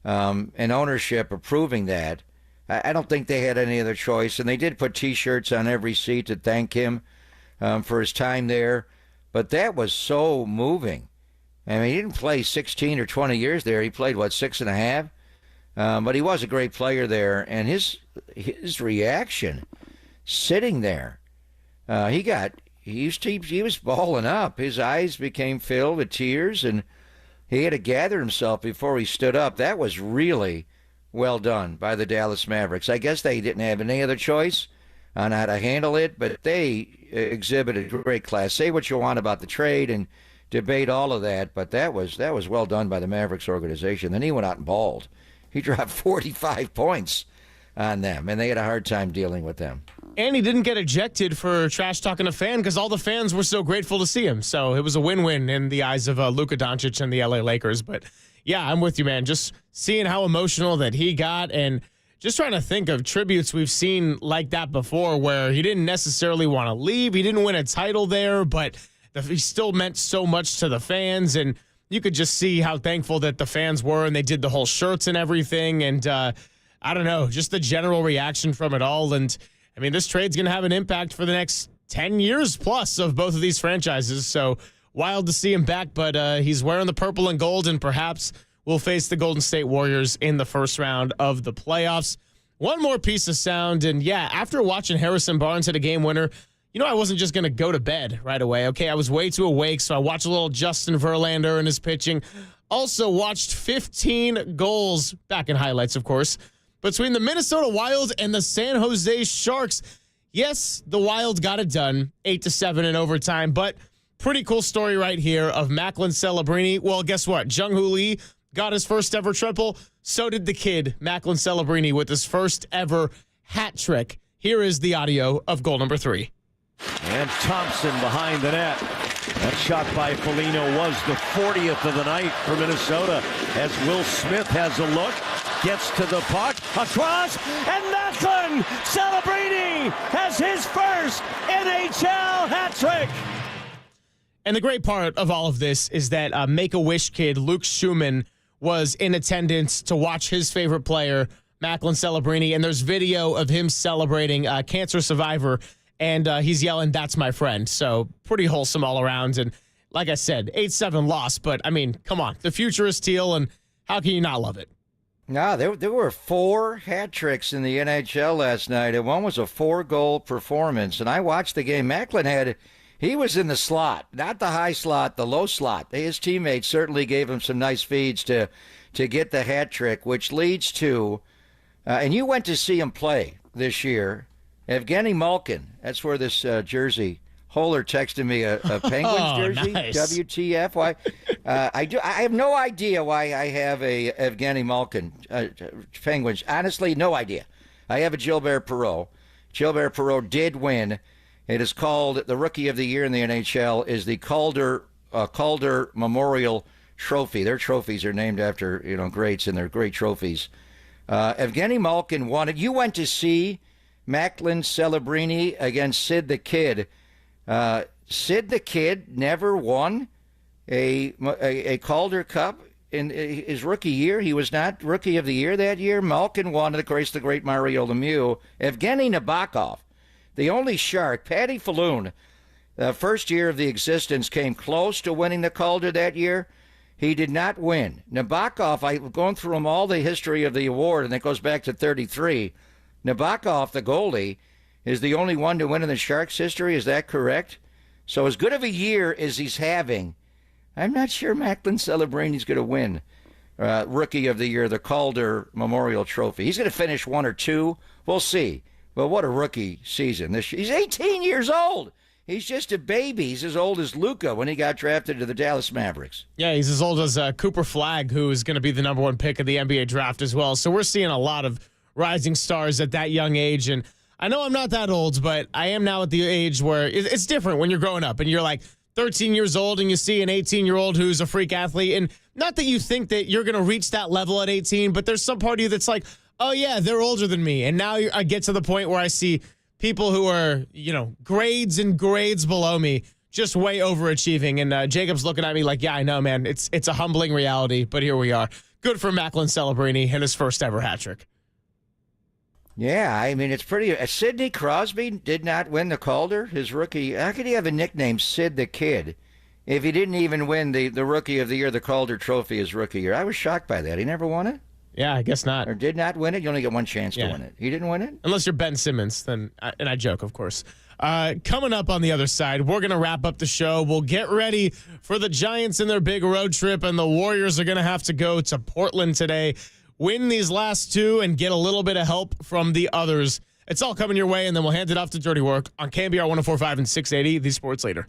and ownership approving that. I don't think they had any other choice, and they did put T-shirts on every seat to thank him for his time there. But that was so moving. I mean, he didn't play 16 or 20 years there. He played, 6.5? But he was a great player there. And his reaction, sitting there, he was balling up. His eyes became filled with tears, and he had to gather himself before he stood up. That was really well done by the Dallas Mavericks. I guess they didn't have any other choice on how to handle it, but they exhibited great class. Say what you want about the trade and debate all of that, but that was well done by the Mavericks organization. Then he went out and balled. He dropped 45 points on them, and they had a hard time dealing with them. And he didn't get ejected for trash talking a fan because all the fans were so grateful to see him. So it was a win-win in the eyes of Luka Doncic and the LA Lakers. But yeah, I'm with you, man. Just seeing how emotional that he got, and just trying to think of tributes we've seen like that before, where he didn't necessarily want to leave. He didn't win a title there, but he still meant so much to the fans, and you could just see how thankful that the fans were, and they did the whole shirts and everything, and I don't know, just the general reaction from it all. And I mean, this trade's going to have an impact for the next 10 years plus of both of these franchises, so wild to see him back, but he's wearing the purple and gold, and perhaps will face the Golden State Warriors in the first round of the playoffs. One more piece of sound, and yeah, after watching Harrison Barnes hit a game winner, I wasn't just going to go to bed right away. Okay, I was way too awake, so I watched a little Justin Verlander and his pitching. Also watched 15 goals, back in highlights, of course, between the Minnesota Wild and the San Jose Sharks. Yes, the Wild got it done, 8-7 in overtime, but pretty cool story right here of Macklin Celebrini. Well, guess what? Jung-Hoo Lee got his first ever triple. So did the kid, Macklin Celebrini, with his first ever hat trick. Here is the audio of goal number 3. And Thompson behind the net. That shot by Foligno was the 40th of the night for Minnesota, as Will Smith has a look, gets to the puck, across, and Macklin Celebrini has his first NHL hat trick. And the great part of all of this is that Make-A-Wish kid Luke Schumann was in attendance to watch his favorite player, Macklin Celebrini, and there's video of him celebrating cancer survivor, and he's yelling, "That's my friend." So pretty wholesome all around. And like I said, 8-7 loss, but I mean, come on. The future is teal, and how can you not love it? No, there were 4 hat tricks in the NHL last night, and one was a 4-goal performance. And I watched the game. Macklin he was in the slot, not the high slot, the low slot. His teammates certainly gave him some nice feeds to get the hat trick, which leads to, and you went to see him play this year, Evgeny Malkin. That's where this jersey. Holler texted me a Penguins jersey. Nice. WTF? Why? I have no idea why I have a Evgeny Malkin Penguins. Honestly, no idea. I have a Gilbert Perreault. Gilbert Perreault did win. It is called, the Rookie of the Year in the NHL is the Calder Memorial Trophy. Their trophies are named after greats, and they're great trophies. Evgeny Malkin won it. You went to see Macklin Celebrini against Sid the Kid. Sid the Kid never won a Calder Cup in his rookie year. He was not Rookie of the Year that year. Malkin won it, of course, the great Mario Lemieux. Evgeny Nabokov, the only Shark, Patty Falloon, the first year of the existence, came close to winning the Calder that year. He did not win. Nabokov, I've gone through him all the history of the award, and it goes back to 33. Nabokov, the goalie, is the only one to win in the Sharks' history. Is that correct? So as good of a year as he's having, I'm not sure Macklin Celebrini's going to win Rookie of the Year, the Calder Memorial Trophy. He's going to finish 1 or 2. We'll see. But what a rookie season this year. He's 18 years old. He's just a baby. He's as old as Luka when he got drafted to the Dallas Mavericks. Yeah, he's as old as Cooper Flagg, who is going to be the number 1 pick of the NBA draft as well. So we're seeing a lot of rising stars at that young age. And I know I'm not that old, but I am now at the age where it's different when you're growing up and you're like 13 years old and you see an 18-year-old who's a freak athlete. And not that you think that you're going to reach that level at 18, but there's some part of you that's like, oh, yeah, they're older than me. And now I get to the point where I see people who are, grades and grades below me just way overachieving. And Jacob's looking at me like, yeah, I know, man. It's a humbling reality, but here we are. Good for Macklin Celebrini and his first ever hat trick. Yeah, I mean, it's pretty. Sidney Crosby did not win the Calder, his rookie. How could he have a nickname, Sid the Kid, if he didn't even win the Rookie of the Year, the Calder Trophy, his rookie year? I was shocked by that. He never won it? Yeah, I guess not. Or did not win it? You only get one chance to win it. He didn't win it? Unless you're Ben Simmons, and I joke, of course. Coming up on the other side, we're going to wrap up the show. We'll get ready for the Giants and their big road trip, and the Warriors are going to have to go to Portland today, win these last 2, and get a little bit of help from the others. It's all coming your way, and then we'll hand it off to Dirty Work on KNBR 104.5 and 680, the Sports Leader.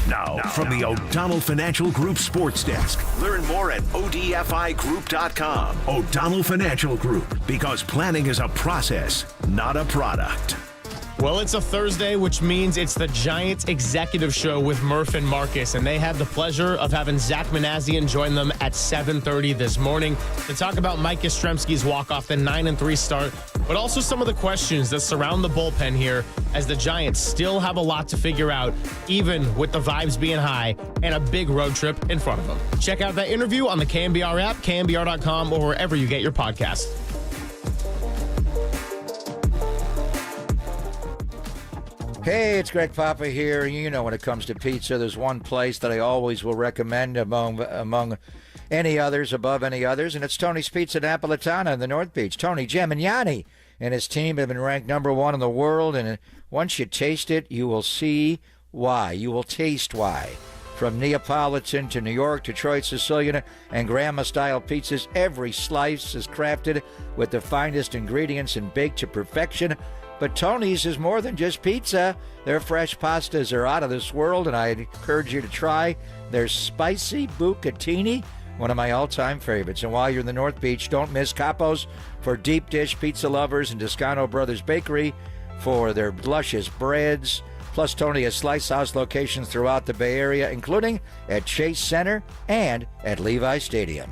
Now, from the O'Donnell Financial Group Sports Desk. Learn more at odfigroup.com. O'Donnell Financial Group, because planning is a process, not a product. Well, it's a Thursday, which means it's the Giants Executive Show with Murph and Marcus, and they had the pleasure of having Zach Manazian join them at 7:30 this morning to talk about Mike Yastrzemski's walk-off, the 9-3 start, but also some of the questions that surround the bullpen here as the Giants still have a lot to figure out, even with the vibes being high and a big road trip in front of them. Check out that interview on the KNBR app, KNBR.com, or wherever you get your podcasts. Hey, it's Greg Papa here. You know, when it comes to pizza, there's one place that I always will recommend among any others, above any others, and it's Tony's Pizza Napolitana in the North Beach. Tony Gemignani and his team have been ranked #1 in the world, and once you taste it, you will see why. You will taste why. From Neapolitan to New York, Detroit, Sicilian, and Grandma-style pizzas, every slice is crafted with the finest ingredients and baked to perfection. But Tony's is more than just pizza. Their fresh pastas are out of this world, and I encourage you to try their spicy bucatini, one of my all-time favorites. And while you're in the North Beach, don't miss Capo's for deep dish pizza lovers and Toscano Brothers Bakery for their luscious breads. Plus, Tony has Slice House locations throughout the Bay Area, including at Chase Center and at Levi Stadium.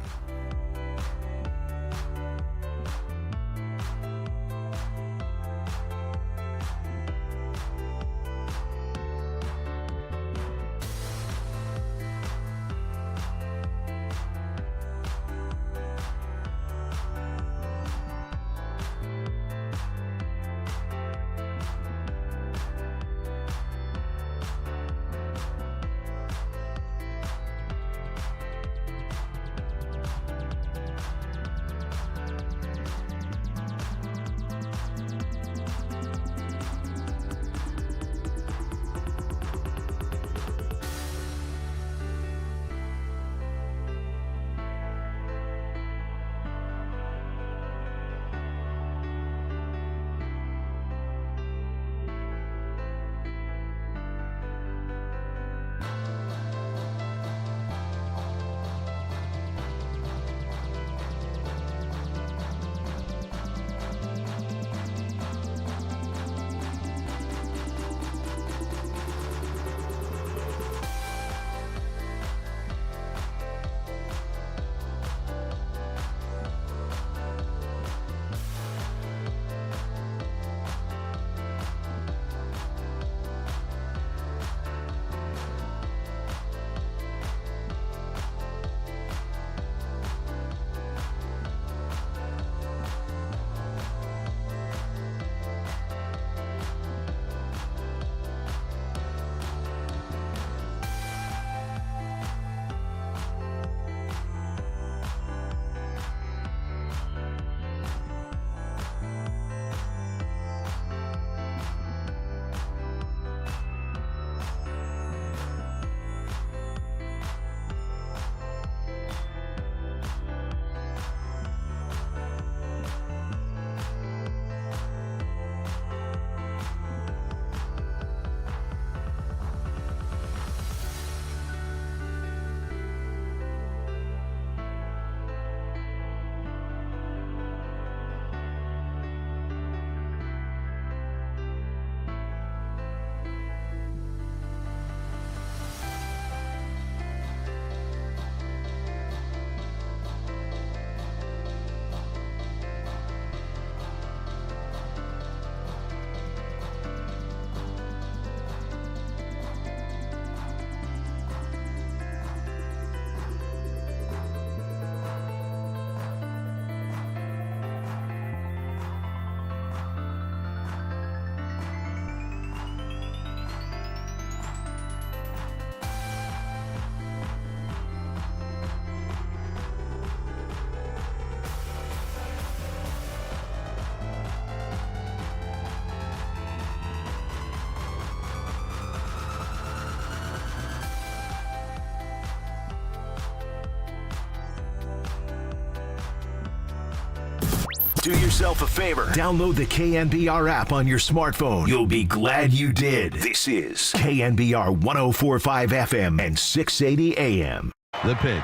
Do yourself a favor. Download the KNBR app on your smartphone. You'll be glad you did. This is KNBR 104.5 FM and 680 AM. The pitch.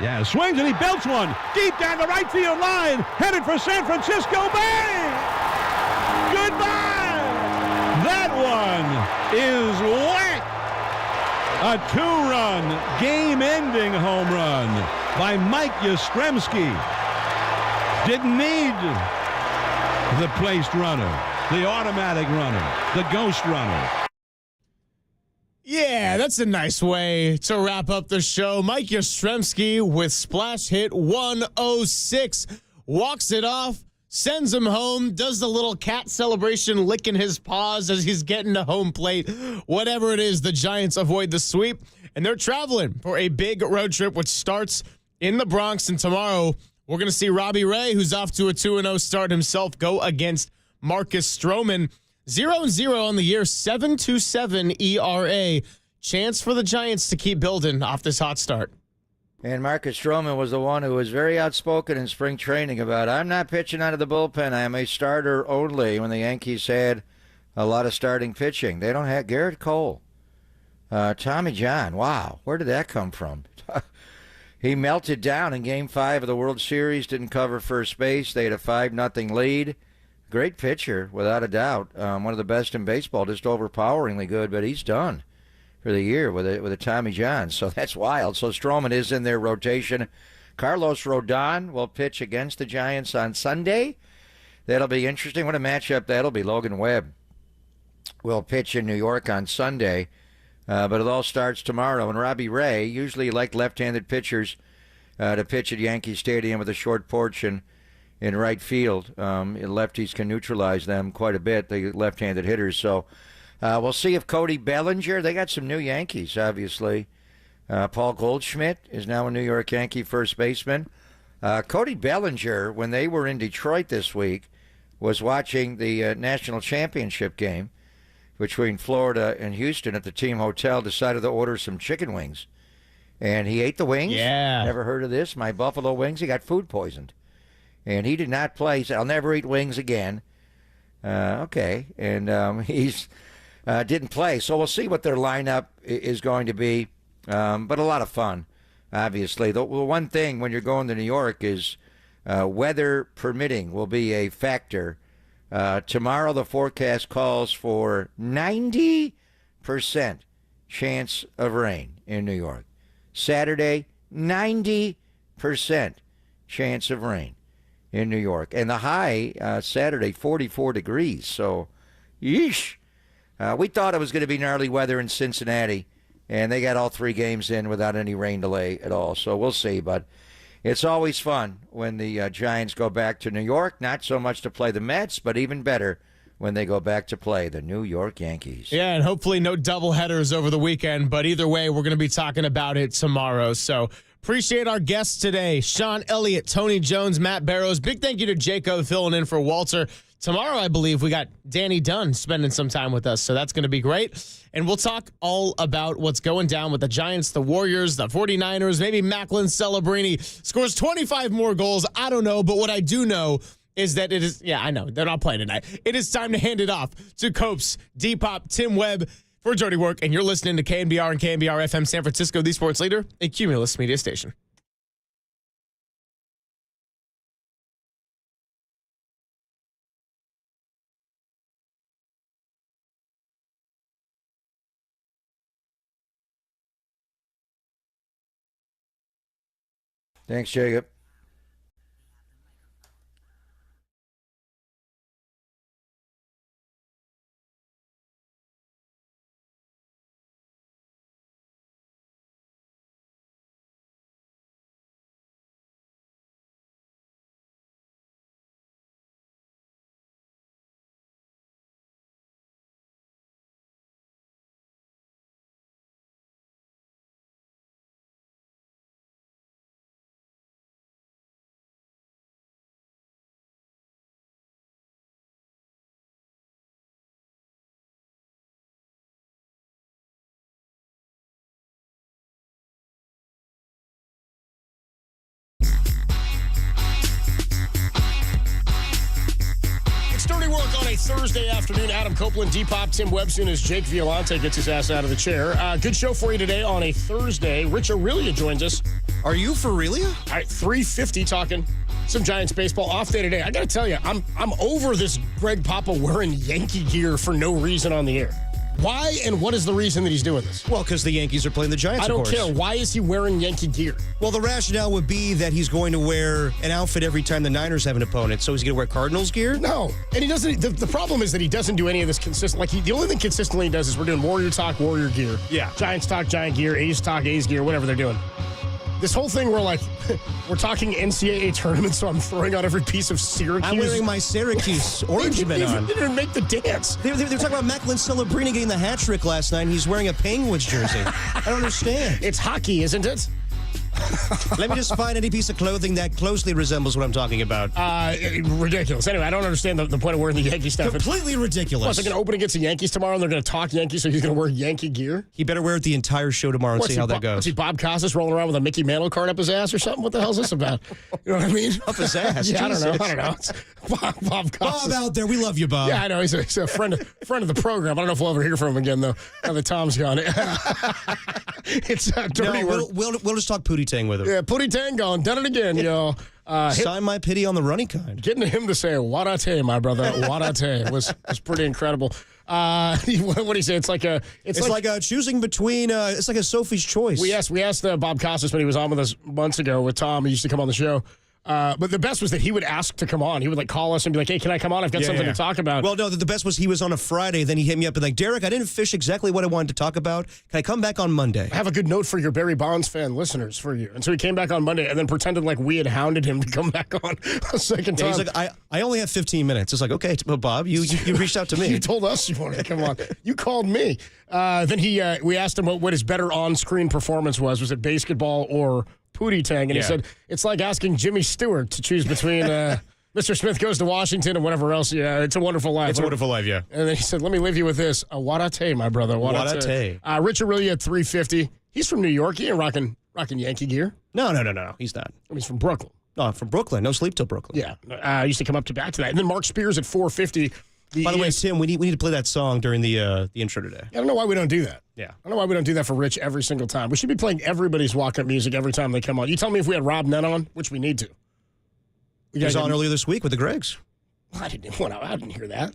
Yeah, swings and he belts one deep down the right field line. Headed for San Francisco Bay. Goodbye. That one is whack. A 2-run, game-ending home run by Mike Yastrzemski. Didn't need the placed runner, the automatic runner, the ghost runner. Yeah, that's a nice way to wrap up the show. Mike Yastrzemski with splash hit 106. Walks it off, sends him home, does the little cat celebration, licking his paws as he's getting to home plate. Whatever it is, the Giants avoid the sweep, and they're traveling for a big road trip, which starts in the Bronx. And tomorrow, we're going to see Robbie Ray, who's off to a 2-0 start himself, go against Marcus Stroman. 0-0 on the year, 7.27 ERA. Chance for the Giants to keep building off this hot start. And Marcus Stroman was the one who was very outspoken in spring training about, I'm not pitching out of the bullpen. I am a starter only, when the Yankees had a lot of starting pitching. They don't have Garrett Cole. Tommy John, wow, where did that come from? He melted down in Game 5 of the World Series, didn't cover first base. They had a 5-0 lead. Great pitcher, without a doubt. One of the best in baseball, just overpoweringly good, but he's done for the year with a Tommy John, so that's wild. So Stroman is in their rotation. Carlos Rodon will pitch against the Giants on Sunday. That'll be interesting. What a matchup that'll be. Logan Webb will pitch in New York on Sunday, but it all starts tomorrow. And Robbie Ray, usually like left-handed pitchers to pitch at Yankee Stadium with a short porch and in right field. Lefties can neutralize them quite a bit, the left-handed hitters. So we'll see if Cody Bellinger, they got some new Yankees, obviously. Paul Goldschmidt is now a New York Yankee first baseman. Cody Bellinger, when they were in Detroit this week, was watching the national championship game between Florida and Houston at the team hotel, decided to order some chicken wings. And he ate the wings. Yeah. Never heard of this. My buffalo wings, he got food poisoned. And he did not play. He said, I'll never eat wings again. Okay. And he's didn't play. So we'll see what their lineup is going to be. But a lot of fun, obviously. The one thing when you're going to New York is weather permitting will be a factor. Tomorrow the forecast calls for 90% chance of rain in New York. Saturday, 90% chance of rain in New York. And the high Saturday, 44 degrees. So, yeesh. We thought it was going to be gnarly weather in Cincinnati, and they got all 3 games in without any rain delay at all. So we'll see. But it's always fun when the Giants go back to New York. Not so much to play the Mets, but even better when they go back to play the New York Yankees. Yeah, and hopefully no doubleheaders over the weekend. But either way, we're going to be talking about it tomorrow. So appreciate our guests today, Sean Elliott, Tony Jones, Matt Barrows. Big thank you to Jacob filling in for Walter. Tomorrow, I believe, we got Danny Dunn spending some time with us, so that's going to be great. And we'll talk all about what's going down with the Giants, the Warriors, the 49ers, maybe Macklin Celebrini scores 25 more goals. I don't know, but what I do know is that it is, yeah, I know, they're not playing tonight. It is time to hand it off to Copes, Depop, Tim Webb for Dirty Work, and you're listening to KNBR and KNBR FM San Francisco, the sports leader, a Cumulus media station. Thanks, Jacob. a Thursday afternoon. Adam Copeland, Depop, Tim Webson as Jake Violante gets his ass out of the chair. Good show for you today on a Thursday. Rich Aurelia joins us. Are you for Aurelia? All right, 3:50 talking some Giants baseball. Off day today. I got to tell you, I'm over this Greg Papa wearing Yankee gear for no reason on the air. Why and what is the reason that he's doing this? Well, because the Yankees are playing the Giants, I don't care. Why is he wearing Yankee gear? Well, the rationale would be that he's going to wear an outfit every time the Niners have an opponent. So he's going to wear Cardinals gear? No. And he doesn't. The problem is that he doesn't do any of this consistent. Like, the only thing consistently he does is we're doing Warrior talk, Warrior gear. Yeah. Giants talk, Giant gear. A's talk, A's gear, whatever they're doing. This whole thing, we're talking NCAA tournament, so I'm throwing out every piece of Syracuse. I'm wearing my Syracuse orange men on. They didn't make the dance. They're talking about Macklin Celebrini getting the hat trick last night, and he's wearing a Penguins jersey. I don't understand. It's hockey, isn't it? Let me just find any piece of clothing that closely resembles what I'm talking about. Ridiculous. Anyway, I don't understand the point of wearing the Yankee stuff. Completely ridiculous. What's it going to open against the Yankees tomorrow, and they're going to talk Yankees, so he's going to wear Yankee gear? He better wear it the entire show tomorrow and see how that goes. What's he, Bob Costas, rolling around with a Mickey Mantle card up his ass or something? What the hell is this about? You know what I mean? Up his ass? Yeah, Jesus. I don't know. It's Bob Costas. Bob out there. We love you, Bob. Yeah, I know. He's a friend of the program. I don't know if we'll ever hear from him again, though, now that Tom's gone. It's dirty work. We'll just talk Pootie Tang with him. Yeah, Pootie Tang gone. Done it again, yo. Sign my pity on the running kind. Getting him to say, "Wadate, my brother, wadate," was pretty incredible. What do you say? It's like choosing between. It's like a Sophie's Choice. We asked Bob Costas when he was on with us months ago with Tom. He used to come on the show. But the best was that he would ask to come on. He would call us and be like, "Hey, can I come on? I've got something to talk about." Well, no, the best was he was on a Friday. Then he hit me up and like, "Derek, I didn't fish exactly what I wanted to talk about. Can I come back on Monday?" I have a good note for your Barry Bonds fan listeners for you. And so he came back on Monday and then pretended like we had hounded him to come back on a second time. He's like, I only have 15 minutes. It's like, okay, but Bob, you reached out to me. You told us you wanted to come on. You called me. Then we asked him what his better on-screen performance was. Was it basketball or Pootie Tang? And he said, it's like asking Jimmy Stewart to choose between Mr. Smith Goes to Washington and whatever else. Yeah, It's a Wonderful Life. It's a Wonderful Life, yeah. And then he said, let me leave you with this. Wadate, my brother. Wadate. Rich Aurelia at 3:50. He's from New York. He ain't rocking Yankee gear. No. He's not. He's from Brooklyn. No, from Brooklyn. No sleep till Brooklyn. Yeah. I used to come up to back to that. And then Mark Spears at 4:50. By the way, Tim, we need to play that song during the intro today. I don't know why we don't do that. Yeah. I don't know why we don't do that for Rich every single time. We should be playing everybody's walk-up music every time they come on. You tell me if we had Rob Nett on, which we need to. He was on earlier this week with the Gregs. Well, I didn't hear that.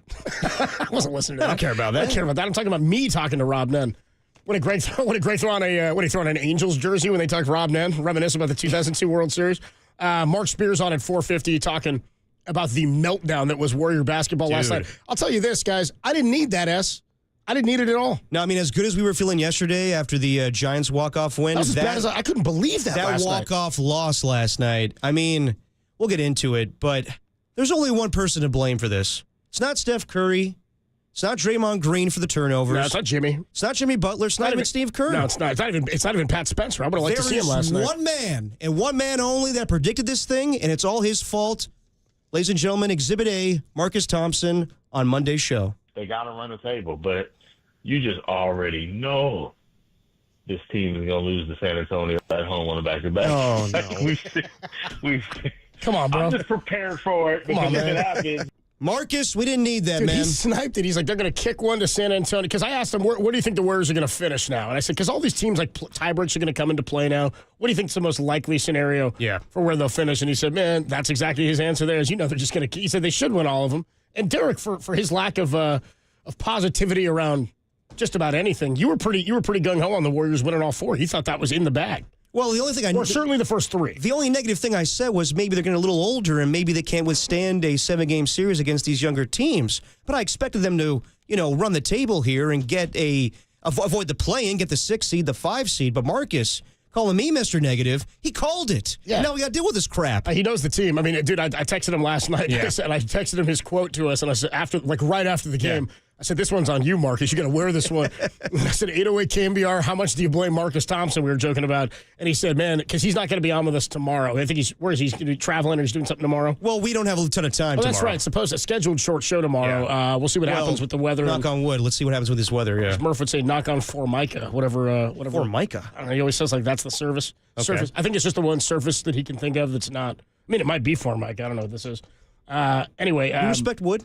I wasn't listening to that. I don't care about that. I don't care about that. I'm talking about me talking to Rob Nett. What did Greg throw on an Angels jersey when they talked Rob Nett, reminisce about the 2002 World Series? Mark Spears on at 4:50 talking about the meltdown that was Warrior basketball last night. I'll tell you this, guys. I didn't need that, I didn't need it at all. No, I mean, as good as we were feeling yesterday after the Giants walk-off win. That was as bad as I couldn't believe that last night. That walk-off loss last night. I mean, we'll get into it, but there's only one person to blame for this. It's not Steph Curry. It's not Draymond Green for the turnovers. No, it's not Jimmy. It's not Jimmy Butler. It's not even Steve Kerr. No, it's not. It's not even Pat Spencer. I would have liked to see him last night. There is one man, and one man only, that predicted this thing, and it's all his fault. Ladies and gentlemen, Exhibit A, Marcus Thompson on Monday's show. They got to run the table, but you just already know this team is going to lose to San Antonio at home on the back-to-back. Oh, no. Come on, bro. I'm just prepared for it because if it happens. Marcus, we didn't need that, man. He sniped it. He's like, they're going to kick one to San Antonio. Because I asked him, where do you think the Warriors are going to finish now? And I said, because all these teams like tiebreaks are going to come into play now. What do you think is the most likely scenario for where they'll finish? And he said, man, that's exactly his answer there. As you know, they're just going to – he said they should win all of them. And Derek, for his lack of positivity around just about anything, you were pretty gung-ho on the Warriors winning all four. You thought that was in the bag. Well, the only thing or certainly the first three. The only negative thing I said was maybe they're getting a little older and maybe they can't withstand a 7-game series against these younger teams. But I expected them to, run the table here and avoid the play-in, get the 6 seed, the 5 seed. But Marcus, calling me Mr. Negative, he called it. Yeah. Now we got to deal with this crap. He knows the team. I mean, dude, I texted him last night. Yeah. And I texted him his quote to us, and I said right after the game. I said, this one's on you, Marcus. You got to wear this one. I said, 808 KNBR, how much do you blame Marcus Thompson? We were joking about. And he said, man, because he's not going to be on with us tomorrow. I think he's going to be traveling or he's doing something tomorrow? Well, we don't have a ton of time tomorrow. That's right. Suppose a scheduled short show tomorrow. Yeah. We'll see what happens with the weather. Knock on wood. Let's see what happens with this weather, yeah. Murph would say knock on Formica, whatever. Formica? I don't know. He always says like that's the surface. Okay. I think it's just the one surface that he can think of that's not. I mean, it might be Formica. I don't know what this is. Anyway. You respect wood?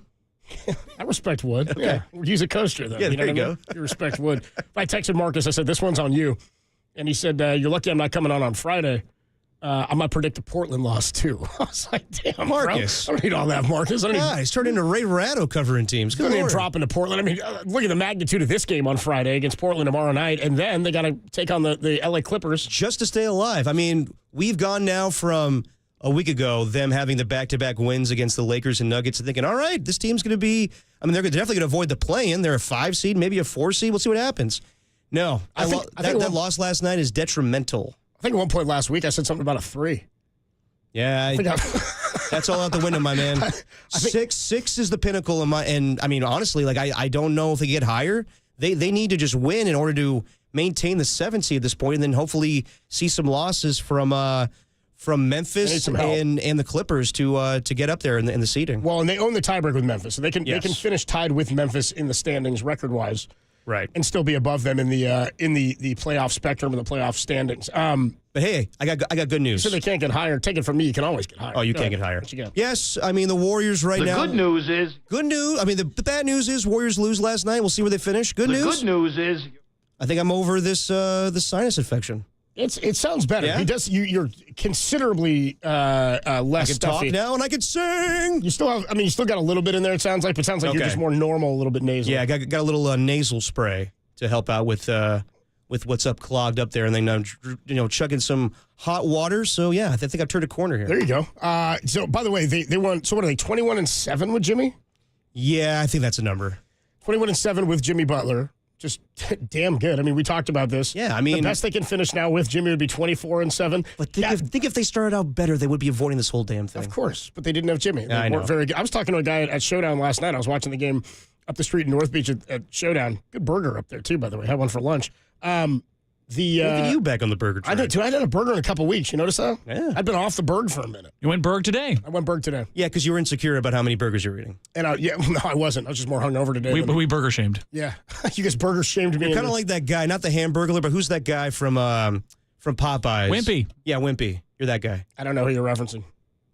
I respect Wood. Okay. Yeah. Use a coaster, though. Yeah, there you go. You respect Wood. I texted Marcus. I said, this one's on you. And he said, you're lucky I'm not coming on Friday. I might predict a Portland loss, too. I was like, damn, Marcus. Bro. I don't need all that, Marcus. He's turned into Ray Rado covering teams. Good Lord. Drop into Portland. I mean, look at the magnitude of this game on Friday against Portland tomorrow night. And then they got to take on the LA Clippers. Just to stay alive. I mean, we've gone now from a week ago, them having the back-to-back wins against the Lakers and Nuggets and thinking, all right, this team's going to be, I mean, they're definitely going to avoid the play-in. They're a 5 seed, maybe a 4 seed. We'll see what happens. No, I think that loss last night is detrimental. I think at one point last week I said something about a 3. Yeah, that's all out the window, my man. Six is the pinnacle of and I mean, honestly, like I don't know if they get higher. They need to just win in order to maintain the 7 seed at this point, and then hopefully see some losses from Memphis and the Clippers to get up there in the seeding. Well, and they own the tiebreak with Memphis, so they can finish tied with Memphis in the standings record wise, right, and still be above them in the playoff spectrum and the playoff standings. But hey, I got good news. So they can't get higher. Take it from me, you can always get higher. Oh, you can't get higher. What you got? Yes, I mean the Warriors now. The good news is good news. I mean the bad news is Warriors lose last night. We'll see where they finish. Good news. The good news is I think I'm over this sinus infection. It sounds better. Yeah? He does. You're considerably less I can stuffy talk now and I can sing. You still have. I mean, you still got a little bit in there. It sounds like, but it sounds like you're just more normal, a little bit nasal. Yeah, I got a little nasal spray to help out with what's clogged up there, and then I'm chugging some hot water. So yeah, I think I've turned a corner here. There you go. So by the way, they won. So what are they? 21-7 with Jimmy? Yeah, I think that's a number. 21-7 with Jimmy Butler. Just damn good. I mean, we talked about this. Yeah, I mean, the best they can finish now with Jimmy would be 24-7. But think if they started out better, they would be avoiding this whole damn thing. Of course, but they didn't have Jimmy. They I know. weren't very good. I was talking to a guy at Showdown last night. I was watching the game up the street in North Beach at Showdown. Good burger up there too, by the way. Had one for lunch. Look at you back on the burger train. I did too. I had a burger in a couple weeks. You notice that? Yeah. I've been off the burg for a minute. You went burg today? I went burg today. Yeah, because you were insecure about how many burgers you were eating. And no, I wasn't. I was just more hungover today. We burger shamed. Yeah, you guys burger shamed me. You're kind of like that guy, not the Hamburglar, but who's that guy from Popeyes? Wimpy. Yeah, Wimpy. You're that guy. I don't know who you're referencing.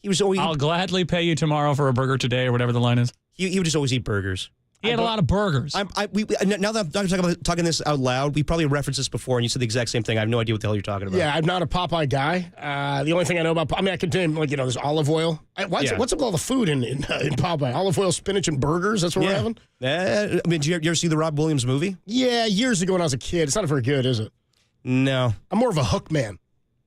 He was always. I'll gladly pay you tomorrow for a burger today, or whatever the line is. He would just always eat burgers. He had a lot of burgers. Now that I'm talking this out loud, we probably referenced this before, and you said the exact same thing. I have no idea what the hell you're talking about. Yeah, I'm not a Popeye guy. The only thing I know about, I can name, there's olive oil. What's up with all the food in Popeye? Olive oil, spinach, and burgers? That's what we're having? I mean, did you ever see the Rob Williams movie? Yeah, years ago when I was a kid. It's not very good, is it? No. I'm more of a Hook man.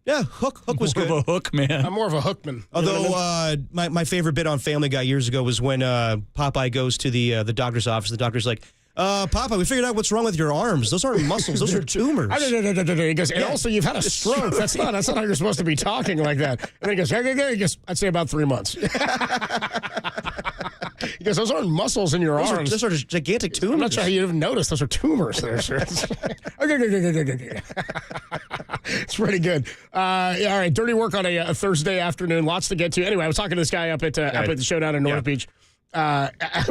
Yeah, Hook was good. More of a Hook man. I'm more of a Hookman. Although my favorite bit on Family Guy years ago was when Popeye goes to the doctor's office. The doctor's like, Popeye, we figured out what's wrong with your arms. Those aren't muscles. Those are tumors. He goes, and also you've had a stroke. That's not how you're supposed to be talking like that. And then he goes, I'd say about 3 months. He goes, those aren't muscles in your arms. Those are just gigantic tumors. I'm not sure how you even noticed. Those are tumors there, sir. It's pretty good. All right, dirty work on a Thursday afternoon. Lots to get to. Anyway, I was talking to this guy up at the Showdown in North Beach. We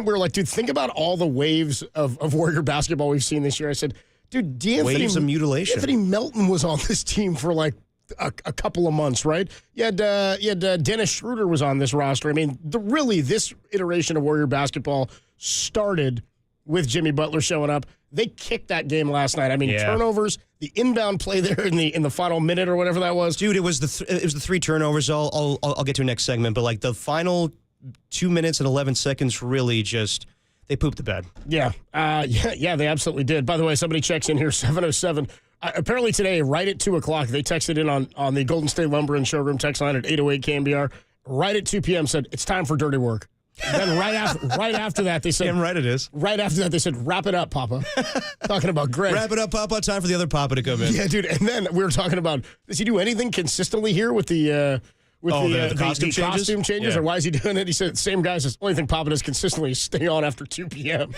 were like, dude, think about all the waves of Warrior basketball we've seen this year. I said, dude, waves of mutilation. Anthony Melton was on this team for like a couple of months, right? You had Dennis Schroeder was on this roster. I mean, this iteration of Warrior basketball started with Jimmy Butler showing up. They kicked that game last night. I mean, turnovers, the inbound play there in the final minute or whatever that was. Dude, it was the 3 turnovers. I'll get to next segment, but like the final 2 minutes and 11 seconds really just they pooped the bed. Yeah, they absolutely did. By the way, somebody checks in here 707. Apparently today, right at 2 o'clock, they texted in on the Golden State Lumber and Showroom text line at 808 KNBR. Right at 2 p.m. said it's time for dirty work. Then right after that, they said, damn right it is. Right after that, they said, wrap it up, Papa. Talking about Greg. Wrap it up, Papa. Time for the other Papa to come in. Yeah, dude. And then we were talking about, does he do anything consistently here with the costume changes? Or why is he doing it? He said, same guy says, only thing Papa does consistently is stay on after 2 p.m.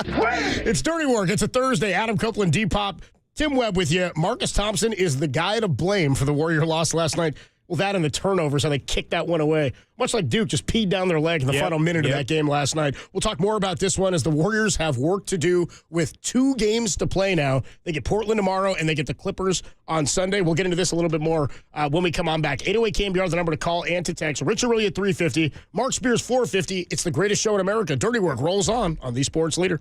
It's dirty work. It's a Thursday. Adam Copeland, D-Pop, Tim Webb with you. Marcus Thompson is the guy to blame for the Warrior loss last night. Well, that and the turnovers, how they kicked that one away. Much like Duke just peed down their leg in the final minute of that game last night. We'll talk more about this one as the Warriors have work to do with 2 games to play now. They get Portland tomorrow, and they get the Clippers on Sunday. We'll get into this a little bit more when we come on back. 808 KNBR is the number to call and to text. Rich O'Reilly at 350. Mark Spears 450. It's the greatest show in America. Dirty Work rolls on the Sports Leader.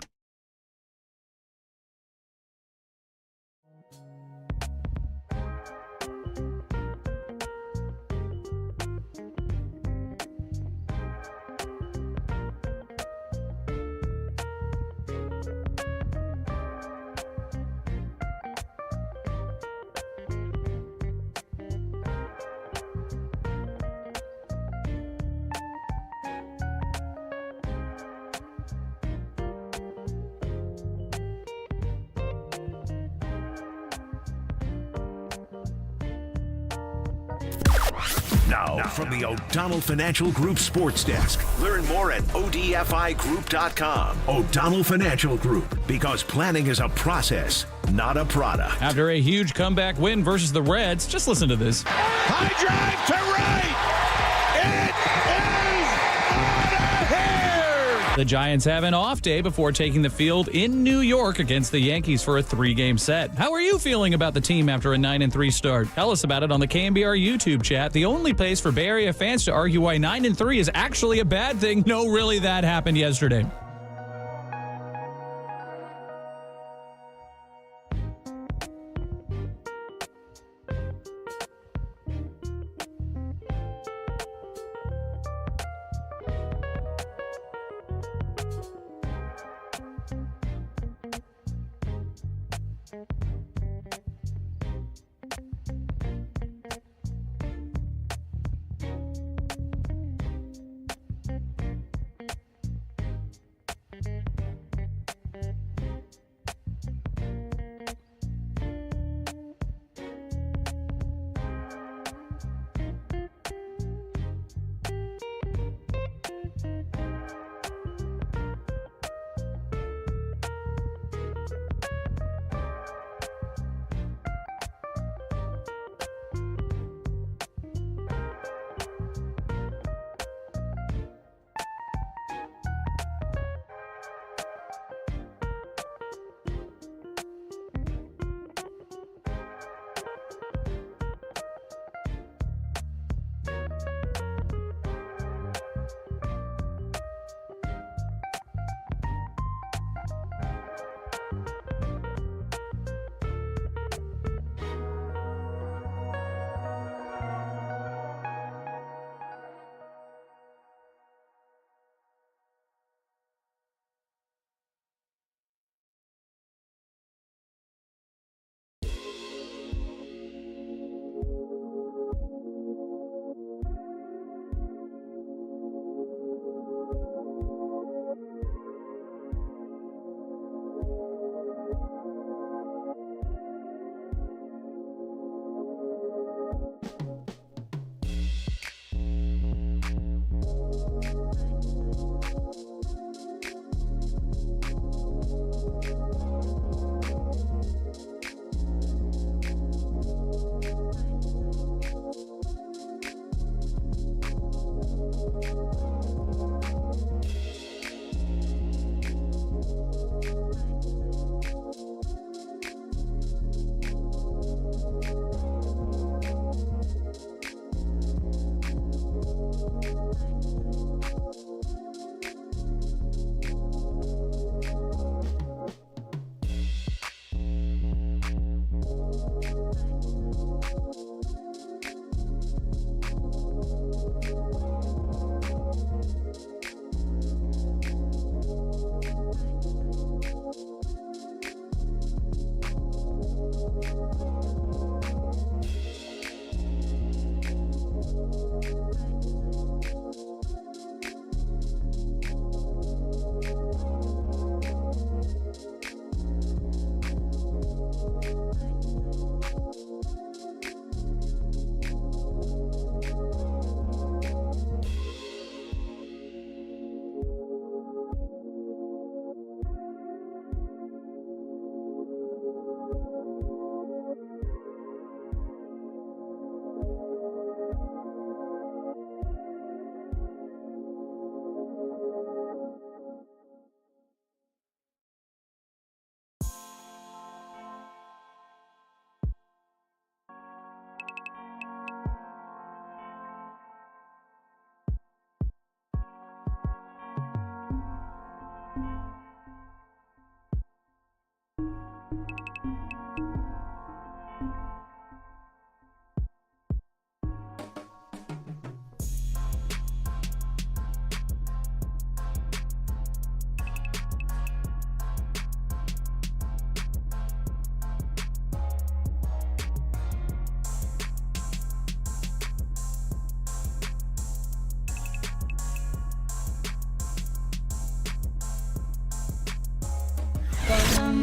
Now, from the O'Donnell Financial Group Sports Desk. Learn more at ODFIGroup.com. O'Donnell Financial Group, because planning is a process, not a product. After a huge comeback win versus the Reds, just listen to this. High drive to right. It is out of here. The Giants have an off day before taking the field in New York against the Yankees for a 3-game set. How are you feeling about the team after a 9-3 start? Tell us about it on the KNBR YouTube chat, the only place for Bay Area fans to argue why 9-3 is actually a bad thing. No, really, that happened yesterday.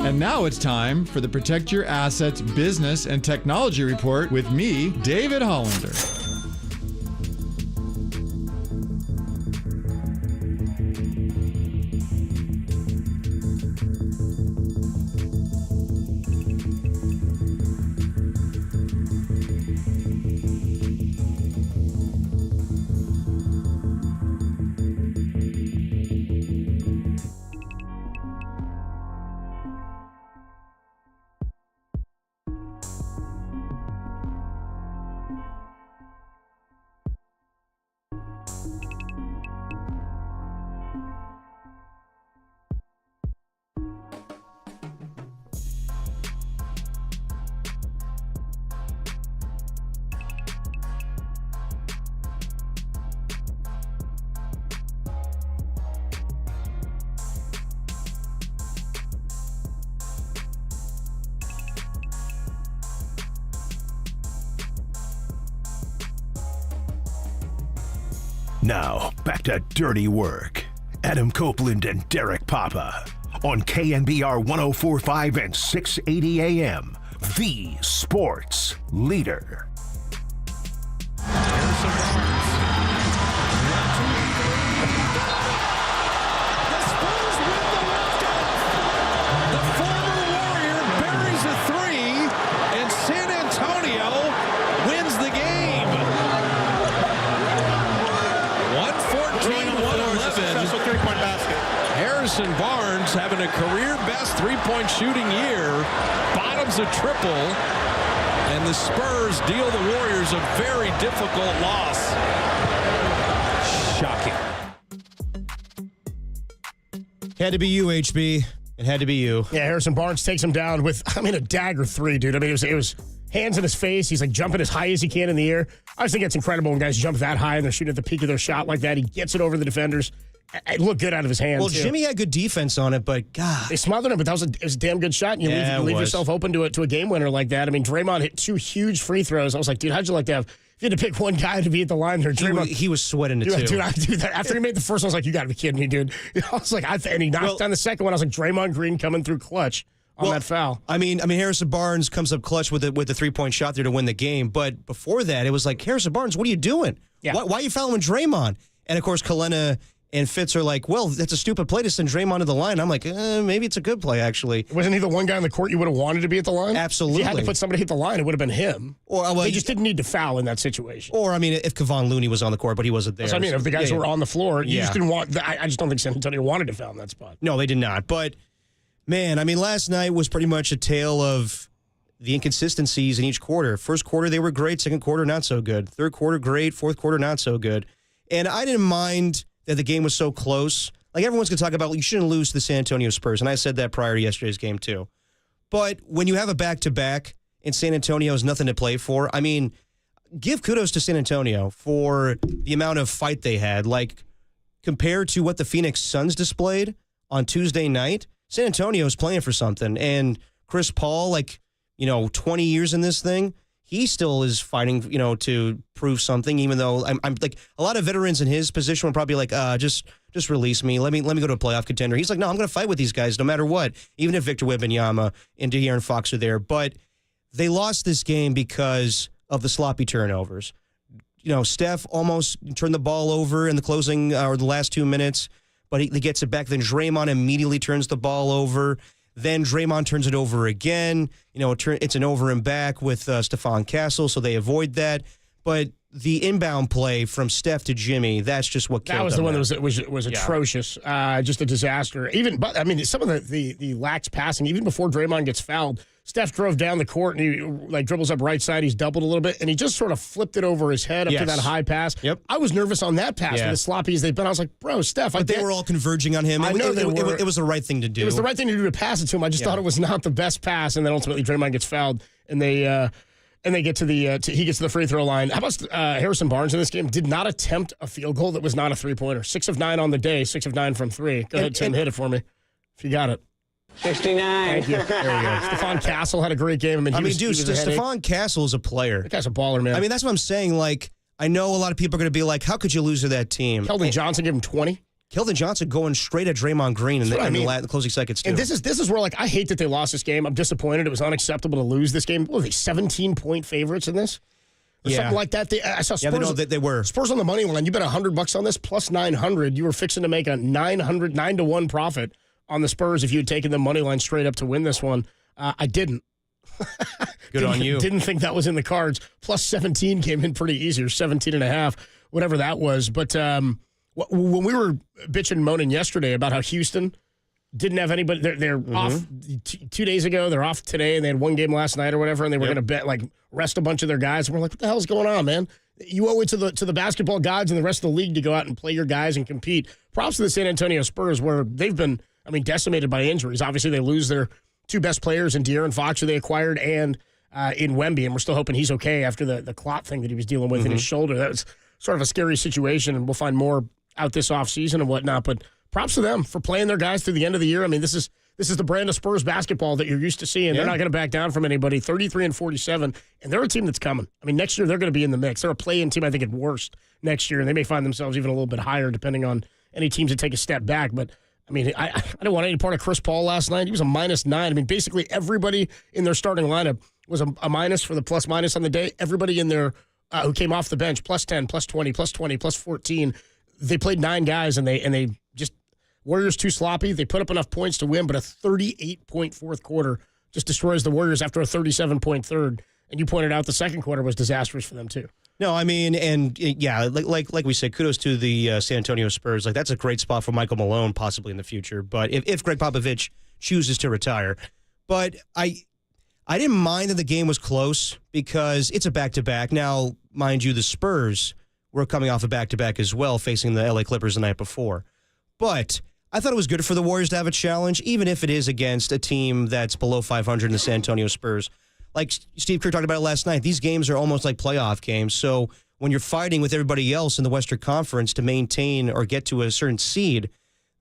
And now it's time for the Protect Your Assets Business and Technology Report with me, David Hollander. Now, back to Dirty Work. Adam Copeland and Derek Papa on KNBR 104.5 and 680 AM, the sports leader. Barnes having a career-best three-point shooting year, bottoms a triple, and the Spurs deal the Warriors a very difficult loss. Shocking. Had to be you, HB. It had to be you. Yeah, Harrison Barnes takes him down with, a dagger three, dude. I mean, it was hands in his face. He's like jumping as high as he can in the air. I just think it's incredible when guys jump that high and they're shooting at the peak of their shot like that. He gets it over the defenders. It looked good out of his hands. Well, Jimmy had good defense on it, but God. They smothered him, but it was a damn good shot. And you leave yourself open to a game winner like that. I mean, Draymond hit 2 huge free throws. I was like, dude, how'd you like to have, if you had to pick one guy to be at the line there, Draymond. He was sweating it, too. Dude, I do that. After he made the first one, I was like, you got to be kidding me, dude. I was like, and he knocked down the second one. I was like, Draymond Green coming through clutch on that foul. I mean, Harrison Barnes comes up clutch with the 3-point shot there to win the game. But before that, it was like, Harrison Barnes, what are you doing? Yeah. Why are you fouling Draymond? And, of course, Kalena and Fitz are like, well, that's a stupid play to send Draymond to the line. I'm like, maybe it's a good play, actually. Wasn't he the one guy on the court you would have wanted to be at the line? Absolutely. If you had to put somebody at the line, it would have been him. He just didn't need to foul in that situation. Or, if Kevon Looney was on the court, but he wasn't there. That's what I mean. If the guys who were on the floor, you just didn't want – I just don't think San Antonio wanted to foul in that spot. No, they did not. But, man, last night was pretty much a tale of the inconsistencies in each quarter. First quarter, they were great. Second quarter, not so good. Third quarter, great. Fourth quarter, not so good. And I didn't mind – that the game was so close. Like, everyone's going to talk about, you shouldn't lose to the San Antonio Spurs, and I said that prior to yesterday's game, too. But when you have a back-to-back and San Antonio has nothing to play for, give kudos to San Antonio for the amount of fight they had. Like, compared to what the Phoenix Suns displayed on Tuesday night, San Antonio's playing for something. And Chris Paul, 20 years in this thing, he still is fighting, to prove something, even though I'm like, a lot of veterans in his position will probably be like, just release me. Let me go to a playoff contender. He's like, no, I'm going to fight with these guys no matter what, even if Victor Wembanyama and De'Aaron Fox are there. But they lost this game because of the sloppy turnovers. Steph almost turned the ball over in the closing or the last 2 minutes, but he gets it back. Then Draymond immediately turns the ball over. Then Draymond turns it over again. It's an over and back with Stephon Castle, so they avoid that. But the inbound play from Steph to Jimmy, that's just what killed them. That was the one that was atrocious. Just a disaster. Some of the lax passing, even before Draymond gets fouled, Steph drove down the court and he dribbles up right side. He's doubled a little bit, and he just sort of flipped it over his head up to that high pass. Yep. I was nervous on that pass with as sloppy as they've been. I was like, bro, Steph. But they were all converging on him. I know they were. It was the right thing to do. It was the right thing to do to pass it to him. I just thought it was not the best pass, and then ultimately Draymond gets fouled, and they get to the he gets to the free throw line. How about Harrison Barnes in this game? Did not attempt a field goal that was not a 3-pointer. 6 of 9 on the day. 6 of 9 from 3. Go ahead, Tim, hit it for me if you got it. 69. Thank you. There we go. Stephon Castle had a great game. Stephon Castle is a player. That guy's a baller, man. That's what I'm saying. I know a lot of people are going to be like, how could you lose to that team? Keldon Johnson gave him 20. Keldon Johnson going straight at Draymond Green in the closing seconds, too. And this is where, like, I hate that they lost this game. I'm disappointed. It was unacceptable to lose this game. What were they, 17-point favorites in this? Or something like that. I saw Spurs. They were. Spurs on the money line. You bet $100 on this, plus 900. You were fixing to make a 9-to-1 profit on the Spurs if you had taken the money line straight up to win this one. I didn't. Good on you. Didn't think that was in the cards. Plus 17 came in pretty easy, or 17.5, whatever that was. But when we were bitching and moaning yesterday about how Houston didn't have anybody, they're off 2 days ago. They're off today, and they had one game last night or whatever, and they were going to bet rest a bunch of their guys. And we're like, what the hell's going on, man? You owe it to the basketball gods and the rest of the league to go out and play your guys and compete. Props to the San Antonio Spurs, where they've been, decimated by injuries. Obviously, they lose their two best players in De'Aaron Fox, who they acquired, and in Wemby, and we're still hoping he's okay after the clot thing that he was dealing with in his shoulder. That was sort of a scary situation, and we'll find more out this offseason and whatnot. But props to them for playing their guys through the end of the year. This is the brand of Spurs basketball that you're used to seeing. They're not going to back down from anybody. 33-47, and they're a team that's coming. Next year they're going to be in the mix. They're a play-in team, I think, at worst next year, and they may find themselves even a little bit higher depending on any teams that take a step back. But I didn't want any part of Chris Paul last night. He was a -9. Basically everybody in their starting lineup was a minus for the plus-minus on the day. Everybody in there who came off the bench, +10, +20, +20, +14. They played 9 guys, and they just Warriors too sloppy. They put up enough points to win, but a 38-point fourth quarter just destroys the Warriors after a 37-point third. And you pointed out the second quarter was disastrous for them too. No, like we said, kudos to the San Antonio Spurs. Like, that's a great spot for Michael Malone possibly in the future. But if Greg Popovich chooses to retire, but I didn't mind that the game was close because it's a back-to-back. Now, mind you, the Spurs were coming off a back-to-back as well, facing the LA Clippers the night before. But I thought it was good for the Warriors to have a challenge, even if it is against a team that's below 500 in the San Antonio Spurs. Like Steve Kerr talked about it last night, these games are almost like playoff games. So when you're fighting with everybody else in the Western Conference to maintain or get to a certain seed,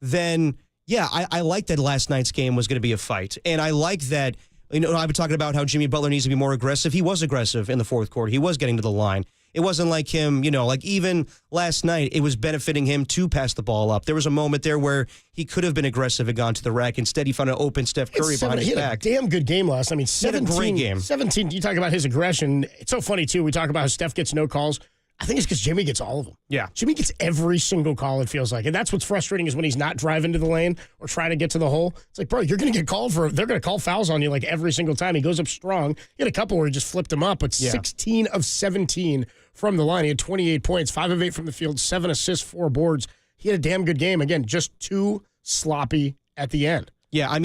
then, I like that last night's game was going to be a fight. And I like that, I've been talking about how Jimmy Butler needs to be more aggressive. He was aggressive in the fourth quarter. He was getting to the line. It wasn't like him, even last night, it was benefiting him to pass the ball up. There was a moment there where he could have been aggressive and gone to the rack. Instead, he found an open Steph Curry behind his back. He had a damn good game last night. 17, he had a great game. 17, you talk about his aggression. It's so funny, too. We talk about how Steph gets no calls. I think it's because Jimmy gets all of them. Yeah. Jimmy gets every single call, it feels like. And that's what's frustrating is when he's not driving to the lane or trying to get to the hole. It's like, bro, you're going to get called for, they're going to call fouls on you like every single time. He goes up strong. He had a couple where he just flipped him up, but 16 of 17 from the line. He had 28 points, 5 of 8 from the field, 7 assists, 4 boards. He had a damn good game. Again, just too sloppy at the end. Yeah,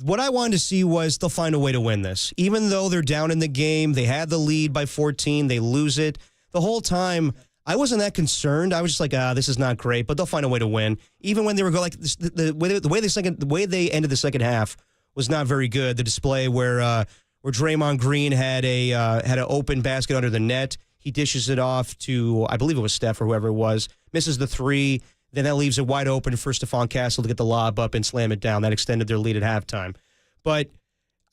what I wanted to see was they'll find a way to win this. Even though they're down in the game, they had the lead by 14, they lose it. The whole time, I wasn't that concerned. I was just like, this is not great, but they'll find a way to win. Even when they were going, the way they ended the second half was not very good. The display where Draymond Green had an open basket under the net. He dishes it off to, I believe it was Steph or whoever it was, misses the 3. Then that leaves it wide open for Stephon Castle to get the lob up and slam it down. That extended their lead at halftime. But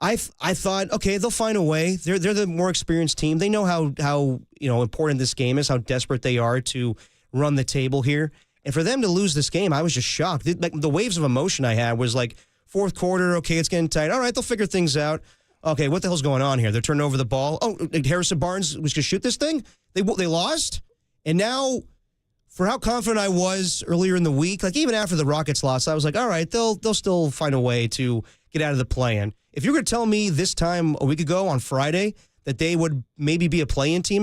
I thought, okay, they'll find a way. They're the more experienced team. They know how important this game is, how desperate they are to run the table here. And for them to lose this game, I was just shocked. The waves of emotion I had was like, fourth quarter, okay, it's getting tight. All right, they'll figure things out. Okay, what the hell's going on here? They're turning over the ball. Oh, Harrison Barnes was going to shoot this thing? They lost? And now, for how confident I was earlier in the week, like even after the Rockets lost, I was like, all right, they'll still find a way to get out of the play-in. If you're going to tell me this time a week ago on Friday that they would maybe be a play-in team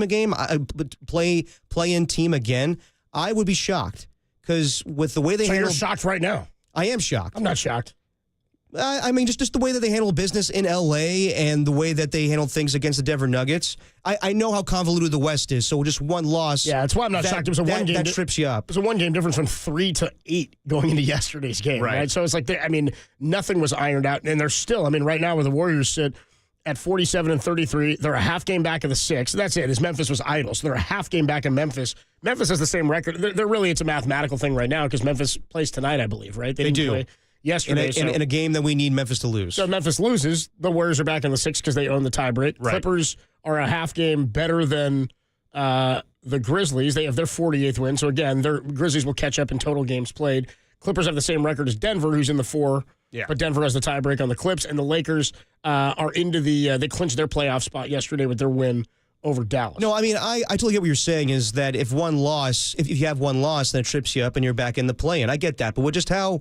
play-in team again, I would be shocked. Because with the way they handle... you're shocked right now? I am shocked. I'm not shocked. Just the way that they handle business in L.A. and the way that they handled things against the Denver Nuggets. I know how convoluted the West is, so just one loss... Yeah, that's why I'm not shocked. It was a one game... That trips you up. It was a one-game difference from 3 to 8 going into yesterday's game, right? So it's like, nothing was ironed out, and they're still... right now where the Warriors sit at 47-33, they're a half game back of the 6. That's it, as Memphis was idle, so they're a half game back in Memphis. Memphis has the same record. They're really, it's a mathematical thing right now because Memphis plays tonight, I believe, right? They do. Play yesterday. In a game that we need Memphis to lose. So Memphis loses. The Warriors are back in the 6 because they own the tiebreak. Right. Clippers are a half game better than the Grizzlies. They have their 48th win. So, again, their Grizzlies will catch up in total games played. Clippers have the same record as Denver, who's in the 4. Yeah. But Denver has the tiebreak on the Clips. And the Lakers are into they clinched their playoff spot yesterday with their win over Dallas. No, I mean, I totally get what you're saying is that if you have one loss, then it trips you up and you're back in the play-in. I get that. But with just how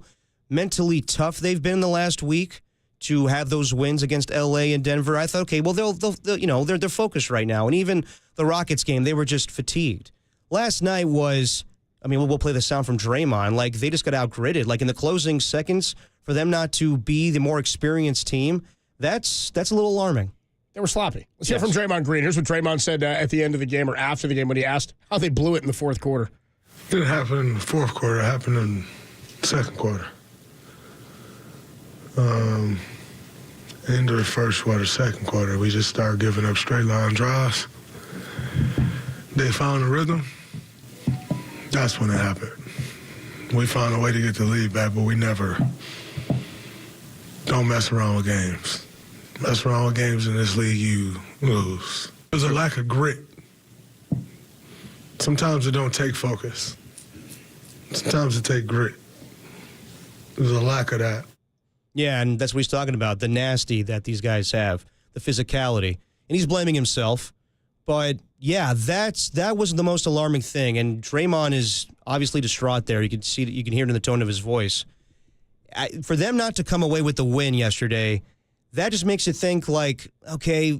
mentally tough they've been the last week to have those wins against L.A. and Denver, I thought, okay, well, they're focused right now. And even the Rockets game, they were just fatigued. Last night was, I mean, we'll play the sound from Draymond. Like, they just got outgritted. Like, in the closing seconds, for them not to be the more experienced team, that's a little alarming. They were sloppy. Let's hear from Draymond Green. Here's what Draymond said at the end of the game or after the game when he asked how they blew it in the fourth quarter. It didn't happen in the fourth quarter. It happened in the second quarter. Into the first quarter, second quarter, we just started giving up straight line drives. They found a rhythm. That's when it happened. We found a way to get the lead back, but we never don't mess around with games. Mess around with games in this league, you lose. There's a lack of grit. Sometimes it don't take focus. Sometimes it takes grit. There's a lack of that. Yeah, and that's what he's talking about, the nasty that these guys have, the physicality. And he's blaming himself. But, yeah, that wasn't the most alarming thing. And Draymond is obviously distraught there. You can see that, you can hear it in the tone of his voice. For them not to come away with the win yesterday, that just makes you think like, okay,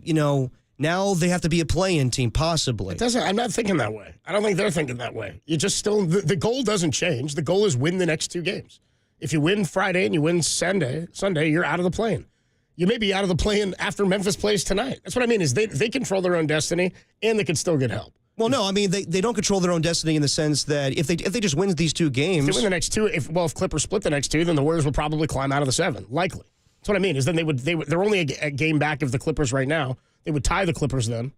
now they have to be a play-in team, possibly. I'm not thinking that way. I don't think they're thinking that way. You just still, the goal doesn't change. The goal is win the next 2 games. If you win Friday and you win Sunday, you're out of the play-in. You may be out of the play-in after Memphis plays tonight. That's what I mean is they control their own destiny and they can still get help. Well, no, I mean, they don't control their own destiny in the sense that if they just win these 2 games. If they win the next 2, if Clippers split the next 2, then the Warriors will probably climb out of the 7, likely. That's what I mean is then they're only a game back of the Clippers right now. They would tie the Clippers then.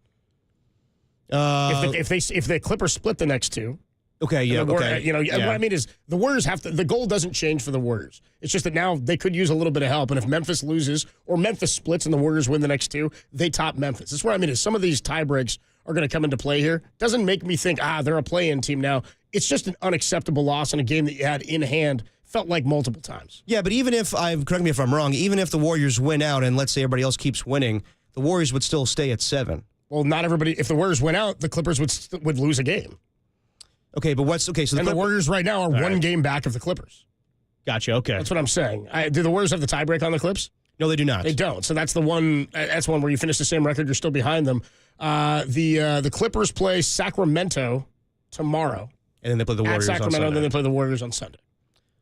If the Clippers split the next 2. Okay, yeah, okay. What I mean is the Warriors the goal doesn't change for the Warriors. It's just that now they could use a little bit of help. And if Memphis loses or Memphis splits and the Warriors win the next 2, they top Memphis. That's what I mean is some of these tie breaks are going to come into play here. Doesn't make me think, they're a play-in team now. It's just an unacceptable loss in a game that you had in hand, felt like multiple times. Yeah, but even if, correct me if I'm wrong, even if the Warriors win out and let's say everybody else keeps winning, the Warriors would still stay at 7. Well, not everybody. If the Warriors win out, the Clippers would lose a game. Okay, but so the Warriors right now are one game back of the Clippers. Gotcha. Okay, that's what I'm saying. Do the Warriors have the tiebreak on the Clips? No, they do not. They don't. So that's the one. That's one where you finish the same record. You're still behind them. The Clippers play Sacramento tomorrow, and then they play the Warriors at Sacramento. on Sunday. Then they play the Warriors on Sunday.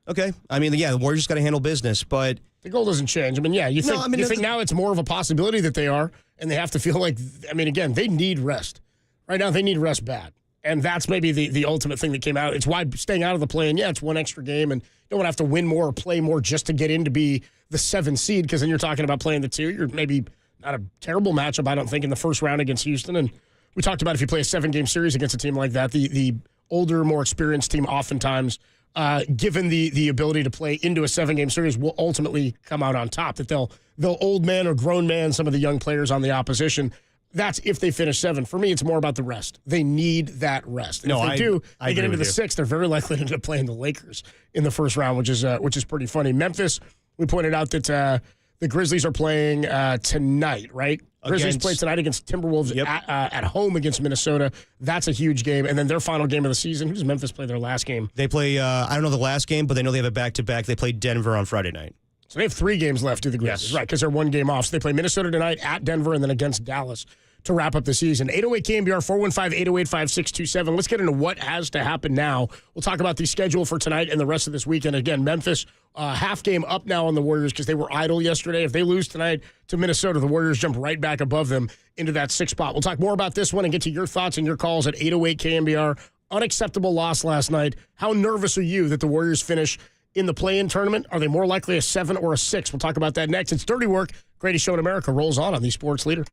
Okay, I mean, the Warriors got to handle business, but the goal doesn't change. I mean, you think now it's more of a possibility that they are, and they have to feel like. I mean, again, they need rest. Right now, they need rest bad. And that's maybe the ultimate thing that came out. It's why staying out of the play-in, it's one extra game, and you don't want to have to win more or play more just to get in to be the 7 seed, because then you're talking about playing the 2. You're maybe not a terrible matchup, I don't think, in the first round against Houston. And we talked about if you play a 7-game series against a team like that, the older, more experienced team oftentimes, given the ability to play into a 7-game series, will ultimately come out on top. That they'll old man or grown man some of the young players on the opposition. That's if they finish 7. For me, it's more about the rest. They need that rest. And if they get into the 6, they're very likely to end up playing the Lakers in the first round, which is pretty funny. Memphis, we pointed out that the Grizzlies are playing tonight, right? Grizzlies play tonight against Timberwolves at home against Minnesota. That's a huge game. And then their final game of the season. Who does Memphis play their last game? They play, I don't know the last game, but they know they have a back-to-back. They play Denver on Friday night. So they have 3 games left to the Grizzlies, right, because they're 1 game off. So they play Minnesota tonight, at Denver, and then against Dallas to wrap up the season. 808 KNBR, 415-808-5627. Let's get into what has to happen now. We'll talk about the schedule for tonight and the rest of this weekend. Again, Memphis, half game up now on the Warriors because they were idle yesterday. If they lose tonight to Minnesota, the Warriors jump right back above them into that 6th spot. We'll talk more about this one and get to your thoughts and your calls at 808 KNBR. Unacceptable loss last night. How nervous are you that the Warriors finish in the play-in tournament? Are they more likely a 7 or a 6? We'll talk about that next. It's Dirty Work. Greatest show in America rolls on the Sports Leader.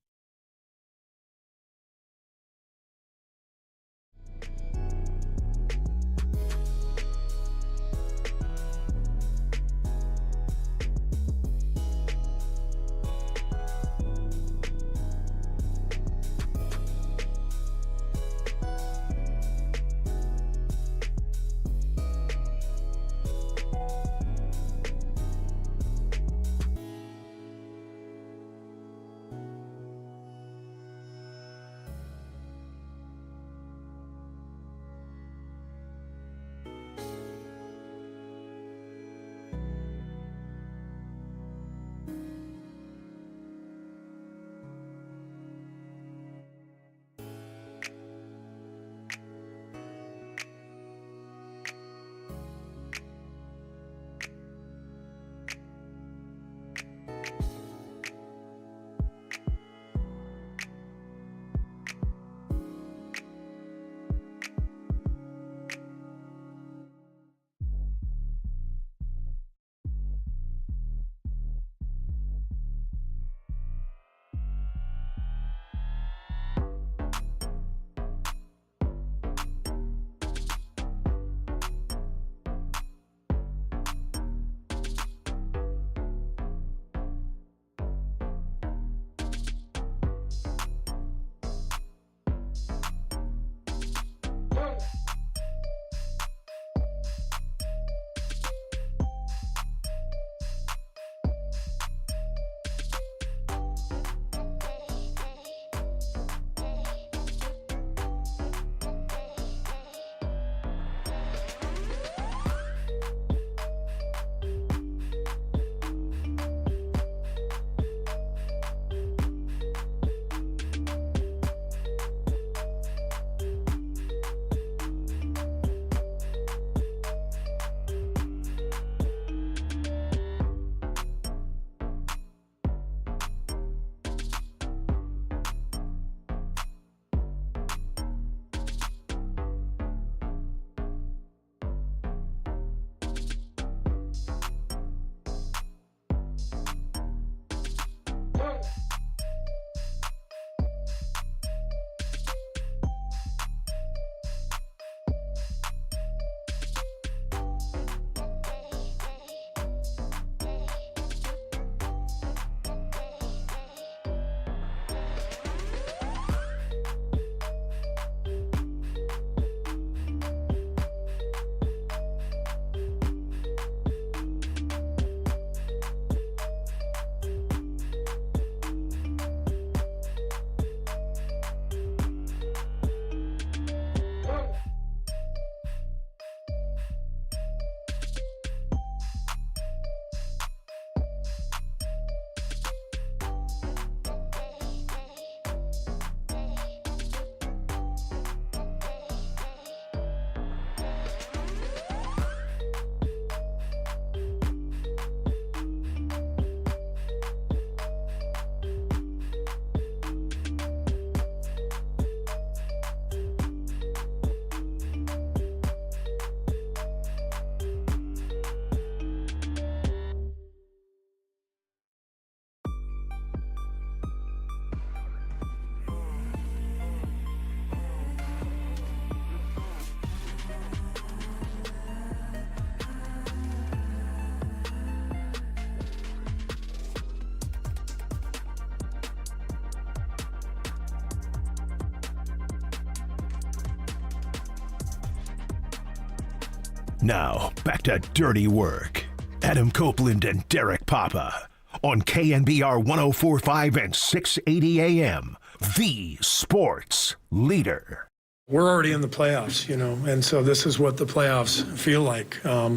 Now, back to Dirty Work. Adam Copeland and Derek Papa on KNBR 104.5 and 680 AM, the sports leader. We're already in the playoffs, and so this is what the playoffs feel like. A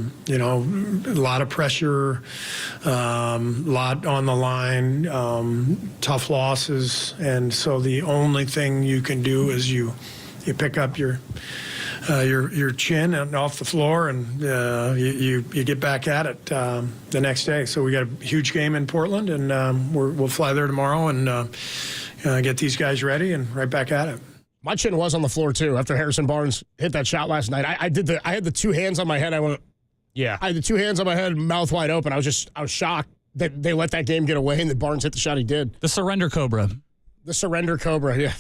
lot of pressure, lot on the line, tough losses, and so the only thing you can do is you pick up your chin and off the floor, and you get back at it the next day. So we got a huge game in Portland, and we'll fly there tomorrow and get these guys ready and right back at it. My chin was on the floor too after Harrison Barnes hit that shot last night. I had the two hands on my head. I had the two hands on my head, mouth wide open. I was shocked that they let that game get away and that Barnes hit the shot he did. The surrender cobra. The surrender cobra. Yeah.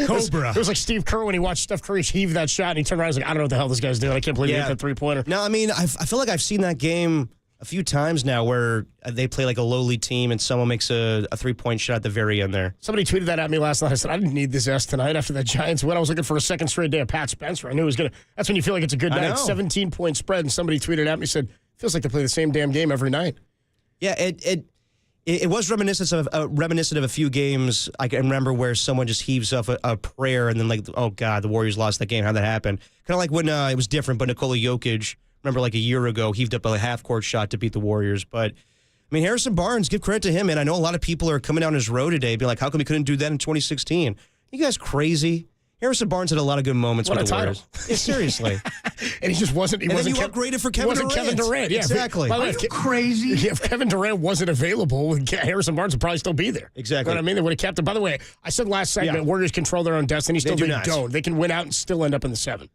Cobra. It was like Steve Kerr when he watched Steph Curry heave that shot and he turned around and was like, I don't know what the hell this guy's doing. I can't believe he hit that three-pointer. No, I mean, I feel like I've seen that game a few times now where they play like a lowly team and someone makes a three-point shot at the very end there. Somebody tweeted that at me last night. I said, I didn't need this S tonight after that Giants win. I was looking for a second straight day of Pat Spencer. I knew it was going to. That's when you feel like it's a good night. 17-point spread, and somebody tweeted at me, said, feels like they play the same damn game every night. Yeah, it was reminiscent of a few games. I can remember where someone just heaves up a prayer and then like, oh, God, the Warriors lost that game. How'd that happen? Kind of like when it was different, but Nikola Jokic, remember like a year ago, heaved up a half-court shot to beat the Warriors. But, I mean, Harrison Barnes, give credit to him, and I know a lot of people are coming down his road today being like, how come he couldn't do that in 2016? You guys crazy? Harrison Barnes had a lot of good moments with the Warriors. Yeah, seriously. And he just wasn't. He wasn't upgraded for Kevin Durant. Kevin Durant. Yeah, exactly. Are you crazy? If Kevin Durant wasn't available, Harrison Barnes would probably still be there. Exactly. You know what I mean? They would have kept him. By the way, I said last segment, Warriors control their own destiny. Still, they don't. They can win out and still end up in the 7.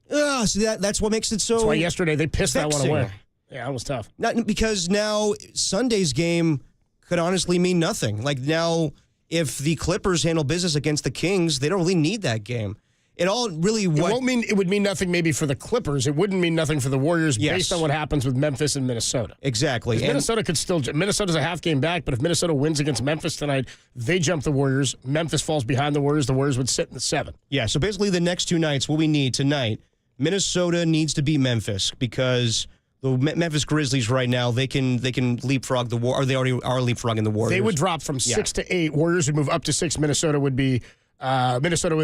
So that's what makes it so. That's why yesterday they pissed vexing. that one away. Yeah, that was tough. Not because now Sunday's game could honestly mean nothing. Like now, if the Clippers handle business against the Kings, they don't really need that game. It all really it would mean nothing maybe for the Clippers. It wouldn't mean nothing for the Warriors based on what happens with Memphis and Minnesota. Exactly. Minnesota's a half game back, but if Minnesota wins against Memphis tonight, they jump the Warriors. Memphis falls behind the Warriors. The Warriors would sit in the 7. Yeah, so basically the next two nights, what we need tonight, Minnesota needs to beat Memphis because the Memphis Grizzlies right now, they can leapfrog the war, or they already are leapfrogging the Warriors. They would drop from 6 to 8. Warriors would move up to 6. Minnesota would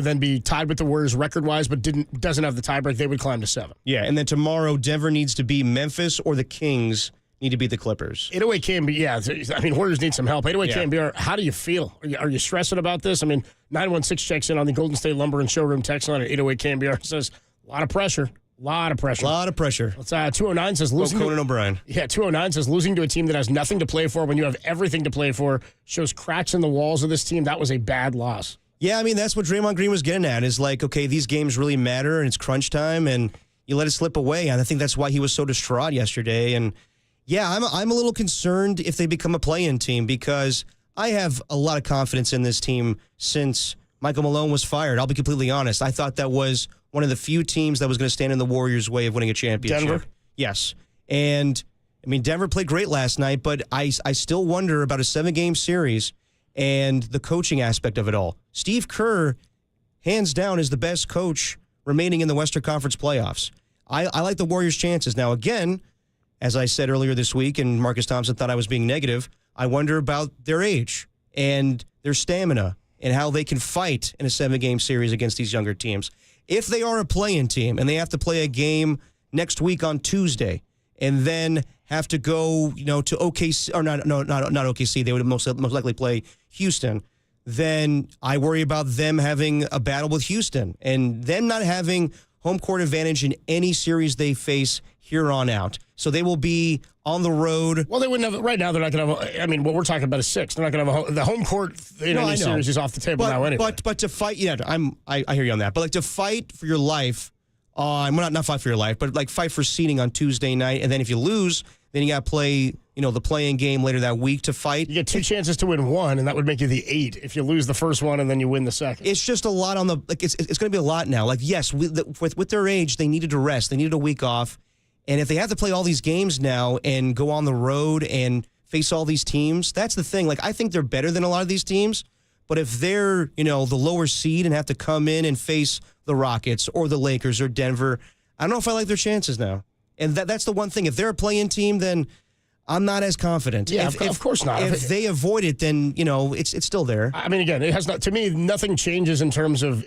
then be tied with the Warriors record-wise, but doesn't have the tiebreak. They would climb to 7. Yeah, and then tomorrow, Denver needs to beat Memphis, or the Kings need to beat the Clippers. 808 KNBR, I mean, Warriors need some help. 808 KNBR, how do you feel? Are you stressing about this? I mean, 916 checks in on the Golden State Lumber and Showroom text line at 808 KNBR says, a lot of pressure. A lot of pressure. Let's 209 says losing Conan O'Brien. Yeah, 209 says losing to a team that has nothing to play for when you have everything to play for shows cracks in the walls of this team. That was a bad loss. Yeah, I mean, that's what Draymond Green was getting at, is like, okay, these games really matter, and it's crunch time, and you let it slip away. And I think that's why he was so distraught yesterday. And, yeah, I'm a little concerned if they become a play-in team, because I have a lot of confidence in this team since Michael Malone was fired. I'll be completely honest. I thought that was one of the few teams that was going to stand in the Warriors' way of winning a championship. Denver? Yes. And, I mean, Denver played great last night, but I still wonder about a 7-game series and the coaching aspect of it all. Steve Kerr, hands down, is the best coach remaining in the Western Conference playoffs. I like the Warriors' chances. Now, again, as I said earlier this week, and Marcus Thompson thought I was being negative, I wonder about their age and their stamina and how they can fight in a 7-game series against these younger teams. If they are a play-in team and they have to play a game next week on Tuesday and then have to go, to OKC, or not OKC, they would most likely play Houston, then I worry about them having a battle with Houston and them not having home court advantage in any series they face here on out. So they will be on the road. Well, they wouldn't have, right now they're not going to have, I mean, what we're talking about is 6. They're not going to have the home court in any series is off the table now anyway. But to fight, I hear you on that. But like to fight for your life, not fight for your life, but like fight for seeding on Tuesday night. And then if you lose, then you got to play, the play-in game later that week to fight. You get 2 chances to win 1, and that would make you the 8 if you lose the first one and then you win the second. It's just a lot on the, like, it's going to be a lot now. Like, yes, with their age, they needed to rest. They needed a week off. And if they have to play all these games now and go on the road and face all these teams, that's the thing. Like, I think they're better than a lot of these teams. But if they're, the lower seed and have to come in and face the Rockets or the Lakers or Denver, I don't know if I like their chances now. And that's the one thing. If they're a play-in team, then I'm not as confident. Yeah, of course not. If they avoid it, then, it's still there. I mean, again, it has not. To me, nothing changes in terms of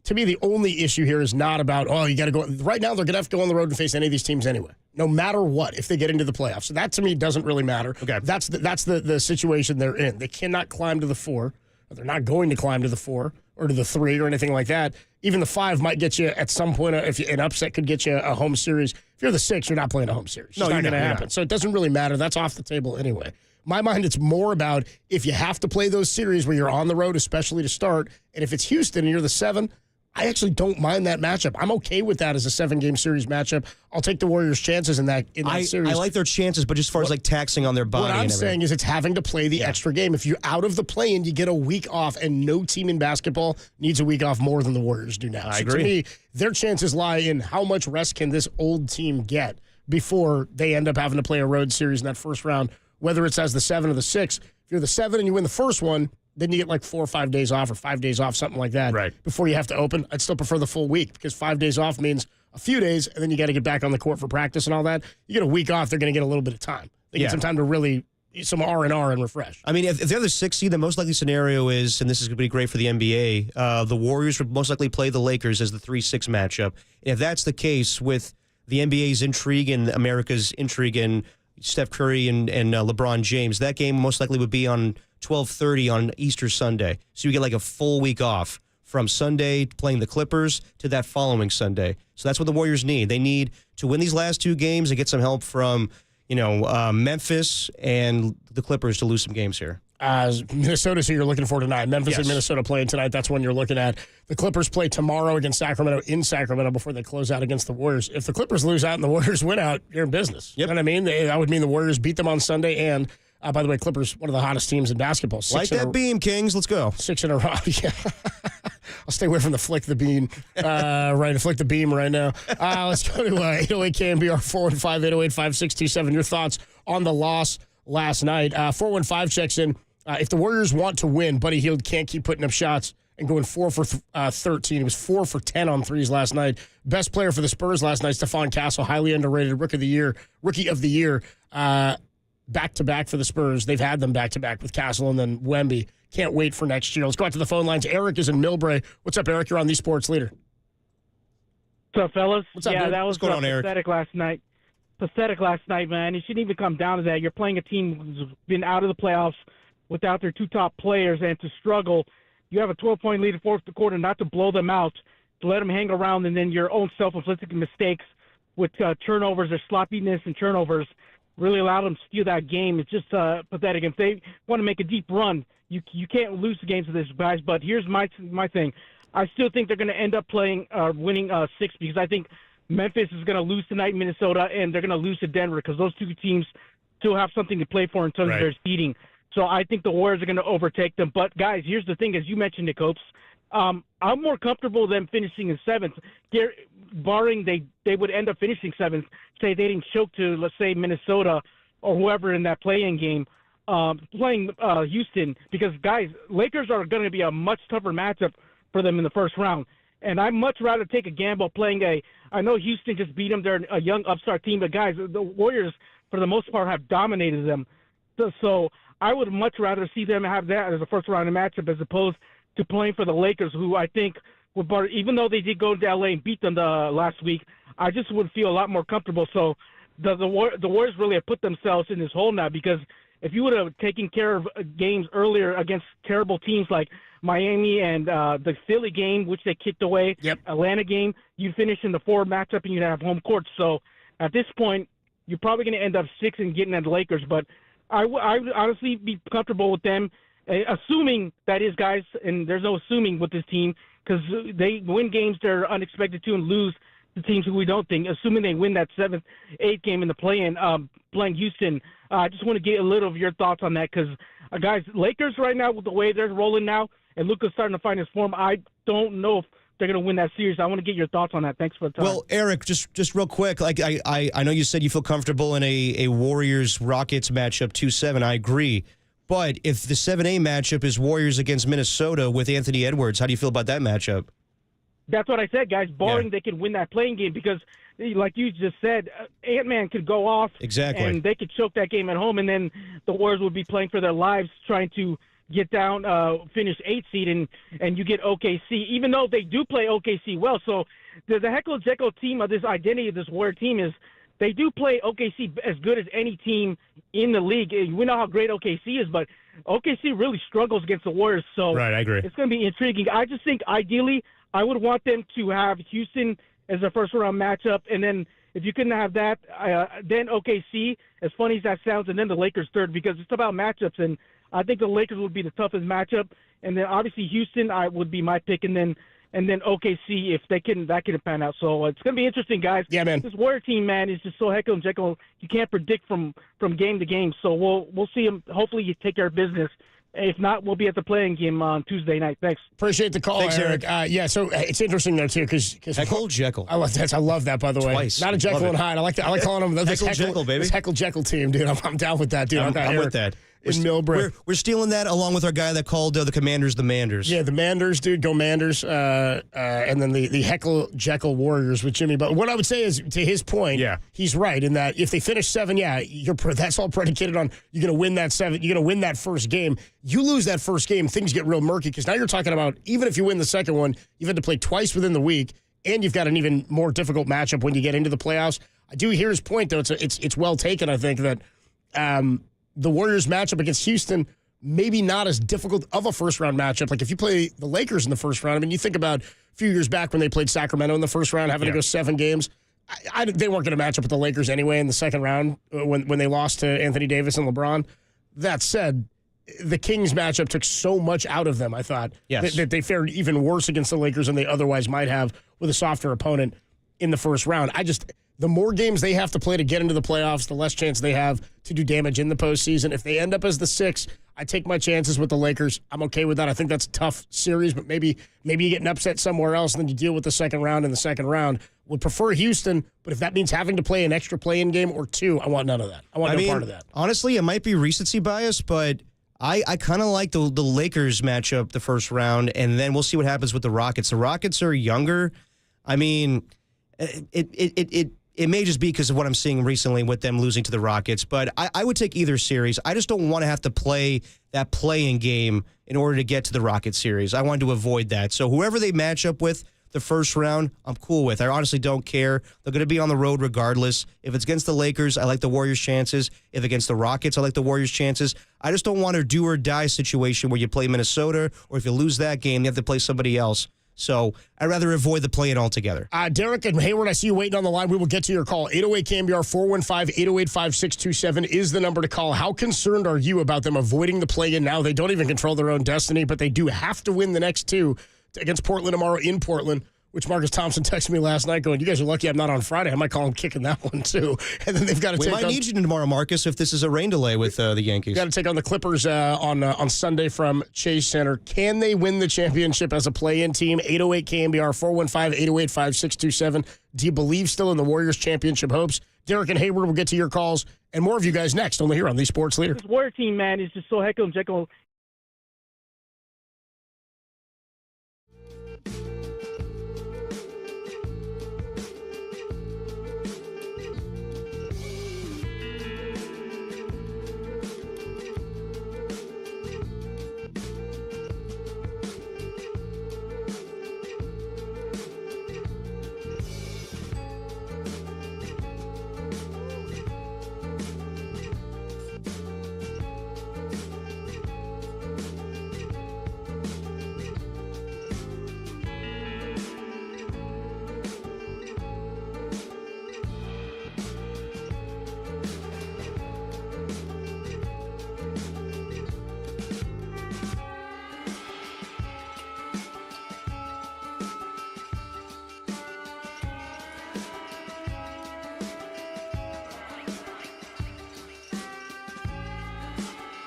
to me, the only issue here is not about, you got to go. Right now, they're going to have to go on the road and face any of these teams anyway, no matter what, if they get into the playoffs. So that, to me, doesn't really matter. Okay. That's the situation they're in. They cannot climb to the 4. Or they're not going to climb to the 4 or to the 3 or anything like that. Even the 5 might get you at some point. If an upset could get you a home series. If you're the 6, you're not playing a home series. It's not going to happen. So it doesn't really matter. That's off the table anyway. My mind, it's more about if you have to play those series where you're on the road, especially to start, and if it's Houston and you're the 7, I actually don't mind that matchup. I'm okay with that as a 7-game series matchup. I'll take the Warriors' chances in that series. I like their chances, but just as far as taxing on their body. What I'm saying is it's having to play the extra game. If you're out of the play-in, you get a week off, and no team in basketball needs a week off more than the Warriors do now. I agree. To me, their chances lie in how much rest can this old team get before they end up having to play a road series in that first round, whether it's as the 7 or the 6. If you're the 7 and you win the first one, then you get like 4 or 5 days off or 5 days off, something like that, before you have to open. I'd still prefer the full week because 5 days off means a few days, and then you got to get back on the court for practice and all that. You get a week off, they're going to get a little bit of time. They get some time to really some R&R and refresh. I mean, if they're the 6 seed, the most likely scenario is, and this is going to be great for the NBA, the Warriors would most likely play the Lakers as the 3-6 matchup. And if that's the case with the NBA's intrigue and America's intrigue in Steph Curry and LeBron James, that game most likely would be on 12:30 on Easter Sunday. So you get like a full week off from Sunday playing the Clippers to that following Sunday. So that's what the Warriors need. They need to win these last 2 games and get some help from, Memphis and the Clippers to lose some games here. Minnesota's who you're looking for tonight. Memphis and Minnesota playing tonight. That's one you're looking at. The Clippers play tomorrow against Sacramento in Sacramento before they close out against the Warriors. If the Clippers lose out and the Warriors win out, you're in business. Yep. You know what I mean? That would mean the Warriors beat them on Sunday. And, by the way, Clippers, one of the hottest teams in basketball. Like that beam, Kings. Let's go. 6 in a row. Yeah. I'll stay away from the flick the beam. Flick the beam right now. Let's go to 808 KNBR 415-808-5627. Your thoughts on the loss last night. 415 checks in. If the Warriors want to win, Buddy Hield can't keep putting up shots and going 4 for 13. He was 4 for 10 on threes last night. Best player for the Spurs last night, Stephon Castle, highly underrated rookie of the year. Back-to-back for the Spurs. They've had them back-to-back with Castle and then Wemby. Can't wait for next year. Let's go out to the phone lines. Eric is in Millbrae. What's up, Eric? You're on the Sports Leader. What's up, fellas? What's up, dude? That was What's going on, Eric? pathetic last night. Pathetic last night, man. It shouldn't even come down to that. You're playing a team who's been out of the playoffs without their 2 top players, and to struggle, you have a 12-point lead in fourth quarter, not to blow them out, to let them hang around, and then your own self-inflicted mistakes with turnovers or sloppiness and turnovers really allowed them to steal that game. It's just pathetic. If they want to make a deep run, you can't lose the games to these guys. But here's my thing. I still think they're going to end up winning 6 because I think Memphis is going to lose tonight in Minnesota, and they're going to lose to Denver because those 2 teams still have something to play for in terms of their seeding. So I think the Warriors are going to overtake them. But, guys, here's the thing. As you mentioned, Nick Hopes, I'm more comfortable them finishing in 7th, barring they would end up finishing 7th, say they didn't choke to, let's say, Minnesota or whoever in that play-in game, playing Houston. Because, guys, Lakers are going to be a much tougher matchup for them in the first round. And I'd much rather take a gamble playing I know Houston just beat them. They're a young upstart team. But, guys, the Warriors, for the most part, have dominated them. So I would much rather see them have that as a first-round matchup as opposed to playing for the Lakers, who I think would, even though they did go to LA and beat them last week, I just would feel a lot more comfortable. So the Warriors really have put themselves in this hole now, because if you would have taken care of games earlier against terrible teams like Miami and the Philly game, which they kicked away, Atlanta game, you'd finish in the 4 matchup and you'd have home court. So at this point, you're probably going to end up 6 and getting at the Lakers. But I would honestly be comfortable with them, assuming that is, guys, and there's no assuming with this team, because they win games they're unexpected to and lose the teams who we don't think, assuming they win that 7th, 8th game in the play-in, playing Houston. I just want to get a little of your thoughts on that, because, guys, Lakers right now, with the way they're rolling now, and Luka's starting to find his form, I don't know if they're going to win that series. I want to get your thoughts on that. Thanks for the time. Well, Eric, just real quick, like I know you said you feel comfortable in a Warriors-Rockets matchup 2-7. I agree. But if the 7A matchup is Warriors against Minnesota with Anthony Edwards, how do you feel about that matchup? That's what I said, guys. Barring they could win that playing game, because, like you just said, Ant-Man could go off. Exactly. And they could choke that game at home, and then the Warriors would be playing for their lives trying to get down, finish 8th seed, and you get OKC, even though they do play OKC well. So the Heckle Jekyll team of this identity of this Warrior team is they do play OKC as good as any team in the league. We know how great OKC is, but OKC really struggles against the Warriors. So right, I agree. It's going to be intriguing. I just think ideally I would want them to have Houston as a first-round matchup, and then if you couldn't have that, then OKC, as funny as that sounds, and then the Lakers third, because it's about matchups, and I think the Lakers would be the toughest matchup, and then obviously Houston would be my pick, and then OKC if that can pan out. So it's going to be interesting, guys. Yeah, man. This Warrior team, man, is just so Heckle and Jekyll. You can't predict from game to game. So we'll see them. Hopefully, you take care of business. If not, we'll be at the playing game on Tuesday night. Thanks. Appreciate the call, Thanks, Eric. So it's interesting, though, too, because Heckle Jekyll. I love that, by the way. Twice. Not a Jekyll and Hyde. I like calling them this Heckle Jekyll, baby. This Heckle Jekyll team, dude. I'm down with that, dude. I'm with that. In Millbrae. We're stealing that along with our guy that called the Commanders the Manders. Yeah, the Manders, dude. Go Manders. And then the Heckle Jekyll Warriors with Jimmy. But what I would say is, to his point, he's right in that if they finish 7, that's all predicated on you're going to win that 7. You're going to win that first game. You lose that first game, things get real murky, because now you're talking about, even if you win the second one, you've had to play twice within the week, and you've got an even more difficult matchup when you get into the playoffs. I do hear his point, though. It's well taken, I think, that the Warriors matchup against Houston, maybe not as difficult of a first-round matchup. Like, if you play the Lakers in the first round, I mean, you think about a few years back when they played Sacramento in the first round, having to go 7 games. They weren't going to match up with the Lakers anyway in the second round when they lost to Anthony Davis and LeBron. That said, the Kings matchup took so much out of them, I thought, that they fared even worse against the Lakers than they otherwise might have with a softer opponent in the first round. The more games they have to play to get into the playoffs, the less chance they have to do damage in the postseason. If they end up as the 6, I take my chances with the Lakers. I'm okay with that. I think that's a tough series, but maybe you get an upset somewhere else and then you deal with the second round in the second round. Would prefer Houston, but if that means having to play an extra play-in game or 2, I want none of that. I want no part of that. Honestly, it might be recency bias, but I kind of like the Lakers matchup the first round, and then we'll see what happens with the Rockets. The Rockets are younger. I mean, it may just be because of what I'm seeing recently with them losing to the Rockets, but I would take either series. I just don't want to have to play that play-in game in order to get to the Rockets series. I wanted to avoid that. So whoever they match up with the first round, I'm cool with. I honestly don't care. They're going to be on the road regardless. If it's against the Lakers, I like the Warriors' chances. If against the Rockets, I like the Warriors' chances. I just don't want a do-or-die situation where you play Minnesota, or if you lose that game, you have to play somebody else. So I'd rather avoid the play-in altogether. Derek and Hayward, I see you waiting on the line. We will get to your call. 808-KNBR 415-808-5627 is the number to call. How concerned are you about them avoiding the play-in now? They don't even control their own destiny, but they do have to win the next 2 against Portland tomorrow in Portland, which Marcus Thompson texted me last night going, you guys are lucky I'm not on Friday. I might call him kicking that one, too. And then they've got to We might need you tomorrow, Marcus, if this is a rain delay with the Yankees. Got to take on the Clippers on Sunday from Chase Center. Can they win the championship as a play-in team? 808-KNBR 415-808-5627. Do you believe still in the Warriors championship hopes? Derek and Hayward will get to your calls and more of you guys next, only here on the Sports Leader. This Warrior team, man, is just so Heckle and Jekyll.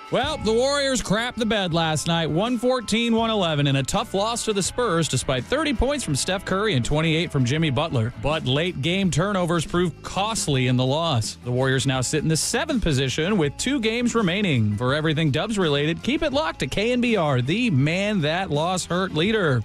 Well, the Warriors crapped the bed last night, 114-111, in a tough loss to the Spurs despite 30 points from Steph Curry and 28 from Jimmy Butler. But late-game turnovers proved costly in the loss. The Warriors now sit in the 7th position with 2 games remaining. For everything Dubs-related, keep it locked to KNBR, the man that loss hurt leader.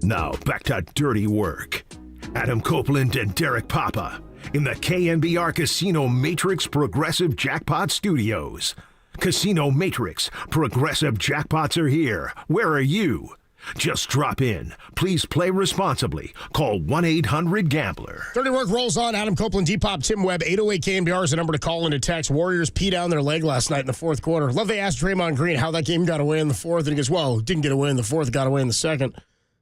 Now back to dirty work. Adam Copeland and Derek Papa in the KNBR Casino Matrix Progressive Jackpot Studios. Casino Matrix Progressive Jackpots are here. Where are you? Just drop in. Please play responsibly. Call 1-800-GAMBLER. Dirty Work rolls on. Adam Copeland, Depop, Tim Webb. 808 KNBR is the number to call and to text. Warriors pee down their leg last night in the fourth quarter. Love they asked Draymond Green how that game got away in the fourth. And he goes, well, it didn't get away in the fourth. It got away in the second.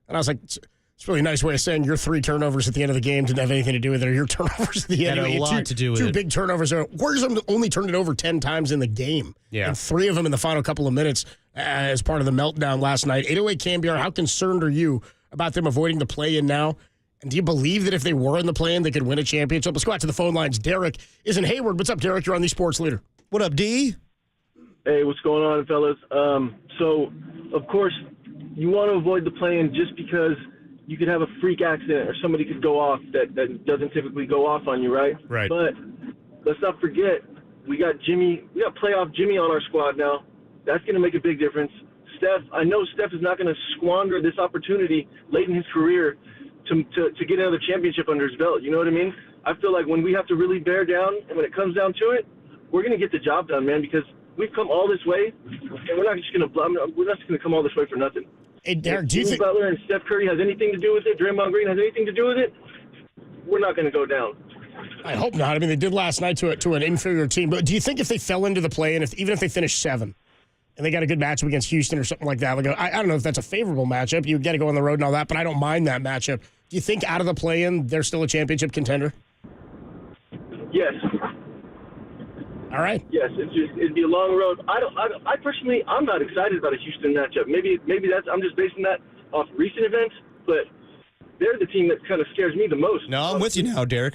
And I was like, it's a really nice way of saying your 3 turnovers at the end of the game didn't have anything to do with it, or your turnovers at the end. Had a lot to do with it. 2 big turnovers. Warriors only turned it over 10 times in the game. Yeah. And 3 of them in the final couple of minutes as part of the meltdown last night. 808 KNBR, how concerned are you about them avoiding the play-in now? And do you believe that if they were in the play-in, they could win a championship? Let's go out to the phone lines. Derek is in Hayward. What's up, Derek? You're on the Sports Leader. What up, D? Hey, what's going on, fellas? So, of course, you want to avoid the play-in just because you could have a freak accident or somebody could go off that doesn't typically go off on you, right? Right. But let's not forget, we got playoff Jimmy on our squad now. That's going to make a big difference. I know Steph is not going to squander this opportunity late in his career to get another championship under his belt. You know what I mean? I feel like when we have to really bear down and when it comes down to it, we're going to get the job done, man, because we've come all this way, and we're not just going to come all this way for nothing. Hey, Derek, do you think Butler and Steph Curry has anything to do with it? Draymond Green has anything to do with it? We're not going to go down. I hope not. I mean, they did last night to an inferior team. But do you think if they fell into the play-in, even if they finished 7, and they got a good matchup against Houston or something like that, I don't know if that's a favorable matchup. You got to go on the road and all that, but I don't mind that matchup. Do you think out of the play-in, they're still a championship contender? Yes. All right. Yes, it'd be a long road. I personally, I'm not excited about a Houston matchup. Maybe I'm just basing that off recent events, but they're the team that kind of scares me the most. No, I'm with you now, Derek.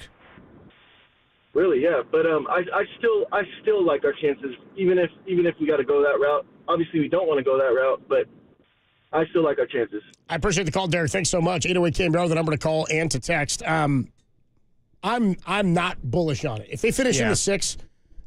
Really, yeah. But I still like our chances, even if we got to go that route. Obviously, we don't want to go that route, but I still like our chances. I appreciate the call, Derek. Thanks so much. 808 KNBR, the number to call and to text. I'm not bullish on it. If they finish in the 6,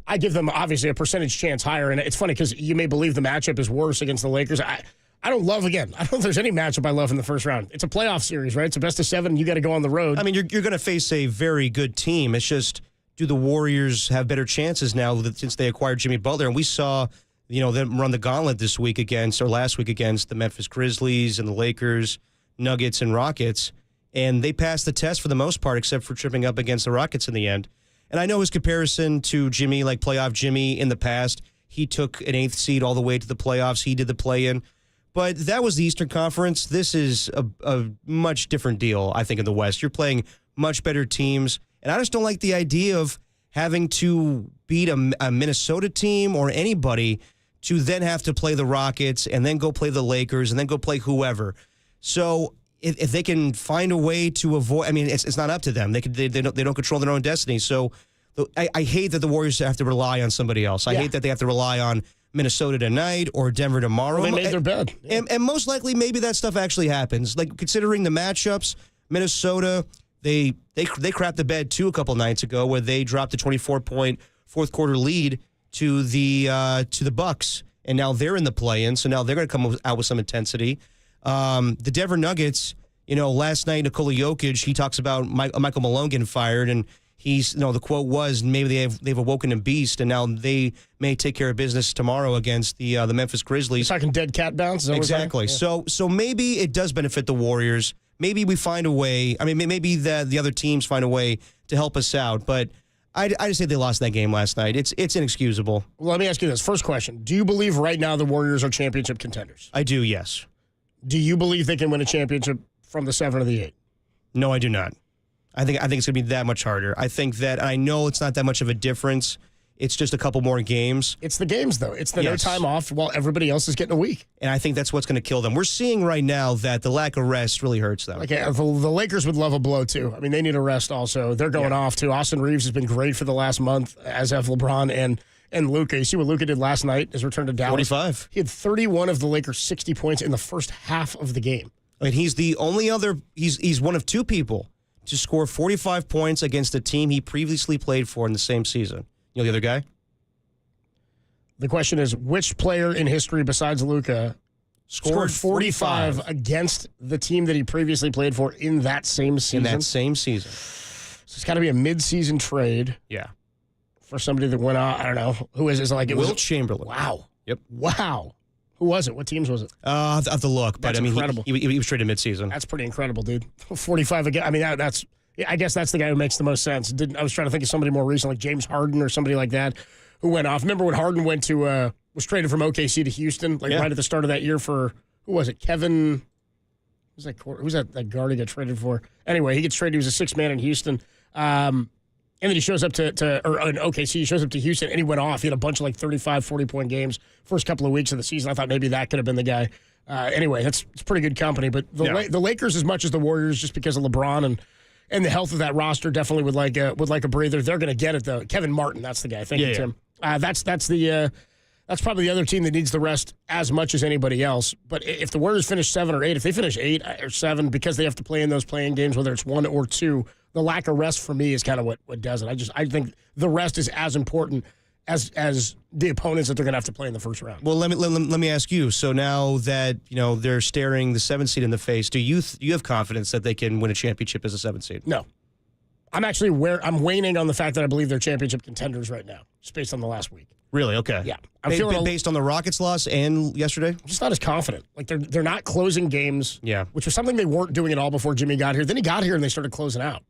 I give them obviously a percentage chance higher. And it's funny because you may believe the matchup is worse against the Lakers. I don't know if there's any matchup I love in the first round. It's a playoff series, right? It's a best of 7. You got to go on the road. I mean, you're going to face a very good team. It's just, do the Warriors have better chances now since they acquired Jimmy Butler? And we saw, them run the gauntlet last week against the Memphis Grizzlies and the Lakers, Nuggets, and Rockets. And they passed the test for the most part, except for tripping up against the Rockets in the end. And I know his comparison to Jimmy, like playoff Jimmy in the past, he took an 8th seed all the way to the playoffs. He did the play-in. But that was the Eastern Conference. This is a much different deal, I think, in the West. You're playing much better teams. And I just don't like the idea of having to beat a Minnesota team or anybody to then have to play the Rockets and then go play the Lakers and then go play whoever. So if they can find a way to avoid, I mean, it's not up to them. They don't control their own destiny. So I hate that the Warriors have to rely on somebody else. I hate that they have to rely on Minnesota tonight or Denver tomorrow. Well, they made their bed. And most likely, maybe that stuff actually happens. Like, considering the matchups, Minnesota, they crapped the bed, too, a couple nights ago, where they dropped a 24-point fourth-quarter lead to the Bucks. And now they're in the play-in, so now they're going to come out with some intensity. The Denver Nuggets, last night, Nikola Jokic, he talks about Michael Malone getting fired, and the quote was, maybe they've awoken a beast, and now they may take care of business tomorrow against the Memphis Grizzlies. You're talking dead cat bounce? Exactly. Yeah. So maybe it does benefit the Warriors. Maybe we find a way. I mean, maybe the other teams find a way to help us out, but I just say they lost that game last night. It's inexcusable. Well, let me ask you this. First question. Do you believe right now the Warriors are championship contenders? I do, yes. Do you believe they can win a championship from the 7 or the 8? No, I do not. I think it's going to be that much harder. I think that, I know it's not that much of a difference. It's just a couple more games. It's the games, though. It's the no time off while everybody else is getting a week. And I think that's what's going to kill them. We're seeing right now that the lack of rest really hurts them. The Lakers would love a blow, too. I mean, they need a rest also. They're going off, too. Austin Reeves has been great for the last month, as have LeBron and Luka. You see what Luka did last night, his return to Dallas? 45. He had 31 of the Lakers' 60 points in the first half of the game. I mean, he's the only other – he's one of 2 people to score 45 points against a team he previously played for in the same season. You know the other guy? The question is, which player in history besides Luka Scored 45 against the team that he previously played for in that same season. In that same season. So it's got to be a mid-season trade. Yeah. For somebody that went out, I don't know. Who is it? Will Chamberlain. Wow. Yep. Wow. Who was it? What teams was it? I have to look, but That's incredible. He was traded mid-season. That's pretty incredible, dude. 45 again. I mean, that's. I guess that's the guy who makes the most sense. I was trying to think of somebody more recent, like James Harden or somebody like that, who went off. Remember when Harden went to was traded from OKC to Houston, right at the start of that year for who was it? Kevin. Who's that guard he got traded for? Anyway, he gets traded. He was a sixth man in Houston. And then he shows up to OKC. He shows up to Houston, and he went off. He had a bunch of 35, 40-point games first couple of weeks of the season. I thought maybe that could have been the guy. Anyway, it's pretty good company. But the Lakers, as much as the Warriors, just because of LeBron and the health of that roster, definitely would like a breather. They're going to get it though. Kevin Martin, that's the guy. Thank you, Tim. That's probably the other team that needs the rest as much as anybody else. But if the Warriors finish 7 or 8, if they finish 8 or 7 because they have to play in those playing games, whether it's 1 or 2. The lack of rest for me is kind of what does it. I think the rest is as important as the opponents that they're going to have to play in the first round. Well, let me ask you. So now that they're staring the 7th seed in the face, do you have confidence that they can win a championship as a 7th seed? No, I'm actually I'm waning on the fact that I believe they're championship contenders right now, just based on the last week. Really? Okay. Yeah, I'm feeling based on the Rockets loss and yesterday. I'm just not as confident. Like they're not closing games. Yeah, which was something they weren't doing at all before Jimmy got here. Then he got here and they started closing out.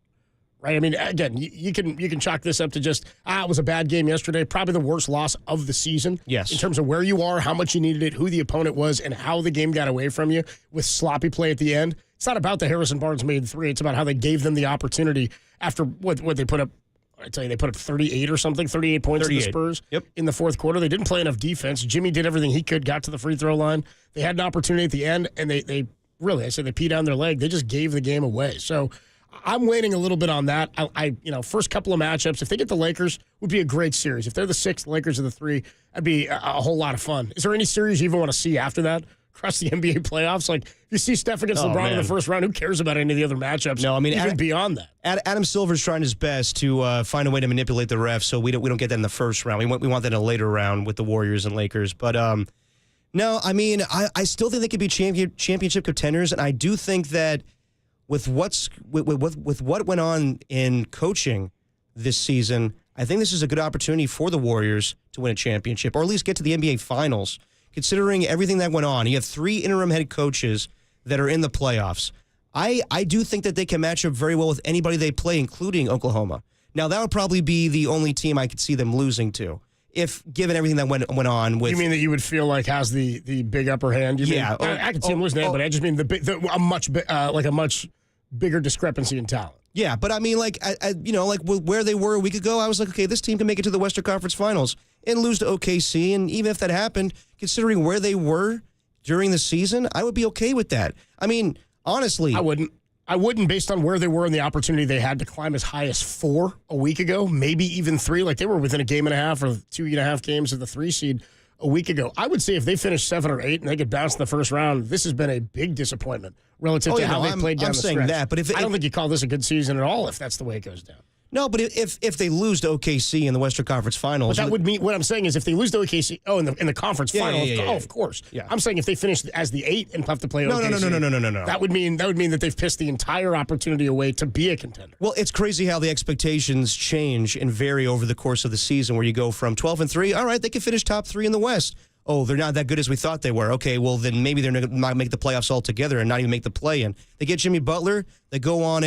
Right. I mean, again, you can chalk this up to just it was a bad game yesterday. Probably the worst loss of the season. Yes. In terms of where you are, how much you needed it, who the opponent was, and how the game got away from you with sloppy play at the end. It's not about the Harrison Barnes made 3. It's about how they gave them the opportunity after what they put up. I tell you, they put up 38 or something, 38 points to the Spurs in the fourth quarter. They didn't play enough defense. Jimmy did everything he could, got to the free throw line. They had an opportunity at the end, and they really, I said they peed down their leg. They just gave the game away. So I'm waiting a little bit on that. First couple of matchups, if they get the Lakers, would be a great series. If they're the 6th, Lakers are the 3, that'd be a whole lot of fun. Is there any series you even want to see after that across the NBA playoffs? Like, if you see Steph against LeBron in the first round, who cares about any of the other matchups? No, I mean, even beyond that. Adam Silver's trying his best to find a way to manipulate the refs so we don't get that in the first round. We want that in a later round with the Warriors and Lakers. But no, I mean, I still think they could be championship contenders, and I do think that with what went on in coaching this season, I think this is a good opportunity for the Warriors to win a championship, or at least get to the NBA Finals, considering everything that went on. You have 3 interim head coaches that are in the playoffs. I do think that they can match up very well with anybody they play, including Oklahoma. Now, that would probably be the only team I could see them losing to, if given everything that went on with. You mean that you would feel like has the big upper hand? I could see them losing, but I just mean a much bigger discrepancy in talent. Yeah, but I mean, where they were a week ago, I was like, okay, this team can make it to the Western Conference Finals and lose to OKC. And even if that happened, considering where they were during the season, I would be okay with that. I mean, honestly. I wouldn't based on where they were and the opportunity they had to climb as high as 4 a week ago, maybe even 3. Like they were within a game and a half or 2.5 games of the 3 seed a week ago. I would say if they finish 7 or 8 and they get bounced in the first round, this has been a big disappointment relative to how they played down the stretch. I'm saying that, but I don't think you call this a good season at all if that's the way it goes down. No, but if they lose to OKC in the Western Conference Finals, but that would mean what I'm saying is if they lose to OKC, in the conference final, of course. Yeah. I'm saying if they finish as the 8 and have to play OKC, no. That would mean that they've pissed the entire opportunity away to be a contender. Well, it's crazy how the expectations change and vary over the course of the season, where you go from 12-3. All right, they can finish top 3 in the West. Oh, they're not that good as we thought they were. Okay, well, then maybe they're not make the playoffs altogether and not even make the play-in. They get Jimmy Butler. They go on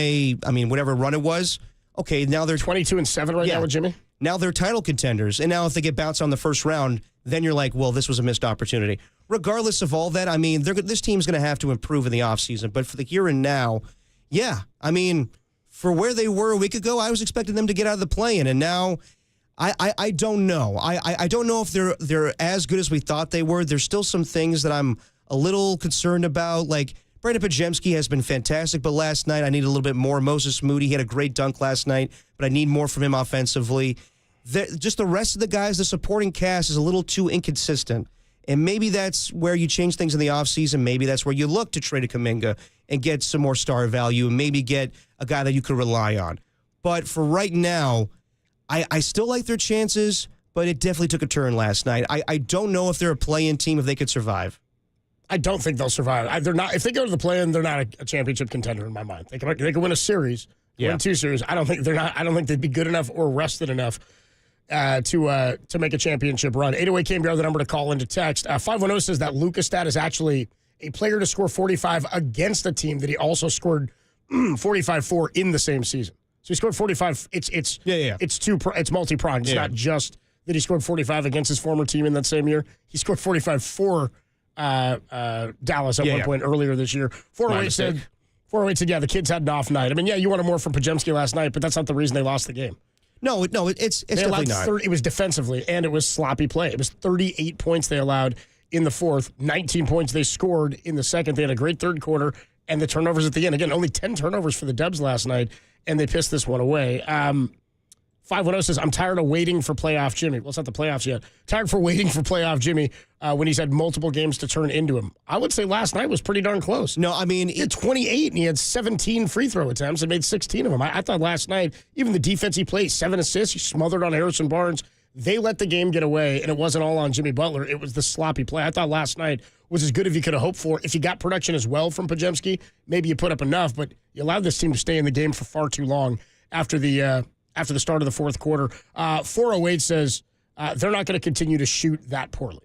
whatever run it was. Okay, now they're 22-7 right now with Jimmy. Now they're title contenders. And now if they get bounced on the first round, then you're like, well, this was a missed opportunity. Regardless of all that, I mean, this team's going to have to improve in the offseason. But for the here and now, yeah, I mean, for where they were a week ago, I was expecting them to get out of the play-in. And now I don't know. I don't know if they're as good as we thought they were. There's still some things that I'm a little concerned about, like Brandon Yastrzemski has been fantastic, but last night I need a little bit more. Moses Moody, he had a great dunk last night, but I need more from him offensively. Just the rest of the guys, the supporting cast is a little too inconsistent. And maybe that's where you change things in the offseason. Maybe that's where you look to trade a Kuminga and get some more star value and maybe get a guy that you could rely on. But for right now, I still like their chances, but it definitely took a turn last night. I don't know if they're a play-in team if they could survive. I don't think they'll survive. They're not. If they go to the play-in, they're not a championship contender in my mind. They can win a series, win 2 series. I don't think they'd be good enough or rested enough to make a championship run. 808 KNBR, the number to call into text. 510 says that Luka stat is actually a player to score 45 against a team that he also scored 45 for in the same season. So he scored 45. It's multi-pronged. It's not just that he scored 45 against his former team in that same year. He scored 45 for Dallas at one point earlier this year. 408 said, yeah, the kids had an off night. I mean, yeah, you wanted more from Pajemski last night, but that's not the reason they lost the game. No, it's definitely not. It was defensively, and it was sloppy play. It was 38 points they allowed in the fourth, 19 points they scored in the second. They had a great third quarter, and the turnovers at the end. Again, only 10 turnovers for the Dubs last night, and they pissed this one away. 510 says, I'm tired of waiting for playoff Jimmy. Well, it's not the playoffs yet. Tired for waiting for playoff Jimmy when he's had multiple games to turn into him. I would say last night was pretty darn close. No, I mean, he had 28 and he had 17 free throw attempts and made 16 of them. I thought last night, even the defense he played, 7 assists, he smothered on Harrison Barnes. They let the game get away, and it wasn't all on Jimmy Butler. It was the sloppy play. I thought last night was as good as you could have hoped for. If you got production as well from Pajemski, maybe you put up enough, but you allowed this team to stay in the game for far too long after the start of the fourth quarter. 408 says they're not going to continue to shoot that poorly.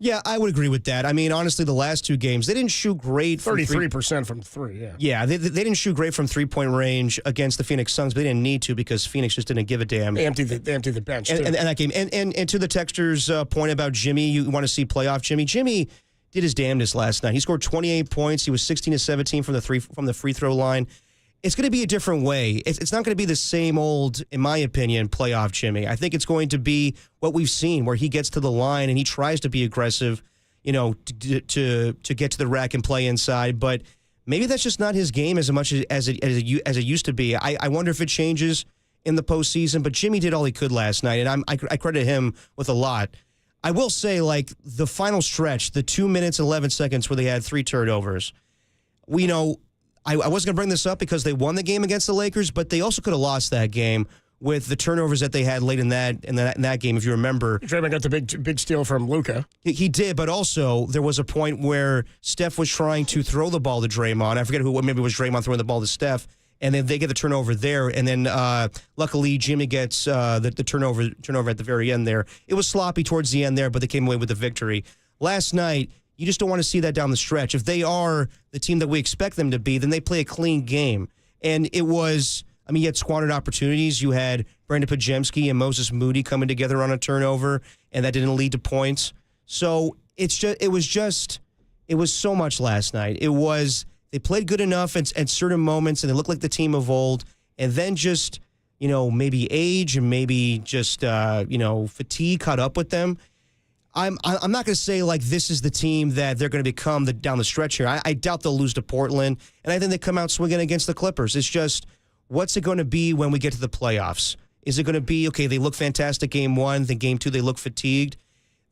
Yeah, I would agree with that. I mean, honestly, the last 2 games, they didn't shoot great. 33% from 3, yeah. Yeah, they didn't shoot great from three-point range against the Phoenix Suns, but they didn't need to because Phoenix just didn't give a damn. They emptied the bench, too. And that game. And to the texter's point about Jimmy, you want to see playoff Jimmy. Jimmy did his damnedest last night. He scored 28 points. He was 16 of 17 from the free throw line. It's going to be a different way. It's not going to be the same old, in my opinion, playoff Jimmy. I think it's going to be what we've seen, where he gets to the line and he tries to be aggressive, to get to the rack and play inside. But maybe that's just not his game as much as it used to be. I wonder if it changes in the postseason. But Jimmy did all he could last night, and I credit him with a lot. I will say, like, the final stretch, the 2 minutes and 11 seconds where they had 3 turnovers, I wasn't going to bring this up because they won the game against the Lakers, but they also could have lost that game with the turnovers that they had late in that game, if you remember. Draymond got the big steal from Luka. He did, but also there was a point where Steph was trying to throw the ball to Draymond. I forget maybe it was Draymond throwing the ball to Steph, and then they get the turnover there, and then luckily Jimmy gets the turnover at the very end there. It was sloppy towards the end there, but they came away with the victory. Last night, you just don't want to see that down the stretch. If they are the team that we expect them to be, then they play a clean game. And it was, you had squandered opportunities. You had Brandon Pajemski and Moses Moody coming together on a turnover, and that didn't lead to points. So it was so much last night. They played good enough at certain moments, and they looked like the team of old. And then just, maybe age and maybe just, fatigue caught up with them. I'm not going to say, like, this is the team that they're going to become down the stretch here. I doubt they'll lose to Portland, and I think they come out swinging against the Clippers. It's just, what's it going to be when we get to the playoffs? Is it going to be, okay, they look fantastic game 1, then game 2 they look fatigued?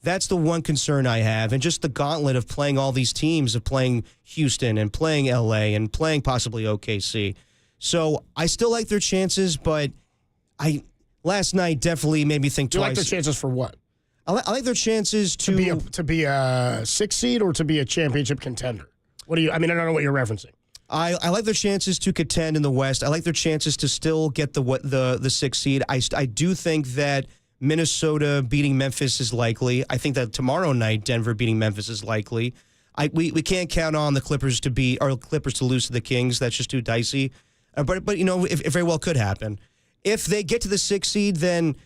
That's the one concern I have, and just the gauntlet of playing all these teams, of playing Houston and playing LA and playing possibly OKC. So I still like their chances, but last night definitely made me think twice. You like their chances for what? I like their chances to be a 6 seed or to be a championship contender. I don't know what you're referencing. I like their chances to contend in the West. I like their chances to still get the 6 seed. I do think that Minnesota beating Memphis is likely. I think that tomorrow night Denver beating Memphis is likely. We can't count on the Clippers to lose to the Kings. That's just too dicey. But it very well could happen. If they get to the 6 seed, then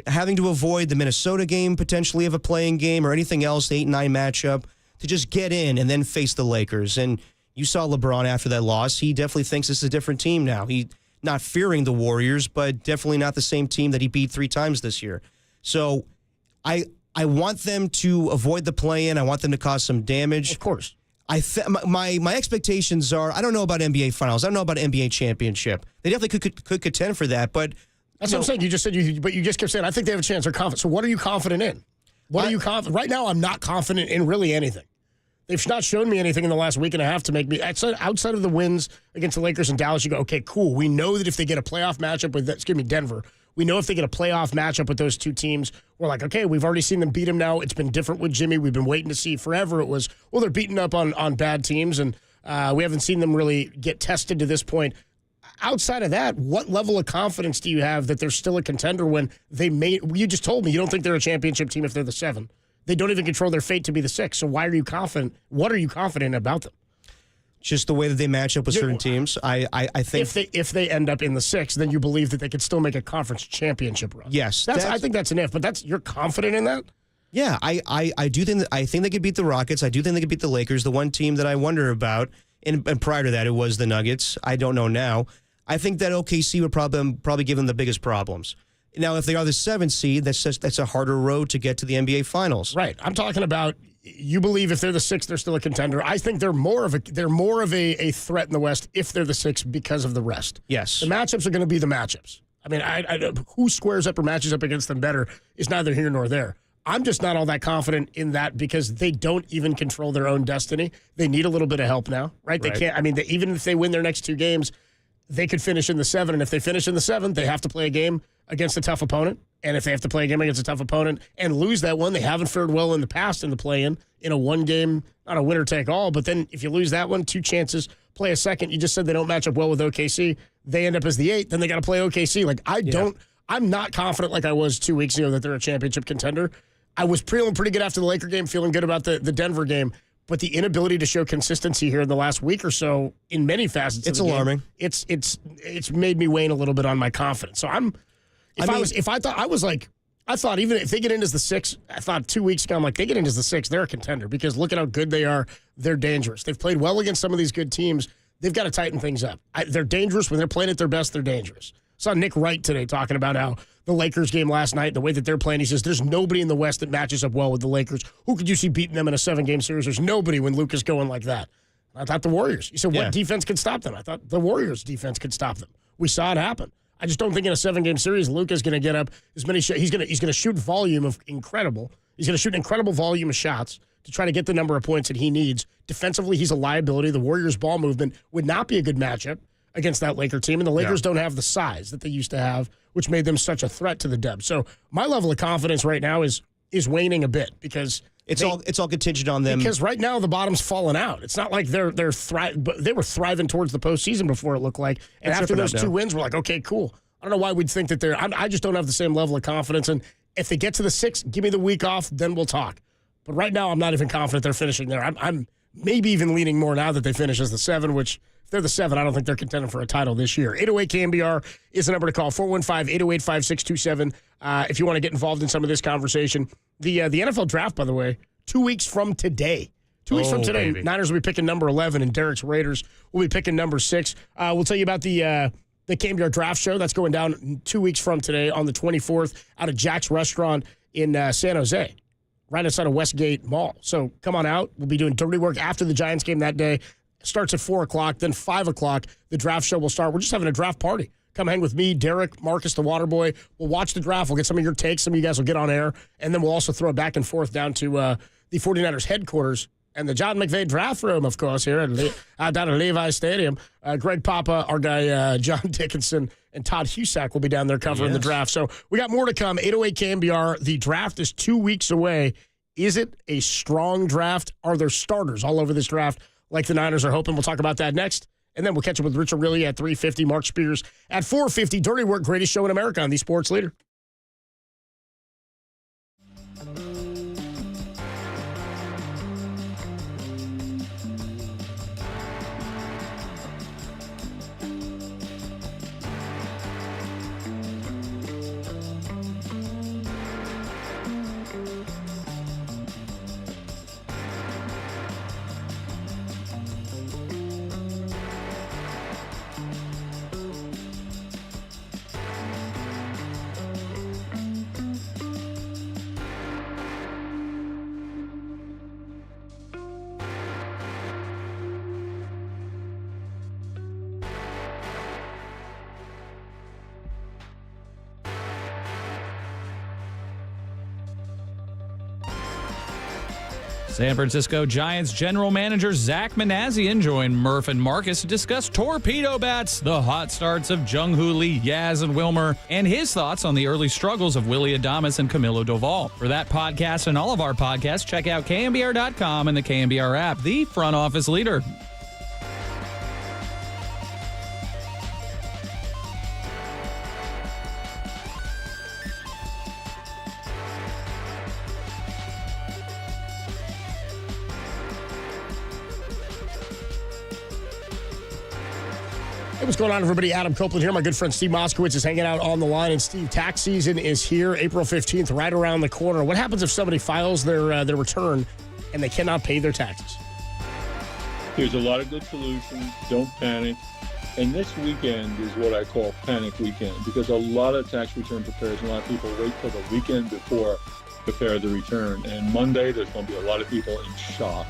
having to avoid the Minnesota game potentially of a playing game or anything else, the 8-9 matchup, to just get in and then face the Lakers. And you saw LeBron after that loss. He definitely thinks this is a different team now. He not fearing the Warriors, but definitely not the same team that he beat 3 times this year. So I want them to avoid the play-in. I want them to cause some damage. Of course. My expectations are, I don't know about NBA Finals. I don't know about NBA Championship. They definitely could contend for that, but that's what I'm saying. You just said you just kept saying, I think they have a chance. They're confident. So what are you confident in? What are you confident? Right now, I'm not confident in really anything. They've not shown me anything in the last week and a half to make me, outside of the wins against the Lakers and Dallas, you go, okay, cool. We know that if they get a playoff matchup with, Denver, We know if they get a playoff matchup with those two teams, we're like, okay, we've already seen them beat them now. It's been different with Jimmy. We've been waiting to see forever. It was, well, they're beating up on bad teams, and we haven't seen them really get tested to this point. Outside of that, what level of confidence do you have that they're still a contender when you just told me you don't think they're a championship team if they're the 7. They don't even control their fate to be the 6. So why are you confident? What are you confident about them? Just the way that they match up with certain teams. I think if they end up in the 6, then you believe that they could still make a conference championship run. Yes. I think that's an if, but you're confident in that? Yeah, I do think I think they could beat the Rockets. I do think they could beat the Lakers. The one team that I wonder about, and prior to that, it was the Nuggets. I don't know now. I think that OKC would probably give them the biggest problems. Now, if they are the 7th seed, that's a harder road to get to the NBA Finals. Right. I'm talking about you believe if they're the 6th, they're still a contender. I think they're more of a threat in the West if they're the 6th because of the rest. Yes. The matchups are going to be the matchups. I mean, who squares up or matches up against them better is neither here nor there. I'm just not all that confident in that because they don't even control their own destiny. They need a little bit of help now, right? They can't. I mean, even if they win their next 2 games, they could finish in the 7, and if they finish in the 7, they have to play a game against a tough opponent. And if they have to play a game against a tough opponent and lose that one, they haven't fared well in the past in the play-in a 1-game, not a winner-take-all. But then if you lose that one, 2 chances, play a second. You just said they don't match up well with OKC. They end up as the 8th, then they got to play OKC. Like, I'm not confident like I was 2 weeks ago that they're a championship contender. I was feeling pretty good after the Laker game, feeling good about the Denver game. But the inability to show consistency here in the last week or so in many facets it's of the alarming. Game, it's made me wane a little bit on my confidence. So I thought even if they get into the 6, I thought 2 weeks ago, I'm like, they get into the 6, they're a contender because look at how good they are. They're dangerous. They've played well against some of these good teams. They've got to tighten things up. They're dangerous. When they're playing at their best, they're dangerous. I saw Nick Wright today talking about how the Lakers game last night, the way that they're playing, he says there's nobody in the West that matches up well with the Lakers. Who could you see beating them in a 7-game series? There's nobody when Luka's going like that. I thought the Warriors. You said what defense could stop them? I thought the Warriors' defense could stop them. We saw it happen. I just don't think in a 7-game series Luka's going to get up as many shots. He's going to shoot volume of incredible. He's going to shoot an incredible volume of shots to try to get the number of points that he needs. Defensively, he's a liability. The Warriors' ball movement would not be a good matchup against that Laker team, and the Lakers don't have the size that they used to have, which made them such a threat to the Dubs. So my level of confidence right now is waning a bit because it's all contingent on them. Because right now the bottom's fallen out. It's not like they were thriving towards the postseason before it looked like. And after those 2 wins, we're like, okay, cool. I don't know why we'd think that I just don't have the same level of confidence. And if they get to the 6, give me the week off, then we'll talk. But right now, I'm not even confident they're finishing there. I'm maybe even leaning more now that they finish as the 7, which if they're the 7, I don't think they're contending for a title this year. 808 KNBR is the number to call, 415-808-5627 if you want to get involved in some of this conversation. The NFL draft, by the way, 2 weeks from today. 2 weeks from today, baby. Niners will be picking number 11, and Derek's Raiders will be picking number 6. We'll tell you about the KNBR draft show. That's going down 2 weeks from today on the 24th out of Jack's Restaurant in San Jose, right outside of Westgate Mall. So come on out. We'll be doing dirty work after the Giants game that day. Starts at 4 o'clock, then 5 o'clock. The draft show will start. We're just having a draft party. Come hang with me, Derek, Marcus, the Waterboy. We'll watch the draft. We'll get some of your takes. Some of you guys will get on air. And then we'll also throw it back and forth down to the 49ers headquarters and the John McVay draft room, of course, here down at Levi Stadium. Greg Papa, our guy John Dickinson, and Todd Husak will be down there covering the draft. So we got more to come. 808 KNBR. The draft is 2 weeks away. Is it a strong draft? Are there starters all over this draft like the Niners are hoping? We'll talk about that next. And then we'll catch up with Richard Riley at 3:50, Mark Spears at 4:50. Dirty Work, greatest show in America on the Sports Leader. San Francisco Giants general manager Zach Manazian joined Murph and Marcus to discuss torpedo bats, the hot starts of Jung-Hoo Lee, Yaz, and Wilmer, and his thoughts on the early struggles of Willie Adames and Camilo Doval. For that podcast and all of our podcasts, check out KNBR.com and the KNBR app, the front office leader. Hey, what's going on, everybody? Adam Copeland here. My good friend Steve Moskowitz is hanging out on the line. And Steve, tax season is here, April 15th, right around the corner. What happens if somebody files their return and they cannot pay their taxes? There's a lot of good solutions. Don't panic. And this weekend is what I call panic weekend, because a lot of tax return preparers and a lot of people wait till the weekend before prepare the return. And Monday, there's going to be a lot of people in shock.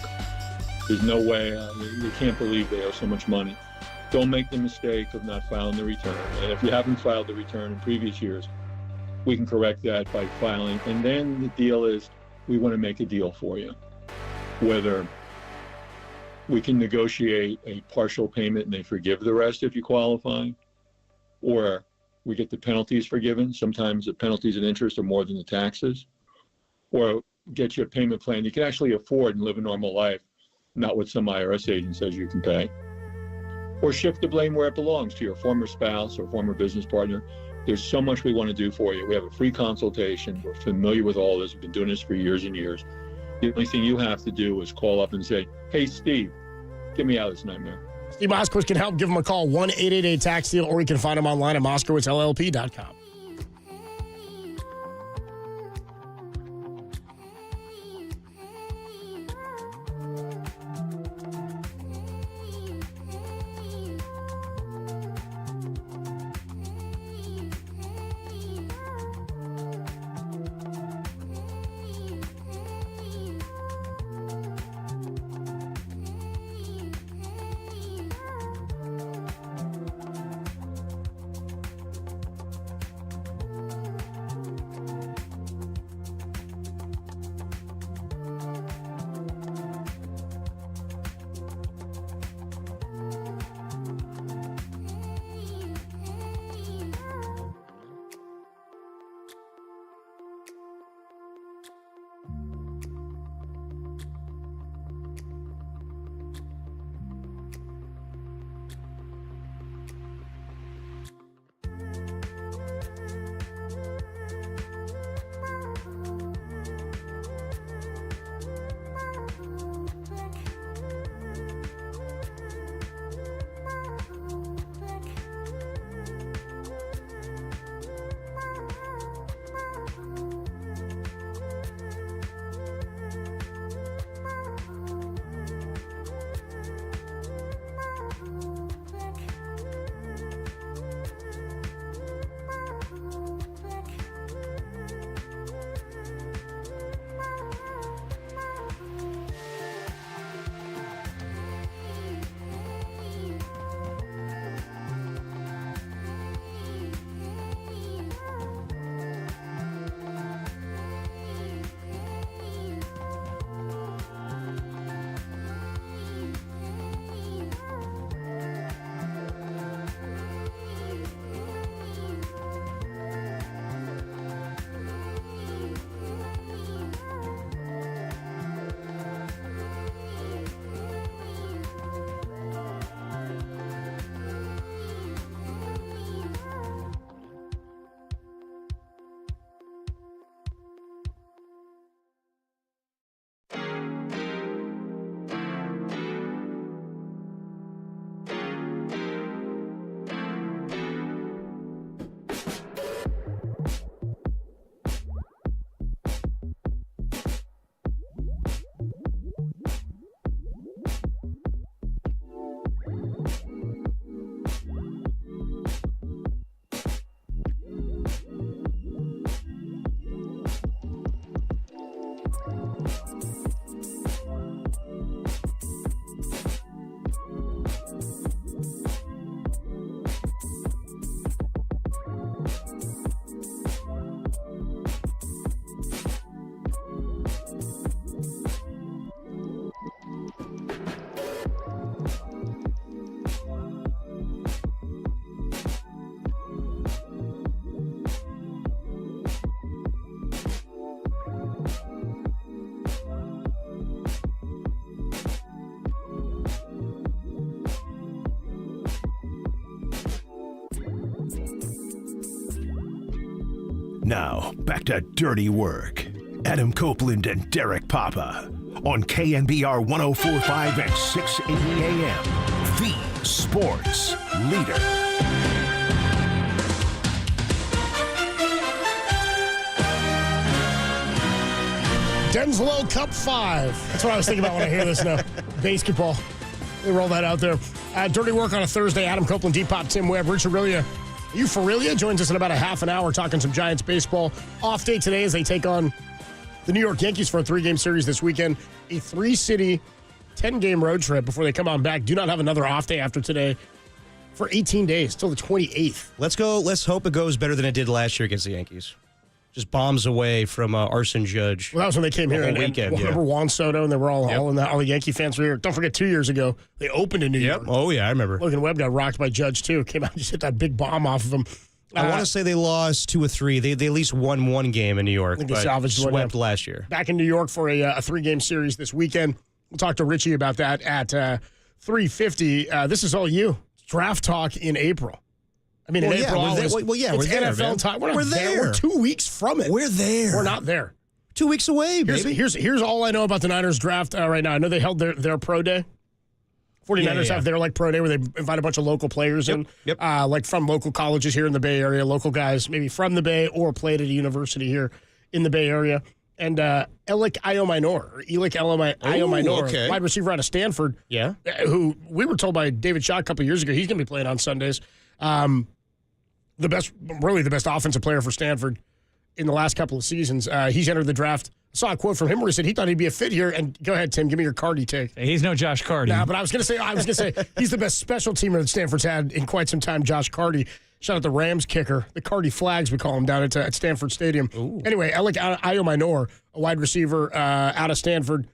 There's no way. They can't believe they owe so much money. Don't make the mistake of not filing the return. And if you haven't filed the return in previous years, we can correct that by filing. And then the deal is, we want to make a deal for you. Whether we can negotiate a partial payment and they forgive the rest if you qualify, or we get the penalties forgiven. Sometimes the penalties and interest are more than the taxes, or get you a payment plan you can actually afford and live a normal life, not what some IRS agent says you can pay. Or shift the blame where it belongs, to your former spouse or former business partner. There's so much we want to do for you. We have a free consultation. We're familiar with all this. We've been doing this for years and years. The only thing you have to do is call up and say, hey, Steve, get me out of this nightmare. Steve Moskowitz can help. Give him a call, 1-888-TAX-DEAL, or you can find him online at MoskowitzLLP.com. Now, back to Dirty Work. Adam Copeland and Derek Papa on KNBR 104.5 and 680 AM. The Sports Leader. Denslow Cup 5. That's what I was thinking about when I hear this now. Basketball. They roll that out there. Dirty Work on a Thursday. Adam Copeland, Depop, Tim Webb, Rich Aurelia. Euphoria joins us in about a half an hour talking some Giants baseball. Off day today as they take on the New York Yankees for a 3-game series this weekend. A 3-city, 10-game road trip before they come on back. Do not have another off day after today for 18 days till the 28th. Let's go. Let's hope it goes better than it did last year against the Yankees. Just bombs away from Arson Judge. Well, that was when they came here. And remember Juan Soto, and they were all the Yankee fans were here. Don't forget, 2 years ago, they opened in New York. Oh, yeah, I remember. Logan Webb got rocked by Judge, too. Came out and just hit that big bomb off of him. I want to say they lost 2 or 3. They at least won 1 game in New York. I think they but salvaged swept one last year. Back in New York for a 3-game series this weekend. We'll talk to Richie about that at 3:50. This is all you. Draft talk in April. I mean, in April, we're there, it's there, NFL man. time. We're there. We're 2 weeks from it. We're there. We're not there. 2 weeks away, baby. Here's all I know about the Niners draft right now. I know they held their pro day. 49ers have their pro day where they invite a bunch of local players in, like from local colleges here in the Bay Area, local guys maybe from the Bay or played at a university here in the Bay Area. And Elic Iominor, wide receiver out of Stanford, who we were told by David Shaw a couple years ago, he's going to be playing on Sundays. The best offensive player for Stanford in the last couple of seasons. He's entered the draft. I saw a quote from him where he said he thought he'd be a fit here. And go ahead, Tim, give me your Cardi take. He's no Josh Cardi. Nah, but I was gonna say he's the best special teamer that Stanford's had in quite some time. Josh Cardi. Shout out the Rams kicker, the Cardi Flags we call him down at Stanford Stadium. Ooh. Anyway, Elic Iominor, a wide receiver out of Stanford,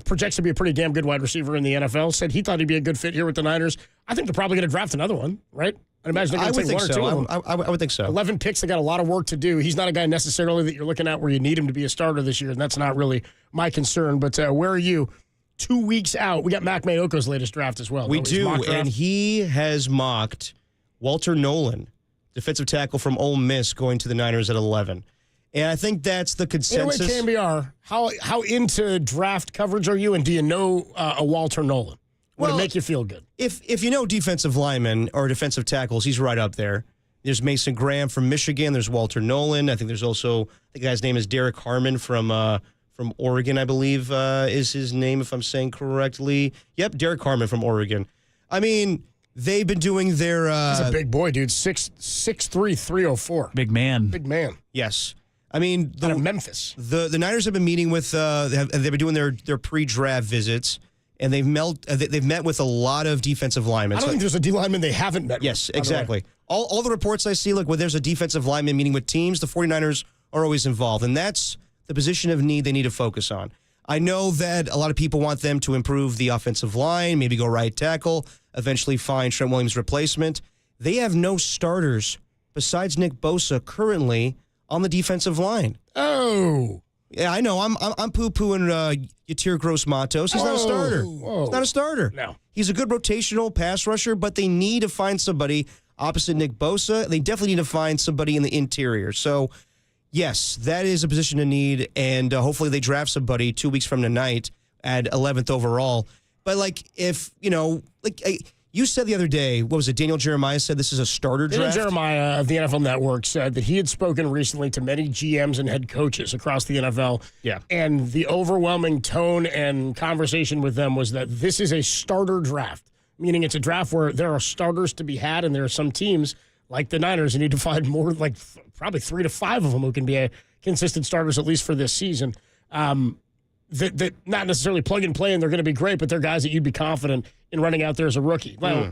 projects to be a pretty damn good wide receiver in the NFL. Said he thought he'd be a good fit here with the Niners. I think they're probably going to draft another one, right? I'd imagine they're going to take one or two of them. I would think so. 11 picks, they got a lot of work to do. He's not a guy necessarily that you're looking at where you need him to be a starter this year, and that's not really my concern. But where are you 2 weeks out? We got Mac Mayoko's latest draft as well. We do, and he has mocked Walter Nolan, defensive tackle from Ole Miss, going to the Niners at 11. And I think that's the consensus. Anyway, KNBR, how into draft coverage are you, and do you know a Walter Nolan? Would it make you feel good? If you know defensive linemen or defensive tackles, he's right up there. There's Mason Graham from Michigan. There's Walter Nolan. I think there's also, the guy's name is Derek Harmon from Oregon, I believe is his name, if I'm saying correctly. Yep, Derek Harmon from Oregon. I mean, they've been doing their... he's a big boy, dude. 6'3", 304. Big man. Big man. Yes. I mean... Out of Memphis. The Niners have been meeting with... they've been doing their pre-draft visits. And they've met with a lot of defensive linemen. I don't think there's a D lineman they haven't met with. Yes, exactly. All the reports I see, look, when there's a defensive lineman meeting with teams, the 49ers are always involved. And that's the position of need they need to focus on. I know that a lot of people want them to improve the offensive line, maybe go right tackle, eventually find Trent Williams' replacement. They have no starters besides Nick Bosa currently on the defensive line. Oh. Yeah, I know. I'm poo-pooing Yatir Gross-Matos. He's not a starter. He's not a starter. No. He's a good rotational pass rusher, but they need to find somebody opposite Nick Bosa. They definitely need to find somebody in the interior. So, yes, that is a position of need, and hopefully they draft somebody 2 weeks from tonight at 11th overall. But, if, you said the other day, what was it, Daniel Jeremiah said this is a starter draft? Daniel Jeremiah of the NFL Network said that he had spoken recently to many GMs and head coaches across the NFL. Yeah. And the overwhelming tone and conversation with them was that this is a starter draft, meaning it's a draft where there are starters to be had, and there are some teams, like the Niners, who need to find more, probably 3 to 5 of them who can be consistent starters, at least for this season. That not necessarily plug and play and they're going to be great, but they're guys that you'd be confident in running out there as a rookie. Well,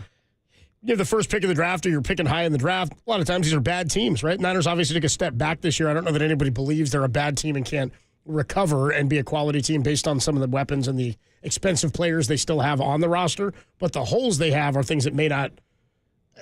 you have the first pick of the draft or you're picking high in the draft. A lot of times these are bad teams, right? Niners obviously took a step back this year. I don't know that anybody believes they're a bad team and can't recover and be a quality team based on some of the weapons and the expensive players they still have on the roster. But the holes they have are things that may not...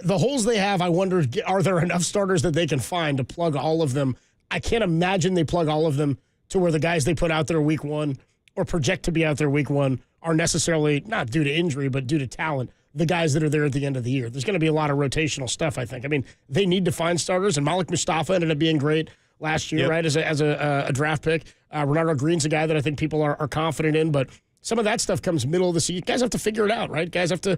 The holes they have, I wonder, are there enough starters that they can find to plug all of them? I can't imagine they plug all of them to where the guys they put out there week one or project to be out there week one are necessarily, not due to injury, but due to talent, the guys that are there at the end of the year. There's going to be a lot of rotational stuff, I think. I mean, they need to find starters, and Malik Mustafa ended up being great. last year, right, as a draft pick. Renardo Green's a guy that I think people are confident in, but some of that stuff comes middle of the season. Guys have to figure it out, right? Guys have to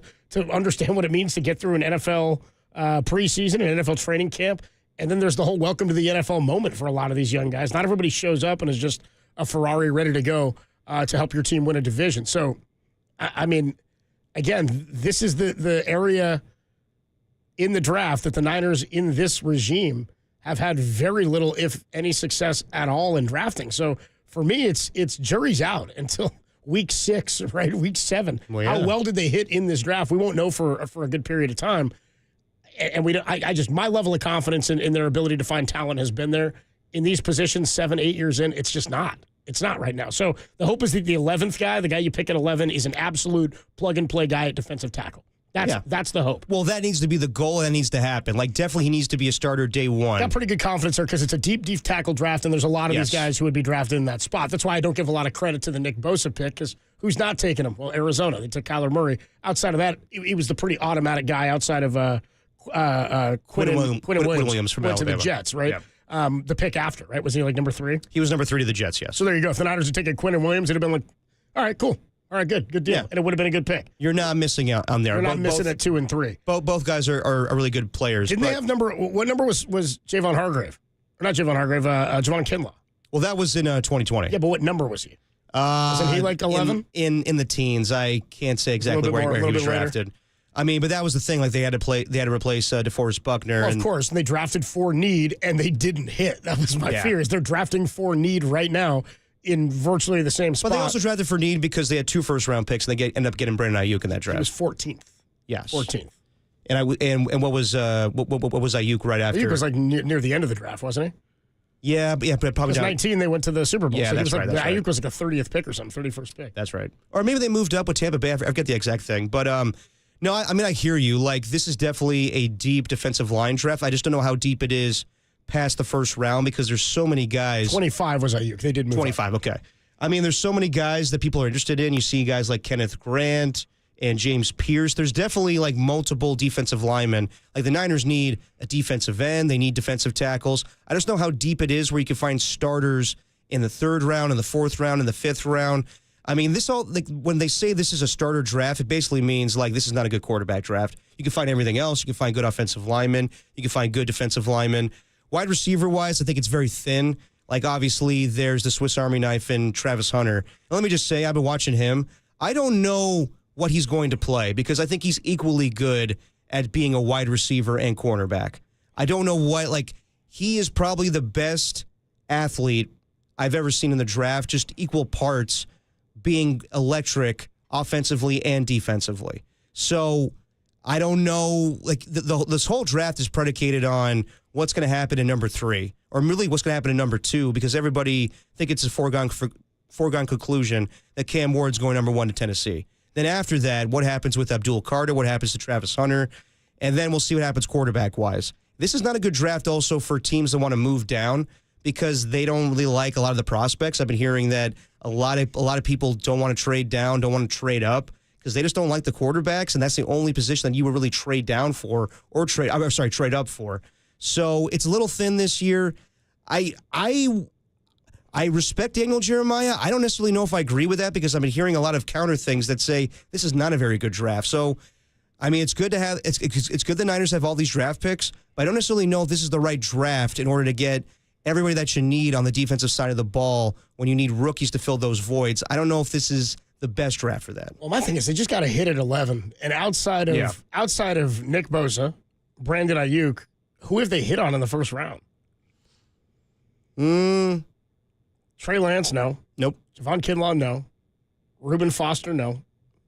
understand what it means to get through an NFL preseason, an NFL training camp, and then there's the whole welcome to the NFL moment for a lot of these young guys. Not everybody shows up and is just a Ferrari ready to go to help your team win a division. So, I mean, again, this is the area in the draft that the Niners in this regime have had very little, if any, success at all in drafting. So, for me, it's jury's out until week 6, right? Week 7. Well, yeah. How well did they hit in this draft? We won't know for a good period of time. And my level of confidence in their ability to find talent has been there in these positions 7-8 years in. It's just not. It's not right now. So the hope is that the 11th guy, the guy you pick at 11, is an absolute plug-and-play guy at defensive tackle. That's the hope. Well, that needs to be the goal. That needs to happen. Like, definitely he needs to be a starter day one. Got pretty good confidence there because it's a deep tackle draft, and there's a lot of these guys who would be drafted in that spot. That's why I don't give a lot of credit to the Nick Bosa pick, because who's not taking him? Well, Arizona. They took Kyler Murray. Outside of that, he was the pretty automatic guy outside of Quinn Williams from went to Alabama. the Jets, right? Yeah. The pick after, right? Was he like number 3? He was number 3 to the Jets, yes. So there you go. If the Niners had taken Quinn Williams, it'd have been like, all right, cool. All right, good deal. Yeah. And it would have been a good pick. You're not missing out on there. You're not missing at 2 and 3. Both guys are really good players. Didn't they have what number was Javon Hargrave? Or not Javon Hargrave, Javon Kinlaw. Well, that was in 2020. Yeah, but what number was he? Wasn't he like 11? In the teens. I can't say exactly where he was drafted. Later. I mean, but that was the thing. Like, they had to replace DeForest Buckner. Well, of course, and they drafted for need, and they didn't hit. That was my fear. Is they're drafting for need right now in virtually the same spot. But they also drafted for need because they had 2 first-round picks, and they end up getting Brandon Ayuk in that draft. He was 14th. Yes, 14th. And what was Ayuk right after? Ayuk was like near the end of the draft, wasn't he? Yeah, but probably not. 19, they went to the Super Bowl. Yeah, so that's right. Ayuk was like a 30th pick or something, 31st pick. That's right. Or maybe they moved up with Tampa Bay. I forget the exact thing. But, no, I mean, I hear you. Like, this is definitely a deep defensive line draft. I just don't know how deep it is past the first round because there's so many guys. 25 was Ayuk. They did move 25, up. Okay. I mean, there's so many guys that people are interested in. You see guys like Kenneth Grant and James Pierce. There's definitely, like, multiple defensive linemen. Like, the Niners need a defensive end. They need defensive tackles. I just know how deep it is where you can find starters in the 3rd round, in the 4th round, in the 5th round. I mean, this all, like, when they say this is a starter draft, it basically means, like, this is not a good quarterback draft. You can find everything else. You can find good offensive linemen. You can find good defensive linemen. Wide receiver-wise, I think it's very thin. Like, obviously, there's the Swiss Army knife in Travis Hunter. And let me just say, I've been watching him. I don't know what he's going to play because I think he's equally good at being a wide receiver and cornerback. I don't know what, like, he is probably the best athlete I've ever seen in the draft, just equal parts being electric offensively and defensively. So I don't know, like, this whole draft is predicated on what's going to happen in number 3, or really what's going to happen in number 2, because everybody think it's a foregone conclusion that Cam Ward's going number 1 to Tennessee. Then after that, what happens with Abdul Carter? What happens to Travis Hunter? And then we'll see what happens quarterback-wise. This is not a good draft also for teams that want to move down because they don't really like a lot of the prospects. I've been hearing that a lot of people don't want to trade down, don't want to trade up because they just don't like the quarterbacks, and that's the only position that you would really trade down for or trade up for. So it's a little thin this year. I respect Daniel Jeremiah. I don't necessarily know if I agree with that because I've been hearing a lot of counter things that say this is not a very good draft. So, I mean, it's good to have it's good the Niners have all these draft picks, but I don't necessarily know if this is the right draft in order to get everybody that you need on the defensive side of the ball when you need rookies to fill those voids. I don't know if this is the best draft for that. Well, my thing is they just got to hit at 11. And outside of Nick Bosa, Brandon Ayuk, who have they hit on in the first round? Trey Lance, no. Nope. Javon Kinlaw, no. Reuben Foster, no.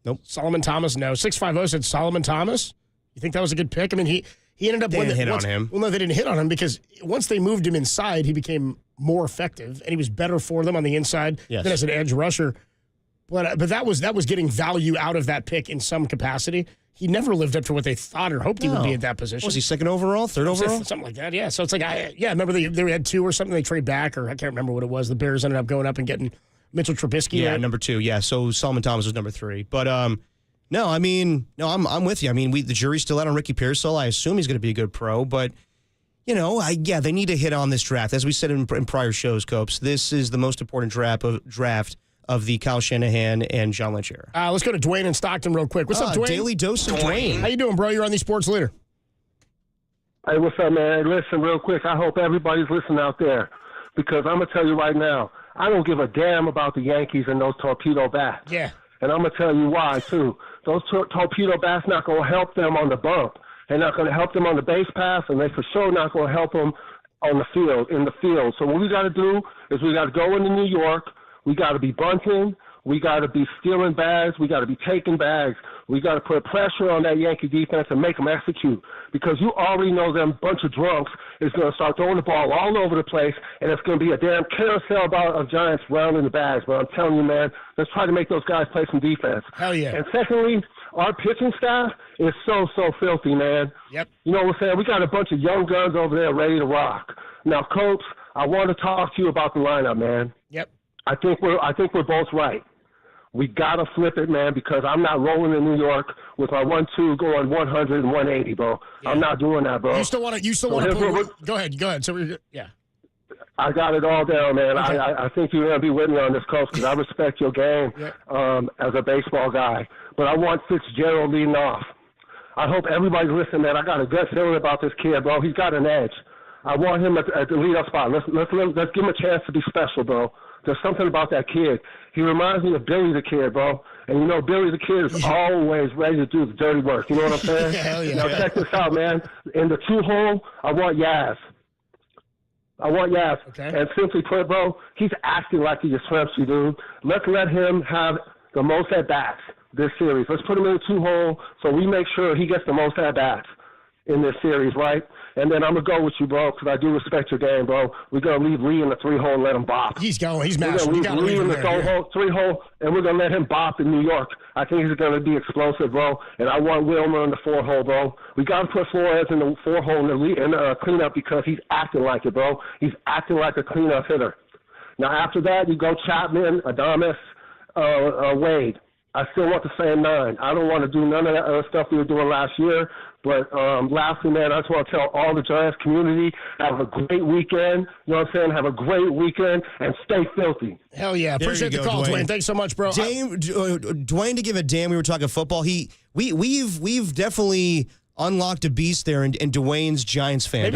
Nope. Solomon Thomas, no. 650 said Solomon Thomas. You think that was a good pick? I mean, he ended up they didn't hit on him. Well, no, they didn't hit on him because once they moved him inside, he became more effective and he was better for them on the inside than as an edge rusher. But that was getting value out of that pick in some capacity. He never lived up to what they thought or hoped he would be at that position. Was he 2nd overall, 3rd overall? Something like that, yeah. So it's like, remember they had 2 or something, they trade back, or I can't remember what it was. The Bears ended up going up and getting Mitchell Trubisky. Yeah, number 2, yeah. So Solomon Thomas was number 3. But, no, I mean, I'm with you. I mean, the jury's still out on Ricky Pearsall. I assume he's going to be a good pro, but they need to hit on this draft. As we said in prior shows, Copes, this is the most important draft of the Kyle Shanahan and John Lynch era. Let's go to Dwayne in Stockton real quick. What's up, Dwayne? Daily dose of Dwayne. How you doing, bro? You're on the Sports Leader. Hey, what's up, man? Hey, listen, real quick. I hope everybody's listening out there because I'm going to tell you right now, I don't give a damn about the Yankees and those torpedo bats. Yeah. And I'm going to tell you why, too. Those torpedo bats not going to help them on the bump. They're not going to help them on the base pass, and they for sure not going to help them on the field, in the field. So what we got to do is we got to go into New York. We got to be bunting. We got to be stealing bags. We got to be taking bags. We got to put pressure on that Yankee defense and make them execute because you already know them bunch of drunks is going to start throwing the ball all over the place, and it's going to be a damn carousel of Giants rounding the bags. But I'm telling you, man, let's try to make those guys play some defense. Hell yeah. And secondly, our pitching staff is so filthy, man. Yep. You know what I'm saying? We got a bunch of young guns over there ready to rock. Now, Copes, I want to talk to you about the lineup, man. Yep. I think we're both right. We got to flip it, man, because I'm not rolling in New York with my 1-2 going 100 and 180, bro. Yeah. I'm not doing that, bro. You still want to go ahead. So yeah. I got it all down, man. Okay. I think you're going to be with me on this, Coach, because I respect your game as a baseball guy. But I want Fitzgerald leading off. I hope everybody's listening, man. I got a gut feeling about this kid, bro. He's got an edge. I want him at the leadoff spot. Let's give him a chance to be special, bro. There's something about that kid. He reminds me of Billy the Kid, bro. And you know, Billy the Kid is always ready to do the dirty work. You know what I'm saying? Hell yeah. Now check this out, man. In the 2-hole, I want Yaz. Okay. And simply put, bro, he's acting like the Yastrzemski, dude. Let's let him have the most at-bats this series. Let's put him in the 2-hole so we make sure he gets the most at-bats in this series, right? And then I'm going to go with you, bro, because I do respect your game, bro. We're going to leave Lee in the 3-hole and let him bop. He's going. He's mashing. We're going to leave Lee in the 3-hole, and we're going to let him bop in New York. I think he's going to be explosive, bro. And I want Wilmer in the 4-hole, bro. We got to put Flores in the 4-hole in cleanup because he's acting like it, bro. He's acting like a cleanup hitter. Now, after that, you go Chapman, Adames, Wade. I still want the same 9. I don't want to do none of that other stuff we were doing last year. But lastly, man, I just want to tell all the Giants community, have a great weekend. You know what I'm saying? Have a great weekend and stay filthy. Hell yeah. Appreciate the call, Dwayne. Thanks so much, bro. Dwayne, to give a damn, we were talking football. We've definitely unlocked a beast there in Dwayne's Giants fan.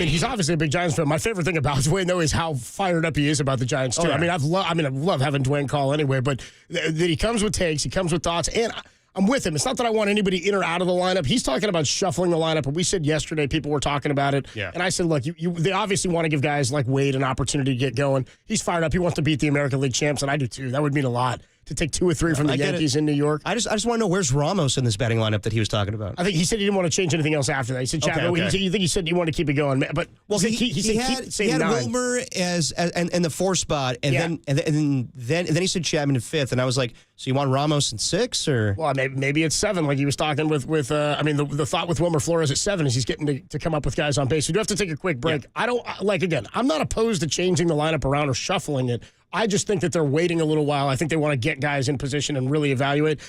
He's obviously a big Giants fan. My favorite thing about Dwayne, though, is how fired up he is about the Giants, too. Oh, yeah. I love having Dwayne call anyway, but that he comes with takes, he comes with thoughts, and I'm with him. It's not that I want anybody in or out of the lineup. He's talking about shuffling the lineup, and we said yesterday people were talking about it. Yeah. And I said, look, they obviously want to give guys like Wade an opportunity to get going. He's fired up. He wants to beat the American League champs, and I do too. That would mean a lot to take 2 or 3 from the Yankees in New York. I just want to know, where's Ramos in this batting lineup that he was talking about? I think he said he didn't want to change anything else after that. He said, he said you want to keep it going. But he had Wilmer as in the 4 spot, and then he said Chapman in 5th, and I was like, so you want Ramos in 6 or? Well, maybe it's 7, like he was talking with the thought with Wilmer Flores at 7 is he's getting to come up with guys on base. We do have to take a quick break. Yeah. I'm not opposed to changing the lineup around or shuffling it. I just think that they're waiting a little while. I think they want to get guys in position and really evaluate.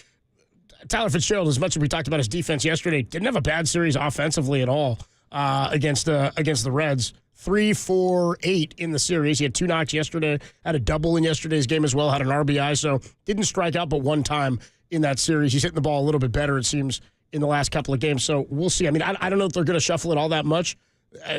Tyler Fitzgerald, as much as we talked about his defense yesterday, didn't have a bad series offensively at all against the Reds. 3-4-8 in the series. He had 2 knocks yesterday, had a double in yesterday's game as well, had an RBI, so didn't strike out but 1 time in that series. He's hitting the ball a little bit better, it seems, in the last couple of games, so we'll see. I mean, I don't know if they're going to shuffle it all that much.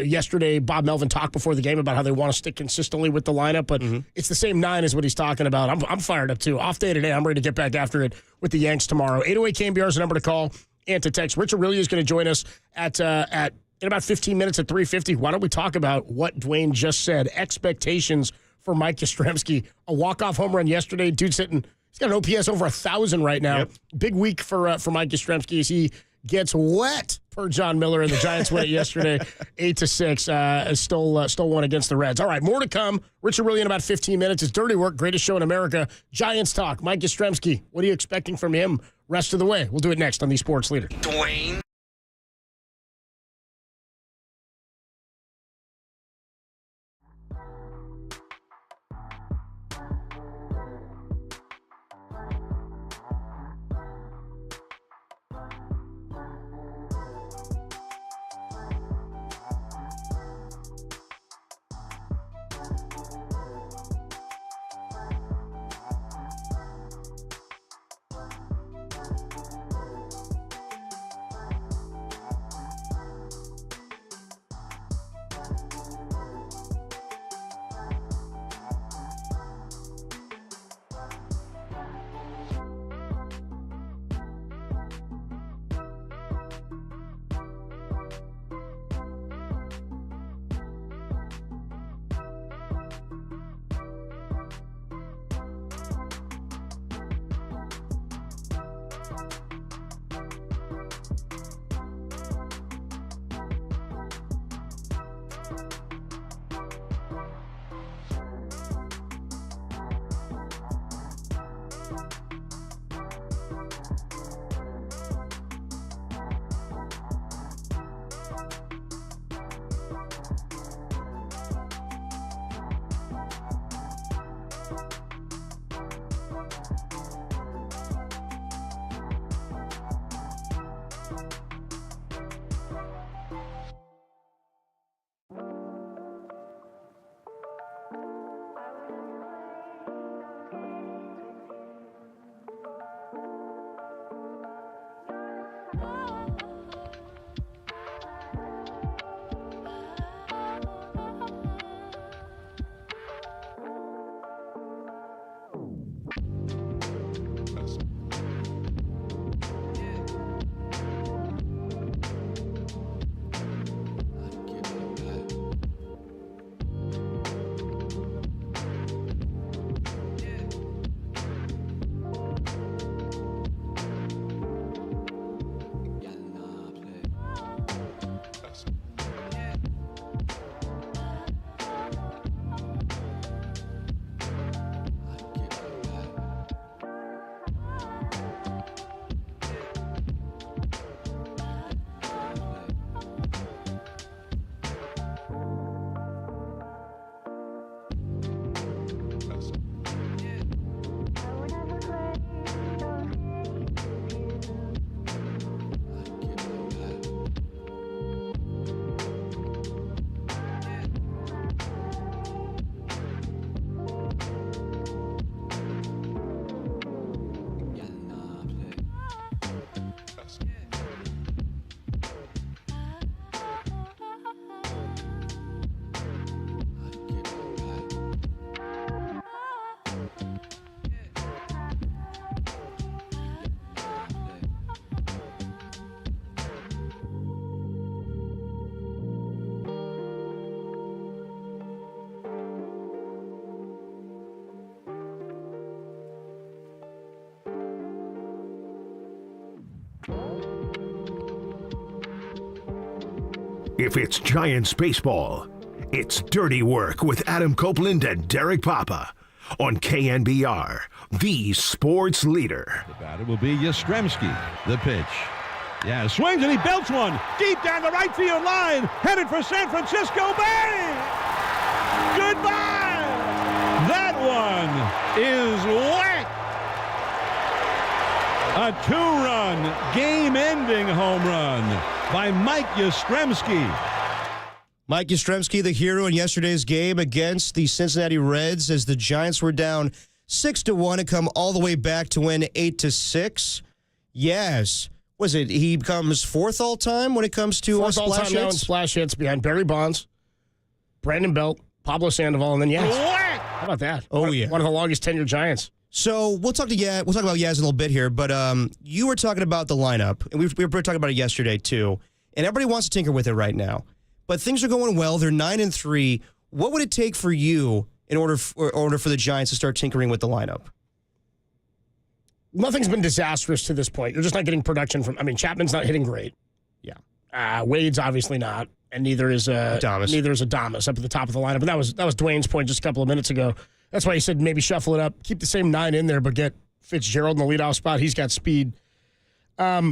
Yesterday, Bob Melvin talked before the game about how they want to stick consistently with the lineup, but it's the same 9 as what he's talking about. I'm fired up, too. Off day today. I'm ready to get back after it with the Yanks tomorrow. 808 KNBR is the number to call and to text. Richard Aurelia is going to join us in about 15 minutes at 3:50. Why don't we talk about what Dwayne just said? Expectations for Mike Yastrzemski. A walk-off home run yesterday. Dude's hitting. He's got an OPS over 1,000 right now. Yep. Big week for Mike Yastrzemski as he gets wet per John Miller, and the Giants win it yesterday, 8-6. Still won against the Reds. All right, more to come. Richard Aurelia in about 15 minutes. It's Dirty Work, greatest show in America. Giants talk. Mike Yastrzemski. What are you expecting from him rest of the way? We'll do it next on the Sports Leader. Dwayne. If it's Giants baseball, it's Dirty Work with Adam Copeland and Derek Papa on KNBR, the sports leader. The batter will be Yastrzemski. The pitch. Yeah, swings and he belts one deep down the right field line. Headed for San Francisco Bay. Goodbye. That one is whack. A two-run, game-ending home run by Mike Yastrzemski. Mike Yastrzemski, the hero in yesterday's game against the Cincinnati Reds as the Giants were down 6-1 and come all the way back to win 8-6. Yes. Was it? He comes fourth all-time when it comes to fourth splash all-time now in hits? splash hits behind Barry Bonds, Brandon Belt, Pablo Sandoval, and then Yaz. How about that? Oh, yeah. One of the longest tenured Giants. So we'll talk about Yaz a little bit here, but you were talking about the lineup, and we were talking about it yesterday too. And everybody wants to tinker with it right now, but things are going well. They're 9-3. What would it take for you in order for the Giants to start tinkering with the lineup? Nothing's been disastrous to this point. You're just not getting production from. I mean, Chapman's not hitting great. Yeah, Wade's obviously not, and neither is Adames. Neither is Adames up at the top of the lineup. And that was Dwayne's point just a couple of minutes ago. That's why he said maybe shuffle it up, keep the same 9 in there, but get Fitzgerald in the leadoff spot. He's got speed. What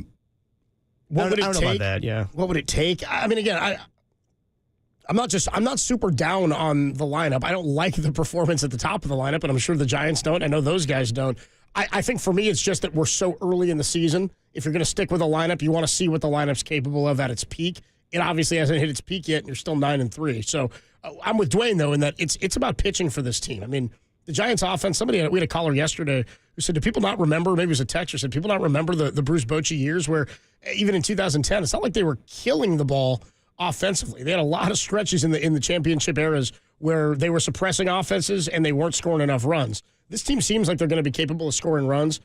would it take? I don't know about that. Yeah. What would it take? I mean, again, I'm not super down on the lineup. I don't like the performance at the top of the lineup, and I'm sure the Giants don't. I know those guys don't. I think for me, it's just that we're so early in the season. If you're going to stick with a lineup, you want to see what the lineup's capable of at its peak. It obviously hasn't hit its peak yet, and you're still 9-3. So I'm with Dwayne, though, in that it's about pitching for this team. I mean, the Giants offense, we had a caller yesterday who said, do people not remember, maybe it was a texter, said, people not remember the Bruce Bochy years where even in 2010, it's not like they were killing the ball offensively. They had a lot of stretches in the championship eras where they were suppressing offenses and they weren't scoring enough runs. This team seems like they're going to be capable of scoring runs.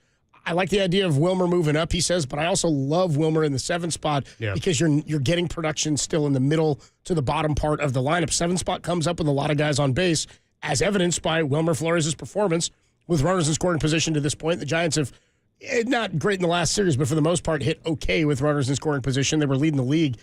I like the idea of Wilmer moving up, he says, but I also love Wilmer in the 7 spot because you're getting production still in the middle to the bottom part of the lineup. 7 spot comes up with a lot of guys on base, as evidenced by Wilmer Flores' performance with runners in scoring position to this point. The Giants have, not great in the last series, but for the most part, hit okay with runners in scoring position. They were leading the league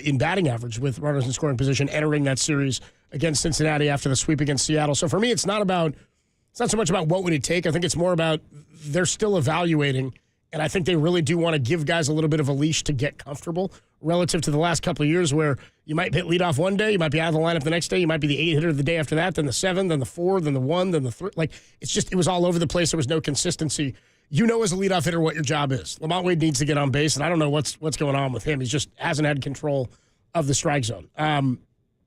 in batting average with runners in scoring position entering that series against Cincinnati after the sweep against Seattle. So for me, it's not so much about what would it take. I think it's more about they're still evaluating, and I think they really do want to give guys a little bit of a leash to get comfortable relative to the last couple of years where you might hit leadoff one day, you might be out of the lineup the next day, you might be the 8 hitter the day after that, then the 7, then the 4, then the 1, then the 3. Like, it was all over the place. There was no consistency. You know as a leadoff hitter what your job is. Lamont Wade needs to get on base, and I don't know what's going on with him. He just hasn't had control of the strike zone.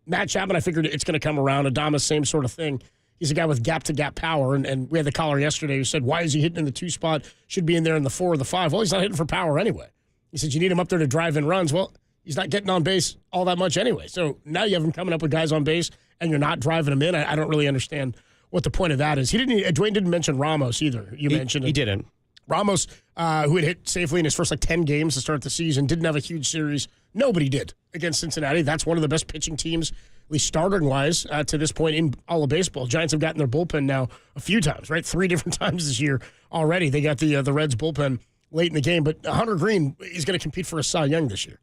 Matt Chapman, I figured it's going to come around. Adames, same sort of thing. He's a guy with gap-to-gap power, and we had the caller yesterday who said, why is he hitting in the 2 spot? Should be in there in the 4 or the 5. Well, he's not hitting for power anyway. He said, you need him up there to drive in runs. Well, he's not getting on base all that much anyway. So now you have him coming up with guys on base, and you're not driving him in. I don't really understand what the point of that is. Dwayne didn't mention Ramos either. He mentioned it. He didn't. Ramos, who had hit safely in his first 10 games to start the season, didn't have a huge series. Nobody did against Cincinnati. That's one of the best pitching teams, at least starting-wise, to this point in all of baseball. Giants have gotten their bullpen now a few times, right? 3 different times this year already. They got the Reds bullpen late in the game. But Hunter Green is going to compete for a Cy Young this year.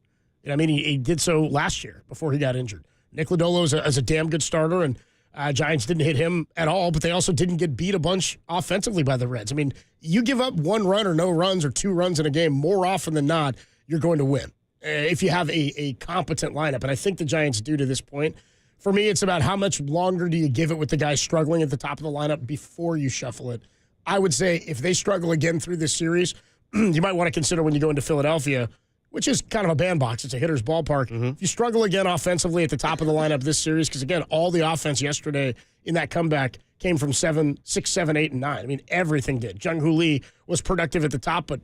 I mean, he did so last year before he got injured. Nick Lodolo is a damn good starter, and Giants didn't hit him at all, but they also didn't get beat a bunch offensively by the Reds. I mean, you give up 1 run or no runs or 2 runs in a game, more often than not, you're going to win if you have a competent lineup. And I think the Giants do to this point. For me, it's about how much longer do you give it with the guys struggling at the top of the lineup before you shuffle it. I would say if they struggle again through this series, you might want to consider when you go into Philadelphia, which is kind of a bandbox. It's a hitter's ballpark. If you struggle again offensively at the top of the lineup this series, because, again, all the offense yesterday in that comeback came from 6, 7, 8, and 9. I mean, everything did. Jung Hoo Lee was productive at the top, but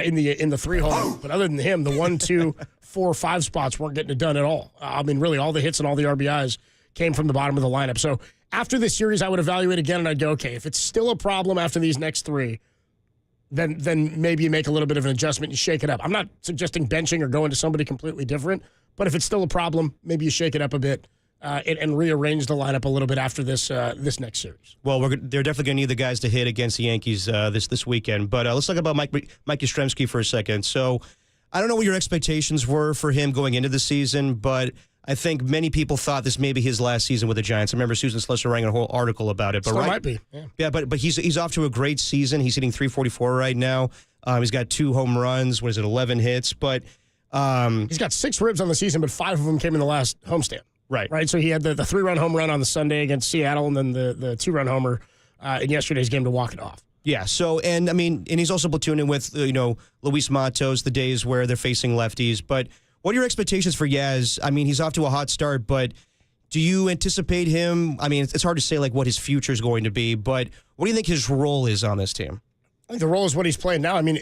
in the 3 hole. But other than him, the 1, 2, 4, 5 spots weren't getting it done at all. I mean, really, all the hits and all the RBIs came from the bottom of the lineup. So after this series, I would evaluate again, and I'd go, okay, if it's still a problem after these next 3, then maybe you make a little bit of an adjustment, you shake it up. I'm not suggesting benching or going to somebody completely different, but if it's still a problem, maybe you shake it up a bit and rearrange the lineup a little bit after this next series. Well, they're definitely going to need the guys to hit against the Yankees this weekend. But let's talk about Mike Yastrzemski for a second. So I don't know what your expectations were for him going into the season, but I think many people thought this may be his last season with the Giants. I remember Susan Slusser writing a whole article about it. But Still might be. Yeah, but he's off to a great season. He's hitting .344 right now. He's got 2 home runs. 11 hits? But he's got 6 ribs on the season, but 5 of them came in the last homestand. Right. So he had the 3-run home run on the Sunday against Seattle, and then the 2-run homer in yesterday's game to walk it off. Yeah. So and he's also platooning with Luis Matos the days where they're facing lefties. But what are your expectations for Yaz? I mean, he's off to a hot start, but do you anticipate him? I mean, it's hard to say what his future is going to be, but what do you think his role is on this team? I think the role is what he's playing now. I mean,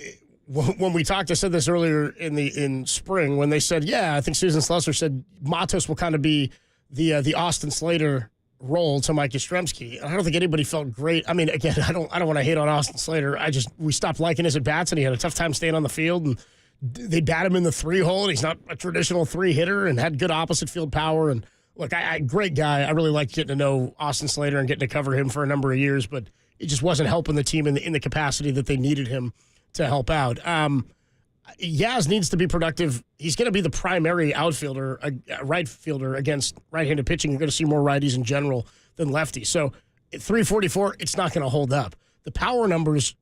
when we talked, I said this earlier in spring when they said, I think Susan Slusser said Matos will kind of be the Austin Slater role to Mike Yastrzemski. I don't think anybody felt great. I mean, again, I don't want to hate on Austin Slater. We stopped liking his at-bats, and he had a tough time staying on the field, and they bat him in the 3 hole, and he's not a traditional 3 hitter and had good opposite field power. And look, great guy. I really liked getting to know Austin Slater and getting to cover him for a number of years, but it just wasn't helping the team in the capacity that they needed him to help out. Yaz needs to be productive. He's going to be the primary outfielder, right fielder against right-handed pitching. You're going to see more righties in general than lefties. So at .344, it's not going to hold up. The power numbers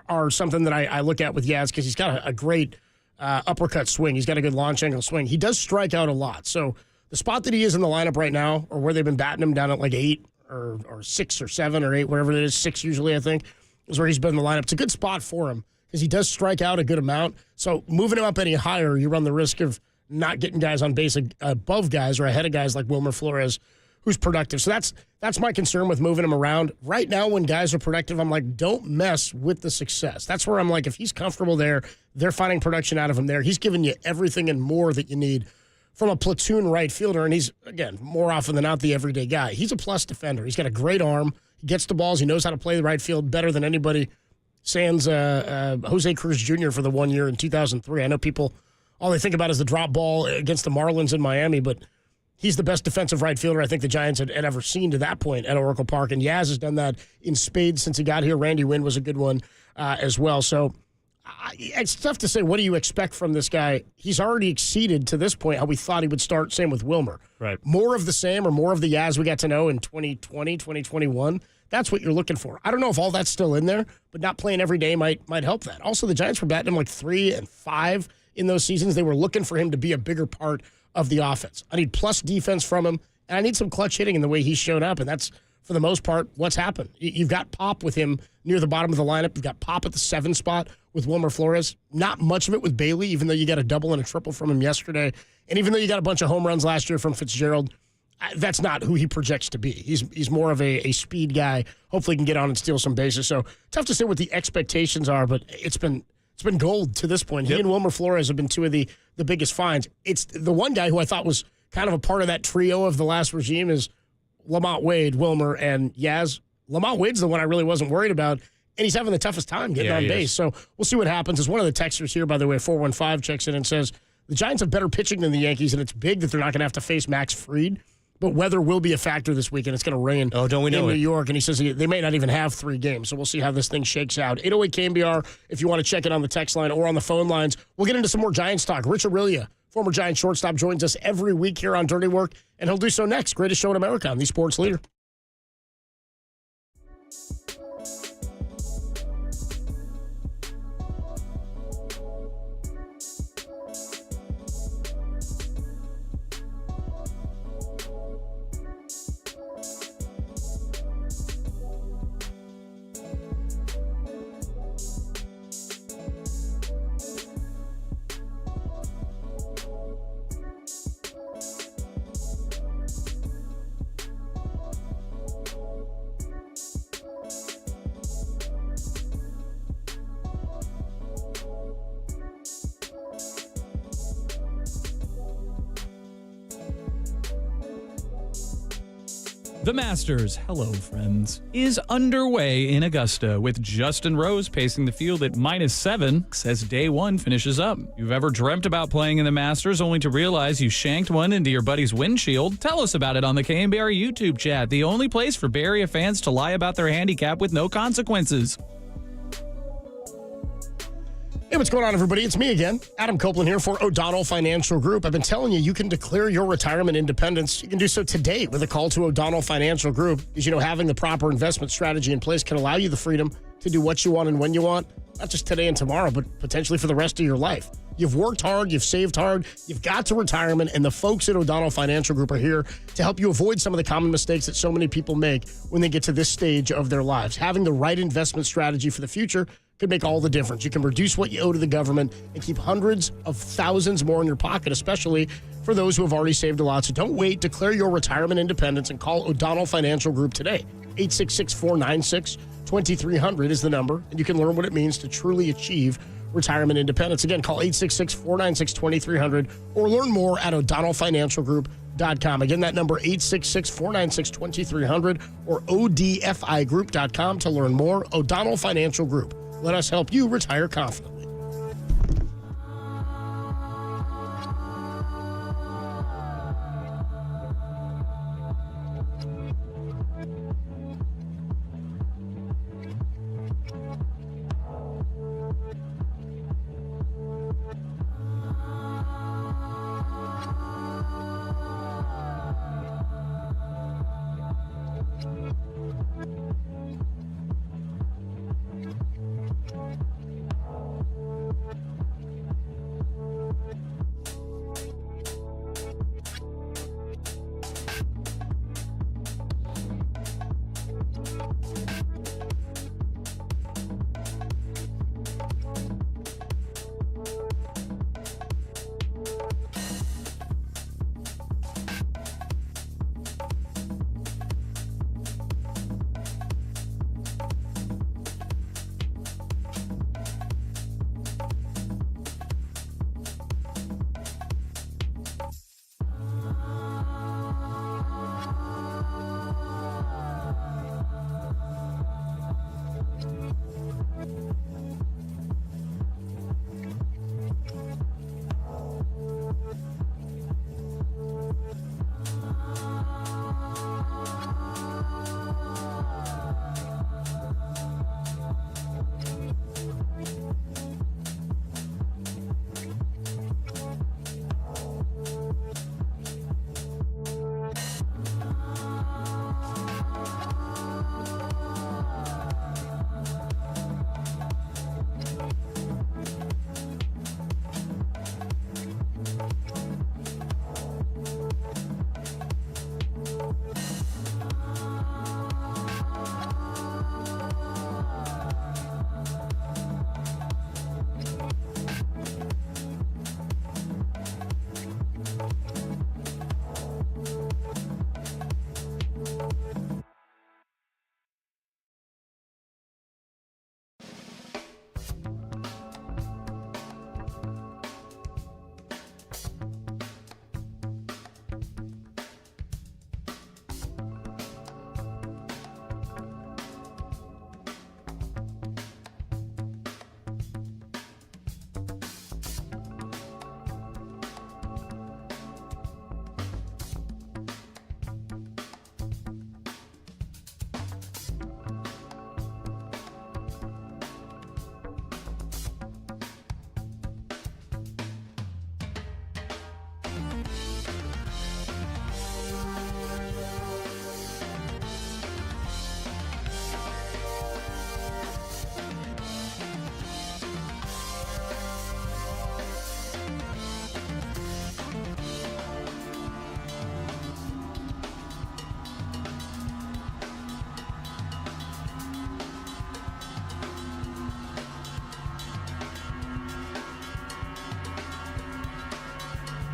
are something that I look at with Yaz because he's got a great uppercut swing. He's got a good launch angle swing. He does strike out a lot. So the spot that he is in the lineup right now, or where they've been batting him down at 8 or 6 or 7 or 8, wherever it is, 6 usually, I think, is where he's been in the lineup. It's a good spot for him because he does strike out a good amount. So moving him up any higher, you run the risk of not getting guys on base above guys or ahead of guys like Wilmer Flores, who's productive. So that's my concern with moving him around. Right now, when guys are productive, I'm like, don't mess with the success. That's where I'm like, if he's comfortable there, they're finding production out of him there. He's giving you everything and more that you need from a platoon right fielder, and he's, again, more often than not the everyday guy. He's a plus defender. He's got a great arm. He gets the balls. He knows how to play the right field better than anybody. Sans Jose Cruz Jr. for the 1 year in 2003. I know people, all they think about is the drop ball against the Marlins in Miami, but he's the best defensive right fielder I think the Giants had ever seen to that point at Oracle Park, and Yaz has done that in spades since he got here. Randy Wynn was a good one as well. So it's tough to say, what do you expect from this guy? He's already exceeded, to this point, how we thought he would start. Same with Wilmer. Right. More of the same or more of the Yaz we got to know in 2020, 2021. That's what you're looking for. I don't know if all that's still in there, but not playing every day might help that. Also, the Giants were batting him like 3 and 5 in those seasons. They were looking for him to be a bigger part of the offense. I need plus defense from him, and I need some clutch hitting in the way he's shown up, and that's, for the most part, what's happened. You've got Pop with him near the bottom of the lineup. You've got Pop at the 7 spot with Wilmer Flores. Not much of it with Bailey, even though you got a double and a triple from him yesterday. And even though you got a bunch of home runs last year from Fitzgerald, that's not who he projects to be. He's more of a speed guy. Hopefully he can get on and steal some bases. So tough to say what the expectations are, but it's been gold to this point. He and Wilmer Flores have been two of the biggest finds. It's the one guy who I thought was kind of a part of that trio of the last regime is Lamont Wade, Wilmer, and Yaz. Lamont Wade's the one I really wasn't worried about, and he's having the toughest time getting on base. So we'll see what happens. As one of the texters here, by the way, 415 checks in and says, the Giants have better pitching than the Yankees, and it's big that they're not going to have to face Max Fried. But weather will be a factor this weekend. It's going to rain in New York. And he says they may not even have 3 games. So we'll see how this thing shakes out. 808 KNBR, if you want to check it on the text line or on the phone lines. We'll get into some more Giants talk. Rich Aurelia, former Giants shortstop, joins us every week here on Dirty Work. And he'll do so next. Greatest show in America on the Sports Leader. The Masters, hello friends, is underway in Augusta with Justin Rose pacing the field at -7 as day 1 finishes up. You've ever dreamt about playing in the Masters only to realize you shanked one into your buddy's windshield? Tell us about it on the KNBR YouTube chat, the only place for Bay Area fans to lie about their handicap with no consequences. Hey, what's going on, everybody? It's me again, Adam Copeland here for O'Donnell Financial Group. I've been telling you can declare your retirement independence. You can do so today with a call to O'Donnell Financial Group. Because, having the proper investment strategy in place can allow you the freedom to do what you want and when you want, not just today and tomorrow, but potentially for the rest of your life. You've worked hard, you've saved hard, you've got to retirement, and the folks at O'Donnell Financial Group are here to help you avoid some of the common mistakes that so many people make when they get to this stage of their lives. Having the right investment strategy for the future could make all the difference. You can reduce what you owe to the government and keep hundreds of thousands more in your pocket, especially for those who have already saved a lot. So don't wait. Declare your retirement independence and call O'Donnell Financial Group today. 866-496-2300 is the number, and you can learn what it means to truly achieve retirement independence. Again, call 866-496-2300 or learn more at o'donnellfinancialgroup.com. Again, that number, 866-496-2300 or odfigroup.com to learn more. O'Donnell Financial Group. Let us help you retire confidently.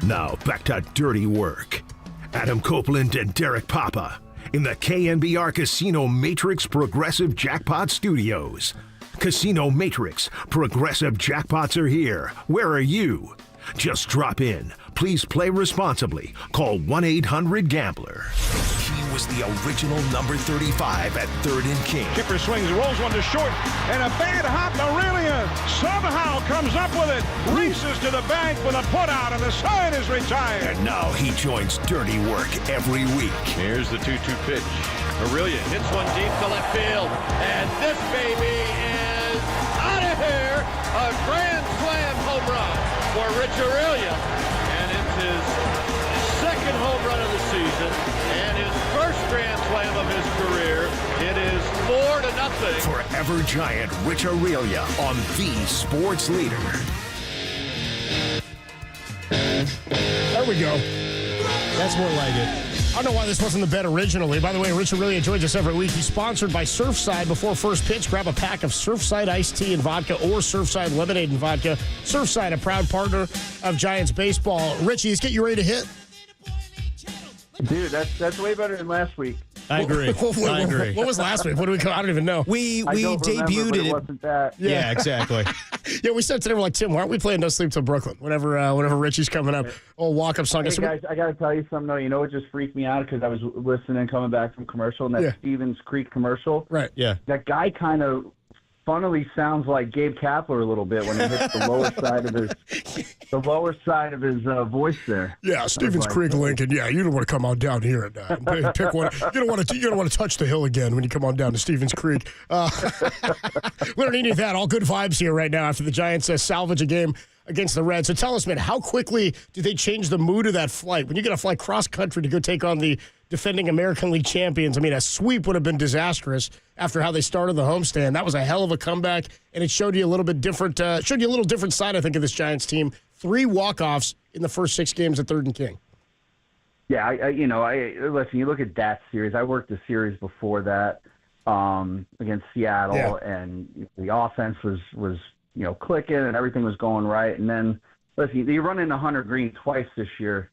Now back to dirty work. Adam Copeland and Derek Papa in the KNBR Casino Matrix Progressive Jackpot Studios. Casino Matrix Progressive Jackpots are here. Where are you? Just drop in. Please play responsibly. Call 1-800-GAMBLER. He was the original number 35 at 3rd and King. Kipper swings, rolls one to short, and a bad hop. Aurelia somehow comes up with it, races to the bank with a putout, and the side is retired. And now he joins Dirty Work every week. Here's the 2-2 pitch. Aurelia hits one deep to left field, and this baby is out of here. A grand slam home run for Rich Aurelia, and it's his second home run of the season and his first grand slam of his career. It is 4-0. Forever Giant Rich Aurelia on the Sports Leader. There we go. That's more like it. I don't know why this wasn't the bet originally. By the way, Rich Aurelia joins us every week. He's sponsored by Surfside. Before first pitch, grab a pack of Surfside iced tea and vodka or Surfside lemonade and vodka. Surfside, a proud partner of Giants baseball. Richie, let's get you ready to hit. Dude, that's way better than last week. I agree. I agree. What was last week? What do we call? I don't even know. We debuted it. It wasn't that. Yeah, exactly. Yeah, we said today, we're like, Tim, why aren't we playing No Sleep Till Brooklyn? Whenever Richie's coming up, walk-up song. Hey, guys, I got to tell you something, though. You know what just freaked me out? Because I was listening coming back from commercial, and that Stevens Creek commercial. Right, yeah. That guy kind of funnily sounds like Gabe Kapler a little bit when he hits the lower side of his voice there. Yeah, Stevens Creek, Lincoln. Yeah, you don't want to come on down here and pick one. You don't want to touch the hill again when you come on down to Stevens Creek. We don't need any of that. All good vibes here right now after the Giants salvage a game against the Reds. So tell us, man, how quickly do they change the mood of that flight? When you got to fly cross country to go take on the defending American League champions, I mean, a sweep would have been disastrous after how they started the homestand. That was a hell of a comeback, and it showed you a little bit different. Showed you a little different side, I think, of this Giants team. 3 walk-offs in the first 6 games at 3rd and King. Yeah, listen. You look at that series. I worked the series before that against Seattle, and the offense was clicking and everything was going right. And then, listen, you run into Hunter Green twice this year.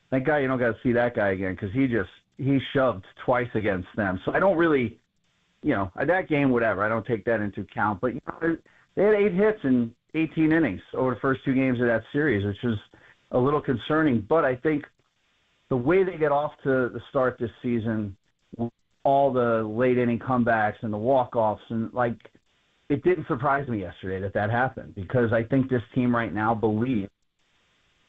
Thank God you don't got to see that guy again because he shoved twice against them. So I don't really, that game, whatever. I don't take that into account. But they had 8 hits in 18 innings over the first 2 games of that series, which was a little concerning. But I think the way they get off to the start this season, all the late inning comebacks and the walk-offs, and it didn't surprise me yesterday that happened because I think this team right now believes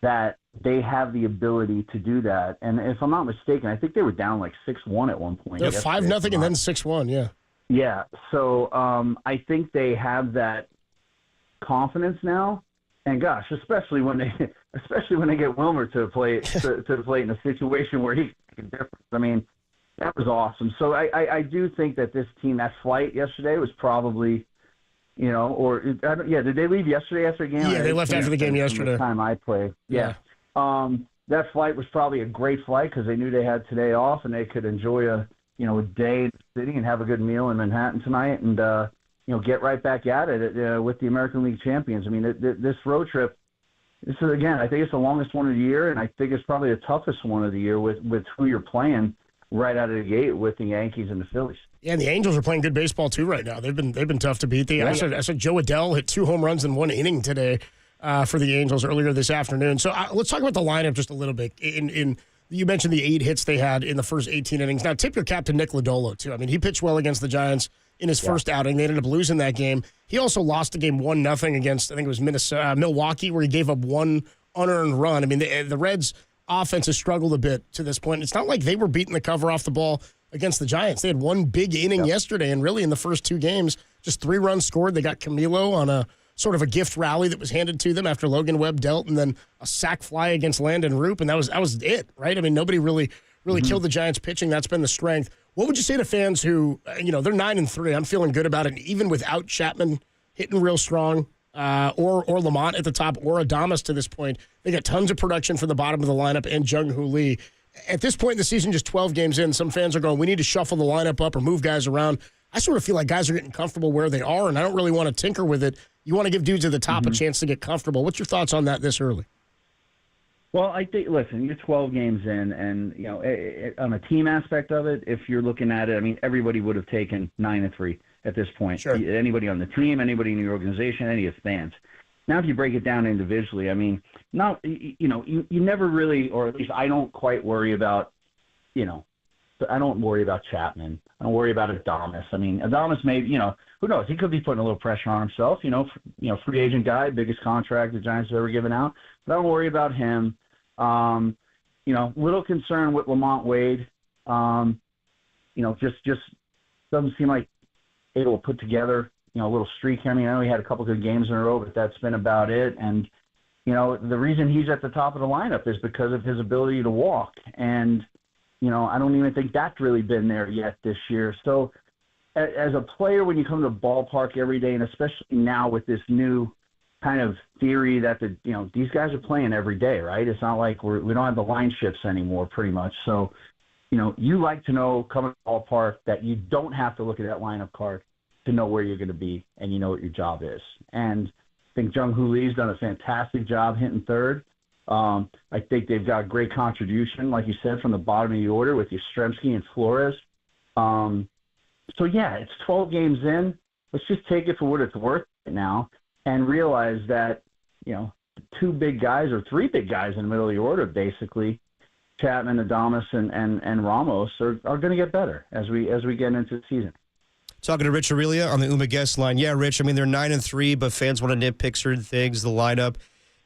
that they have the ability to do that. And if I'm not mistaken, I think they were down 6-1 at one point. Yeah, 5-0 and then 6-1, yeah. Yeah, so I think they have that confidence now. And gosh, especially when they get Wilmer to play in a situation where he can difference. I mean, that was awesome. So I do think that this team, that flight yesterday was probably, did they leave yesterday after the game? Yeah, they left after the game yesterday. The time I played. Yeah. That flight was probably a great flight because they knew they had today off and they could enjoy a day in the city and have a good meal in Manhattan tonight and, get right back at it with the American League champions. I mean, this road trip, this is, again, I think it's the longest one of the year, and I think it's probably the toughest one of the year with who you're playing right out of the gate with the Yankees and the Phillies. Yeah, and the Angels are playing good baseball too right now. They've been tough to beat. I saw Joe Adell hit 2 home runs in 1 inning today for the Angels earlier this afternoon. So let's talk about the lineup just a little bit. You mentioned the 8 hits they had in the first 18 innings. Now, tip your cap to Nick Lodolo too. I mean, he pitched well against the Giants in his first outing. They ended up losing that game. He also lost the game 1-0 against, I think it was Milwaukee, where he gave up 1 unearned run. I mean, the Reds' offense has struggled a bit to this point. It's not like they were beating the cover off the ball against the Giants. They had 1 big inning yesterday, and really in the first 2 games, just 3 runs scored. They got Camilo on a sort of a gift rally that was handed to them after Logan Webb dealt, and then a sac fly against Landon Roop, and that was it, right? I mean, nobody really killed the Giants pitching. That's been the strength. What would you say to fans who, they're 9-3? I'm feeling good about it, even without Chapman hitting real strong, or Lamont at the top, or Adames to this point. They got tons of production for the bottom of the lineup and Jung-Hoo Lee. At this point in the season, just 12 games in, some fans are going, we need to shuffle the lineup up or move guys around. I sort of feel like guys are getting comfortable where they are, and I don't really want to tinker with it. You want to give dudes at the top a chance to get comfortable. What's your thoughts on that this early? Well, I think, listen, you're 12 games in, and, you know, on a team aspect of it, if you're looking at it, I mean, everybody would have taken 9-3 at this point. Sure. Anybody on the team, anybody in your organization, any of the fans. Now, if you break it down individually, I mean, you never really, or at least I don't quite worry about, I don't worry about Chapman. I don't worry about Adames. I mean, Adames maybe, who knows? He could be putting a little pressure on himself, free agent guy, biggest contract the Giants have ever given out. But I don't worry about him. Little concern with Lamont Wade. Just doesn't seem like able to put together, a little streak. I mean, I know he had a couple good games in a row, but that's been about it. And, the reason he's at the top of the lineup is because of his ability to walk. And, I don't even think that's really been there yet this year. So as a player, when you come to the ballpark every day, and especially now with this new kind of theory that these guys are playing every day, right? It's not like we don't have the line shifts anymore, pretty much. So, you like to know coming to the ballpark that you don't have to look at that lineup card to know where you're going to be, and you know what your job is. And I think Jung-Hoo Lee's done a fantastic job hitting third. I think they've got a great contribution, like you said, from the bottom of the order with Yastrzemski and Flores. It's 12 games in. Let's just take it for what it's worth right now and realize that, two big guys or three big guys in the middle of the order, basically, Chapman, Adames, and Ramos are going to get better as we get into the season. Talking to Rich Aurelia on the Uma guest line. Yeah, Rich, I mean, they're 9-3, but fans want to nitpick certain things, the lineup.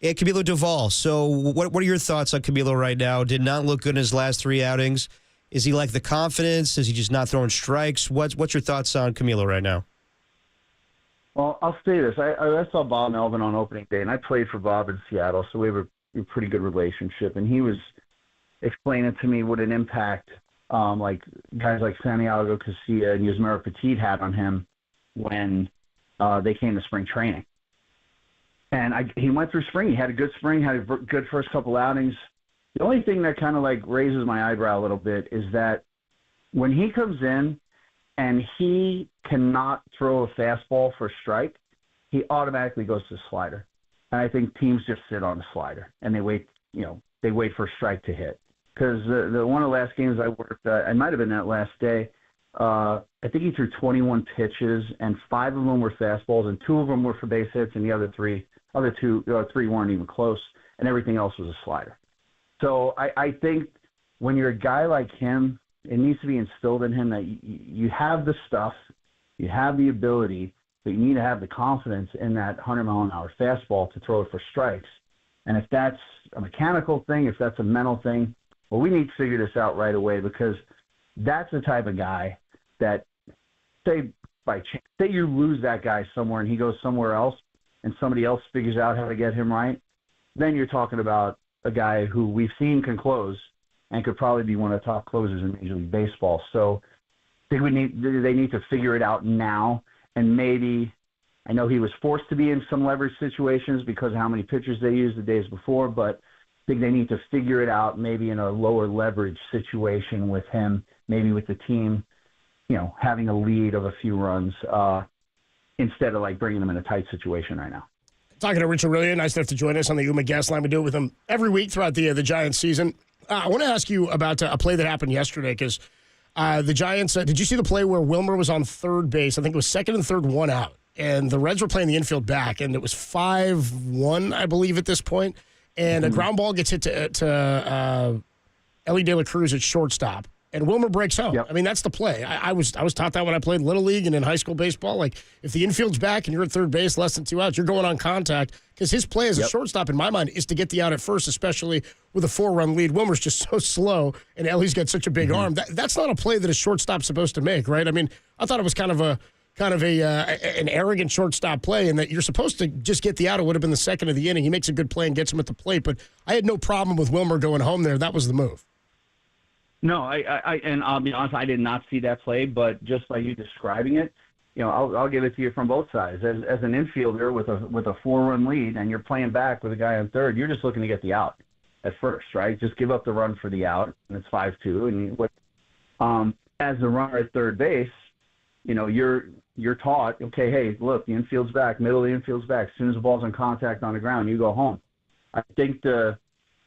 Camilo Doval. So what are your thoughts on Camilo right now? Did not look good in his last three outings. Is he like the confidence? Is he just not throwing strikes? What's your thoughts on Camilo right now? Well, I'll say this. I saw Bob Melvin on opening day, and I played for Bob in Seattle, so we have a pretty good relationship. And he was explaining to me what an impact like guys like Santiago Casilla and Yusmeiro Petit had on him when they came to spring training. And he went through spring. He had a good spring, had a good first couple outings. The only thing that kind of like raises my eyebrow a little bit is that when he comes in and he cannot throw a fastball for a strike, he automatically goes to the slider. And I think teams just sit on the slider and they wait for a strike to hit. Because the one of the last games I worked, I might have been that last day, I think he threw 21 pitches, and 5 of them were fastballs, and 2 of them were for base hits, and the other three weren't even close, and everything else was a slider. So I think when you're a guy like him, it needs to be instilled in him that you have the stuff, you have the ability, but you need to have the confidence in that 100-mile-an-hour fastball to throw it for strikes. And if that's a mechanical thing, if that's a mental thing, well, we need to figure this out right away, because that's the type of guy that, say you lose that guy somewhere and he goes somewhere else and somebody else figures out how to get him right, then you're talking about a guy who we've seen can close and could probably be one of the top closers in Major League Baseball. So I think they need to figure it out now. And maybe, I know he was forced to be in some leverage situations because of how many pitchers they used the days before, but I think they need to figure it out maybe in a lower leverage situation with him, maybe with the team, having a lead of a few runs instead of like bringing them in a tight situation right now. Talking to Rich Aurelia, nice enough to join us on the Uma guest line. We do it with him every week throughout the Giants season. I want to ask you about a play that happened yesterday, because the Giants, did you see the play where Wilmer was on third base? I think it was second and third, one out. And the Reds were playing the infield back, and it was 5-1, I believe, at this point. And a ground ball gets hit to Ellie De La Cruz at shortstop, and Wilmer breaks home. Yep. I mean, that's the play. I was taught that when I played Little League and in high school baseball. Like, if the infield's back and you're at third base, less than 2 outs, you're going on contact, because his play as a shortstop, in my mind, is to get the out at first, especially with a 4-run lead. Wilmer's just so slow, and Ellie's got such a big arm. That's not a play that a shortstop's supposed to make, right? I mean, I thought it was kind of an arrogant shortstop play, and that you're supposed to just get the out. It would have been the second of the inning. He makes a good play and gets him at the plate, but I had no problem with Wilmer going home there. That was the move. No, and I'll be honest, I did not see that play, but just by you describing it, I'll give it to you from both sides. As an infielder with a 4-run lead, and you're playing back with a guy on third, you're just looking to get the out at first, right? Just give up the run for the out, and it's 5-2. And as the runner at third base, you're taught, okay, hey, look, the infield's back, middle of the infield's back. As soon as the ball's in contact on the ground, you go home. I think the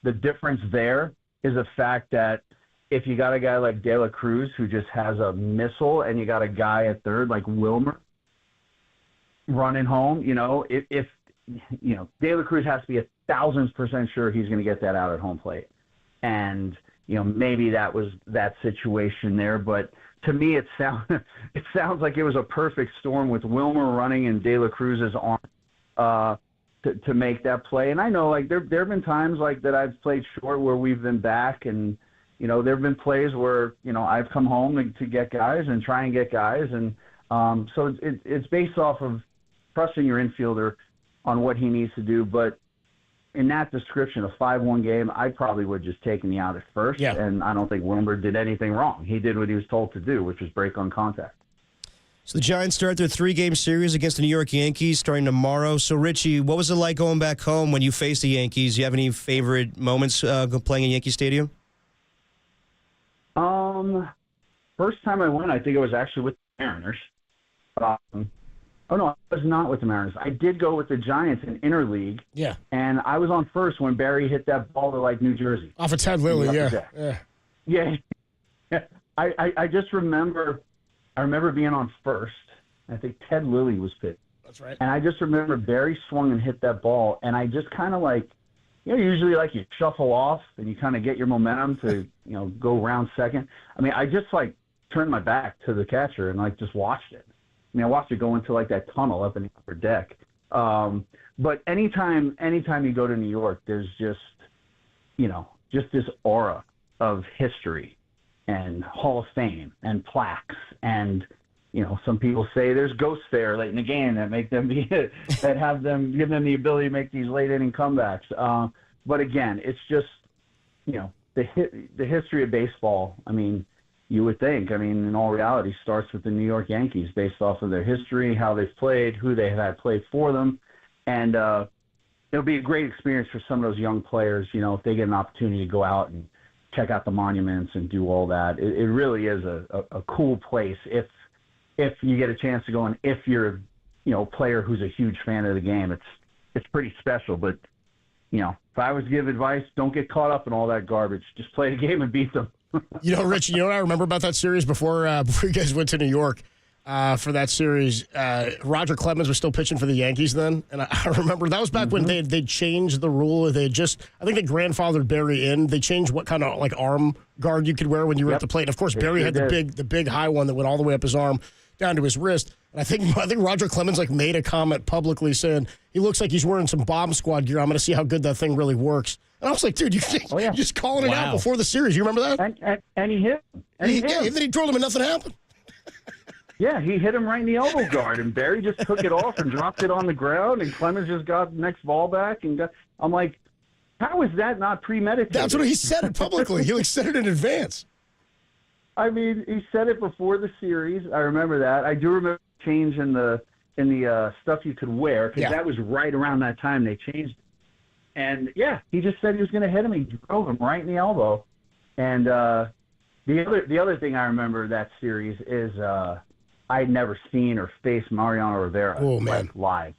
the difference there is the fact that if you got a guy like De La Cruz who just has a missile, and you got a guy at third like Wilmer running home, if De La Cruz has to be 1,000% sure he's going to get that out at home plate. And, maybe that was that situation there. But to me, it sounds like it was a perfect storm with Wilmer running and De La Cruz's arm to make that play. And I know, like, there have been times like that I've played short where we've been back, and, there have been plays where, I've come home to get guys and try and get guys. And so it's based off of trusting your infielder on what he needs to do. But in that description, a 5-1 game, I probably would have just taken the out at first. Yeah. And I don't think Wilmer did anything wrong. He did what he was told to do, which was break on contact. So the Giants start their 3-game series against the New York Yankees starting tomorrow. So, Richie, what was it like going back home when you faced the Yankees? Do you have any favorite moments playing in Yankee Stadium? First time I went, I think it was actually with the Mariners. Oh, no, I was not with the Mariners. I did go with the Giants in interleague. Yeah. And I was on first when Barry hit that ball to, like, New Jersey. Off of Ted Lilly, yeah. Yeah. I just remember being on first. I think Ted Lilly was pitched. That's right. And I just remember Barry swung and hit that ball, and I just kind of like, usually like you shuffle off and you kind of get your momentum to, go round second. I mean, I just like turned my back to the catcher and like just watched it. I mean, I watched it go into like that tunnel up in the upper deck. But anytime you go to New York, there's just this aura of history and Hall of Fame and plaques. And, some people say there's ghosts there late in the game that make them give them the ability to make these late inning comebacks. But again, it's just, the history of baseball. I mean, you would think, in all reality, starts with the New York Yankees based off of their history, how they've played, who they have had play for them. And it'll be a great experience for some of those young players, if they get an opportunity to go out and check out the monuments and do all that. It really is a cool place if you get a chance to go, and if you're a player who's a huge fan of the game, it's pretty special. But, if I was to give advice, don't get caught up in all that garbage. Just play the game and beat them. Rich, what I remember about that series before you guys went to New York for that series? Roger Clemens was still pitching for the Yankees then, and I remember that was back when they changed the rule. I think they grandfathered Barry in. They changed what kind of like arm guard you could wear when you were at the plate. And of course, Barry had the big high one that went all the way up his arm down to his wrist. And I think Roger Clemens made a comment publicly saying he looks like he's wearing some bomb squad gear. I'm going to see how good that thing really works. And I was like, dude, you're just calling it out before the series. You remember that? And he hit him. And then he drilled him and nothing happened. Yeah, he hit him right in the elbow guard, and Barry just took it off and dropped it on the ground, and Clemens just got the next ball back. I'm like, how is that not premeditated? That's what he said it publicly. He said it in advance. I mean, he said it before the series. I remember that. I do remember change in the stuff you could wear, because that was right around that time they changed it. And, he just said he was going to hit him. He drove him right in the elbow. And the other thing I remember that series is I'd never seen or faced Mariano Rivera live.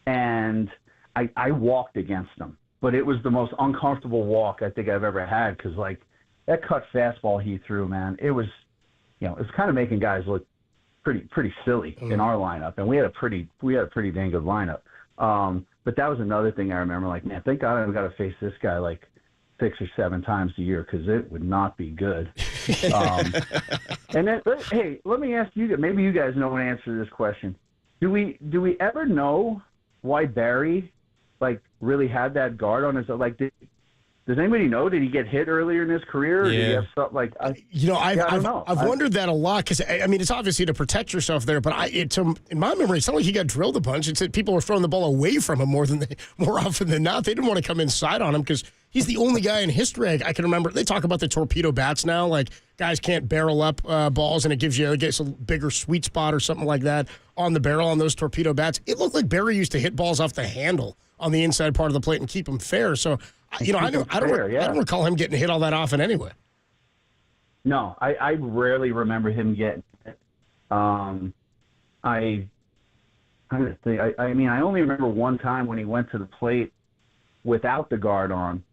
And I walked against him. But it was the most uncomfortable walk I think I've ever had, because, that cut fastball he threw, man, it was, it's kind of making guys look pretty silly in our lineup. And we had a pretty dang good lineup. But that was another thing I remember, man, thank God I've got to face this guy 6 or 7 times a year, because it would not be good. And then, hey, let me ask you, maybe you guys know an answer to this question. Do we ever know why Barry, really had that guard on his, does anybody know? Did he get hit earlier in his career? Or did he have something I don't know. I've wondered that a lot, because it's obviously to protect yourself there, but in my memory, it's not like he got drilled a bunch. It's that people were throwing the ball away from him more often than not. They didn't want to come inside on him, because he's the only guy in history I can remember. They talk about the torpedo bats now, guys can't barrel up balls, and it gives a bigger sweet spot or something like that on the barrel on those torpedo bats. It looked like Barry used to hit balls off the handle on the inside part of the plate and keep them fair. So, I don't recall him getting hit all that often anyway. No, I rarely remember him getting hit. I only remember one time when he went to the plate without the guard on,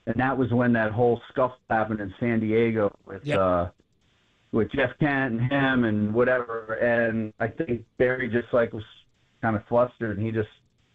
And that was when that whole scuffle happened in San Diego with Jeff Kent and him and whatever. And I think Barry just was kind of flustered, and he just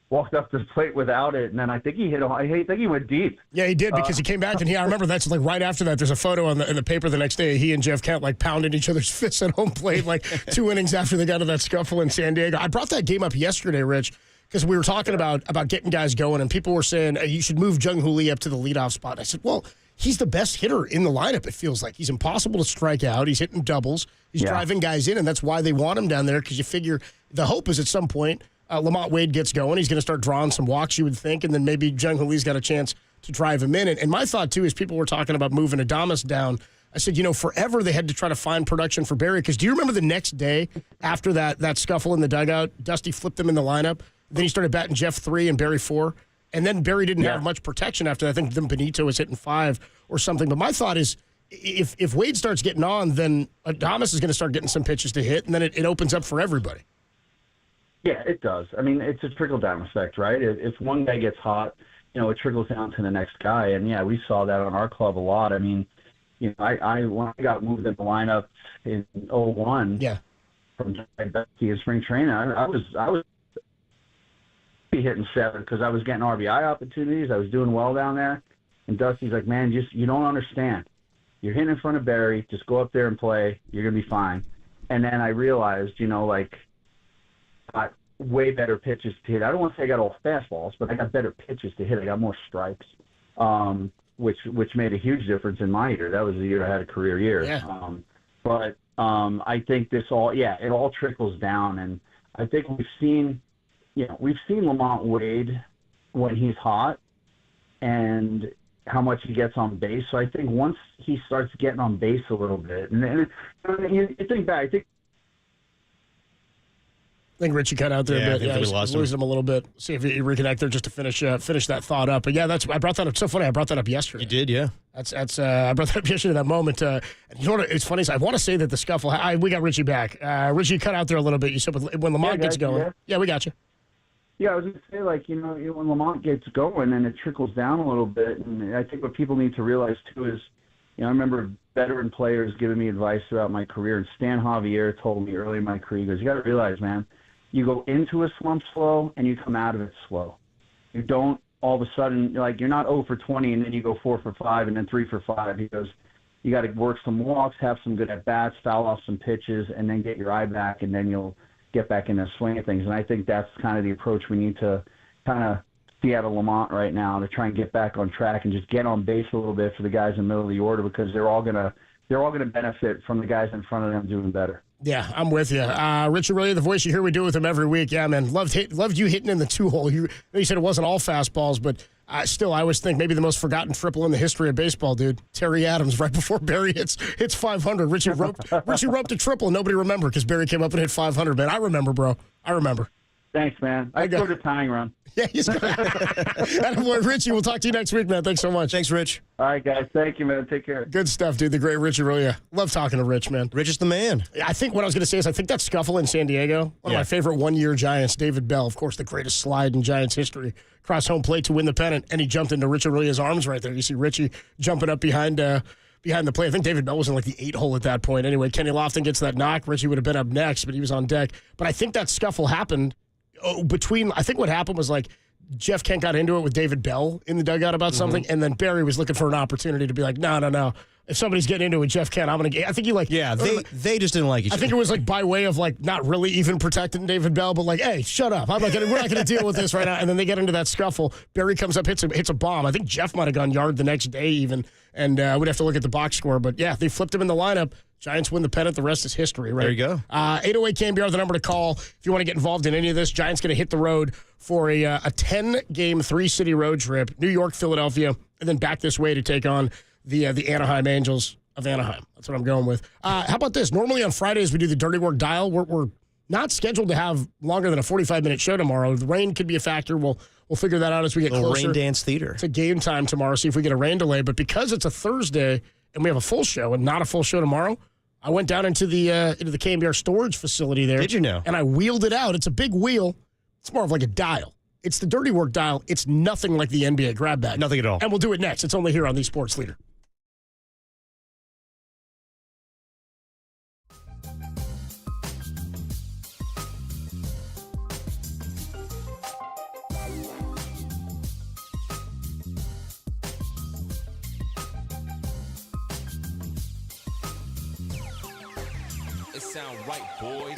walked up to the plate without it. And then I think he went deep. Yeah, he did, because he came back, and I remember that's right after that. There's a photo in the paper the next day. He and Jeff Kent pounded each other's fists at home plate 2 innings after they got to that scuffle in San Diego. I brought that game up yesterday, Rich, because we were talking about getting guys going, and people were saying, you should move Jung Hoo Lee up to the leadoff spot. I said, well, he's the best hitter in the lineup, it feels like. He's impossible to strike out. He's hitting doubles. He's driving guys in, and that's why they want him down there, because you figure the hope is at some point Lamont Wade gets going. He's going to start drawing some walks, you would think, and then maybe Jung Hoo Lee's got a chance to drive him in. And my thought, too, is people were talking about moving Adames down. I said, forever they had to try to find production for Barry, because do you remember the next day after that scuffle in the dugout, Dusty flipped him in the lineup? Then he started batting Jeff 3 and Barry 4. And then Barry didn't have much protection after that. I think then Benito was hitting 5 or something. But my thought is, if Wade starts getting on, then Adames is going to start getting some pitches to hit, and then it opens up for everybody. Yeah, it does. I mean, it's a trickle-down effect, right? If one guy gets hot, it trickles down to the next guy. And, yeah, we saw that on our club a lot. I mean, when I got moved in the lineup in 2001 from Becky in spring training, I was hitting 7 because I was getting RBI opportunities. I was doing well down there. And Dusty's like, man, you don't understand. You're hitting in front of Barry. Just go up there and play. You're going to be fine. And then I realized, got way better pitches to hit. I don't want to say I got all fastballs, but I got better pitches to hit. I got more strikes, which made a huge difference in my year. That was the year I had a career year. Yeah. But I think it all trickles down. And I think we've seen Lamont Wade when he's hot and how much he gets on base. So I think once he starts getting on base a little bit, and then you think back, I think Richie cut out there a bit. I think we lost him. Losing him a little bit. See if you reconnect there just to finish that thought up. But yeah, I brought that up. So funny, I brought that up yesterday. You did, yeah. I brought that up yesterday. That moment. You know what? It's funny. I want to say that the scuffle. We got Richie back. Richie cut out there a little bit. You said when Lamont gets going. Yeah, we got you. Yeah, I was going to say, when Lamont gets going and it trickles down a little bit, and I think what people need to realize too is, I remember veteran players giving me advice throughout my career, and Stan Javier told me early in my career, he goes, you got to realize, man, you go into a slump slow and you come out of it slow. You don't all of a sudden, you're not 0 for 20 and then you go 4 for 5 and then 3 for 5. He goes, you got to work some walks, have some good at-bats, foul off some pitches, and then get your eye back, and then you'll get back in the swing of things. And I think that's kind of the approach we need to kind of see out of Lamont right now, to try and get back on track and just get on base a little bit for the guys in the middle of the order, because they're all gonna benefit from the guys in front of them doing better. Yeah, I'm with you. Richard, really, the voice you hear we do with him every week. Yeah, man, loved you hitting in the 2-hole. You said it wasn't all fastballs, but still, I always think maybe the most forgotten triple in the history of baseball, dude. Terry Adams, right before Barry hits 500. Richie roped a triple, and nobody remembered because Barry came up and hit 500. Man, I remember, bro. I remember. Thanks, man. I scored a tying run. Yeah, he's good. Attaboy, Richie, we'll talk to you next week, man. Thanks so much. Thanks, Rich. All right, guys. Thank you, man. Take care. Good stuff, dude. The great Richie, really. Love talking to Rich, man. Rich is the man. I think what I was going to say is I think that scuffle in San Diego, one of my favorite one-year Giants, David Bell, of course, the greatest slide in Giants history, cross home plate to win the pennant, and he jumped into Richie Aurelia's arms right there. You see Richie jumping up behind the plate. I think David Bell was in the 8-hole at that point. Anyway, Kenny Lofton gets that knock. Richie would have been up next, but he was on deck. But I think that scuffle happened I think what happened was Jeff Kent got into it with David Bell in the dugout about something, and then Barry was looking for an opportunity to be like, no. If somebody's getting into it with Jeff Kent, I'm going to get... I think they just didn't like each other. I think it was by way of not really even protecting David Bell, but hey, shut up. We're not going to deal with this right now. And then they get into that scuffle. Barry comes up, hits a bomb. I think Jeff might have gone yard the next day even, and we'd have to look at the box score. But yeah, they flipped him in the lineup. Giants win the pennant. The rest is history, right? There you go. 808 KNBR, the number to call if you want to get involved in any of this. Giants going to hit the road for a 10-game, 3-city road trip. New York, Philadelphia, and then back this way to take on the Anaheim Angels of Anaheim. That's what I'm going with. How about this? Normally on Fridays we do the Dirty Work Dial. We're not scheduled to have longer than a 45-minute show tomorrow. The rain could be a factor. We'll figure that out as we get closer. Rain dance theater. It's a game time tomorrow. See if we get a rain delay. But because it's a Thursday and we have a full show and not a full show tomorrow, I went down into the KNBR storage facility there. Did you know? And I wheeled it out. It's a big wheel. It's more of like a dial. It's the dirty work dial. It's nothing like the NBA grab bag. Nothing at all. And we'll do it next. It's only here on the Sports Leader. It sound right, boy.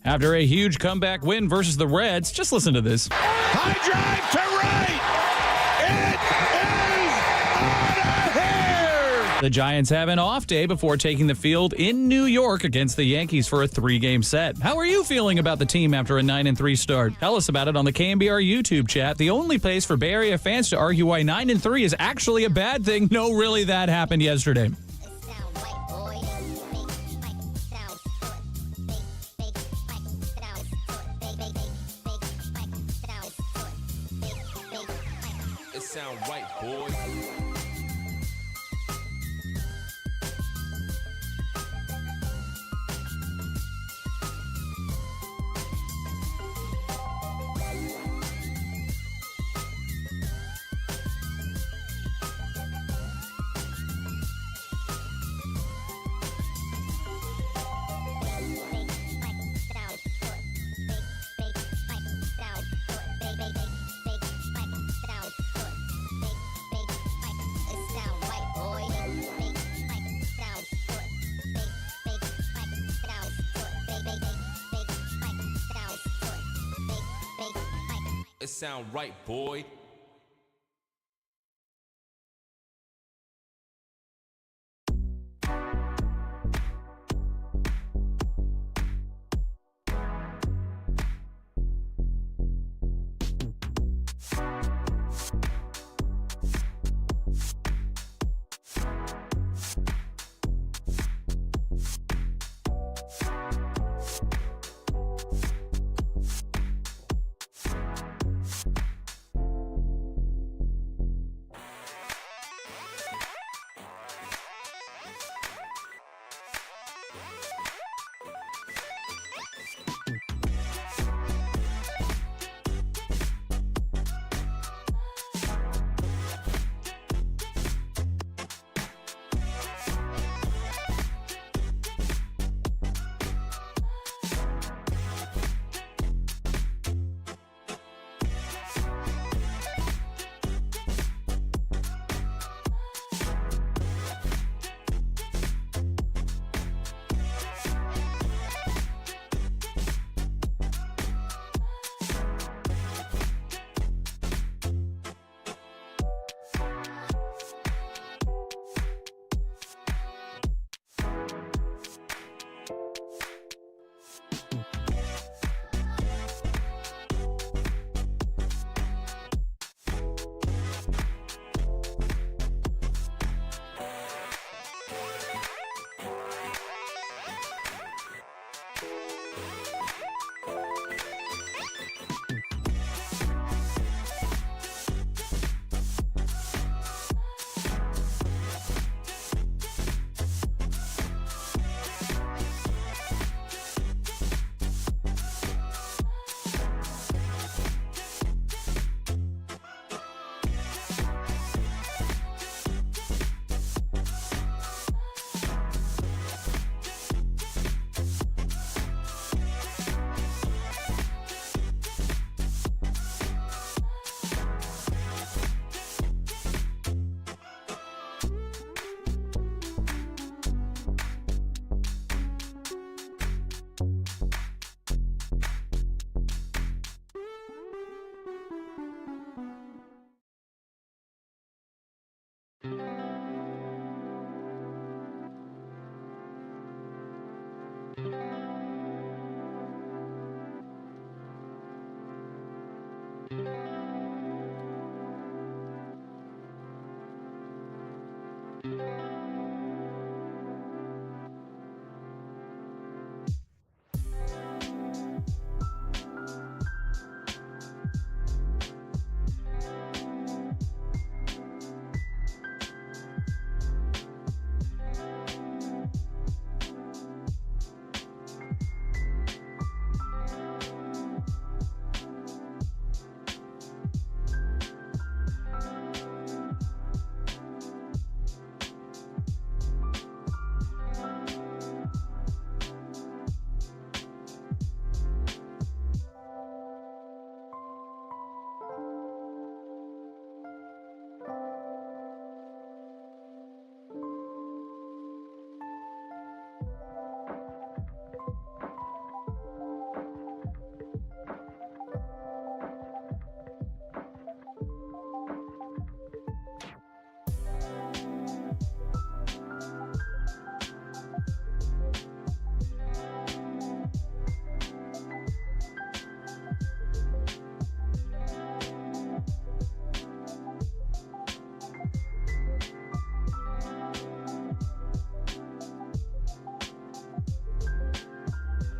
After a huge comeback win versus the Reds, just listen to this. High drive to right. It is out of here. The Giants have an off day before taking the field in New York against the Yankees for a 3-game set. How are you feeling about the team after a 9-3 start? Tell us about it on the KNBR YouTube chat, the only place for Bay Area fans to argue why 9-3 is actually a bad thing. No, really, that happened yesterday. Sound right, boy. It sound right, boy.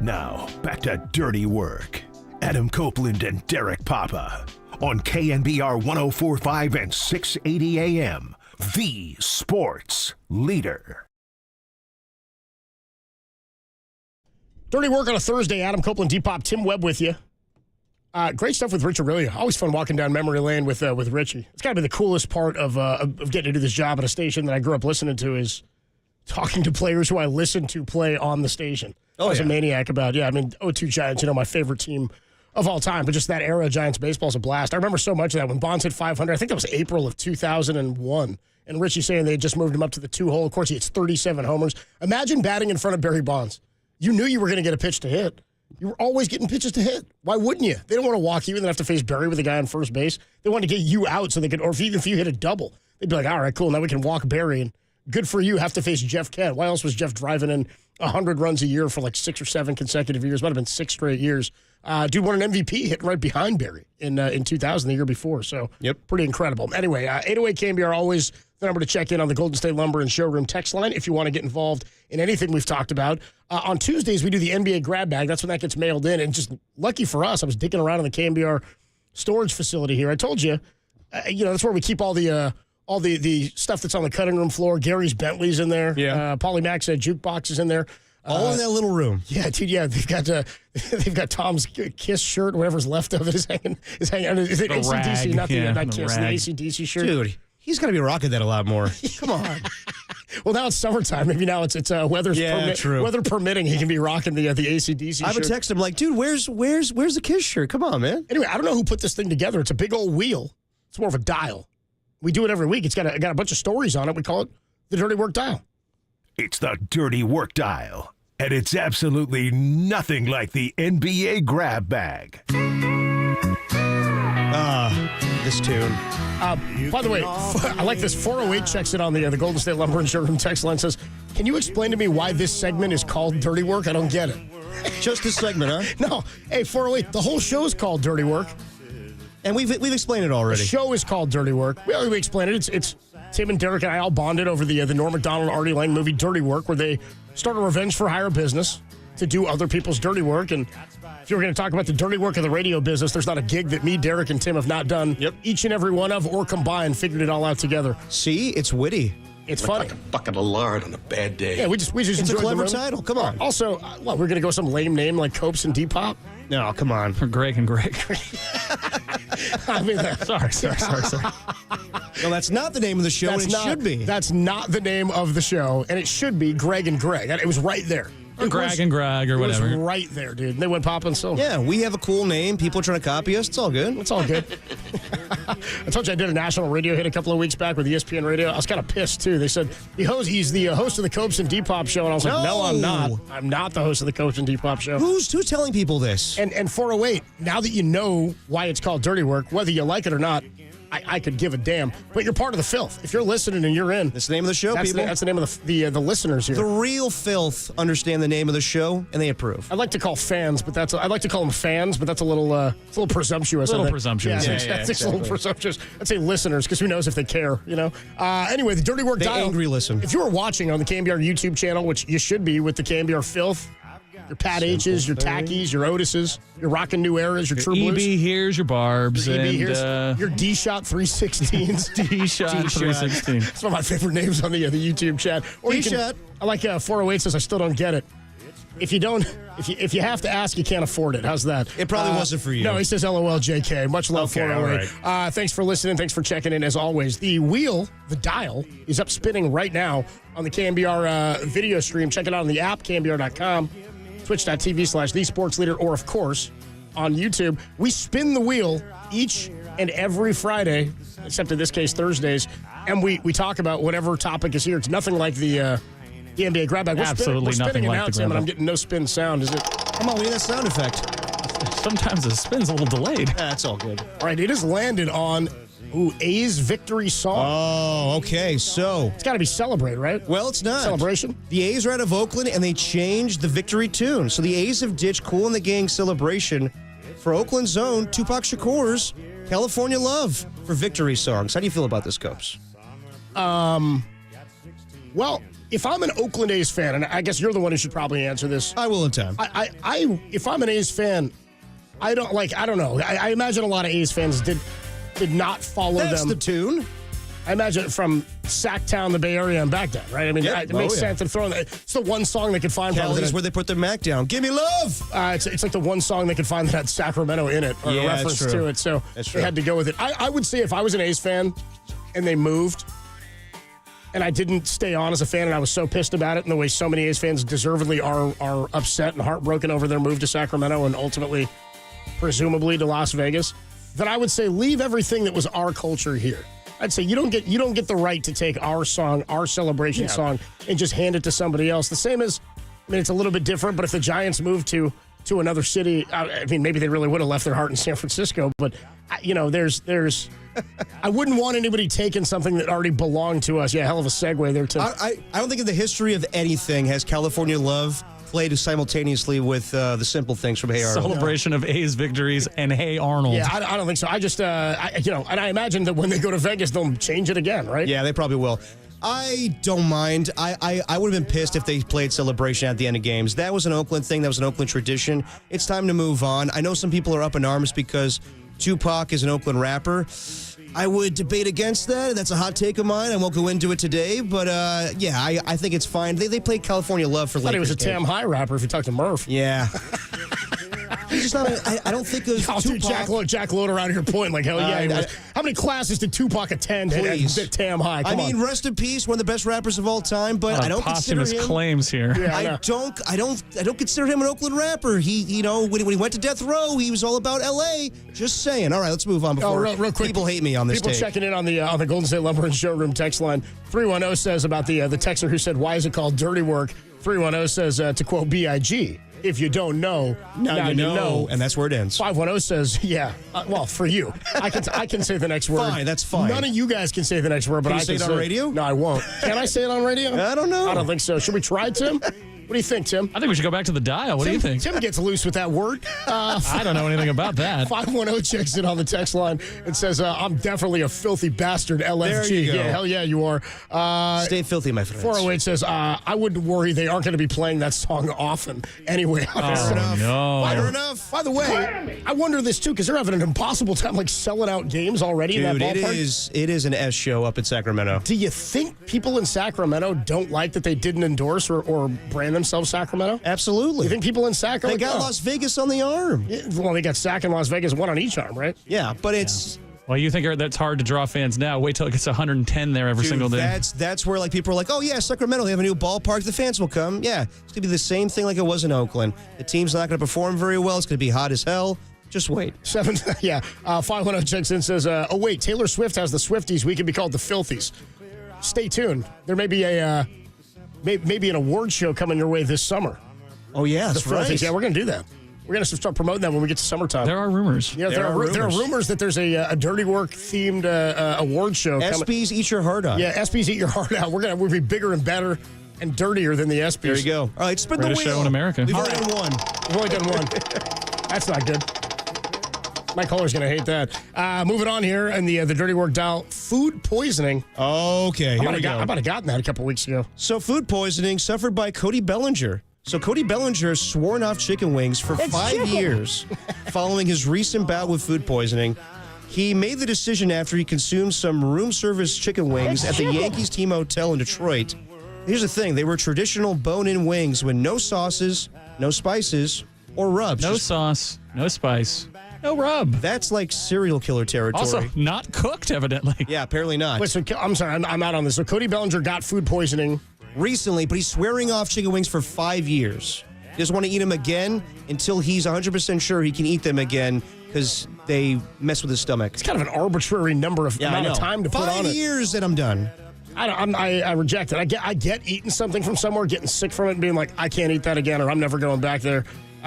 Now, back to Dirty Work. Adam Copeland and Derek Papa on KNBR 104.5 and 680 AM, the sports leader. Dirty Work on a Thursday. Adam Copeland, Depop, Tim Webb with you. Great stuff with Rich Aurelia. Always fun walking down memory lane with Richie. It's got to be the coolest part of getting to do this job at a station that I grew up listening to is talking to players who I listened to play on the station. I was a maniac about, 02 Giants, my favorite team of all time. But just that era of Giants baseball is a blast. I remember so much of that when Bonds hit 500. I think that was April of 2001. And Richie saying they had just moved him up to the 2-hole. Of course, he hits 37 homers. Imagine batting in front of Barry Bonds. You knew you were going to get a pitch to hit. You were always getting pitches to hit. Why wouldn't you? They don't want to walk you and then have to face Barry with a guy on first base. They want to get you out so they could, or even if you hit a double, they'd be like, all right, cool, now we can walk Barry. And good for you, have to face Jeff Kent. Why else was Jeff driving in 100 runs a year for like 6 or 7 consecutive years? Might have been 6 straight years. Dude won an MVP hitting right behind Barry in 2000, the year before. So, pretty incredible. Anyway, 808 KNBR, always the number to check in on the Golden State Lumber and Showroom text line if you want to get involved in anything we've talked about. On Tuesdays, we do the NBA grab bag. That's when that gets mailed in. And just lucky for us, I was digging around in the KNBR storage facility here. I told you, that's where we keep all the stuff that's on the cutting room floor. Gary's Bentley's in there. Yeah. Paulie Mack's jukebox is in there. All in that little room. Yeah, dude. Yeah, they've got Tom's Kiss shirt, whatever's left of it is hanging. Is it the AC/DC? rag. Not Kiss, the AC/DC shirt. Dude, he's got to be rocking that a lot more. Come on. Well, now it's summertime. Maybe now it's weather permitting. He can be rocking the AC/DC shirt. I would text him like, dude, where's the Kiss shirt? Come on, man. Anyway, I don't know who put this thing together. It's a big old wheel. It's more of a dial. We do it every week. It's got a bunch of stories on it. We call it the Dirty Work Dial. It's the Dirty Work Dial, and it's absolutely nothing like the NBA grab bag. This tune. By the way, I like this. 408 checks in on the Golden State Lumber and Showroom text line, says, can you explain to me why this segment is called Dirty Work? I don't get it. Just this segment, huh? No. Hey, 408, the whole show is called Dirty Work. And we've explained it already. The show is called Dirty Work. We explained it. It's Tim and Derek and I all bonded over the Norm Macdonald and Artie Lang movie Dirty Work, where they start a revenge for hire business to do other people's dirty work. And if you're going to talk about the dirty work of the radio business, there's not a gig that me, Derek, and Tim have not done. Each and every one of, or combined, figured it all out together. See, it's witty. It's funny. Like a bucket of lard on a bad day. Yeah, we just it's a clever title. Come on. Also, we're going to go some lame name like Copes and Depop? No, come on. For Greg and Greg. I mean, sorry. No, that's not the name of the show, and it should be. That's not the name of the show, and it should be Greg and Greg. It was right there. Or Greg and Greg or whatever. It was right there, dude. And they went popping so. Yeah, we have a cool name. People are trying to copy us. It's all good. It's all good. I told you I did a national radio hit a couple of weeks back with ESPN Radio. I was kind of pissed, too. They said, he's the host of the Copes and Depop show. And I was like, no, I'm not. I'm not the host of the Copes and Depop show. Who's telling people this? And 408, now that you know why it's called Dirty Work, whether you like it or not, I could give a damn. But you're part of the filth. If you're listening and you're in. That's the name of the show, people. That's the name of the listeners here. The real filth understand the name of the show, and they approve. I'd like to call fans, but I'd like to call them fans, but that's a little presumptuous. A little presumptuous. Yeah, that's exactly. A little presumptuous. I'd say listeners, because who knows if they care, Anyway, the Dirty Work they Dial. Angry listen. If you were watching on the KNBR YouTube channel, which you should be with the KNBR filth, your Pat H's, your Tackies, your Otises, your Rockin' New Eras, your True Blues. EB, here's your Barbs. Your EB, and, here's your D-Shot 316s. D-Shot 316. That's one of my favorite names on the YouTube chat. Or D-Shot. I like 408 says, I still don't get it. If you have to ask, you can't afford it. How's that? It probably wasn't for you. No, he says LOL JK. Much love, Okay, 408. all Thanks for listening. Thanks for checking in as always. The wheel, the dial, is up spinning right now on the KNBR video stream. Check it out on the app, KNBR.com, twitch.tv/thesportsleader, or of course on YouTube. We spin the wheel each and every Friday, except in this case Thursdays, and we talk about whatever topic is here. It's nothing like the NBA grab bag. Absolutely nothing like the grab and bag. I'm getting no spin sound. Is it? Come on, we need that sound effect. Sometimes the spin's a little delayed. That's all good. All right, it has landed on A's victory song. Oh, okay. So it's got to be Celebrate, right? Well, it's not. Celebration? The A's are out of Oakland, and they changed the victory tune. So the A's have ditched Kool and the Gang Celebration for Oakland's own Tupac Shakur's California Love for victory songs. How do you feel about this, Copes? Well, if I'm an Oakland A's fan, and I guess you're the one who should probably answer this. I will in time. If I'm an A's fan, I don't know. I imagine a lot of A's fans did not follow them. That's the tune. I imagine from Sacktown, the Bay Area, and back down, right? I mean, it makes sense. They're throwing it's the one song they could find. Cali's where they put their Mac down. Give me love. It's like the one song they could find that had Sacramento in it, or a reference to it. So they had to go with it. I would say if I was an A's fan and they moved, and I didn't stay on as a fan, and I was so pissed about it, and the way so many A's fans deservedly are upset and heartbroken over their move to Sacramento and ultimately, presumably, to Las Vegas, then I would say leave everything that was our culture here. I'd say you don't get the right to take our song, our celebration song, and just hand it to somebody else. The same as, it's a little bit different, but if the Giants moved to another city, maybe they really would have left their heart in San Francisco, but there's I wouldn't want anybody taking something that already belonged to us. Yeah, hell of a segue there, too. I don't think in the history of anything has California Love played simultaneously with the Simple Things from Hey Arnold. Celebration of A's victories and Hey Arnold. Yeah, I don't think so. I just, and I imagine that when they go to Vegas, they'll change it again, right? Yeah, they probably will. I don't mind. I would have been pissed if they played Celebration at the end of games. That was an Oakland thing. That was an Oakland tradition. It's time to move on. I know some people are up in arms because Tupac is an Oakland rapper. I would debate against that. That's a hot take of mine. I won't go into it today, but I think it's fine. They played California Love for Lakers. I thought he was a Tam High rapper if you talk to Murph. Yeah. He's just not I don't think of Tupac. Jack Load around here pointing like, hell yeah, he was. How many classes did Tupac attend at Tam High? Come on. Rest in peace, one of the best rappers of all time, but I don't consider him. Claims here. Yeah, I don't consider him an Oakland rapper. He, when he went to Death Row, he was all about L.A. Just saying. All right, let's move on before real quick, people hate me on this People take. checking in on the Golden State Lumber and Showroom text line. 310 says about the texter who said, why is it called Dirty Work? 310 says, to quote B.I.G., if you don't know, now you know. And that's where it ends. 510 says, yeah. Well, for you. I can say the next word. Fine, that's fine. None of you guys can say the next word, but Can I you say can it on radio? No, I won't. Can I say it on radio? I don't know. I don't think so. Should we try, Tim? What do you think, Tim? I think we should go back to the dial. What do you think? Tim gets loose with that word. I don't know anything about that. 510 checks in on the text line and says, I'm definitely a filthy bastard, LFG. There you go. Yeah, hell yeah, you are. Stay filthy, my friends. 408 says, I wouldn't worry. They aren't going to be playing that song often anyway. Fair enough. By the way, I wonder this, too, because they're having an impossible time selling out games already in that ballpark. It is an S show up in Sacramento. Do you think people in Sacramento don't like that they didn't endorse or brand themselves Sacramento? Absolutely. You think people in Sacramento? They got Las Vegas on the arm. Yeah, well, they got Sac and Las Vegas, one on each arm, right? Yeah, but it's... Well, you think that's hard to draw fans now. Wait till it gets 110 there every single day. That's where people are like, oh, yeah, Sacramento, they have a new ballpark. The fans will come. Yeah, it's going to be the same thing like it was in Oakland. The team's not going to perform very well. It's going to be hot as hell. Just wait. 510 checks in says, oh, wait, Taylor Swift has the Swifties. We can be called the Filthies. Stay tuned. There may be maybe an award show coming your way this summer. Oh, yeah, that's right. Yeah, we're going to do that. We're going to start promoting that when we get to summertime. There are rumors. Yeah, there are rumors that there's a Dirty Work themed award show. ESPYs Eat Your Heart Out. Yeah, ESPYs Eat Your Heart Out. We'll be bigger and better and dirtier than the ESPYs. There you go. All right, spin the wheel. Greatest show in America. We've only done one. We've only done one. That's not good. My caller's going to hate that. Moving on here, and the Dirty Work dial, food poisoning. Okay, here we go. I might have gotten that a couple weeks ago. So food poisoning suffered by Cody Bellinger. So Cody Bellinger has sworn off chicken wings for 5 years following his recent bout with food poisoning. He made the decision after he consumed some room service chicken wings at the Yankees team hotel in Detroit. Here's the thing. They were traditional bone-in wings with no sauces, no spices, or rubs. No sauce, no spice, no rub. That's like serial killer territory. Also, not cooked, evidently. Yeah, apparently not. Wait, so I'm sorry, I'm out on this. So Cody Bellinger got food poisoning recently, but he's swearing off chicken wings for 5 years. He doesn't want to eat them again until he's 100% sure he can eat them again because they mess with his stomach. It's kind of an arbitrary amount of time to put on it. 5 years and I'm done. I reject it. I get eating something from somewhere, getting sick from it, and being like, I can't eat that again, or I'm never going back there.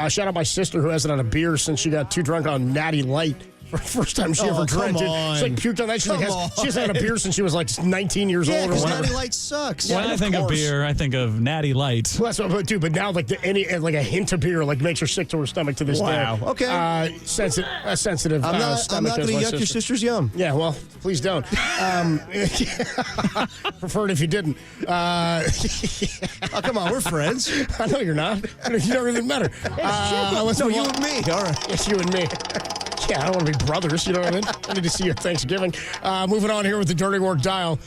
Shout out my sister who hasn't had a beer since she got too drunk on Natty Light. For the first time she ever drank it. She's like puked on that. She hasn't had a beer since she was like 19 years old or whatever. Natty Light sucks. When I think of beer, I think of Natty Light. Well, that's what I do. But now, like a hint of beer, like makes her sick to her stomach to this day. Wow. Okay. Sensitive. I'm not going to yuck your sister's yum. Yeah. Well, please don't. Prefer it if you didn't. Oh, come on, we're friends. I know you're not. You don't really matter. No, you and me. All right. Yes, you and me. Yeah, I don't want to be brothers, you know what I mean? I need to see you at Thanksgiving. Moving on here with the Dirty Work dial.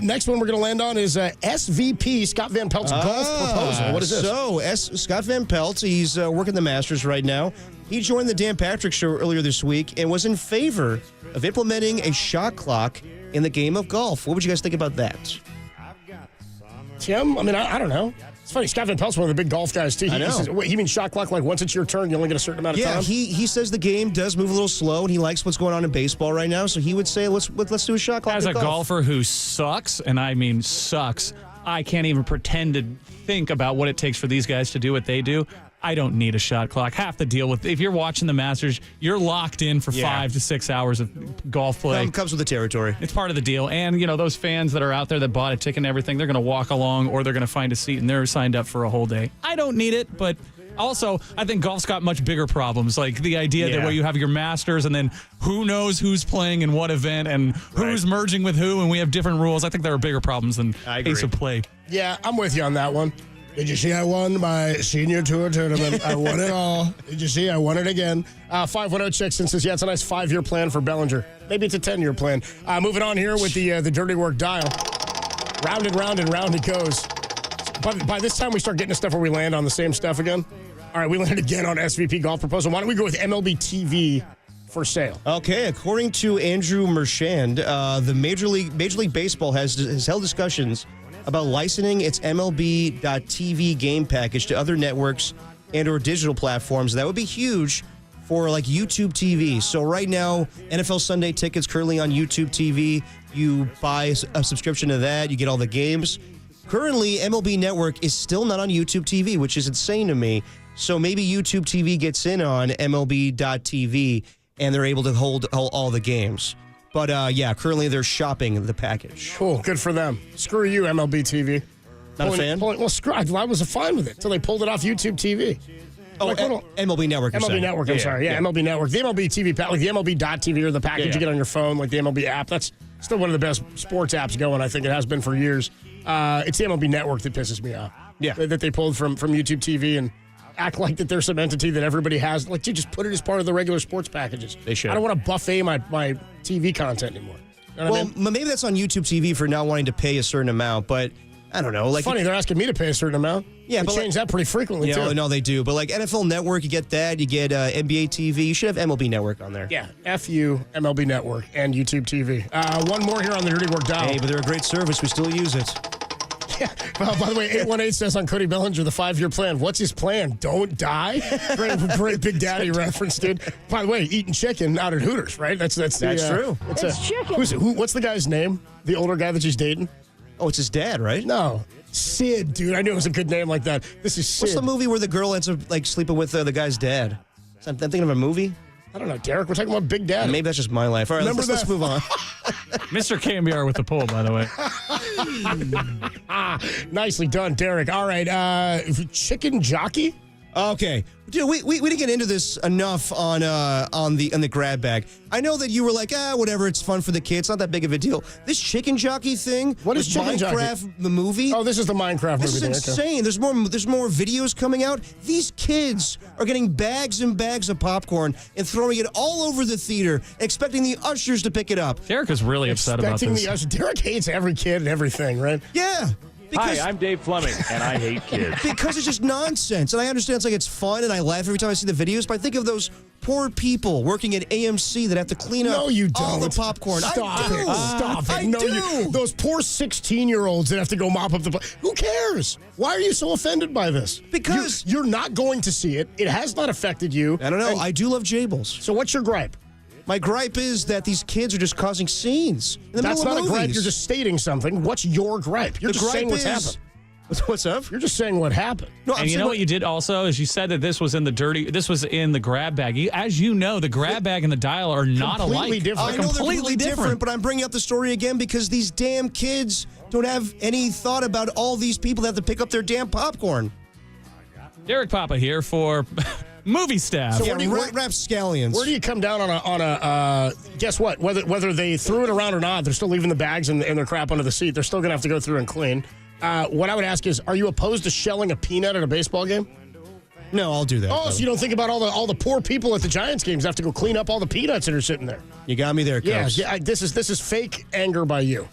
Next one we're going to land on is SVP, Scott Van Pelt's golf proposal. What is this? So, Scott Van Pelt, he's working the Masters right now. He joined the Dan Patrick Show earlier this week and was in favor of implementing a shot clock in the game of golf. What would you guys think about that? Tim? I mean, I don't know. It's funny, Scott Van Pelt's one of the big golf guys, too. I know. Says, you mean shot clock, like once it's your turn, you only get a certain amount of time? Yeah, he says the game does move a little slow, and he likes what's going on in baseball right now, so he would say, let's do a shot clock. As a golf. golfer who sucks, and I mean sucks, I can't even pretend to think about what it takes for these guys to do what they do. I don't need a shot clock. Half the deal with if you're watching the Masters, you're locked in for 5 to 6 hours of golf play. Comes with the territory. It's part of the deal. And, those fans that are out there that bought a ticket and everything, they're going to walk along or they're going to find a seat and they're signed up for a whole day. I don't need it, but also I think golf's got much bigger problems. Like the idea that where you have your Masters and then who knows who's playing in what event and who's merging with who and we have different rules. I think there are bigger problems than pace of play. Yeah, I'm with you on that one. Did you see I won my senior tour tournament? I won it all. Did you see I won it again? 5106 says, it's a nice 5-year plan for Bellinger. Maybe it's a 10-year plan. Moving on here with the Dirty Work dial. Round and round and round it goes. By this time, we start getting to stuff where we land on the same stuff again. All right, we landed again on SVP golf proposal. Why don't we go with MLB TV for sale? Okay, according to Andrew Marchand, the Major League Baseball has held discussions about licensing its MLB.TV game package to other networks and or digital platforms. That would be huge for like YouTube TV. So right now, NFL Sunday Ticket's currently on YouTube TV. You buy a subscription to that, you get all the games. Currently, MLB Network is still not on YouTube TV, which is insane to me. So maybe YouTube TV gets in on MLB.TV and they're able to hold all the games. But, currently they're shopping the package. Cool. Good for them. Screw you, MLB TV. Not a fan? I was fine with it until they pulled it off YouTube TV. Oh, MLB Network. MLB Network, I'm sorry. Yeah, MLB Network. The MLB TV, like the MLB.TV or the package you get on your phone, like the MLB app. That's still one of the best sports apps going. I think it has been for years. It's the MLB Network that pisses me off. Yeah. That they pulled from YouTube TV and act like that there's some entity that everybody has. Like, just put it as part of the regular sports packages. They should. I don't want to buffet my TV content anymore. You know what I mean? Maybe that's on YouTube TV for not wanting to pay a certain amount, but I don't know. Like, it's funny, they're asking me to pay a certain amount. Yeah, they change that pretty frequently, too. No, they do. But like NFL Network, you get that. You get NBA TV. You should have MLB Network on there. Yeah, FU, MLB Network, and YouTube TV. One more here on the Dirty Work dial. Hey, but they're a great service. We still use it. Yeah. Well, by the way, 818 says on Cody Bellinger, the 5-year plan. What's his plan? Don't die? Great Big Daddy reference, dude. By the way, eating chicken out at Hooters, right? That's true. It's chicken. What's the guy's name? The older guy that she's dating? Oh, it's his dad, right? No. Sid, dude. I knew it was a good name like that. This is Sid. What's the movie where the girl ends up like sleeping with the guy's dad? I'm thinking of a movie. I don't know, Derek. We're talking about Big Daddy. Maybe that's just my life. All right, let's move on. Mr. KNBR with the poll, by the way. Nicely done, Derek. All right, chicken jockey. Okay, dude, we didn't get into this enough on the grab bag. I know that you were like, whatever, it's fun for the kids, not that big of a deal. This chicken jockey thing. What is chicken Minecraft, jockey? The movie? Oh, this is the Minecraft movie. This is insane. There's more videos coming out. These kids are getting bags and bags of popcorn and throwing it all over the theater, expecting the ushers to pick it up. Derek is really upset about this. Derek hates every kid and everything, right? Yeah. Hi, I'm Dave Fleming, and I hate kids. Because it's just nonsense. And I understand it's like it's fun, and I laugh every time I see the videos, but I think of those poor people working at AMC that have to clean up all the popcorn. Stop it. Stop it. I No, do. Those poor 16-year-olds that have to go mop up the... Who cares? Why are you so offended by this? Because... You're not going to see it. It has not affected you. I don't know. I do love Jables. So what's your gripe? My gripe is that these kids are just causing scenes in the That's middle not of a gripe. movies. You're just stating something. What's your gripe? You're just saying what's happened. What's up? You're just saying what happened. No, and you know what you did also is you said that this was in the grab bag. As you know, the grab bag and the dial are not alike. I know they're completely different, but I'm bringing up the story again because these damn kids don't have any thought about all these people that have to pick up their damn popcorn. Derek Papa here for movie staff. So rapscallions. Where do you come down on a guess what? Whether they threw it around or not, they're still leaving the bags and their crap under the seat. They're still going to have to go through and clean. What I would ask is, are you opposed to shelling a peanut at a baseball game? No, I'll do that. Oh, so you don't think about all the poor people at the Giants games have to go clean up all the peanuts that are sitting there? You got me there, Coach. Yeah. This is fake anger by you.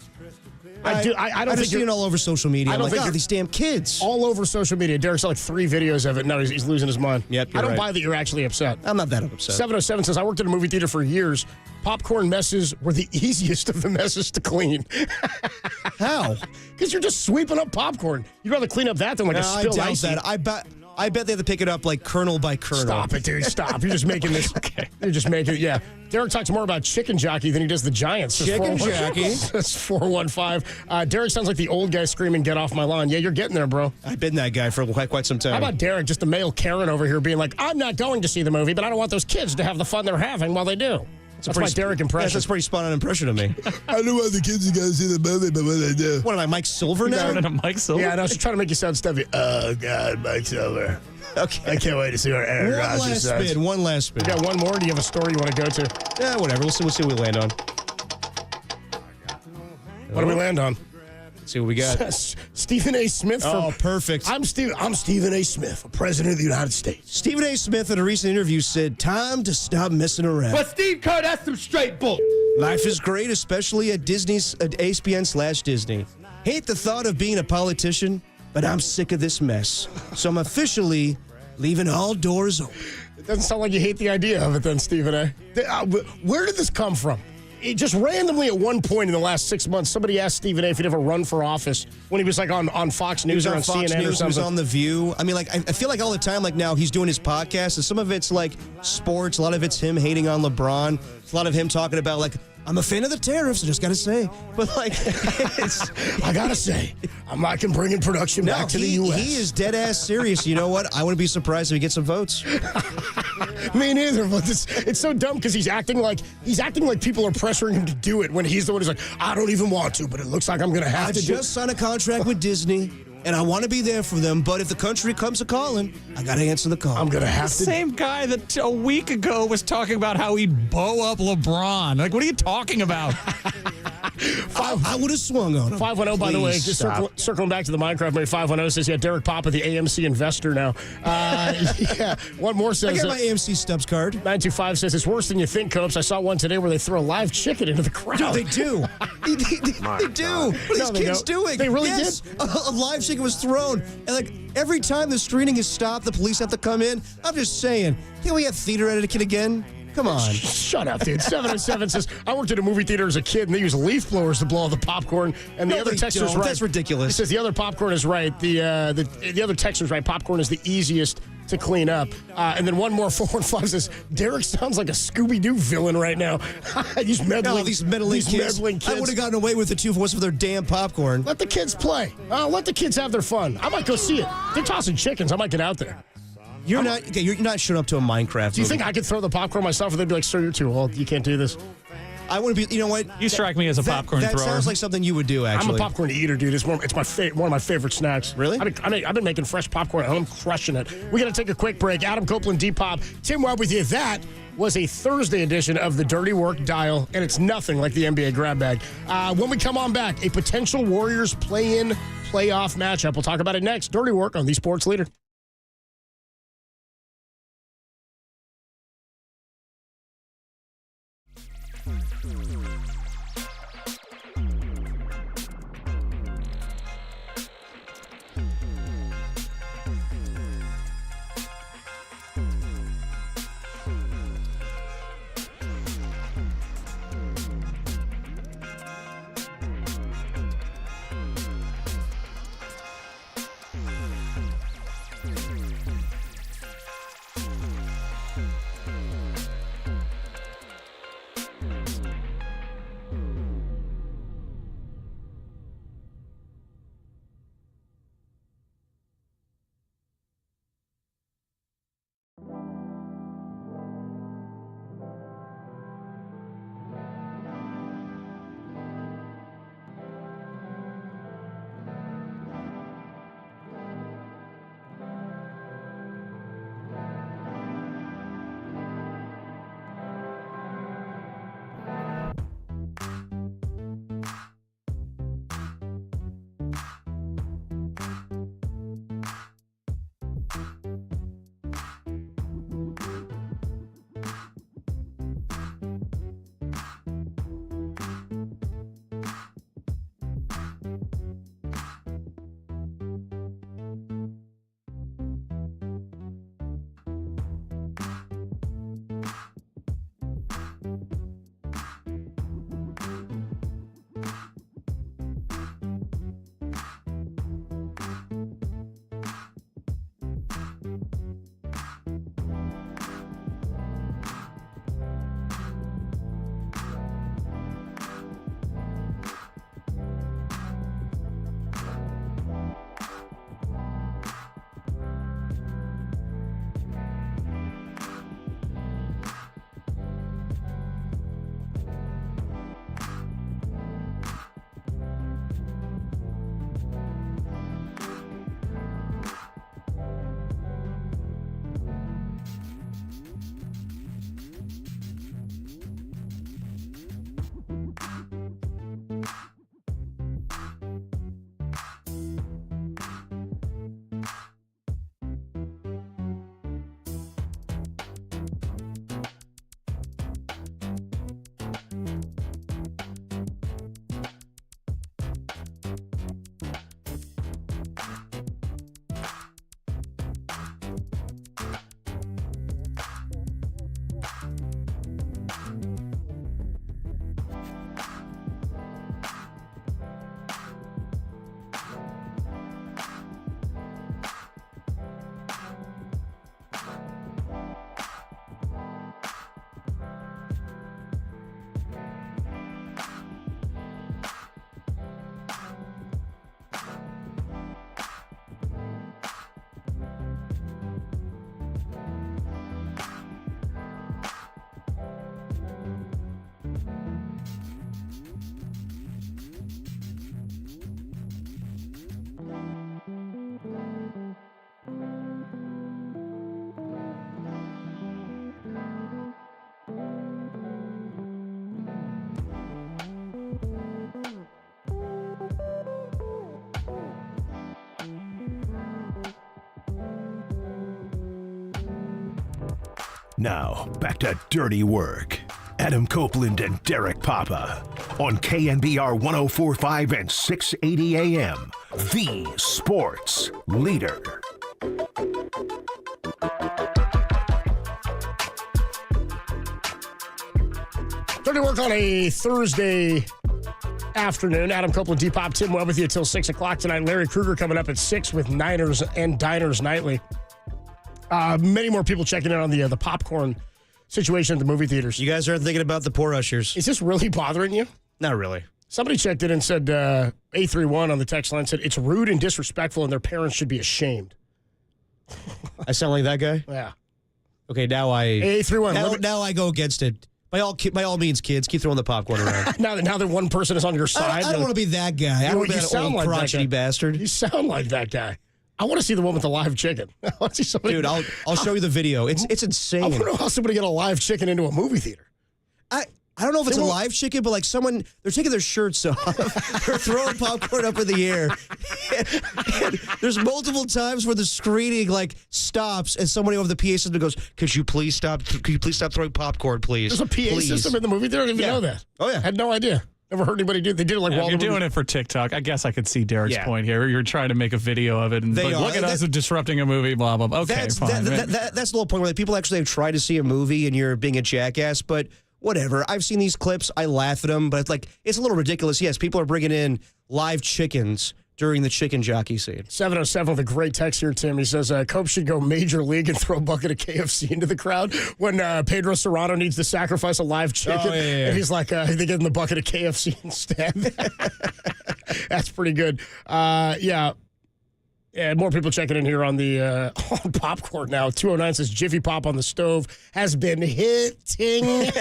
I don't think you're it all over social media. I'm like, these damn kids. All over social media. Derek's like 3 videos of it. Now he's losing his mind. Yep, I don't buy that you're actually upset. I'm not that upset. 707 says, I worked at a movie theater for years. Popcorn messes were the easiest of the messes to clean. How? Because you're just sweeping up popcorn. You'd rather clean up that than like a spilled I ice. doubt that. I bet they have to pick it up like kernel by kernel. Stop it, dude. Stop. You're just making this. Okay. You're just making it. Yeah. Derek talks more about chicken jockey than he does the Giants. Chicken jockey. That's 415. Derek sounds like the old guy screaming, "Get off my lawn." Yeah, you're getting there, bro. I've been that guy for quite some time. How about Derek, just a male Karen over here being like, I'm not going to see the movie, but I don't want those kids to have the fun they're having while they do. That's my Derek impression. That's a pretty spot-on impression of me. I don't want the kids to go see the movie, but what I do. What am I, Mike Silver now? Mike Silver? Yeah, I was trying to make you sound stuffy. Oh, God, Mike Silver. Okay. I can't wait to see what Aaron Rodgers says. One last spin. You got one more? Do you have a story you want to go to? Yeah, whatever. We'll see what we land on. What do we land on? Let's see what we got. Stephen A. Smith. Perfect. I'm Stephen A. Smith, President of the United States. Stephen A. Smith in a recent interview said, time to stop messing around. But Steve Kerr, that's some straight bull. Life is great, especially at ESPN/Disney. Hate the thought of being a politician, but I'm sick of this mess. So I'm officially leaving all doors open. It doesn't sound like you hate the idea of it then, Stephen A. Where did this come from? It just randomly at one point in the last 6 months, somebody asked Stephen A. if he'd ever run for office when he was like on Fox News or on CNN or something. He was on The View. I mean, like, I feel like all the time, like now he's doing his podcast, and some of it's like sports, a lot of it's him hating on LeBron, a lot of him talking about like, I'm a fan of the tariffs, I just got to say. But, like, I got to say, I'm liking bringing production back to the U.S. He is dead-ass serious. You know what? I wouldn't be surprised if he gets some votes. Me neither, but it's so dumb because he's acting like people are pressuring him to do it when he's the one who's like, I don't even want to, but it looks like I'm going to have to do it. I just signed a contract with Disney, and I want to be there for them, but if the country comes a-calling, I got to answer the call. I'm going to have to. The same guy that a week ago was talking about how he'd bow up LeBron. Like, what are you talking about? I would have swung on him. 510, by the way, just circling back to the Minecraft movie, 510 says, yeah, Derek Papa, the AMC investor now. Yeah, one more says. I got my AMC Stubbs card. 925 says, it's worse than you think, Copes. I saw one today where they throw a live chicken into the crowd. No, they do. They do. What are these kids doing? They really did? A live chicken was thrown. And, like, every time the screening is stopped, the police have to come in. I'm just saying, can't we have theater etiquette again? Come on. Shut up, dude. 707 says, I worked at a movie theater as a kid, and they use leaf blowers to blow all the popcorn. And the other texter's right. That's ridiculous. He says the other popcorn is right. The other texter's right. Popcorn is the easiest to clean up. And then one more 415 says, Derek sounds like a Scooby-Doo villain right now. These meddling kids. I would have gotten away with it too if it wasn't for their damn popcorn. Let the kids play. Let the kids have their fun. I might go see it. They're tossing chickens. I might get out there. You're not showing up to a Minecraft Do you movie. think I could throw the popcorn myself, or they'd be like, sir, you're too old. You can't do this. I wouldn't be. You know what? You strike me as a popcorn thrower. That sounds like something you would do. Actually, I'm a popcorn eater, dude. It's one of my favorite snacks. Really? I've been making fresh popcorn at home, crushing it. We got to take a quick break. Adam Copeland, Depop, Tim Webb with you. That was a Thursday edition of the Dirty Work Dial, and it's nothing like the NBA grab bag. When we come on back, a potential Warriors play-in playoff matchup. We'll talk about it next. Dirty Work on the Sports Leader. Now, back to Dirty Work. Adam Copeland and Derek Papa on KNBR 104.5 and 680 AM. The Sports Leader. Dirty Work on a Thursday afternoon. Adam Copeland, Depop, Tim Webb with you until 6 o'clock tonight. Larry Kruger coming up at 6 with Niners and Diners Nightly. Many more people checking in on the popcorn situation at the movie theaters. You guys aren't thinking about the poor ushers. Is this really bothering you? Not really. Somebody checked in and said, A31 on the text line said, it's rude and disrespectful and their parents should be ashamed. I sound like that guy? Yeah. Okay, now A31. Now I go against it. By all means, kids, keep throwing the popcorn around. now that one person is on your side. I don't want to be that guy. I don't want to be that old crotchety bastard. You sound like that guy. I want to see the one with the live chicken. I want to see somebody. Dude, I'll show you the video. It's insane. I want to know how somebody get a live chicken into a movie theater. I don't know if it's a live chicken, but like they're taking their shirts off. They're throwing popcorn up in the air. And there's multiple times where the screening like stops and somebody over the PA system goes, Could you please stop throwing popcorn, please? There's a PA system in the movie theater? I didn't even know that. Oh, yeah. I had no idea. Never heard anybody do it. They did it like while you're doing it for TikTok. I guess I could see Derek's point here. You're trying to make a video of it and look at us disrupting a movie, blah, blah, blah. Okay, fine. That's the whole point where people actually have tried to see a movie and you're being a jackass, but whatever. I've seen these clips. I laugh at them, but it's a little ridiculous. Yes, people are bringing in live chickens during the chicken jockey scene. 707 with a great text here, Tim. He says, Cope should go major league and throw a bucket of KFC into the crowd when Pedro Serrano needs to sacrifice a live chicken. And he's like, they get in the bucket of KFC instead. That's pretty good. Yeah, more people checking in here on the on popcorn now. 209 says Jiffy Pop on the stove has been hitting.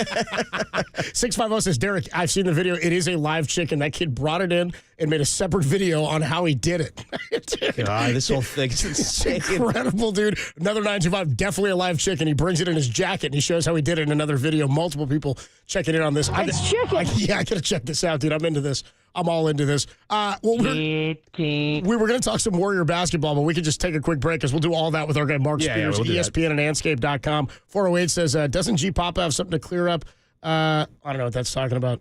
650 says, Derek, I've seen the video. It is a live chicken. That kid brought it in and made a separate video on how he did it. God, this whole thing is insane. Incredible, dude. Another 925, definitely a live chicken. He brings it in his jacket and he shows how he did it in another video. Multiple people checking in on this. It's chicken. I got to check this out, dude. I'm into this. I'm all into this. We were going to talk some Warrior basketball, but we could just take a quick break because we'll do all that with our guy Mark Spears, ESPN and Anscape.com. 408 says, doesn't G-Pop have something to clear up? I don't know what that's talking about.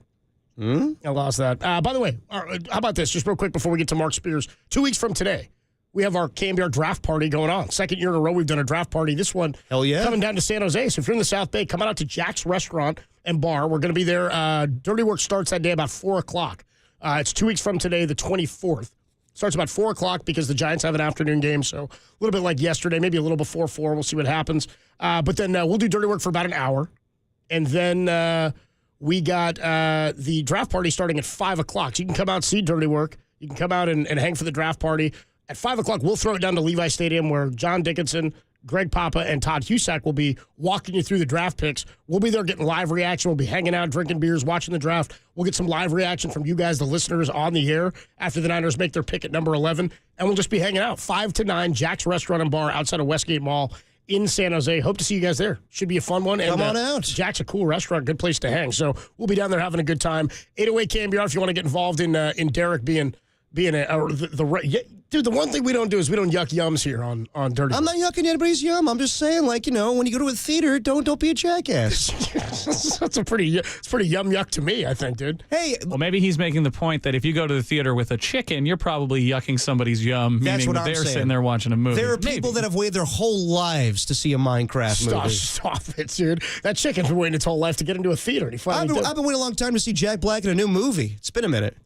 I lost that. By the way, how about this? Just real quick before we get to Mark Spears. 2 weeks from today, we have our KNBR draft party going on. Second year in a row we've done a draft party. This one coming down to San Jose. So if you're in the South Bay, come on out to Jack's Restaurant and Bar. We're going to be there. Dirty Work starts that day about 4 o'clock. It's 2 weeks from today, the 24th. Starts about 4 o'clock because the Giants have an afternoon game. So a little bit like yesterday, maybe a little before 4. We'll see what happens. But then we'll do Dirty Work for about an hour. And then we got the draft party starting at 5 o'clock. So you can come out and see Dirty Work. You can come out and hang for the draft party. At 5 o'clock, we'll throw it down to Levi Stadium where John Dickinson, Greg Papa, and Todd Husak will be walking you through the draft picks. We'll be there getting live reaction. We'll be hanging out, drinking beers, watching the draft. We'll get some live reaction from you guys, the listeners, on the air after the Niners make their pick at number 11. And we'll just be hanging out 5 to 9, Jack's Restaurant and Bar outside of Westgate Mall in San Jose. Hope to see you guys there. Should be a fun one. Come on out. Jack's a cool restaurant, good place to hang. So we'll be down there having a good time. 808 KNBR if you want to get involved in Derek being dude, the one thing we don't do is we don't yuck yums here on Dirty. I'm not yucking anybody's yum. I'm just saying, when you go to a theater, don't be a jackass. It's pretty yum yuck to me, I think, dude. Hey, well, maybe he's making the point that if you go to the theater with a chicken, you're probably yucking somebody's yum, meaning that they're sitting there watching a movie. There are people that have waited their whole lives to see a Minecraft movie. Stop it, dude. That chicken's been waiting its whole life to get into a theater. And I've been waiting a long time to see Jack Black in a new movie. It's been a minute.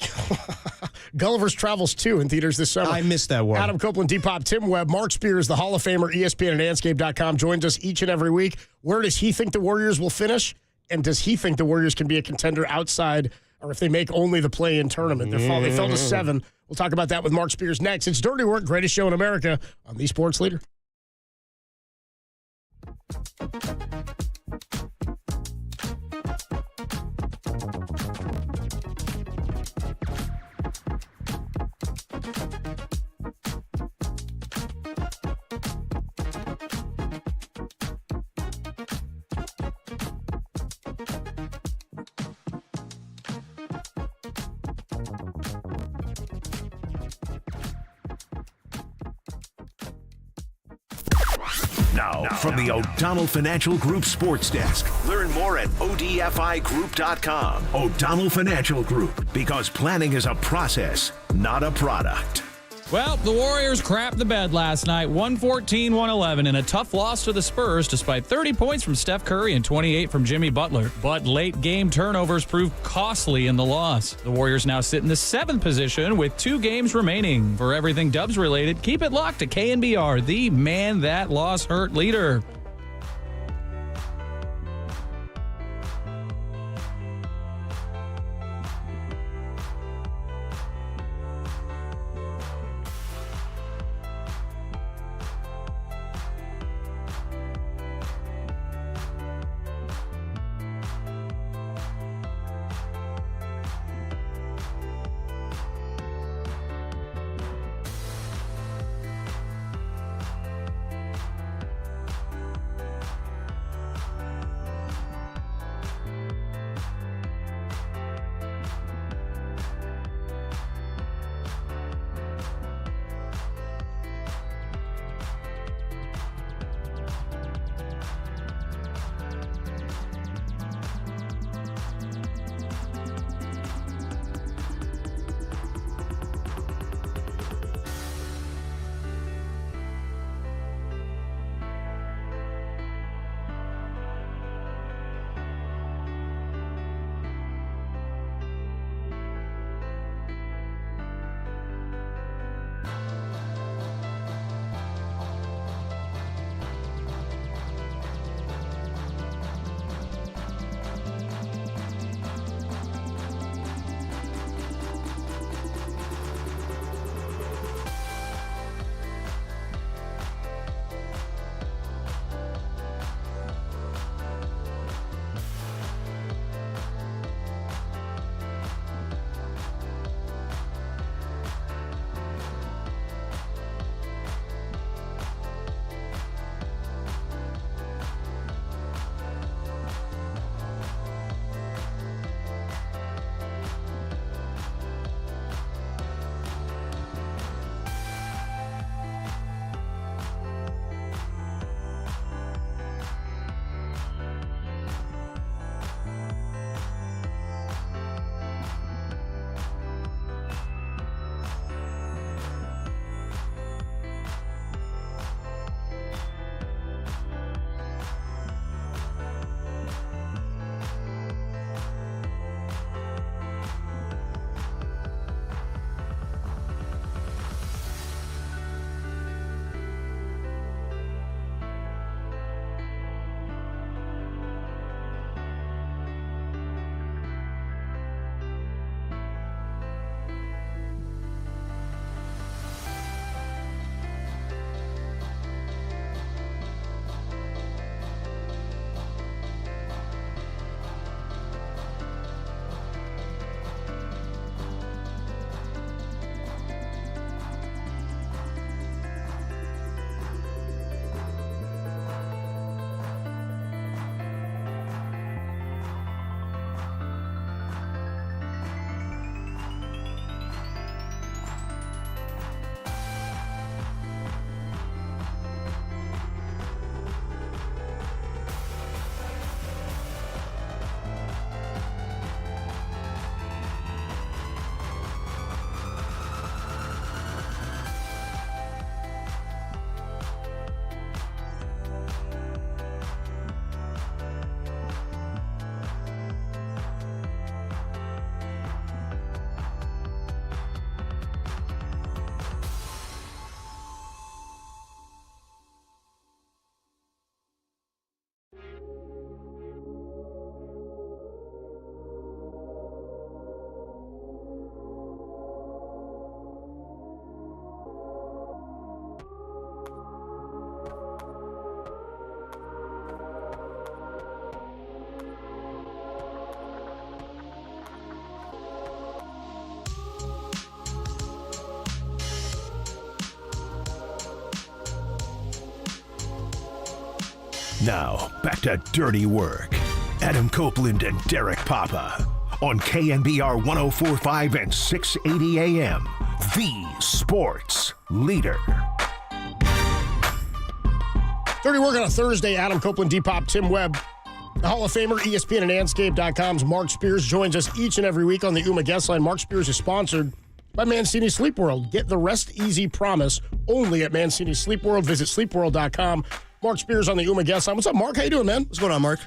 Gulliver's Travels 2 in theaters this summer. I missed that one. Adam Copeland, Depop, Tim Webb, Mark Spears, the Hall of Famer, ESPN and Anscape.com, joins us each and every week. Where does he think the Warriors will finish? And does he think the Warriors can be a contender outside, or if they make only the play-in tournament? They fell to 7. We'll talk about that with Mark Spears next. It's Dirty Work, greatest show in America on the Sports Leader. Now, from the O'Donnell Financial Group Sports Desk. Learn more at odfigroup.com. O'Donnell Financial Group, because planning is a process, not a product. Well, the Warriors crapped the bed last night, 114-111, in a tough loss to the Spurs despite 30 points from Steph Curry and 28 from Jimmy Butler. But late-game turnovers proved costly in the loss. The Warriors now sit in the 7th position with 2 games remaining. For everything Dubs-related, keep it locked to KNBR, the man that loss hurt leader. Now, back to Dirty Work. Adam Copeland and Derek Papa on KNBR 104.5 and 680 AM, the sports leader. Dirty Work on a Thursday. Adam Copeland, D-Pop, Tim Webb. The Hall of Famer, ESPN and Anscape.com's Mark Spears joins us each and every week on the UMA Guest Line. Mark Spears is sponsored by Mancini Sleep World. Get the rest easy promise only at Mancini Sleep World. Visit sleepworld.com. Mark Spears on the Uma guest line. What's up, Mark? How you doing, man? What's going on, Mark?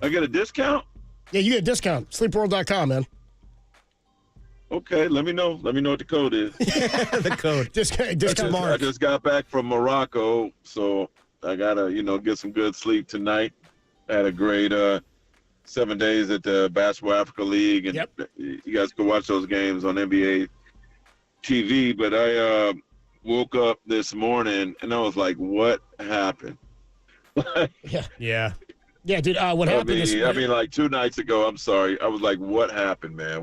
I get a discount? Yeah, you get a discount. Sleepworld.com, man. Okay, let me know. Let me know what the code is. The code. Discount Mark. I just got back from Morocco, so I got to, get some good sleep tonight. Had a great 7 days at the Basketball Africa League, and you guys can watch those games on NBA TV. But I woke up this morning, and I was like, what happened? Yeah, dude, what happened? I mean, like 2 nights ago, I'm sorry. I was like, what happened, man?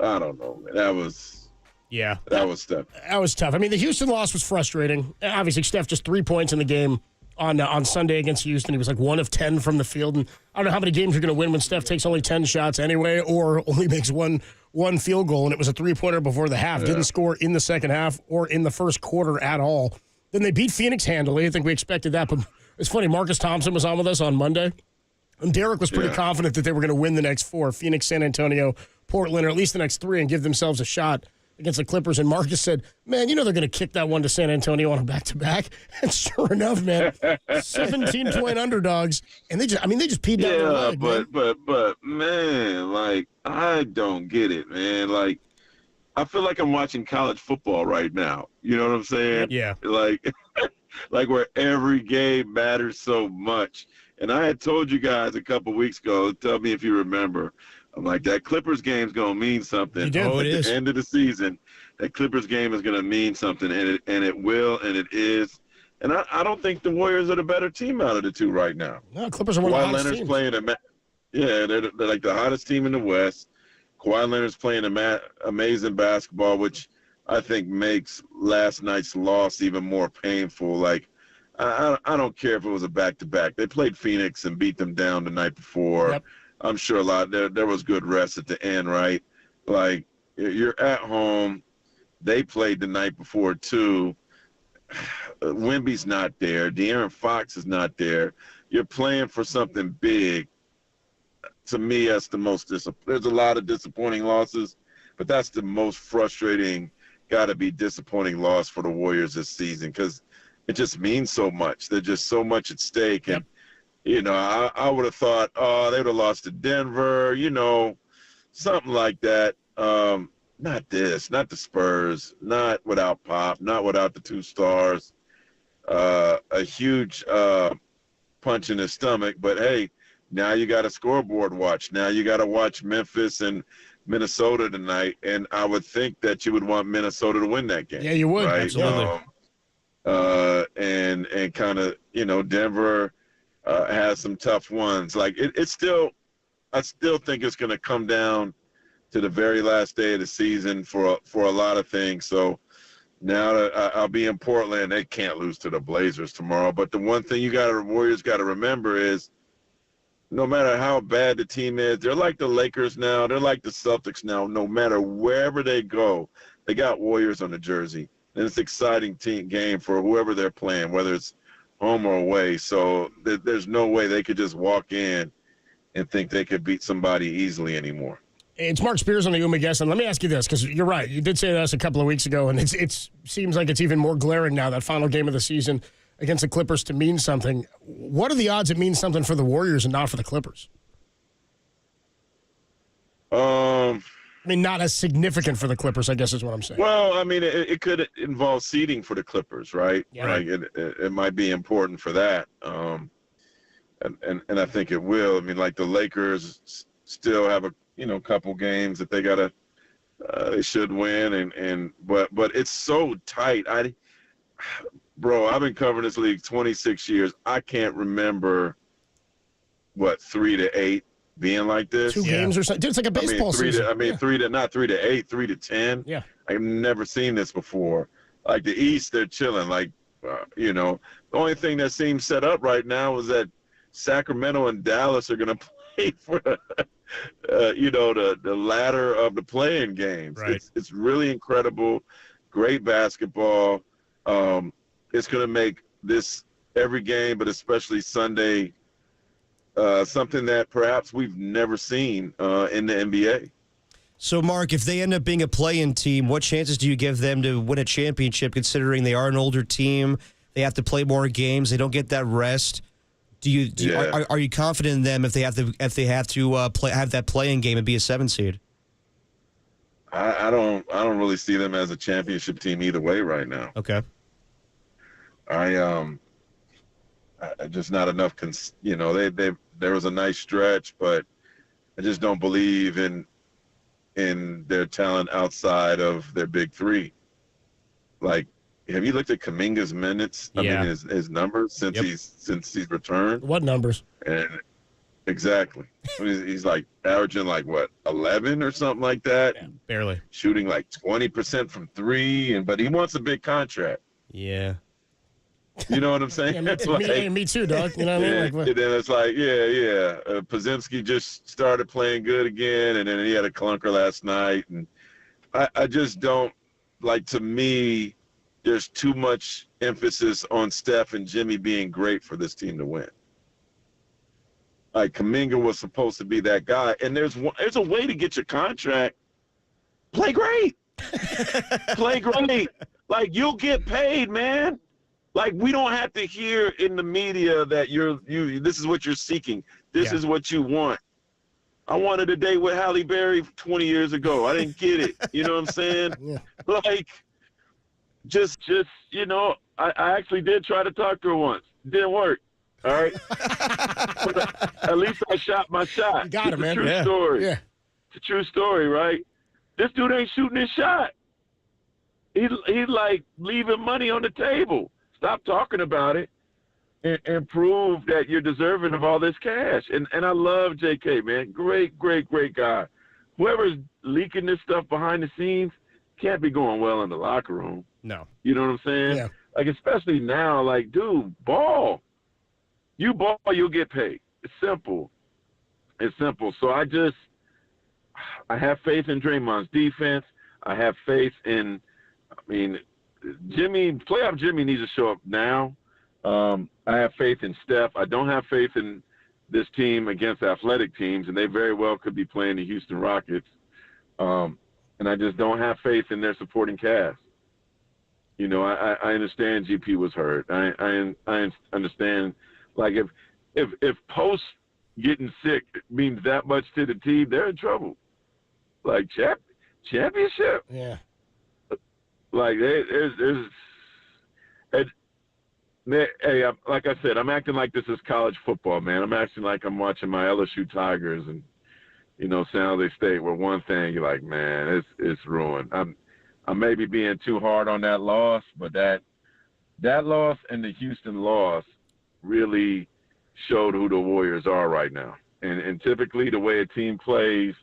I don't know, man. That was tough. That was tough. I mean, the Houston loss was frustrating. Obviously, Steph just 3 points in the game on Sunday against Houston. He was like 1 of 10 from the field. And I don't know how many games you're going to win when Steph takes only 10 shots anyway, or only makes one field goal. And it was a 3-pointer before the half. Yeah. Didn't score in the second half or in the first quarter at all. Then they beat Phoenix handily. I think we expected that. But it's funny, Marcus Thompson was on with us on Monday. And Derek was pretty confident that they were going to win the next 4, Phoenix, San Antonio, Portland, or at least the next 3, and give themselves a shot against the Clippers. And Marcus said, man, they're going to kick that one to San Antonio on a back-to-back. And sure enough, man, 17-point underdogs. And they just peed down their leg, but man, like, I don't get it, man. Like, I feel like I'm watching college football right now. You know what I'm saying? Yeah. Like where every game matters so much. And I had told you guys a couple weeks ago, tell me if you remember, I'm like, that Clippers game's going to mean something. You did. At the end of the season, that Clippers game is going to mean something, and it will, and it is. And I don't think the Warriors are the better team out of the two right now. No, Clippers are one of the hottest teams. They're like the hottest team in the West. Kawhi Leonard's playing amazing basketball, which I think makes last night's loss even more painful. Like, I don't care if it was a back-to-back. They played Phoenix and beat them down the night before. Yep. I'm sure there was good rest at the end, right? Like, you're at home. They played the night before, too. Wemby's not there. De'Aaron Fox is not there. You're playing for something big. To me, that's the most there's a lot of disappointing losses, but that's the most frustrating, got to be disappointing loss for the Warriors this season, because it just means so much. There's just so much at stake. And, I would have thought, they would have lost to Denver, something like that. Not this, not the Spurs, not without Pop, not without the 2 stars. A huge punch in the stomach. But, hey, now you got a scoreboard watch. Now you got to watch Memphis and Minnesota tonight. And I would think that you would want Minnesota to win that game. Yeah, you would. Right? Absolutely. And kind of, Denver has some tough ones. Like, I still think it's going to come down to the very last day of the season for a lot of things. So now that I'll be in Portland, they can't lose to the Blazers tomorrow. But the one thing Warriors got to remember is, no matter how bad the team is, they're like the Lakers now. They're like the Celtics now. No matter wherever they go, they got Warriors on the jersey. And it's an exciting game for whoever they're playing, whether it's home or away. So there's no way they could just walk in and think they could beat somebody easily anymore. It's Mark Spears on the Uma guest, and let me ask you this, because you're right. You did say that a couple of weeks ago, and it seems like it's even more glaring now, that final game of the season against the Clippers, to mean something. What are the odds it means something for the Warriors and not for the Clippers? I mean, not as significant for the Clippers, I guess is what I'm saying. Well, I mean, it could involve seeding for the Clippers, right? Yeah. Like it might be important for that. And I think it will. I mean, like the Lakers still have a couple games that they should win, but it's so tight. Bro, I've been covering this league 26 years. I can't remember 3-8 being like this. 2 games or something. Dude, it's like a baseball season. Not 3-8, 3-10. Yeah. I've never seen this before. Like the East, they're chilling. Like, the only thing that seems set up right now is that Sacramento and Dallas are going to play for the ladder of the play-in games. Right. It's really incredible. Great basketball. It's going to make this every game, but especially Sunday, something that perhaps we've never seen in the NBA. So, Mark, if they end up being a play-in team, what chances do you give them to win a championship, considering they are an older team, they have to play more games, they don't get that rest? Are you confident in them if they have to have that play-in game and be a 7 seed? I don't really see them as a championship team either way right now. Okay. I just not enough. There was a nice stretch, but I just don't believe in their talent outside of their big three. Like, have you looked at Kuminga's minutes? I mean, his numbers since he's returned. What numbers? And exactly, he's like averaging 11 or something like that. Yeah, barely shooting 20% from 3, but he wants a big contract. Yeah. You know what I'm saying? Me too, dog. You know what I mean? And then it's Podziemski just started playing good again, and then he had a clunker last night. And I just don't, to me, there's too much emphasis on Steph and Jimmy being great for this team to win. Kuminga was supposed to be that guy, and there's a way to get your contract. Play great. Play great. You'll get paid, man. We don't have to hear in the media that this is what you're seeking. This is what you want. I wanted a date with Halle Berry 20 years ago. I didn't get it. You know what I'm saying? I actually did try to talk to her once. It didn't work. All right. But at least I shot my shot. You got it, man. It's a true story. Yeah. It's a true story, right? This dude ain't shooting his shot. He's leaving money on the table. Stop talking about it and prove that you're deserving of all this cash. And I love JK, man. Great, great, great guy. Whoever's leaking this stuff behind the scenes can't be going well in the locker room. No. You know what I'm saying? Yeah. Especially now, dude, ball. You ball, you'll get paid. It's simple. It's simple. So I have faith in Draymond's defense. I have faith in, playoff Jimmy needs to show up now. I have faith in Steph. I don't have faith in this team against athletic teams, and they very well could be playing the Houston Rockets. And I just don't have faith in their supporting cast. I understand GP was hurt. I understand, if Post getting sick means that much to the team, they're in trouble. Championship. Yeah. Like I said, I'm acting like this is college football, man. I'm acting like I'm watching my LSU Tigers and, San Jose State, where one thing you're like, man, it's ruined. I may be being too hard on that loss, but that loss and the Houston loss really showed who the Warriors are right now. And typically the way a team plays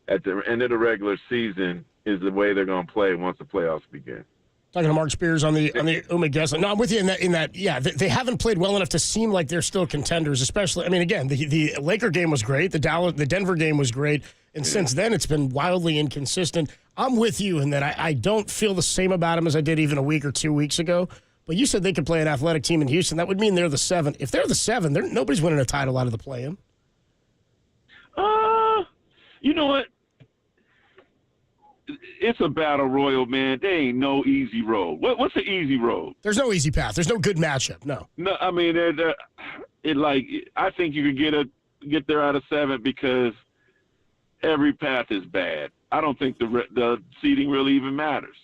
at the end of the regular season is the way they're going to play once the playoffs begin. Talking to Mark Spears on the Uma Guessler. No, I'm with you in that. Yeah, they haven't played well enough to seem like they're still contenders. Especially, again, the Laker game was great. The Denver game was great, and since then it's been wildly inconsistent. I'm with you in that I don't feel the same about them as I did even a week or 2 weeks ago. But you said they could play an athletic team in Houston. That would mean they're the 7. If they're the 7, nobody's winning a title out of the play-in. You know what? It's a battle royal, man. There ain't no easy road. What's the easy road? There's no easy path. There's no good matchup. No. No, I think you could get there out of 7 because every path is bad. I don't think the seeding really even matters.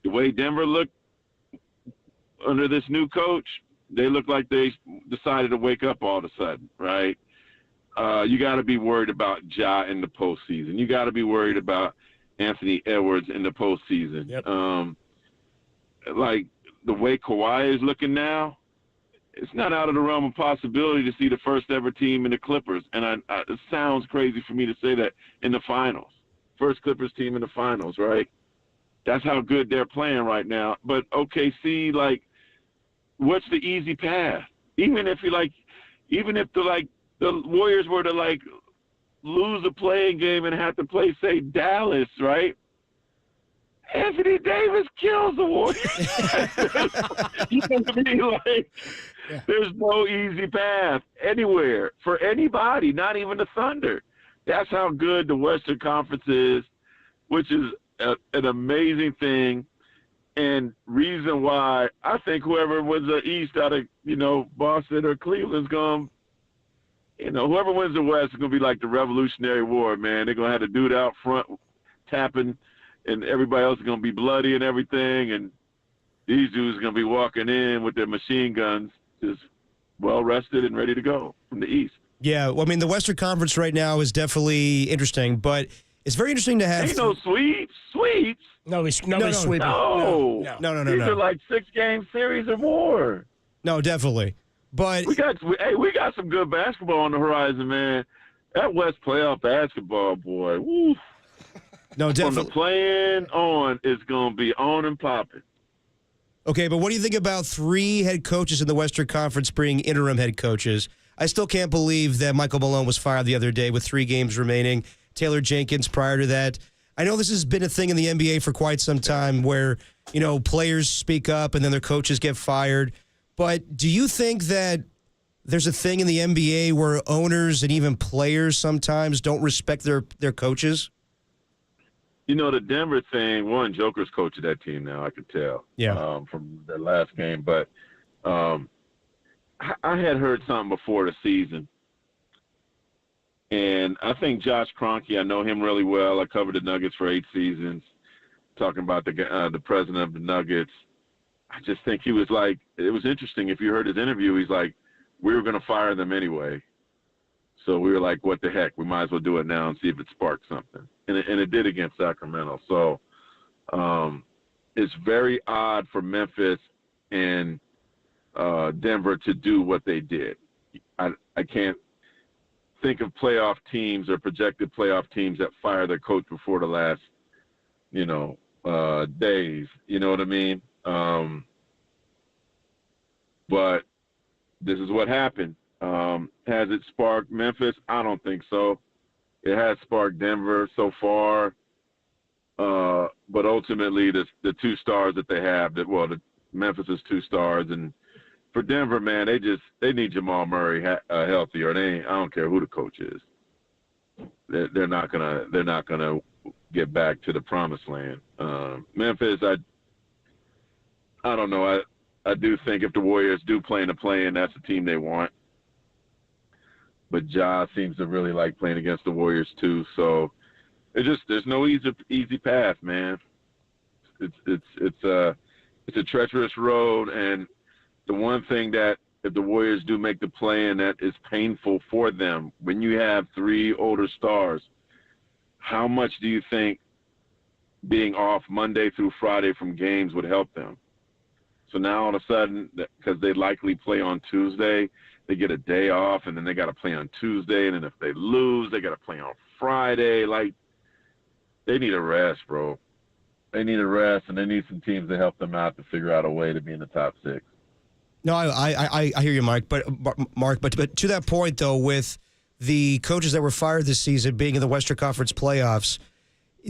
The way Denver looked under this new coach, they look like they decided to wake up all of a sudden, right? You got to be worried about Ja in the postseason. You got to be worried about Anthony Edwards in the postseason. Yep. The way Kawhi is looking now, it's not out of the realm of possibility to see the first ever team in the Clippers. And it sounds crazy for me to say that in the finals. First Clippers team in the finals, right? That's how good they're playing right now. But OKC, what's the easy path? Even if the Warriors were to lose a playing game and have to play, say, Dallas, right? Anthony Davis kills the Warriors. You know what I mean? There's no easy path anywhere for anybody, not even the Thunder. That's how good the Western Conference is. which is an amazing thing. And reason why I think whoever wins the East out of, Boston or Cleveland's going to, whoever wins the West is going to be like the Revolutionary War, man. They're going to have the dude out front tapping, and everybody else is going to be bloody and everything. And these dudes are going to be walking in with their machine guns, just well-rested and ready to go from the East. Yeah, well, I mean, the Western Conference right now is definitely interesting, but it's very interesting to have. Ain't no sweeps. Nobody's sweeping. No. These are like 6-game series or more. No, definitely. But we got some good basketball on the horizon, man. That West playoff basketball, boy. Woo. No, definitely. From the playing on, it's going to be on and popping. Okay, but what do you think about 3 head coaches in the Western Conference being interim head coaches? I still can't believe that Michael Malone was fired the other day with 3 games remaining. Taylor Jenkins prior to that. I know this has been a thing in the NBA for quite some time where, players speak up and then their coaches get fired. But do you think that there's a thing in the NBA where owners and even players sometimes don't respect their coaches? The Denver thing, Joker's coach of that team now, I could tell. Yeah. From their last game. But I had heard something before the season. And I think Josh Kroenke, I know him really well. I covered the Nuggets for 8 seasons, talking about the president of the Nuggets. I just think he was like, it was interesting. If you heard his interview, he's like, we were going to fire them anyway. So we were like, what the heck? We might as well do it now and see if it sparks something. And it did against Sacramento. So it's very odd for Memphis and Denver to do what they did. I can't think of playoff teams or projected playoff teams that fire their coach before the last, days. You know what I mean? But this is what happened. Has it sparked Memphis? I don't think so. It has sparked Denver so far. But ultimately, the 2 stars that they have, Memphis is 2 stars, and for Denver, man, they need Jamal Murray healthy, or I don't care who the coach is. They're not gonna get back to the promised land. Memphis, I don't know. I do think if the Warriors do play in the play-in, that's the team they want. But Ja seems to really like playing against the Warriors too. So there's no easy path, man. It's a treacherous road, and the one thing that if the Warriors do make the play-in, that is painful for them. When you have 3 older stars, how much do you think being off Monday through Friday from games would help them? So now all of a sudden, because they likely play on Tuesday, they get a day off, and then they got to play on Tuesday, and then if they lose, they got to play on Friday. Like, they need a rest, bro. They need a rest, and they need some teams to help them out to figure out a way to be in the top 6. No, I hear you, Mark. But to that point, though, with the coaches that were fired this season being in the Western Conference playoffs,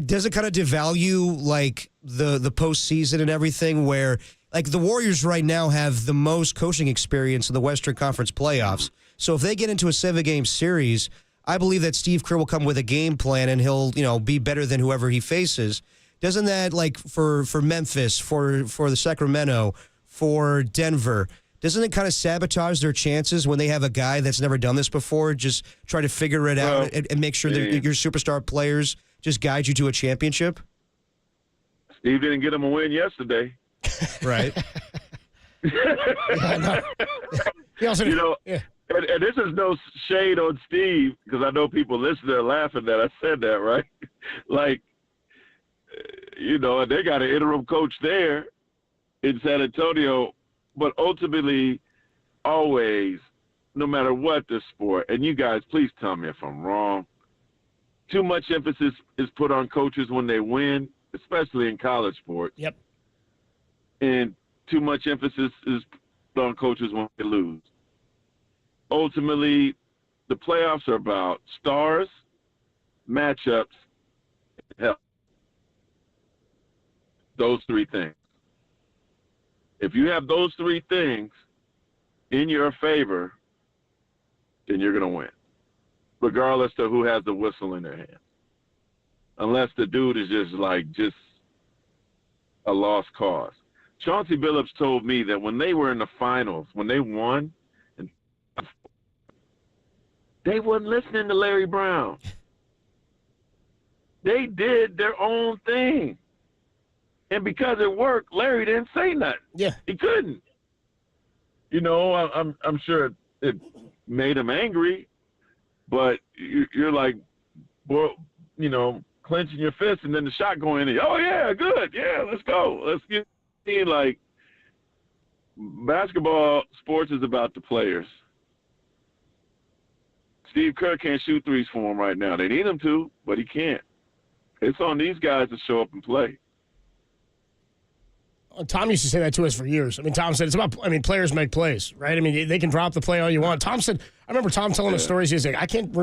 does it kind of devalue like the postseason and everything? Where like the Warriors right now have the most coaching experience in the Western Conference playoffs. So if they get into a 7-game series, I believe that Steve Kerr will come with a game plan and he'll be better than whoever he faces. Doesn't that like for Memphis, for the Sacramento, for Denver? Doesn't it kind of sabotage their chances when they have a guy that's never done this before? Just try to figure it out and make sure that your superstar players just guide you to a championship? Steve didn't get him a win yesterday. Right. And this is no shade on Steve, because I know people listening there laughing that I said that, right? Like, and they got an interim coach there in San Antonio. But ultimately, always, no matter what the sport, and you guys, please tell me if I'm wrong, too much emphasis is put on coaches when they win, especially in college sports. Yep. And too much emphasis is put on coaches when they lose. Ultimately, the playoffs are about stars, matchups, and health. Those 3 things. If you have those 3 things in your favor, then you're going to win, regardless of who has the whistle in their hand. unless the dude is just a lost cause. Chauncey Billups told me that when they were in the finals, when they won, they wasn't listening to Larry Brown. They did their own thing. And because it worked, Larry didn't say nothing. Yeah. He couldn't. You know, I'm sure it made him angry, but you're like, well, you know, clenching your fist and then the shot going in. Oh, yeah, good. Yeah, let's go. Let's get in. Like, basketball, sports is about the players. Steve Kerr can't shoot threes for him right now. They need him to, but he can't. It's on these guys to show up and play. Tom used to say that to us for years. I mean, Tom said it's about, players make plays, right? I mean, they can drop the play all you want. Tom said, I remember Tom telling us stories. He's like, I can't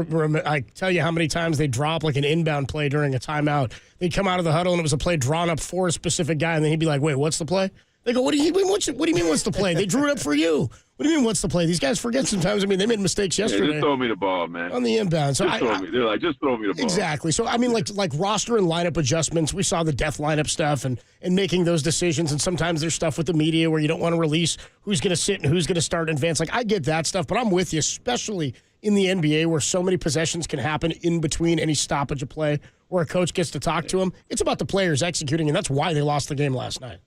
I tell you how many times they drop like an inbound play during a timeout. They'd come out of the huddle and it was a play drawn up for a specific guy, and then he'd be like, wait, what's the play? They go, what do you mean, what's the play? They drew it up for you. What do you mean, what's the play? These guys forget sometimes. I mean, they made mistakes yesterday. Just throw me the ball, man. On the inbound. So they're like, just throw me the ball. Exactly. So, I mean, like roster and lineup adjustments. We saw the death lineup stuff and making those decisions. And sometimes there's stuff with the media where you don't want to release who's going to sit and who's going to start in advance. Like, I get that stuff, but I'm with you, especially in the NBA where so many possessions can happen in between any stoppage of play where a coach gets to talk to them. It's about the players executing, and that's why they lost the game last night.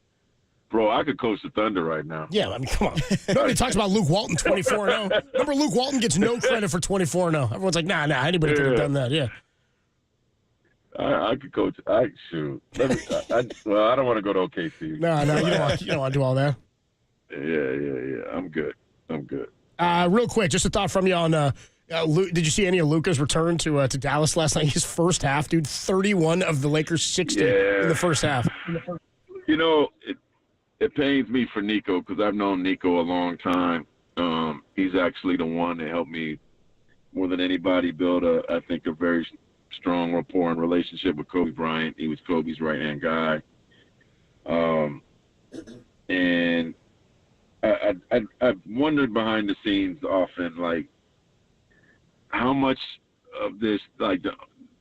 Bro, I could coach the Thunder right now. Yeah, I mean, come on. Nobody talks about Luke Walton 24-0. Remember, Luke Walton gets no credit for 24-0. Everyone's like, nah, anybody could have done that, yeah. I could coach. Shoot. I don't want to go to OKC. No, you don't want to do all that. Yeah. I'm good. Real quick, just a thought from you on did you see any of Luka's return to Dallas last night? His first half, dude, 31 of the Lakers' 60 in the first half. You know, it pains me for Nico because I've known Nico a long time. He's actually the one that helped me more than anybody build I think a very strong rapport and relationship with Kobe Bryant. He was Kobe's right-hand guy. And I've wondered behind the scenes often, like, how much of this, like, the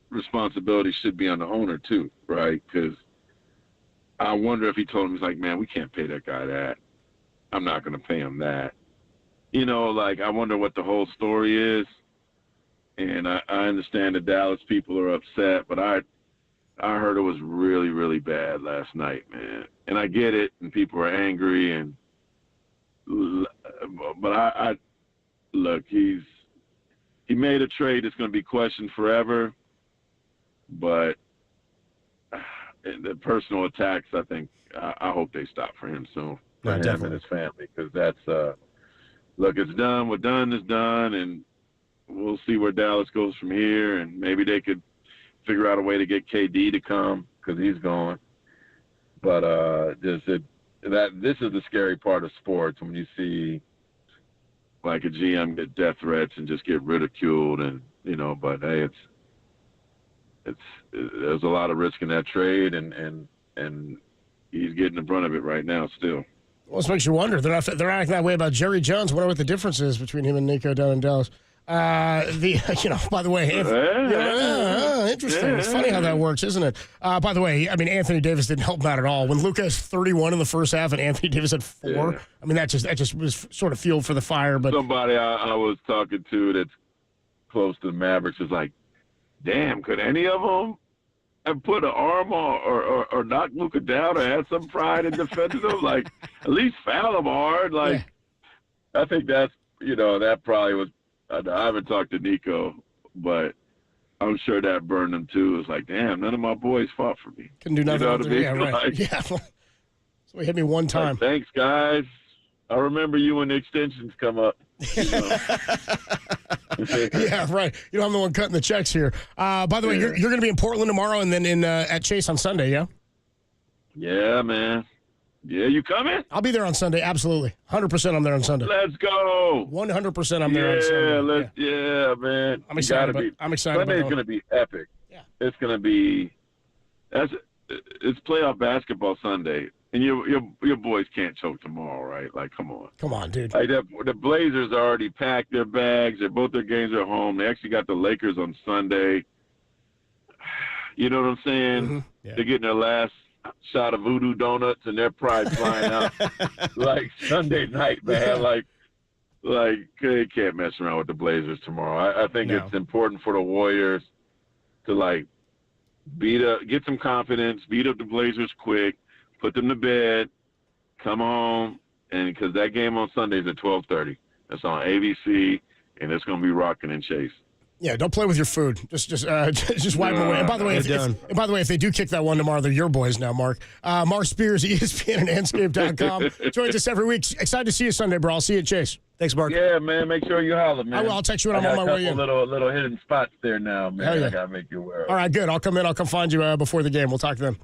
responsibility should be on the owner too, right? Because I wonder if he told him, he's like, man, we can't pay that guy that. I'm not going to pay him that. You know, like, I wonder what the whole story is. And I understand the Dallas people are upset, but I heard it was really, really bad last night, man. And I get it, and people are angry, but I look, he made a trade that's going to be questioned forever, but the personal attacks, I think, I hope they stop for him soon, for him and his family, because that's, look, it's done. What done is done, and we'll see where Dallas goes from here, and maybe they could figure out a way to get KD to come because he's gone. But this is the scary part of sports, when you see like a GM get death threats and just get ridiculed, and you know. But hey, there's a lot of risk in that trade, and he's getting in front of it right now still. Well, this makes you wonder. They're acting that way about Jerry Jones. I wonder what the difference is between him and Nico down in Dallas. By the way, interesting. It's funny how that works, isn't it? By the way, I mean, Anthony Davis didn't help him out at all. When Luka has 31 in the first half and Anthony Davis had 4, I mean, that just was sort of fuel for the fire. But somebody I was talking to that's close to the Mavericks is like, damn, could any of them have put an arm on or knock Luka down or had some pride in defending him? Like, at least foul him hard. Like, I think that's, that probably was. I haven't talked to Nico, but I'm sure that burned him too. It's like, damn, none of my boys fought for me. Couldn't do nothing. Yeah, right. Like, yeah. So he hit me one time. Like, thanks, guys. I remember you when the extensions come up. Yeah, right. I'm the one cutting the checks here. By the way, you're going to be in Portland tomorrow and then at Chase on Sunday, yeah? Yeah, man. Yeah, you coming? I'll be there on Sunday, absolutely. 100% I'm there on Sunday. Let's go. 100% I'm there on Sunday. Yeah, man. I'm excited. Sunday's going to be epic. Yeah. It's going to be it's playoff basketball Sunday. And your boys can't choke tomorrow, right? Like, come on. Come on, dude. Like the Blazers already packed their bags. Both their games are home. They actually got the Lakers on Sunday. You know what I'm saying? Mm-hmm. Yeah. They're getting their last shot of voodoo donuts, and they're probably flying out like Sunday night, man. Like they can't mess around with the Blazers tomorrow. I think it's important for the Warriors to like get some confidence, beat up the Blazers quick, put them to bed, come home, and because that game on Sunday is at 12:30. That's on ABC, and it's going to be rocking and chase. Yeah, don't play with your food. Just wipe them away. And by the way, if they do kick that one tomorrow, they're your boys now, Mark. Mark Spears, ESPN and Anscape.com. Joins us every week. Excited to see you Sunday, bro. I'll see you at Chase. Thanks, Mark. Yeah, man. Make sure you holler, man. I will. I'll text you when I'm on my way in. Little hidden spots there now, man. Yeah. I got to make you aware of. All right, good. I'll come in. I'll come find you before the game. We'll talk then.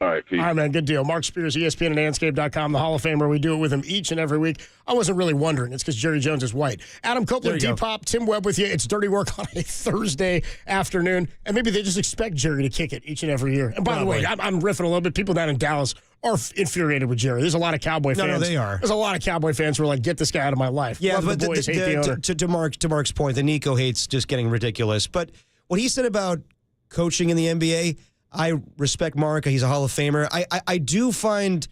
All right, peace. All right, man. Good deal. Mark Spears, ESPN and Anscape.com, the Hall of Famer. We do it with him each and every week. I wasn't really wondering. It's because Jerry Jones is white. Adam Copeland, Depop, Tim Webb with you. It's Dirty Work on a Thursday afternoon. And maybe they just expect Jerry to kick it each and every year. And by the way, I'm riffing a little bit. People down in Dallas are infuriated with Jerry. There's a lot of Cowboy fans. No, they are. There's a lot of Cowboy fans who are like, get this guy out of my life. Yeah, but the boys hate the owner. To Mark's point, the Nico hate's just getting ridiculous. But what he said about coaching in the NBA, I respect Mark. He's a Hall of Famer. I do find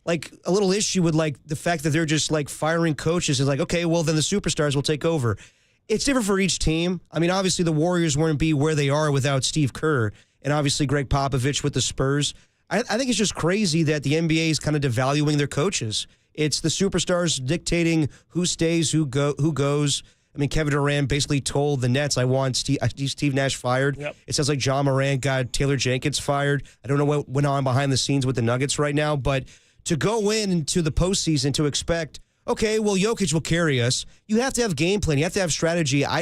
like a little issue with like the fact that they're just like firing coaches. Is like, okay, well then the superstars will take over. It's different for each team. I mean, obviously the Warriors wouldn't be where they are without Steve Kerr, and obviously Greg Popovich with the Spurs. I think it's just crazy that the NBA is kind of devaluing their coaches. It's the superstars dictating who stays, who goes. I mean, Kevin Durant basically told the Nets, I want Steve Nash fired. Yep. It sounds like John Morant got Taylor Jenkins fired. I don't know what went on behind the scenes with the Nuggets right now, but to go into the postseason to expect, okay, well, Jokic will carry us, you have to have game plan. You have to have strategy. I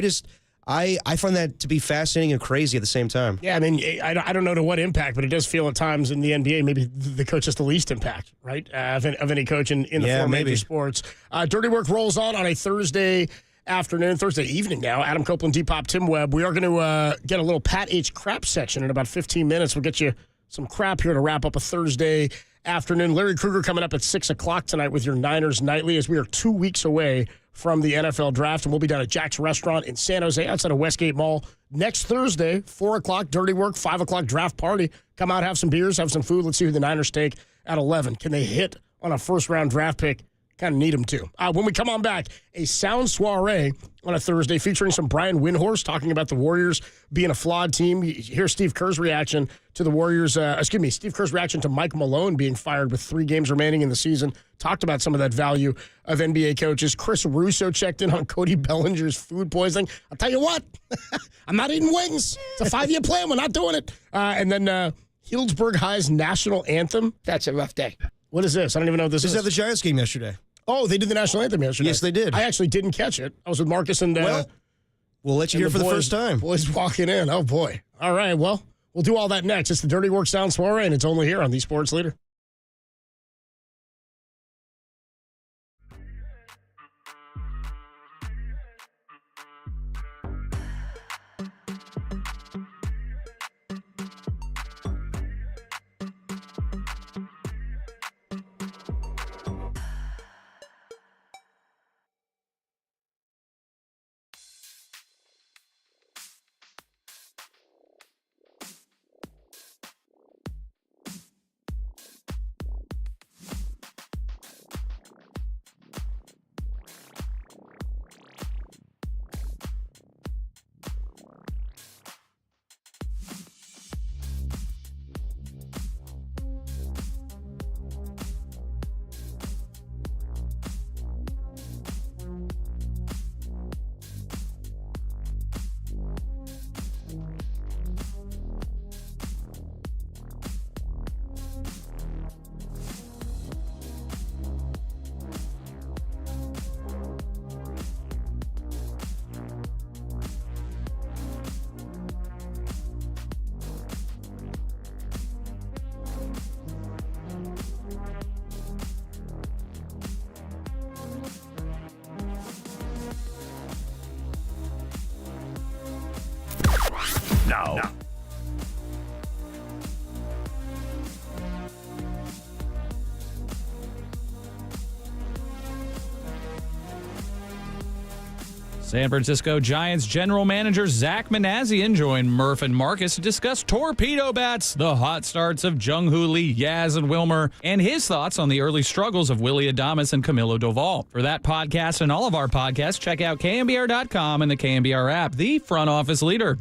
find that to be fascinating and crazy at the same time. Yeah, I mean, I don't know to what impact, but it does feel at times in the NBA maybe the coach has the least impact, right, of any coach in the four major sports. Dirty Work rolls on a Thursday evening now. Adam Copeland, Depop, Tim Webb. We are going to get a little Pat H. crap section in about 15 minutes. We'll get you some crap here to wrap up a Thursday afternoon. Larry Krueger coming up at 6 o'clock tonight with your Niners Nightly as we are 2 weeks away from the NFL Draft, and we'll be down at Jack's Restaurant in San Jose outside of Westgate Mall next Thursday, 4 o'clock, Dirty Work, 5 o'clock, Draft Party. Come out, have some beers, have some food. Let's see who the Niners take at 11. Can they hit on a first-round draft pick? Kind of need them to. When we come on back, a sound soiree on a Thursday featuring some Brian Windhorst talking about the Warriors being a flawed team. You hear Steve Kerr's reaction to the Warriors. Steve Kerr's reaction to Mike Malone being fired with 3 games remaining in the season. Talked about some of that value of NBA coaches. Chris Russo checked in on Cody Bellinger's food poisoning. I'll tell you what, I'm not eating wings. It's a 5-year plan. We're not doing it. And then Healdsburg High's national anthem. That's a rough day. What is this? I don't even know what this is. This is at the Giants game yesterday. Oh, they did the national anthem yesterday. Yes, they did. I actually didn't catch it. I was with Marcus and... we'll let you hear for the first time. Boys walking in. Oh, boy. All right, well, we'll do all that next. It's the Dirty Work Sound Soiree, and it's only here on the Sports Leader. Now. San Francisco Giants general manager Zach Manazian joined Murph and Marcus to discuss torpedo bats, the hot starts of Jung-Hoo Lee, Yaz, and Wilmer, and his thoughts on the early struggles of Willie Adames and Camilo Doval. For that podcast and all of our podcasts, check out KNBR.com and the KNBR app, the front office leader.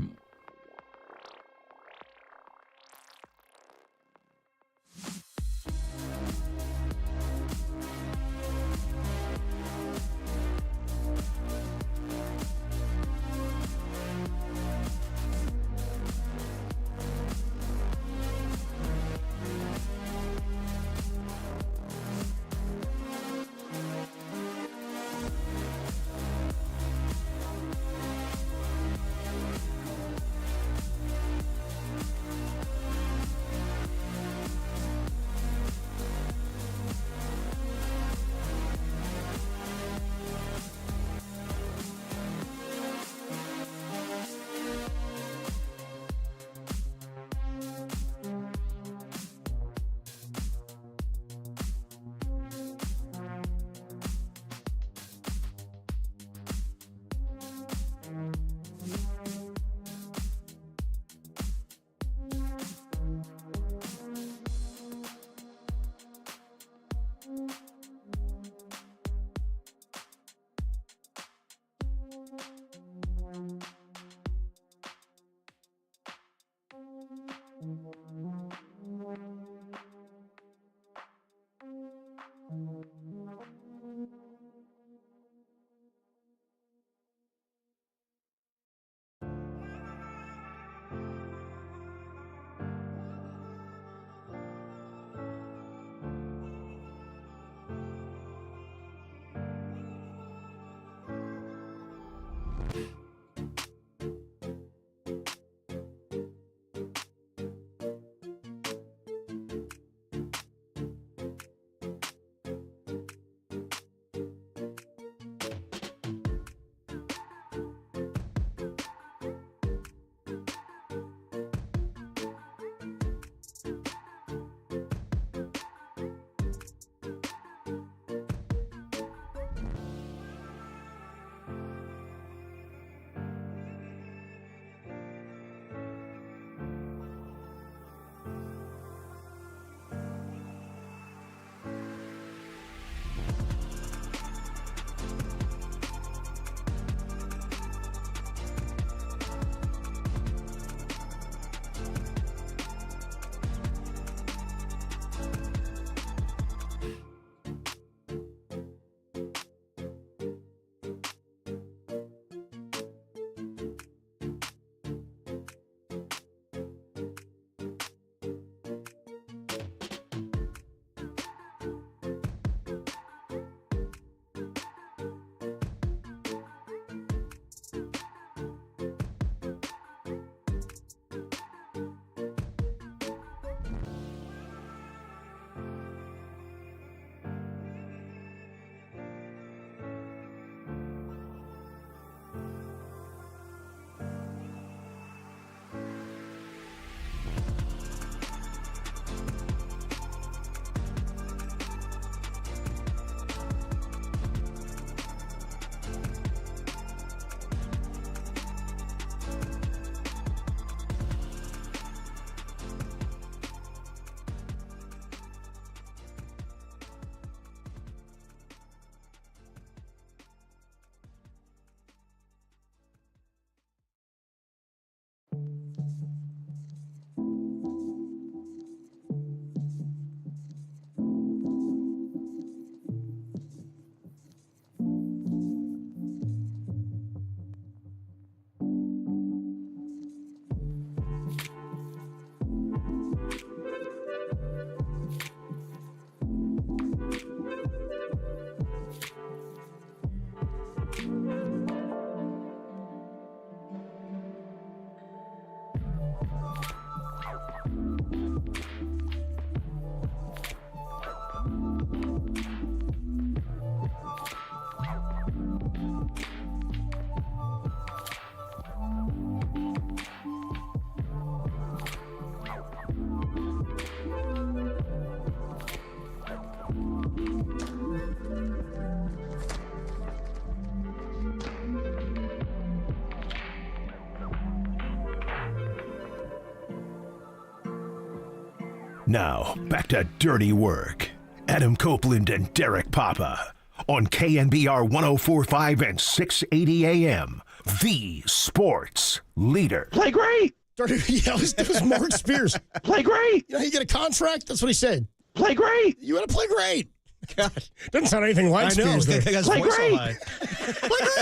Now, back to Dirty Work. Adam Copeland and Derek Papa on KNBR 104.5 and 680 AM. The sports leader. Play great. Yeah, it was Mark Spears. Play great. You know, you get a contract. That's what he said. Play great. You want to play great. God, doesn't sound anything like Spears. Play great.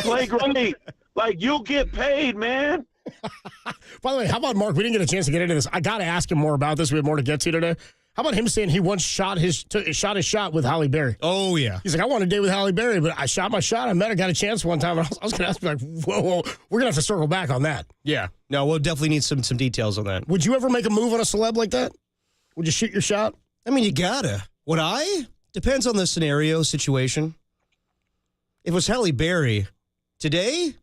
Play great. Like, you'll get paid, man. By the way, how about Mark? We didn't get a chance to get into this. I got to ask him more about this. We have more to get to today. How about him saying he once shot his shot with Halle Berry? Oh, yeah. He's like, I want to date with Halle Berry, but I shot my shot. I met her, got a chance one time. And I was going to ask him, like, whoa, we're going to have to circle back on that. Yeah. No, we'll definitely need some details on that. Would you ever make a move on a celeb like that? Would you shoot your shot? I mean, you gotta. Would I? Depends on the scenario, situation. If it was Halle Berry, today?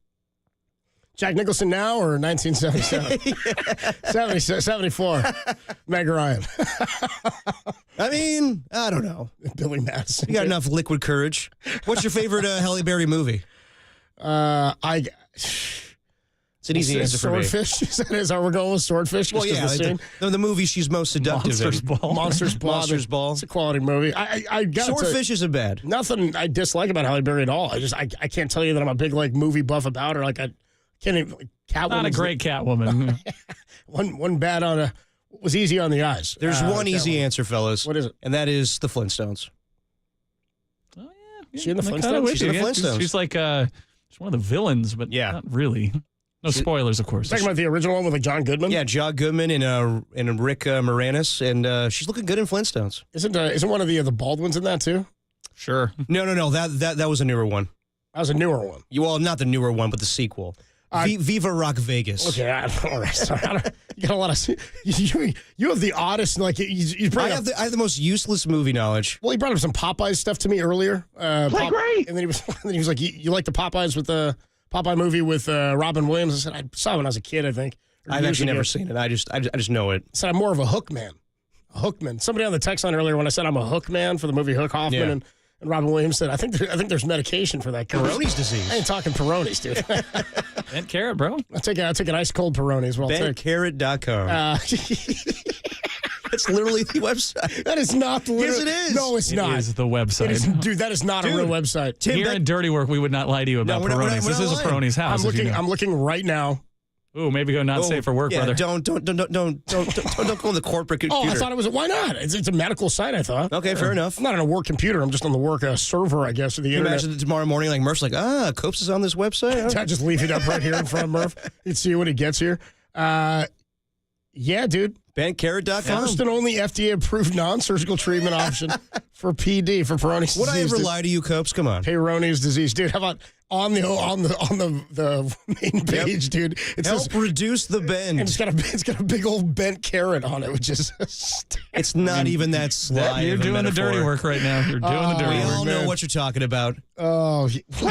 Jack Nicholson now or 1977? 74. Meg Ryan. I mean, I don't know. Billy Madison. You got enough liquid courage. What's your favorite Halle Berry movie? It's an easy answer for me. Swordfish? Is that we're going with Swordfish? Well, yeah. The movie she's most seductive Monsters in. Ball. Monsters Ball. It's a quality movie. I got Swordfish isn't bad. Nothing I dislike about Halle Berry at all. I can't tell you that I'm a big movie buff about her. I can't even. Catwoman. Not a great Catwoman. one bad on a was easy on the eyes. There's one easy answer, fellas. What is it? And that is the Flintstones. Oh yeah. She in the Flintstones? She's in the Flintstones. She's like she's one of the villains, but not really. No spoilers, of course. Talking about the original one with John Goodman? Yeah, John Goodman and Rick Moranis, and she's looking good in Flintstones. Isn't one of the Baldwins in that too? Sure. No. That was a newer one. That was a newer one. Well, not the newer one, but the sequel. Viva Rock Vegas. Okay, all right. Sorry. You got a lot of. You have the oddest. I have the most useless movie knowledge. Well, he brought up some Popeyes stuff to me earlier. Great. And then he was like, "You like the Popeyes with the Popeye movie with Robin Williams?" I said, "I saw it when I was a kid. I think I've actually never seen it. I just know it." I said, "I'm more of a Hook man." A Hook man. Somebody on the text line earlier when I said I'm a Hook man for the movie Hook Hoffman and Robin Williams said, I think there's medication for that. Peyronie's disease. I ain't talking Peyronie's, dude. Bent carrot, bro. I'll take an ice cold Peyronie's. Bentcarrot.com. It's literally the website. That is not the Yes, it is. No, it's not. It is the website. Dude, that is not a real website. Tim, here in Dirty Work, we would not lie to you about Peyronie's. This is a Peyronie's house. I'm looking right now. Ooh, maybe go not safe for work, brother. Don't go on the corporate computer. Oh, I thought it was. Why not? It's a medical site, I thought. Okay, fair enough. I'm not on a work computer. I'm just on the work server, I guess, of the internet. Imagine tomorrow morning, Murph's like, Copes is on this website. I just leave it up right here in front of Murph. You'd see when he gets here. Yeah, dude. Bentcarrot.com. First and only FDA-approved non-surgical treatment option for PD, for Peyronie's disease. Would I ever lie to you, Copes? Come on. Peyronie's disease. Dude, how about on the main page, dude? It says reduce the bend. And it's got a big old bent carrot on it, which is it's not even that sly. You're doing the dirty work right now. You're doing the dirty work. We all know what you're talking about. Oh,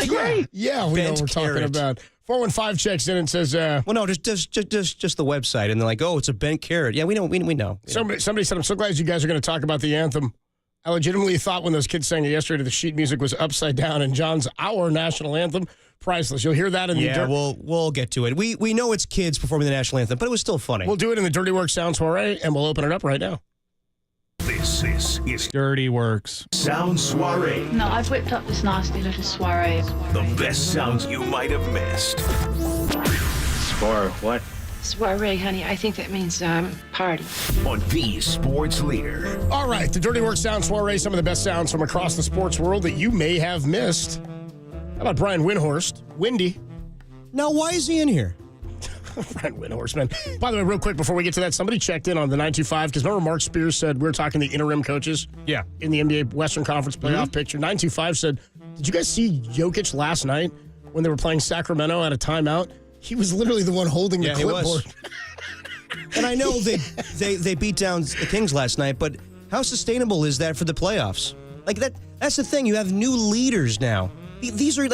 great. Yeah, we know what we're talking about. 415 checks in and says, well, no, just the website. And they're like, oh, it's a bent carrot. Yeah, we know. Somebody said, I'm so glad you guys are going to talk about the anthem. I legitimately thought when those kids sang it yesterday, the sheet music was upside down and John's our national anthem. Priceless. You'll hear that in the Yeah, we'll get to it. We know it's kids performing the national anthem, but it was still funny. We'll do it in the Dirty Work Sound Soiree, and we'll open it up right now. This is Dirty Works Sound Soiree. No, I've whipped up this nasty little soiree. The best sounds you might have missed. What? Soiree, honey. I think that means party. On the sports leader. All right, the Dirty Work Sound Soiree, some of the best sounds from across the sports world that you may have missed. How about Brian Windhorst? Windy. Now, why is he in here? Brian Windhorst, man. By the way, real quick before we get to that, somebody checked in on the 925, because remember Mark Spears said we were talking the interim coaches in the NBA Western Conference playoff picture. 925 said, did you guys see Jokic last night when they were playing Sacramento at a timeout? He was literally the one holding the clipboard. And I know they beat down the Kings last night, but how sustainable is that for the playoffs? Like that's the thing. You have new leaders now. These are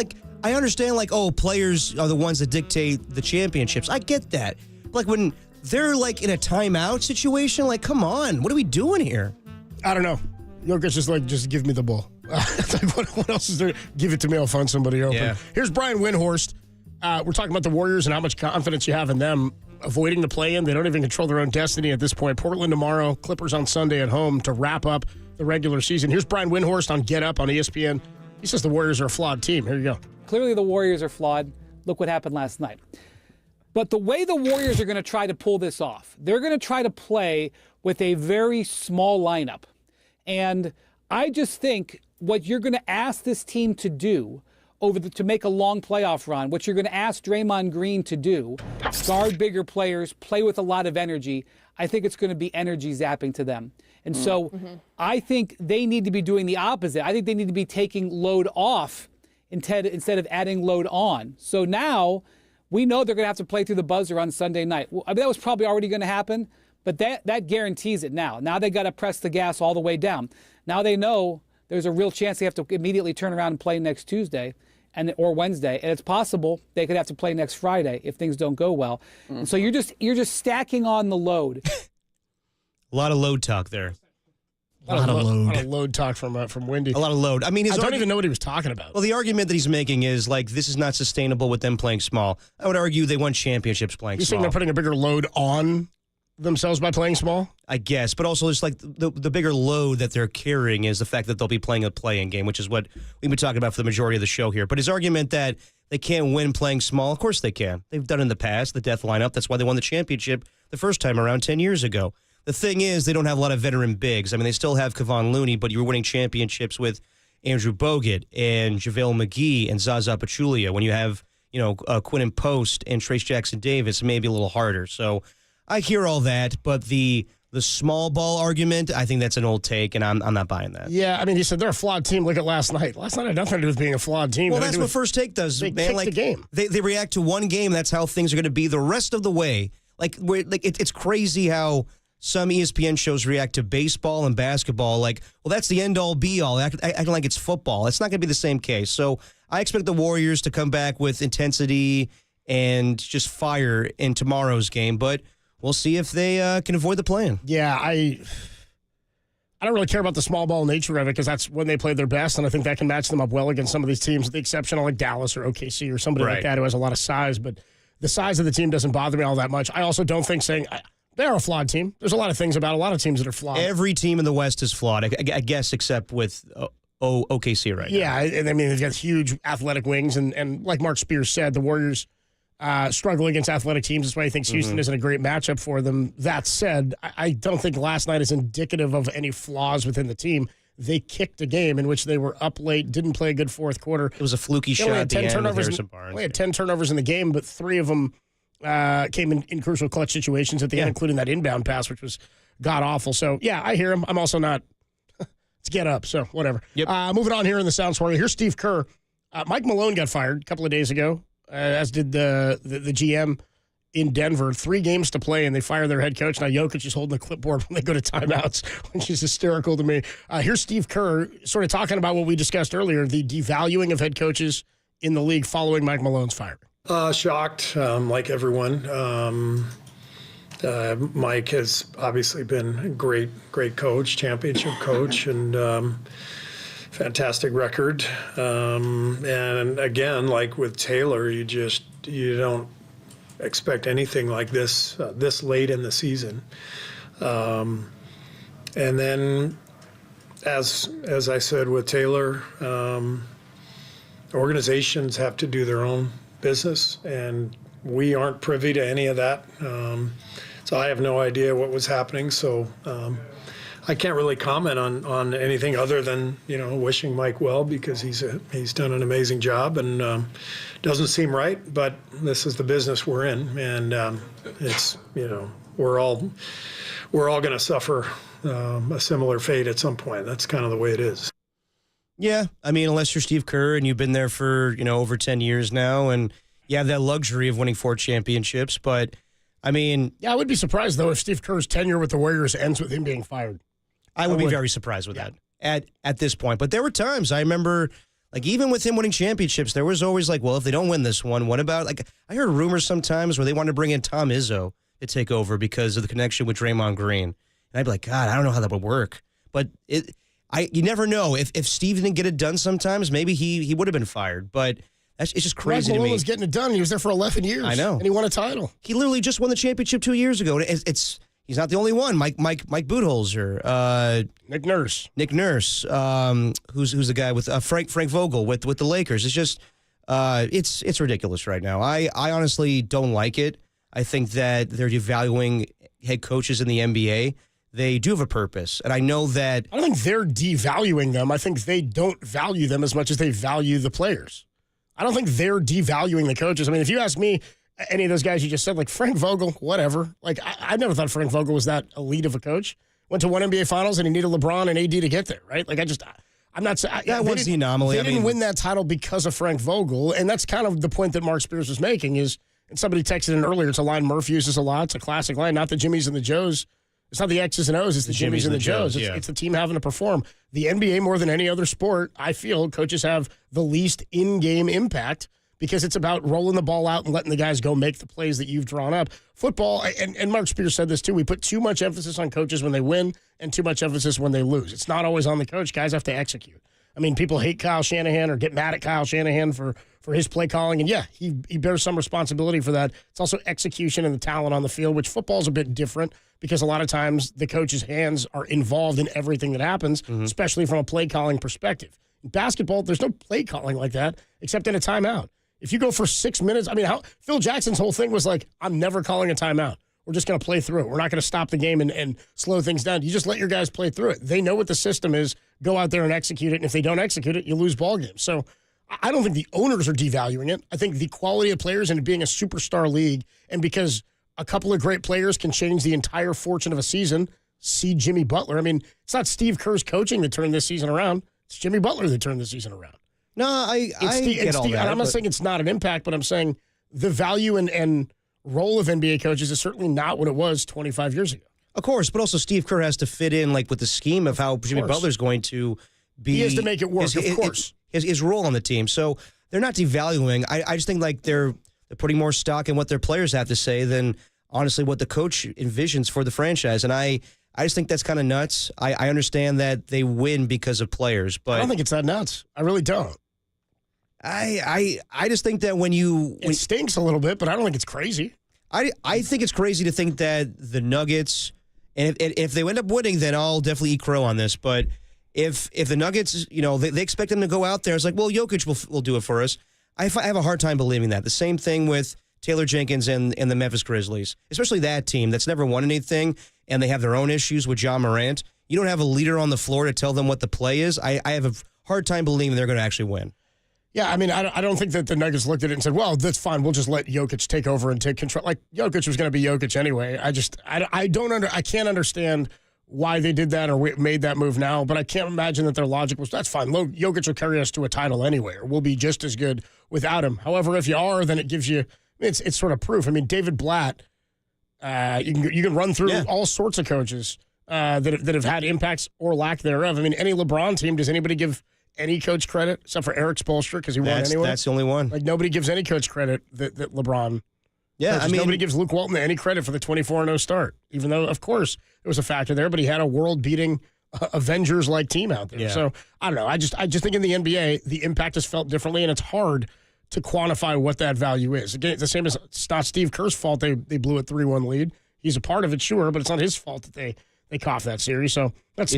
I understand players are the ones that dictate the championships. I get that. But when they're in a timeout situation, come on, what are we doing here? I don't know. Jokic is just give me the ball. What else is there? Give it to me. I'll find somebody open. Yeah. Here's Brian Windhorst. We're talking about the Warriors and how much confidence you have in them. avoiding the play-in. They don't even control their own destiny at this point. Portland tomorrow, Clippers on Sunday at home to wrap up the regular season. Here's Brian Windhorst on Get Up on ESPN. He says the Warriors are a flawed team. Here you go. Clearly the Warriors are flawed. Look what happened last night. But the way the Warriors are going to try to pull this off, they're going to try to play with a very small lineup. And I just think what you're going to ask this team to do to make a long playoff run, what you're going to ask Draymond Green to do, guard bigger players, play with a lot of energy, I think it's going to be energy zapping to them. And so I think they need to be doing the opposite. I think they need to be taking load off instead of adding load on. So now we know they're going to have to play through the buzzer on Sunday night. Well, I mean, that was probably already going to happen, but that guarantees it now. Now they got to press the gas all the way down. Now they know there's a real chance they have to immediately turn around and play next Tuesday or Wednesday, and it's possible they could have to play next Friday if things don't go well. And so you're just stacking on the load. A lot of load talk there. A lot of load talk from Wendy. A lot of load. I mean, I don't even know what he was talking about. Well, the argument that he's making is like this is not sustainable with them playing small. I would argue they won championships playing You're small. saying they're putting a bigger load on themselves by playing small? I guess, but also it's like the bigger load that they're carrying is the fact that they'll be playing a play-in game, which is what we've been talking about for the majority of the show here. But his argument that they can't win playing small, of course they can. They've done it in the past, the death lineup. That's why they won the championship the first time around 10 years ago. The thing is, they don't have a lot of veteran bigs. I mean, they still have Kevon Looney, but you were winning championships with Andrew Bogut and JaVale McGee and Zaza Pachulia. When you have, Quinn Post and Trace Jackson-Davis, maybe a little harder. So I hear all that, but the small ball argument, I think that's an old take, and I'm not buying that. Yeah, I mean, you said they're a flawed team. Look at last night. Last night had nothing to do with being a flawed team. Well, that's what First Take does, they man. kicked the game. They react to one game. That's how things are going to be the rest of the way. It's crazy how some ESPN shows react to baseball and basketball like, well, that's the end-all, be-all, acting like it's football. It's not going to be the same case. So I expect the Warriors to come back with intensity and just fire in tomorrow's game, but we'll see if they can avoid the play-in. Yeah, I don't really care about the small ball nature of it because that's when they play their best, and I think that can match them up well against some of these teams, with the exception of like Dallas or OKC or somebody like that who has a lot of size, but the size of the team doesn't bother me all that much. I also don't think they're a flawed team. There's a lot of things about a lot of teams that are flawed. Every team in the West is flawed, I guess, except with OKC right now. Yeah, and I mean, they've got huge athletic wings, and like Mark Spears said, the Warriors struggle against athletic teams. That's why he thinks Houston isn't a great matchup for them. That said, I don't think last night is indicative of any flaws within the team. They kicked a game in which they were up late, didn't play a good fourth quarter. It was a fluky shot at the end with Harrison Barnes. We had 10 turnovers in the game, but 3 of them came in crucial clutch situations at the end, including that inbound pass, which was god-awful. So, yeah, I hear him. I'm also not let's get up, so whatever. Yep. Moving on here in the Sound Story. Here's Steve Kerr. Mike Malone got fired a couple of days ago, as did the GM in Denver. 3 games to play, and they fire their head coach. Now Jokic is holding the clipboard when they go to timeouts, which is hysterical to me. Here's Steve Kerr sort of talking about what we discussed earlier, the devaluing of head coaches in the league following Mike Malone's firing. Shocked, like everyone. Mike has obviously been a great coach, championship coach, and fantastic record. And again, like with Taylor, you don't expect anything like this late in the season. And then, as I said with Taylor, organizations have to do their own business, and we aren't privy to any of that. So I have no idea what was happening. So I can't really comment on anything other than wishing Mike well, because he's done an amazing job, and doesn't seem right, but this is the business we're in, and it's we're all going to suffer a similar fate at some point. That's kind of the way it is. Yeah, I mean, unless you're Steve Kerr and you've been there for over 10 years now, and you have that luxury of winning 4 championships, but I mean, yeah, I would be surprised though if Steve Kerr's tenure with the Warriors ends with him being fired. I would be very surprised with that at this point. But there were times I remember, like even with him winning championships, there was always like, well, if they don't win this one, what about like I heard rumors sometimes where they wanted to bring in Tom Izzo to take over because of the connection with Draymond Green, and I'd be like, God, I don't know how that would work, but you never know if Steve didn't get it done. Sometimes maybe he would have been fired, but It's just crazy to Malone me. was getting it done. He was there for 11 years. I know. And he won a title. He literally just won the championship 2 years ago. He's not the only one. Mike Budenholzer, Nick Nurse, who's the guy with Frank Vogel with the Lakers. It's just it's ridiculous right now. I honestly don't like it. I think that they're devaluing head coaches in the NBA. They do have a purpose, and I know that. I don't think they're devaluing them. I think they don't value them as much as they value the players. I don't think they're devaluing the coaches. I mean, if you ask me, any of those guys you just said, like Frank Vogel, whatever. Like, I never thought Frank Vogel was that elite of a coach. Went to one NBA Finals, and he needed LeBron and AD to get there, right? Like, I'm not saying. That was the anomaly. They didn't win that title because of Frank Vogel, and that's kind of the point that Mark Spears was making is, and somebody texted in earlier, it's a line Murph uses a lot. It's a classic line, not the Jimmies and the Joes. It's not the X's and O's, it's the Jimmies and the Joes. It's the team having to perform. The NBA, more than any other sport, I feel coaches have the least in-game impact because it's about rolling the ball out and letting the guys go make the plays that you've drawn up. Football, and Mark Spears said this too, we put too much emphasis on coaches when they win and too much emphasis when they lose. It's not always on the coach. Guys have to execute. I mean, people hate Kyle Shanahan or get mad at Kyle Shanahan for his play calling. And, yeah, he bears some responsibility for that. It's also execution and the talent on the field, which football's a bit different because a lot of times the coach's hands are involved in everything that happens, especially from a play calling perspective. In basketball, there's no play calling like that except in a timeout. If you go for 6 minutes, I mean, Phil Jackson's whole thing was like, I'm never calling a timeout. We're just going to play through it. We're not going to stop the game and slow things down. You just let your guys play through it. They know what the system is. Go out there and execute it. And if they don't execute it, you lose ball games. So I don't think the owners are devaluing it. I think the quality of players and it being a superstar league, and because a couple of great players can change the entire fortune of a season, see Jimmy Butler. I mean, it's not Steve Kerr's coaching that turned this season around. It's Jimmy Butler that turned this season around. No, I get all that. I'm not saying it's not an impact, but I'm saying the value and role of NBA coaches is certainly not what it was 25 years ago. Of course, but also Steve Kerr has to fit in like with the scheme of how Jimmy Butler's going to be. He has to make it work, of course. His role on the team. So they're not devaluing. I just think like they're putting more stock in what their players have to say than honestly what the coach envisions for the franchise. And I just think that's kind of nuts. I understand that they win because of players, but I don't think it's that nuts. I really don't. I just think that it stinks a little bit, but I don't think it's crazy. I think it's crazy to think that the Nuggets, and if they end up winning, then I'll definitely eat crow on this. But if the Nuggets, they expect them to go out there, it's like, well, Jokic will do it for us. I have a hard time believing that. The same thing with Taylor Jenkins and the Memphis Grizzlies, especially that team that's never won anything, and they have their own issues with John Morant. You don't have a leader on the floor to tell them what the play is. I have a hard time believing they're going to actually win. Yeah, I mean, I don't think that the Nuggets looked at it and said, well, that's fine. We'll just let Jokic take over and take control. Like, Jokic was going to be Jokic anyway. I can't understand why they did that or made that move now, but I can't imagine that their logic was, that's fine. Jokic will carry us to a title anyway, or we'll be just as good without him. However, if you are, then it gives you, it's sort of proof. I mean, David Blatt, you can run through all sorts of coaches that have had impacts or lack thereof. I mean, any LeBron team, does anybody give any coach credit except for Eric Spoelstra because he won anyway? That's the only one. Like, nobody gives any coach credit that LeBron. Yeah, I mean, nobody gives Luke Walton any credit for the 24-0 start, even though, of course, there was a factor there, but he had a world-beating Avengers-like team out there. Yeah. So, I don't know. I just think in the NBA, the impact is felt differently, and it's hard to quantify what that value is. Again, it's the same as it's not Steve Kerr's fault they blew a 3-1 lead. He's a part of it, sure, but it's not his fault that they coughed that series. So it's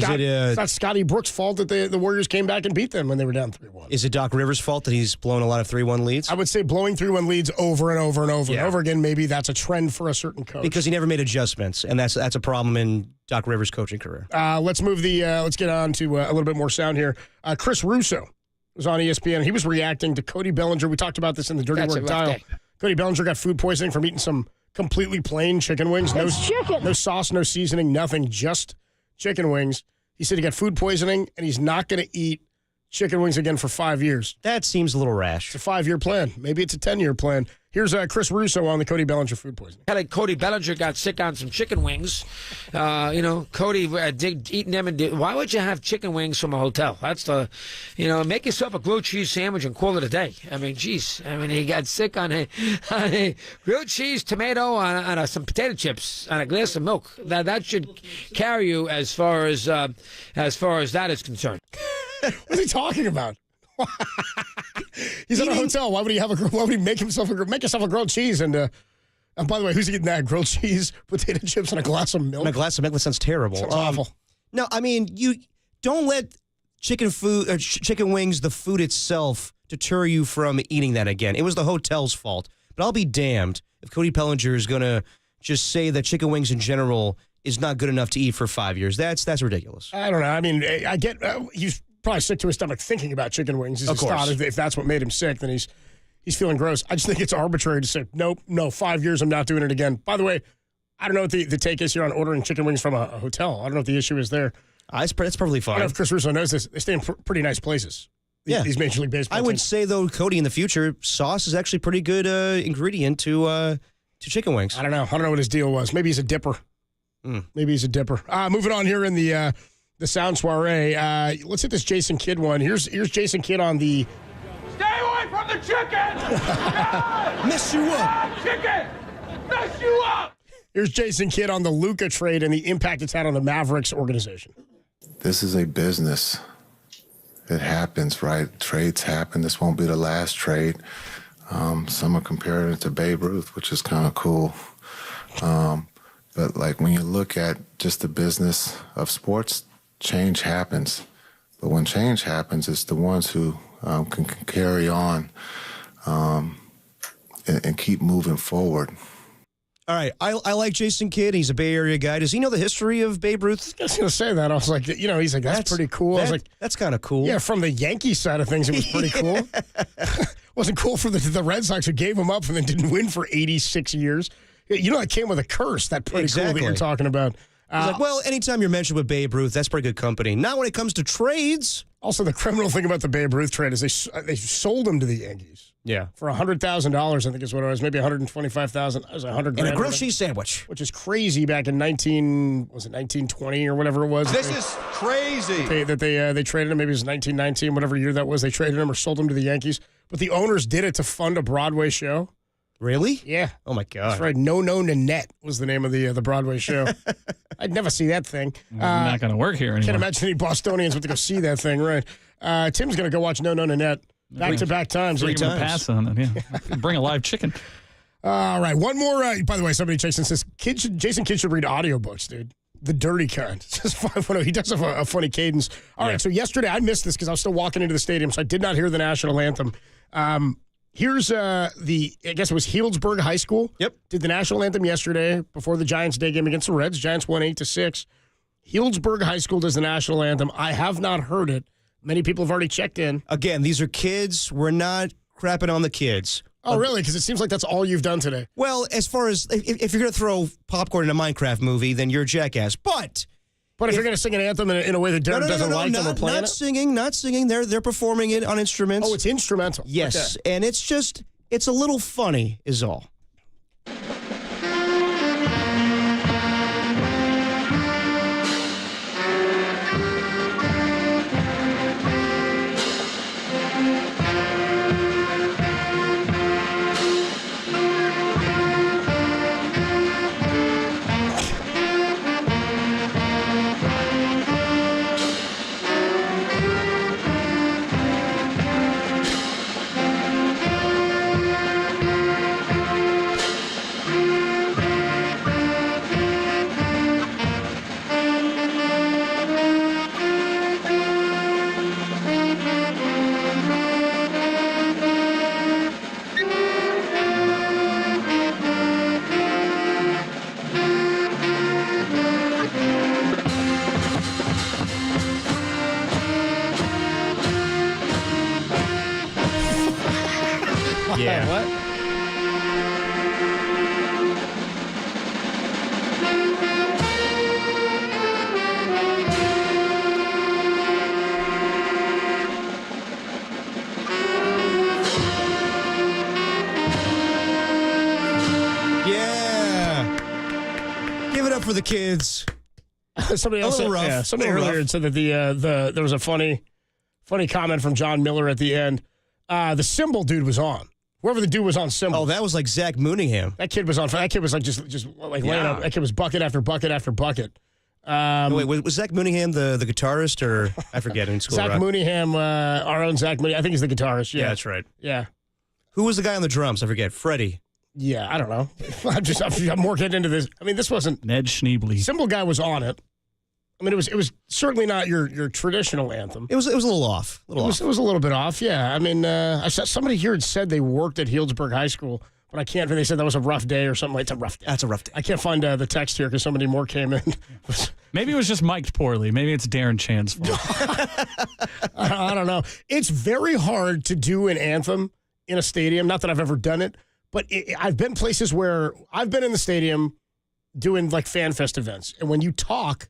not Scotty Brooks' fault that the Warriors came back and beat them when they were down 3-1. Is it Doc Rivers' fault that he's blown a lot of 3-1 leads? I would say blowing 3-1 leads over and over and over and over again, maybe that's a trend for a certain coach. Because he never made adjustments, and that's a problem in Doc Rivers' coaching career. Let's get on to a little bit more sound here. Chris Russo was on ESPN. He was reacting to Cody Bellinger. We talked about this in the Dirty Work Dial. Cody Bellinger got food poisoning from eating some completely plain chicken wings. No sauce, no seasoning, nothing, just chicken wings. He said he got food poisoning, and he's not going to eat chicken wings again for 5 years. That seems a little rash. It's a 5-year plan. Maybe it's a 10-year plan. Here's Chris Russo on the Cody Bellinger food poisoning. Cody Bellinger got sick on some chicken wings. Cody eating them. Why would you have chicken wings from a hotel? That's make yourself a grilled cheese sandwich and call it a day. I mean, geez. I mean, he got sick on a grilled cheese, tomato, on some potato chips, on a glass of milk. That should carry you as far as that is concerned. What is he talking about? He's in a hotel. Why would he make himself a grilled cheese? And by the way, who's getting that? Grilled cheese, potato chips, and a glass of milk? And a glass of milk? That sounds terrible. Sounds awful. No, I mean, you don't let chicken wings, the food itself, deter you from eating that again. It was the hotel's fault. But I'll be damned if Cody Pellinger is going to just say that chicken wings in general is not good enough to eat for 5 years. That's ridiculous. I don't know. I mean, I get he's probably sick to his stomach thinking about chicken wings. He's of course. Thought if that's what made him sick, then he's feeling gross. I just think it's arbitrary to say, nope, no, 5 years, I'm not doing it again. By the way, I don't know what the take is here on ordering chicken wings from a hotel. I don't know what the issue is there. That's perfectly fine. I don't know if Chris Russo knows this. They stay in pretty nice places. These Major League Baseball I would teams. say, though, Cody, in the future, sauce is actually a pretty good ingredient to chicken wings. I don't know what his deal was. Maybe he's a dipper. Maybe he's a dipper. Moving on here in the sound soiree. Let's hit this Jason Kidd one. Here's Jason Kidd on the... Stay away from the chicken! Mess you up! Chicken! Mess you up! Here's Jason Kidd on the Luka trade and the impact it's had on the Mavericks organization. This is a business. It happens, right? Trades happen. This won't be the last trade. Some are comparing it to Babe Ruth, which is kind of cool. But like when you look at just the business of sports, change happens. But when change happens, it's the ones who can carry on and keep moving forward. All right, I like Jason Kidd. He's a Bay Area guy. Does he know the history of Babe Ruth? I was going to say that. I was like, he's like, that's pretty cool. I was like, that's kind of cool. Yeah, from the Yankees side of things, it was pretty cool. Wasn't cool for the Red Sox who gave him up and then didn't win for 86 years. That came with a curse. That pretty cool that you're talking about. Like, well, anytime you're mentioned with Babe Ruth, that's pretty good company. Not when it comes to trades. Also, the criminal thing about the Babe Ruth trade is they sold him to the Yankees. Yeah, for $100,000, I think is what it was. Mayy $125,000. It was $100,000 and a grilled cheese sandwich, which is crazy. Back in 1920 or whatever it was. This is crazy. That they traded him. Maybe it was 1919, whatever year that was. They traded him or sold him to the Yankees. But the owners did it to fund a Broadway show. Really? Yeah. Oh my God. That's right. No Nanette was the name of the Broadway show. I'd never see that thing. Not going to work here anymore. Can't imagine any Bostonians went to go see that thing. Right. Tim's going to go watch No Nanette. Back-to-back times. 3 times. Pass on it, yeah. Bring a live chicken. All right, one more. By the way, somebody checks and says, Jason Kidd should read audiobooks, dude. The dirty kind. Says 510. He does have a funny cadence. All right, so yesterday, I missed this because I was still walking into the stadium, so I did not hear the national anthem. Here's I guess it was Healdsburg High School. Yep. Did the national anthem yesterday before the Giants' day game against the Reds. Giants won 8-6. Healdsburg High School does the national anthem. I have not heard it. Many people have already checked in. Again, these are kids. We're not crapping on the kids. Oh, really? Because it seems like that's all you've done today. Well, as far as if you're going to throw popcorn in a Minecraft movie, then you're a jackass. But if you're going to sing an anthem in a way that Darren doesn't like, then we're playing it? Not singing. They're performing it on instruments. Oh, it's instrumental. Yes, okay. And it's a little funny is all. Yeah. What? Yeah. Give it up for the kids. Somebody else said, rough. Somebody earlier said that there was a funny comment from John Miller at the end. The cymbal dude was on. Whoever the dude was on cymbal. Oh, that was like Zach Mooningham. That kid was on. That kid was like just like laying up. That kid was bucket after bucket after bucket. Wait, was Zach Mooneyham the guitarist, or I forget in school? Zach rock? Mooneyham, our own Zach Mooneyham. I think he's the guitarist. Yeah, that's right. Yeah. Who was the guy on the drums? I forget. Freddie. Yeah, I don't know. I'm more getting into this. I mean, this wasn't Ned Schneebly. Symbol Guy was on it. I mean, it was certainly not your traditional anthem. It was a little off. It was a little bit off. Yeah. I mean, I saw somebody here had said they worked at Healdsburg High School, but I can't. They said that was a rough day or something. It's a rough day. That's a rough day. I can't find the text here because somebody more came in. Maybe it was just mic'd poorly. Maybe it's Darren Chan's fault. I don't know. It's very hard to do an anthem in a stadium. Not that I've ever done it, but I've been places where I've been in the stadium doing like fan fest events. And when you talk,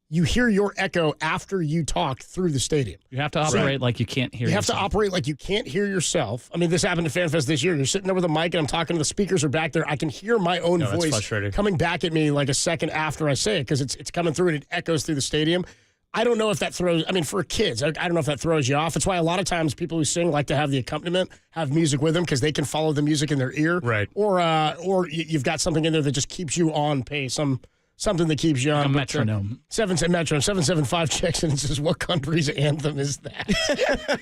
you hear your echo after you talk through the stadium. You have to operate like you can't hear You have yourself. to operate like you can't hear yourself. I mean, this happened to FanFest this year. You're sitting there with a mic and I'm talking to the speakers are back there. I can hear my own voice coming back at me like a second after I say it because it's coming through and it echoes through the stadium. I don't know if that throws, I mean, for kids, I don't know if that throws you off. It's why a lot of times people who sing like to have the accompaniment, have music with them because they can follow the music in their ear. Right. Or you've got something in there that just keeps you on pace. Something that keeps you on. A metronome. 775 checks in and says, what country's anthem is that?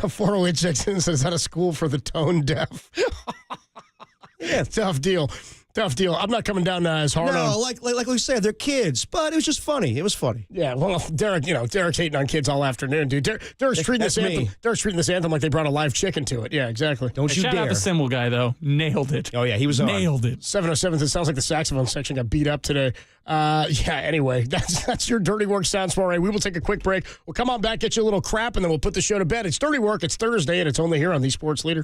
A 408 checks in and says, is that a school for the tone deaf? Yeah, tough deal. I'm not coming down as hard on. No, like we said, they're kids, but it was just funny. It was funny. Yeah, well, Derek's hating on kids all afternoon, dude. Derek's treating this anthem. Derek's treating this anthem like they brought a live chicken to it. Yeah, exactly. Don't you Shout dare. out the Symbol Guy, though. Nailed it. Oh, yeah, he was Nailed it. 707, it sounds like the saxophone section got beat up today. Anyway, that's your Dirty Work Sounds Soiree. We will take a quick break. We'll come on back, get you a little crap, and then we'll put the show to bed. It's Dirty Work. It's Thursday, and it's only here on the Sports Leader.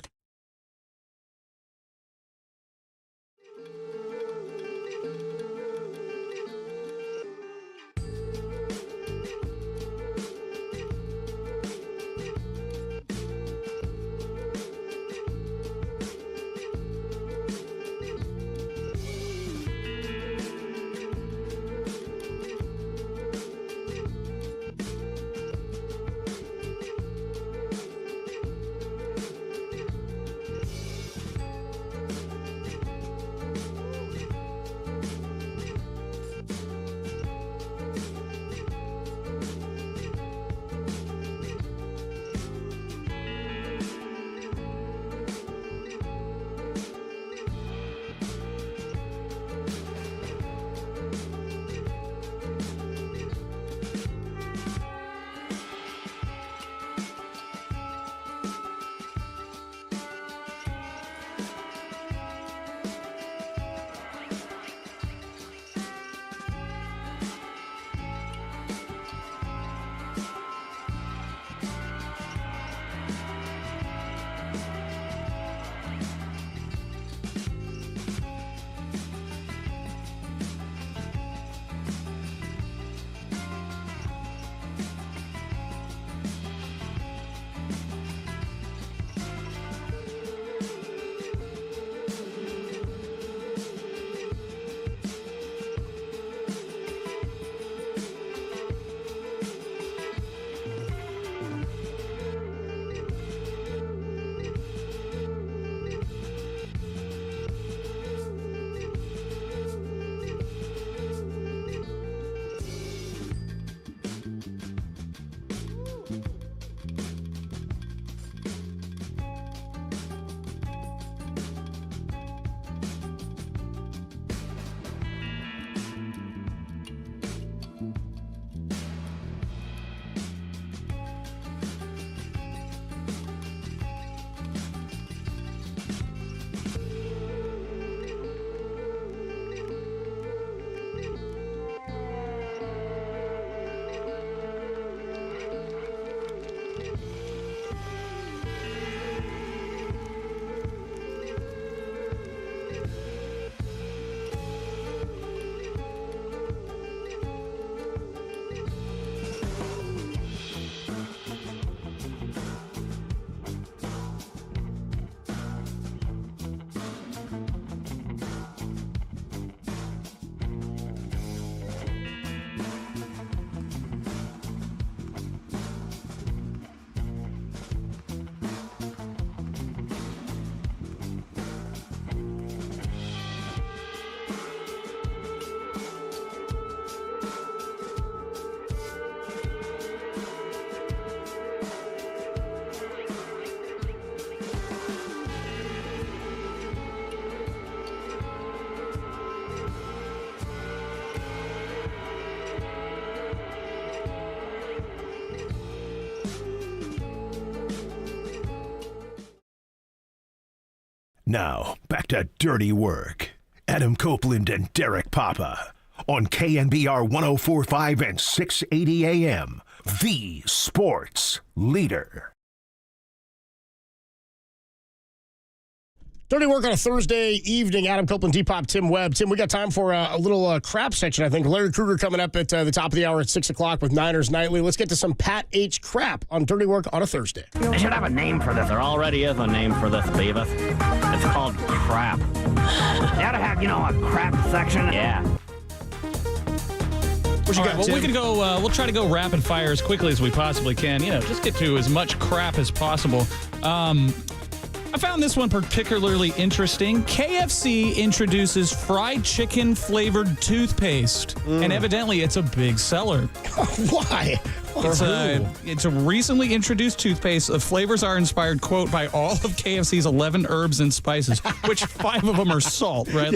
Now, back to Dirty Work. Adam Copeland and Derek Papa on KNBR 104.5 and 680 AM, the sports leader. Dirty Work on a Thursday evening. Adam Copeland, D-Pop, Tim Webb. Tim, we got time for a little crap section, I think. Larry Krueger coming up at the top of the hour at 6 o'clock with Niners Nightly. Let's get to some Pat H. crap on Dirty Work on a Thursday. They should have a name for this. There already is a name for this, Beavis. It's called crap. You ought to have, a crap section. Yeah. All right, well, we can go. We'll try to go rapid fire as quickly as we possibly can. Just get to as much crap as possible. I found this one particularly interesting. KFC introduces fried chicken flavored toothpaste, and evidently it's a big seller. Why? It's a recently introduced toothpaste. The flavors are inspired, quote, by all of KFC's 11 herbs and spices, which 5 of them are salt, right?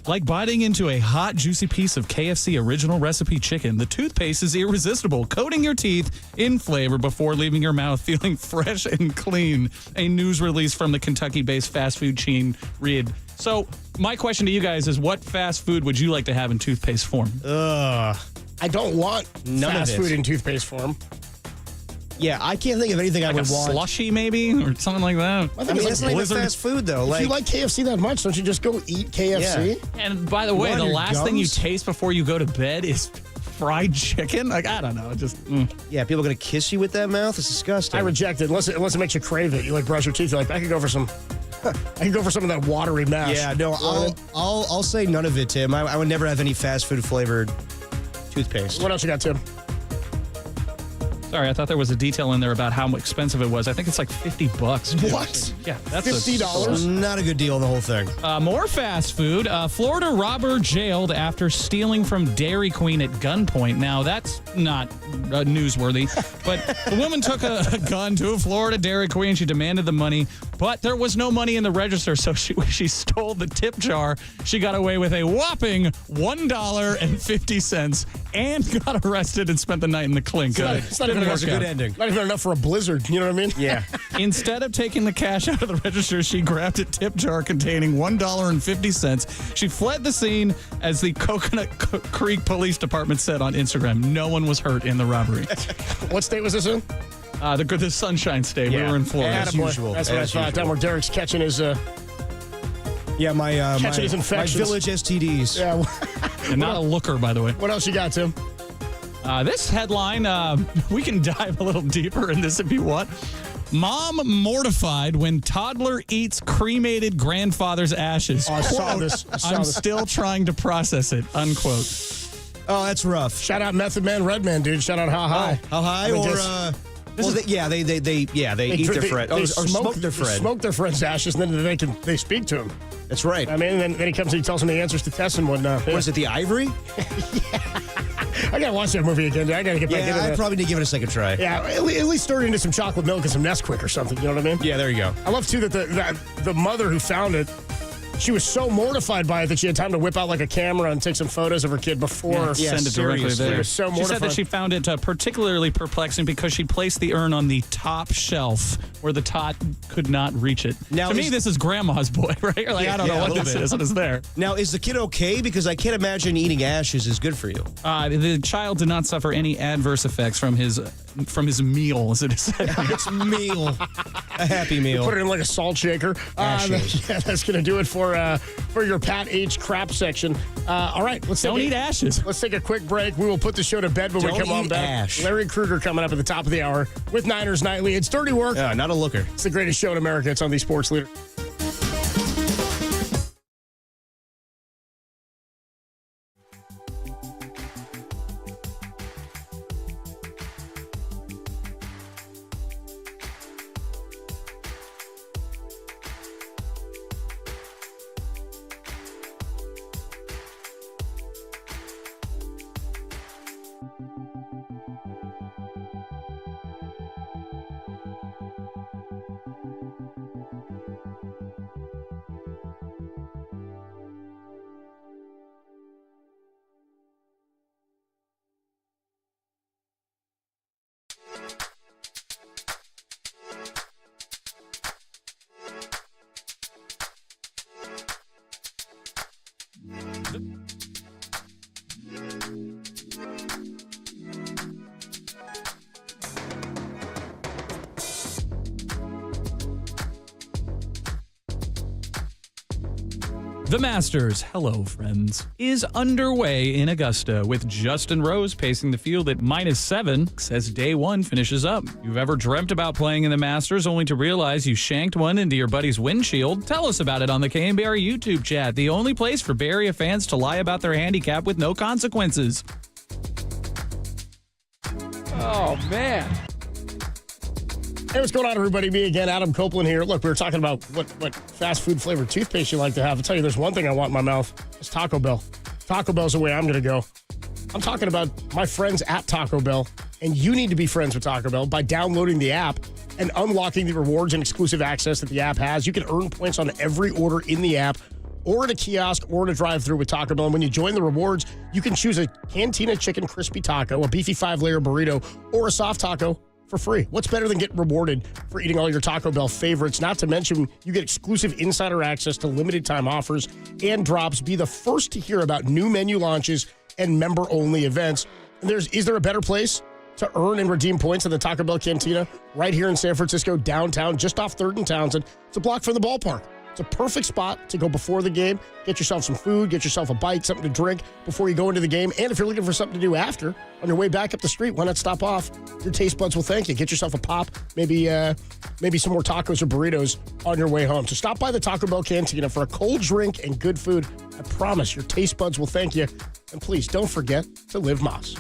Like biting into a hot, juicy piece of KFC original recipe chicken, the toothpaste is irresistible, coating your teeth in flavor before leaving your mouth feeling fresh and clean. A news release from the Kentucky-based fast food chain read. So my question to you guys is, what fast food would you like to have in toothpaste form? I don't want None fast of it. food in toothpaste form. Yeah, I can't think of anything I would want. Slushy, maybe, or something like that. I think that's not even fast food, though. If you like KFC that much, don't you just go eat KFC? Yeah. And by the way, the last thing you taste before you go to bed is fried chicken. Like, I don't know. Just Yeah, people are going to kiss you with that mouth? It's disgusting. I reject it unless it makes you crave it. You like brush your teeth. You're like, I could go for some. I could go for some of that watery mash. Yeah, no, I'll say none of it, Tim. I would never have any fast food flavored toothpaste. What else you got, Tim? Sorry, I thought there was a detail in there about how expensive it was. I think it's like $50. What? Yeah, that's $50? Not a good deal, the whole thing. More fast food. Florida robber jailed after stealing from Dairy Queen at gunpoint. Now, that's not newsworthy, but the woman took a gun to a Florida Dairy Queen. She demanded the money, but there was no money in the register, so she stole the tip jar. She got away with a whopping $1.50 and got arrested and spent the night in the clink. It's not even a good ending. Not even enough for a blizzard. You know what I mean? Yeah. Instead of taking the cash out of the register, she grabbed a tip jar containing $1.50. She fled the scene, as the Coconut Creek Police Department said on Instagram. No one was hurt in the robbery. What state was this in? The Sunshine State. Yeah. We were in Florida. As usual. That's what I thought. Down where Derek's catching his... Yeah, my his infections. My village STDs. Yeah. And not a looker, by the way. What else you got, Tim? This headline, we can dive a little deeper in this if you want. Mom mortified when toddler eats cremated grandfather's ashes. Oh, I saw this. I'm still trying to process it, unquote. Oh, that's rough. Shout out Method Man, Redman, dude. Shout out How High. How High? I mean, they eat their friend. Or smoke their friend. Smoke their friend's ashes, and then they speak to him. That's right. I mean, then he comes and he tells them the answers to tests and whatnot. What is it, the Ivory? I gotta watch that movie again, dude. I gotta get back into that. I probably need to give it a second try. Yeah, at least stir it into some chocolate milk and some Nesquik or something. You know what I mean? Yeah, there you go. I love, too, that the mother who found it, she was so mortified by it that she had time to whip out like a camera and take some photos of her kid before. Send it directly there. She was so mortified. She said that she found it particularly perplexing because she placed the urn on the top shelf where the tot could not reach it. Now, to me, this is grandma's boy, right? You're like, I don't know what this is. What is there? Now, is the kid okay? Because I can't imagine eating ashes is good for you. The child did not suffer any adverse effects from his meal, as it is said. It's meal. A happy meal. Put it in like a salt shaker. That's going to do it for your Pat H. crap section. All right, don't eat ashes. Let's take a quick break. We will put the show to bed when we come on back. Ash. Larry Krueger coming up at the top of the hour with Niners Nightly. It's Dirty Work. Not a looker. It's the greatest show in America. It's on the Sports Leader. The Masters, hello friends, is underway in Augusta with Justin Rose pacing the field at -7 as day one finishes up. You've ever dreamt about playing in the Masters only to realize you shanked one into your buddy's windshield? Tell us about it on the KNBR YouTube chat, the only place for Bay Area fans to lie about their handicap with no consequences. Oh, man. Hey, what's going on, everybody? Me again, Adam Copeland here. Look, we were talking about what fast food flavored toothpaste you like to have. I'll tell you, there's one thing I want in my mouth. It's Taco Bell. Taco Bell's the way I'm going to go. I'm talking about my friends at Taco Bell, and you need to be friends with Taco Bell by downloading the app and unlocking the rewards and exclusive access that the app has. You can earn points on every order in the app, or at a kiosk, or at a drive-thru with Taco Bell. And when you join the rewards, you can choose a Cantina Chicken Crispy Taco, a beefy 5-layer burrito, or a soft taco for free. What's better than getting rewarded for eating all your Taco Bell favorites? Not to mention, you get exclusive insider access to limited time offers and drops. Be the first to hear about new menu launches and member-only events. And is there a better place to earn and redeem points than the Taco Bell Cantina right here in San Francisco, downtown, just off 3rd and Townsend? It's a block from the ballpark. It's a perfect spot to go before the game, get yourself some food, get yourself a bite, something to drink before you go into the game. And if you're looking for something to do after, on your way back up the street, why not stop off? Your taste buds will thank you. Get yourself a pop, maybe some more tacos or burritos on your way home. So stop by the Taco Bell Cantina for a cold drink and good food. I promise your taste buds will thank you. And please don't forget to live Moss.